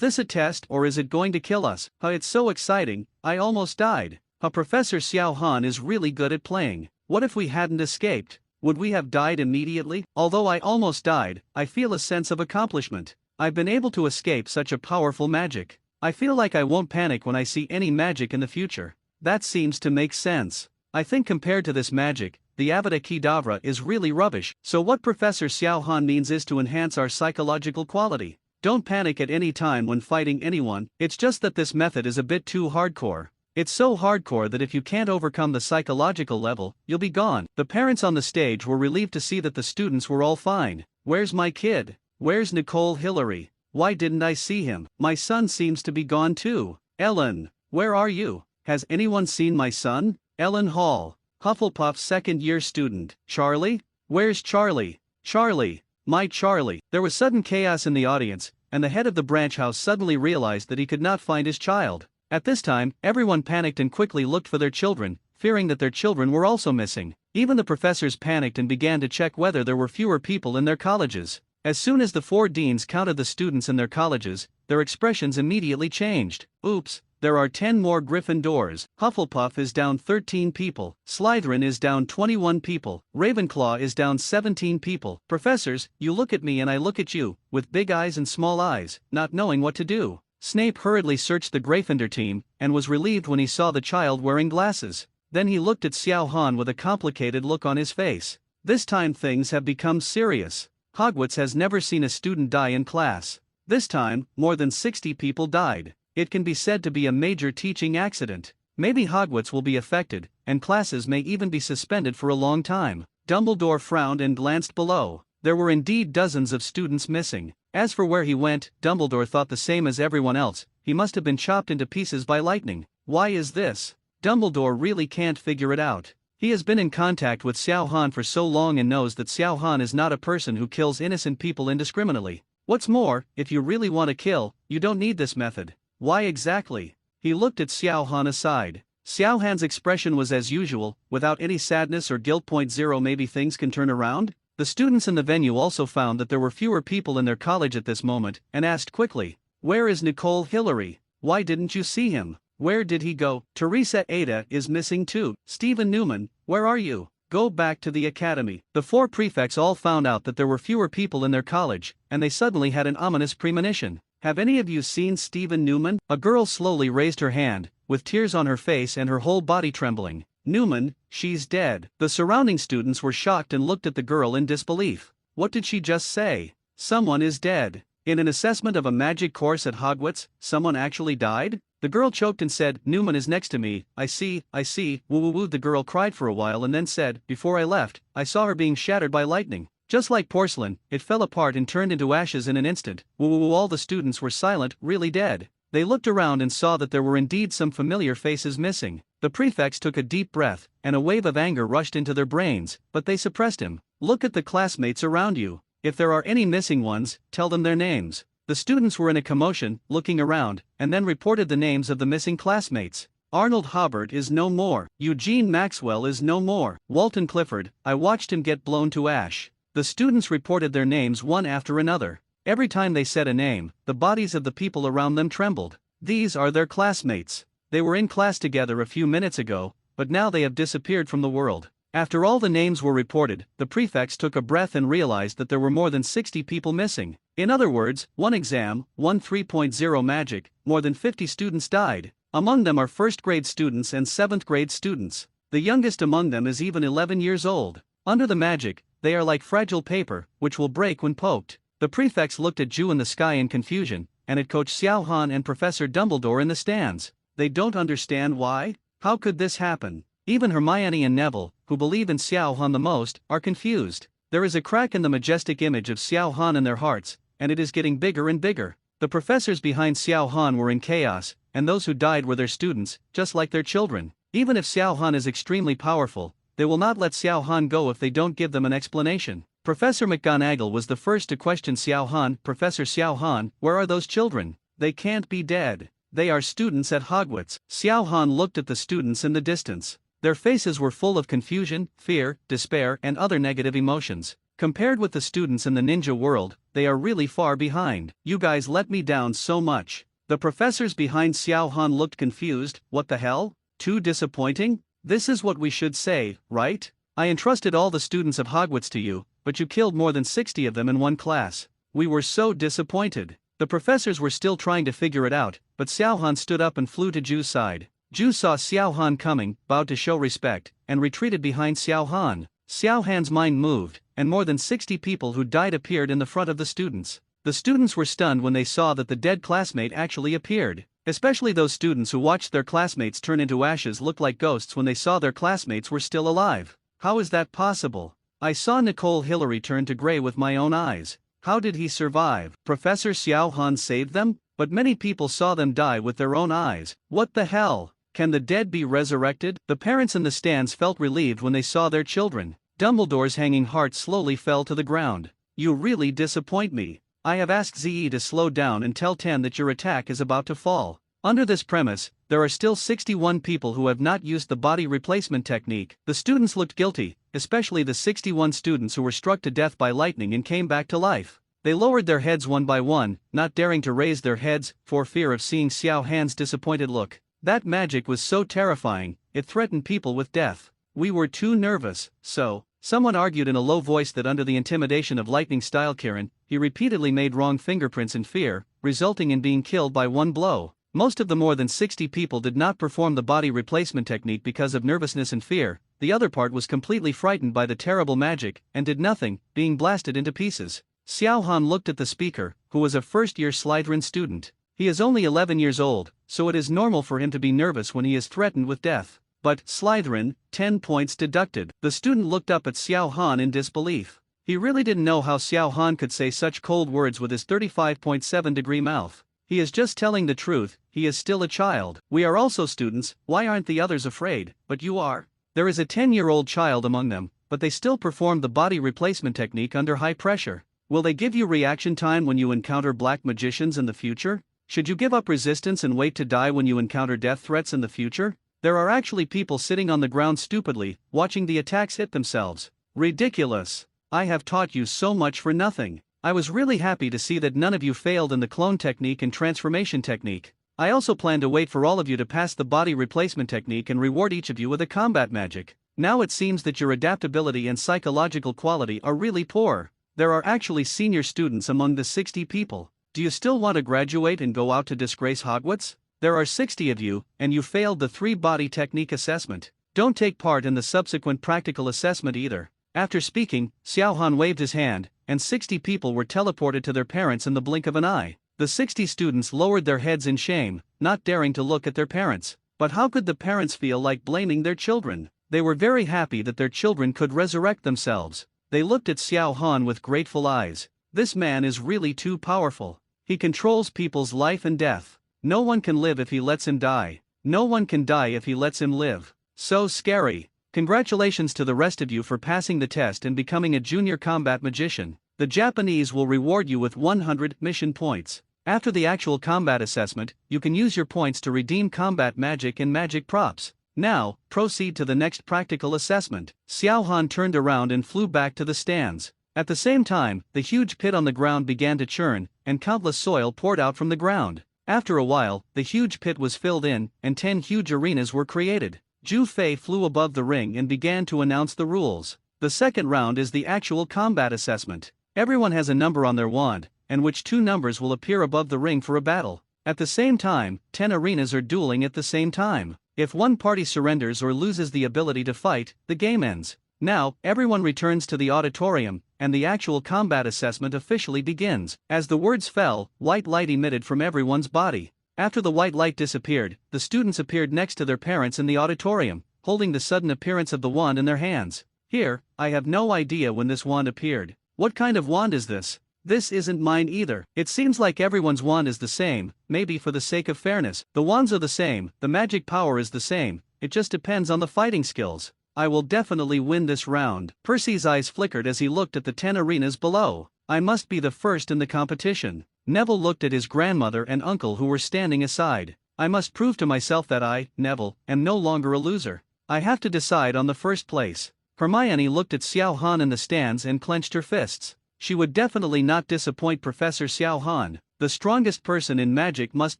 this a test or is it going to kill us? It's so exciting, I almost died. Professor Xiao Han is really good at playing. What if we hadn't escaped? Would we have died immediately? Although I almost died, I feel a sense of accomplishment. I've been able to escape such a powerful magic. I feel like I won't panic when I see any magic in the future. That seems to make sense. I think compared to this magic, the Avada Kedavra is really rubbish. So what Professor Xiao Han means is to enhance our psychological quality. Don't panic at any time when fighting anyone, it's just that this method is a bit too hardcore. It's so hardcore that if you can't overcome the psychological level, you'll be gone. The parents on the stage were relieved to see that the students were all fine. Where's my kid? Where's Nicole Hillary? Why didn't I see him? My son seems to be gone too. Ellen, where are you? Has anyone seen my son? Ellen Hall, Hufflepuff's second-year student. Charlie? Where's Charlie? Charlie, my Charlie. There was sudden chaos in the audience, and the head of the branch house suddenly realized that he could not find his child. At this time, everyone panicked and quickly looked for their children, fearing that their children were also missing. Even the professors panicked and began to check whether there were fewer people in their colleges. As soon as the 4 deans counted the students in their colleges, their expressions immediately changed. Oops, there are 10 more Gryffindors. Hufflepuff is down 13 people. Slytherin is down 21 people. Ravenclaw is down 17 people. Professors, you look at me and I look at you, with big eyes and small eyes, not knowing what to do. Snape hurriedly searched the Gryffindor team, and was relieved when he saw the child wearing glasses. Then he looked at Xiao Han with a complicated look on his face. This time things have become serious. Hogwarts has never seen a student die in class. This time, more than 60 people died. It can be said to be a major teaching accident. Maybe Hogwarts will be affected, and classes may even be suspended for a long time. Dumbledore frowned and glanced below. There were indeed dozens of students missing. As for where he went, Dumbledore thought the same as everyone else. He must have been chopped into pieces by lightning. Why is this? Dumbledore really can't figure it out. He has been in contact with Xiao Han for so long and knows that Xiao Han is not a person who kills innocent people indiscriminately. What's more, if you really want to kill, you don't need this method. Why exactly? He looked at Xiao Han aside. Xiao Han's expression was as usual, without any sadness or guilt. 0 Maybe things can turn around? The students in the venue also found that there were fewer people in their college at this moment, and asked quickly, "Where is Nicole Hillary? Why didn't you see him? Where did he go? Teresa Ada is missing too. Stephen Newman, where are you? Go back to the academy." The 4 prefects all found out that there were fewer people in their college, and they suddenly had an ominous premonition. "Have any of you seen Stephen Newman?" A girl slowly raised her hand, with tears on her face and her whole body trembling. "Newman, she's dead." The surrounding students were shocked and looked at the girl in disbelief. What did she just say? Someone is dead. In an assessment of a magic course at Hogwarts, someone actually died? The girl choked and said, "Newman is next to me, I see, woo woo woo." The girl cried for a while and then said, "Before I left, I saw her being shattered by lightning. Just like porcelain, it fell apart and turned into ashes in an instant." Woo woo woo. All the students were silent, really dead. They looked around and saw that there were indeed some familiar faces missing. The prefects took a deep breath, and a wave of anger rushed into their brains, but they suppressed him. "Look at the classmates around you. If there are any missing ones, tell them their names." The students were in a commotion, looking around, and then reported the names of the missing classmates. "Arnold Hobbart is no more. Eugene Maxwell is no more. Walton Clifford, I watched him get blown to ash." The students reported their names one after another. Every time they said a name, the bodies of the people around them trembled. These are their classmates. They were in class together a few minutes ago, but now they have disappeared from the world. After all the names were reported, the prefects took a breath and realized that there were more than 60 people missing. In other words, one exam, 3.0 magic, more than 50 students died. Among them are first-grade students and 7th-grade students. The youngest among them is even 11 years old. Under the magic, they are like fragile paper, which will break when poked. The prefects looked at Ju in the sky in confusion, and at Coach Xiao Han and Professor Dumbledore in the stands. They don't understand why? How could this happen? Even Hermione and Neville, who believe in Xiao Han the most, are confused. There is a crack in the majestic image of Xiao Han in their hearts, and it is getting bigger and bigger. The professors behind Xiao Han were in chaos, and those who died were their students, just like their children. Even if Xiao Han is extremely powerful, they will not let Xiao Han go if they don't give them an explanation. Professor McGonagall was the first to question Xiao Han. "Professor Xiao Han, where are those children? They can't be dead. They are students at Hogwarts." Xiao Han looked at the students in the distance. Their faces were full of confusion, fear, despair, and other negative emotions. Compared with the students in the ninja world, they are really far behind. "You guys let me down so much." The professors behind Xiao Han looked confused. "What the hell? Too disappointing? This is what we should say, right? I entrusted all the students of Hogwarts to you, but you killed more than 60 of them in one class. We were so disappointed." The professors were still trying to figure it out, but Xiao Han stood up and flew to Ju's side. Ju saw Xiao Han coming, bowed to show respect, and retreated behind Xiao Han. Xiao Han's mind moved, and more than 60 people who died appeared in the front of the students. The students were stunned when they saw that the dead classmate actually appeared. Especially those students who watched their classmates turn into ashes looked like ghosts when they saw their classmates were still alive. How is that possible? I saw Nicole Hillary turn to gray with my own eyes. How did he survive? Professor Xiao Han saved them? But many people saw them die with their own eyes. What the hell? Can the dead be resurrected? The parents in the stands felt relieved when they saw their children. Dumbledore's hanging heart slowly fell to the ground. "You really disappoint me. I have asked ZE to slow down and tell 10 that your attack is about to fall." Under this premise, there are still 61 people who have not used the body replacement technique. The students looked guilty, especially the 61 students who were struck to death by lightning and came back to life. They lowered their heads one by one, not daring to raise their heads, for fear of seeing Xiao Han's disappointed look. That magic was so terrifying, it threatened people with death. "We were too nervous, so..." Someone argued in a low voice that under the intimidation of lightning-style Kirin, he repeatedly made wrong fingerprints in fear, resulting in being killed by one blow. Most of the more than 60 people did not perform the body replacement technique because of nervousness and fear. The other part was completely frightened by the terrible magic, and did nothing, being blasted into pieces. Xiao Han looked at the speaker, who was a first-year Slytherin student. He is only 11 years old, so it is normal for him to be nervous when he is threatened with death. But, Slytherin, 10 points deducted. The student looked up at Xiao Han in disbelief. He really didn't know how Xiao Han could say such cold words with his 35.7-degree mouth. He is just telling the truth, he is still a child. "We are also students, why aren't the others afraid?" "But you are." There is a 10-year-old child among them, but they still performed the body replacement technique under high pressure. Will they give you reaction time when you encounter black magicians in the future? Should you give up resistance and wait to die when you encounter death threats in the future? There are actually people sitting on the ground stupidly, watching the attacks hit themselves. Ridiculous. I have taught you so much for nothing. I was really happy to see that none of you failed in the clone technique and transformation technique. I also plan to wait for all of you to pass the body replacement technique and reward each of you with a combat magic. Now it seems that your adaptability and psychological quality are really poor. There are actually senior students among the 60 people. Do you still want to graduate and go out to disgrace Hogwarts? There are 60 of you, and you failed the 3-body technique assessment. Don't take part in the subsequent practical assessment either. After speaking, Xiao Han waved his hand, and 60 people were teleported to their parents in the blink of an eye. The 60 students lowered their heads in shame, not daring to look at their parents. But how could the parents feel like blaming their children? They were very happy that their children could resurrect themselves. They looked at Xiao Han with grateful eyes. This man is really too powerful. He controls people's life and death. No one can live if he lets him die. No one can die if he lets him live. So scary. Congratulations to the rest of you for passing the test and becoming a junior combat magician. The Japanese will reward you with 100 mission points. After the actual combat assessment, you can use your points to redeem combat magic and magic props. Now, proceed to the next practical assessment. Xiao Han turned around and flew back to the stands. At the same time, the huge pit on the ground began to churn, and countless soil poured out from the ground. After a while, the huge pit was filled in, and 10 huge arenas were created. Zhu Fei flew above the ring and began to announce the rules. The second round is the actual combat assessment. Everyone has a number on their wand, and which 2 numbers will appear above the ring for a battle. At the same time, 10 arenas are dueling at the same time. If one party surrenders or loses the ability to fight, the game ends. Now, everyone returns to the auditorium, and the actual combat assessment officially begins. As the words fell, white light emitted from everyone's body. After the white light disappeared, the students appeared next to their parents in the auditorium, holding the sudden appearance of the wand in their hands. Here, I have no idea when this wand appeared. What kind of wand is this? This isn't mine either. It seems like everyone's wand is the same, maybe for the sake of fairness. The wands are the same, the magic power is the same, it just depends on the fighting skills. I will definitely win this round. Percy's eyes flickered as he looked at the 10 arenas below. I must be the first in the competition. Neville looked at his grandmother and uncle who were standing aside. I must prove to myself that I, Neville, am no longer a loser. I have to decide on the first place. Hermione looked at Xiao Han in the stands and clenched her fists. She would definitely not disappoint Professor Xiao Han. The strongest person in magic must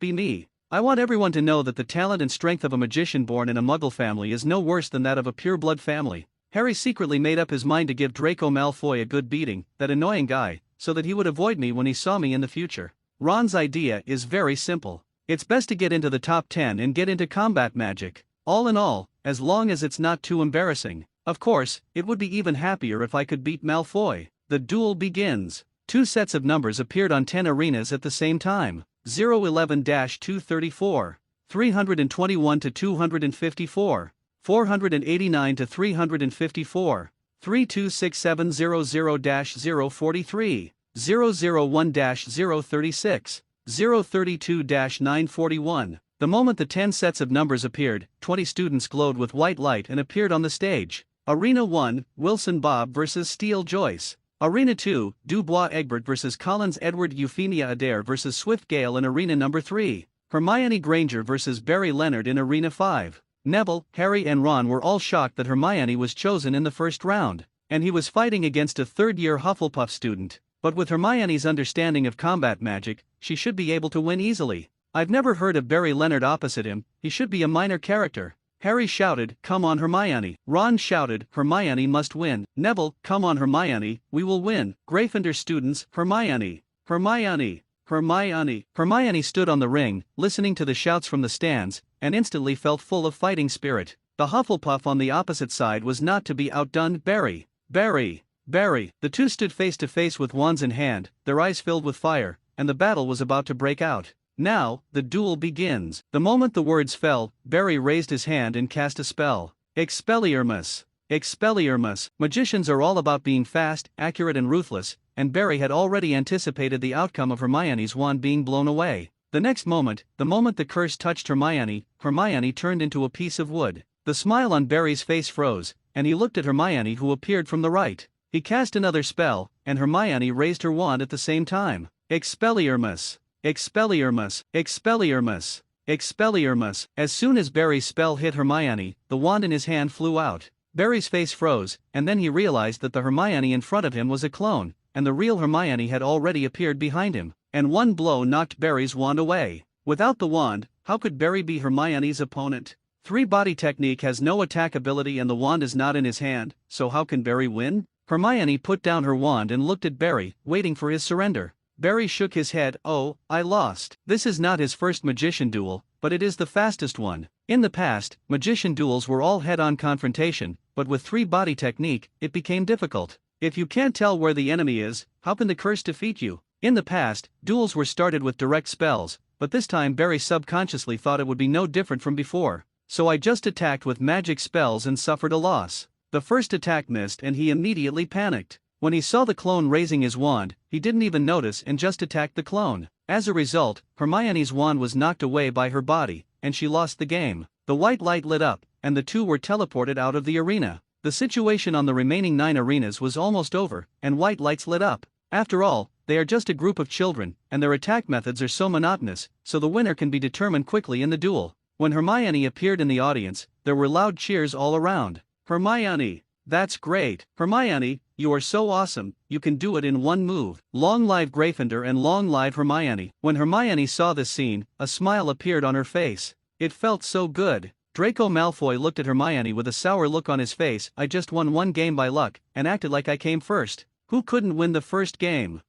be me. I want everyone to know that the talent and strength of a magician born in a Muggle family is no worse than that of a pure-blood family. Harry secretly made up his mind to give Draco Malfoy a good beating, that annoying guy, so that he would avoid me when he saw me in the future. Ron's idea is very simple. It's best to get into the top 10 and get into combat magic. All in all, as long as it's not too embarrassing. Of course, it would be even happier if I could beat Malfoy. The duel begins. 2 sets of numbers appeared on 10 arenas at the same time. 011-234, 321 to 254, 489 to 354, 32670-043, 001-036, 032-941. The moment the 10 sets of numbers appeared, 20 students glowed with white light and appeared on the stage. Arena 1, Wilson Bob vs. Steele Joyce. Arena 2, Dubois Egbert vs. Collins Edward Euphemia Adair vs. Swift Gale in Arena Number 3. Hermione Granger vs. Barry Leonard in Arena 5. Neville, Harry and Ron were all shocked that Hermione was chosen in the first round, and he was fighting against a third-year Hufflepuff student. But with Hermione's understanding of combat magic, she should be able to win easily. I've never heard of Barry Leonard opposite him, he should be a minor character. Harry shouted, "Come on Hermione." Ron shouted, "Hermione must win." Neville, "Come on Hermione, we will win." Gryffindor students, "Hermione, Hermione, Hermione." Hermione stood on the ring, listening to the shouts from the stands, and instantly felt full of fighting spirit. The Hufflepuff on the opposite side was not to be outdone. Barry, Barry, Barry. The two stood face to face with wands in hand, their eyes filled with fire, and the battle was about to break out. Now, the duel begins. The moment the words fell, Barry raised his hand and cast a spell. Expelliarmus. Expelliarmus. Magicians are all about being fast, accurate and ruthless, and Barry had already anticipated the outcome of Hermione's wand being blown away. The next moment, the moment the curse touched Hermione, Hermione turned into a piece of wood. The smile on Barry's face froze, and he looked at Hermione who appeared from the right. He cast another spell, and Hermione raised her wand at the same time. Expelliarmus! Expelliarmus! Expelliarmus! Expelliarmus! As soon as Barry's spell hit Hermione, the wand in his hand flew out. Barry's face froze, and then he realized that the Hermione in front of him was a clone, and the real Hermione had already appeared behind him, and one blow knocked Barry's wand away. Without the wand, how could Barry be Hermione's opponent? 3-body technique has no attack ability and the wand is not in his hand, so how can Barry win? Hermione put down her wand and looked at Barry, waiting for his surrender. Barry shook his head. Oh, I lost. This is not his first magician duel, but it is the fastest one. In the past, magician duels were all head-on confrontation, but with 3-body technique, it became difficult. If you can't tell where the enemy is, how can the curse defeat you? In the past, duels were started with direct spells, but this time Barry subconsciously thought it would be no different from before. So I just attacked with magic spells and suffered a loss. The first attack missed and he immediately panicked. When he saw the clone raising his wand, he didn't even notice and just attacked the clone. As a result, Hermione's wand was knocked away by her body, and she lost the game. The white light lit up, and the two were teleported out of the arena. The situation on the remaining 9 arenas was almost over, and white lights lit up. After all, they are just a group of children, and their attack methods are so monotonous, so the winner can be determined quickly in the duel. When Hermione appeared in the audience, there were loud cheers all around. Hermione! That's great! Hermione, you are so awesome, you can do it in one move. Long live Gryffindor and long live Hermione. When Hermione saw this scene, a smile appeared on her face. It felt so good. Draco Malfoy looked at Hermione with a sour look on his face. I just won one game by luck, and acted like I came first. Who couldn't win the first game?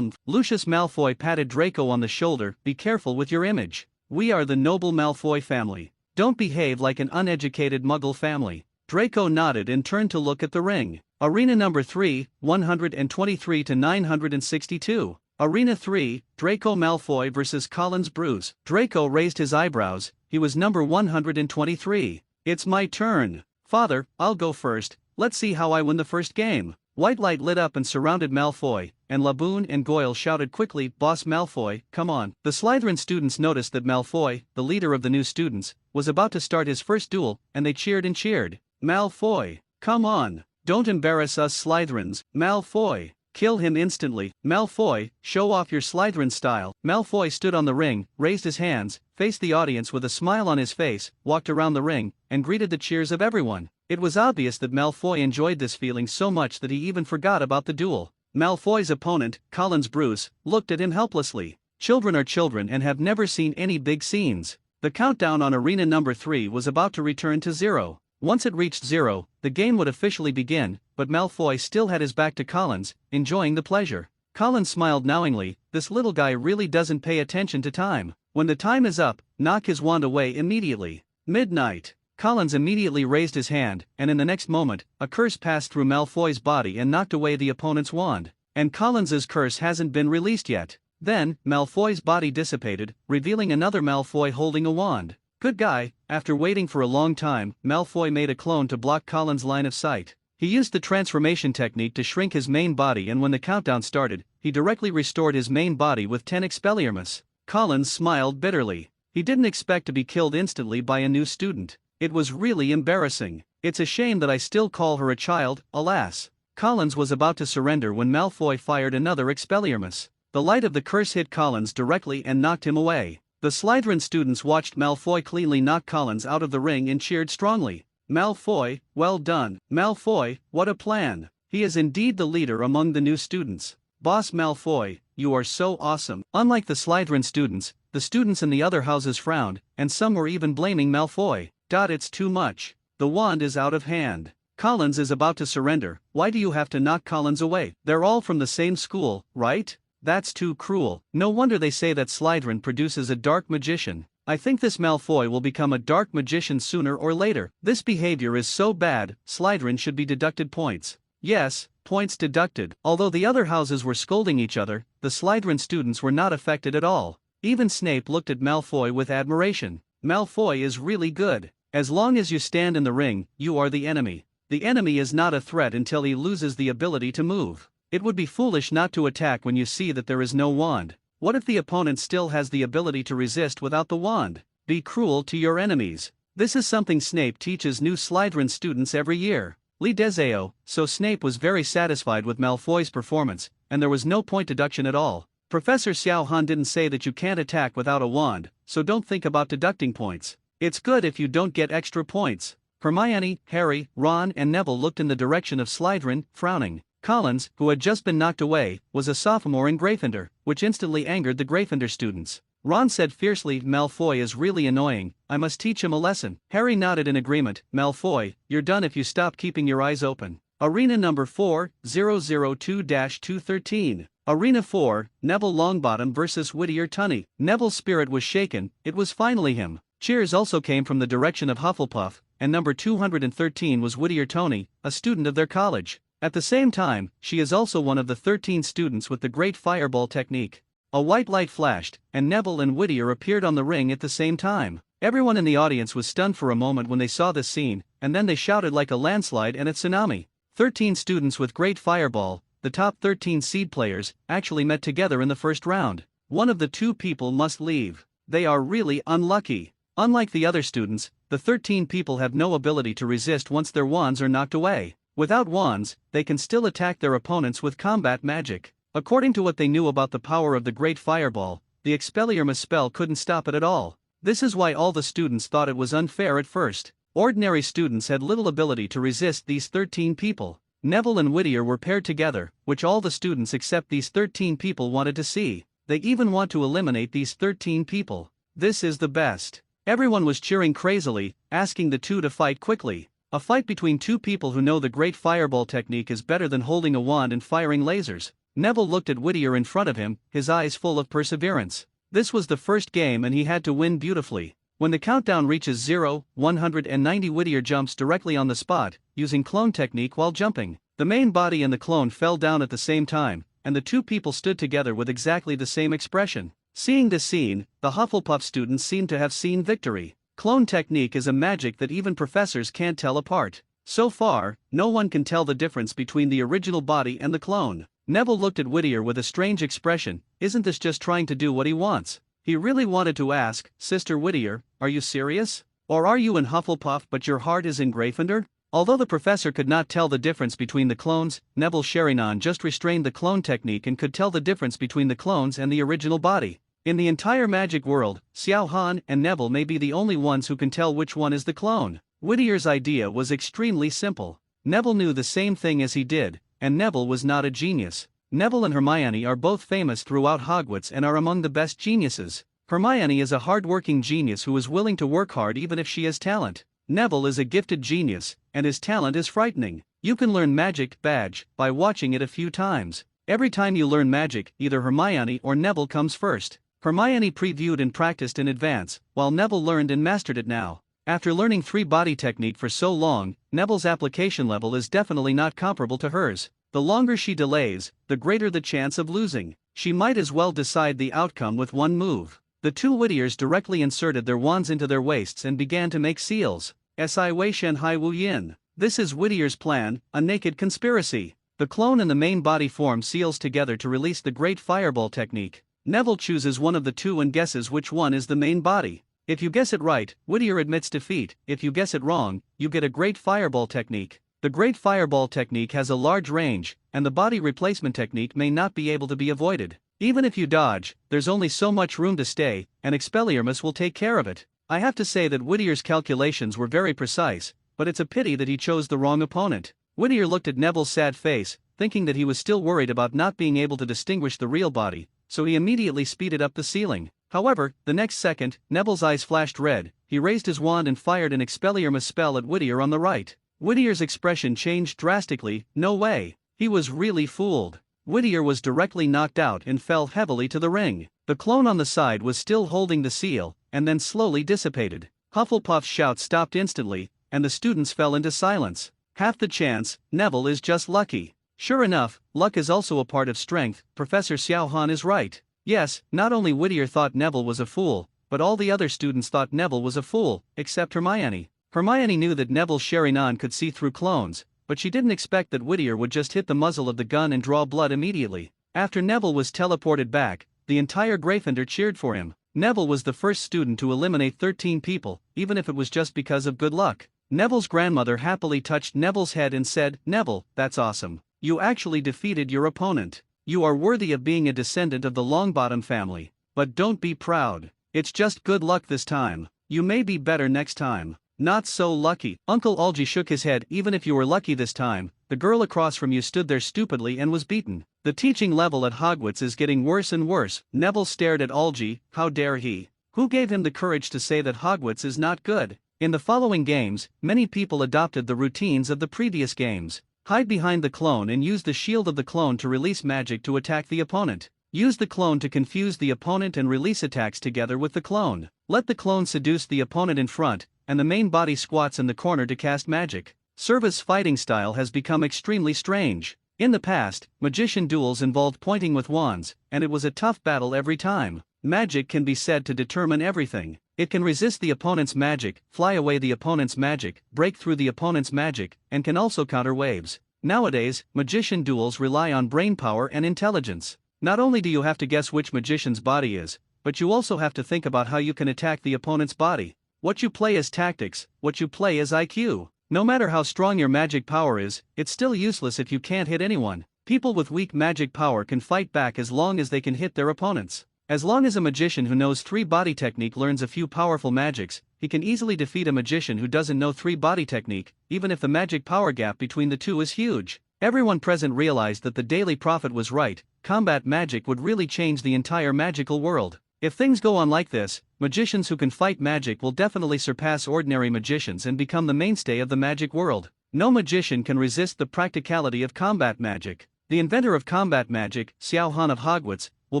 Lucius Malfoy patted Draco on the shoulder. Be careful with your image. We are the noble Malfoy family. Don't behave like an uneducated Muggle family. Draco nodded and turned to look at the ring. Arena number 3, 123 to 962. Arena 3, Draco Malfoy vs. Collins Bruce. Draco raised his eyebrows. He was number 123. It's my turn. Father, I'll go first. Let's see how I win the first game. White light lit up and surrounded Malfoy, and Laboon and Goyle shouted quickly, Boss Malfoy, come on. The Slytherin students noticed that Malfoy, the leader of the new students, was about to start his first duel, and they cheered and cheered. Malfoy, come on. Don't embarrass us Slytherins. Malfoy, kill him instantly. Malfoy, show off your Slytherin style. Malfoy stood on the ring, raised his hands, faced the audience with a smile on his face, walked around the ring, and greeted the cheers of everyone. It was obvious that Malfoy enjoyed this feeling so much that he even forgot about the duel. Malfoy's opponent, Collins Bruce, looked at him helplessly. Children are children and have never seen any big scenes. The countdown on arena number 3 was about to return to 0. Once it reached 0, the game would officially begin, but Malfoy still had his back to Collins, enjoying the pleasure. Collins smiled knowingly. This little guy really doesn't pay attention to time. When the time is up, knock his wand away immediately. Midnight. Collins immediately raised his hand, and in the next moment, a curse passed through Malfoy's body and knocked away the opponent's wand. And Collins's curse hasn't been released yet. Then, Malfoy's body dissipated, revealing another Malfoy holding a wand. Good guy. After waiting for a long time, Malfoy made a clone to block Collins' line of sight. He used the transformation technique to shrink his main body, and when the countdown started, he directly restored his main body with 10 Expelliarmus. Collins smiled bitterly. He didn't expect to be killed instantly by a new student. It was really embarrassing. It's a shame that I still call her a child, alas. Collins was about to surrender when Malfoy fired another Expelliarmus. The light of the curse hit Collins directly and knocked him away. The Slytherin students watched Malfoy cleanly knock Collins out of the ring and cheered strongly. Malfoy, well done. Malfoy, what a plan. He is indeed the leader among the new students. Boss Malfoy, you are so awesome. Unlike the Slytherin students, the students in the other houses frowned, and some were even blaming Malfoy. It's too much. The wand is out of hand. Collins is about to surrender. Why do you have to knock Collins away? They're all from the same school, right? That's too cruel. No wonder they say that Slytherin produces a dark magician. I think this Malfoy will become a dark magician sooner or later. This behavior is so bad, Slytherin should be deducted points. Yes, points deducted. Although the other houses were scolding each other, the Slytherin students were not affected at all. Even Snape looked at Malfoy with admiration. Malfoy is really good. As long as you stand in the ring, you are the enemy. The enemy is not a threat until he loses the ability to move. It would be foolish not to attack when you see that there is no wand. What if the opponent still has the ability to resist without the wand? Be cruel to your enemies. This is something Snape teaches new Slytherin students every year. Lee Deseo, so Snape was very satisfied with Malfoy's performance, and there was no point deduction at all. Professor Xiao Han didn't say that you can't attack without a wand, so don't think about deducting points. It's good if you don't get extra points. Hermione, Harry, Ron and Neville looked in the direction of Slytherin, frowning. Collins, who had just been knocked away, was a sophomore in Gryffindor, which instantly angered the Gryffindor students. Ron said fiercely, "Malfoy is really annoying, I must teach him a lesson." Harry nodded in agreement. "Malfoy, you're done if you stop keeping your eyes open." Arena number 4002-213. Arena 4, Neville Longbottom vs Whittier Tunney. Neville's spirit was shaken, it was finally him. Cheers also came from the direction of Hufflepuff, and number 213 was Whittier Tunney, a student of their college. At the same time, she is also one of the 13 students with the Great Fireball technique. A white light flashed, and Neville and Whittier appeared on the ring at the same time. Everyone in the audience was stunned for a moment when they saw this scene, and then they shouted like a landslide and a tsunami. 13 students with Great Fireball, the top 13 seed players, actually met together in the first round. One of the two people must leave. They are really unlucky. Unlike the other students, the 13 people have no ability to resist once their wands are knocked away. Without wands, they can still attack their opponents with combat magic. According to what they knew about the power of the Great Fireball, the Expelliarmus spell couldn't stop it at all. This is why all the students thought it was unfair at first. Ordinary students had little ability to resist these 13 people. Neville and Whittier were paired together, which all the students except these 13 people wanted to see. They even want to eliminate these 13 people. This is the best. Everyone was cheering crazily, asking the two to fight quickly. A fight between two people who know the Great Fireball technique is better than holding a wand and firing lasers. Neville looked at Whittier in front of him, his eyes full of perseverance. This was the first game and he had to win beautifully. When the countdown reaches 0, 190 Whittier jumps directly on the spot, using clone technique while jumping. The main body and the clone fell down at the same time, and the two people stood together with exactly the same expression. Seeing this scene, the Hufflepuff students seemed to have seen victory. Clone technique is a magic that even professors can't tell apart. So far, no one can tell the difference between the original body and the clone. Neville looked at Whittier with a strange expression. Isn't this just trying to do what he wants? He really wanted to ask, "Sister Whittier, are you serious? Or are you in Hufflepuff but your heart is in Gryffindor?" Although the professor could not tell the difference between the clones, Neville Sherinan just restrained the clone technique and could tell the difference between the clones and the original body. In the entire magic world, Xiao Han and Neville may be the only ones who can tell which one is the clone. Whittier's idea was extremely simple. Neville knew the same thing as he did, and Neville was not a genius. Neville and Hermione are both famous throughout Hogwarts and are among the best geniuses. Hermione is a hard-working genius who is willing to work hard even if she has talent. Neville is a gifted genius, and his talent is frightening. You can learn magic badge by watching it a few times. Every time you learn magic, either Hermione or Neville comes first. Hermione previewed and practiced in advance, while Neville learned and mastered it now. After learning 3-body technique for so long, Neville's application level is definitely not comparable to hers. The longer she delays, the greater the chance of losing. She might as well decide the outcome with one move. The two Whittiers directly inserted their wands into their waists and began to make seals. Si Wei Shen Hai Wu Yin. This is Whittier's plan, a naked conspiracy. The clone and the main body form seals together to release the Great Fireball technique. Neville chooses one of the two and guesses which one is the main body. If you guess it right, Whittier admits defeat. If you guess it wrong, you get a Great Fireball technique. The Great Fireball technique has a large range, and the body replacement technique may not be able to be avoided. Even if you dodge, there's only so much room to stay, and Expelliarmus will take care of it. I have to say that Whittier's calculations were very precise, but it's a pity that he chose the wrong opponent. Whittier looked at Neville's sad face, thinking that he was still worried about not being able to distinguish the real body, so he immediately speeded up the ceiling. However, the next second, Neville's eyes flashed red. He raised his wand and fired an Expelliarmus spell at Whittier on the right. Whittier's expression changed drastically. No way. He was really fooled. Whittier was directly knocked out and fell heavily to the ring. The clone on the side was still holding the seal, and then slowly dissipated. Hufflepuff's shout stopped instantly, and the students fell into silence. Half the chance, Neville is just lucky. Sure enough, luck is also a part of strength. Professor Xiao Han is right. Yes, not only Whittier thought Neville was a fool, but all the other students thought Neville was a fool, except Hermione. Hermione knew that Neville Sherinan could see through clones, but she didn't expect that Whittier would just hit the muzzle of the gun and draw blood immediately. After Neville was teleported back, the entire Gryffindor cheered for him. Neville was the first student to eliminate 13 people, even if it was just because of good luck. Neville's grandmother happily touched Neville's head and said, "Neville, that's awesome. You actually defeated your opponent. You are worthy of being a descendant of the Longbottom family. But don't be proud. It's just good luck this time. You may be better next time." "Not so lucky." Uncle Algy shook his head. "Even if you were lucky this time, the girl across from you stood there stupidly and was beaten. The teaching level at Hogwarts is getting worse and worse." Neville stared at Algy. How dare he? Who gave him the courage to say that Hogwarts is not good? In the following games, many people adopted the routines of the previous games. Hide behind the clone and use the shield of the clone to release magic to attack the opponent. Use the clone to confuse the opponent and release attacks together with the clone. Let the clone seduce the opponent in front, and the main body squats in the corner to cast magic. Service fighting style has become extremely strange. In the past, magician duels involved pointing with wands, and it was a tough battle every time. Magic can be said to determine everything. It can resist the opponent's magic, fly away the opponent's magic, break through the opponent's magic, and can also counter waves. Nowadays, magician duels rely on brainpower and intelligence. Not only do you have to guess which magician's body is, but you also have to think about how you can attack the opponent's body. What you play is tactics, what you play is IQ. No matter how strong your magic power is, it's still useless if you can't hit anyone. People with weak magic power can fight back as long as they can hit their opponents. As long as a magician who knows 3-body technique learns a few powerful magics, he can easily defeat a magician who doesn't know 3-body technique, even if the magic power gap between the two is huge. Everyone present realized that the Daily Prophet was right. Combat magic would really change the entire magical world. If things go on like this, magicians who can fight magic will definitely surpass ordinary magicians and become the mainstay of the magic world. No magician can resist the practicality of combat magic. The inventor of combat magic, Xiao Han of Hogwarts, will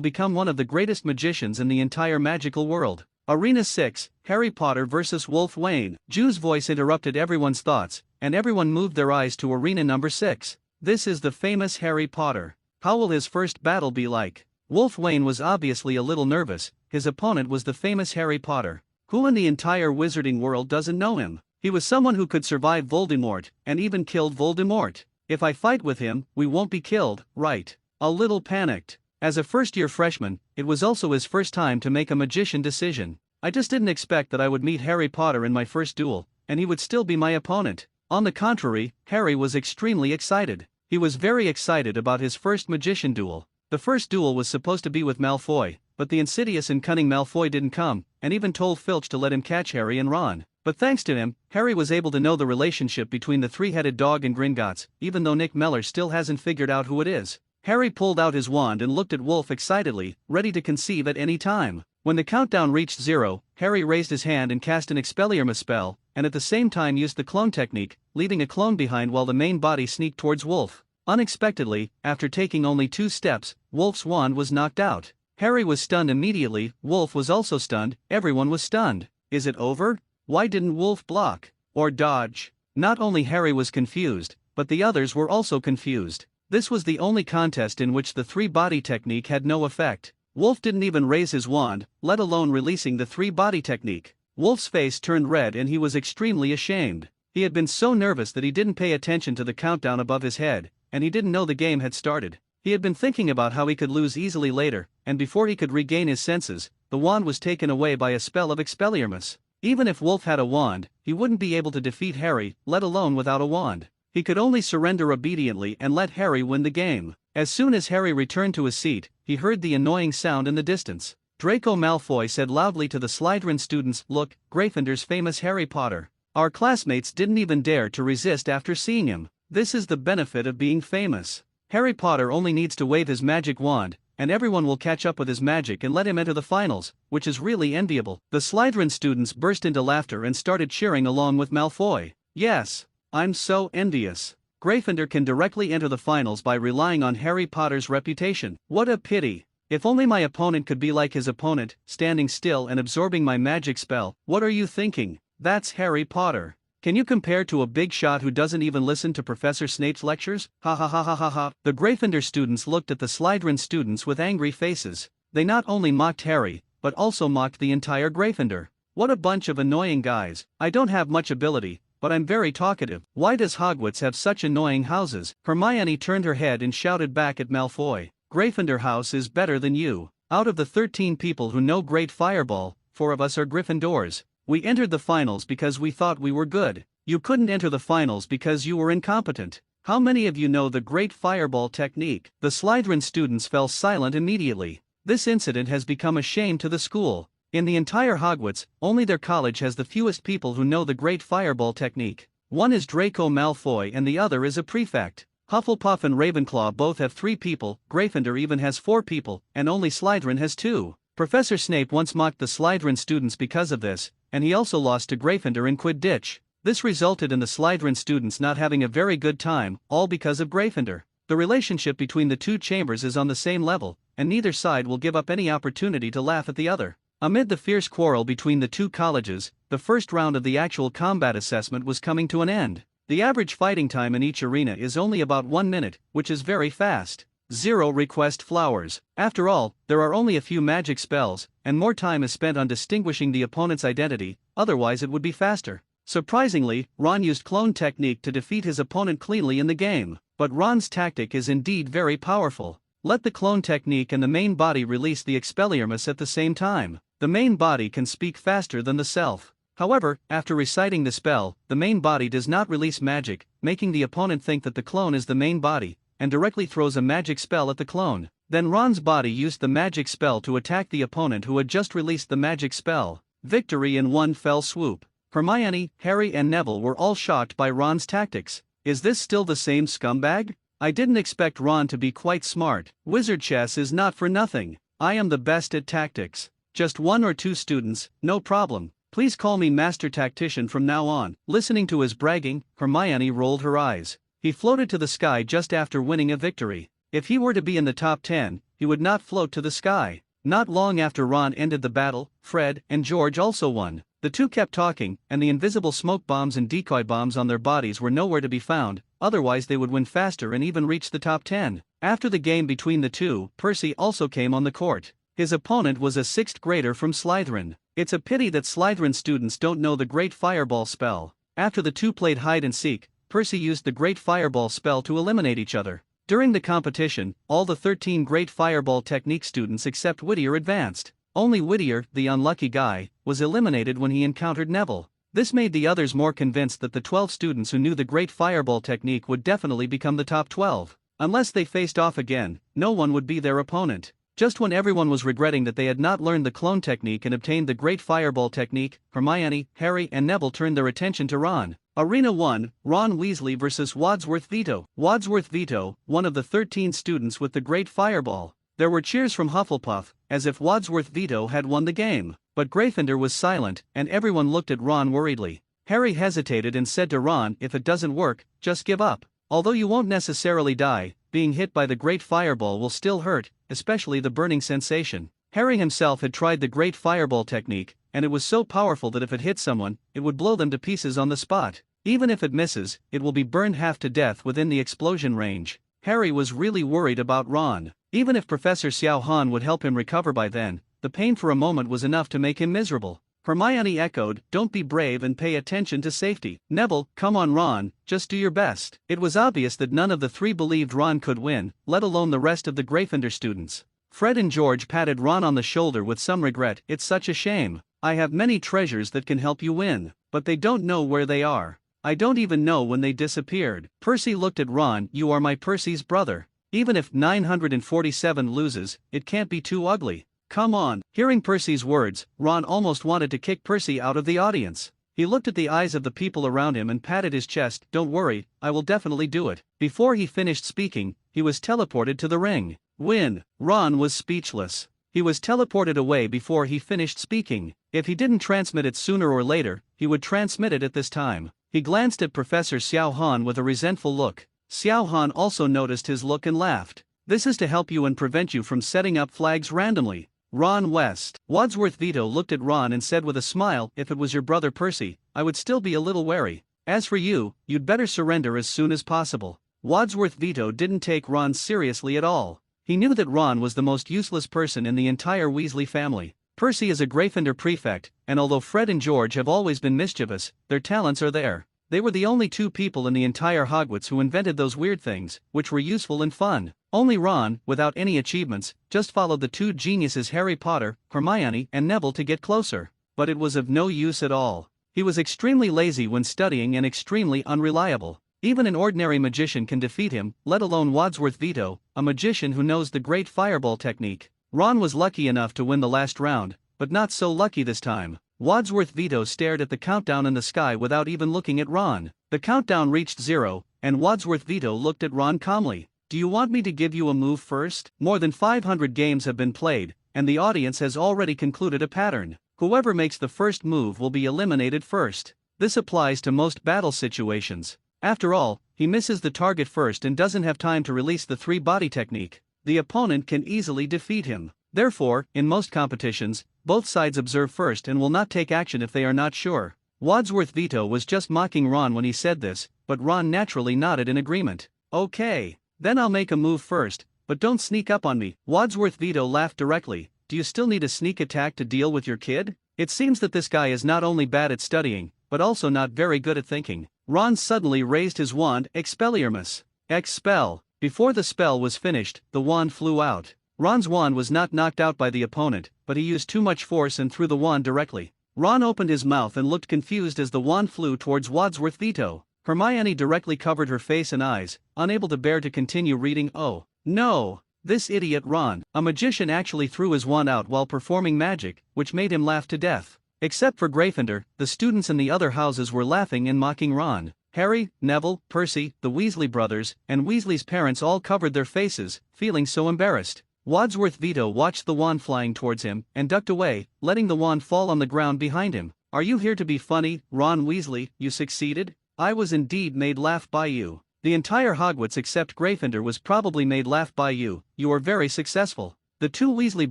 become one of the greatest magicians in the entire magical world. Arena 6, Harry Potter vs. Wolf Wayne. Ju's voice interrupted everyone's thoughts, and everyone moved their eyes to arena number 6. This is the famous Harry Potter. How will his first battle be like? Wolf Wayne was obviously a little nervous. His opponent was the famous Harry Potter. Who in the entire wizarding world doesn't know him? He was someone who could survive Voldemort, and even killed Voldemort. If I fight with him, we won't be killed, right? A little panicked. As a first-year freshman, it was also his first time to make a magician decision. I just didn't expect that I would meet Harry Potter in my first duel, and he would still be my opponent. On the contrary, Harry was extremely excited. He was very excited about his first magician duel. The first duel was supposed to be with Malfoy, but the insidious and cunning Malfoy didn't come, and even told Filch to let him catch Harry and Ron. But thanks to him, Harry was able to know the relationship between the three-headed dog and Gringotts, even though Nick Mellor still hasn't figured out who it is. Harry pulled out his wand and looked at Wolf excitedly, ready to conceive at any time. When the countdown reached 0, Harry raised his hand and cast an Expelliarmus spell, and at the same time used the clone technique, leaving a clone behind while the main body sneaked towards Wolf. Unexpectedly, after taking only 2 steps, Wolf's wand was knocked out. Harry was stunned immediately. Wolf was also stunned. Everyone was stunned. Is it over? Why didn't Wolf block? Or dodge? Not only Harry was confused, but the others were also confused. This was the only contest in which the 3-body technique had no effect. Wolf didn't even raise his wand, let alone releasing the 3-body technique. Wolf's face turned red and he was extremely ashamed. He had been so nervous that he didn't pay attention to the countdown above his head, and he didn't know the game had started. He had been thinking about how he could lose easily later, and before he could regain his senses, the wand was taken away by a spell of Expelliarmus. Even if Wolf had a wand, he wouldn't be able to defeat Harry, let alone without a wand. He could only surrender obediently and let Harry win the game. As soon as Harry returned to his seat, he heard the annoying sound in the distance. Draco Malfoy said loudly to the Slytherin students, "Look, Gryffindor's famous Harry Potter. Our classmates didn't even dare to resist after seeing him. This is the benefit of being famous. Harry Potter only needs to wave his magic wand, and everyone will catch up with his magic and let him enter the finals, which is really enviable." The Slytherin students burst into laughter and started cheering along with Malfoy. "Yes, I'm so envious. Gryffindor can directly enter the finals by relying on Harry Potter's reputation. What a pity. If only my opponent could be like his opponent, standing still and absorbing my magic spell." What are you thinking? That's Harry Potter. Can you compare to a big shot who doesn't even listen to Professor Snape's lectures? Ha ha ha ha ha ha. The Gryffindor students looked at the Slytherin students with angry faces. They not only mocked Harry, but also mocked the entire Gryffindor. What a bunch of annoying guys. I don't have much ability, but I'm very talkative. Why does Hogwarts have such annoying houses? Hermione turned her head and shouted back at Malfoy. Gryffindor house is better than you. Out of the 13 people who know Great Fireball, 4 of us are Gryffindors. We entered the finals because we thought we were good. You couldn't enter the finals because you were incompetent. How many of you know the great fireball technique? The Slytherin students fell silent immediately. This incident has become a shame to the school. In the entire Hogwarts, only their college has the fewest people who know the great fireball technique. One is Draco Malfoy and the other is a prefect. Hufflepuff and Ravenclaw both have 3 people, Gryffindor even has 4 people, and only Slytherin has 2. Professor Snape once mocked the Slytherin students because of this, and he also lost to Gryffindor in Quidditch. This resulted in the Slytherin students not having a very good time, all because of Gryffindor. The relationship between the 2 chambers is on the same level, and neither side will give up any opportunity to laugh at the other. Amid the fierce quarrel between the 2 colleges, the first round of the actual combat assessment was coming to an end. The average fighting time in each arena is only about 1 minute, which is very fast. 0 request flowers. After all, there are only a few magic spells, and more time is spent on distinguishing the opponent's identity, otherwise it would be faster. Surprisingly, Ron used clone technique to defeat his opponent cleanly in the game, but Ron's tactic is indeed very powerful. Let the clone technique and the main body release the Expelliarmus at the same time. The main body can speak faster than the self. However, after reciting the spell, the main body does not release magic, making the opponent think that the clone is the main body, and directly throws a magic spell at the clone. Then Ron's body used the magic spell to attack the opponent who had just released the magic spell. Victory in one fell swoop. Hermione, Harry and Neville were all shocked by Ron's tactics. Is this still the same scumbag? I didn't expect Ron to be quite smart. Wizard chess is not for nothing. I am the best at tactics. Just 1 or 2 students, no problem. Please call me Master Tactician from now on. Listening to his bragging, Hermione rolled her eyes. He floated to the sky just after winning a victory. If he were to be in the top 10, he would not float to the sky. Not long after Ron ended the battle, Fred and George also won. The 2 kept talking, and the invisible smoke bombs and decoy bombs on their bodies were nowhere to be found, otherwise they would win faster and even reach the top 10. After the game between the 2, Percy also came on the court. His opponent was a 6th grader from Slytherin. It's a pity that Slytherin students don't know the Great Fireball spell. After the 2 played hide and seek, Percy used the Great Fireball spell to eliminate each other. During the competition, all the 13 Great Fireball technique students except Whittier advanced. Only Whittier, the unlucky guy, was eliminated when he encountered Neville. This made the others more convinced that the 12 students who knew the Great Fireball technique would definitely become the top 12. Unless they faced off again, no one would be their opponent. Just when everyone was regretting that they had not learned the clone technique and obtained the Great Fireball technique, Hermione, Harry and Neville turned their attention to Ron. Arena 1, Ron Weasley vs. Wadsworth Veto. Wadsworth Veto, one of the 13 students with the Great Fireball. There were cheers from Hufflepuff, as if Wadsworth Veto had won the game. But Gryffindor was silent, and everyone looked at Ron worriedly. Harry hesitated and said to Ron, if it doesn't work, just give up. Although you won't necessarily die, being hit by the Great Fireball will still hurt, especially the burning sensation. Harry himself had tried the Great Fireball technique, and it was so powerful that if it hit someone, it would blow them to pieces on the spot. Even if it misses, it will be burned half to death within the explosion range. Harry was really worried about Ron. Even if Professor Xiao Han would help him recover by then, the pain for a moment was enough to make him miserable. Hermione echoed, don't be brave and pay attention to safety. Neville, come on Ron, just do your best. It was obvious that none of the 3 believed Ron could win, let alone the rest of the Gryffindor students. Fred and George patted Ron on the shoulder with some regret. It's such a shame. I have many treasures that can help you win, but they don't know where they are. I don't even know when they disappeared. Percy looked at Ron, you are my Percy's brother. Even if 947 loses, it can't be too ugly. Come on. Hearing Percy's words, Ron almost wanted to kick Percy out of the audience. He looked at the eyes of the people around him and patted his chest. Don't worry, I will definitely do it. Before he finished speaking, he was teleported to the ring. Win. Ron was speechless. He was teleported away before he finished speaking. If he didn't transmit it sooner or later, he would transmit it at this time. He glanced at Professor Xiao Han with a resentful look. Xiao Han also noticed his look and laughed. This is to help you and prevent you from setting up flags randomly. Ron West. Wadsworth Veto looked at Ron and said with a smile, if it was your brother Percy, I would still be a little wary. As for you, you'd better surrender as soon as possible. Wadsworth Veto didn't take Ron seriously at all. He knew that Ron was the most useless person in the entire Weasley family. Percy is a Gryffindor prefect, and although Fred and George have always been mischievous, their talents are there. They were the only 2 people in the entire Hogwarts who invented those weird things, which were useful and fun. Only Ron, without any achievements, just followed the 2 geniuses Harry Potter, Hermione and Neville to get closer. But it was of no use at all. He was extremely lazy when studying and extremely unreliable. Even an ordinary magician can defeat him, let alone Wadsworth Vito, a magician who knows the great fireball technique. Ron was lucky enough to win the last round, but not so lucky this time. Wadsworth Vito stared at the countdown in the sky without even looking at Ron. The countdown reached 0, and Wadsworth Vito looked at Ron calmly. "Do you want me to give you a move first?" More than 500 games have been played, and the audience has already concluded a pattern. Whoever makes the first move will be eliminated first. This applies to most battle situations. After all, he misses the target first and doesn't have time to release the three-body technique. The opponent can easily defeat him. Therefore, in most competitions, both sides observe first and will not take action if they are not sure. Wadsworth Vito was just mocking Ron when he said this, but Ron naturally nodded in agreement. "Okay, then I'll make a move first, but don't sneak up on me." Wadsworth Vito laughed directly. "Do you still need a sneak attack to deal with your kid? It seems that this guy is not only bad at studying, but also not very good at thinking." Ron suddenly raised his wand, Expelliarmus. Expel. Before the spell was finished, the wand flew out. Ron's wand was not knocked out by the opponent, but he used too much force and threw the wand directly. Ron opened his mouth and looked confused as the wand flew towards Wadsworth Vito. Hermione directly covered her face and eyes, unable to bear to continue reading. "Oh, no! This idiot Ron." A magician actually threw his wand out while performing magic, which made him laugh to death. Except for Gryffindor, the students in the other houses were laughing and mocking Ron. Harry, Neville, Percy, the Weasley brothers, and Weasley's parents all covered their faces, feeling so embarrassed. Wadsworth Vito watched the wand flying towards him and ducked away, letting the wand fall on the ground behind him. "Are you here to be funny, Ron Weasley? You succeeded? I was indeed made laugh by you. The entire Hogwarts except Gryffindor was probably made laugh by you. You are very successful. The two Weasley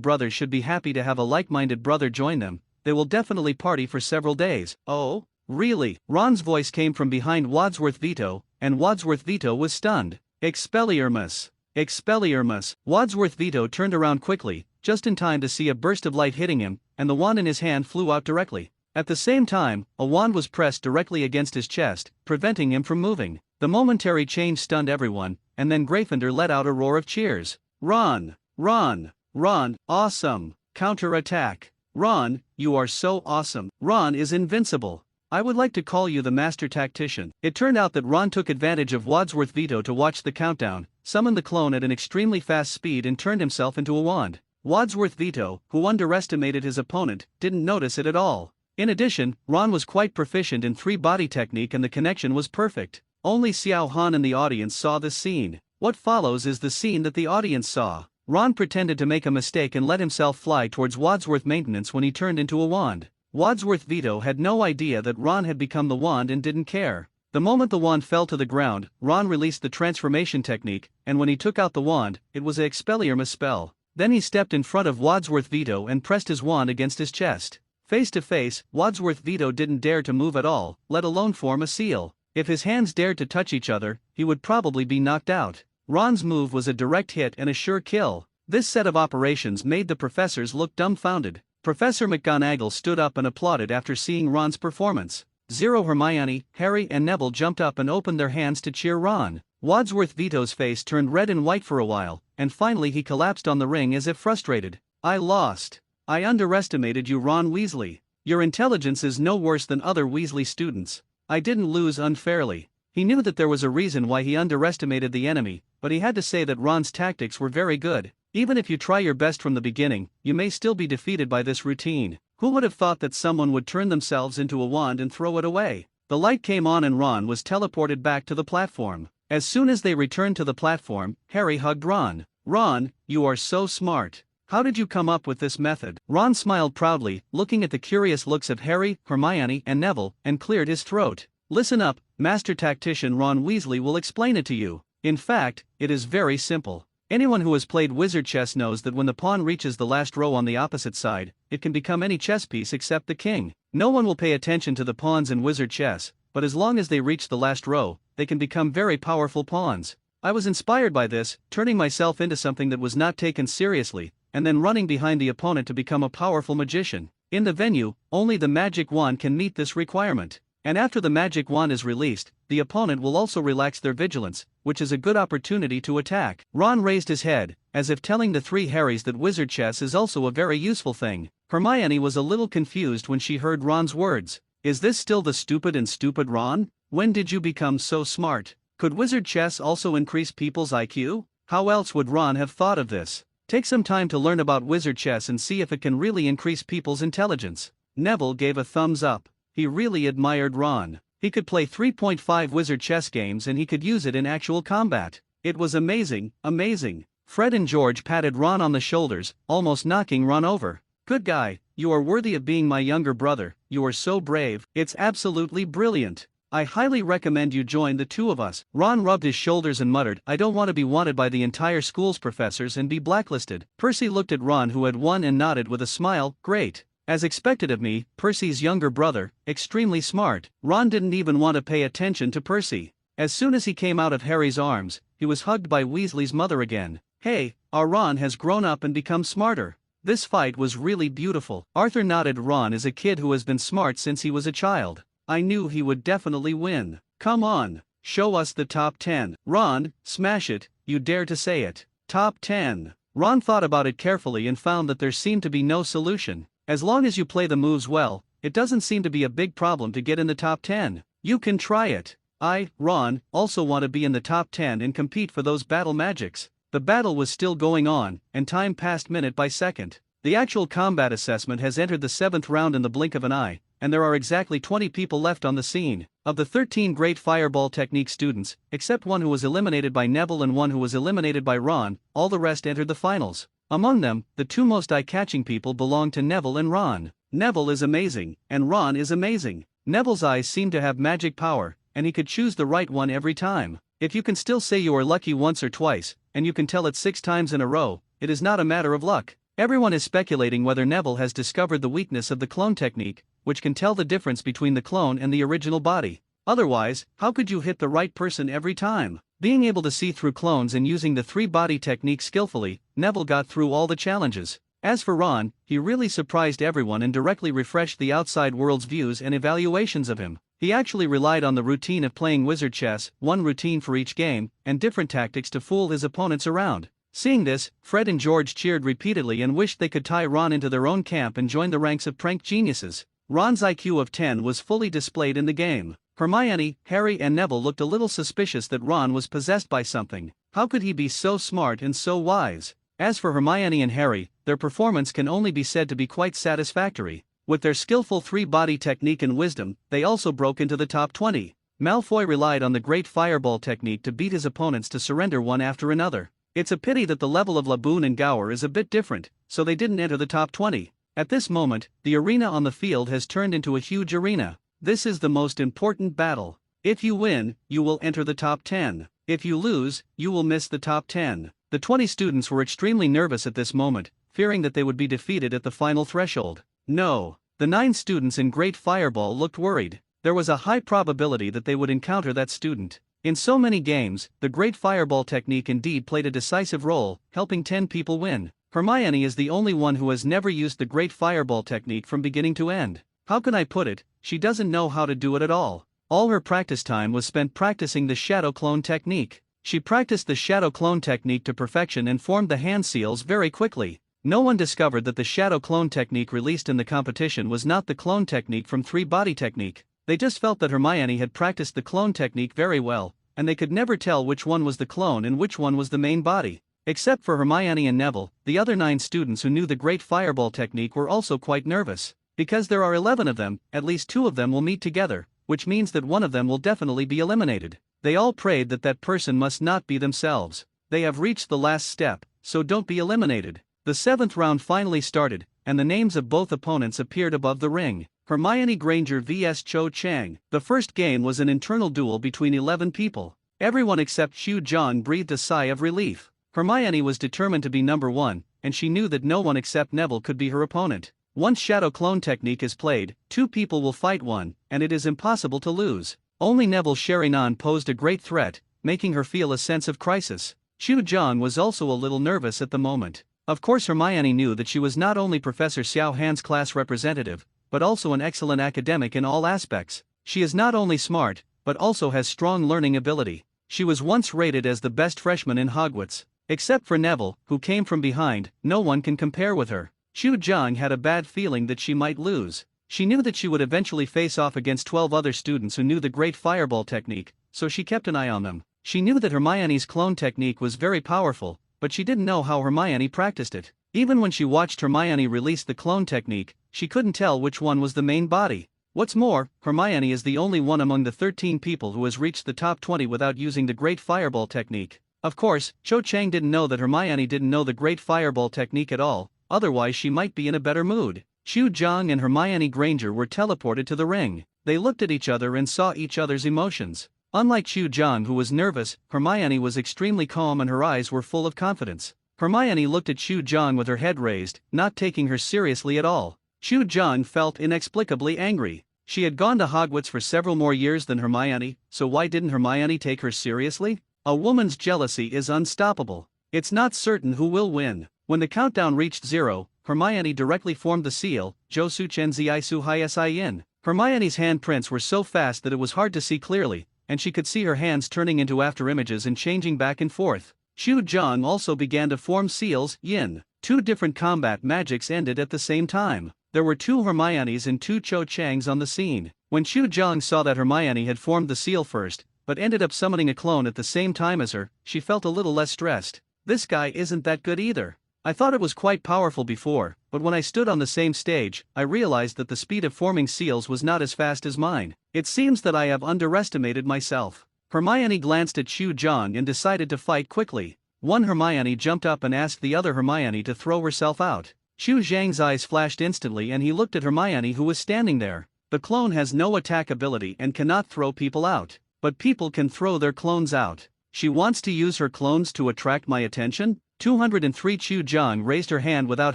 brothers should be happy to have a like-minded brother join them. They will definitely party for several days." "Oh, really?" Ron's voice came from behind Wadsworth Vito, and Wadsworth Vito was stunned. "Expelliarmus! Expelliarmus!" Wadsworth Vito turned around quickly, just in time to see a burst of light hitting him, and the wand in his hand flew out directly. At the same time, a wand was pressed directly against his chest, preventing him from moving. The momentary change stunned everyone, and then Gryffindor let out a roar of cheers. "Ron! Ron! Ron! Awesome! Counter-attack! Ron, you are so awesome! Ron is invincible! I would like to call you the master tactician." It turned out that Ron took advantage of Wadsworth Vito to watch the countdown, summoned the clone at an extremely fast speed and turned himself into a wand. Wadsworth Vito, who underestimated his opponent, didn't notice it at all. In addition, Ron was quite proficient in three-body technique and the connection was perfect. Only Xiao Han and the audience saw this scene. What follows is the scene that the audience saw. Ron pretended to make a mistake and let himself fly towards Wadsworth Maintenance when he turned into a wand. Wadsworth Vito had no idea that Ron had become the wand and didn't care. The moment the wand fell to the ground, Ron released the transformation technique, and when he took out the wand, it was an Expelliarmus spell. Then he stepped in front of Wadsworth Vito and pressed his wand against his chest. Face to face, Wadsworth Vito didn't dare to move at all, let alone form a seal. If his hands dared to touch each other, he would probably be knocked out. Ron's move was a direct hit and a sure kill. This set of operations made the professors look dumbfounded. Professor McGonagall stood up and applauded after seeing Ron's performance. Hermione, Harry and Neville jumped up and opened their hands to cheer Ron. Wadsworth Vito's face turned red and white for a while, and finally he collapsed on the ring as if frustrated. "I lost. I underestimated you, Ron Weasley. Your intelligence is no worse than other Weasley students. I didn't lose unfairly." He knew that there was a reason why he underestimated the enemy, but he had to say that Ron's tactics were very good. Even if you try your best from the beginning, you may still be defeated by this routine. Who would have thought that someone would turn themselves into a wand and throw it away? The light came on and Ron was teleported back to the platform. As soon as they returned to the platform, Harry hugged Ron. "Ron, you are so smart. How did you come up with this method?" Ron smiled proudly, looking at the curious looks of Harry, Hermione, and Neville, and cleared his throat. "Listen up, Master Tactician Ron Weasley will explain it to you. In fact, it is very simple. Anyone who has played wizard chess knows that when the pawn reaches the last row on the opposite side, it can become any chess piece except the king. No one will pay attention to the pawns in wizard chess, but as long as they reach the last row, they can become very powerful pawns. I was inspired by this, turning myself into something that was not taken seriously, and then running behind the opponent to become a powerful magician. In the venue, only the magic wand can meet this requirement. And after the magic wand is released, the opponent will also relax their vigilance, which is a good opportunity to attack." Ron raised his head, as if telling the three Harrys that wizard chess is also a very useful thing. Hermione was a little confused when she heard Ron's words. Is this still the stupid and stupid Ron? When did you become so smart? Could wizard chess also increase people's IQ? How else would Ron have thought of this? Take some time to learn about wizard chess and see if it can really increase people's intelligence. Neville gave a thumbs up. He really admired Ron. He could play 3.5 wizard chess games and he could use it in actual combat. It was amazing, amazing. Fred and George patted Ron on the shoulders, almost knocking Ron over. Good guy, you are worthy of being my younger brother, you are so brave, it's absolutely brilliant. I highly recommend you join the two of us. Ron rubbed his shoulders and muttered, I don't want to be wanted by the entire school's professors and be blacklisted. Percy looked at Ron who had won and nodded with a smile, great. As expected of me, Percy's younger brother, extremely smart. Ron didn't even want to pay attention to Percy. As soon as he came out of Harry's arms, he was hugged by Weasley's mother again. Hey, our Ron has grown up and become smarter. This fight was really beautiful. Arthur nodded. Ron is a kid who has been smart since he was a child. I knew he would definitely win. Come on, show us the top 10. Ron, smash it, you dare to say it. Top 10. Ron thought about it carefully and found that there seemed to be no solution. As long as you play the moves well, it doesn't seem to be a big problem to get in the top 10. You can try it. I, Ron, also want to be in the top 10 and compete for those battle magics. The battle was still going on, and time passed minute by second. The actual combat assessment has entered the 7th round in the blink of an eye, and there are exactly 20 people left on the scene. Of the 13 great fireball technique students, except one who was eliminated by Neville and one who was eliminated by Ron, all the rest entered the finals. Among them, the two most eye-catching people belong to Neville and Ron. Neville is amazing, and Ron is amazing. Neville's eyes seem to have magic power, and he could choose the right one every time. If you can still say you are lucky once or twice, and you can tell it 6 times in a row, it is not a matter of luck. Everyone is speculating whether Neville has discovered the weakness of the clone technique, which can tell the difference between the clone and the original body. Otherwise, how could you hit the right person every time? Being able to see through clones and using the 3-body technique skillfully, Neville got through all the challenges. As for Ron, he really surprised everyone and directly refreshed the outside world's views and evaluations of him. He actually relied on the routine of playing wizard chess, one routine for each game, and different tactics to fool his opponents around. Seeing this, Fred and George cheered repeatedly and wished they could tie Ron into their own camp and join the ranks of prank geniuses. Ron's IQ of 10 was fully displayed in the game. Hermione, Harry and Neville looked a little suspicious that Ron was possessed by something. How could he be so smart and so wise? As for Hermione and Harry, their performance can only be said to be quite satisfactory. With their skillful 3-body technique and wisdom, they also broke into the top 20. Malfoy relied on the great fireball technique to beat his opponents to surrender one after another. It's a pity that the level of Laboon and Gower is a bit different, so they didn't enter the top 20. At this moment, the arena on the field has turned into a huge arena. This is the most important battle. If you win, you will enter the top 10. If you lose, you will miss the top 10. The 20 students were extremely nervous at this moment, fearing that they would be defeated at the final threshold. No. The 9 students in Great Fireball looked worried. There was a high probability that they would encounter that student. In so many games, the Great Fireball technique indeed played a decisive role, helping 10 people win. Hermione is the only one who has never used the Great Fireball technique from beginning to end. How can I put it? She doesn't know how to do it at all. All her practice time was spent practicing the Shadow Clone technique. She practiced the Shadow Clone technique to perfection and formed the hand seals very quickly. No one discovered that the Shadow Clone technique released in the competition was not the clone technique from 3-body technique. They just felt that Hermione had practiced the clone technique very well, and they could never tell which one was the clone and which one was the main body. Except for Hermione and Neville, the other 9 students who knew the Great Fireball technique were also quite nervous. Because there are 11 of them, at least 2 of them will meet together, which means that one of them will definitely be eliminated. They all prayed that that person must not be themselves. They have reached the last step, so don't be eliminated. The 7th round finally started, and the names of both opponents appeared above the ring. Hermione Granger vs Cho Chang. The first game was an internal duel between 11 people. Everyone except Xu Zhang breathed a sigh of relief. Hermione was determined to be number 1, and she knew that no one except Neville could be her opponent. Once Shadow Clone technique is played, 2 people will fight one, and it is impossible to lose. Only Neville Sherinan posed a great threat, making her feel a sense of crisis. Xu Zhang was also a little nervous at the moment. Of course Hermione knew that she was not only Professor Xiao Han's class representative, but also an excellent academic in all aspects. She is not only smart, but also has strong learning ability. She was once rated as the best freshman in Hogwarts. Except for Neville, who came from behind, no one can compare with her. Xu Zhang had a bad feeling that she might lose. She knew that she would eventually face off against 12 other students who knew the great fireball technique, so she kept an eye on them. She knew that Hermione's clone technique was very powerful, but she didn't know how Hermione practiced it. Even when she watched Hermione release the clone technique, she couldn't tell which one was the main body. What's more, Hermione is the only one among the 13 people who has reached the top 20 without using the great fireball technique. Of course, Cho Chang didn't know that Hermione didn't know the great fireball technique at all, otherwise she might be in a better mood. Chu Jong and Hermione Granger were teleported to the ring. They looked at each other and saw each other's emotions. Unlike Chu Jong, who was nervous, Hermione was extremely calm and her eyes were full of confidence. Hermione looked at Chu Jong with her head raised, not taking her seriously at all. Chu Jong felt inexplicably angry. She had gone to Hogwarts for several more years than Hermione, so why didn't Hermione take her seriously? A woman's jealousy is unstoppable. It's not certain who will win. When the countdown reached 0, Hermione directly formed the seal, Josu Chen Ziaisu Haisin. Hermione's handprints were so fast that it was hard to see clearly, and she could see her hands turning into afterimages and changing back and forth. Chu Jong also began to form seals, yin. 2 different combat magics ended at the same time. There were 2 Hermiones and 2 Cho Changs on the scene. When Chu Jong saw that Hermione had formed the seal first, but ended up summoning a clone at the same time as her, she felt a little less stressed. This guy isn't that good either. I thought it was quite powerful before, but when I stood on the same stage, I realized that the speed of forming seals was not as fast as mine. It seems that I have underestimated myself. Hermione glanced at Chu Jong and decided to fight quickly. One Hermione jumped up and asked the other Hermione to throw herself out. Chu Zhang's eyes flashed instantly and he looked at Hermione who was standing there. The clone has no attack ability and cannot throw people out, but people can throw their clones out. She wants to use her clones to attract my attention? 203 Chu Jong raised her hand without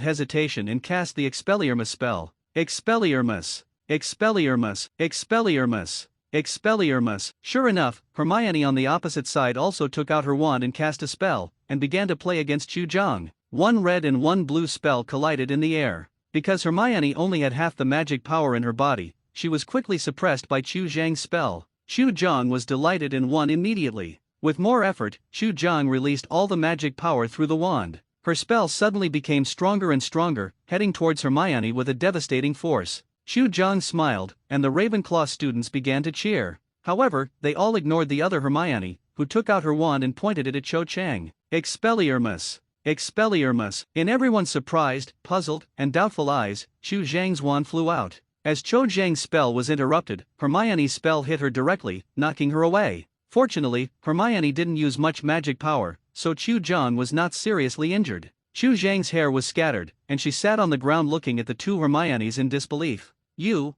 hesitation and cast the Expelliarmus spell. Expelliarmus. Expelliarmus. Expelliarmus. Expelliarmus. Sure enough, Hermione on the opposite side also took out her wand and cast a spell, and began to play against Chu Jong. 1 red and 1 blue spell collided in the air. Because Hermione only had half the magic power in her body, she was quickly suppressed by Chu Zhang's spell. Chu Jong was delighted and won immediately. With more effort, Chu Jong released all the magic power through the wand. Her spell suddenly became stronger and stronger, heading towards Hermione with a devastating force. Chu Jong smiled, and the Ravenclaw students began to cheer. However, they all ignored the other Hermione, who took out her wand and pointed it at Cho Chang. Expelliarmus. Expelliarmus. In everyone's surprised, puzzled, and doubtful eyes, Chu Zhang's wand flew out. As Cho Chang's spell was interrupted, Hermione's spell hit her directly, knocking her away. Fortunately, Hermione didn't use much magic power, so Chu Jong was not seriously injured. Chu Zhang's hair was scattered, and she sat on the ground looking at the 2 Hermiones in disbelief.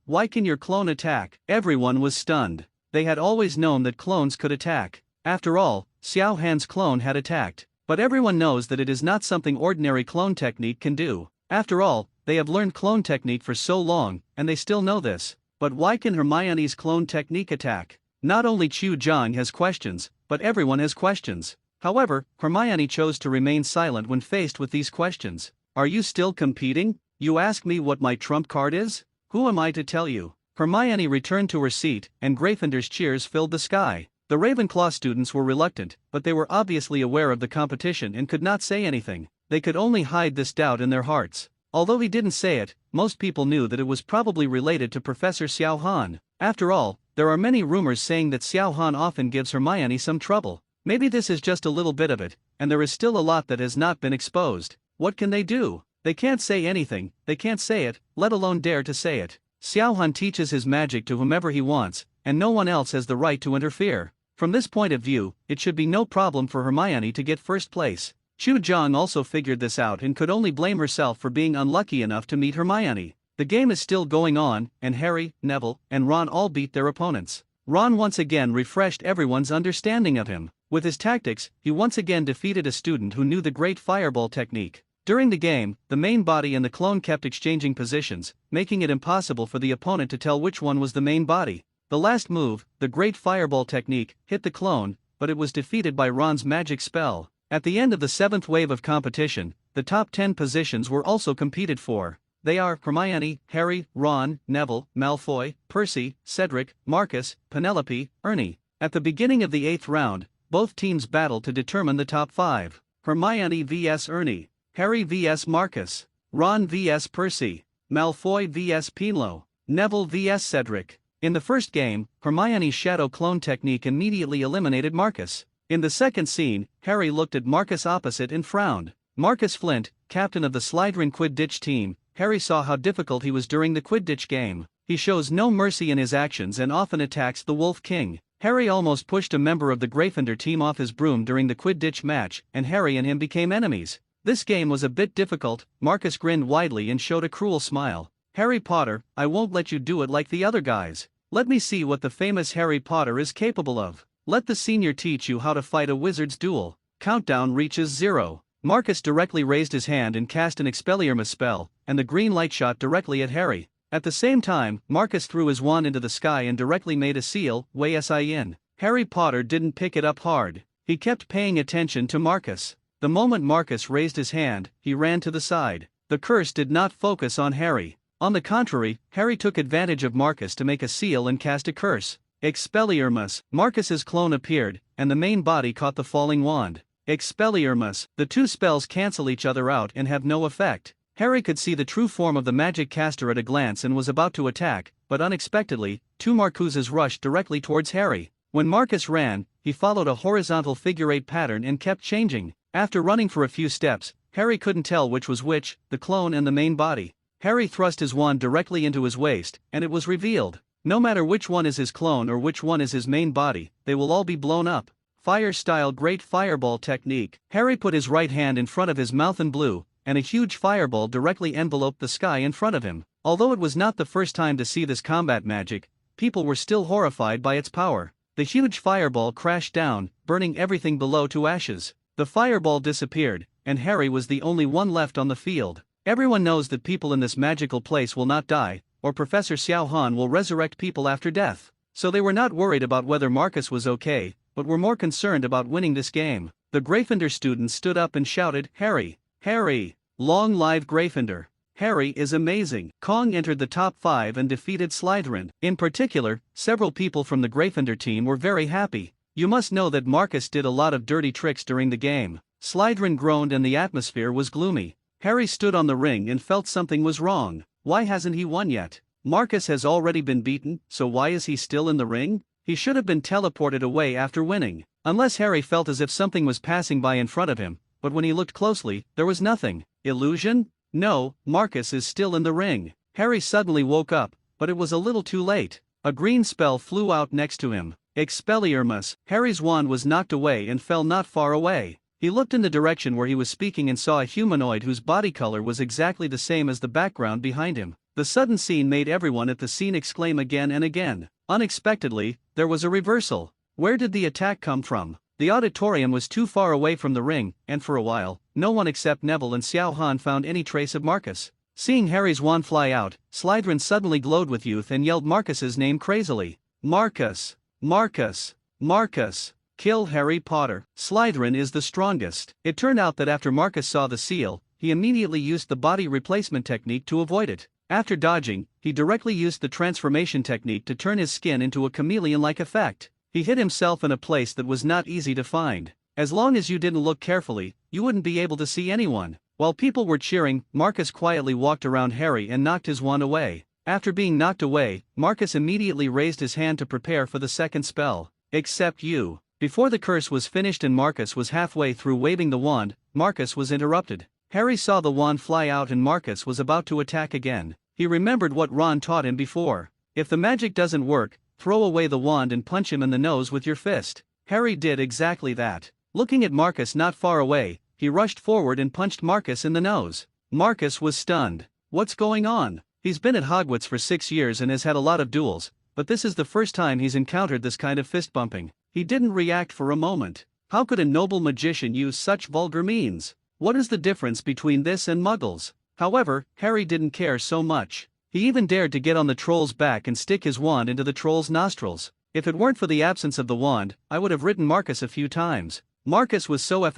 Why can your clone attack? Everyone was stunned. They had always known that clones could attack. After all, Xiao Han's clone had attacked. But everyone knows that it is not something ordinary clone technique can do. After all, they have learned clone technique for so long, and they still know this. But why can Hermione's clone technique attack? Not only Chu Jong has questions, but everyone has questions. However, Hermione chose to remain silent when faced with these questions. Are you still competing? You ask me what my trump card is? Who am I to tell you? Hermione returned to her seat, and Gryffindor's cheers filled the sky. The Ravenclaw students were reluctant, but they were obviously aware of the competition and could not say anything. They could only hide this doubt in their hearts. Although he didn't say it, most people knew that it was probably related to Professor Xiao Han. After all, there are many rumors saying that Xiao Han often gives Hermione some trouble. Maybe this is just a little bit of it, and there is still a lot that has not been exposed. What can they do? They can't say anything, they can't say it, let alone dare to say it. Xiao Han teaches his magic to whomever he wants, and no one else has the right to interfere. From this point of view, it should be no problem for Hermione to get first place. Chu Jong also figured this out and could only blame herself for being unlucky enough to meet Hermione. The game is still going on, and Harry, Neville, and Ron all beat their opponents. Ron once again refreshed everyone's understanding of him. With his tactics, he once again defeated a student who knew the great fireball technique. During the game, the main body and the clone kept exchanging positions, making it impossible for the opponent to tell which one was the main body. The last move, the great fireball technique, hit the clone, but it was defeated by Ron's magic spell. At the end of the 7th wave of competition, the top 10 positions were also competed for. They are Hermione, Harry, Ron, Neville, Malfoy, Percy, Cedric, Marcus, Penelope, Ernie. At the beginning of the 8th round, both teams battled to determine the top 5. Hermione vs Ernie, Harry vs Marcus, Ron vs Percy, Malfoy vs Pinlo. Neville vs Cedric. In the first game, Hermione's shadow clone technique immediately eliminated Marcus. In the second scene, Harry looked at Marcus opposite and frowned. Marcus Flint, captain of the Slytherin Quidditch team, Harry saw how difficult he was during the Quidditch game. He shows no mercy in his actions and often attacks the Wolf King. Harry almost pushed a member of the Gryffindor team off his broom during the Quidditch match, and Harry and him became enemies. This game was a bit difficult. Marcus grinned widely and showed a cruel smile. Harry Potter, I won't let you do it like the other guys. Let me see what the famous Harry Potter is capable of. Let the senior teach you how to fight a wizard's duel. Countdown reaches 0. Marcus directly raised his hand and cast an Expelliarmus spell, and the green light shot directly at Harry. At the same time, Marcus threw his wand into the sky and directly made a seal, "Way-sin." Harry Potter didn't pick it up hard. He kept paying attention to Marcus. The moment Marcus raised his hand, he ran to the side. The curse did not focus on Harry. On the contrary, Harry took advantage of Marcus to make a seal and cast a curse. Expelliarmus. Marcus's clone appeared, and the main body caught the falling wand. Expelliarmus. The two spells cancel each other out and have no effect. Harry could see the true form of the magic caster at a glance and was about to attack, but unexpectedly, two Marcuses rushed directly towards Harry. When Marcus ran, he followed a horizontal figure-8 pattern and kept changing. After running for a few steps, Harry couldn't tell which was which, the clone and the main body. Harry thrust his wand directly into his waist, and it was revealed. No matter which one is his clone or which one is his main body, they will all be blown up. Fire-style Great Fireball technique. Harry put his right hand in front of his mouth and blew, and a huge fireball directly enveloped the sky in front of him. Although it was not the first time to see this combat magic, people were still horrified by its power. The huge fireball crashed down, burning everything below to ashes. The fireball disappeared, and Harry was the only one left on the field. Everyone knows that people in this magical place will not die, or Professor Xiao Han will resurrect people after death. So they were not worried about whether Marcus was okay, but were more concerned about winning this game. The Gryffindor students stood up and shouted, "Harry! Harry! Long live Gryffindor! Harry is amazing!" Kong entered the top 5 and defeated Slytherin. In particular, several people from the Gryffindor team were very happy. You must know that Marcus did a lot of dirty tricks during the game. Slytherin groaned and the atmosphere was gloomy. Harry stood on the ring and felt something was wrong. Why hasn't he won yet? Marcus has already been beaten, so why is he still in the ring? He should have been teleported away after winning. Unless Harry felt as if something was passing by in front of him, but when he looked closely, there was nothing. Illusion? No, Marcus is still in the ring. Harry suddenly woke up, but it was a little too late. A green spell flew out next to him. Expelliarmus. Harry's wand was knocked away and fell not far away. He looked in the direction where he was speaking and saw a humanoid whose body color was exactly the same as the background behind him. The sudden scene made everyone at the scene exclaim again and again. Unexpectedly, there was a reversal. Where did the attack come from? The auditorium was too far away from the ring, and for a while, no one except Neville and Xiao Han found any trace of Marcus. Seeing Harry's wand fly out, Slytherin suddenly glowed with youth and yelled Marcus's name crazily. Marcus! Marcus! Marcus! Kill Harry Potter. Slytherin is the strongest. It turned out that after Marcus saw the seal, he immediately used the body replacement technique to avoid it. After dodging, he directly used the transformation technique to turn his skin into a chameleon-like effect. He hid himself in a place that was not easy to find. As long as you didn't look carefully, you wouldn't be able to see anyone. While people were cheering, Marcus quietly walked around Harry and knocked his wand away. After being knocked away, Marcus immediately raised his hand to prepare for the second spell. Except you. Before the curse was finished and Marcus was halfway through waving the wand, Marcus was interrupted. Harry saw the wand fly out and Marcus was about to attack again. He remembered what Ron taught him before. If the magic doesn't work, throw away the wand and punch him in the nose with your fist. Harry did exactly that. Looking at Marcus not far away, he rushed forward and punched Marcus in the nose. Marcus was stunned. What's going on? He's been at Hogwarts for 6 years and has had a lot of duels, but this is the first time he's encountered this kind of fist bumping. He didn't react for a moment. How could a noble magician use such vulgar means? What is the difference between this and muggles? However, Harry didn't care so much. He even dared to get on the troll's back and stick his wand into the troll's nostrils. If it weren't for the absence of the wand, I would have ridden Marcus a few times. Marcus was so ed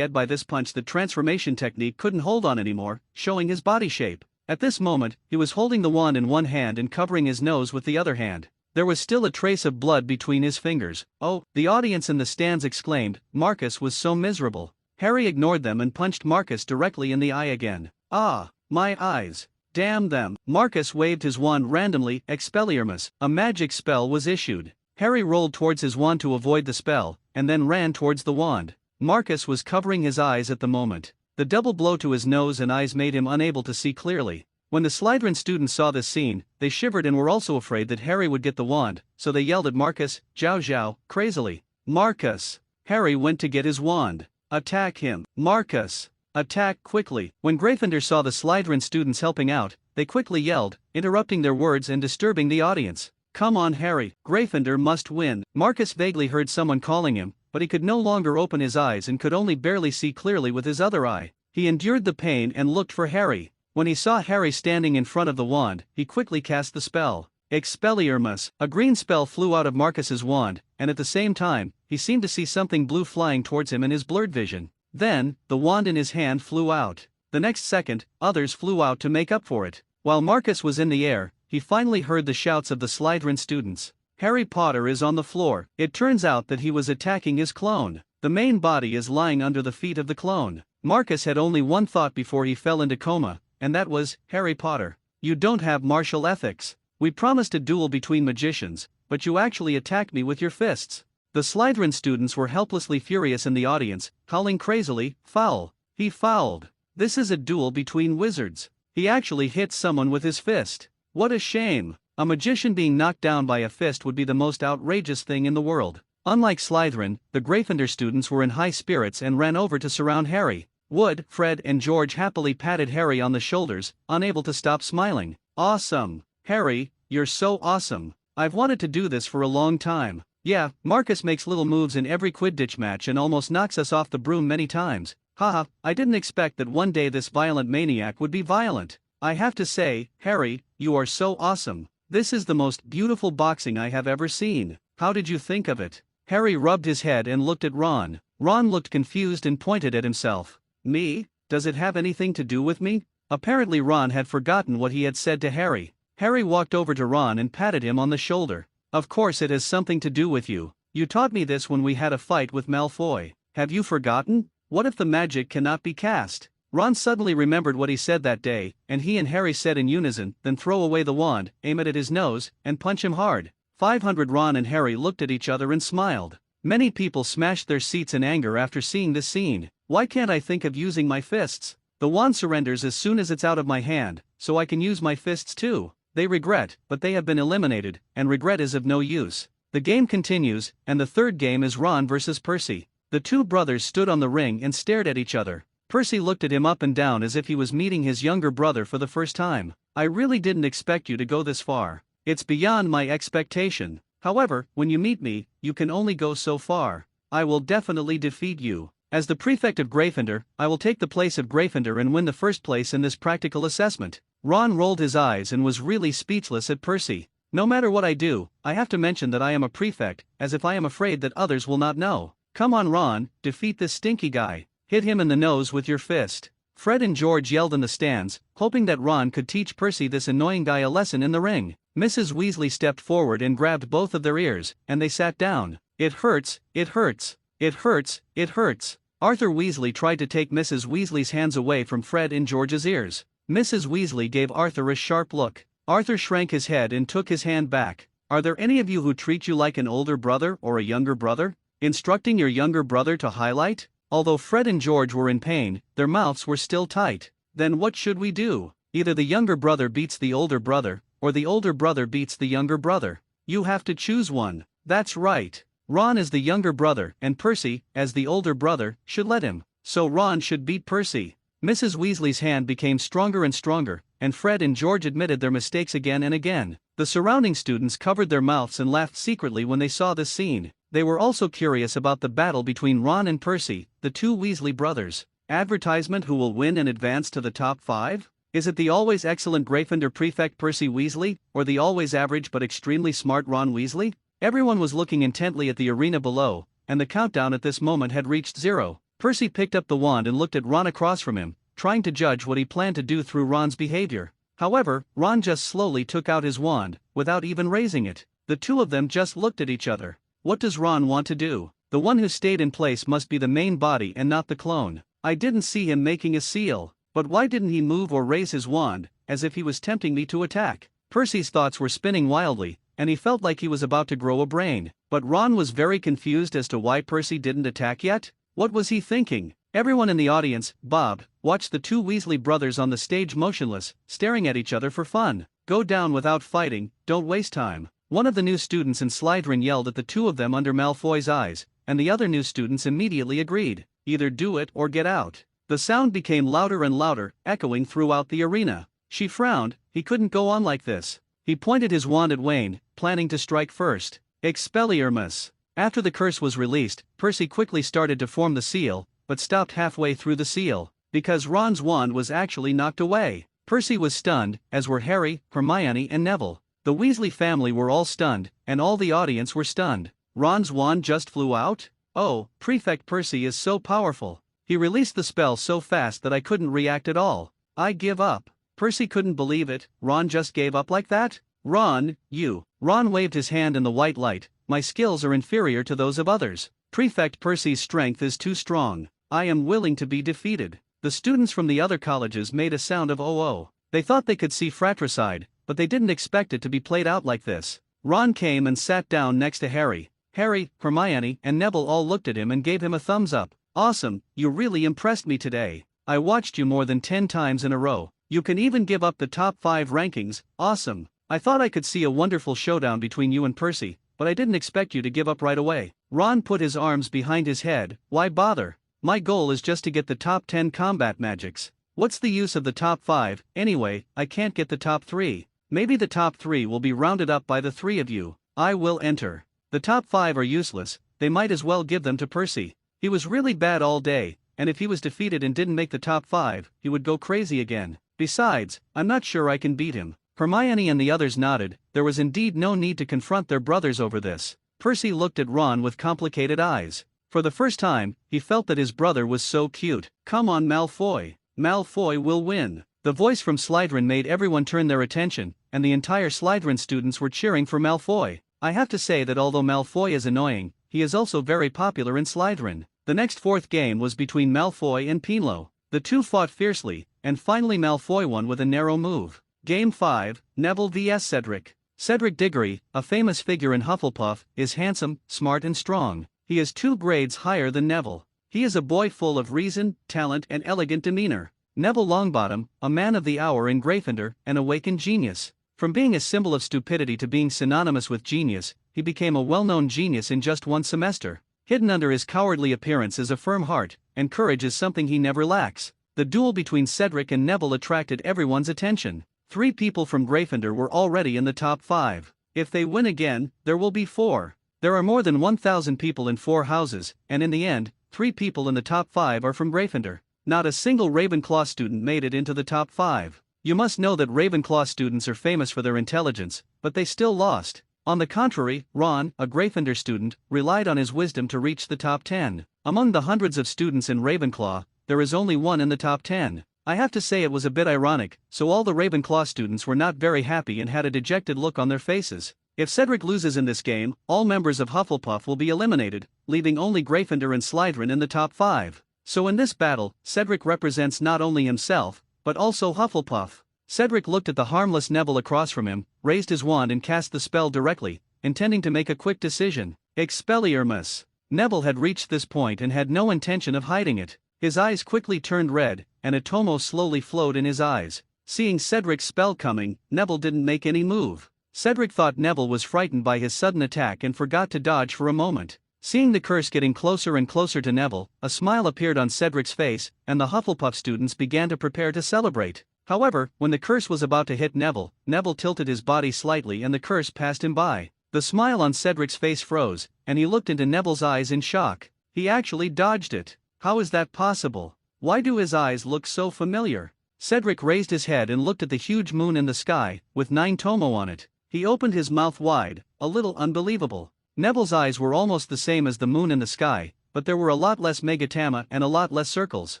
by this punch that transformation technique couldn't hold on anymore, showing his body shape. At this moment, he was holding the wand in one hand and covering his nose with the other hand. There was still a trace of blood between his fingers. Oh, the audience in the stands exclaimed, Marcus was so miserable. Harry ignored them and punched Marcus directly in the eye again. Ah, my eyes. Damn them. Marcus waved his wand randomly. Expelliarmus. A magic spell was issued. Harry rolled towards his wand to avoid the spell, and then ran towards the wand. Marcus was covering his eyes at the moment. The double blow to his nose and eyes made him unable to see clearly. When the Slytherin students saw this scene, they shivered and were also afraid that Harry would get the wand, so they yelled at Marcus, "Zhao Zhao," crazily. Marcus! Harry went to get his wand. Attack him. Marcus! Attack quickly. When Gryffindor saw the Slytherin students helping out, they quickly yelled, interrupting their words and disturbing the audience. Come on Harry, Gryffindor must win. Marcus vaguely heard someone calling him, but he could no longer open his eyes and could only barely see clearly with his other eye. He endured the pain and looked for Harry. When he saw Harry standing in front of the wand, he quickly cast the spell. Expelliarmus. A green spell flew out of Marcus's wand, and at the same time, he seemed to see something blue flying towards him in his blurred vision. Then, the wand in his hand flew out. The next second, others flew out to make up for it. While Marcus was in the air, he finally heard the shouts of the Slytherin students. Harry Potter is on the floor. It turns out that he was attacking his clone. The main body is lying under the feet of the clone. Marcus had only one thought before he fell into coma, and that was, Harry Potter, you don't have martial ethics. We promised a duel between magicians, but you actually attacked me with your fists. The Slytherin students were helplessly furious in the audience, calling crazily, foul. He fouled. This is a duel between wizards. He actually hit someone with his fist. What a shame. A magician being knocked down by a fist would be the most outrageous thing in the world. Unlike Slytherin, the Gryffindor students were in high spirits and ran over to surround Harry. Wood, Fred and George happily patted Harry on the shoulders, unable to stop smiling. Awesome. Harry, you're so awesome. I've wanted to do this for a long time. Yeah, Marcus makes little moves in every Quidditch match and almost knocks us off the broom many times. Haha, I didn't expect that one day this violent maniac would be violent. I have to say, Harry, you are so awesome. This is the most beautiful boxing I have ever seen. How did you think of it? Harry rubbed his head and looked at Ron. Ron looked confused and pointed at himself. Me? Does it have anything to do with me? Apparently Ron had forgotten what he had said to Harry. Harry walked over to Ron and patted him on the shoulder. Of course it has something to do with you. You taught me this when we had a fight with Malfoy. Have you forgotten? What if the magic cannot be cast? Ron suddenly remembered what he said that day, and he and Harry said in unison, then throw away the wand, aim it at his nose, and punch him hard. 500 Ron and Harry looked at each other and smiled. Many people smashed their seats in anger after seeing this scene. Why can't I think of using my fists? The wand surrenders as soon as it's out of my hand, so I can use my fists too. They regret, but they have been eliminated, and regret is of no use. The game continues, and the third game is Ron versus Percy. The two brothers stood on the ring and stared at each other. Percy looked at him up and down as if he was meeting his younger brother for the first time. I really didn't expect you to go this far. It's beyond my expectation. However, when you meet me, you can only go so far. I will definitely defeat you. As the prefect of Gryffindor, I will take the place of Gryffindor and win the first place in this practical assessment. Ron rolled his eyes and was really speechless at Percy. No matter what I do, I have to mention that I am a prefect, as if I am afraid that others will not know. Come on Ron, defeat this stinky guy. Hit him in the nose with your fist. Fred and George yelled in the stands, hoping that Ron could teach Percy this annoying guy a lesson in the ring. Mrs. Weasley stepped forward and grabbed both of their ears, and they sat down. It hurts, it hurts, it hurts, it hurts. Arthur Weasley tried to take Mrs. Weasley's hands away from Fred and George's ears. Mrs. Weasley gave Arthur a sharp look. Arthur shrank his head and took his hand back. Are there any of you who treat you like an older brother or a younger brother? Instructing your younger brother to highlight? Although Fred and George were in pain, their mouths were still tight. Then what should we do? Either the younger brother beats the older brother, or the older brother beats the younger brother. You have to choose one. That's right. Ron is the younger brother, and Percy, as the older brother, should let him. So Ron should beat Percy. Mrs. Weasley's hand became stronger and stronger, and Fred and George admitted their mistakes again and again. The surrounding students covered their mouths and laughed secretly when they saw this scene. They were also curious about the battle between Ron and Percy, the two Weasley brothers. Advertisement: who will win and advance to the top 5? Is it the always excellent Gryffindor prefect Percy Weasley, or the always average but extremely smart Ron Weasley? Everyone was looking intently at the arena below, and the countdown at this moment had reached 0. Percy picked up the wand and looked at Ron across from him, trying to judge what he planned to do through Ron's behavior. However, Ron just slowly took out his wand, without even raising it. The two of them just looked at each other. What does Ron want to do? The one who stayed in place must be the main body and not the clone. I didn't see him making a seal. But why didn't he move or raise his wand, as if he was tempting me to attack. Percy's thoughts were spinning wildly, and he felt like he was about to grow a brain. But Ron was very confused as to why Percy didn't attack yet. What was he thinking? Everyone in the audience, Bob, watched the two Weasley brothers on the stage motionless, staring at each other for fun. Go down without fighting, don't waste time. One of the new students in Slytherin yelled at the two of them under Malfoy's eyes, and the other new students immediately agreed. Either do it or get out. The sound became louder and louder, echoing throughout the arena. She frowned. He couldn't go on like this. He pointed his wand at Wayne, planning to strike first. Expelliarmus. After the curse was released, Percy quickly started to form the seal, but stopped halfway through the seal, because Ron's wand was actually knocked away. Percy was stunned, as were Harry, Hermione and Neville. The Weasley family were all stunned, and all the audience were stunned. Ron's wand just flew out? Oh, Prefect Percy is so powerful. He released the spell so fast that I couldn't react at all. I give up. Percy couldn't believe it. Ron just gave up like that? Ron, you. Ron waved his hand in the white light. My skills are inferior to those of others. Prefect Percy's strength is too strong. I am willing to be defeated. The students from the other colleges made a sound of oh. They thought they could see fratricide, but they didn't expect it to be played out like this. Ron came and sat down next to Harry. Harry, Hermione, and Neville all looked at him and gave him a thumbs up. Awesome, you really impressed me today. I watched you more than 10 times in a row. You can even give up the top 5 rankings. Awesome. I thought I could see a wonderful showdown between you and Percy, but I didn't expect you to give up right away. Ron put his arms behind his head. Why bother? My goal is just to get the top 10 combat magics. What's the use of the top 5, anyway? I can't get the top 3. Maybe the top 3 will be rounded up by the 3 of you. I will enter. The top 5 are useless, they might as well give them to Percy. He was really bad all day, and if he was defeated and didn't make the top 5, he would go crazy again. Besides, I'm not sure I can beat him. Hermione and the others nodded. There was indeed no need to confront their brothers over this. Percy looked at Ron with complicated eyes. For the first time, he felt that his brother was so cute. Come on, Malfoy. Malfoy will win. The voice from Slytherin made everyone turn their attention, and the entire Slytherin students were cheering for Malfoy. I have to say that although Malfoy is annoying, he is also very popular in Slytherin. The next fourth game was between Malfoy and Pinlo. The two fought fiercely, and finally Malfoy won with a narrow move. Game 5, Neville vs Cedric. Cedric Diggory, a famous figure in Hufflepuff, is handsome, smart and strong. He is 2 grades higher than Neville. He is a boy full of reason, talent and elegant demeanor. Neville Longbottom, a man of the hour in Gryffindor, an awakened genius. From being a symbol of stupidity to being synonymous with genius, he became a well-known genius in just 1 semester. Hidden under his cowardly appearance is a firm heart, and courage is something he never lacks. The duel between Cedric and Neville attracted everyone's attention. 3 people from Gryffindor were already in the top 5. If they win again, there will be 4. There are more than 1,000 people in 4 houses, and in the end, 3 people in the top 5 are from Gryffindor. Not a single Ravenclaw student made it into the top 5. You must know that Ravenclaw students are famous for their intelligence, but they still lost. On the contrary, Ron, a Gryffindor student, relied on his wisdom to reach the top 10. Among the hundreds of students in Ravenclaw, there is only 1 in the top 10. I have to say it was a bit ironic, so all the Ravenclaw students were not very happy and had a dejected look on their faces. If Cedric loses in this game, all members of Hufflepuff will be eliminated, leaving only Gryffindor and Slytherin in the top 5. So in this battle, Cedric represents not only himself, but also Hufflepuff. Cedric looked at the harmless Neville across from him, raised his wand and cast the spell directly, intending to make a quick decision. Expelliarmus. Neville had reached this point and had no intention of hiding it. His eyes quickly turned red, and a tomo slowly flowed in his eyes. Seeing Cedric's spell coming, Neville didn't make any move. Cedric thought Neville was frightened by his sudden attack and forgot to dodge for a moment. Seeing the curse getting closer and closer to Neville, a smile appeared on Cedric's face, and the Hufflepuff students began to prepare to celebrate. However, when the curse was about to hit Neville, Neville tilted his body slightly and the curse passed him by. The smile on Cedric's face froze, and he looked into Neville's eyes in shock. He actually dodged it. How is that possible? Why do his eyes look so familiar? Cedric raised his head and looked at the huge moon in the sky, with 9 tomo on it. He opened his mouth wide, a little unbelievable. Neville's eyes were almost the same as the moon in the sky, but there were a lot less megatama and a lot less circles.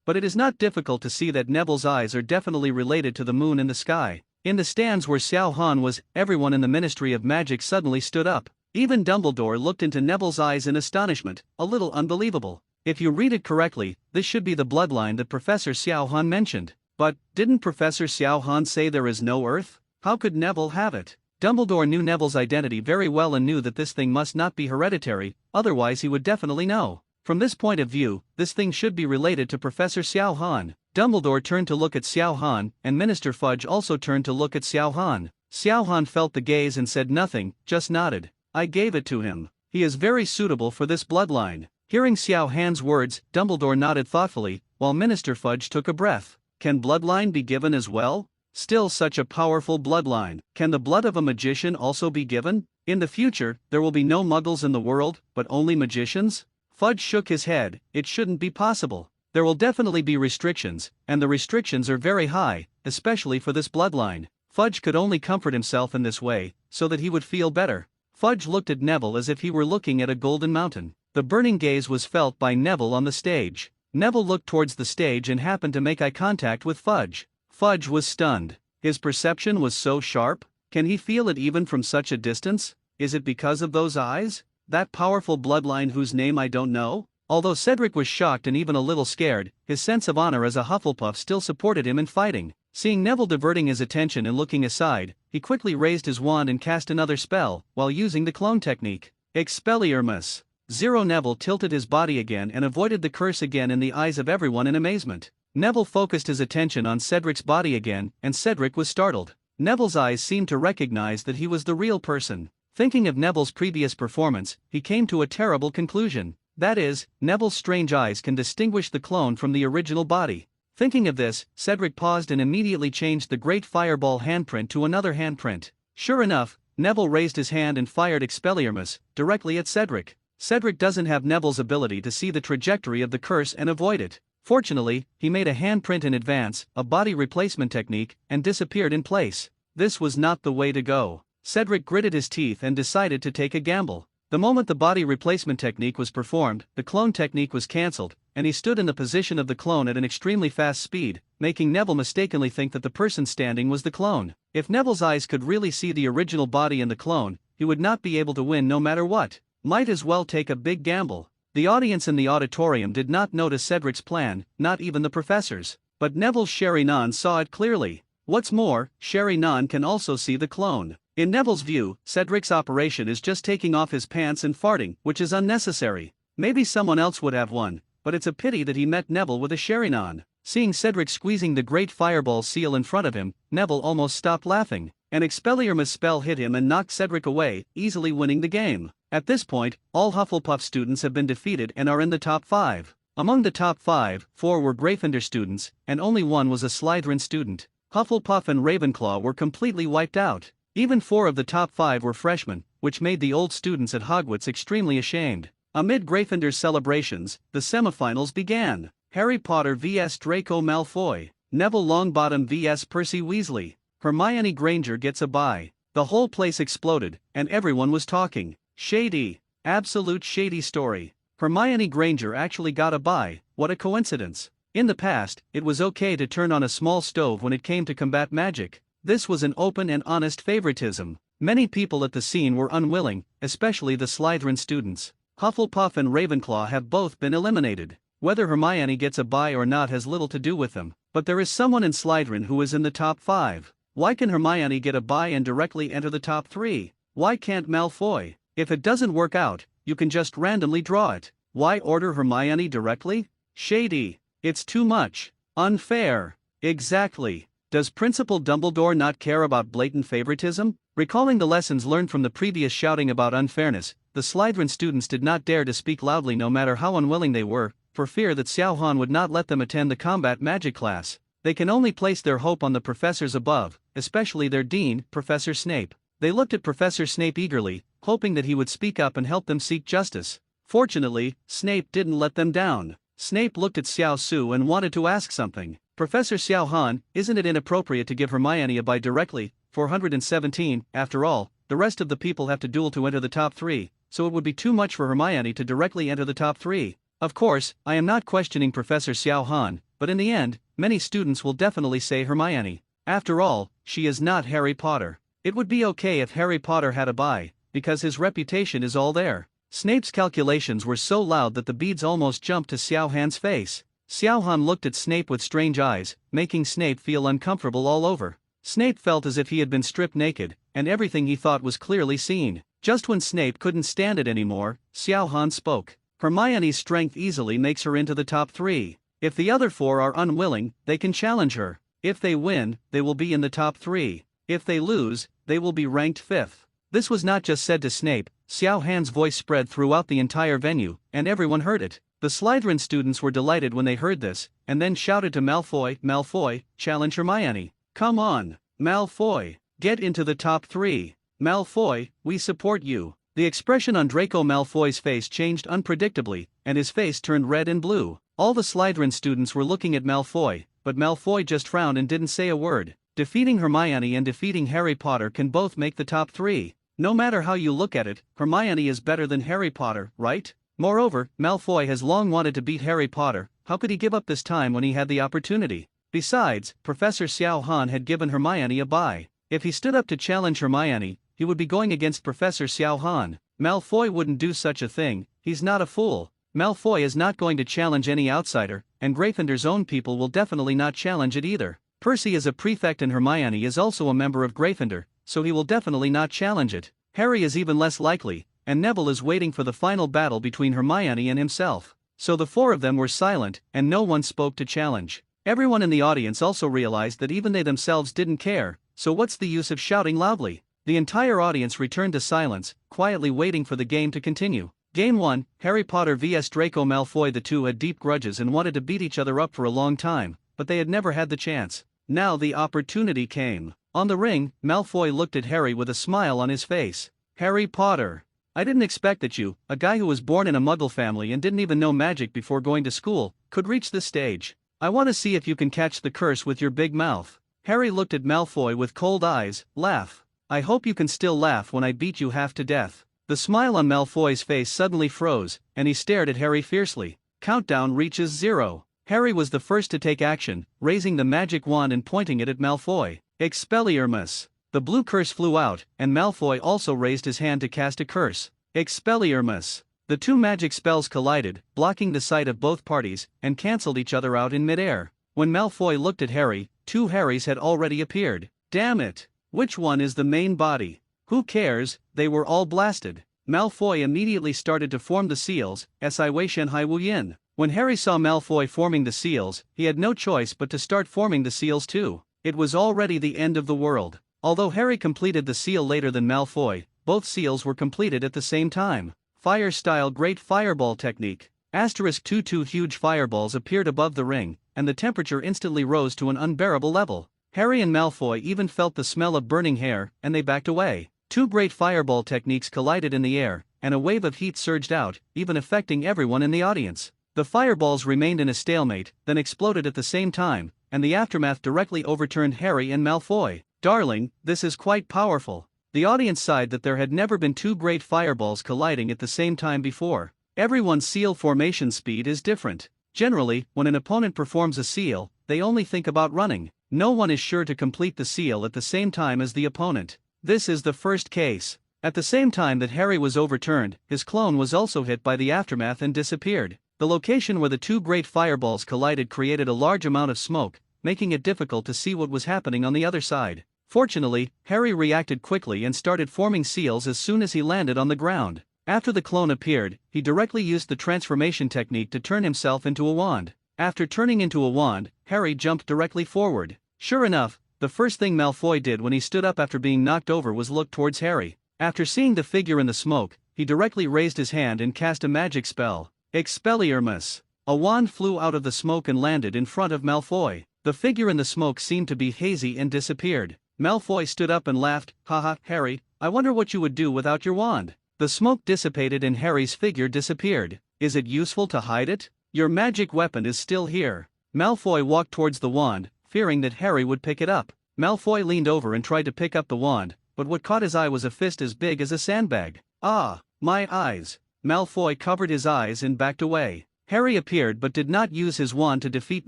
But it is not difficult to see that Neville's eyes are definitely related to the moon in the sky. In the stands where Xiao Han was, everyone in the Ministry of Magic suddenly stood up. Even Dumbledore looked into Neville's eyes in astonishment, a little unbelievable. If you read it correctly, this should be the bloodline that Professor Xiao Han mentioned. But, didn't Professor Xiao Han say there is no Earth? How could Neville have it? Dumbledore knew Neville's identity very well and knew that this thing must not be hereditary, otherwise he would definitely know. From this point of view, this thing should be related to Professor Xiao Han. Dumbledore turned to look at Xiao Han, and Minister Fudge also turned to look at Xiao Han. Xiao Han felt the gaze and said nothing, just nodded. I gave it to him. He is very suitable for this bloodline. Hearing Xiao Han's words, Dumbledore nodded thoughtfully, while Minister Fudge took a breath. Can bloodline be given as well? Still such a powerful bloodline. Can the blood of a magician also be given? In the future, there will be no muggles in the world, but only magicians? Fudge shook his head. It shouldn't be possible. There will definitely be restrictions, and the restrictions are very high, especially for this bloodline. Fudge could only comfort himself in this way, so that he would feel better. Fudge looked at Neville as if he were looking at a golden mountain. The burning gaze was felt by Neville on the stage. Neville looked towards the stage and happened to make eye contact with Fudge. Fudge was stunned. His perception was so sharp. Can he feel it even from such a distance? Is it because of those eyes? That powerful bloodline whose name I don't know? Although Cedric was shocked and even a little scared, his sense of honor as a Hufflepuff still supported him in fighting. Seeing Neville diverting his attention and looking aside, he quickly raised his wand and cast another spell, while using the clone technique. Expelliarmus. Neville tilted his body again and avoided the curse again in the eyes of everyone in amazement. Neville focused his attention on Cedric's body again, and Cedric was startled. Neville's eyes seemed to recognize that he was the real person. Thinking of Neville's previous performance, he came to a terrible conclusion. That is, Neville's strange eyes can distinguish the clone from the original body. Thinking of this, Cedric paused and immediately changed the great fireball handprint to another handprint. Sure enough, Neville raised his hand and fired Expelliarmus directly at Cedric. Cedric doesn't have Neville's ability to see the trajectory of the curse and avoid it. Fortunately, he made a handprint in advance, a body replacement technique, and disappeared in place. This was not the way to go. Cedric gritted his teeth and decided to take a gamble. The moment the body replacement technique was performed, the clone technique was cancelled, and he stood in the position of the clone at an extremely fast speed, making Neville mistakenly think that the person standing was the clone. If Neville's eyes could really see the original body in the clone, he would not be able to win no matter what. Might as well take a big gamble. The audience in the auditorium did not notice Cedric's plan, not even the professors. But Neville's Sherry-Nan saw it clearly. What's more, Sherry-Nan can also see the clone. In Neville's view, Cedric's operation is just taking off his pants and farting, which is unnecessary. Maybe someone else would have won, but it's a pity that he met Neville with a Sherry-Nan. Seeing Cedric squeezing the great fireball seal in front of him, Neville almost stopped laughing. An Expelliarmus spell hit him and knocked Cedric away, easily winning the game. At this point, all Hufflepuff students have been defeated and are in the top 5. Among the top 5, 4 were Gryffindor students, and only 1 was a Slytherin student. Hufflepuff and Ravenclaw were completely wiped out. Even 4 of the top 5 were freshmen, which made the old students at Hogwarts extremely ashamed. Amid Gryffindor's celebrations, the semifinals began. Harry Potter vs Draco Malfoy. Neville Longbottom vs Percy Weasley. Hermione Granger gets a bye. The whole place exploded, and everyone was talking. Shady. Absolute shady story. Hermione Granger actually got a bye, what a coincidence. In the past, it was okay to turn on a small stove when it came to combat magic. This was an open and honest favoritism. Many people at the scene were unwilling, especially the Slytherin students. Hufflepuff and Ravenclaw have both been eliminated. Whether Hermione gets a bye or not has little to do with them, but there is someone in Slytherin who is in the top 5. Why can Hermione get a bye and directly enter the top 3? Why can't Malfoy? If it doesn't work out, you can just randomly draw it. Why order Hermione directly? Shady. It's too much. Unfair. Exactly. Does Principal Dumbledore not care about blatant favoritism? Recalling the lessons learned from the previous shouting about unfairness, the Slytherin students did not dare to speak loudly no matter how unwilling they were, for fear that Xiao Han would not let them attend the combat magic class. They can only place their hope on the professors above, especially their dean, Professor Snape. They looked at Professor Snape eagerly, hoping that he would speak up and help them seek justice. Fortunately, Snape didn't let them down. Snape looked at Xiao Su and wanted to ask something. Professor Xiao Han, isn't it inappropriate to give Hermione a bye directly? 417, after all, the rest of the people have to duel to enter the top 3, so it would be too much for Hermione to directly enter the top 3. Of course, I am not questioning Professor Xiao Han, but in the end, many students will definitely say Hermione. After all, she is not Harry Potter. It would be okay if Harry Potter had a bye, because his reputation is all there. Snape's calculations were so loud that the beads almost jumped to Xiao Han's face. Xiao Han looked at Snape with strange eyes, making Snape feel uncomfortable all over. Snape felt as if he had been stripped naked, and everything he thought was clearly seen. Just when Snape couldn't stand it anymore, Xiao Han spoke. Hermione's strength easily makes her into the top 3. If the other 4 are unwilling, they can challenge her. If they win, they will be in the top 3. If they lose, they will be ranked 5th. This was not just said to Snape, Xiao Han's voice spread throughout the entire venue, and everyone heard it. The Slytherin students were delighted when they heard this, and then shouted to Malfoy, "Malfoy, challenge Hermione. Come on, Malfoy, get into the top 3. Malfoy, we support you." The expression on Draco Malfoy's face changed unpredictably, and his face turned red and blue. All the Slytherin students were looking at Malfoy, but Malfoy just frowned and didn't say a word. Defeating Hermione and defeating Harry Potter can both make the top 3. No matter how you look at it, Hermione is better than Harry Potter, right? Moreover, Malfoy has long wanted to beat Harry Potter. How could he give up this time when he had the opportunity? Besides, Professor Xiao Han had given Hermione a bye. If he stood up to challenge Hermione, he would be going against Professor Xiao Han. Malfoy wouldn't do such a thing, he's not a fool. Malfoy is not going to challenge any outsider, and Gryffindor's own people will definitely not challenge it either. Percy is a prefect and Hermione is also a member of Gryffindor, so he will definitely not challenge it. Harry is even less likely, and Neville is waiting for the final battle between Hermione and himself. So the 4 of them were silent, and no one spoke to challenge. Everyone in the audience also realized that even they themselves didn't care, so what's the use of shouting loudly? The entire audience returned to silence, quietly waiting for the game to continue. Game 1, Harry Potter vs Draco Malfoy. The two had deep grudges and wanted to beat each other up for a long time, but they had never had the chance. Now the opportunity came. On the ring, Malfoy looked at Harry with a smile on his face. "Harry Potter, I didn't expect that you, a guy who was born in a Muggle family and didn't even know magic before going to school, could reach this stage. I want to see if you can catch the curse with your big mouth." Harry looked at Malfoy with cold eyes. "Laugh. I hope you can still laugh when I beat you half to death." The smile on Malfoy's face suddenly froze, and he stared at Harry fiercely. Countdown reaches 0. Harry was the first to take action, raising the magic wand and pointing it at Malfoy. Expelliarmus. The blue curse flew out, and Malfoy also raised his hand to cast a curse. Expelliarmus. The two magic spells collided, blocking the sight of both parties, and cancelled each other out in midair. When Malfoy looked at Harry, 2 Harrys had already appeared. Damn it! Which one is the main body? Who cares, they were all blasted. Malfoy immediately started to form the seals, Si Wei Shen Hai Wu Yin. When Harry saw Malfoy forming the seals, he had no choice but to start forming the seals too. It was already the end of the world. Although Harry completed the seal later than Malfoy, both seals were completed at the same time. Fire-style Great Fireball Technique. *2 2 huge fireballs appeared above the ring, and the temperature instantly rose to an unbearable level. Harry and Malfoy even felt the smell of burning hair, and they backed away. 2 great fireball techniques collided in the air, and a wave of heat surged out, even affecting everyone in the audience. The fireballs remained in a stalemate, then exploded at the same time, and the aftermath directly overturned Harry and Malfoy. "Darling, this is quite powerful." The audience sighed that there had never been 2 great fireballs colliding at the same time before. Everyone's seal formation speed is different. Generally, when an opponent performs a seal, they only think about running. No one is sure to complete the seal at the same time as the opponent. This is the first case. At the same time that Harry was overturned, his clone was also hit by the aftermath and disappeared. The location where the 2 great fireballs collided created a large amount of smoke, making it difficult to see what was happening on the other side. Fortunately, Harry reacted quickly and started forming seals as soon as he landed on the ground. After the clone appeared, he directly used the transformation technique to turn himself into a wand. After turning into a wand, Harry jumped directly forward. Sure enough, the first thing Malfoy did when he stood up after being knocked over was look towards Harry. After seeing the figure in the smoke, he directly raised his hand and cast a magic spell. Expelliarmus. A wand flew out of the smoke and landed in front of Malfoy. The figure in the smoke seemed to be hazy and disappeared. Malfoy stood up and laughed. "Haha, Harry, I wonder what you would do without your wand." The smoke dissipated and Harry's figure disappeared. "Is it useful to hide it? Your magic weapon is still here." Malfoy walked towards the wand, fearing that Harry would pick it up. Malfoy leaned over and tried to pick up the wand, but what caught his eye was a fist as big as a sandbag. "Ah, my eyes." Malfoy covered his eyes and backed away. Harry appeared but did not use his wand to defeat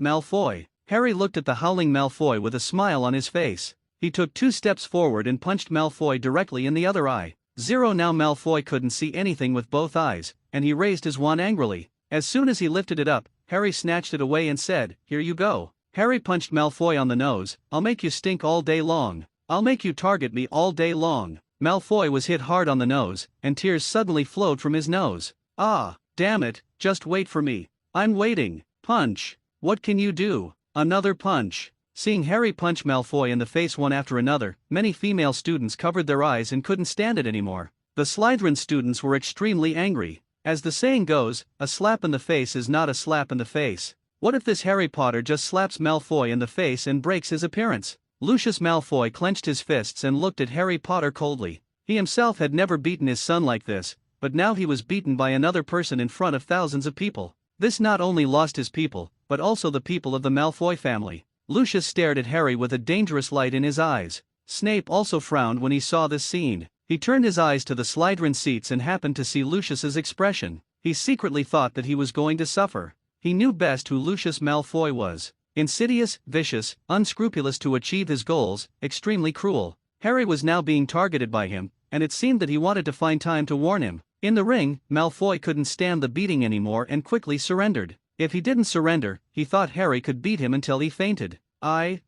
Malfoy. Harry looked at the howling Malfoy with a smile on his face. He took 2 steps forward and punched Malfoy directly in the other eye. 0 Now Malfoy couldn't see anything with both eyes, and he raised his wand angrily. As soon as he lifted it up, Harry snatched it away and said, "Here you go." Harry punched Malfoy on the nose. "I'll make you stink all day long. I'll make you target me all day long." Malfoy was hit hard on the nose, and tears suddenly flowed from his nose. "Ah, damn it, just wait for me. I'm waiting." Punch. "What can you do?" Another punch. Seeing Harry punch Malfoy in the face one after another, many female students covered their eyes and couldn't stand it anymore. The Slytherin students were extremely angry. As the saying goes, a slap in the face is not a slap in the face. What if this Harry Potter just slaps Malfoy in the face and breaks his appearance? Lucius Malfoy clenched his fists and looked at Harry Potter coldly. He himself had never beaten his son like this, but now he was beaten by another person in front of thousands of people. This not only lost his people, but also the people of the Malfoy family. Lucius stared at Harry with a dangerous light in his eyes. Snape also frowned when he saw this scene. He turned his eyes to the Slytherin seats and happened to see Lucius's expression. He secretly thought that he was going to suffer. He knew best who Lucius Malfoy was. Insidious, vicious, unscrupulous to achieve his goals, extremely cruel. Harry was now being targeted by him, and it seemed that he wanted to find time to warn him. In the ring, Malfoy couldn't stand the beating anymore and quickly surrendered. If he didn't surrender, he thought Harry could beat him until he fainted. I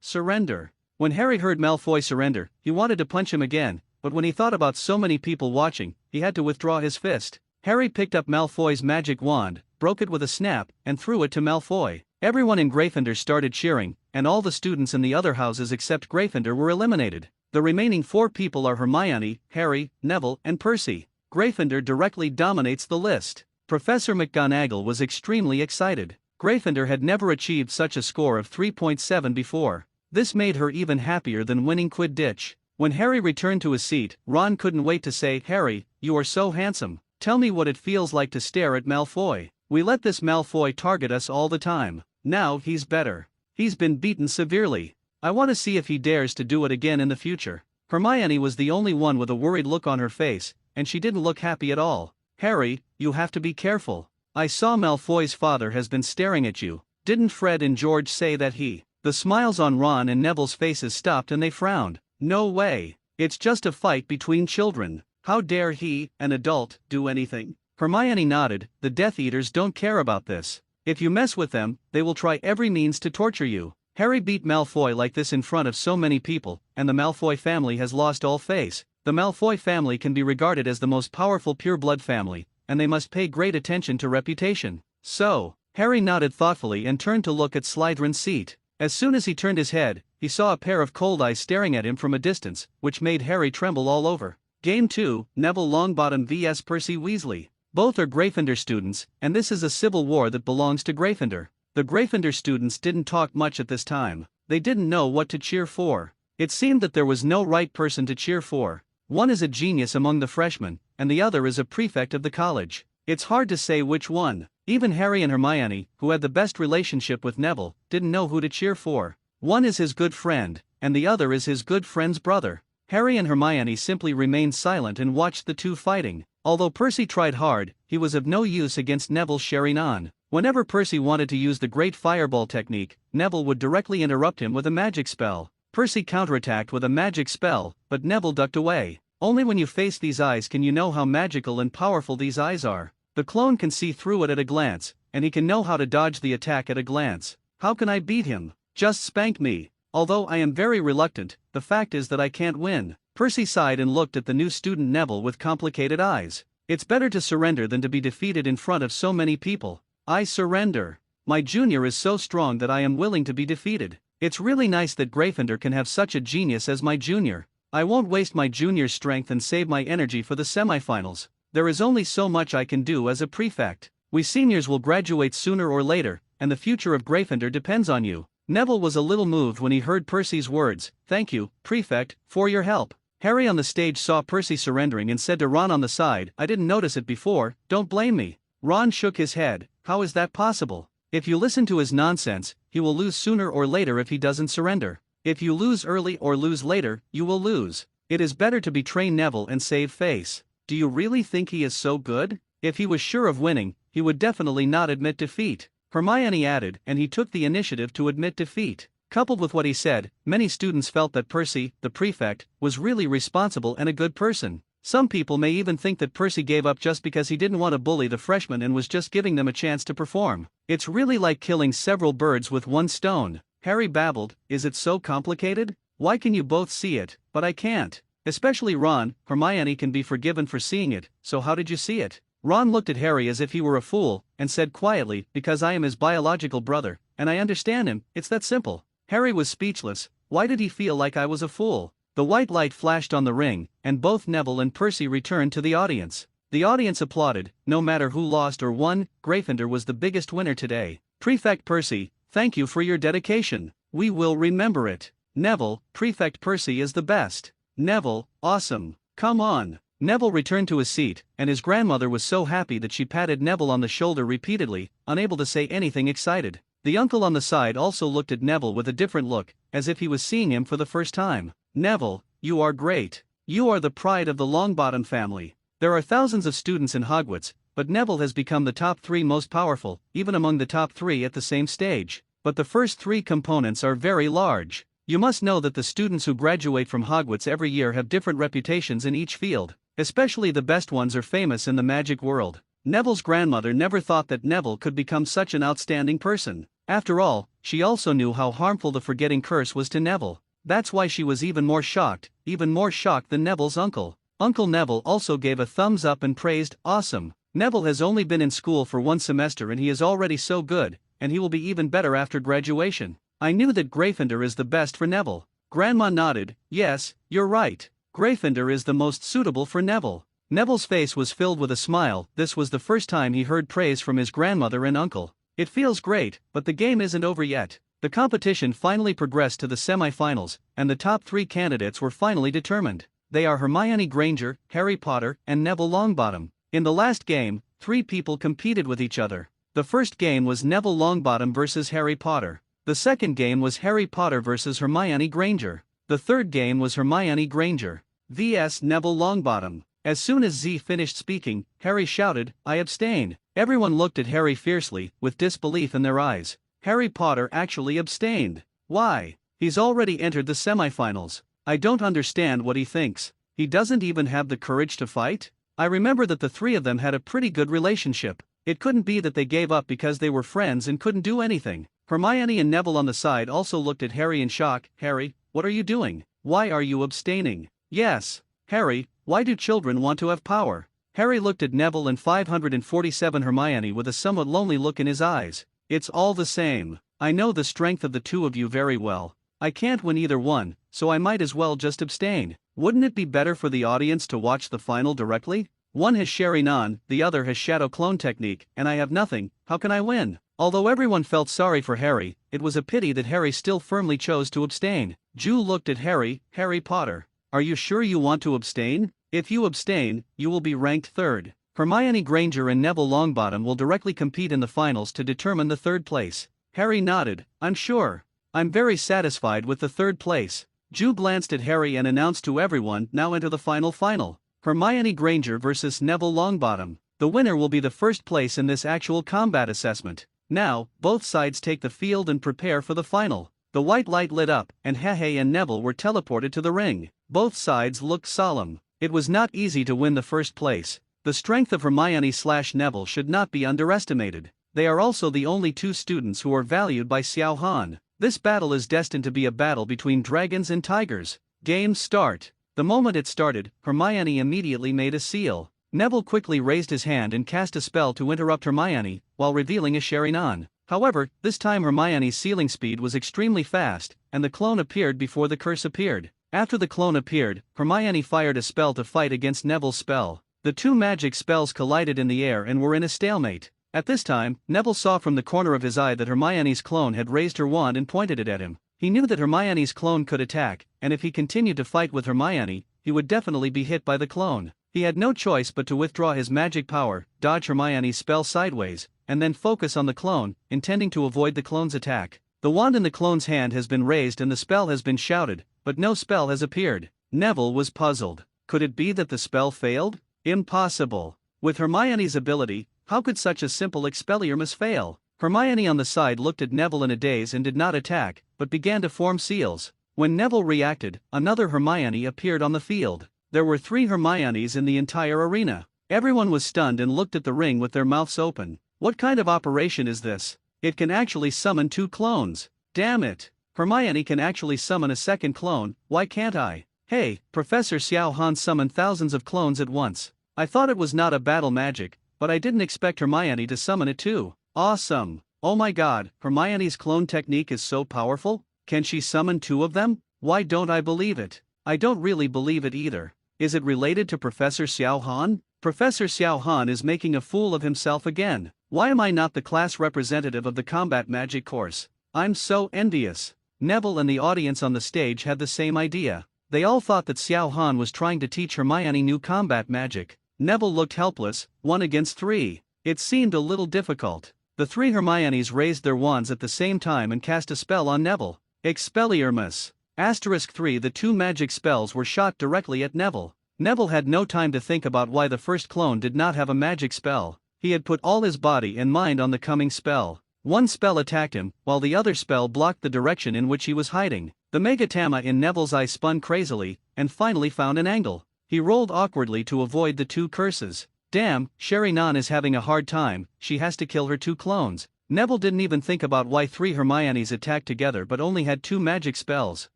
surrender. When Harry heard Malfoy surrender, he wanted to punch him again, but when he thought about so many people watching, he had to withdraw his fist. Harry picked up Malfoy's magic wand, broke it with a snap, and threw it to Malfoy. Everyone in Gryffindor started cheering, and all the students in the other houses except Gryffindor were eliminated. The remaining 4 people are Hermione, Harry, Neville, and Percy. Gryffindor directly dominates the list. Professor McGonagall was extremely excited. Gryffindor had never achieved such a score of 3.7 before. This made her even happier than winning Quidditch. When Harry returned to his seat, Ron couldn't wait to say, "Harry, you are so handsome. Tell me what it feels like to stare at Malfoy. We let this Malfoy target us all the time. Now he's better. He's been beaten severely. I want to see if he dares to do it again in the future." Hermione was the only one with a worried look on her face, and she didn't look happy at all. "Harry, you have to be careful. I saw Malfoy's father has been staring at you. Didn't Fred and George say that he..." The smiles on Ron and Neville's faces stopped and they frowned. "No way. It's just a fight between children. How dare he, an adult, do anything?" Hermione nodded. "The Death Eaters don't care about this. If you mess with them, they will try every means to torture you." Harry beat Malfoy like this in front of so many people, and the Malfoy family has lost all face. The Malfoy family can be regarded as the most powerful pure-blood family, and they must pay great attention to reputation. So, Harry nodded thoughtfully and turned to look at Slytherin's seat. As soon as he turned his head, he saw a pair of cold eyes staring at him from a distance, which made Harry tremble all over. Game 2, Neville Longbottom vs Percy Weasley. Both are Gryffindor students, and this is a civil war that belongs to Gryffindor. The Gryffindor students didn't talk much at this time. They didn't know what to cheer for. It seemed that there was no right person to cheer for. One is a genius among the freshmen, and the other is a prefect of the college. It's hard to say which one. Even Harry and Hermione, who had the best relationship with Neville, didn't know who to cheer for. One is his good friend, and the other is his good friend's brother. Harry and Hermione simply remained silent and watched the two fighting. Although Percy tried hard, he was of no use against Neville's Sherry On. Whenever Percy wanted to use the Great Fireball technique, Neville would directly interrupt him with a magic spell. Percy counterattacked with a magic spell, but Neville ducked away. Only when you face these eyes can you know how magical and powerful these eyes are. The clone can see through it at a glance, and he can know how to dodge the attack at a glance. How can I beat him? Just spank me. Although I am very reluctant, the fact is that I can't win. Percy sighed and looked at the new student Neville with complicated eyes. It's better to surrender than to be defeated in front of so many people. I surrender. My junior is so strong that I am willing to be defeated. It's really nice that Gryffindor can have such a genius as my junior. I won't waste my junior's strength and save my energy for the semifinals. There is only so much I can do as a prefect. We seniors will graduate sooner or later, and the future of Gryffindor depends on you. Neville was a little moved when he heard Percy's words. Thank you, prefect, for your help. Harry on the stage saw Percy surrendering and said to Ron on the side, I didn't notice it before, don't blame me. Ron shook his head. How is that possible? If you listen to his nonsense, he will lose sooner or later if he doesn't surrender. If you lose early or lose later, you will lose. It is better to betray Neville and save face. Do you really think he is so good? If he was sure of winning, he would definitely not admit defeat. Hermione added, and he took the initiative to admit defeat. Coupled with what he said, many students felt that Percy, the prefect, was really responsible and a good person. Some people may even think that Percy gave up just because he didn't want to bully the freshmen and was just giving them a chance to perform. It's really like killing several birds with one stone. Harry babbled, is it so complicated? Why can you both see it, but I can't? Especially Ron. Hermione can be forgiven for seeing it, so how did you see it? Ron looked at Harry as if he were a fool, and said quietly, because I am his biological brother, and I understand him, it's that simple. Harry was speechless. Why did he feel like I was a fool? The white light flashed on the ring, and both Neville and Percy returned to the audience. The audience applauded. No matter who lost or won, Gryffindor was the biggest winner today. Prefect Percy, thank you for your dedication. We will remember it. Neville, Prefect Percy is the best. Neville, awesome. Come on. Neville returned to his seat, and his grandmother was so happy that she patted Neville on the shoulder repeatedly, unable to say anything excited. The uncle on the side also looked at Neville with a different look, as if he was seeing him for the first time. Neville, you are great. You are the pride of the Longbottom family. There are thousands of students in Hogwarts, but Neville has become the top 3 most powerful, even among the top 3 at the same stage. But the first 3 components are very large. You must know that the students who graduate from Hogwarts every year have different reputations in each field. Especially the best ones are famous in the magic world. Neville's grandmother never thought that Neville could become such an outstanding person. After all, she also knew how harmful the forgetting curse was to Neville. That's why she was even more shocked than Neville's uncle. Uncle Neville also gave a thumbs up and praised, awesome. Neville has only been in school for 1 semester and he is already so good, and he will be even better after graduation. I knew that Gryffindor is the best for Neville. Grandma nodded, yes, you're right. Gryffindor is the most suitable for Neville. Neville's face was filled with a smile. This was the first time he heard praise from his grandmother and uncle. It feels great, but the game isn't over yet. The competition finally progressed to the semi-finals, and the top 3 candidates were finally determined. They are Hermione Granger, Harry Potter, and Neville Longbottom. In the last game, 3 people competed with each other. The first game was Neville Longbottom versus Harry Potter. The second game was Harry Potter versus Hermione Granger. The third game was Hermione Granger vs Neville Longbottom. As soon as Z finished speaking, Harry shouted, I abstain. Everyone looked at Harry fiercely, with disbelief in their eyes. Harry Potter actually abstained. Why? He's already entered the semifinals. I don't understand what he thinks. He doesn't even have the courage to fight? I remember that the 3 of them had a pretty good relationship. It couldn't be that they gave up because they were friends and couldn't do anything. Hermione and Neville on the side also looked at Harry in shock. Harry, what are you doing? Why are you abstaining? Yes. Harry, why do children want to have power? Harry looked at Neville and 547 Hermione with a somewhat lonely look in his eyes. It's all the same. I know the strength of the 2 of you very well. I can't win either one, so I might as well just abstain. Wouldn't it be better for the audience to watch the final directly? One has Sherry-Non, the other has Shadow Clone Technique, and I have nothing. How can I win? Although everyone felt sorry for Harry, it was a pity that Harry still firmly chose to abstain. Ju looked at Harry Potter. Are you sure you want to abstain? If you abstain, you will be ranked 3rd. Hermione Granger and Neville Longbottom will directly compete in the finals to determine the 3rd place. Harry nodded, I'm sure. I'm very satisfied with the 3rd place. Ju glanced at Harry and announced to everyone, now enter the final. Hermione Granger versus Neville Longbottom. The winner will be the 1st place in this actual combat assessment. Now, both sides take the field and prepare for the final. The white light lit up, and Hehe and Neville were teleported to the ring. Both sides looked solemn. It was not easy to win the 1st place. The strength of Hermione/Neville should not be underestimated. They are also the only 2 students who are valued by Xiao Han. This battle is destined to be a battle between dragons and tigers. Game start. The moment it started, Hermione immediately made a seal. Neville quickly raised his hand and cast a spell to interrupt Hermione, while revealing a Sherry-Non. However, this time Hermione's sealing speed was extremely fast, and the clone appeared before the curse appeared. After the clone appeared, Hermione fired a spell to fight against Neville's spell. The 2 magic spells collided in the air and were in a stalemate. At this time, Neville saw from the corner of his eye that Hermione's clone had raised her wand and pointed it at him. He knew that Hermione's clone could attack, and if he continued to fight with Hermione, he would definitely be hit by the clone. He had no choice but to withdraw his magic power, dodge Hermione's spell sideways, and then focus on the clone, intending to avoid the clone's attack. The wand in the clone's hand has been raised and the spell has been shouted, but no spell has appeared. Neville was puzzled. Could it be that the spell failed? Impossible. With Hermione's ability, how could such a simple Expelliarmus fail? Hermione on the side looked at Neville in a daze and did not attack, but began to form seals. When Neville reacted, another Hermione appeared on the field. there were 3 Hermiones in the entire arena. Everyone was stunned and looked at the ring with their mouths open. What kind of operation is this? It can actually summon 2 clones. Damn it! Hermione can actually summon a second clone, why can't I? Hey, Professor Xiao Han summoned thousands of clones at once. I thought it was not a battle magic, but I didn't expect Hermione to summon it too. Awesome! Oh my god, Hermione's clone technique is so powerful? Can she summon 2 of them? Why don't I believe it? I don't really believe it either. Is it related to Professor Xiao Han? Professor Xiao Han is making a fool of himself again. Why am I not the class representative of the combat magic course? I'm so envious. Neville and the audience on the stage had the same idea. They all thought that Xiao Han was trying to teach Hermione new combat magic. Neville looked helpless, 1 against 3. It seemed a little difficult. The 3 Hermiones raised their wands at the same time and cast a spell on Neville. Expelliarmus. *3 The 2 magic spells were shot directly at Neville. Neville had no time to think about why the first clone did not have a magic spell. He had put all his body and mind on the coming spell. One spell attacked him, while the other spell blocked the direction in which he was hiding. The megatama in Neville's eye spun crazily, and finally found an angle. He rolled awkwardly to avoid the 2 curses. Damn, Sherry Nan is having a hard time, she has to kill her 2 clones. Neville didn't even think about why 3 Hermiones attacked together but only had 2 magic spells.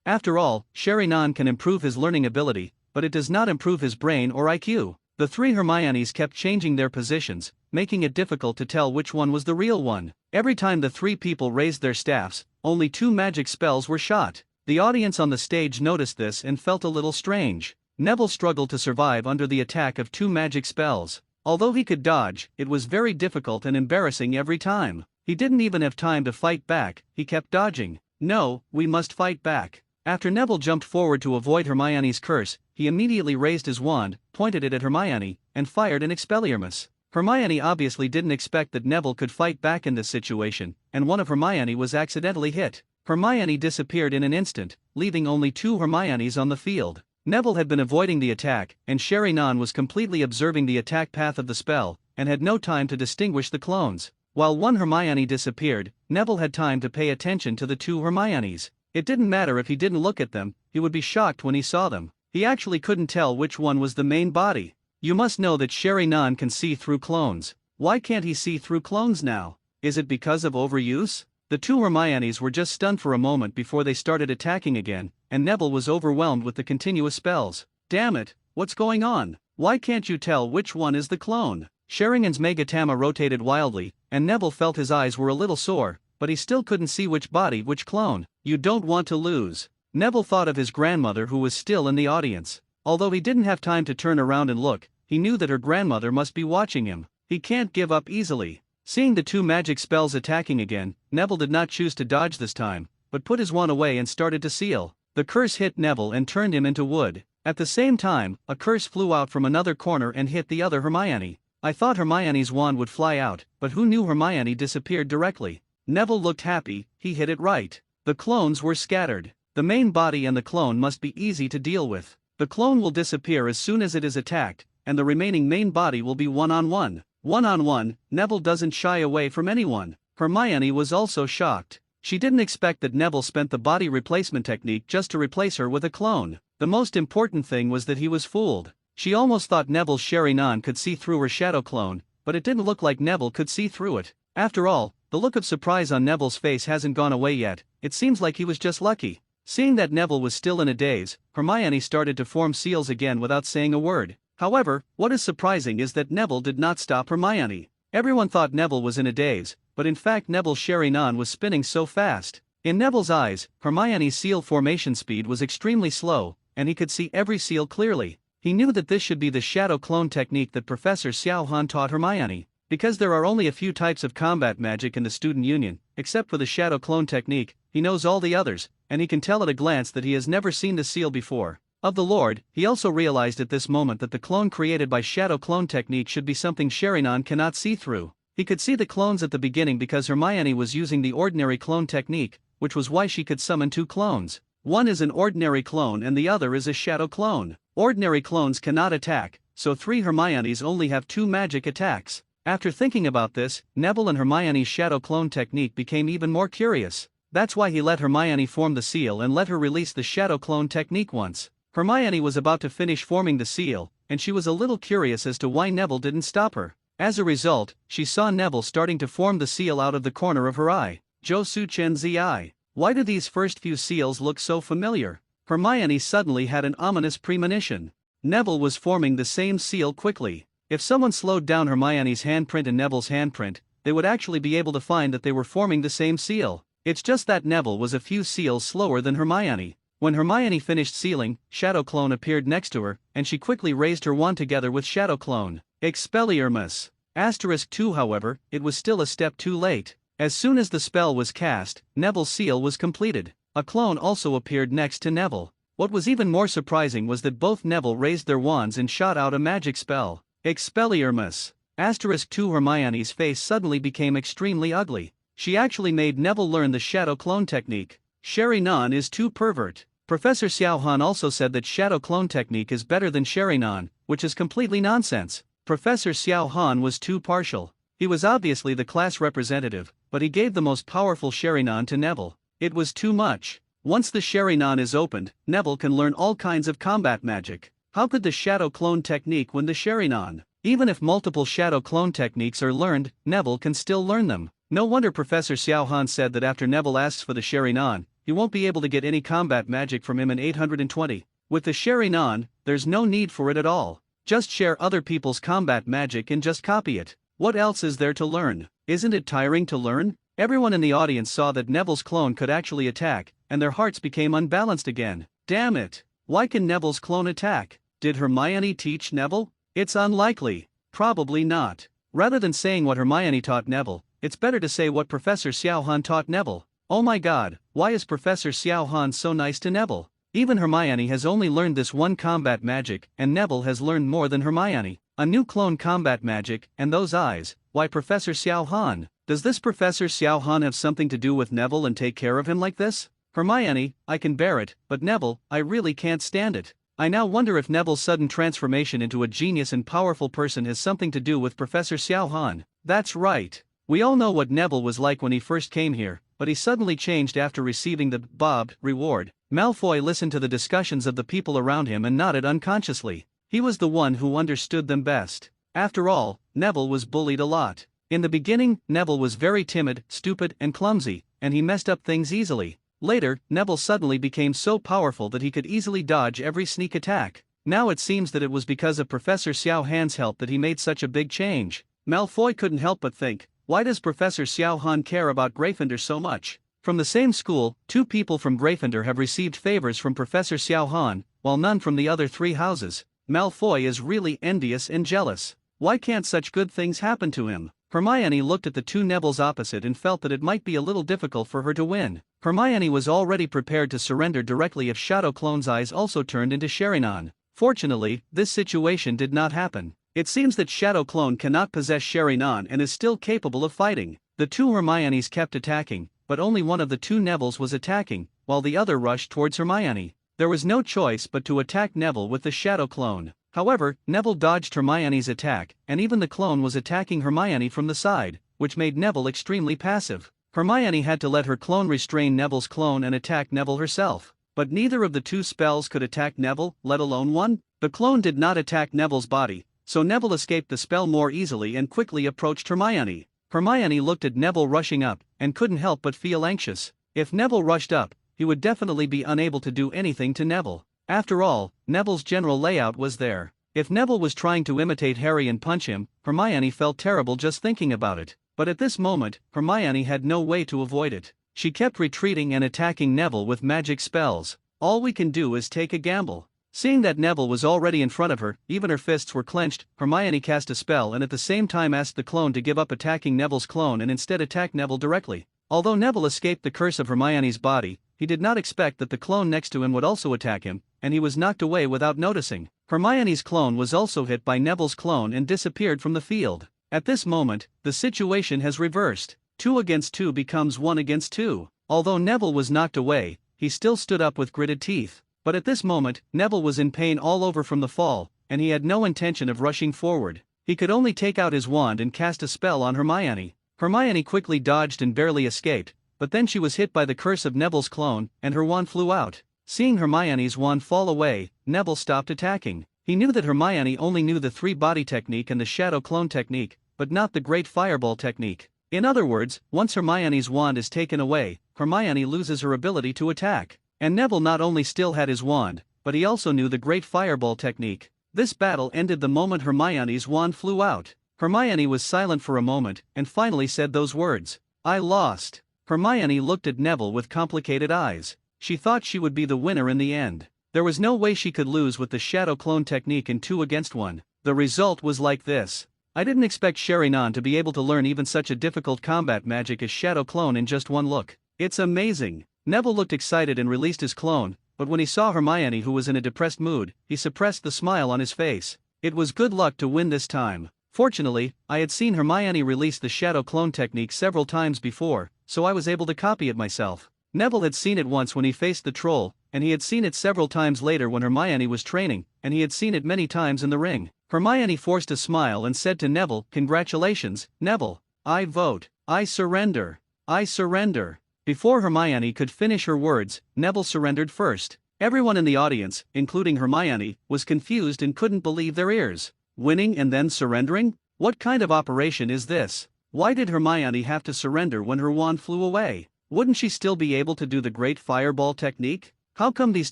After all, Sherry Nan can improve his learning ability, but it does not improve his brain or IQ. The 3 Hermiones kept changing their positions, making it difficult to tell which one was the real one. Every time the 3 people raised their staffs, only 2 magic spells were shot. The audience on the stage noticed this and felt a little strange. Neville struggled to survive under the attack of 2 magic spells. Although he could dodge, it was very difficult and embarrassing every time. He didn't even have time to fight back, he kept dodging. No, we must fight back. After Neville jumped forward to avoid Hermione's curse, he immediately raised his wand, pointed it at Hermione, and fired an Expelliarmus. Hermione obviously didn't expect that Neville could fight back in this situation, and one of Hermione was accidentally hit. Hermione disappeared in an instant, leaving only 2 Hermiones on the field. Neville had been avoiding the attack, and Sherry Nan was completely observing the attack path of the spell, and had no time to distinguish the clones. While 1 Hermione disappeared, Neville had time to pay attention to the 2 Hermiones. It didn't matter if he didn't look at them, he would be shocked when he saw them. He actually couldn't tell which one was the main body. You must know that Sherry Nan can see through clones. Why can't he see through clones now? Is it because of overuse? The 2 Hermiones were just stunned for a moment before they started attacking again, and Neville was overwhelmed with the continuous spells. Damn it, what's going on? Why can't you tell which one is the clone? Sharingan's Megatama rotated wildly, and Neville felt his eyes were a little sore, but he still couldn't see which body, which clone. You don't want to lose. Neville thought of his grandmother who was still in the audience. Although he didn't have time to turn around and look, he knew that her grandmother must be watching him. He can't give up easily. Seeing the 2 magic spells attacking again, Neville did not choose to dodge this time, but put his wand away and started to seal. The curse hit Neville and turned him into wood. At the same time, a curse flew out from another corner and hit the other Hermione. I thought Hermione's wand would fly out, but who knew Hermione disappeared directly. Neville looked happy, he hit it right. The clones were scattered. The main body and the clone must be easy to deal with. The clone will disappear as soon as it is attacked, and the remaining main body will be one-on-one. One-on-one, Neville doesn't shy away from anyone. Hermione was also shocked. She didn't expect that Neville spent the body replacement technique just to replace her with a clone. The most important thing was that he was fooled. She almost thought Neville's Sherry Nan could see through her shadow clone, but it didn't look like Neville could see through it. After all, the look of surprise on Neville's face hasn't gone away yet. It seems like he was just lucky. Seeing that Neville was still in a daze, Hermione started to form seals again without saying a word. However, what is surprising is that Neville did not stop Hermione. Everyone thought Neville was in a daze, but in fact Neville's Sherry Nan was spinning so fast. In Neville's eyes, Hermione's seal formation speed was extremely slow, and he could see every seal clearly. He knew that this should be the shadow clone technique that Professor Xiao Han taught Hermione. Because there are only a few types of combat magic in the student union, except for the shadow clone technique, he knows all the others, and he can tell at a glance that he has never seen the seal before. Of the Lord, he also realized at this moment that the clone created by shadow clone technique should be something Sherry Nan cannot see through. He could see the clones at the beginning because Hermione was using the ordinary clone technique, which was why she could summon 2 clones. One is an ordinary clone and the other is a shadow clone. Ordinary clones cannot attack, so 3 Hermiones only have 2 magic attacks. After thinking about this, Neville and Hermione's shadow clone technique became even more curious. That's why he let Hermione form the seal and let her release the shadow clone technique once. Hermione was about to finish forming the seal, and she was a little curious as to why Neville didn't stop her. As a result, she saw Neville starting to form the seal out of the corner of her eye. Josu Chen Zi. Why do these first few seals look so familiar? Hermione suddenly had an ominous premonition. Neville was forming the same seal quickly. If someone slowed down Hermione's handprint and Neville's handprint, they would actually be able to find that they were forming the same seal. It's just that Neville was a few seals slower than Hermione. When Hermione finished sealing, Shadow Clone appeared next to her, and she quickly raised her wand together with Shadow Clone. Expelliarmus. *2 However, it was still a step too late. As soon as the spell was cast, Neville's seal was completed. A clone also appeared next to Neville. What was even more surprising was that both Neville raised their wands and shot out a magic spell. Expelliarmus. *2 Hermione's face suddenly became extremely ugly. She actually made Neville learn the Shadow Clone technique. Sherry Nan is too pervert. Professor Xiao Han also said that Shadow Clone technique is better than Sherry Nan, which is completely nonsense. Professor Xiao Han was too partial. He was obviously the class representative, but he gave the most powerful Sherry Nan to Neville. It was too much. Once the Sherry Nan is opened, Neville can learn all kinds of combat magic. How could the Shadow Clone technique win the Sherry Nan? Even if multiple Shadow Clone techniques are learned, Neville can still learn them. No wonder Professor Xiao Han said that after Neville asks for the Sherry Nan, he won't be able to get any combat magic from him in 820. With the Sherry Nan, there's no need for it at all. Just share other people's combat magic and just copy it. What else is there to learn? Isn't it tiring to learn? Everyone in the audience saw that Neville's clone could actually attack, and their hearts became unbalanced again. Damn it! Why can Neville's clone attack? Did Hermione teach Neville? It's unlikely. Probably not. Rather than saying what Hermione taught Neville, it's better to say what Professor Xiao Han taught Neville. Oh my god, why is Professor Xiao Han so nice to Neville? Even Hermione has only learned this one combat magic, and Neville has learned more than Hermione. A new clone combat magic, and those eyes. Why Professor Xiao Han? Does this Professor Xiao Han have something to do with Neville and take care of him like this? Hermione, I can bear it, but Neville, I really can't stand it. I now wonder if Neville's sudden transformation into a genius and powerful person has something to do with Professor Xiao Han. That's right. We all know what Neville was like when he first came here, but he suddenly changed after receiving the Bob reward. Malfoy listened to the discussions of the people around him and nodded unconsciously. He was the one who understood them best. After all, Neville was bullied a lot. In the beginning, Neville was very timid, stupid, and clumsy, and he messed up things easily. Later, Neville suddenly became so powerful that he could easily dodge every sneak attack. Now it seems that it was because of Professor Xiao Han's help that he made such a big change. Malfoy couldn't help but think, why does Professor Xiao Han care about Gryffindor so much? From the same school, 2 people from Gryffindor have received favors from Professor Xiao Han, while none from the other 3 houses. Malfoy is really envious and jealous. Why can't such good things happen to him? Hermione looked at the 2 Nevilles opposite and felt that it might be a little difficult for her to win. Hermione was already prepared to surrender directly if Shadow Clone's eyes also turned into Sherrynan. Fortunately, this situation did not happen. It seems that Shadow Clone cannot possess Sherrynan and is still capable of fighting. The 2 Hermiones kept attacking, but only one of the 2 Nevilles was attacking, while the other rushed towards Hermione. There was no choice but to attack Neville with the Shadow Clone. However, Neville dodged Hermione's attack, and even the clone was attacking Hermione from the side, which made Neville extremely passive. Hermione had to let her clone restrain Neville's clone and attack Neville herself. But neither of the 2 spells could attack Neville, let alone one. The clone did not attack Neville's body, so Neville escaped the spell more easily and quickly approached Hermione. Hermione looked at Neville rushing up, and couldn't help but feel anxious. If Neville rushed up, he would definitely be unable to do anything to Neville. After all, Neville's general layout was there. If Neville was trying to imitate Harry and punch him, Hermione felt terrible just thinking about it. But at this moment, Hermione had no way to avoid it. She kept retreating and attacking Neville with magic spells. All we can do is take a gamble. Seeing that Neville was already in front of her, even her fists were clenched, Hermione cast a spell and at the same time asked the clone to give up attacking Neville's clone and instead attack Neville directly. Although Neville escaped the curse of Hermione's body, he did not expect that the clone next to him would also attack him, and he was knocked away without noticing. Hermione's clone was also hit by Neville's clone and disappeared from the field. At this moment, the situation has reversed. 2 against 2 becomes 1 against 2. Although Neville was knocked away, he still stood up with gritted teeth. But at this moment, Neville was in pain all over from the fall, and he had no intention of rushing forward. He could only take out his wand and cast a spell on Hermione. Hermione quickly dodged and barely escaped, but then she was hit by the curse of Neville's clone, and her wand flew out. Seeing Hermione's wand fall away, Neville stopped attacking. He knew that Hermione only knew the 3-body technique and the shadow clone technique, but not the great fireball technique. In other words, once Hermione's wand is taken away, Hermione loses her ability to attack. And Neville not only still had his wand, but he also knew the great fireball technique. This battle ended the moment Hermione's wand flew out. Hermione was silent for a moment, and finally said those words. "I lost." Hermione looked at Neville with complicated eyes. She thought she would be the winner in the end. There was no way she could lose with the shadow clone technique in 2 against 1. The result was like this. I didn't expect Sherinan to be able to learn even such a difficult combat magic as shadow clone in just 1 look. It's amazing. Neville looked excited and released his clone, but when he saw Hermione, who was in a depressed mood, he suppressed the smile on his face. It was good luck to win this time. Fortunately, I had seen Hermione release the shadow clone technique several times before, so I was able to copy it myself. Neville had seen it once when he faced the troll, and he had seen it several times later when Hermione was training, and he had seen it many times in the ring. Hermione forced a smile and said to Neville, "Congratulations, Neville. I vote. I surrender. I surrender." Before Hermione could finish her words, Neville surrendered first. Everyone in the audience, including Hermione, was confused and couldn't believe their ears. Winning and then surrendering? What kind of operation is this? Why did Hermione have to surrender when her wand flew away? Wouldn't she still be able to do the great fireball technique? How come these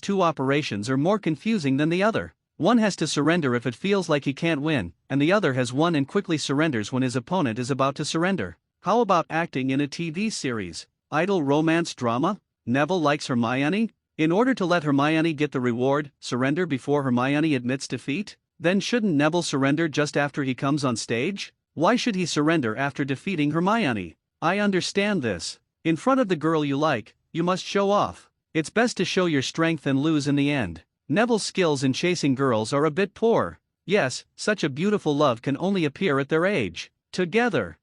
2 operations are more confusing than the other? One has to surrender if it feels like he can't win, and the other has won and quickly surrenders when his opponent is about to surrender. How about acting in a TV series? Idle romance drama? Neville likes Hermione? In order to let Hermione get the reward, surrender before Hermione admits defeat? Then shouldn't Neville surrender just after he comes on stage? Why should he surrender after defeating Hermione? I understand this. In front of the girl you like, you must show off. It's best to show your strength and lose in the end. Neville's skills in chasing girls are a bit poor. Yes, such a beautiful love can only appear at their age. Together.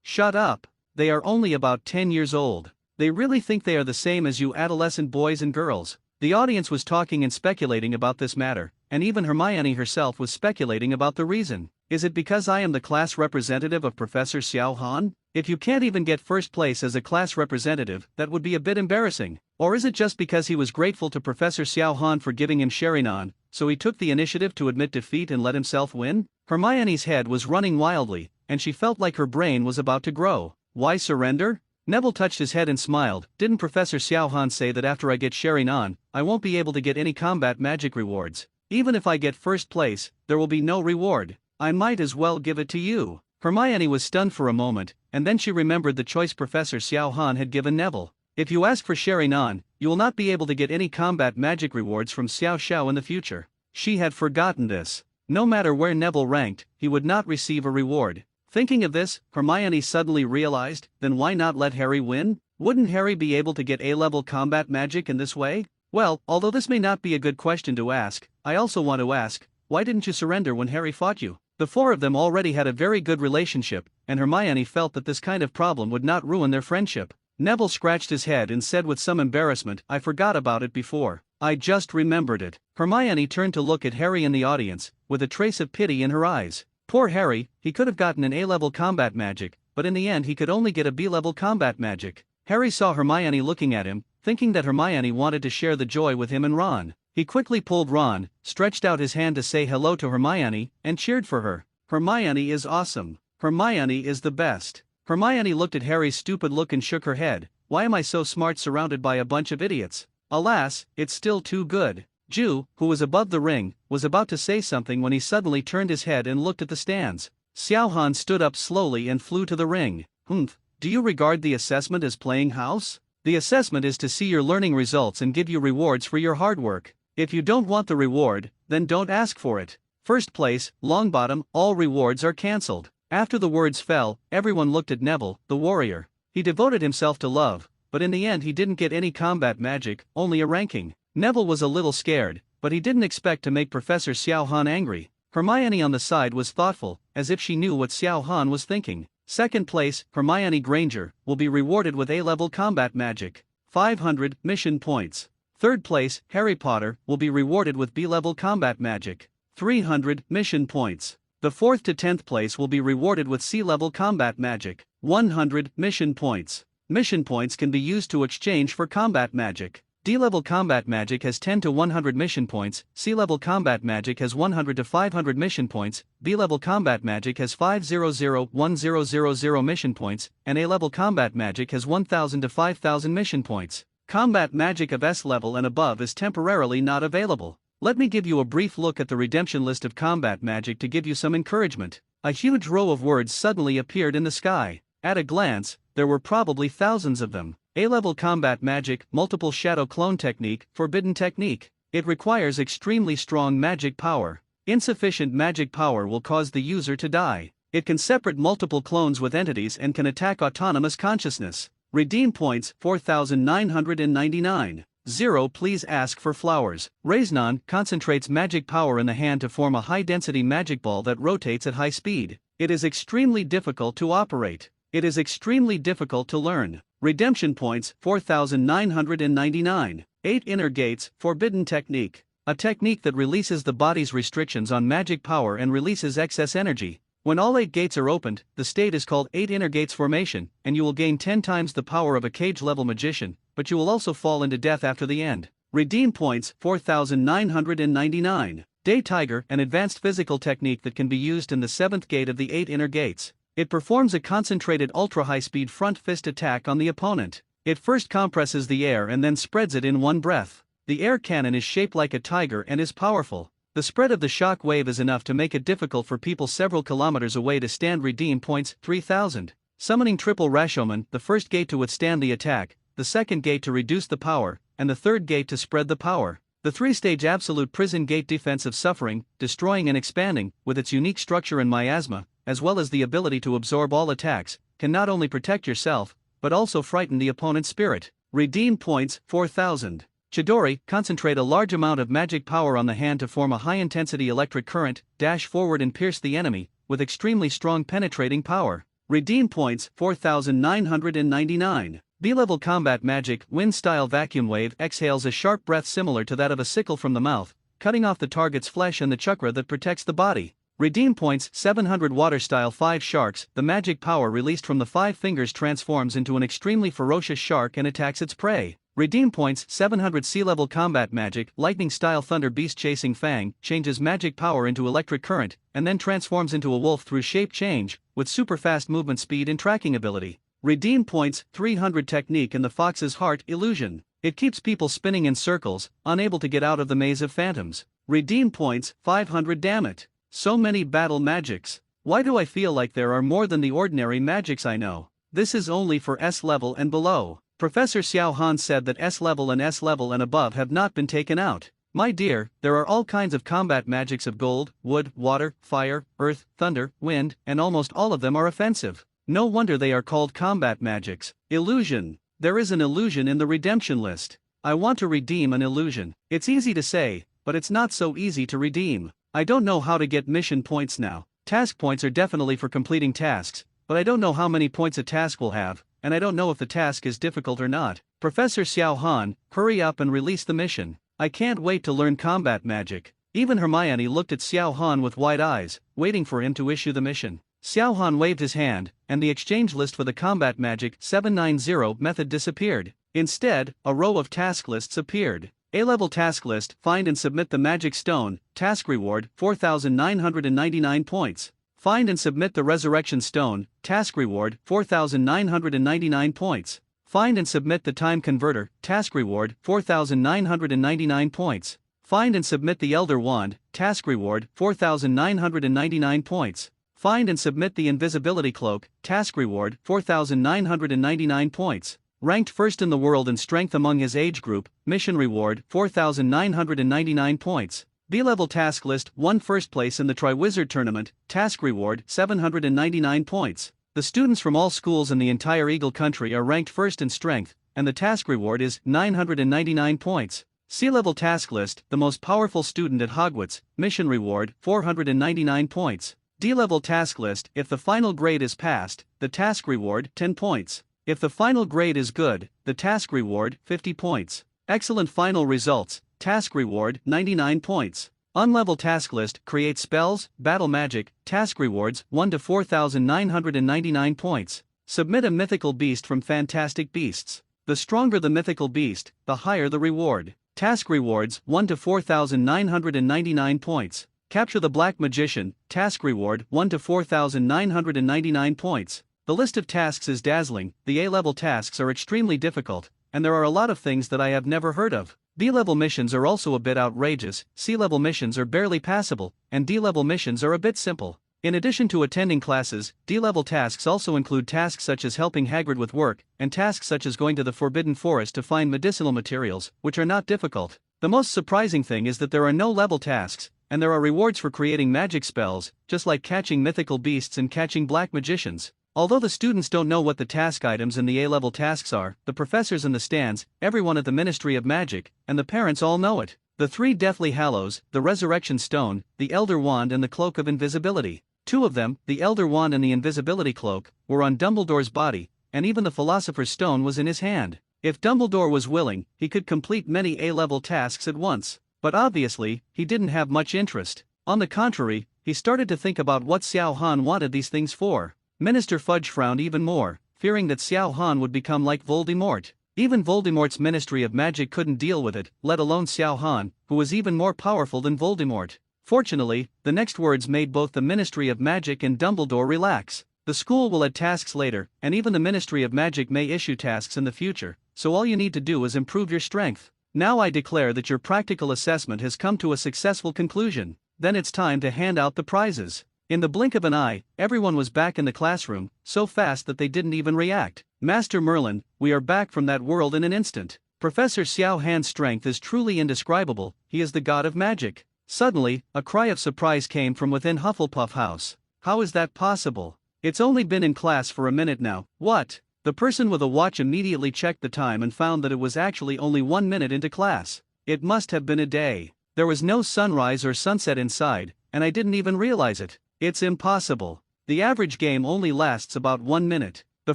Shut up. They are only about 10 years old. They really think they are the same as you adolescent boys and girls. The audience was talking and speculating about this matter, and even Hermione herself was speculating about the reason. Is it because I am the class representative of Professor Xiao Han? If you can't even get first place as a class representative, that would be a bit embarrassing. Or is it just because he was grateful to Professor Xiao Han for giving him Sherinan, so he took the initiative to admit defeat and let himself win? Hermione's head was running wildly, and she felt like her brain was about to grow. Why surrender? Neville touched his head and smiled. Didn't Professor Xiao Han say that after I get Sherinan, I won't be able to get any combat magic rewards? Even if I get first place, there will be no reward. I might as well give it to you. Hermione was stunned for a moment, and then she remembered the choice Professor Xiao Han had given Neville. If you ask for Sherinan, you will not be able to get any combat magic rewards from Xiao Xiao in the future. She had forgotten this. No matter where Neville ranked, he would not receive a reward. Thinking of this, Hermione suddenly realized, then why not let Harry win? Wouldn't Harry be able to get A-level combat magic in this way? Well, although this may not be a good question to ask, I also want to ask, why didn't you surrender when Harry fought you? The 4 of them already had a very good relationship, and Hermione felt that this kind of problem would not ruin their friendship. Neville scratched his head and said with some embarrassment, I forgot about it before. I just remembered it. Hermione turned to look at Harry in the audience, with a trace of pity in her eyes. Poor Harry, he could have gotten an A-level combat magic, but in the end he could only get a B-level combat magic. Harry saw Hermione looking at him, thinking that Hermione wanted to share the joy with him and Ron. He quickly pulled Ron, stretched out his hand to say hello to Hermione, and cheered for her. Hermione is awesome. Hermione is the best. Hermione looked at Harry's stupid look and shook her head. Why am I so smart surrounded by a bunch of idiots? Alas, it's still too good. Ju, who was above the ring, was about to say something when he suddenly turned his head and looked at the stands. Xiao Han stood up slowly and flew to the ring. Do you regard the assessment as playing house? The assessment is to see your learning results and give you rewards for your hard work. If you don't want the reward, then don't ask for it. First place, Longbottom, all rewards are cancelled. After the words fell, everyone looked at Neville, the warrior. He devoted himself to love, but in the end he didn't get any combat magic, only a ranking. Neville was a little scared, but he didn't expect to make Professor Xiao Han angry. Hermione on the side was thoughtful, as if she knew what Xiao Han was thinking. Second place, Hermione Granger, will be rewarded with A-level combat magic. 500 mission points. Third place, Harry Potter, will be rewarded with B-level combat magic. 300 mission points. The 4th to 10th place will be rewarded with C-level combat magic. 100 mission points. Mission points can be used to exchange for combat magic. D-level combat magic has 10 to 100 mission points, C-level combat magic has 100 to 500 mission points, B-level combat magic has 500-1000 mission points, and A-level combat magic has 1000 to 5000 mission points. Combat magic of S-level and above is temporarily not available. Let me give you a brief look at the redemption list of combat magic to give you some encouragement. A huge row of words suddenly appeared in the sky. At a glance, there were probably thousands of them. A-level combat magic, multiple shadow clone technique, forbidden technique. It requires extremely strong magic power. Insufficient magic power will cause the user to die. It can separate multiple clones with entities and can attack autonomous consciousness. Redeem points 4,999. 0. Please ask for flowers. Raisnon concentrates magic power in the hand to form a high-density magic ball that rotates at high speed. It is extremely difficult to operate. It is extremely difficult to learn. Redemption points 4,999. 8 Inner Gates, forbidden technique. A technique that releases the body's restrictions on magic power and releases excess energy. When all 8 gates are opened, the state is called 8 Inner Gates formation, and you will gain 10 times the power of a cage-level magician, but you will also fall into death after the end. Redeem points 4,999. Day Tiger, an advanced physical technique that can be used in the 7th gate of the 8 Inner Gates. It performs a concentrated ultra-high-speed front fist attack on the opponent. It first compresses the air and then spreads it in one breath. The air cannon is shaped like a tiger and is powerful. The spread of the shock wave is enough to make it difficult for people several kilometers away to stand. Redeem points 3,000. Summoning Triple Rashomon, the first gate to withstand the attack, the second gate to reduce the power, and the third gate to spread the power. The 3-stage absolute prison gate defense of suffering, destroying and expanding, with its unique structure and miasma, as well as the ability to absorb all attacks, can not only protect yourself, but also frighten the opponent's spirit. Redeem points 4,000. Chidori, concentrate a large amount of magic power on the hand to form a high-intensity electric current, dash forward and pierce the enemy, with extremely strong penetrating power. Redeem points 4,999. B-level combat magic, wind-style vacuum wave, exhales a sharp breath similar to that of a sickle from the mouth, cutting off the target's flesh and the chakra that protects the body. Redeem points 700. Water-style 5 sharks, the magic power released from the 5 fingers transforms into an extremely ferocious shark and attacks its prey. Redeem points 700. Sea-level combat magic, lightning-style thunder beast chasing Fang, changes magic power into electric current, and then transforms into a wolf through shape change, with super fast movement speed and tracking ability. Redeem points 300. Technique in the fox's heart, illusion. It keeps people spinning in circles, unable to get out of the maze of phantoms. Redeem points 500. Damn it. So many battle magics. Why do I feel like there are more than the ordinary magics I know? This is only for S-level and below. Professor Xiao Han said that S-level and above have not been taken out. My dear, there are all kinds of combat magics of gold, wood, water, fire, earth, thunder, wind, and almost all of them are offensive. No wonder they are called combat magics. Illusion. There is an illusion in the redemption list. I want to redeem an illusion. It's easy to say, but it's not so easy to redeem. I don't know how to get mission points now. Task points are definitely for completing tasks, but I don't know how many points a task will have, and I don't know if the task is difficult or not. Professor Xiao Han, hurry up and release the mission. I can't wait to learn combat magic. Even Hermione looked at Xiao Han with wide eyes, waiting for him to issue the mission. Xiao Han waved his hand, and the exchange list for the combat magic 790 method disappeared. Instead, a row of task lists appeared. A-level task list, find and submit the magic stone, task reward 4,999 points. Find and submit the resurrection stone, task reward 4,999 points. Find and submit the time converter, task reward 4,999 points. Find and submit the elder wand, task reward 4,999 points. Find and submit the invisibility cloak, task reward 4,999 points. Ranked first in the world in strength among his age group, mission reward 4,999 points. B-level task list, won first place in the Triwizard tournament, task reward 799 points. The students from all schools in the entire Eagle country are ranked first in strength, and the task reward is 999 points. C-level task list, the most powerful student at Hogwarts, mission reward 499 points. D-level task list, if the final grade is passed, the task reward 10 points. If the final grade is good, the task reward 50 points. Excellent final results, task reward 99 points. Unlevel task list, create spells, battle magic, task rewards 1 to 4,999 points. Submit a mythical beast from Fantastic Beasts. The stronger the mythical beast, the higher the reward. Task rewards 1 to 4,999 points. Capture the Black Magician, task reward 1 to 4,999 points. The list of tasks is dazzling. The A-level tasks are extremely difficult, and there are a lot of things that I have never heard of. B-level missions are also a bit outrageous, C-level missions are barely passable, and D-level missions are a bit simple. In addition to attending classes, D-level tasks also include tasks such as helping Hagrid with work, and tasks such as going to the Forbidden Forest to find medicinal materials, which are not difficult. The most surprising thing is that there are no level tasks, and there are rewards for creating magic spells, just like catching mythical beasts and catching black magicians. Although the students don't know what the task items in the A-level tasks are, the professors in the stands, everyone at the Ministry of Magic, and the parents all know it. The 3 Deathly Hallows, the Resurrection Stone, the Elder Wand and the Cloak of Invisibility. 2 of them, the Elder Wand and the Invisibility Cloak, were on Dumbledore's body, and even the Philosopher's Stone was in his hand. If Dumbledore was willing, he could complete many A-level tasks at once. But obviously, he didn't have much interest. On the contrary, he started to think about what Xiao Han wanted these things for. Minister Fudge frowned even more, fearing that Xiao Han would become like Voldemort. Even Voldemort's Ministry of Magic couldn't deal with it, let alone Xiao Han, who was even more powerful than Voldemort. Fortunately, the next words made both the Ministry of Magic and Dumbledore relax. The school will add tasks later, and even the Ministry of Magic may issue tasks in the future, so all you need to do is improve your strength. Now I declare that your practical assessment has come to a successful conclusion. Then it's time to hand out the prizes. In the blink of an eye, everyone was back in the classroom, so fast that they didn't even react. Master Merlin, we are back from that world in an instant. Professor Xiao Han's strength is truly indescribable, he is the god of magic. Suddenly, a cry of surprise came from within Hufflepuff House. How is that possible? It's only been in class for a minute now. What? The person with a watch immediately checked the time and found that it was actually only 1 minute into class. It must have been a day. There was no sunrise or sunset inside, and I didn't even realize it. It's impossible. The average game only lasts about 1 minute. The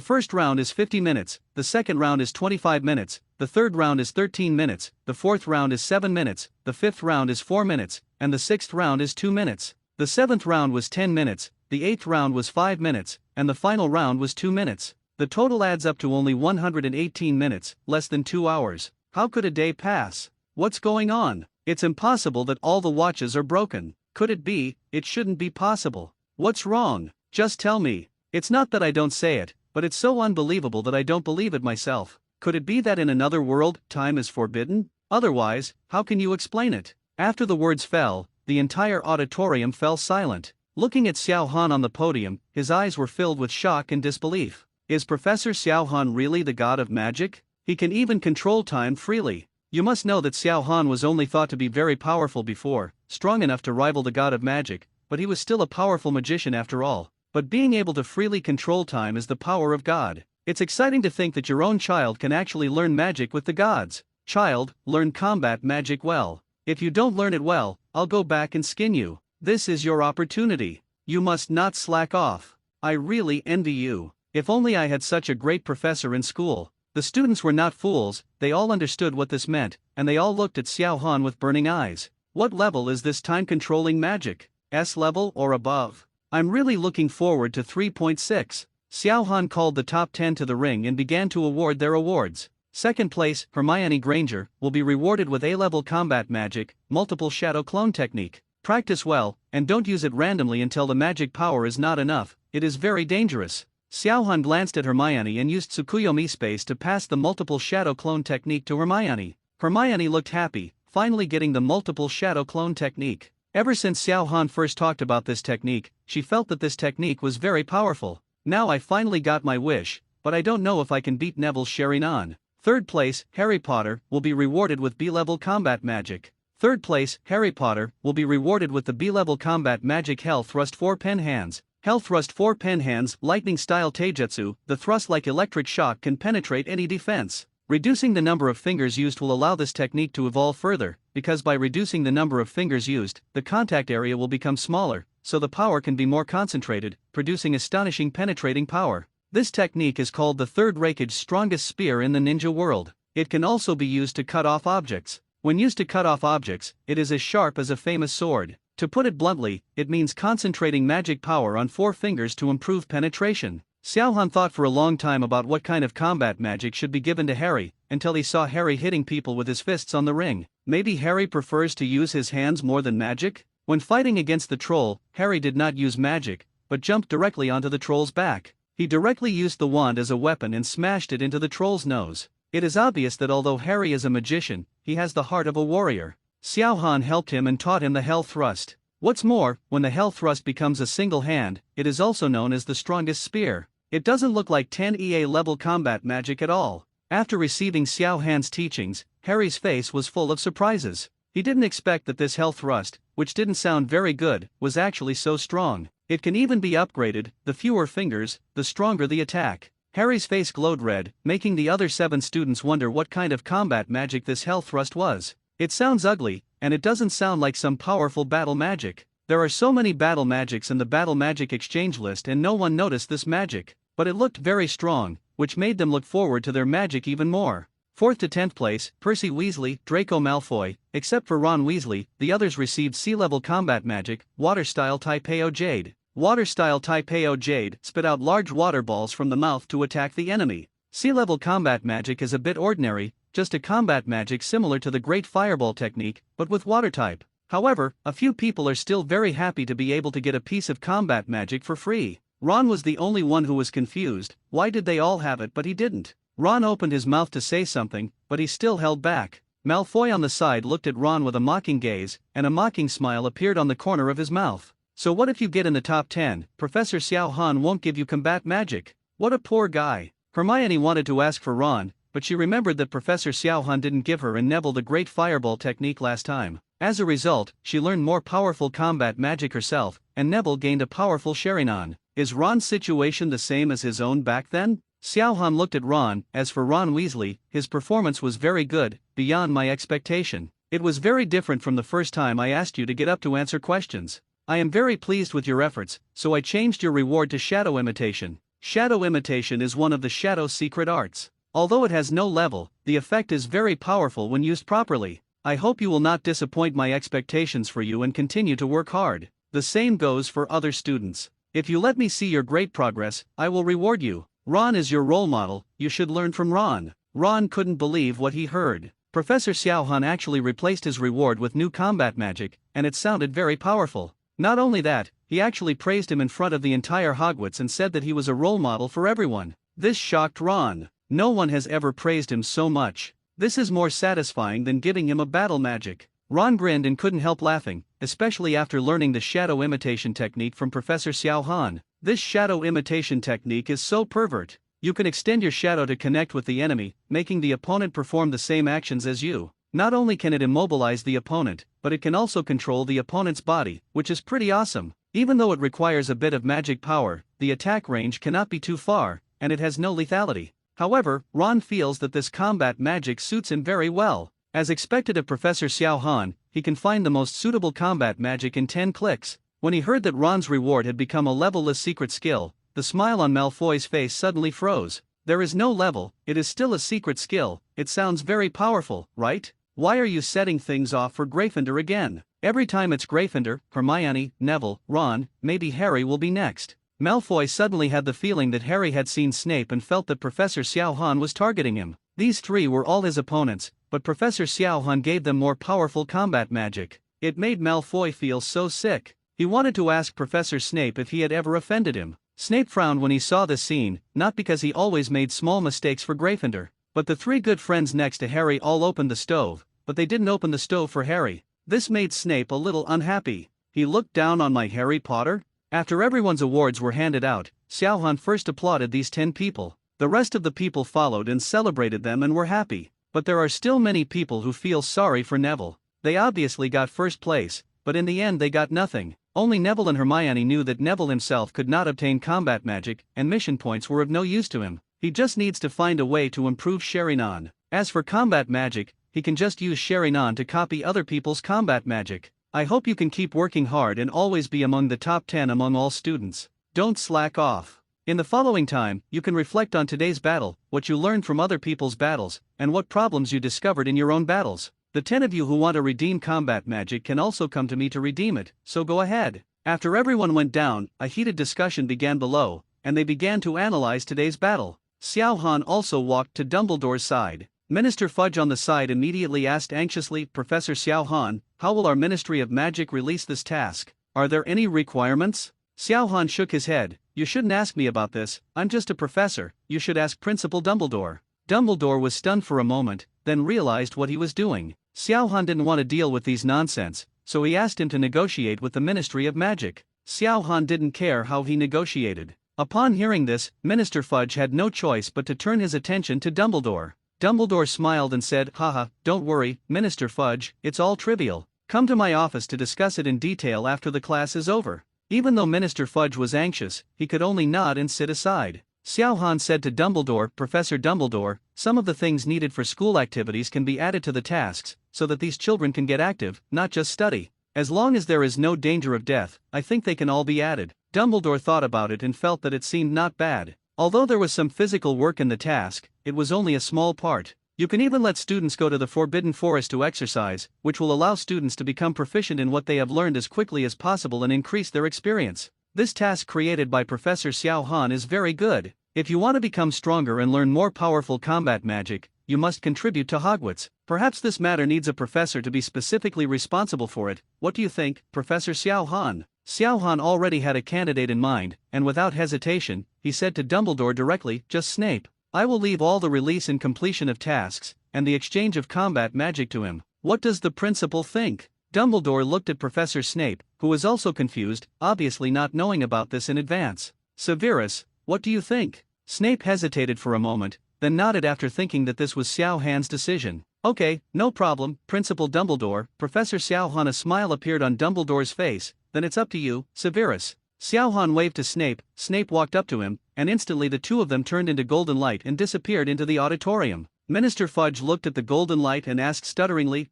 first round is 50 minutes, the second round is 25 minutes, the third round is 13 minutes, the fourth round is 7 minutes, the fifth round is 4 minutes, and the sixth round is 2 minutes. The seventh round was 10 minutes, the eighth round was 5 minutes, and the final round was 2 minutes. The total adds up to only 118 minutes, less than 2 hours. How could a day pass? What's going on? It's impossible that all the watches are broken. Could it be? It shouldn't be possible. What's wrong? Just tell me. It's not that I don't say it, but it's so unbelievable that I don't believe it myself. Could it be that in another world, time is forbidden? Otherwise, how can you explain it? After the words fell, the entire auditorium fell silent. Looking at Xiao Han on the podium, his eyes were filled with shock and disbelief. Is Professor Xiao Han really the god of magic? He can even control time freely. You must know that Xiao Han was only thought to be very powerful before, strong enough to rival the god of magic, but he was still a powerful magician after all. But being able to freely control time is the power of God. It's exciting to think that your own child can actually learn magic with the gods. Child, learn combat magic well. If you don't learn it well, I'll go back and skin you. This is your opportunity. You must not slack off. I really envy you. If only I had such a great professor in school. The students were not fools, they all understood what this meant, and they all looked at Xiao Han with burning eyes. What level is this time-controlling magic? S level or above? I'm really looking forward to 3.6. Xiao Han called the top 10 to the ring and began to award their awards. Second place, Hermione Granger, will be rewarded with A-level combat magic, multiple shadow clone technique. Practice well, and don't use it randomly until the magic power is not enough, it is very dangerous. Xiao Han glanced at Hermione and used Tsukuyomi space to pass the multiple shadow clone technique to Hermione. Hermione looked happy, finally getting the multiple shadow clone technique. Ever since Xiao Han first talked about this technique, she felt that this technique was very powerful. Now I finally got my wish, but I don't know if I can beat Neville's Sherry-Non. Third place, Harry Potter, will be rewarded with B-level combat magic. Third place, Harry Potter, will be rewarded with the B-level combat magic Hell Thrust 4 Pen Hands. Hell Thrust 4 Pen Hands, Lightning Style Taijutsu, the thrust like electric shock can penetrate any defense. Reducing the number of fingers used will allow this technique to evolve further, because by reducing the number of fingers used, the contact area will become smaller, so the power can be more concentrated, producing astonishing penetrating power. This technique is called the Third Rakeage strongest spear in the ninja world. It can also be used to cut off objects. When used to cut off objects, it is as sharp as a famous sword. To put it bluntly, it means concentrating magic power on 4 fingers to improve penetration. Xiaohan thought for a long time about what kind of combat magic should be given to Harry, until he saw Harry hitting people with his fists on the ring. Maybe Harry prefers to use his hands more than magic? When fighting against the troll, Harry did not use magic, but jumped directly onto the troll's back. He directly used the wand as a weapon and smashed it into the troll's nose. It is obvious that although Harry is a magician, he has the heart of a warrior. Xiaohan helped him and taught him the Hell Thrust. What's more, when the Hell Thrust becomes a single hand, it is also known as the strongest spear. It doesn't look like 10 EA level combat magic at all. After receiving Xiaohan's teachings, Harry's face was full of surprises. He didn't expect that this Hell Thrust, which didn't sound very good, was actually so strong. It can even be upgraded. The fewer fingers, the stronger the attack. Harry's face glowed red, making the other 7 students wonder what kind of combat magic this Hell Thrust was. It sounds ugly, and it doesn't sound like some powerful battle magic. There are so many battle magics in the battle magic exchange list and no one noticed this magic, but it looked very strong, which made them look forward to their magic even more. 4th to 10th place, Percy Weasley, Draco Malfoy. Except for Ron Weasley, the others received sea-level combat magic, Water-style Taipeo Jade. Water-style Taipeo Jade spit out large water balls from the mouth to attack the enemy. Sea-level combat magic is a bit ordinary, just a combat magic similar to the Great Fireball technique, but with water type. However, a few people are still very happy to be able to get a piece of combat magic for free. Ron was the only one who was confused. Why did they all have it but he didn't? Ron opened his mouth to say something, but he still held back. Malfoy on the side looked at Ron with a mocking gaze, and a mocking smile appeared on the corner of his mouth. So what if you get in the top 10, Professor Xiaohan won't give you combat magic? What a poor guy. Hermione wanted to ask for Ron, but she remembered that Professor Xiaohan didn't give her and Neville the Great Fireball technique last time. As a result, she learned more powerful combat magic herself, and Neville gained a powerful Sharingan. Is Ron's situation the same as his own back then? Xiaohan looked at Ron. As for Ron Weasley, his performance was very good, beyond my expectation. It was very different from the first time I asked you to get up to answer questions. I am very pleased with your efforts, so I changed your reward to Shadow Imitation. Shadow Imitation is one of the Shadow's secret arts. Although it has no level, the effect is very powerful when used properly. I hope you will not disappoint my expectations for you and continue to work hard. The same goes for other students. If you let me see your great progress, I will reward you. Ron is your role model, you should learn from Ron. Ron couldn't believe what he heard. Professor Xiaohan actually replaced his reward with new combat magic, and it sounded very powerful. Not only that, he actually praised him in front of the entire Hogwarts and said that he was a role model for everyone. This shocked Ron. No one has ever praised him so much. This is more satisfying than giving him a battle magic. Ron grinned and couldn't help laughing, especially after learning the shadow imitation technique from Professor Xiaohan. This shadow imitation technique is so pervert. You can extend your shadow to connect with the enemy, making the opponent perform the same actions as you. Not only can it immobilize the opponent, but it can also control the opponent's body, which is pretty awesome. Even though it requires a bit of magic power, the attack range cannot be too far, and it has no lethality. However, Ron feels that this combat magic suits him very well. As expected of Professor Xiaohan, he can find the most suitable combat magic in 10 clicks. When he heard that Ron's reward had become a levelless secret skill, the smile on Malfoy's face suddenly froze. There is no level, it is still a secret skill. It sounds very powerful, right? Why are you setting things off for Gryffindor again? Every time it's Gryffindor, Hermione, Neville, Ron, maybe Harry will be next. Malfoy suddenly had the feeling that Harry had seen Snape and felt that Professor Xiaohan was targeting him. These three were all his opponents, but Professor Xiaohan gave them more powerful combat magic. It made Malfoy feel so sick. He wanted to ask Professor Snape if he had ever offended him. Snape frowned when he saw this scene, not because he always made small mistakes for Gryffindor, but the three good friends next to Harry all opened the stove, but they didn't open the stove for Harry. This made Snape a little unhappy. He looked down on my Harry Potter. After everyone's awards were handed out, Xiaohan first applauded these 10 people. The rest of the people followed and celebrated them and were happy. But there are still many people who feel sorry for Neville. They obviously got first place, but in the end they got nothing. Only Neville and Hermione knew that Neville himself could not obtain combat magic, and mission points were of no use to him. He just needs to find a way to improve Sharingan. As for combat magic, he can just use Sharingan to copy other people's combat magic. I hope you can keep working hard and always be among the top 10 among all students. Don't slack off. In the following time, you can reflect on today's battle, what you learned from other people's battles, and what problems you discovered in your own battles. The 10 of you who want to redeem combat magic can also come to me to redeem it, so go ahead. After everyone went down, a heated discussion began below, and they began to analyze today's battle. Xiao Han also walked to Dumbledore's side. Minister Fudge on the side immediately asked anxiously, Professor Xiao Han, how will our Ministry of Magic release this task? Are there any requirements? Xiao Han shook his head. You shouldn't ask me about this, I'm just a professor, you should ask Principal Dumbledore. Dumbledore was stunned for a moment, then realized what he was doing. Xiao Han didn't want to deal with these nonsense, so he asked him to negotiate with the Ministry of Magic. Xiao Han didn't care how he negotiated. Upon hearing this, Minister Fudge had no choice but to turn his attention to Dumbledore. Dumbledore smiled and said, Haha, don't worry, Minister Fudge, it's all trivial. Come to my office to discuss it in detail after the class is over. Even though Minister Fudge was anxious, he could only nod and sit aside. Xiao Han said to Dumbledore, Professor Dumbledore, some of the things needed for school activities can be added to the tasks, so that these children can get active, not just study. As long as there is no danger of death, I think they can all be added. Dumbledore thought about it and felt that it seemed not bad. Although there was some physical work in the task, it was only a small part. You can even let students go to the Forbidden Forest to exercise, which will allow students to become proficient in what they have learned as quickly as possible and increase their experience. This task created by Professor Xiao Han is very good. If you want to become stronger and learn more powerful combat magic, you must contribute to Hogwarts. Perhaps this matter needs a professor to be specifically responsible for it. What do you think, Professor Xiao Han? Xiao Han already had a candidate in mind, and without hesitation, he said to Dumbledore directly, just Snape. I will leave all the release and completion of tasks, and the exchange of combat magic to him. What does the principal think? Dumbledore looked at Professor Snape, who was also confused, obviously not knowing about this in advance. Severus, what do you think? Snape hesitated for a moment, then nodded after thinking that this was Xiao Han's decision. Okay, no problem, Principal Dumbledore. Professor Xiao Han. A smile appeared on Dumbledore's face. Then it's up to you, Severus. Xiao Han waved to Snape, Snape walked up to him, and instantly the two of them turned into golden light and disappeared into the auditorium. Minister Fudge looked at the golden light and asked stutteringly,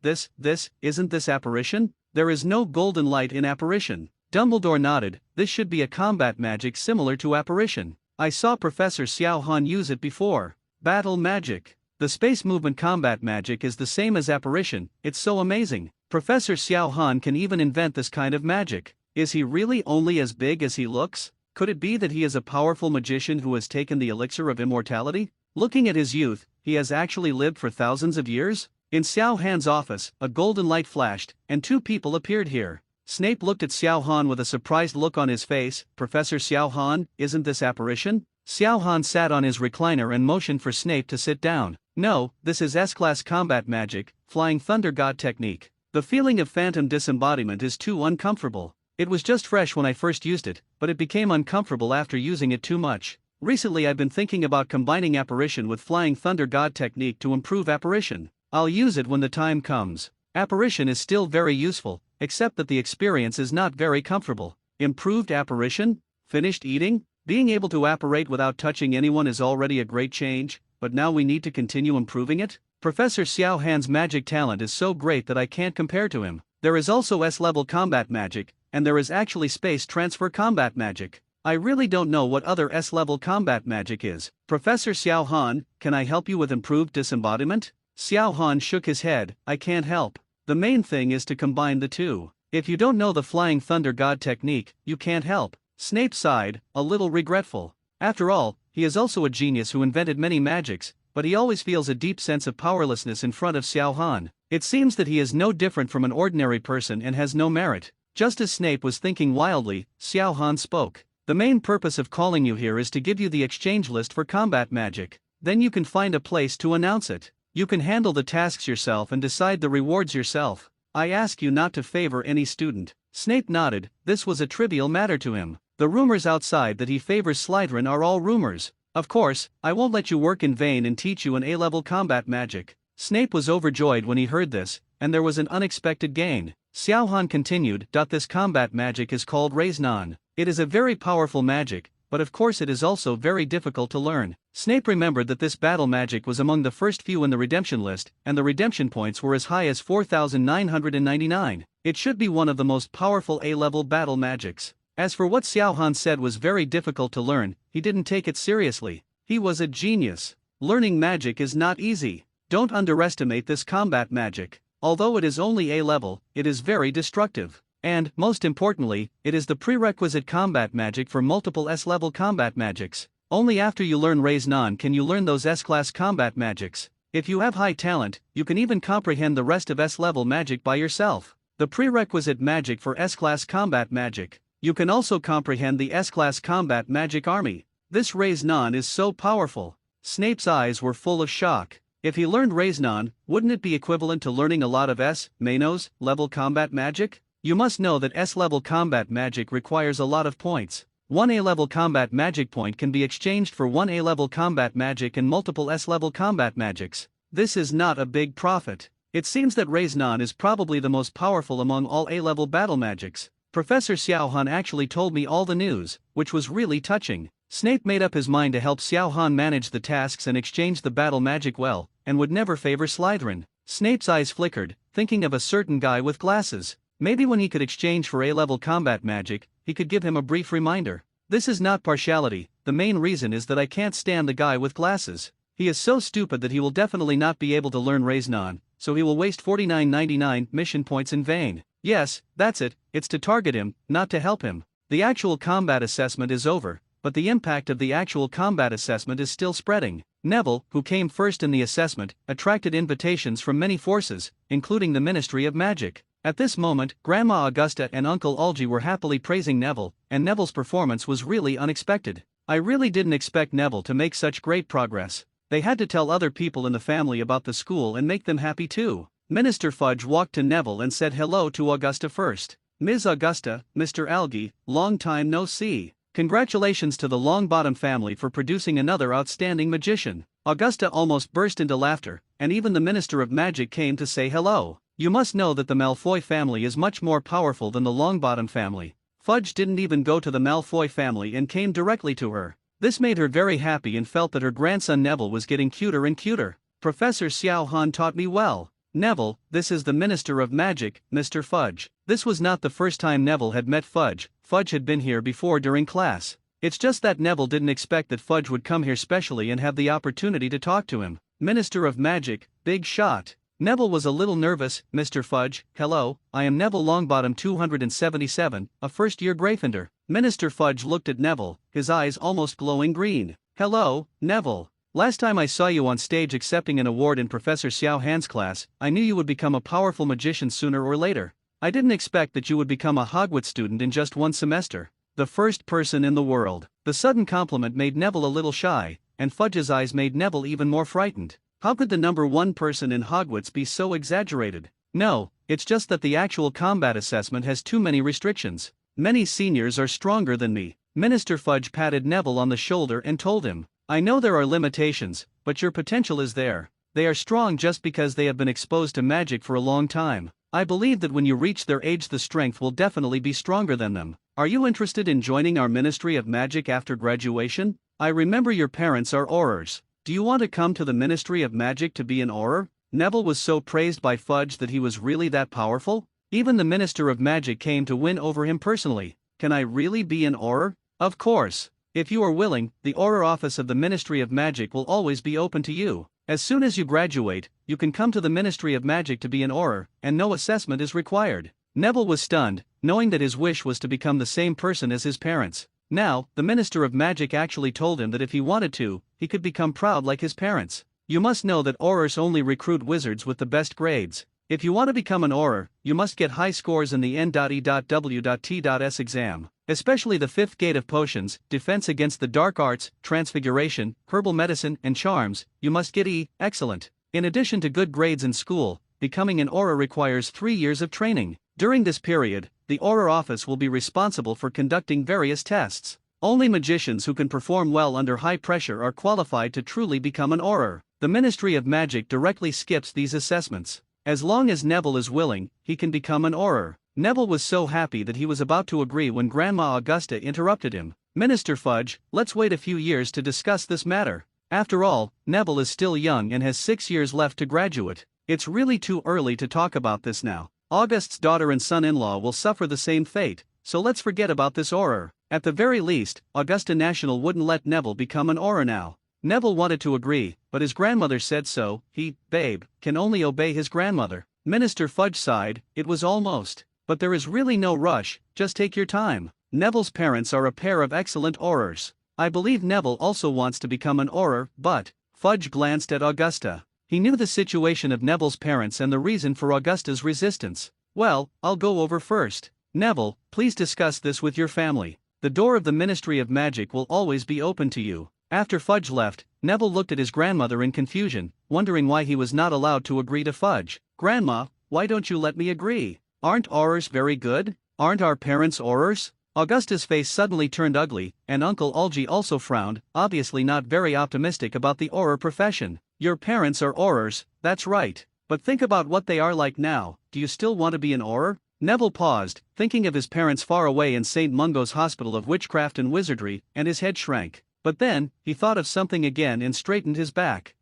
isn't this apparition? There is no golden light in apparition. Dumbledore nodded, this should be a combat magic similar to apparition. I saw Professor Xiao Han use it before. Battle magic. The space movement combat magic is the same as apparition, it's so amazing. Professor Xiao Han can even invent this kind of magic. Is he really only as big as he looks? Could it be that he is a powerful magician who has taken the elixir of immortality? Looking at his youth, he has actually lived for thousands of years? In Xiao Han's office, a golden light flashed, and two people appeared here. Snape looked at Xiao Han with a surprised look on his face. Professor Xiao Han, isn't this apparition? Xiao Han sat on his recliner and motioned for Snape to sit down. No, this is S-class combat magic, Flying Thunder God technique. The feeling of phantom disembodiment is too uncomfortable. It was just fresh when I first used it, but it became uncomfortable after using it too much. Recently I've been thinking about combining apparition with Flying Thunder God technique to improve apparition. I'll use it when the time comes. Apparition is still very useful, except that the experience is not very comfortable. Improved apparition? Finished eating? Being able to apparate without touching anyone is already a great change, but now we need to continue improving it? Professor Xiao Han's magic talent is so great that I can't compare to him. There is also S-level combat magic, and there is actually space transfer combat magic. I really don't know what other S-level combat magic is. Professor Xiao Han, can I help you with improved disembodiment? Xiao Han shook his head, I can't help. The main thing is to combine the two. If you don't know the Flying Thunder God technique, you can't help. Snape sighed, a little regretful. After all, he is also a genius who invented many magics, but he always feels a deep sense of powerlessness in front of Xiao Han. It seems that he is no different from an ordinary person and has no merit. Just as Snape was thinking wildly, Xiao Han spoke. The main purpose of calling you here is to give you the exchange list for combat magic. Then you can find a place to announce it. You can handle the tasks yourself and decide the rewards yourself. I ask you not to favor any student. Snape nodded, this was a trivial matter to him. The rumors outside that he favors Slytherin are all rumors. Of course, I won't let you work in vain and teach you an A-level combat magic. Snape was overjoyed when he heard this, and there was an unexpected gain. Xiao Han continued, this combat magic is called Raisnon. It is a very powerful magic, but of course it is also very difficult to learn. Snape remembered that this battle magic was among the first few in the redemption list, and the redemption points were as high as 4,999. It should be one of the most powerful A-level battle magics. As for what Xiao Han said was very difficult to learn, he didn't take it seriously. He was a genius. Learning magic is not easy. Don't underestimate this combat magic. Although it is only A-level, it is very destructive. And, most importantly, it is the prerequisite combat magic for multiple S-level combat magics. Only after you learn Raise Non can you learn those S-class combat magics. If you have high talent, you can even comprehend the rest of S-level magic by yourself. The prerequisite magic for S-class combat magic. You can also comprehend the S-class combat magic army. This Raise Non is so powerful. Snape's eyes were full of shock. If he learned Raise Non, wouldn't it be equivalent to learning a lot of S-Manos level combat magic? You must know that S-level combat magic requires a lot of points. One A-level combat magic point can be exchanged for one A-level combat magic and multiple S-level combat magics. This is not a big profit. It seems that Raise Non is probably the most powerful among all A-level battle magics. Professor Xiao Han actually told me all the news, which was really touching. Snape made up his mind to help Xiao Han manage the tasks and exchange the battle magic well, and would never favor Slytherin. Snape's eyes flickered, thinking of a certain guy with glasses. Maybe when he could exchange for A-level combat magic, he could give him a brief reminder. This is not partiality, the main reason is that I can't stand the guy with glasses. He is so stupid that he will definitely not be able to learn Raise Non, so he will waste 49.99 mission points in vain. Yes, that's it, it's to target him, not to help him. The actual combat assessment is over, but the impact of the actual combat assessment is still spreading. Neville, who came first in the assessment, attracted invitations from many forces, including the Ministry of Magic. At this moment, Grandma Augusta and Uncle Algy were happily praising Neville, and Neville's performance was really unexpected. I really didn't expect Neville to make such great progress. They had to tell other people in the family about the school and make them happy too. Minister Fudge walked to Neville and said hello to Augusta first. Ms. Augusta, Mr. Algy, long time no see. Congratulations to the Longbottom family for producing another outstanding magician. Augusta almost burst into laughter, and even the Minister of Magic came to say hello. You must know that the Malfoy family is much more powerful than the Longbottom family. Fudge didn't even go to the Malfoy family and came directly to her. This made her very happy and felt that her grandson Neville was getting cuter and cuter. Professor Xiao Han taught me well. Neville, this is the Minister of Magic, Mr. Fudge. This was not the first time Neville had met Fudge. Fudge had been here before during class. It's just that Neville didn't expect that Fudge would come here specially and have the opportunity to talk to him. Minister of Magic, big shot. Neville was a little nervous. Mr. Fudge, hello, I am Neville Longbottom 277, a first-year Gryffindor. Minister Fudge looked at Neville, his eyes almost glowing green. Hello, Neville. Last time I saw you on stage accepting an award in Professor Xiao Han's class, I knew you would become a powerful magician sooner or later. I didn't expect that you would become a Hogwarts student in just one semester. The first person in the world. The sudden compliment made Neville a little shy, and Fudge's eyes made Neville even more frightened. How could the number one person in Hogwarts be so exaggerated? No, it's just that the actual combat assessment has too many restrictions. Many seniors are stronger than me. Minister Fudge patted Neville on the shoulder and told him, I know there are limitations, but your potential is there. They are strong just because they have been exposed to magic for a long time. I believe that when you reach their age the strength will definitely be stronger than them. Are you interested in joining our Ministry of Magic after graduation? I remember your parents are Aurors. Do you want to come to the Ministry of Magic to be an Auror? Neville was so praised by Fudge that he was really that powerful? Even the Minister of Magic came to win over him personally. Can I really be an Auror? Of course. If you are willing, the Auror office of the Ministry of Magic will always be open to you. As soon as you graduate, you can come to the Ministry of Magic to be an Auror, and no assessment is required. Neville was stunned, knowing that his wish was to become the same person as his parents. Now, the Minister of Magic actually told him that if he wanted to, he could become proud like his parents. You must know that Aurors only recruit wizards with the best grades. If you want to become an Auror, you must get high scores in the N.E.W.T.S exam. Especially the fifth gate of potions, defense against the dark arts, transfiguration, herbal medicine, and charms, you must get E, excellent. In addition to good grades in school, becoming an Auror requires 3 years of training. During this period, the Auror office will be responsible for conducting various tests. Only magicians who can perform well under high pressure are qualified to truly become an Auror. The Ministry of Magic directly skips these assessments. As long as Neville is willing, he can become an Auror. Neville was so happy that he was about to agree when Grandma Augusta interrupted him. Minister Fudge, let's wait a few years to discuss this matter. After all, Neville is still young and has 6 years left to graduate. It's really too early to talk about this now. August's daughter and son-in-law will suffer the same fate, so let's forget about this Auror. At the very least, Augusta National wouldn't let Neville become an Auror now. Neville wanted to agree, but his grandmother said so. He, babe, can only obey his grandmother. Minister Fudge sighed, it was almost. But there is really no rush, just take your time. Neville's parents are a pair of excellent Aurors. I believe Neville also wants to become an Auror, but... Fudge glanced at Augusta. He knew the situation of Neville's parents and the reason for Augusta's resistance. Well, I'll go over first. Neville, please discuss this with your family. The door of the Ministry of Magic will always be open to you. After Fudge left, Neville looked at his grandmother in confusion, wondering why he was not allowed to agree to Fudge. Grandma, why don't you let me agree? Aren't Aurors very good? Aren't our parents Aurors? Augusta's face suddenly turned ugly, and Uncle Algy also frowned, obviously not very optimistic about the Auror profession. Your parents are Aurors, that's right. But think about what they are like now. Do you still want to be an Auror? Neville paused, thinking of his parents far away in St. Mungo's Hospital of Witchcraft and Wizardry, and his head shrank. But then, he thought of something again and straightened his back.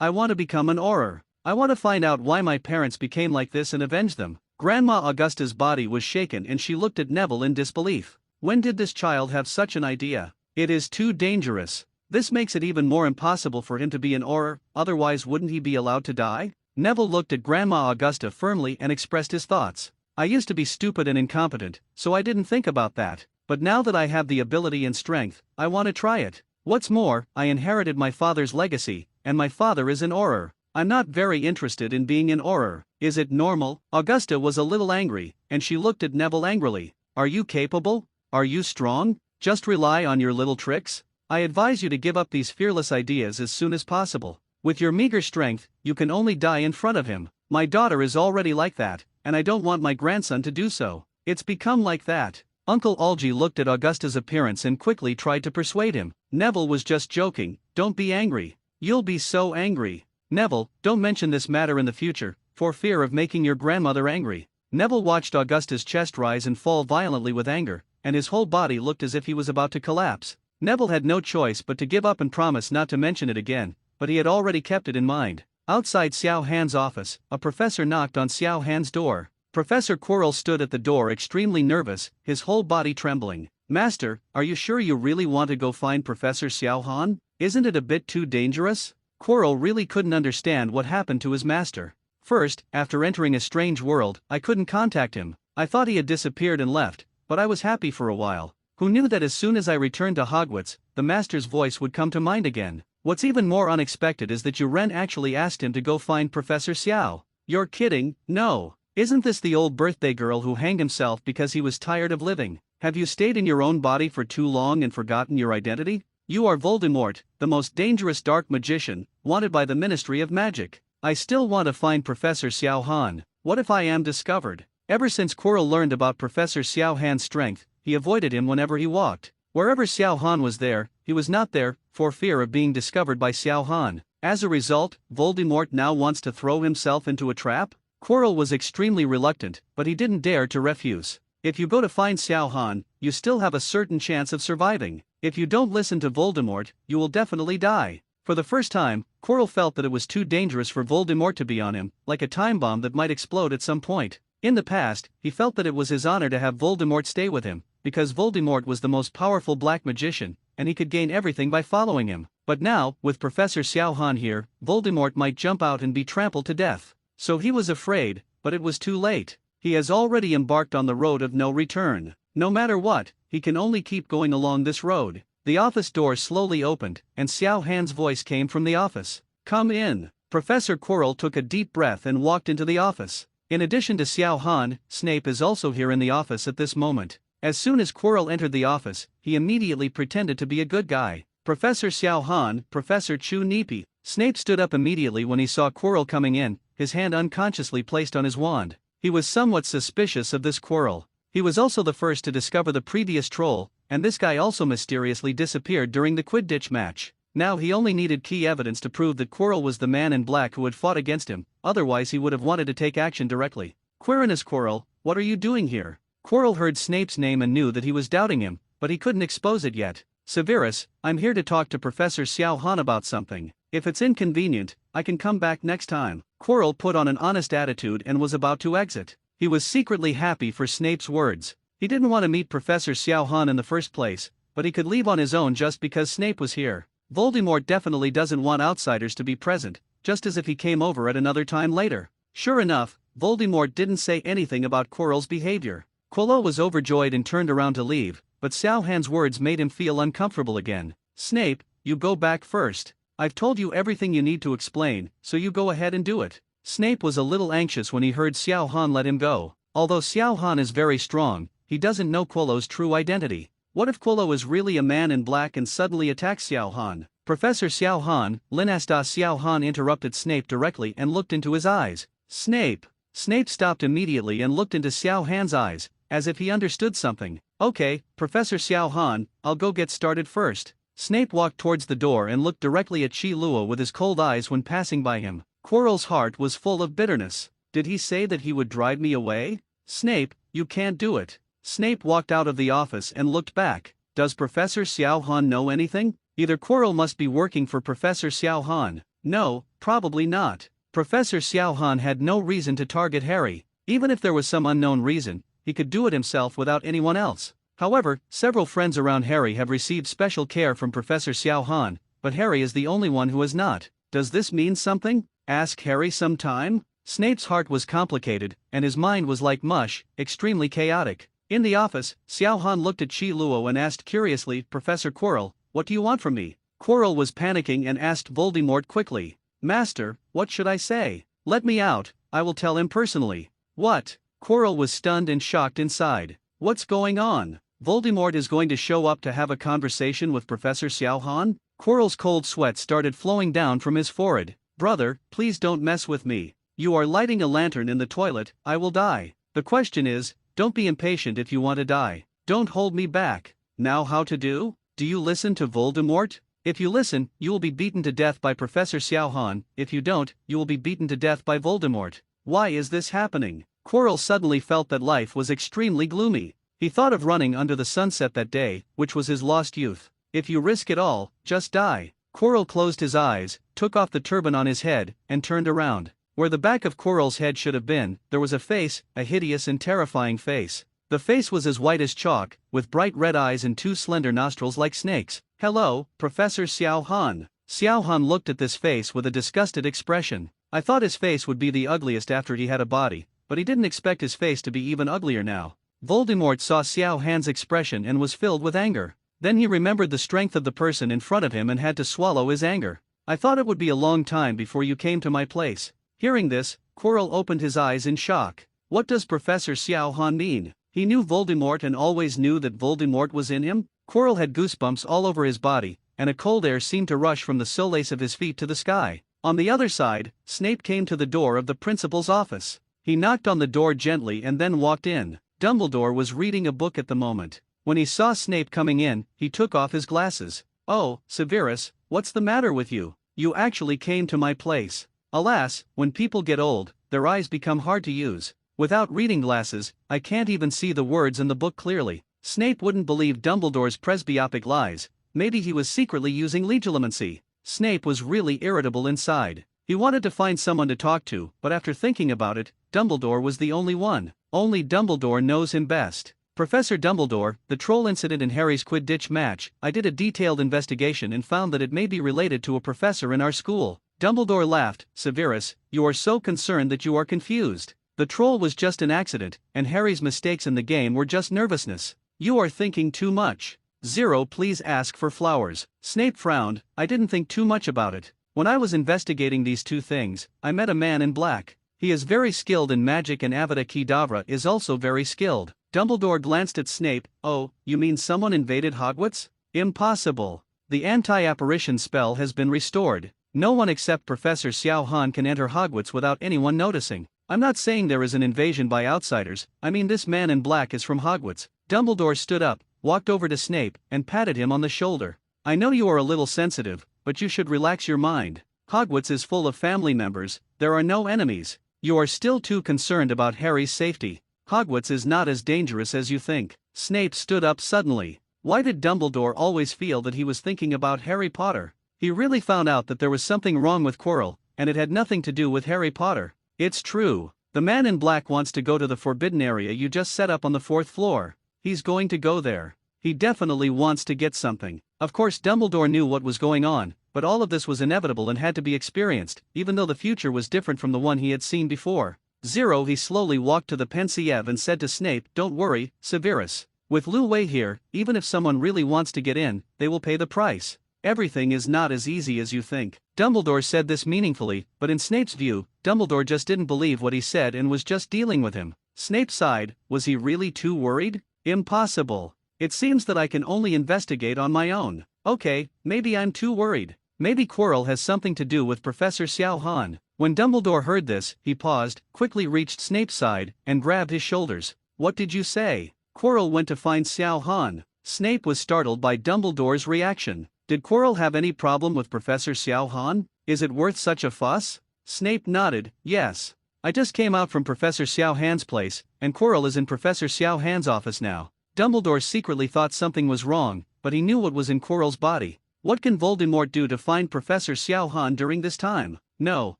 I want to become an Auror. I want to find out why my parents became like this and avenge them. Grandma Augusta's body was shaken and she looked at Neville in disbelief. When did this child have such an idea? It is too dangerous. This makes it even more impossible for him to be an Auror, otherwise wouldn't he be allowed to die? Neville looked at Grandma Augusta firmly and expressed his thoughts. I used to be stupid and incompetent, so I didn't think about that. But now that I have the ability and strength, I want to try it. What's more, I inherited my father's legacy, and my father is an Auror. I'm not very interested in being an Auror. Is it normal? Augusta was a little angry, and she looked at Neville angrily. Are you capable? Are you strong? Just rely on your little tricks? I advise you to give up these fearless ideas as soon as possible. With your meager strength, you can only die in front of him. My daughter is already like that, and I don't want my grandson to do so. It's become like that. Uncle Algy looked at Augusta's appearance and quickly tried to persuade him. Neville was just joking, don't be angry. You'll be so angry. Neville, don't mention this matter in the future, for fear of making your grandmother angry. Neville watched Augusta's chest rise and fall violently with anger, and his whole body looked as if he was about to collapse. Neville had no choice but to give up and promise not to mention it again, but he had already kept it in mind. Outside Xiao Han's office, a professor knocked on Xiao Han's door. Professor Quirrell stood at the door extremely nervous, his whole body trembling. Master, are you sure you really want to go find Professor Xiao Han? Isn't it a bit too dangerous? Quirrell really couldn't understand what happened to his master. First, after entering a strange world, I couldn't contact him. I thought he had disappeared and left, but I was happy for a while. Who knew that as soon as I returned to Hogwarts, the master's voice would come to mind again? What's even more unexpected is that Ren actually asked him to go find Professor Xiao. You're kidding, no. Isn't this the old birthday girl who hanged himself because he was tired of living? Have you stayed in your own body for too long and forgotten your identity? You are Voldemort, the most dangerous dark magician, wanted by the Ministry of Magic. I still want to find Professor Xiao Han. What if I am discovered? Ever since Quirrell learned about Professor Xiao Han's strength, he avoided him whenever he walked. Wherever Xiao Han was there, he was not there, for fear of being discovered by Xiao Han. As a result, Voldemort now wants to throw himself into a trap? Quirrell was extremely reluctant, but he didn't dare to refuse. If you go to find Xiao Han, you still have a certain chance of surviving. If you don't listen to Voldemort, you will definitely die. For the first time, Quirrell felt that it was too dangerous for Voldemort to be on him, like a time bomb that might explode at some point. In the past, he felt that it was his honor to have Voldemort stay with him, because Voldemort was the most powerful black magician, and he could gain everything by following him. But now, with Professor Xiao Han here, Voldemort might jump out and be trampled to death. So he was afraid, but it was too late. He has already embarked on the road of no return. No matter what, he can only keep going along this road. The office door slowly opened, and Xiao Han's voice came from the office. Come in. Professor Quirrell took a deep breath and walked into the office. In addition to Xiao Han, Snape is also here in the office at this moment. As soon as Quirrell entered the office, he immediately pretended to be a good guy. Professor Xiao Han, Professor Chu Nipi. Snape stood up immediately when he saw Quirrell coming in, his hand unconsciously placed on his wand. He was somewhat suspicious of this Quirrell. He was also the first to discover the previous troll, and this guy also mysteriously disappeared during the Quidditch match. Now he only needed key evidence to prove that Quirrell was the man in black who had fought against him, otherwise he would have wanted to take action directly. Quirinus Quirrell, what are you doing here? Quirrell heard Snape's name and knew that he was doubting him, but he couldn't expose it yet. Severus, I'm here to talk to Professor Xiao Han about something. If it's inconvenient, I can come back next time. Quirrell put on an honest attitude and was about to exit. He was secretly happy for Snape's words. He didn't want to meet Professor Xiao Han in the first place, but he could leave on his own just because Snape was here. Voldemort definitely doesn't want outsiders to be present, just as if he came over at another time later. Sure enough, Voldemort didn't say anything about Quirrell's behavior. Quirrell was overjoyed and turned around to leave, but Xiao Han's words made him feel uncomfortable again. Snape, you go back first. I've told you everything you need to explain, so you go ahead and do it. Snape was a little anxious when he heard Xiao Han let him go. Although Xiao Han is very strong, he doesn't know Quirrell's true identity. What if Quirrell is really a man in black and suddenly attacks Xiao Han? Professor Xiao Han, Linasta Xiao Han interrupted Snape directly and looked into his eyes. Snape. Snape stopped immediately and looked into Xiao Han's eyes, as if he understood something. Okay, Professor Xiao Han, I'll go get started first. Snape walked towards the door and looked directly at Chi Lua with his cold eyes when passing by him. Quirrell's heart was full of bitterness. Did he say that he would drive me away? Snape, you can't do it. Snape walked out of the office and looked back. Does Professor Xiao Han know anything? Either Quirrell must be working for Professor Xiao Han. No, probably not. Professor Xiao Han had no reason to target Harry. Even if there was some unknown reason, he could do it himself without anyone else. However, several friends around Harry have received special care from Professor Xiao Han, but Harry is the only one who has not. Does this mean something? Ask Harry sometime? Snape's heart was complicated, and his mind was like mush, extremely chaotic. In the office, Xiao Han looked at Chi Luo and asked curiously, Professor Quirrell, what do you want from me? Quirrell was panicking and asked Voldemort quickly. Master, what should I say? Let me out, I will tell him personally. What? Quirrell was stunned and shocked inside. What's going on? Voldemort is going to show up to have a conversation with Professor Xiao Han? Quirrell's cold sweat started flowing down from his forehead. Brother, please don't mess with me. You are lighting a lantern in the toilet, I will die. The question is, don't be impatient if you want to die. Don't hold me back. Now how to do? Do you listen to Voldemort? If you listen, you will be beaten to death by Professor Xiao Han. If you don't, you will be beaten to death by Voldemort. Why is this happening? Quirrell suddenly felt that life was extremely gloomy. He thought of running under the sunset that day, which was his lost youth. If you risk it all, just die. Quirrell closed his eyes, took off the turban on his head, and turned around. Where the back of Quirrell's head should have been, there was a face, a hideous and terrifying face. The face was as white as chalk, with bright red eyes and two slender nostrils like snakes. Hello, Professor Xiao Han. Xiao Han looked at this face with a disgusted expression. I thought his face would be the ugliest after he had a body, but he didn't expect his face to be even uglier now. Voldemort saw Xiao Han's expression and was filled with anger. Then he remembered the strength of the person in front of him and had to swallow his anger. I thought it would be a long time before you came to my place. Hearing this, Quirrell opened his eyes in shock. What does Professor Xiao Han mean? He knew Voldemort and always knew that Voldemort was in him? Quirrell had goosebumps all over his body, and a cold air seemed to rush from the soles of his feet to the sky. On the other side, Snape came to the door of the principal's office. He knocked on the door gently and then walked in. Dumbledore was reading a book at the moment. When he saw Snape coming in, he took off his glasses. Oh, Severus, what's the matter with you? You actually came to my place. Alas, when people get old, their eyes become hard to use. Without reading glasses, I can't even see the words in the book clearly. Snape wouldn't believe Dumbledore's presbyopic lies. Maybe he was secretly using legilimency. Snape was really irritable inside. He wanted to find someone to talk to, but after thinking about it, Dumbledore was the only one. Only Dumbledore knows him best. Professor Dumbledore, the troll incident in Harry's Quidditch match, I did a detailed investigation and found that it may be related to a professor in our school. Dumbledore laughed. Severus, you are so concerned that you are confused. The troll was just an accident, and Harry's mistakes in the game were just nervousness. You are thinking too much. Zero, please ask for flowers. Snape frowned. I didn't think too much about it. When I was investigating these two things, I met a man in black. He is very skilled in magic and Avada Kedavra is also very skilled. Dumbledore glanced at Snape. Oh, you mean someone invaded Hogwarts? Impossible. The anti-apparition spell has been restored. No one except Professor Xiao Han can enter Hogwarts without anyone noticing. I'm not saying there is an invasion by outsiders, I mean this man in black is from Hogwarts. Dumbledore stood up, walked over to Snape, and patted him on the shoulder. I know you are a little sensitive, but you should relax your mind. Hogwarts is full of family members, there are no enemies. You are still too concerned about Harry's safety. Hogwarts is not as dangerous as you think. Snape stood up suddenly. Why did Dumbledore always feel that he was thinking about Harry Potter? He really found out that there was something wrong with Quirrell, and it had nothing to do with Harry Potter. It's true. The man in black wants to go to the forbidden area you just set up on the 4th floor. He's going to go there. He definitely wants to get something. Of course Dumbledore knew what was going on, but all of this was inevitable and had to be experienced, even though the future was different from the one he had seen before. 0. He slowly walked to the Pensieve and said to Snape, "Don't worry, Severus. With Lu Wei here, even if someone really wants to get in, they will pay the price. Everything is not as easy as you think." Dumbledore said this meaningfully, but in Snape's view, Dumbledore just didn't believe what he said and was just dealing with him. Snape sighed. Was he really too worried? Impossible. It seems that I can only investigate on my own. Okay, maybe I'm too worried. Maybe Quirrell has something to do with Professor Xiao Han. When Dumbledore heard this, he paused, quickly reached Snape's side, and grabbed his shoulders. "What did you say?" "Quirrell went to find Xiao Han." Snape was startled by Dumbledore's reaction. Did Quirrell have any problem with Professor Xiao Han? Is it worth such a fuss? Snape nodded. Yes. I just came out from Professor Xiao Han's place, and Quirrell is in Professor Xiao Han's office now. Dumbledore secretly thought something was wrong, but he knew what was in Quirrell's body. What can Voldemort do to find Professor Xiao Han during this time? No,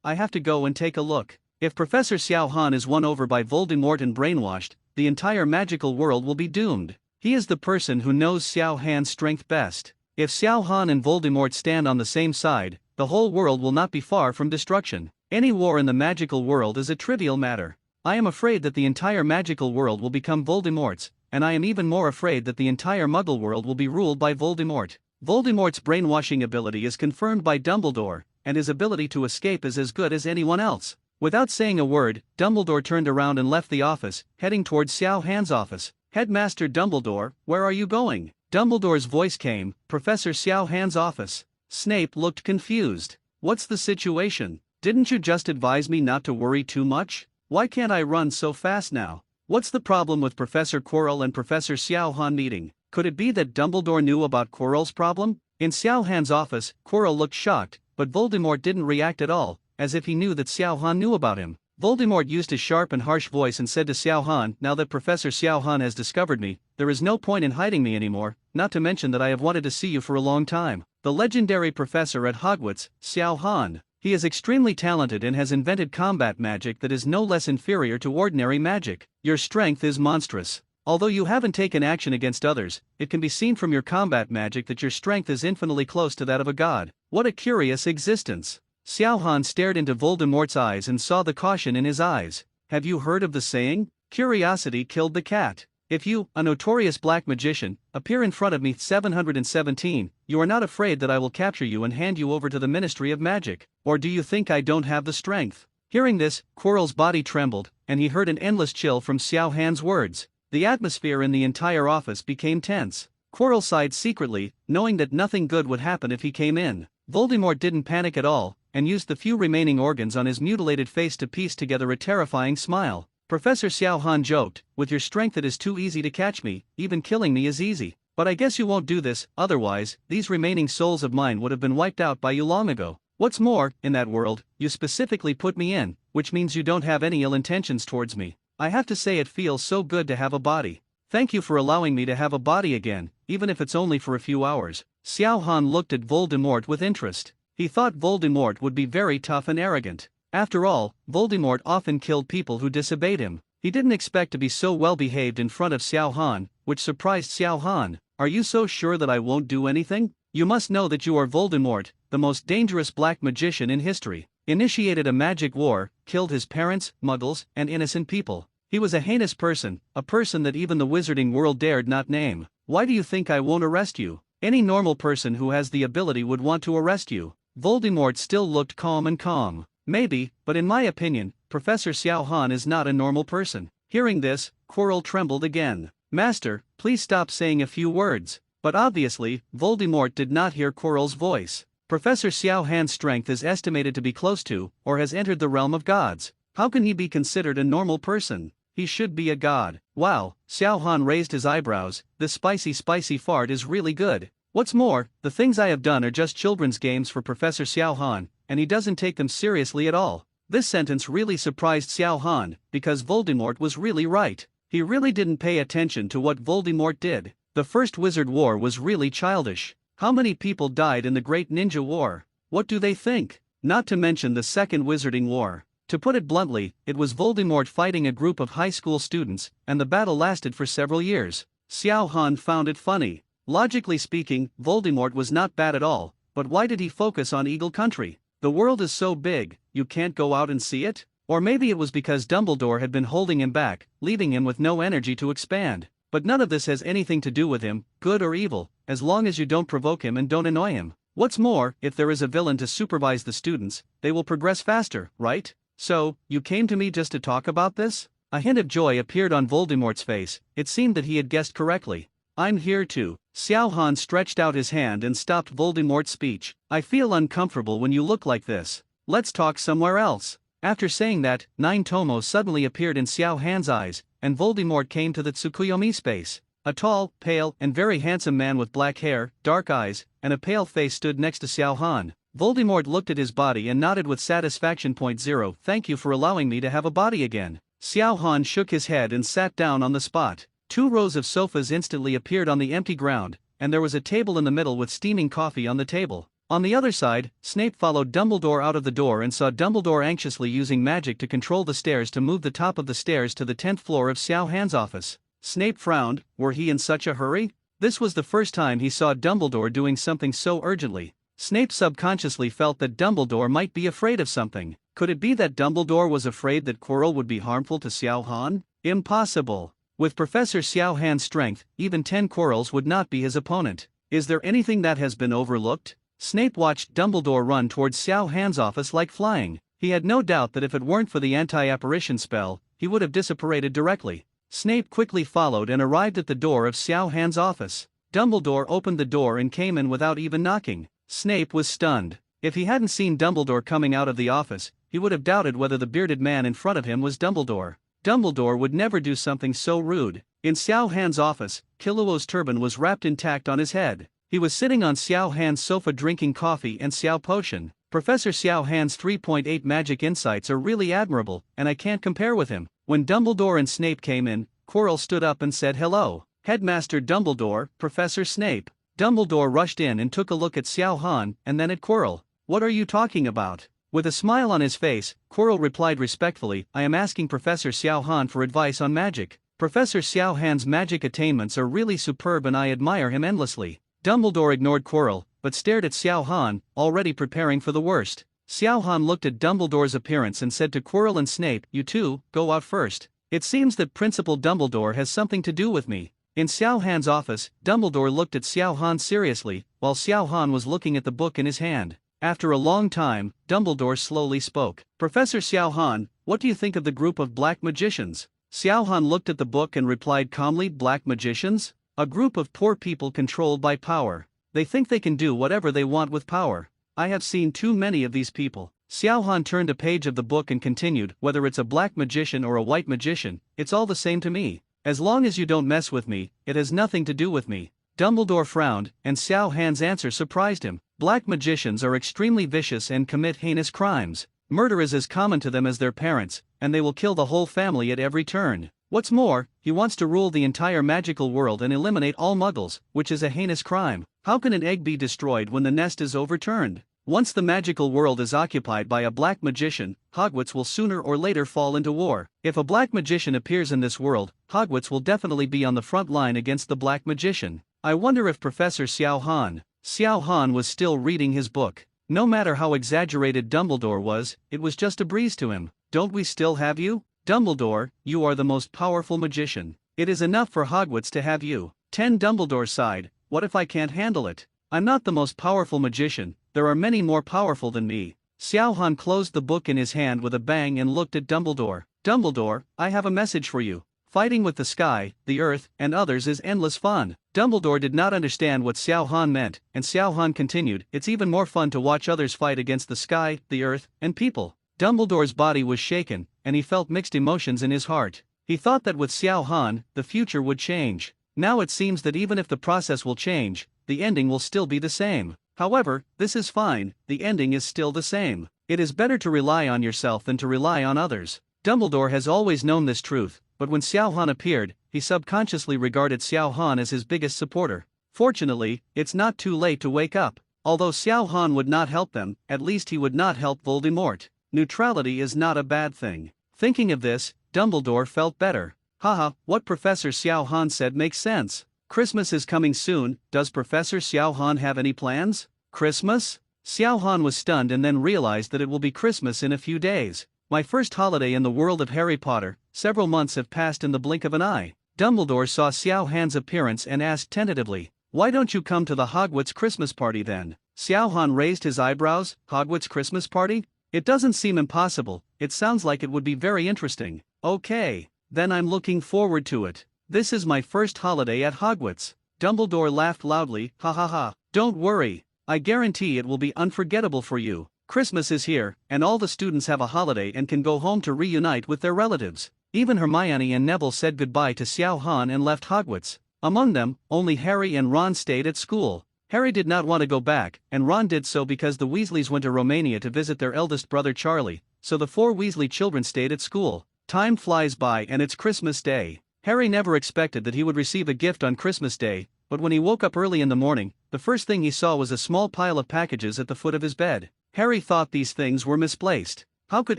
I have to go and take a look. If Professor Xiao Han is won over by Voldemort and brainwashed, the entire magical world will be doomed. He is the person who knows Xiao Han's strength best. If Xiao Han and Voldemort stand on the same side, the whole world will not be far from destruction. Any war in the magical world is a trivial matter. I am afraid that the entire magical world will become Voldemort's, and I am even more afraid that the entire Muggle world will be ruled by Voldemort. Voldemort's brainwashing ability is confirmed by Dumbledore, and his ability to escape is as good as anyone else. Without saying a word, Dumbledore turned around and left the office, heading towards Xiao Han's office. "Headmaster Dumbledore, where are you going?" Dumbledore's voice came. "Professor Xiao Han's office." Snape looked confused. "What's the situation? Didn't you just advise me not to worry too much? Why can't I run so fast now? What's the problem with Professor Quirrell and Professor Xiao Han meeting? Could it be that Dumbledore knew about Quirrell's problem?" In Xiao Han's office, Quirrell looked shocked, but Voldemort didn't react at all, as if he knew that Xiao Han knew about him. Voldemort used his sharp and harsh voice and said to Xiao Han, "Now that Professor Xiao Han has discovered me, there is no point in hiding me anymore, not to mention that I have wanted to see you for a long time. The legendary professor at Hogwarts, Xiao Han. He is extremely talented and has invented combat magic that is no less inferior to ordinary magic. Your strength is monstrous. Although you haven't taken action against others, it can be seen from your combat magic that your strength is infinitely close to that of a god. What a curious existence." Xiao Han stared into Voldemort's eyes and saw the caution in his eyes. "Have you heard of the saying? Curiosity killed the cat. If you, a notorious black magician, appear in front of me 717, you are not afraid that I will capture you and hand you over to the Ministry of Magic, or do you think I don't have the strength?" Hearing this, Quirrell's body trembled, and he heard an endless chill from Xiao Han's words. The atmosphere in the entire office became tense. Quirrell sighed secretly, knowing that nothing good would happen if he came in. Voldemort didn't panic at all, and used the few remaining organs on his mutilated face to piece together a terrifying smile. Professor Xiao Han joked, "With your strength it is too easy to catch me, even killing me is easy. But I guess you won't do this, otherwise, these remaining souls of mine would have been wiped out by you long ago. What's more, in that world, you specifically put me in, which means you don't have any ill intentions towards me. I have to say it feels so good to have a body. Thank you for allowing me to have a body again, even if it's only for a few hours." Xiao Han looked at Voldemort with interest. He thought Voldemort would be very tough and arrogant. After all, Voldemort often killed people who disobeyed him. He didn't expect to be so well behaved in front of Xiao Han, which surprised Xiao Han. "Are you so sure that I won't do anything? You must know that you are Voldemort, the most dangerous black magician in history. Initiated a magic war, killed his parents, muggles, and innocent people. He was a heinous person, a person that even the wizarding world dared not name. Why do you think I won't arrest you? Any normal person who has the ability would want to arrest you." Voldemort still looked calm and calm. "Maybe, but in my opinion, Professor Xiao Han is not a normal person." Hearing this, Quirrell trembled again. "Master, please stop saying a few words." But obviously, Voldemort did not hear Quirrell's voice. Professor Xiao Han's strength is estimated to be close to, or has entered the realm of gods. How can he be considered a normal person? He should be a god. Wow, Xiao Han raised his eyebrows. "This spicy fart is really good. What's more, the things I have done are just children's games for Professor Xiao Han, and he doesn't take them seriously at all." This sentence really surprised Xiao Han, because Voldemort was really right. He really didn't pay attention to what Voldemort did. The First Wizard War was really childish. How many people died in the Great Ninja War? What do they think? Not to mention the Second Wizarding War. To put it bluntly, it was Voldemort fighting a group of high school students, and the battle lasted for several years. Xiao Han found it funny. Logically speaking, Voldemort was not bad at all, but why did he focus on Eagle Country? The world is so big, you can't go out and see it? Or maybe it was because Dumbledore had been holding him back, leaving him with no energy to expand. But none of this has anything to do with him, good or evil, as long as you don't provoke him and don't annoy him. What's more, if there is a villain to supervise the students, they will progress faster, right? So, you came to me just to talk about this? A hint of joy appeared on Voldemort's face. It seemed that he had guessed correctly. I'm here too. Xiao Han stretched out his hand and stopped Voldemort's speech. I feel uncomfortable when you look like this. Let's talk somewhere else. After saying that, 9 tomos suddenly appeared in Xiao Han's eyes, and Voldemort came to the Tsukuyomi space. A tall, pale, and very handsome man with black hair, dark eyes, and a pale face stood next to Xiao Han. Voldemort looked at his body and nodded with satisfaction. Thank you for allowing me to have a body again. Xiao Han shook his head and sat down on the spot. 2 rows of sofas instantly appeared on the empty ground, and there was a table in the middle with steaming coffee on the table. On the other side, Snape followed Dumbledore out of the door and saw Dumbledore anxiously using magic to control the stairs to move the top of the stairs to the 10th floor of Xiao Han's office. Snape frowned. Were he in such a hurry? This was the first time he saw Dumbledore doing something so urgently. Snape subconsciously felt that Dumbledore might be afraid of something. Could it be that Dumbledore was afraid that Quirrell would be harmful to Xiao Han? Impossible. With Professor Xiao Han's strength, even 10 Quirrells would not be his opponent. Is there anything that has been overlooked? Snape watched Dumbledore run towards Xiao Han's office like flying. He had no doubt that if it weren't for the anti-apparition spell, he would have disapparated directly. Snape quickly followed and arrived at the door of Xiao Han's office. Dumbledore opened the door and came in without even knocking. Snape was stunned. If he hadn't seen Dumbledore coming out of the office, he would have doubted whether the bearded man in front of him was Dumbledore. Dumbledore would never do something so rude. In Xiao Han's office, Killuo's turban was wrapped intact on his head. He was sitting on Xiao Han's sofa drinking coffee and Xiao potion. Professor Xiao Han's 3.8 magic insights are really admirable, and I can't compare with him. When Dumbledore and Snape came in, Quirrell stood up and said hello. Headmaster Dumbledore, Professor Snape. Dumbledore rushed in and took a look at Xiao Han and then at Quirrell. What are you talking about? With a smile on his face, Quirrell replied respectfully, I am asking Professor Xiao Han for advice on magic. Professor Xiao Han's magic attainments are really superb and I admire him endlessly. Dumbledore ignored Quirrell, but stared at Xiao Han, already preparing for the worst. Xiao Han looked at Dumbledore's appearance and said to Quirrell and Snape, you two, go out first. It seems that Principal Dumbledore has something to do with me. In Xiao Han's office, Dumbledore looked at Xiao Han seriously, while Xiao Han was looking at the book in his hand. After a long time, Dumbledore slowly spoke. Professor Xiao Han, what do you think of the group of black magicians? Xiao Han looked at the book and replied calmly, black magicians? A group of poor people controlled by power. They think they can do whatever they want with power. I have seen too many of these people. Xiao Han turned a page of the book and continued, whether it's a black magician or a white magician, it's all the same to me. As long as you don't mess with me, it has nothing to do with me. Dumbledore frowned, and Xiao Han's answer surprised him. Black magicians are extremely vicious and commit heinous crimes. Murder is as common to them as their parents, and they will kill the whole family at every turn. What's more, he wants to rule the entire magical world and eliminate all muggles, which is a heinous crime. How can an egg be destroyed when the nest is overturned? Once the magical world is occupied by a black magician, Hogwarts will sooner or later fall into war. If a black magician appears in this world, Hogwarts will definitely be on the front line against the black magician. I wonder if Professor Xiao Han was still reading his book. No matter how exaggerated Dumbledore was, it was just a breeze to him. Don't we still have you? Dumbledore, you are the most powerful magician. It is enough for Hogwarts to have you. 10 Dumbledore sighed, what if I can't handle it? I'm not the most powerful magician, there are many more powerful than me. Xiao Han closed the book in his hand with a bang and looked at Dumbledore. Dumbledore, I have a message for you. Fighting with the sky, the earth, and others is endless fun. Dumbledore did not understand what Xiao Han meant, and Xiao Han continued, it's even more fun to watch others fight against the sky, the earth, and people. Dumbledore's body was shaken, and he felt mixed emotions in his heart. He thought that with Xiao Han, the future would change. Now it seems that even if the process will change, the ending will still be the same. However, this is fine, the ending is still the same. It is better to rely on yourself than to rely on others. Dumbledore has always known this truth, but when Xiao Han appeared, he subconsciously regarded Xiao Han as his biggest supporter. Fortunately, it's not too late to wake up. Although Xiao Han would not help them, at least he would not help Voldemort. Neutrality is not a bad thing. Thinking of this, Dumbledore felt better. Haha, what Professor Xiao Han said makes sense. Christmas is coming soon, does Professor Xiao Han have any plans? Christmas? Xiao Han was stunned and then realized that it will be Christmas in a few days. My first holiday in the world of Harry Potter. Several months have passed in the blink of an eye. Dumbledore saw Xiao Han's appearance and asked tentatively, "Why don't you come to the Hogwarts Christmas party then?" Xiao Han raised his eyebrows. Hogwarts Christmas party? It doesn't seem impossible, it sounds like it would be very interesting. Okay, then I'm looking forward to it. This is my first holiday at Hogwarts. Dumbledore laughed loudly, ha ha ha. Don't worry, I guarantee it will be unforgettable for you. Christmas is here, and all the students have a holiday and can go home to reunite with their relatives. Even Hermione and Neville said goodbye to Xiao Han and left Hogwarts. Among them, only Harry and Ron stayed at school. Harry did not want to go back, and Ron did so because the Weasleys went to Romania to visit their eldest brother Charlie, so the 4 Weasley children stayed at school. Time flies by and it's Christmas Day. Harry never expected that he would receive a gift on Christmas Day, but when he woke up early in the morning, the first thing he saw was a small pile of packages at the foot of his bed. Harry thought these things were misplaced. How could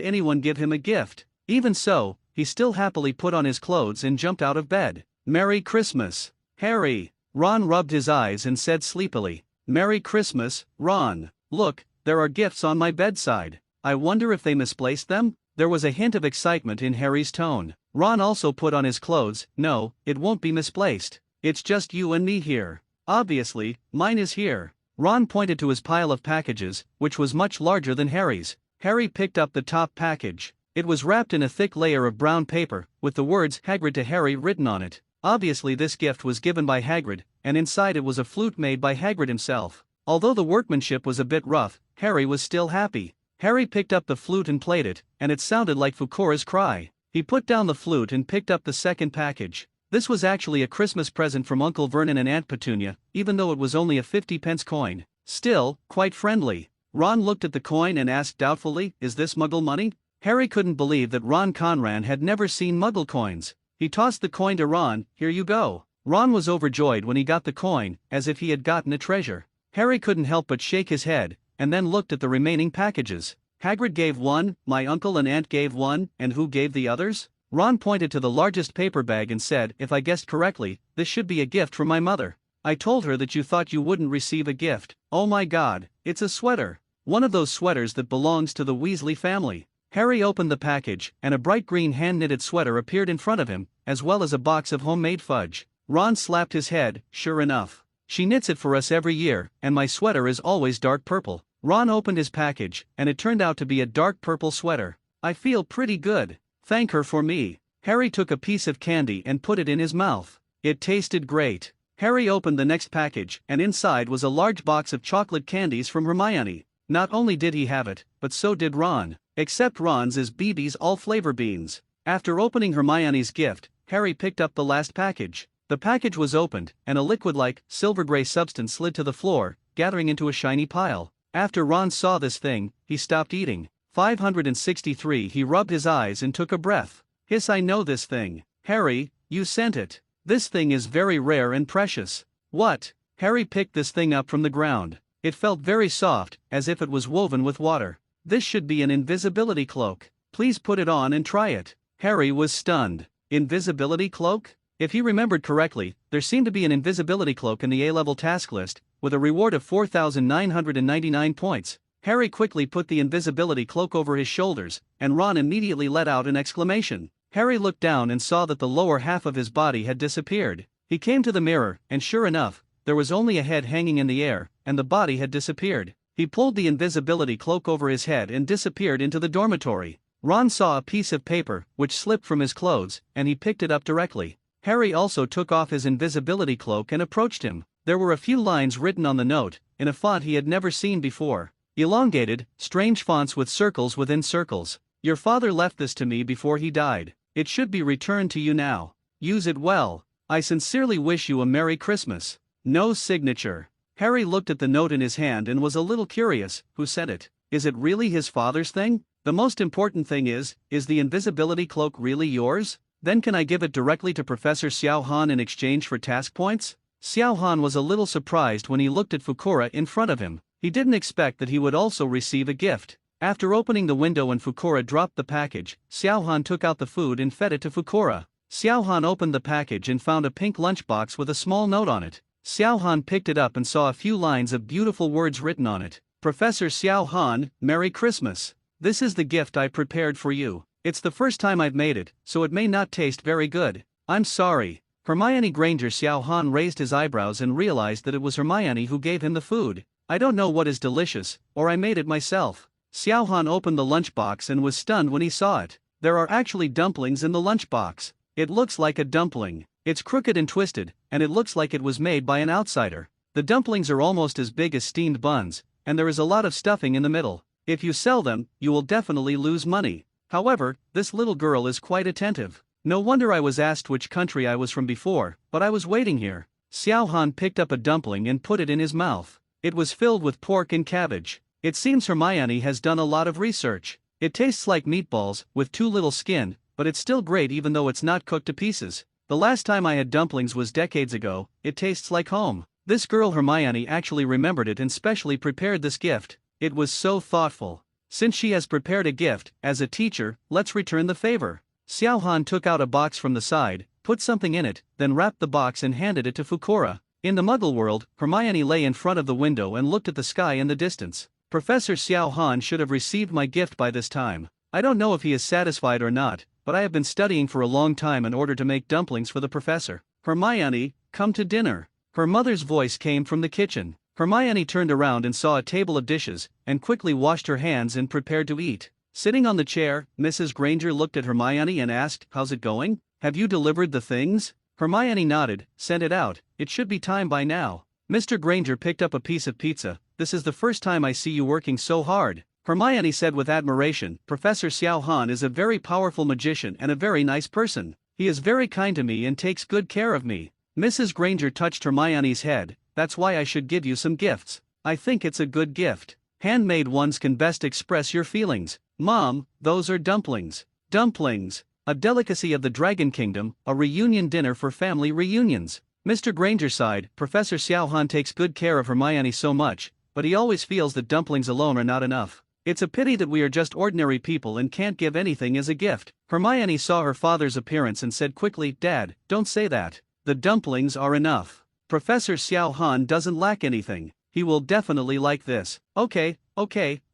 anyone give him a gift? Even so, he still happily put on his clothes and jumped out of bed. Merry Christmas, Harry! Ron rubbed his eyes and said sleepily. Merry Christmas, Ron. Look, there are gifts on my bedside. I wonder if they misplaced them? There was a hint of excitement in Harry's tone. Ron also put on his clothes. No, it won't be misplaced. It's just you and me here. Obviously, mine is here. Ron pointed to his pile of packages, which was much larger than Harry's. Harry picked up the top package. It was wrapped in a thick layer of brown paper, with the words Hagrid to Harry written on it. Obviously this gift was given by Hagrid, and inside it was a flute made by Hagrid himself. Although the workmanship was a bit rough, Harry was still happy. Harry picked up the flute and played it, and it sounded like Fukora's cry. He put down the flute and picked up the second package. This was actually a Christmas present from Uncle Vernon and Aunt Petunia, even though it was only a 50-pence coin. Still, quite friendly. Ron looked at the coin and asked doubtfully, "Is this Muggle money?" Harry couldn't believe that Ron Conran had never seen Muggle coins. He tossed the coin to Ron. "Here you go." Ron was overjoyed when he got the coin, as if he had gotten a treasure. Harry couldn't help but shake his head, and then looked at the remaining packages. Hagrid gave one, my uncle and aunt gave one, and who gave the others? Ron pointed to the largest paper bag and said, "If I guessed correctly, this should be a gift from my mother. I told her that you thought you wouldn't receive a gift. Oh my God, it's a sweater. One of those sweaters that belongs to the Weasley family." Harry opened the package, and a bright green hand-knitted sweater appeared in front of him, as well as a box of homemade fudge. Ron slapped his head. Sure enough. She knits it for us every year, and my sweater is always dark purple. Ron opened his package, and it turned out to be a dark purple sweater. I feel pretty good. Thank her for me. Harry took a piece of candy and put it in his mouth. It tasted great. Harry opened the next package, and inside was a large box of chocolate candies from Hermione. Not only did he have it, but so did Ron. Except Ron's is BB's all-flavor beans. After opening Hermione's gift, Harry picked up the last package. The package was opened, and a liquid-like, silver-gray substance slid to the floor, gathering into a shiny pile. After Ron saw this thing, he stopped eating. 563. He rubbed his eyes and took a breath. Hiss, I know this thing. Harry, you sent it. This thing is very rare and precious. What? Harry picked this thing up from the ground. It felt very soft, as if it was woven with water. This should be an invisibility cloak. Please put it on and try it. Harry was stunned. Invisibility cloak? If he remembered correctly, there seemed to be an invisibility cloak in the A-level task list, with a reward of 4,999 points. Harry quickly put the invisibility cloak over his shoulders, and Ron immediately let out an exclamation. Harry looked down and saw that the lower half of his body had disappeared. He came to the mirror, and sure enough, there was only a head hanging in the air, and the body had disappeared. He pulled the invisibility cloak over his head and disappeared into the dormitory. Ron saw a piece of paper, which slipped from his clothes, and he picked it up directly. Harry also took off his invisibility cloak and approached him. There were a few lines written on the note, in a font he had never seen before. Elongated, strange fonts with circles within circles. Your father left this to me before he died. It should be returned to you now. Use it well. I sincerely wish you a Merry Christmas. No signature. Harry looked at the note in his hand and was a little curious. Who sent it? Is it really his father's thing? The most important thing is the invisibility cloak really yours? Then can I give it directly to Professor Xiao Han in exchange for task points? Xiao Han was a little surprised when he looked at Fukora in front of him. He didn't expect that he would also receive a gift. After opening the window and Fukora dropped the package, Xiao Han took out the food and fed it to Fukora. Xiao Han opened the package and found a pink lunchbox with a small note on it. Xiao Han picked it up and saw a few lines of beautiful words written on it. Professor Xiao Han, Merry Christmas. this is the gift I prepared for you. It's the first time I've made it, so it may not taste very good. I'm sorry. Hermione Granger. Xiao Han raised his eyebrows and realized that it was Hermione who gave him the food. I don't know what is delicious, or I made it myself. Xiao Han opened the lunchbox and was stunned when he saw it. There are actually dumplings in the lunchbox. It looks like a dumpling. It's crooked and twisted, and it looks like it was made by an outsider. The dumplings are almost as big as steamed buns, and there is a lot of stuffing in the middle. If you sell them, you will definitely lose money. However, this little girl is quite attentive. No wonder I was asked which country I was from before, but I was waiting here. Xiao Han picked up a dumpling and put it in his mouth. It was filled with pork and cabbage. It seems Hermione has done a lot of research. It tastes like meatballs, with too little skin, but it's still great even though it's not cooked to pieces. The last time I had dumplings was decades ago. It tastes like home. This girl Hermione actually remembered it and specially prepared this gift. It was so thoughtful. Since she has prepared a gift, as a teacher, let's return the favor. Xiao Han took out a box from the side, put something in it, then wrapped the box and handed it to Fukura. In the Muggle world, Hermione lay in front of the window and looked at the sky in the distance. Professor Xiao Han should have received my gift by this time. I don't know if he is satisfied or not, but I have been studying for a long time in order to make dumplings for the professor. Hermione, come to dinner. Her mother's voice came from the kitchen. Hermione turned around and saw a table of dishes, and quickly washed her hands and prepared to eat. Sitting on the chair, Mrs. Granger looked at Hermione and asked, "How's it going? Have you delivered the things?" Hermione nodded. "Sent it out, it should be time by now." Mr. Granger picked up a piece of pizza. "This is the first time I see you working so hard," Hermione said with admiration. "Professor Xiao Han is a very powerful magician and a very nice person. He is very kind to me and takes good care of me." Mrs. Granger touched Hermione's head. "That's why I should give you some gifts. I think it's a good gift. Handmade ones can best express your feelings." "Mom, those are dumplings." "Dumplings, a delicacy of the Dragon Kingdom, a reunion dinner for family reunions." Mr. Granger sighed. Professor Xiao Han takes good care of Hermione so much, but he always feels that dumplings alone are not enough. It's a pity that we are just ordinary people and can't give anything as a gift. Hermione saw her father's appearance and said quickly, "Dad, don't say that. The dumplings are enough. Professor Xiao Han doesn't lack anything. He will definitely like this." Okay,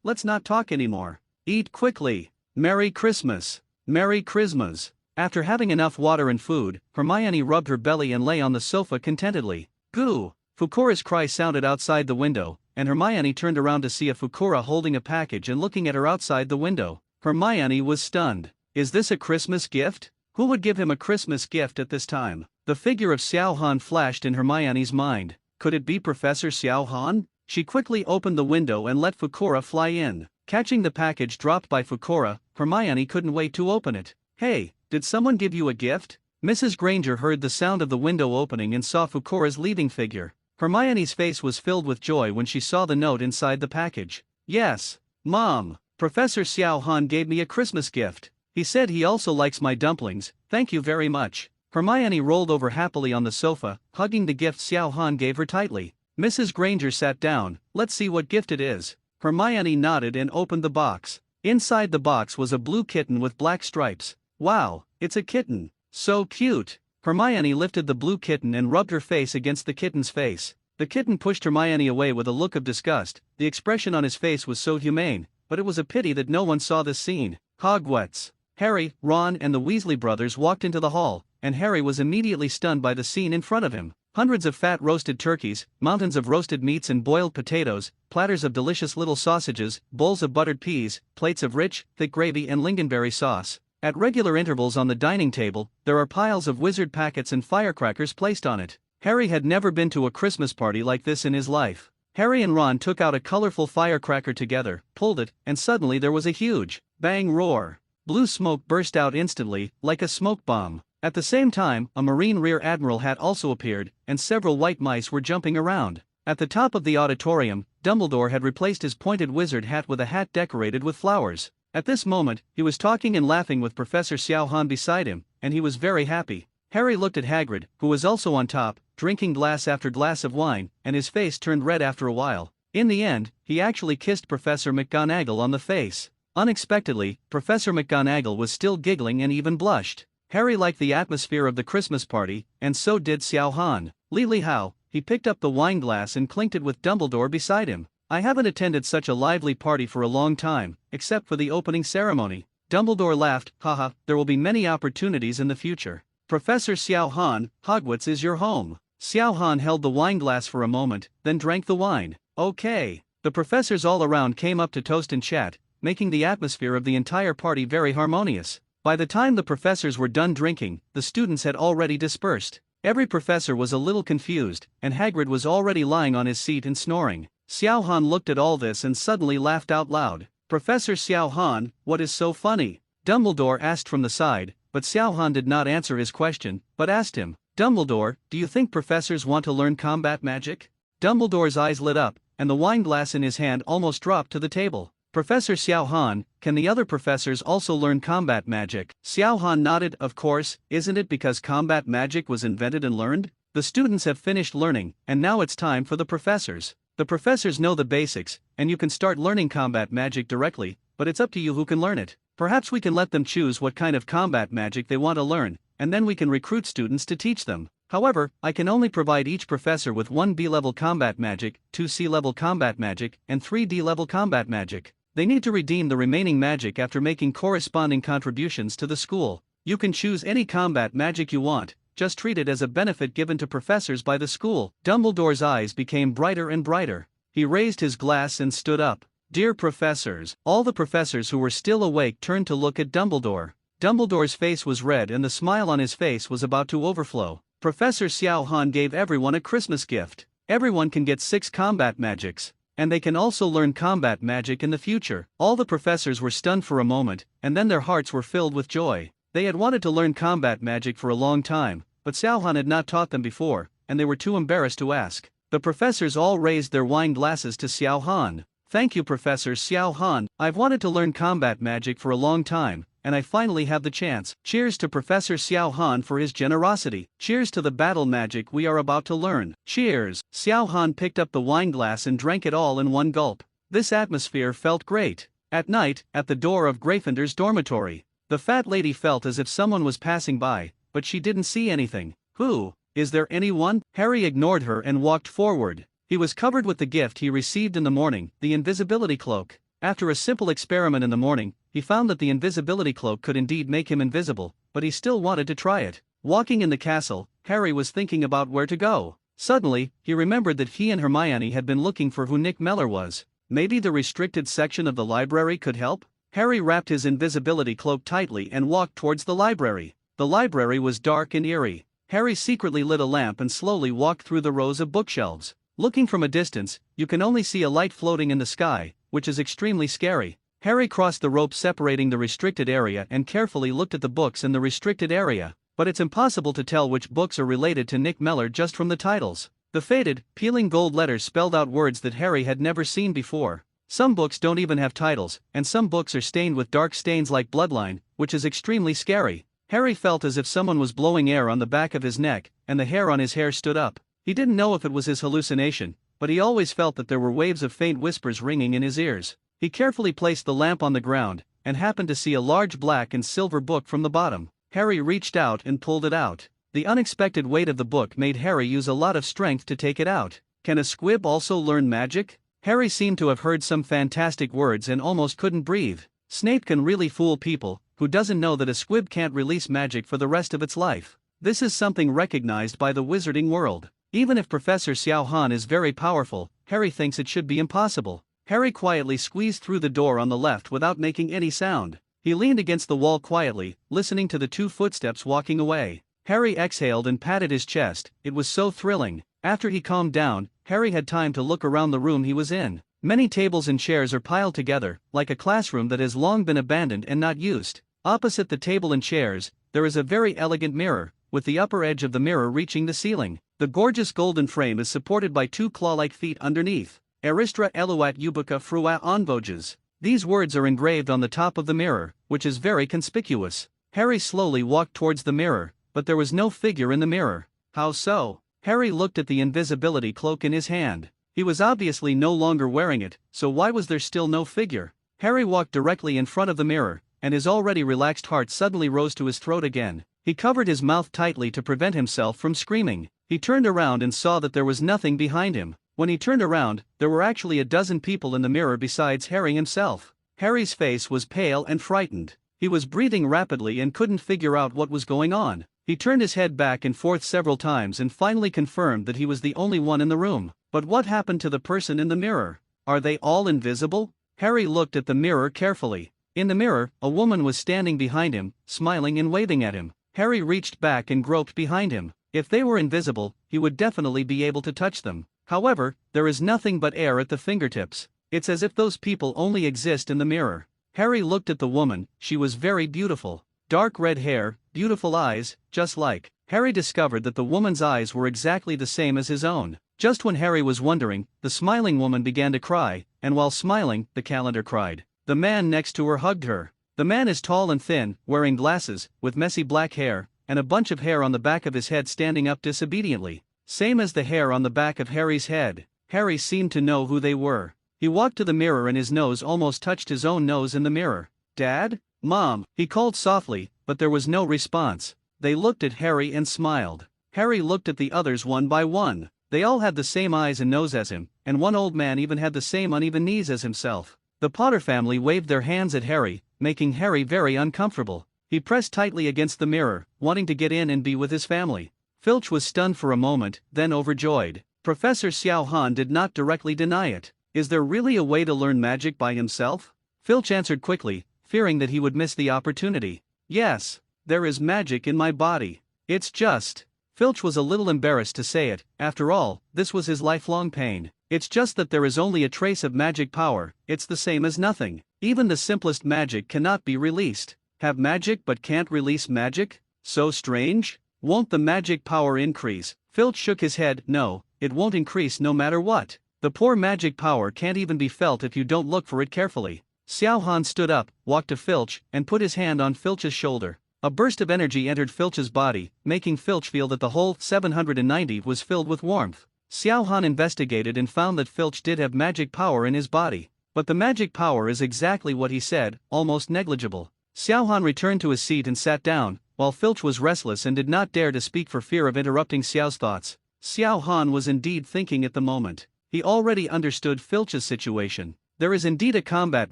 let's not talk anymore. Eat quickly. Merry Christmas. Merry Christmas. After having enough water and food, Hermione rubbed her belly and lay on the sofa contentedly. Goo! Fukura's cry sounded outside the window, and Hermione turned around to see a Fukura holding a package and looking at her outside the window. Hermione was stunned. Is this a Christmas gift? Who would give him a Christmas gift at this time? The figure of Xiao Han flashed in Hermione's mind. Could it be Professor Xiao Han? She quickly opened the window and let Fukura fly in. Catching the package dropped by Fukura, Hermione couldn't wait to open it. "Hey, did someone give you a gift?" Mrs. Granger heard the sound of the window opening and saw Fukura's leading figure. Hermione's face was filled with joy when she saw the note inside the package. "Yes, Mom, Professor Xiao Han gave me a Christmas gift. He said he also likes my dumplings, thank you very much." Hermione rolled over happily on the sofa, hugging the gift Xiao Han gave her tightly. Mrs. Granger sat down. "Let's see what gift it is." Hermione nodded and opened the box. Inside the box was a blue kitten with black stripes. "Wow, it's a kitten. So cute." Hermione lifted the blue kitten and rubbed her face against the kitten's face. The kitten pushed Hermione away with a look of disgust. The expression on his face was so humane, but it was a pity that no one saw this scene. Hogwarts. Harry, Ron and the Weasley brothers walked into the hall, and Harry was immediately stunned by the scene in front of him. Hundreds of fat roasted turkeys, mountains of roasted meats and boiled potatoes, platters of delicious little sausages, bowls of buttered peas, plates of rich, thick gravy and lingonberry sauce. At regular intervals on the dining table, there are piles of wizard packets and firecrackers placed on it. Harry had never been to a Christmas party like this in his life. Harry and Ron took out a colorful firecracker together, pulled it, and suddenly there was a huge bang roar. Blue smoke burst out instantly, like a smoke bomb. At the same time, a Marine Rear Admiral hat also appeared, and several white mice were jumping around. At the top of the auditorium, Dumbledore had replaced his pointed wizard hat with a hat decorated with flowers. At this moment, he was talking and laughing with Professor Xiao Han beside him, and he was very happy. Harry looked at Hagrid, who was also on top, drinking glass after glass of wine, and his face turned red after a while. In the end, he actually kissed Professor McGonagall on the face. Unexpectedly, Professor McGonagall was still giggling and even blushed. Harry liked the atmosphere of the Christmas party, and so did Xiao Han. Li Hao, he picked up the wine glass and clinked it with Dumbledore beside him. I haven't attended such a lively party for a long time, except for the opening ceremony. Dumbledore laughed, haha, there will be many opportunities in the future. Professor Xiao Han, Hogwarts is your home. Xiao Han held the wine glass for a moment, then drank the wine. Okay. The professors all around came up to toast and chat, making the atmosphere of the entire party very harmonious. By the time the professors were done drinking, the students had already dispersed. Every professor was a little confused, and Hagrid was already lying on his seat and snoring. Xiao Han looked at all this and suddenly laughed out loud. Professor Xiao Han, what is so funny? Dumbledore asked from the side, but Xiao Han did not answer his question, but asked him, Dumbledore, do you think professors want to learn combat magic? Dumbledore's eyes lit up, and the wine glass in his hand almost dropped to the table. Professor Xiao Han, can the other professors also learn combat magic? Xiao Han nodded, of course, isn't it because combat magic was invented and learned? The students have finished learning, and now it's time for the professors. The professors know the basics, and you can start learning combat magic directly, but it's up to you who can learn it. Perhaps we can let them choose what kind of combat magic they want to learn, and then we can recruit students to teach them. However, I can only provide each professor with 1 B-level combat magic, 2 C-level combat magic, and 3 D-level combat magic. They need to redeem the remaining magic after making corresponding contributions to the school. You can choose any combat magic you want, just treat it as a benefit given to professors by the school. Dumbledore's eyes became brighter and brighter. He raised his glass and stood up. Dear professors, all the professors who were still awake turned to look at Dumbledore. Dumbledore's face was red and the smile on his face was about to overflow. Professor Xiao Han gave everyone a Christmas gift. Everyone can get 6 combat magics, and they can also learn combat magic in the future. All the professors were stunned for a moment, and then their hearts were filled with joy. They had wanted to learn combat magic for a long time, but Xiao Han had not taught them before, and they were too embarrassed to ask. The professors all raised their wine glasses to Xiao Han. Thank you, Professor Xiao Han. I've wanted to learn combat magic for a long time, and I finally have the chance. Cheers to Professor Xiao Han for his generosity. Cheers to the battle magic we are about to learn. Cheers. Xiao Han picked up the wine glass and drank it all in one gulp. This atmosphere felt great. At night, at the door of Gryffindor's dormitory, the fat lady felt as if someone was passing by, but she didn't see anything. Who? Is there anyone? Harry ignored her and walked forward. He was covered with the gift he received in the morning, the invisibility cloak. After a simple experiment in the morning, he found that the invisibility cloak could indeed make him invisible, but he still wanted to try it. Walking in the castle, Harry was thinking about where to go. Suddenly, he remembered that he and Hermione had been looking for who Nick Mellor was. Maybe the restricted section of the library could help? Harry wrapped his invisibility cloak tightly and walked towards the library. The library was dark and eerie. Harry secretly lit a lamp and slowly walked through the rows of bookshelves. Looking from a distance, you can only see a light floating in the sky, which is extremely scary. Harry crossed the rope separating the restricted area and carefully looked at the books in the restricted area, but it's impossible to tell which books are related to Nick Mellor just from the titles. The faded, peeling gold letters spelled out words that Harry had never seen before. Some books don't even have titles, and some books are stained with dark stains like bloodline, which is extremely scary. Harry felt as if someone was blowing air on the back of his neck, and the hair on his hair stood up. He didn't know if it was his hallucination, but he always felt that there were waves of faint whispers ringing in his ears. He carefully placed the lamp on the ground, and happened to see a large black and silver book from the bottom. Harry reached out and pulled it out. The unexpected weight of the book made Harry use a lot of strength to take it out. Can a squib also learn magic? Harry seemed to have heard some fantastic words and almost couldn't breathe. Snape can really fool people. Who doesn't know that a squib can't release magic for the rest of its life? This is something recognized by the wizarding world. Even if Professor Xiao Han is very powerful, Harry thinks it should be impossible. Harry quietly squeezed through the door on the left without making any sound. He leaned against the wall quietly, listening to the 2 footsteps walking away. Harry exhaled and patted his chest. It was so thrilling. After he calmed down, Harry had time to look around the room he was in. Many tables and chairs are piled together, like a classroom that has long been abandoned and not used. Opposite the table and chairs, there is a very elegant mirror, with the upper edge of the mirror reaching the ceiling. The gorgeous golden frame is supported by 2 claw-like feet underneath. Aristra eluat ubica frua onvoges. These words are engraved on the top of the mirror, which is very conspicuous. Harry slowly walked towards the mirror, but there was no figure in the mirror. How so? Harry looked at the invisibility cloak in his hand. He was obviously no longer wearing it, so why was there still no figure? Harry walked directly in front of the mirror, and his already relaxed heart suddenly rose to his throat again. He covered his mouth tightly to prevent himself from screaming. He turned around and saw that there was nothing behind him. When he turned around, there were actually a dozen people in the mirror besides Harry himself. Harry's face was pale and frightened. He was breathing rapidly and couldn't figure out what was going on. He turned his head back and forth several times and finally confirmed that he was the only one in the room. But what happened to the person in the mirror? Are they all invisible? Harry looked at the mirror carefully. In the mirror, a woman was standing behind him, smiling and waving at him. Harry reached back and groped behind him. If they were invisible, he would definitely be able to touch them. However, there is nothing but air at the fingertips. It's as if those people only exist in the mirror. Harry looked at the woman. She was very beautiful. Dark red hair, beautiful eyes, just like. Harry discovered that the woman's eyes were exactly the same as his own. Just when Harry was wondering, the smiling woman began to cry, and while smiling, the calendar cried. The man next to her hugged her. The man is tall and thin, wearing glasses, with messy black hair, and a bunch of hair on the back of his head standing up disobediently. Same as the hair on the back of Harry's head. Harry seemed to know who they were. He walked to the mirror and his nose almost touched his own nose in the mirror. "Dad? Mom?" he called softly, but there was no response. They looked at Harry and smiled. Harry looked at the others one by one. They all had the same eyes and nose as him, and one old man even had the same uneven knees as himself. The Potter family waved their hands at Harry, making Harry very uncomfortable. He pressed tightly against the mirror, wanting to get in and be with his family. Filch was stunned for a moment, then overjoyed. Professor Xiao Han did not directly deny it. Is there really a way to learn magic by himself? Filch answered quickly, fearing that he would miss the opportunity. Yes, there is magic in my body. It's just. Filch was a little embarrassed to say it. After all, this was his lifelong pain. It's just that there is only a trace of magic power. It's the same as nothing. Even the simplest magic cannot be released. Have magic but can't release magic? So strange? Won't the magic power increase? Filch shook his head. No, it won't increase no matter what. The poor magic power can't even be felt if you don't look for it carefully. Xiao Han stood up, walked to Filch, and put his hand on Filch's shoulder. A burst of energy entered Filch's body, making Filch feel that the whole 790 was filled with warmth. Xiao Han investigated and found that Filch did have magic power in his body. But the magic power is exactly what he said, almost negligible. Xiao Han returned to his seat and sat down, while Filch was restless and did not dare to speak for fear of interrupting Xiao's thoughts. Xiao Han was indeed thinking at the moment. He already understood Filch's situation. There is indeed a combat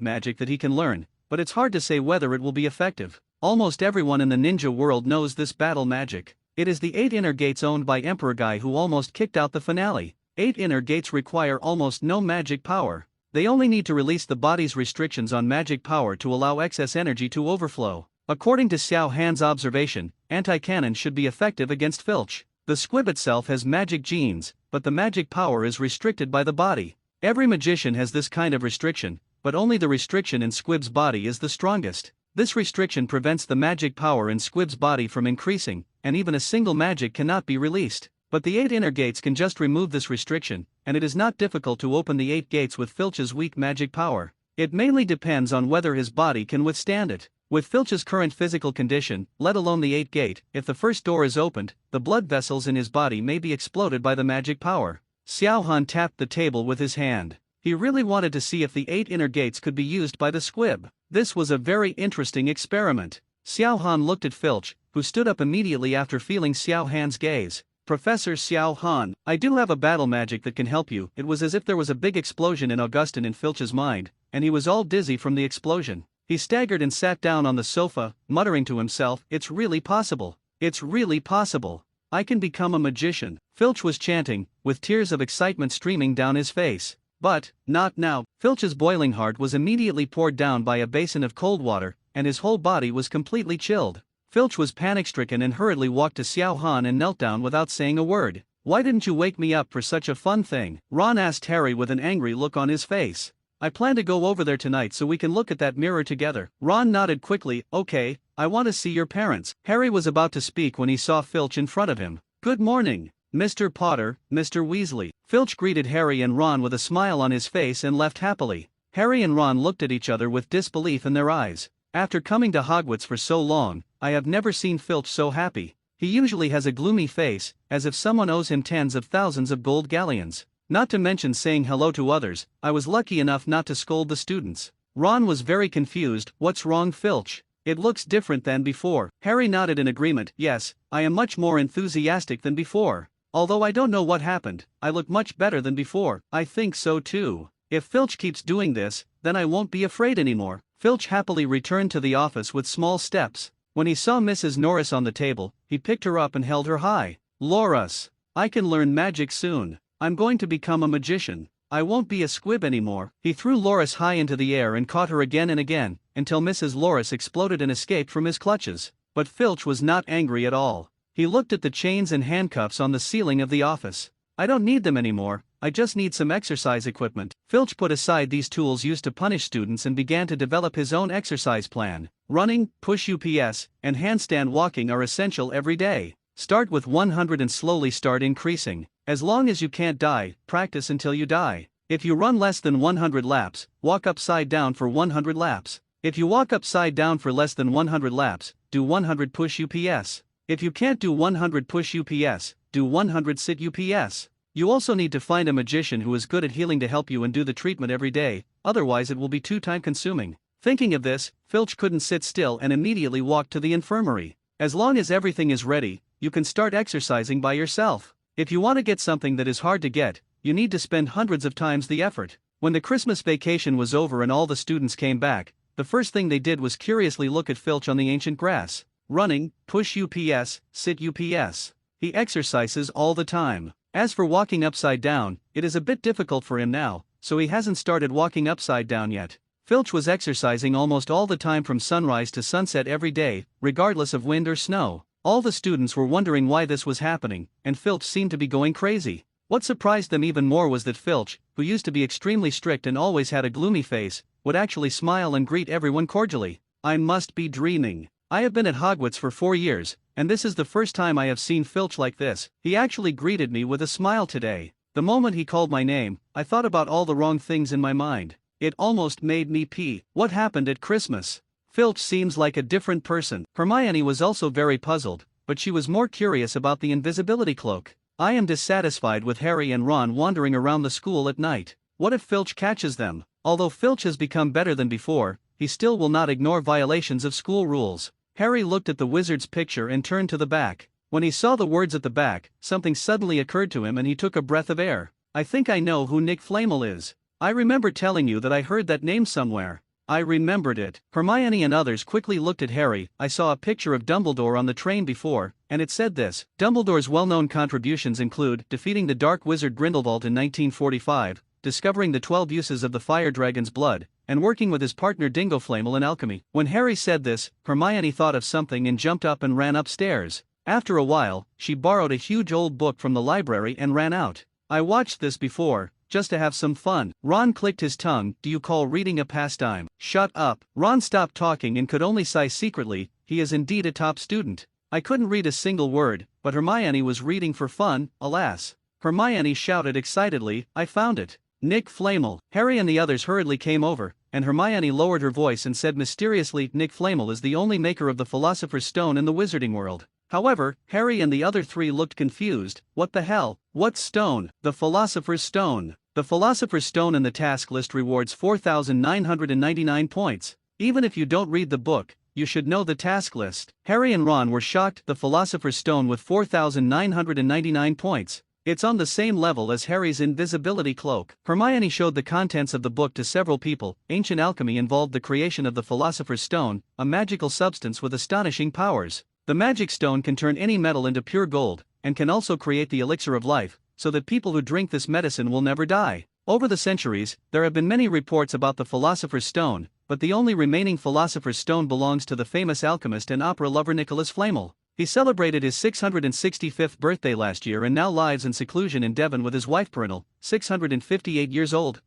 magic that he can learn, but it's hard to say whether it will be effective. Almost everyone in the ninja world knows this battle magic. It is the 8 inner gates owned by Emperor Guy who almost kicked out the finale. 8 inner gates require almost no magic power. They only need to release the body's restrictions on magic power to allow excess energy to overflow. According to Xiao Han's observation, anti-cannon should be effective against Filch. The squib itself has magic genes, but the magic power is restricted by the body. Every magician has this kind of restriction, but only the restriction in Squib's body is the strongest. This restriction prevents the magic power in Squib's body from increasing, and even a single magic cannot be released. But the 8 inner gates can just remove this restriction, and it is not difficult to open the 8 gates with Filch's weak magic power. It mainly depends on whether his body can withstand it. With Filch's current physical condition, let alone the 8 gate, if the first door is opened, the blood vessels in his body may be exploded by the magic power. Xiao Han tapped the table with his hand. He really wanted to see if the 8 inner gates could be used by the squib. This was a very interesting experiment. Xiao Han looked at Filch, who stood up immediately after feeling Xiao Han's gaze. Professor Xiao Han, I do have a battle magic that can help you. It was as if there was a big explosion in Augustin in Filch's mind, and he was all dizzy from the explosion. He staggered and sat down on the sofa, muttering to himself, "It's really possible. It's really possible. I can become a magician." Filch was chanting, with tears of excitement streaming down his face. But, not now. Filch's boiling heart was immediately poured down by a basin of cold water, and his whole body was completely chilled. Filch was panic-stricken and hurriedly walked to Xiao Han and knelt down without saying a word. "Why didn't you wake me up for such a fun thing?" Ron asked Harry with an angry look on his face. "I plan to go over there tonight so we can look at that mirror together." Ron nodded quickly. "Okay, I want to see your parents." Harry was about to speak when he saw Filch in front of him. "Good morning, Mr. Potter, Mr. Weasley." Filch greeted Harry and Ron with a smile on his face and left happily. Harry and Ron looked at each other with disbelief in their eyes. After coming to Hogwarts for so long, I have never seen Filch so happy. He usually has a gloomy face, as if someone owes him tens of thousands of gold galleons. Not to mention saying hello to others. I was lucky enough not to scold the students. Ron was very confused. "What's wrong, Filch? It looks different than before." Harry nodded in agreement. "Yes, I am much more enthusiastic than before. Although I don't know what happened, I look much better than before." "I think so too. If Filch keeps doing this, then I won't be afraid anymore." Filch happily returned to the office with small steps. When he saw Mrs. Norris on the table, he picked her up and held her high. "Loris, I can learn magic soon. I'm going to become a magician. I won't be a squib anymore." He threw Loris high into the air and caught her again and again, until Mrs. Loris exploded and escaped from his clutches. But Filch was not angry at all. He looked at the chains and handcuffs on the ceiling of the office. "I don't need them anymore, I just need some exercise equipment." Filch put aside these tools used to punish students and began to develop his own exercise plan. Running, push-ups, and handstand walking are essential every day. Start with 100 and slowly start increasing. As long as you can't die, practice until you die. If you run less than 100 laps, walk upside down for 100 laps. If you walk upside down for less than 100 laps, do 100 push-ups. If you can't do 100 push-ups, do 100 sit-ups. You also need to find a magician who is good at healing to help you and do the treatment every day, otherwise it will be too time-consuming. Thinking of this, Filch couldn't sit still and immediately walked to the infirmary. As long as everything is ready, you can start exercising by yourself. If you want to get something that is hard to get, you need to spend hundreds of times the effort. When the Christmas vacation was over and all the students came back, the first thing they did was curiously look at Filch on the ancient grass. Running, push-ups, sit-ups. He exercises all the time. As for walking upside down, it is a bit difficult for him now, so he hasn't started walking upside down yet. Filch was exercising almost all the time from sunrise to sunset every day, regardless of wind or snow. All the students were wondering why this was happening, and Filch seemed to be going crazy. What surprised them even more was that Filch, who used to be extremely strict and always had a gloomy face, would actually smile and greet everyone cordially. "I must be dreaming. I have been at Hogwarts for 4 years, and this is the first time I have seen Filch like this. He actually greeted me with a smile today. The moment he called my name, I thought about all the wrong things in my mind. It almost made me pee. What happened at Christmas? Filch seems like a different person." Hermione was also very puzzled, but she was more curious about the invisibility cloak. "I am dissatisfied with Harry and Ron wandering around the school at night. What if Filch catches them?" Although Filch has become better than before, he still will not ignore violations of school rules. Harry looked at the wizard's picture and turned to the back. When he saw the words at the back, something suddenly occurred to him and he took a breath of air. "I think I know who Nick Flamel is. I remember telling you that I heard that name somewhere." I remembered it. Hermione and others quickly looked at Harry. "I saw a picture of Dumbledore on the train before, and it said this. Dumbledore's well-known contributions include defeating the Dark Wizard Grindelwald in 1945, discovering the 12 uses of the fire dragon's blood, and working with his partner Dingo Flamel in alchemy." When Harry said this, Hermione thought of something and jumped up and ran upstairs. After a while, she borrowed a huge old book from the library and ran out. "I watched this before, just to have some fun." Ron clicked his tongue. "Do you call reading a pastime?" "Shut up." Ron stopped talking and could only sigh secretly. He is indeed a top student. "I couldn't read a single word, but Hermione was reading for fun, alas." Hermione shouted excitedly, "I found it. Nick Flamel." Harry and the others hurriedly came over, and Hermione lowered her voice and said mysteriously, "Nick Flamel is the only maker of the Philosopher's Stone in the wizarding world." However, Harry and the other three looked confused. "What the hell? What stone?" "The Philosopher's Stone. The Philosopher's Stone in the task list rewards 4,999 points. Even if you don't read the book, you should know the task list." Harry and Ron were shocked. "The Philosopher's Stone with 4,999 points. It's on the same level as Harry's invisibility cloak." Hermione showed the contents of the book to several people. Ancient alchemy involved the creation of the Philosopher's Stone, a magical substance with astonishing powers. The magic stone can turn any metal into pure gold, and can also create the elixir of life, so that people who drink this medicine will never die. Over the centuries, there have been many reports about the Philosopher's Stone, but the only remaining Philosopher's Stone belongs to the famous alchemist and opera lover Nicholas Flamel. He celebrated his 665th birthday last year and now lives in seclusion in Devon with his wife Pernil, 658 years old.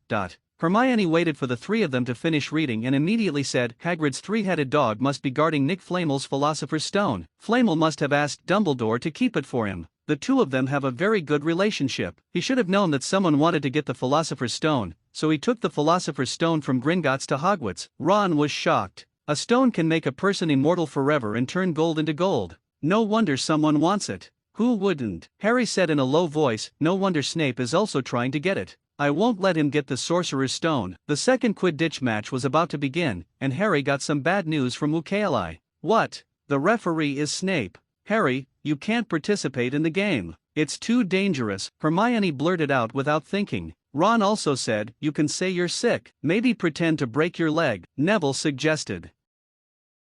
Hermione waited for the three of them to finish reading and immediately said, "Hagrid's three-headed dog must be guarding Nick Flamel's Philosopher's Stone. Flamel must have asked Dumbledore to keep it for him. The two of them have a very good relationship. He should have known that someone wanted to get the Philosopher's Stone, so he took the Philosopher's Stone from Gringotts to Hogwarts." Ron was shocked. A stone can make a person immortal forever and turn gold into gold. No wonder someone wants it. Who wouldn't? Harry said in a low voice. No wonder Snape is also trying to get it. I won't let him get the Sorcerer's Stone. The second Quidditch match was about to begin, and Harry got some bad news from Mukaeli. What? The referee is Snape. Harry, you can't participate in the game. It's too dangerous, Hermione blurted out without thinking. Ron also said, you can say you're sick, maybe pretend to break your leg, Neville suggested.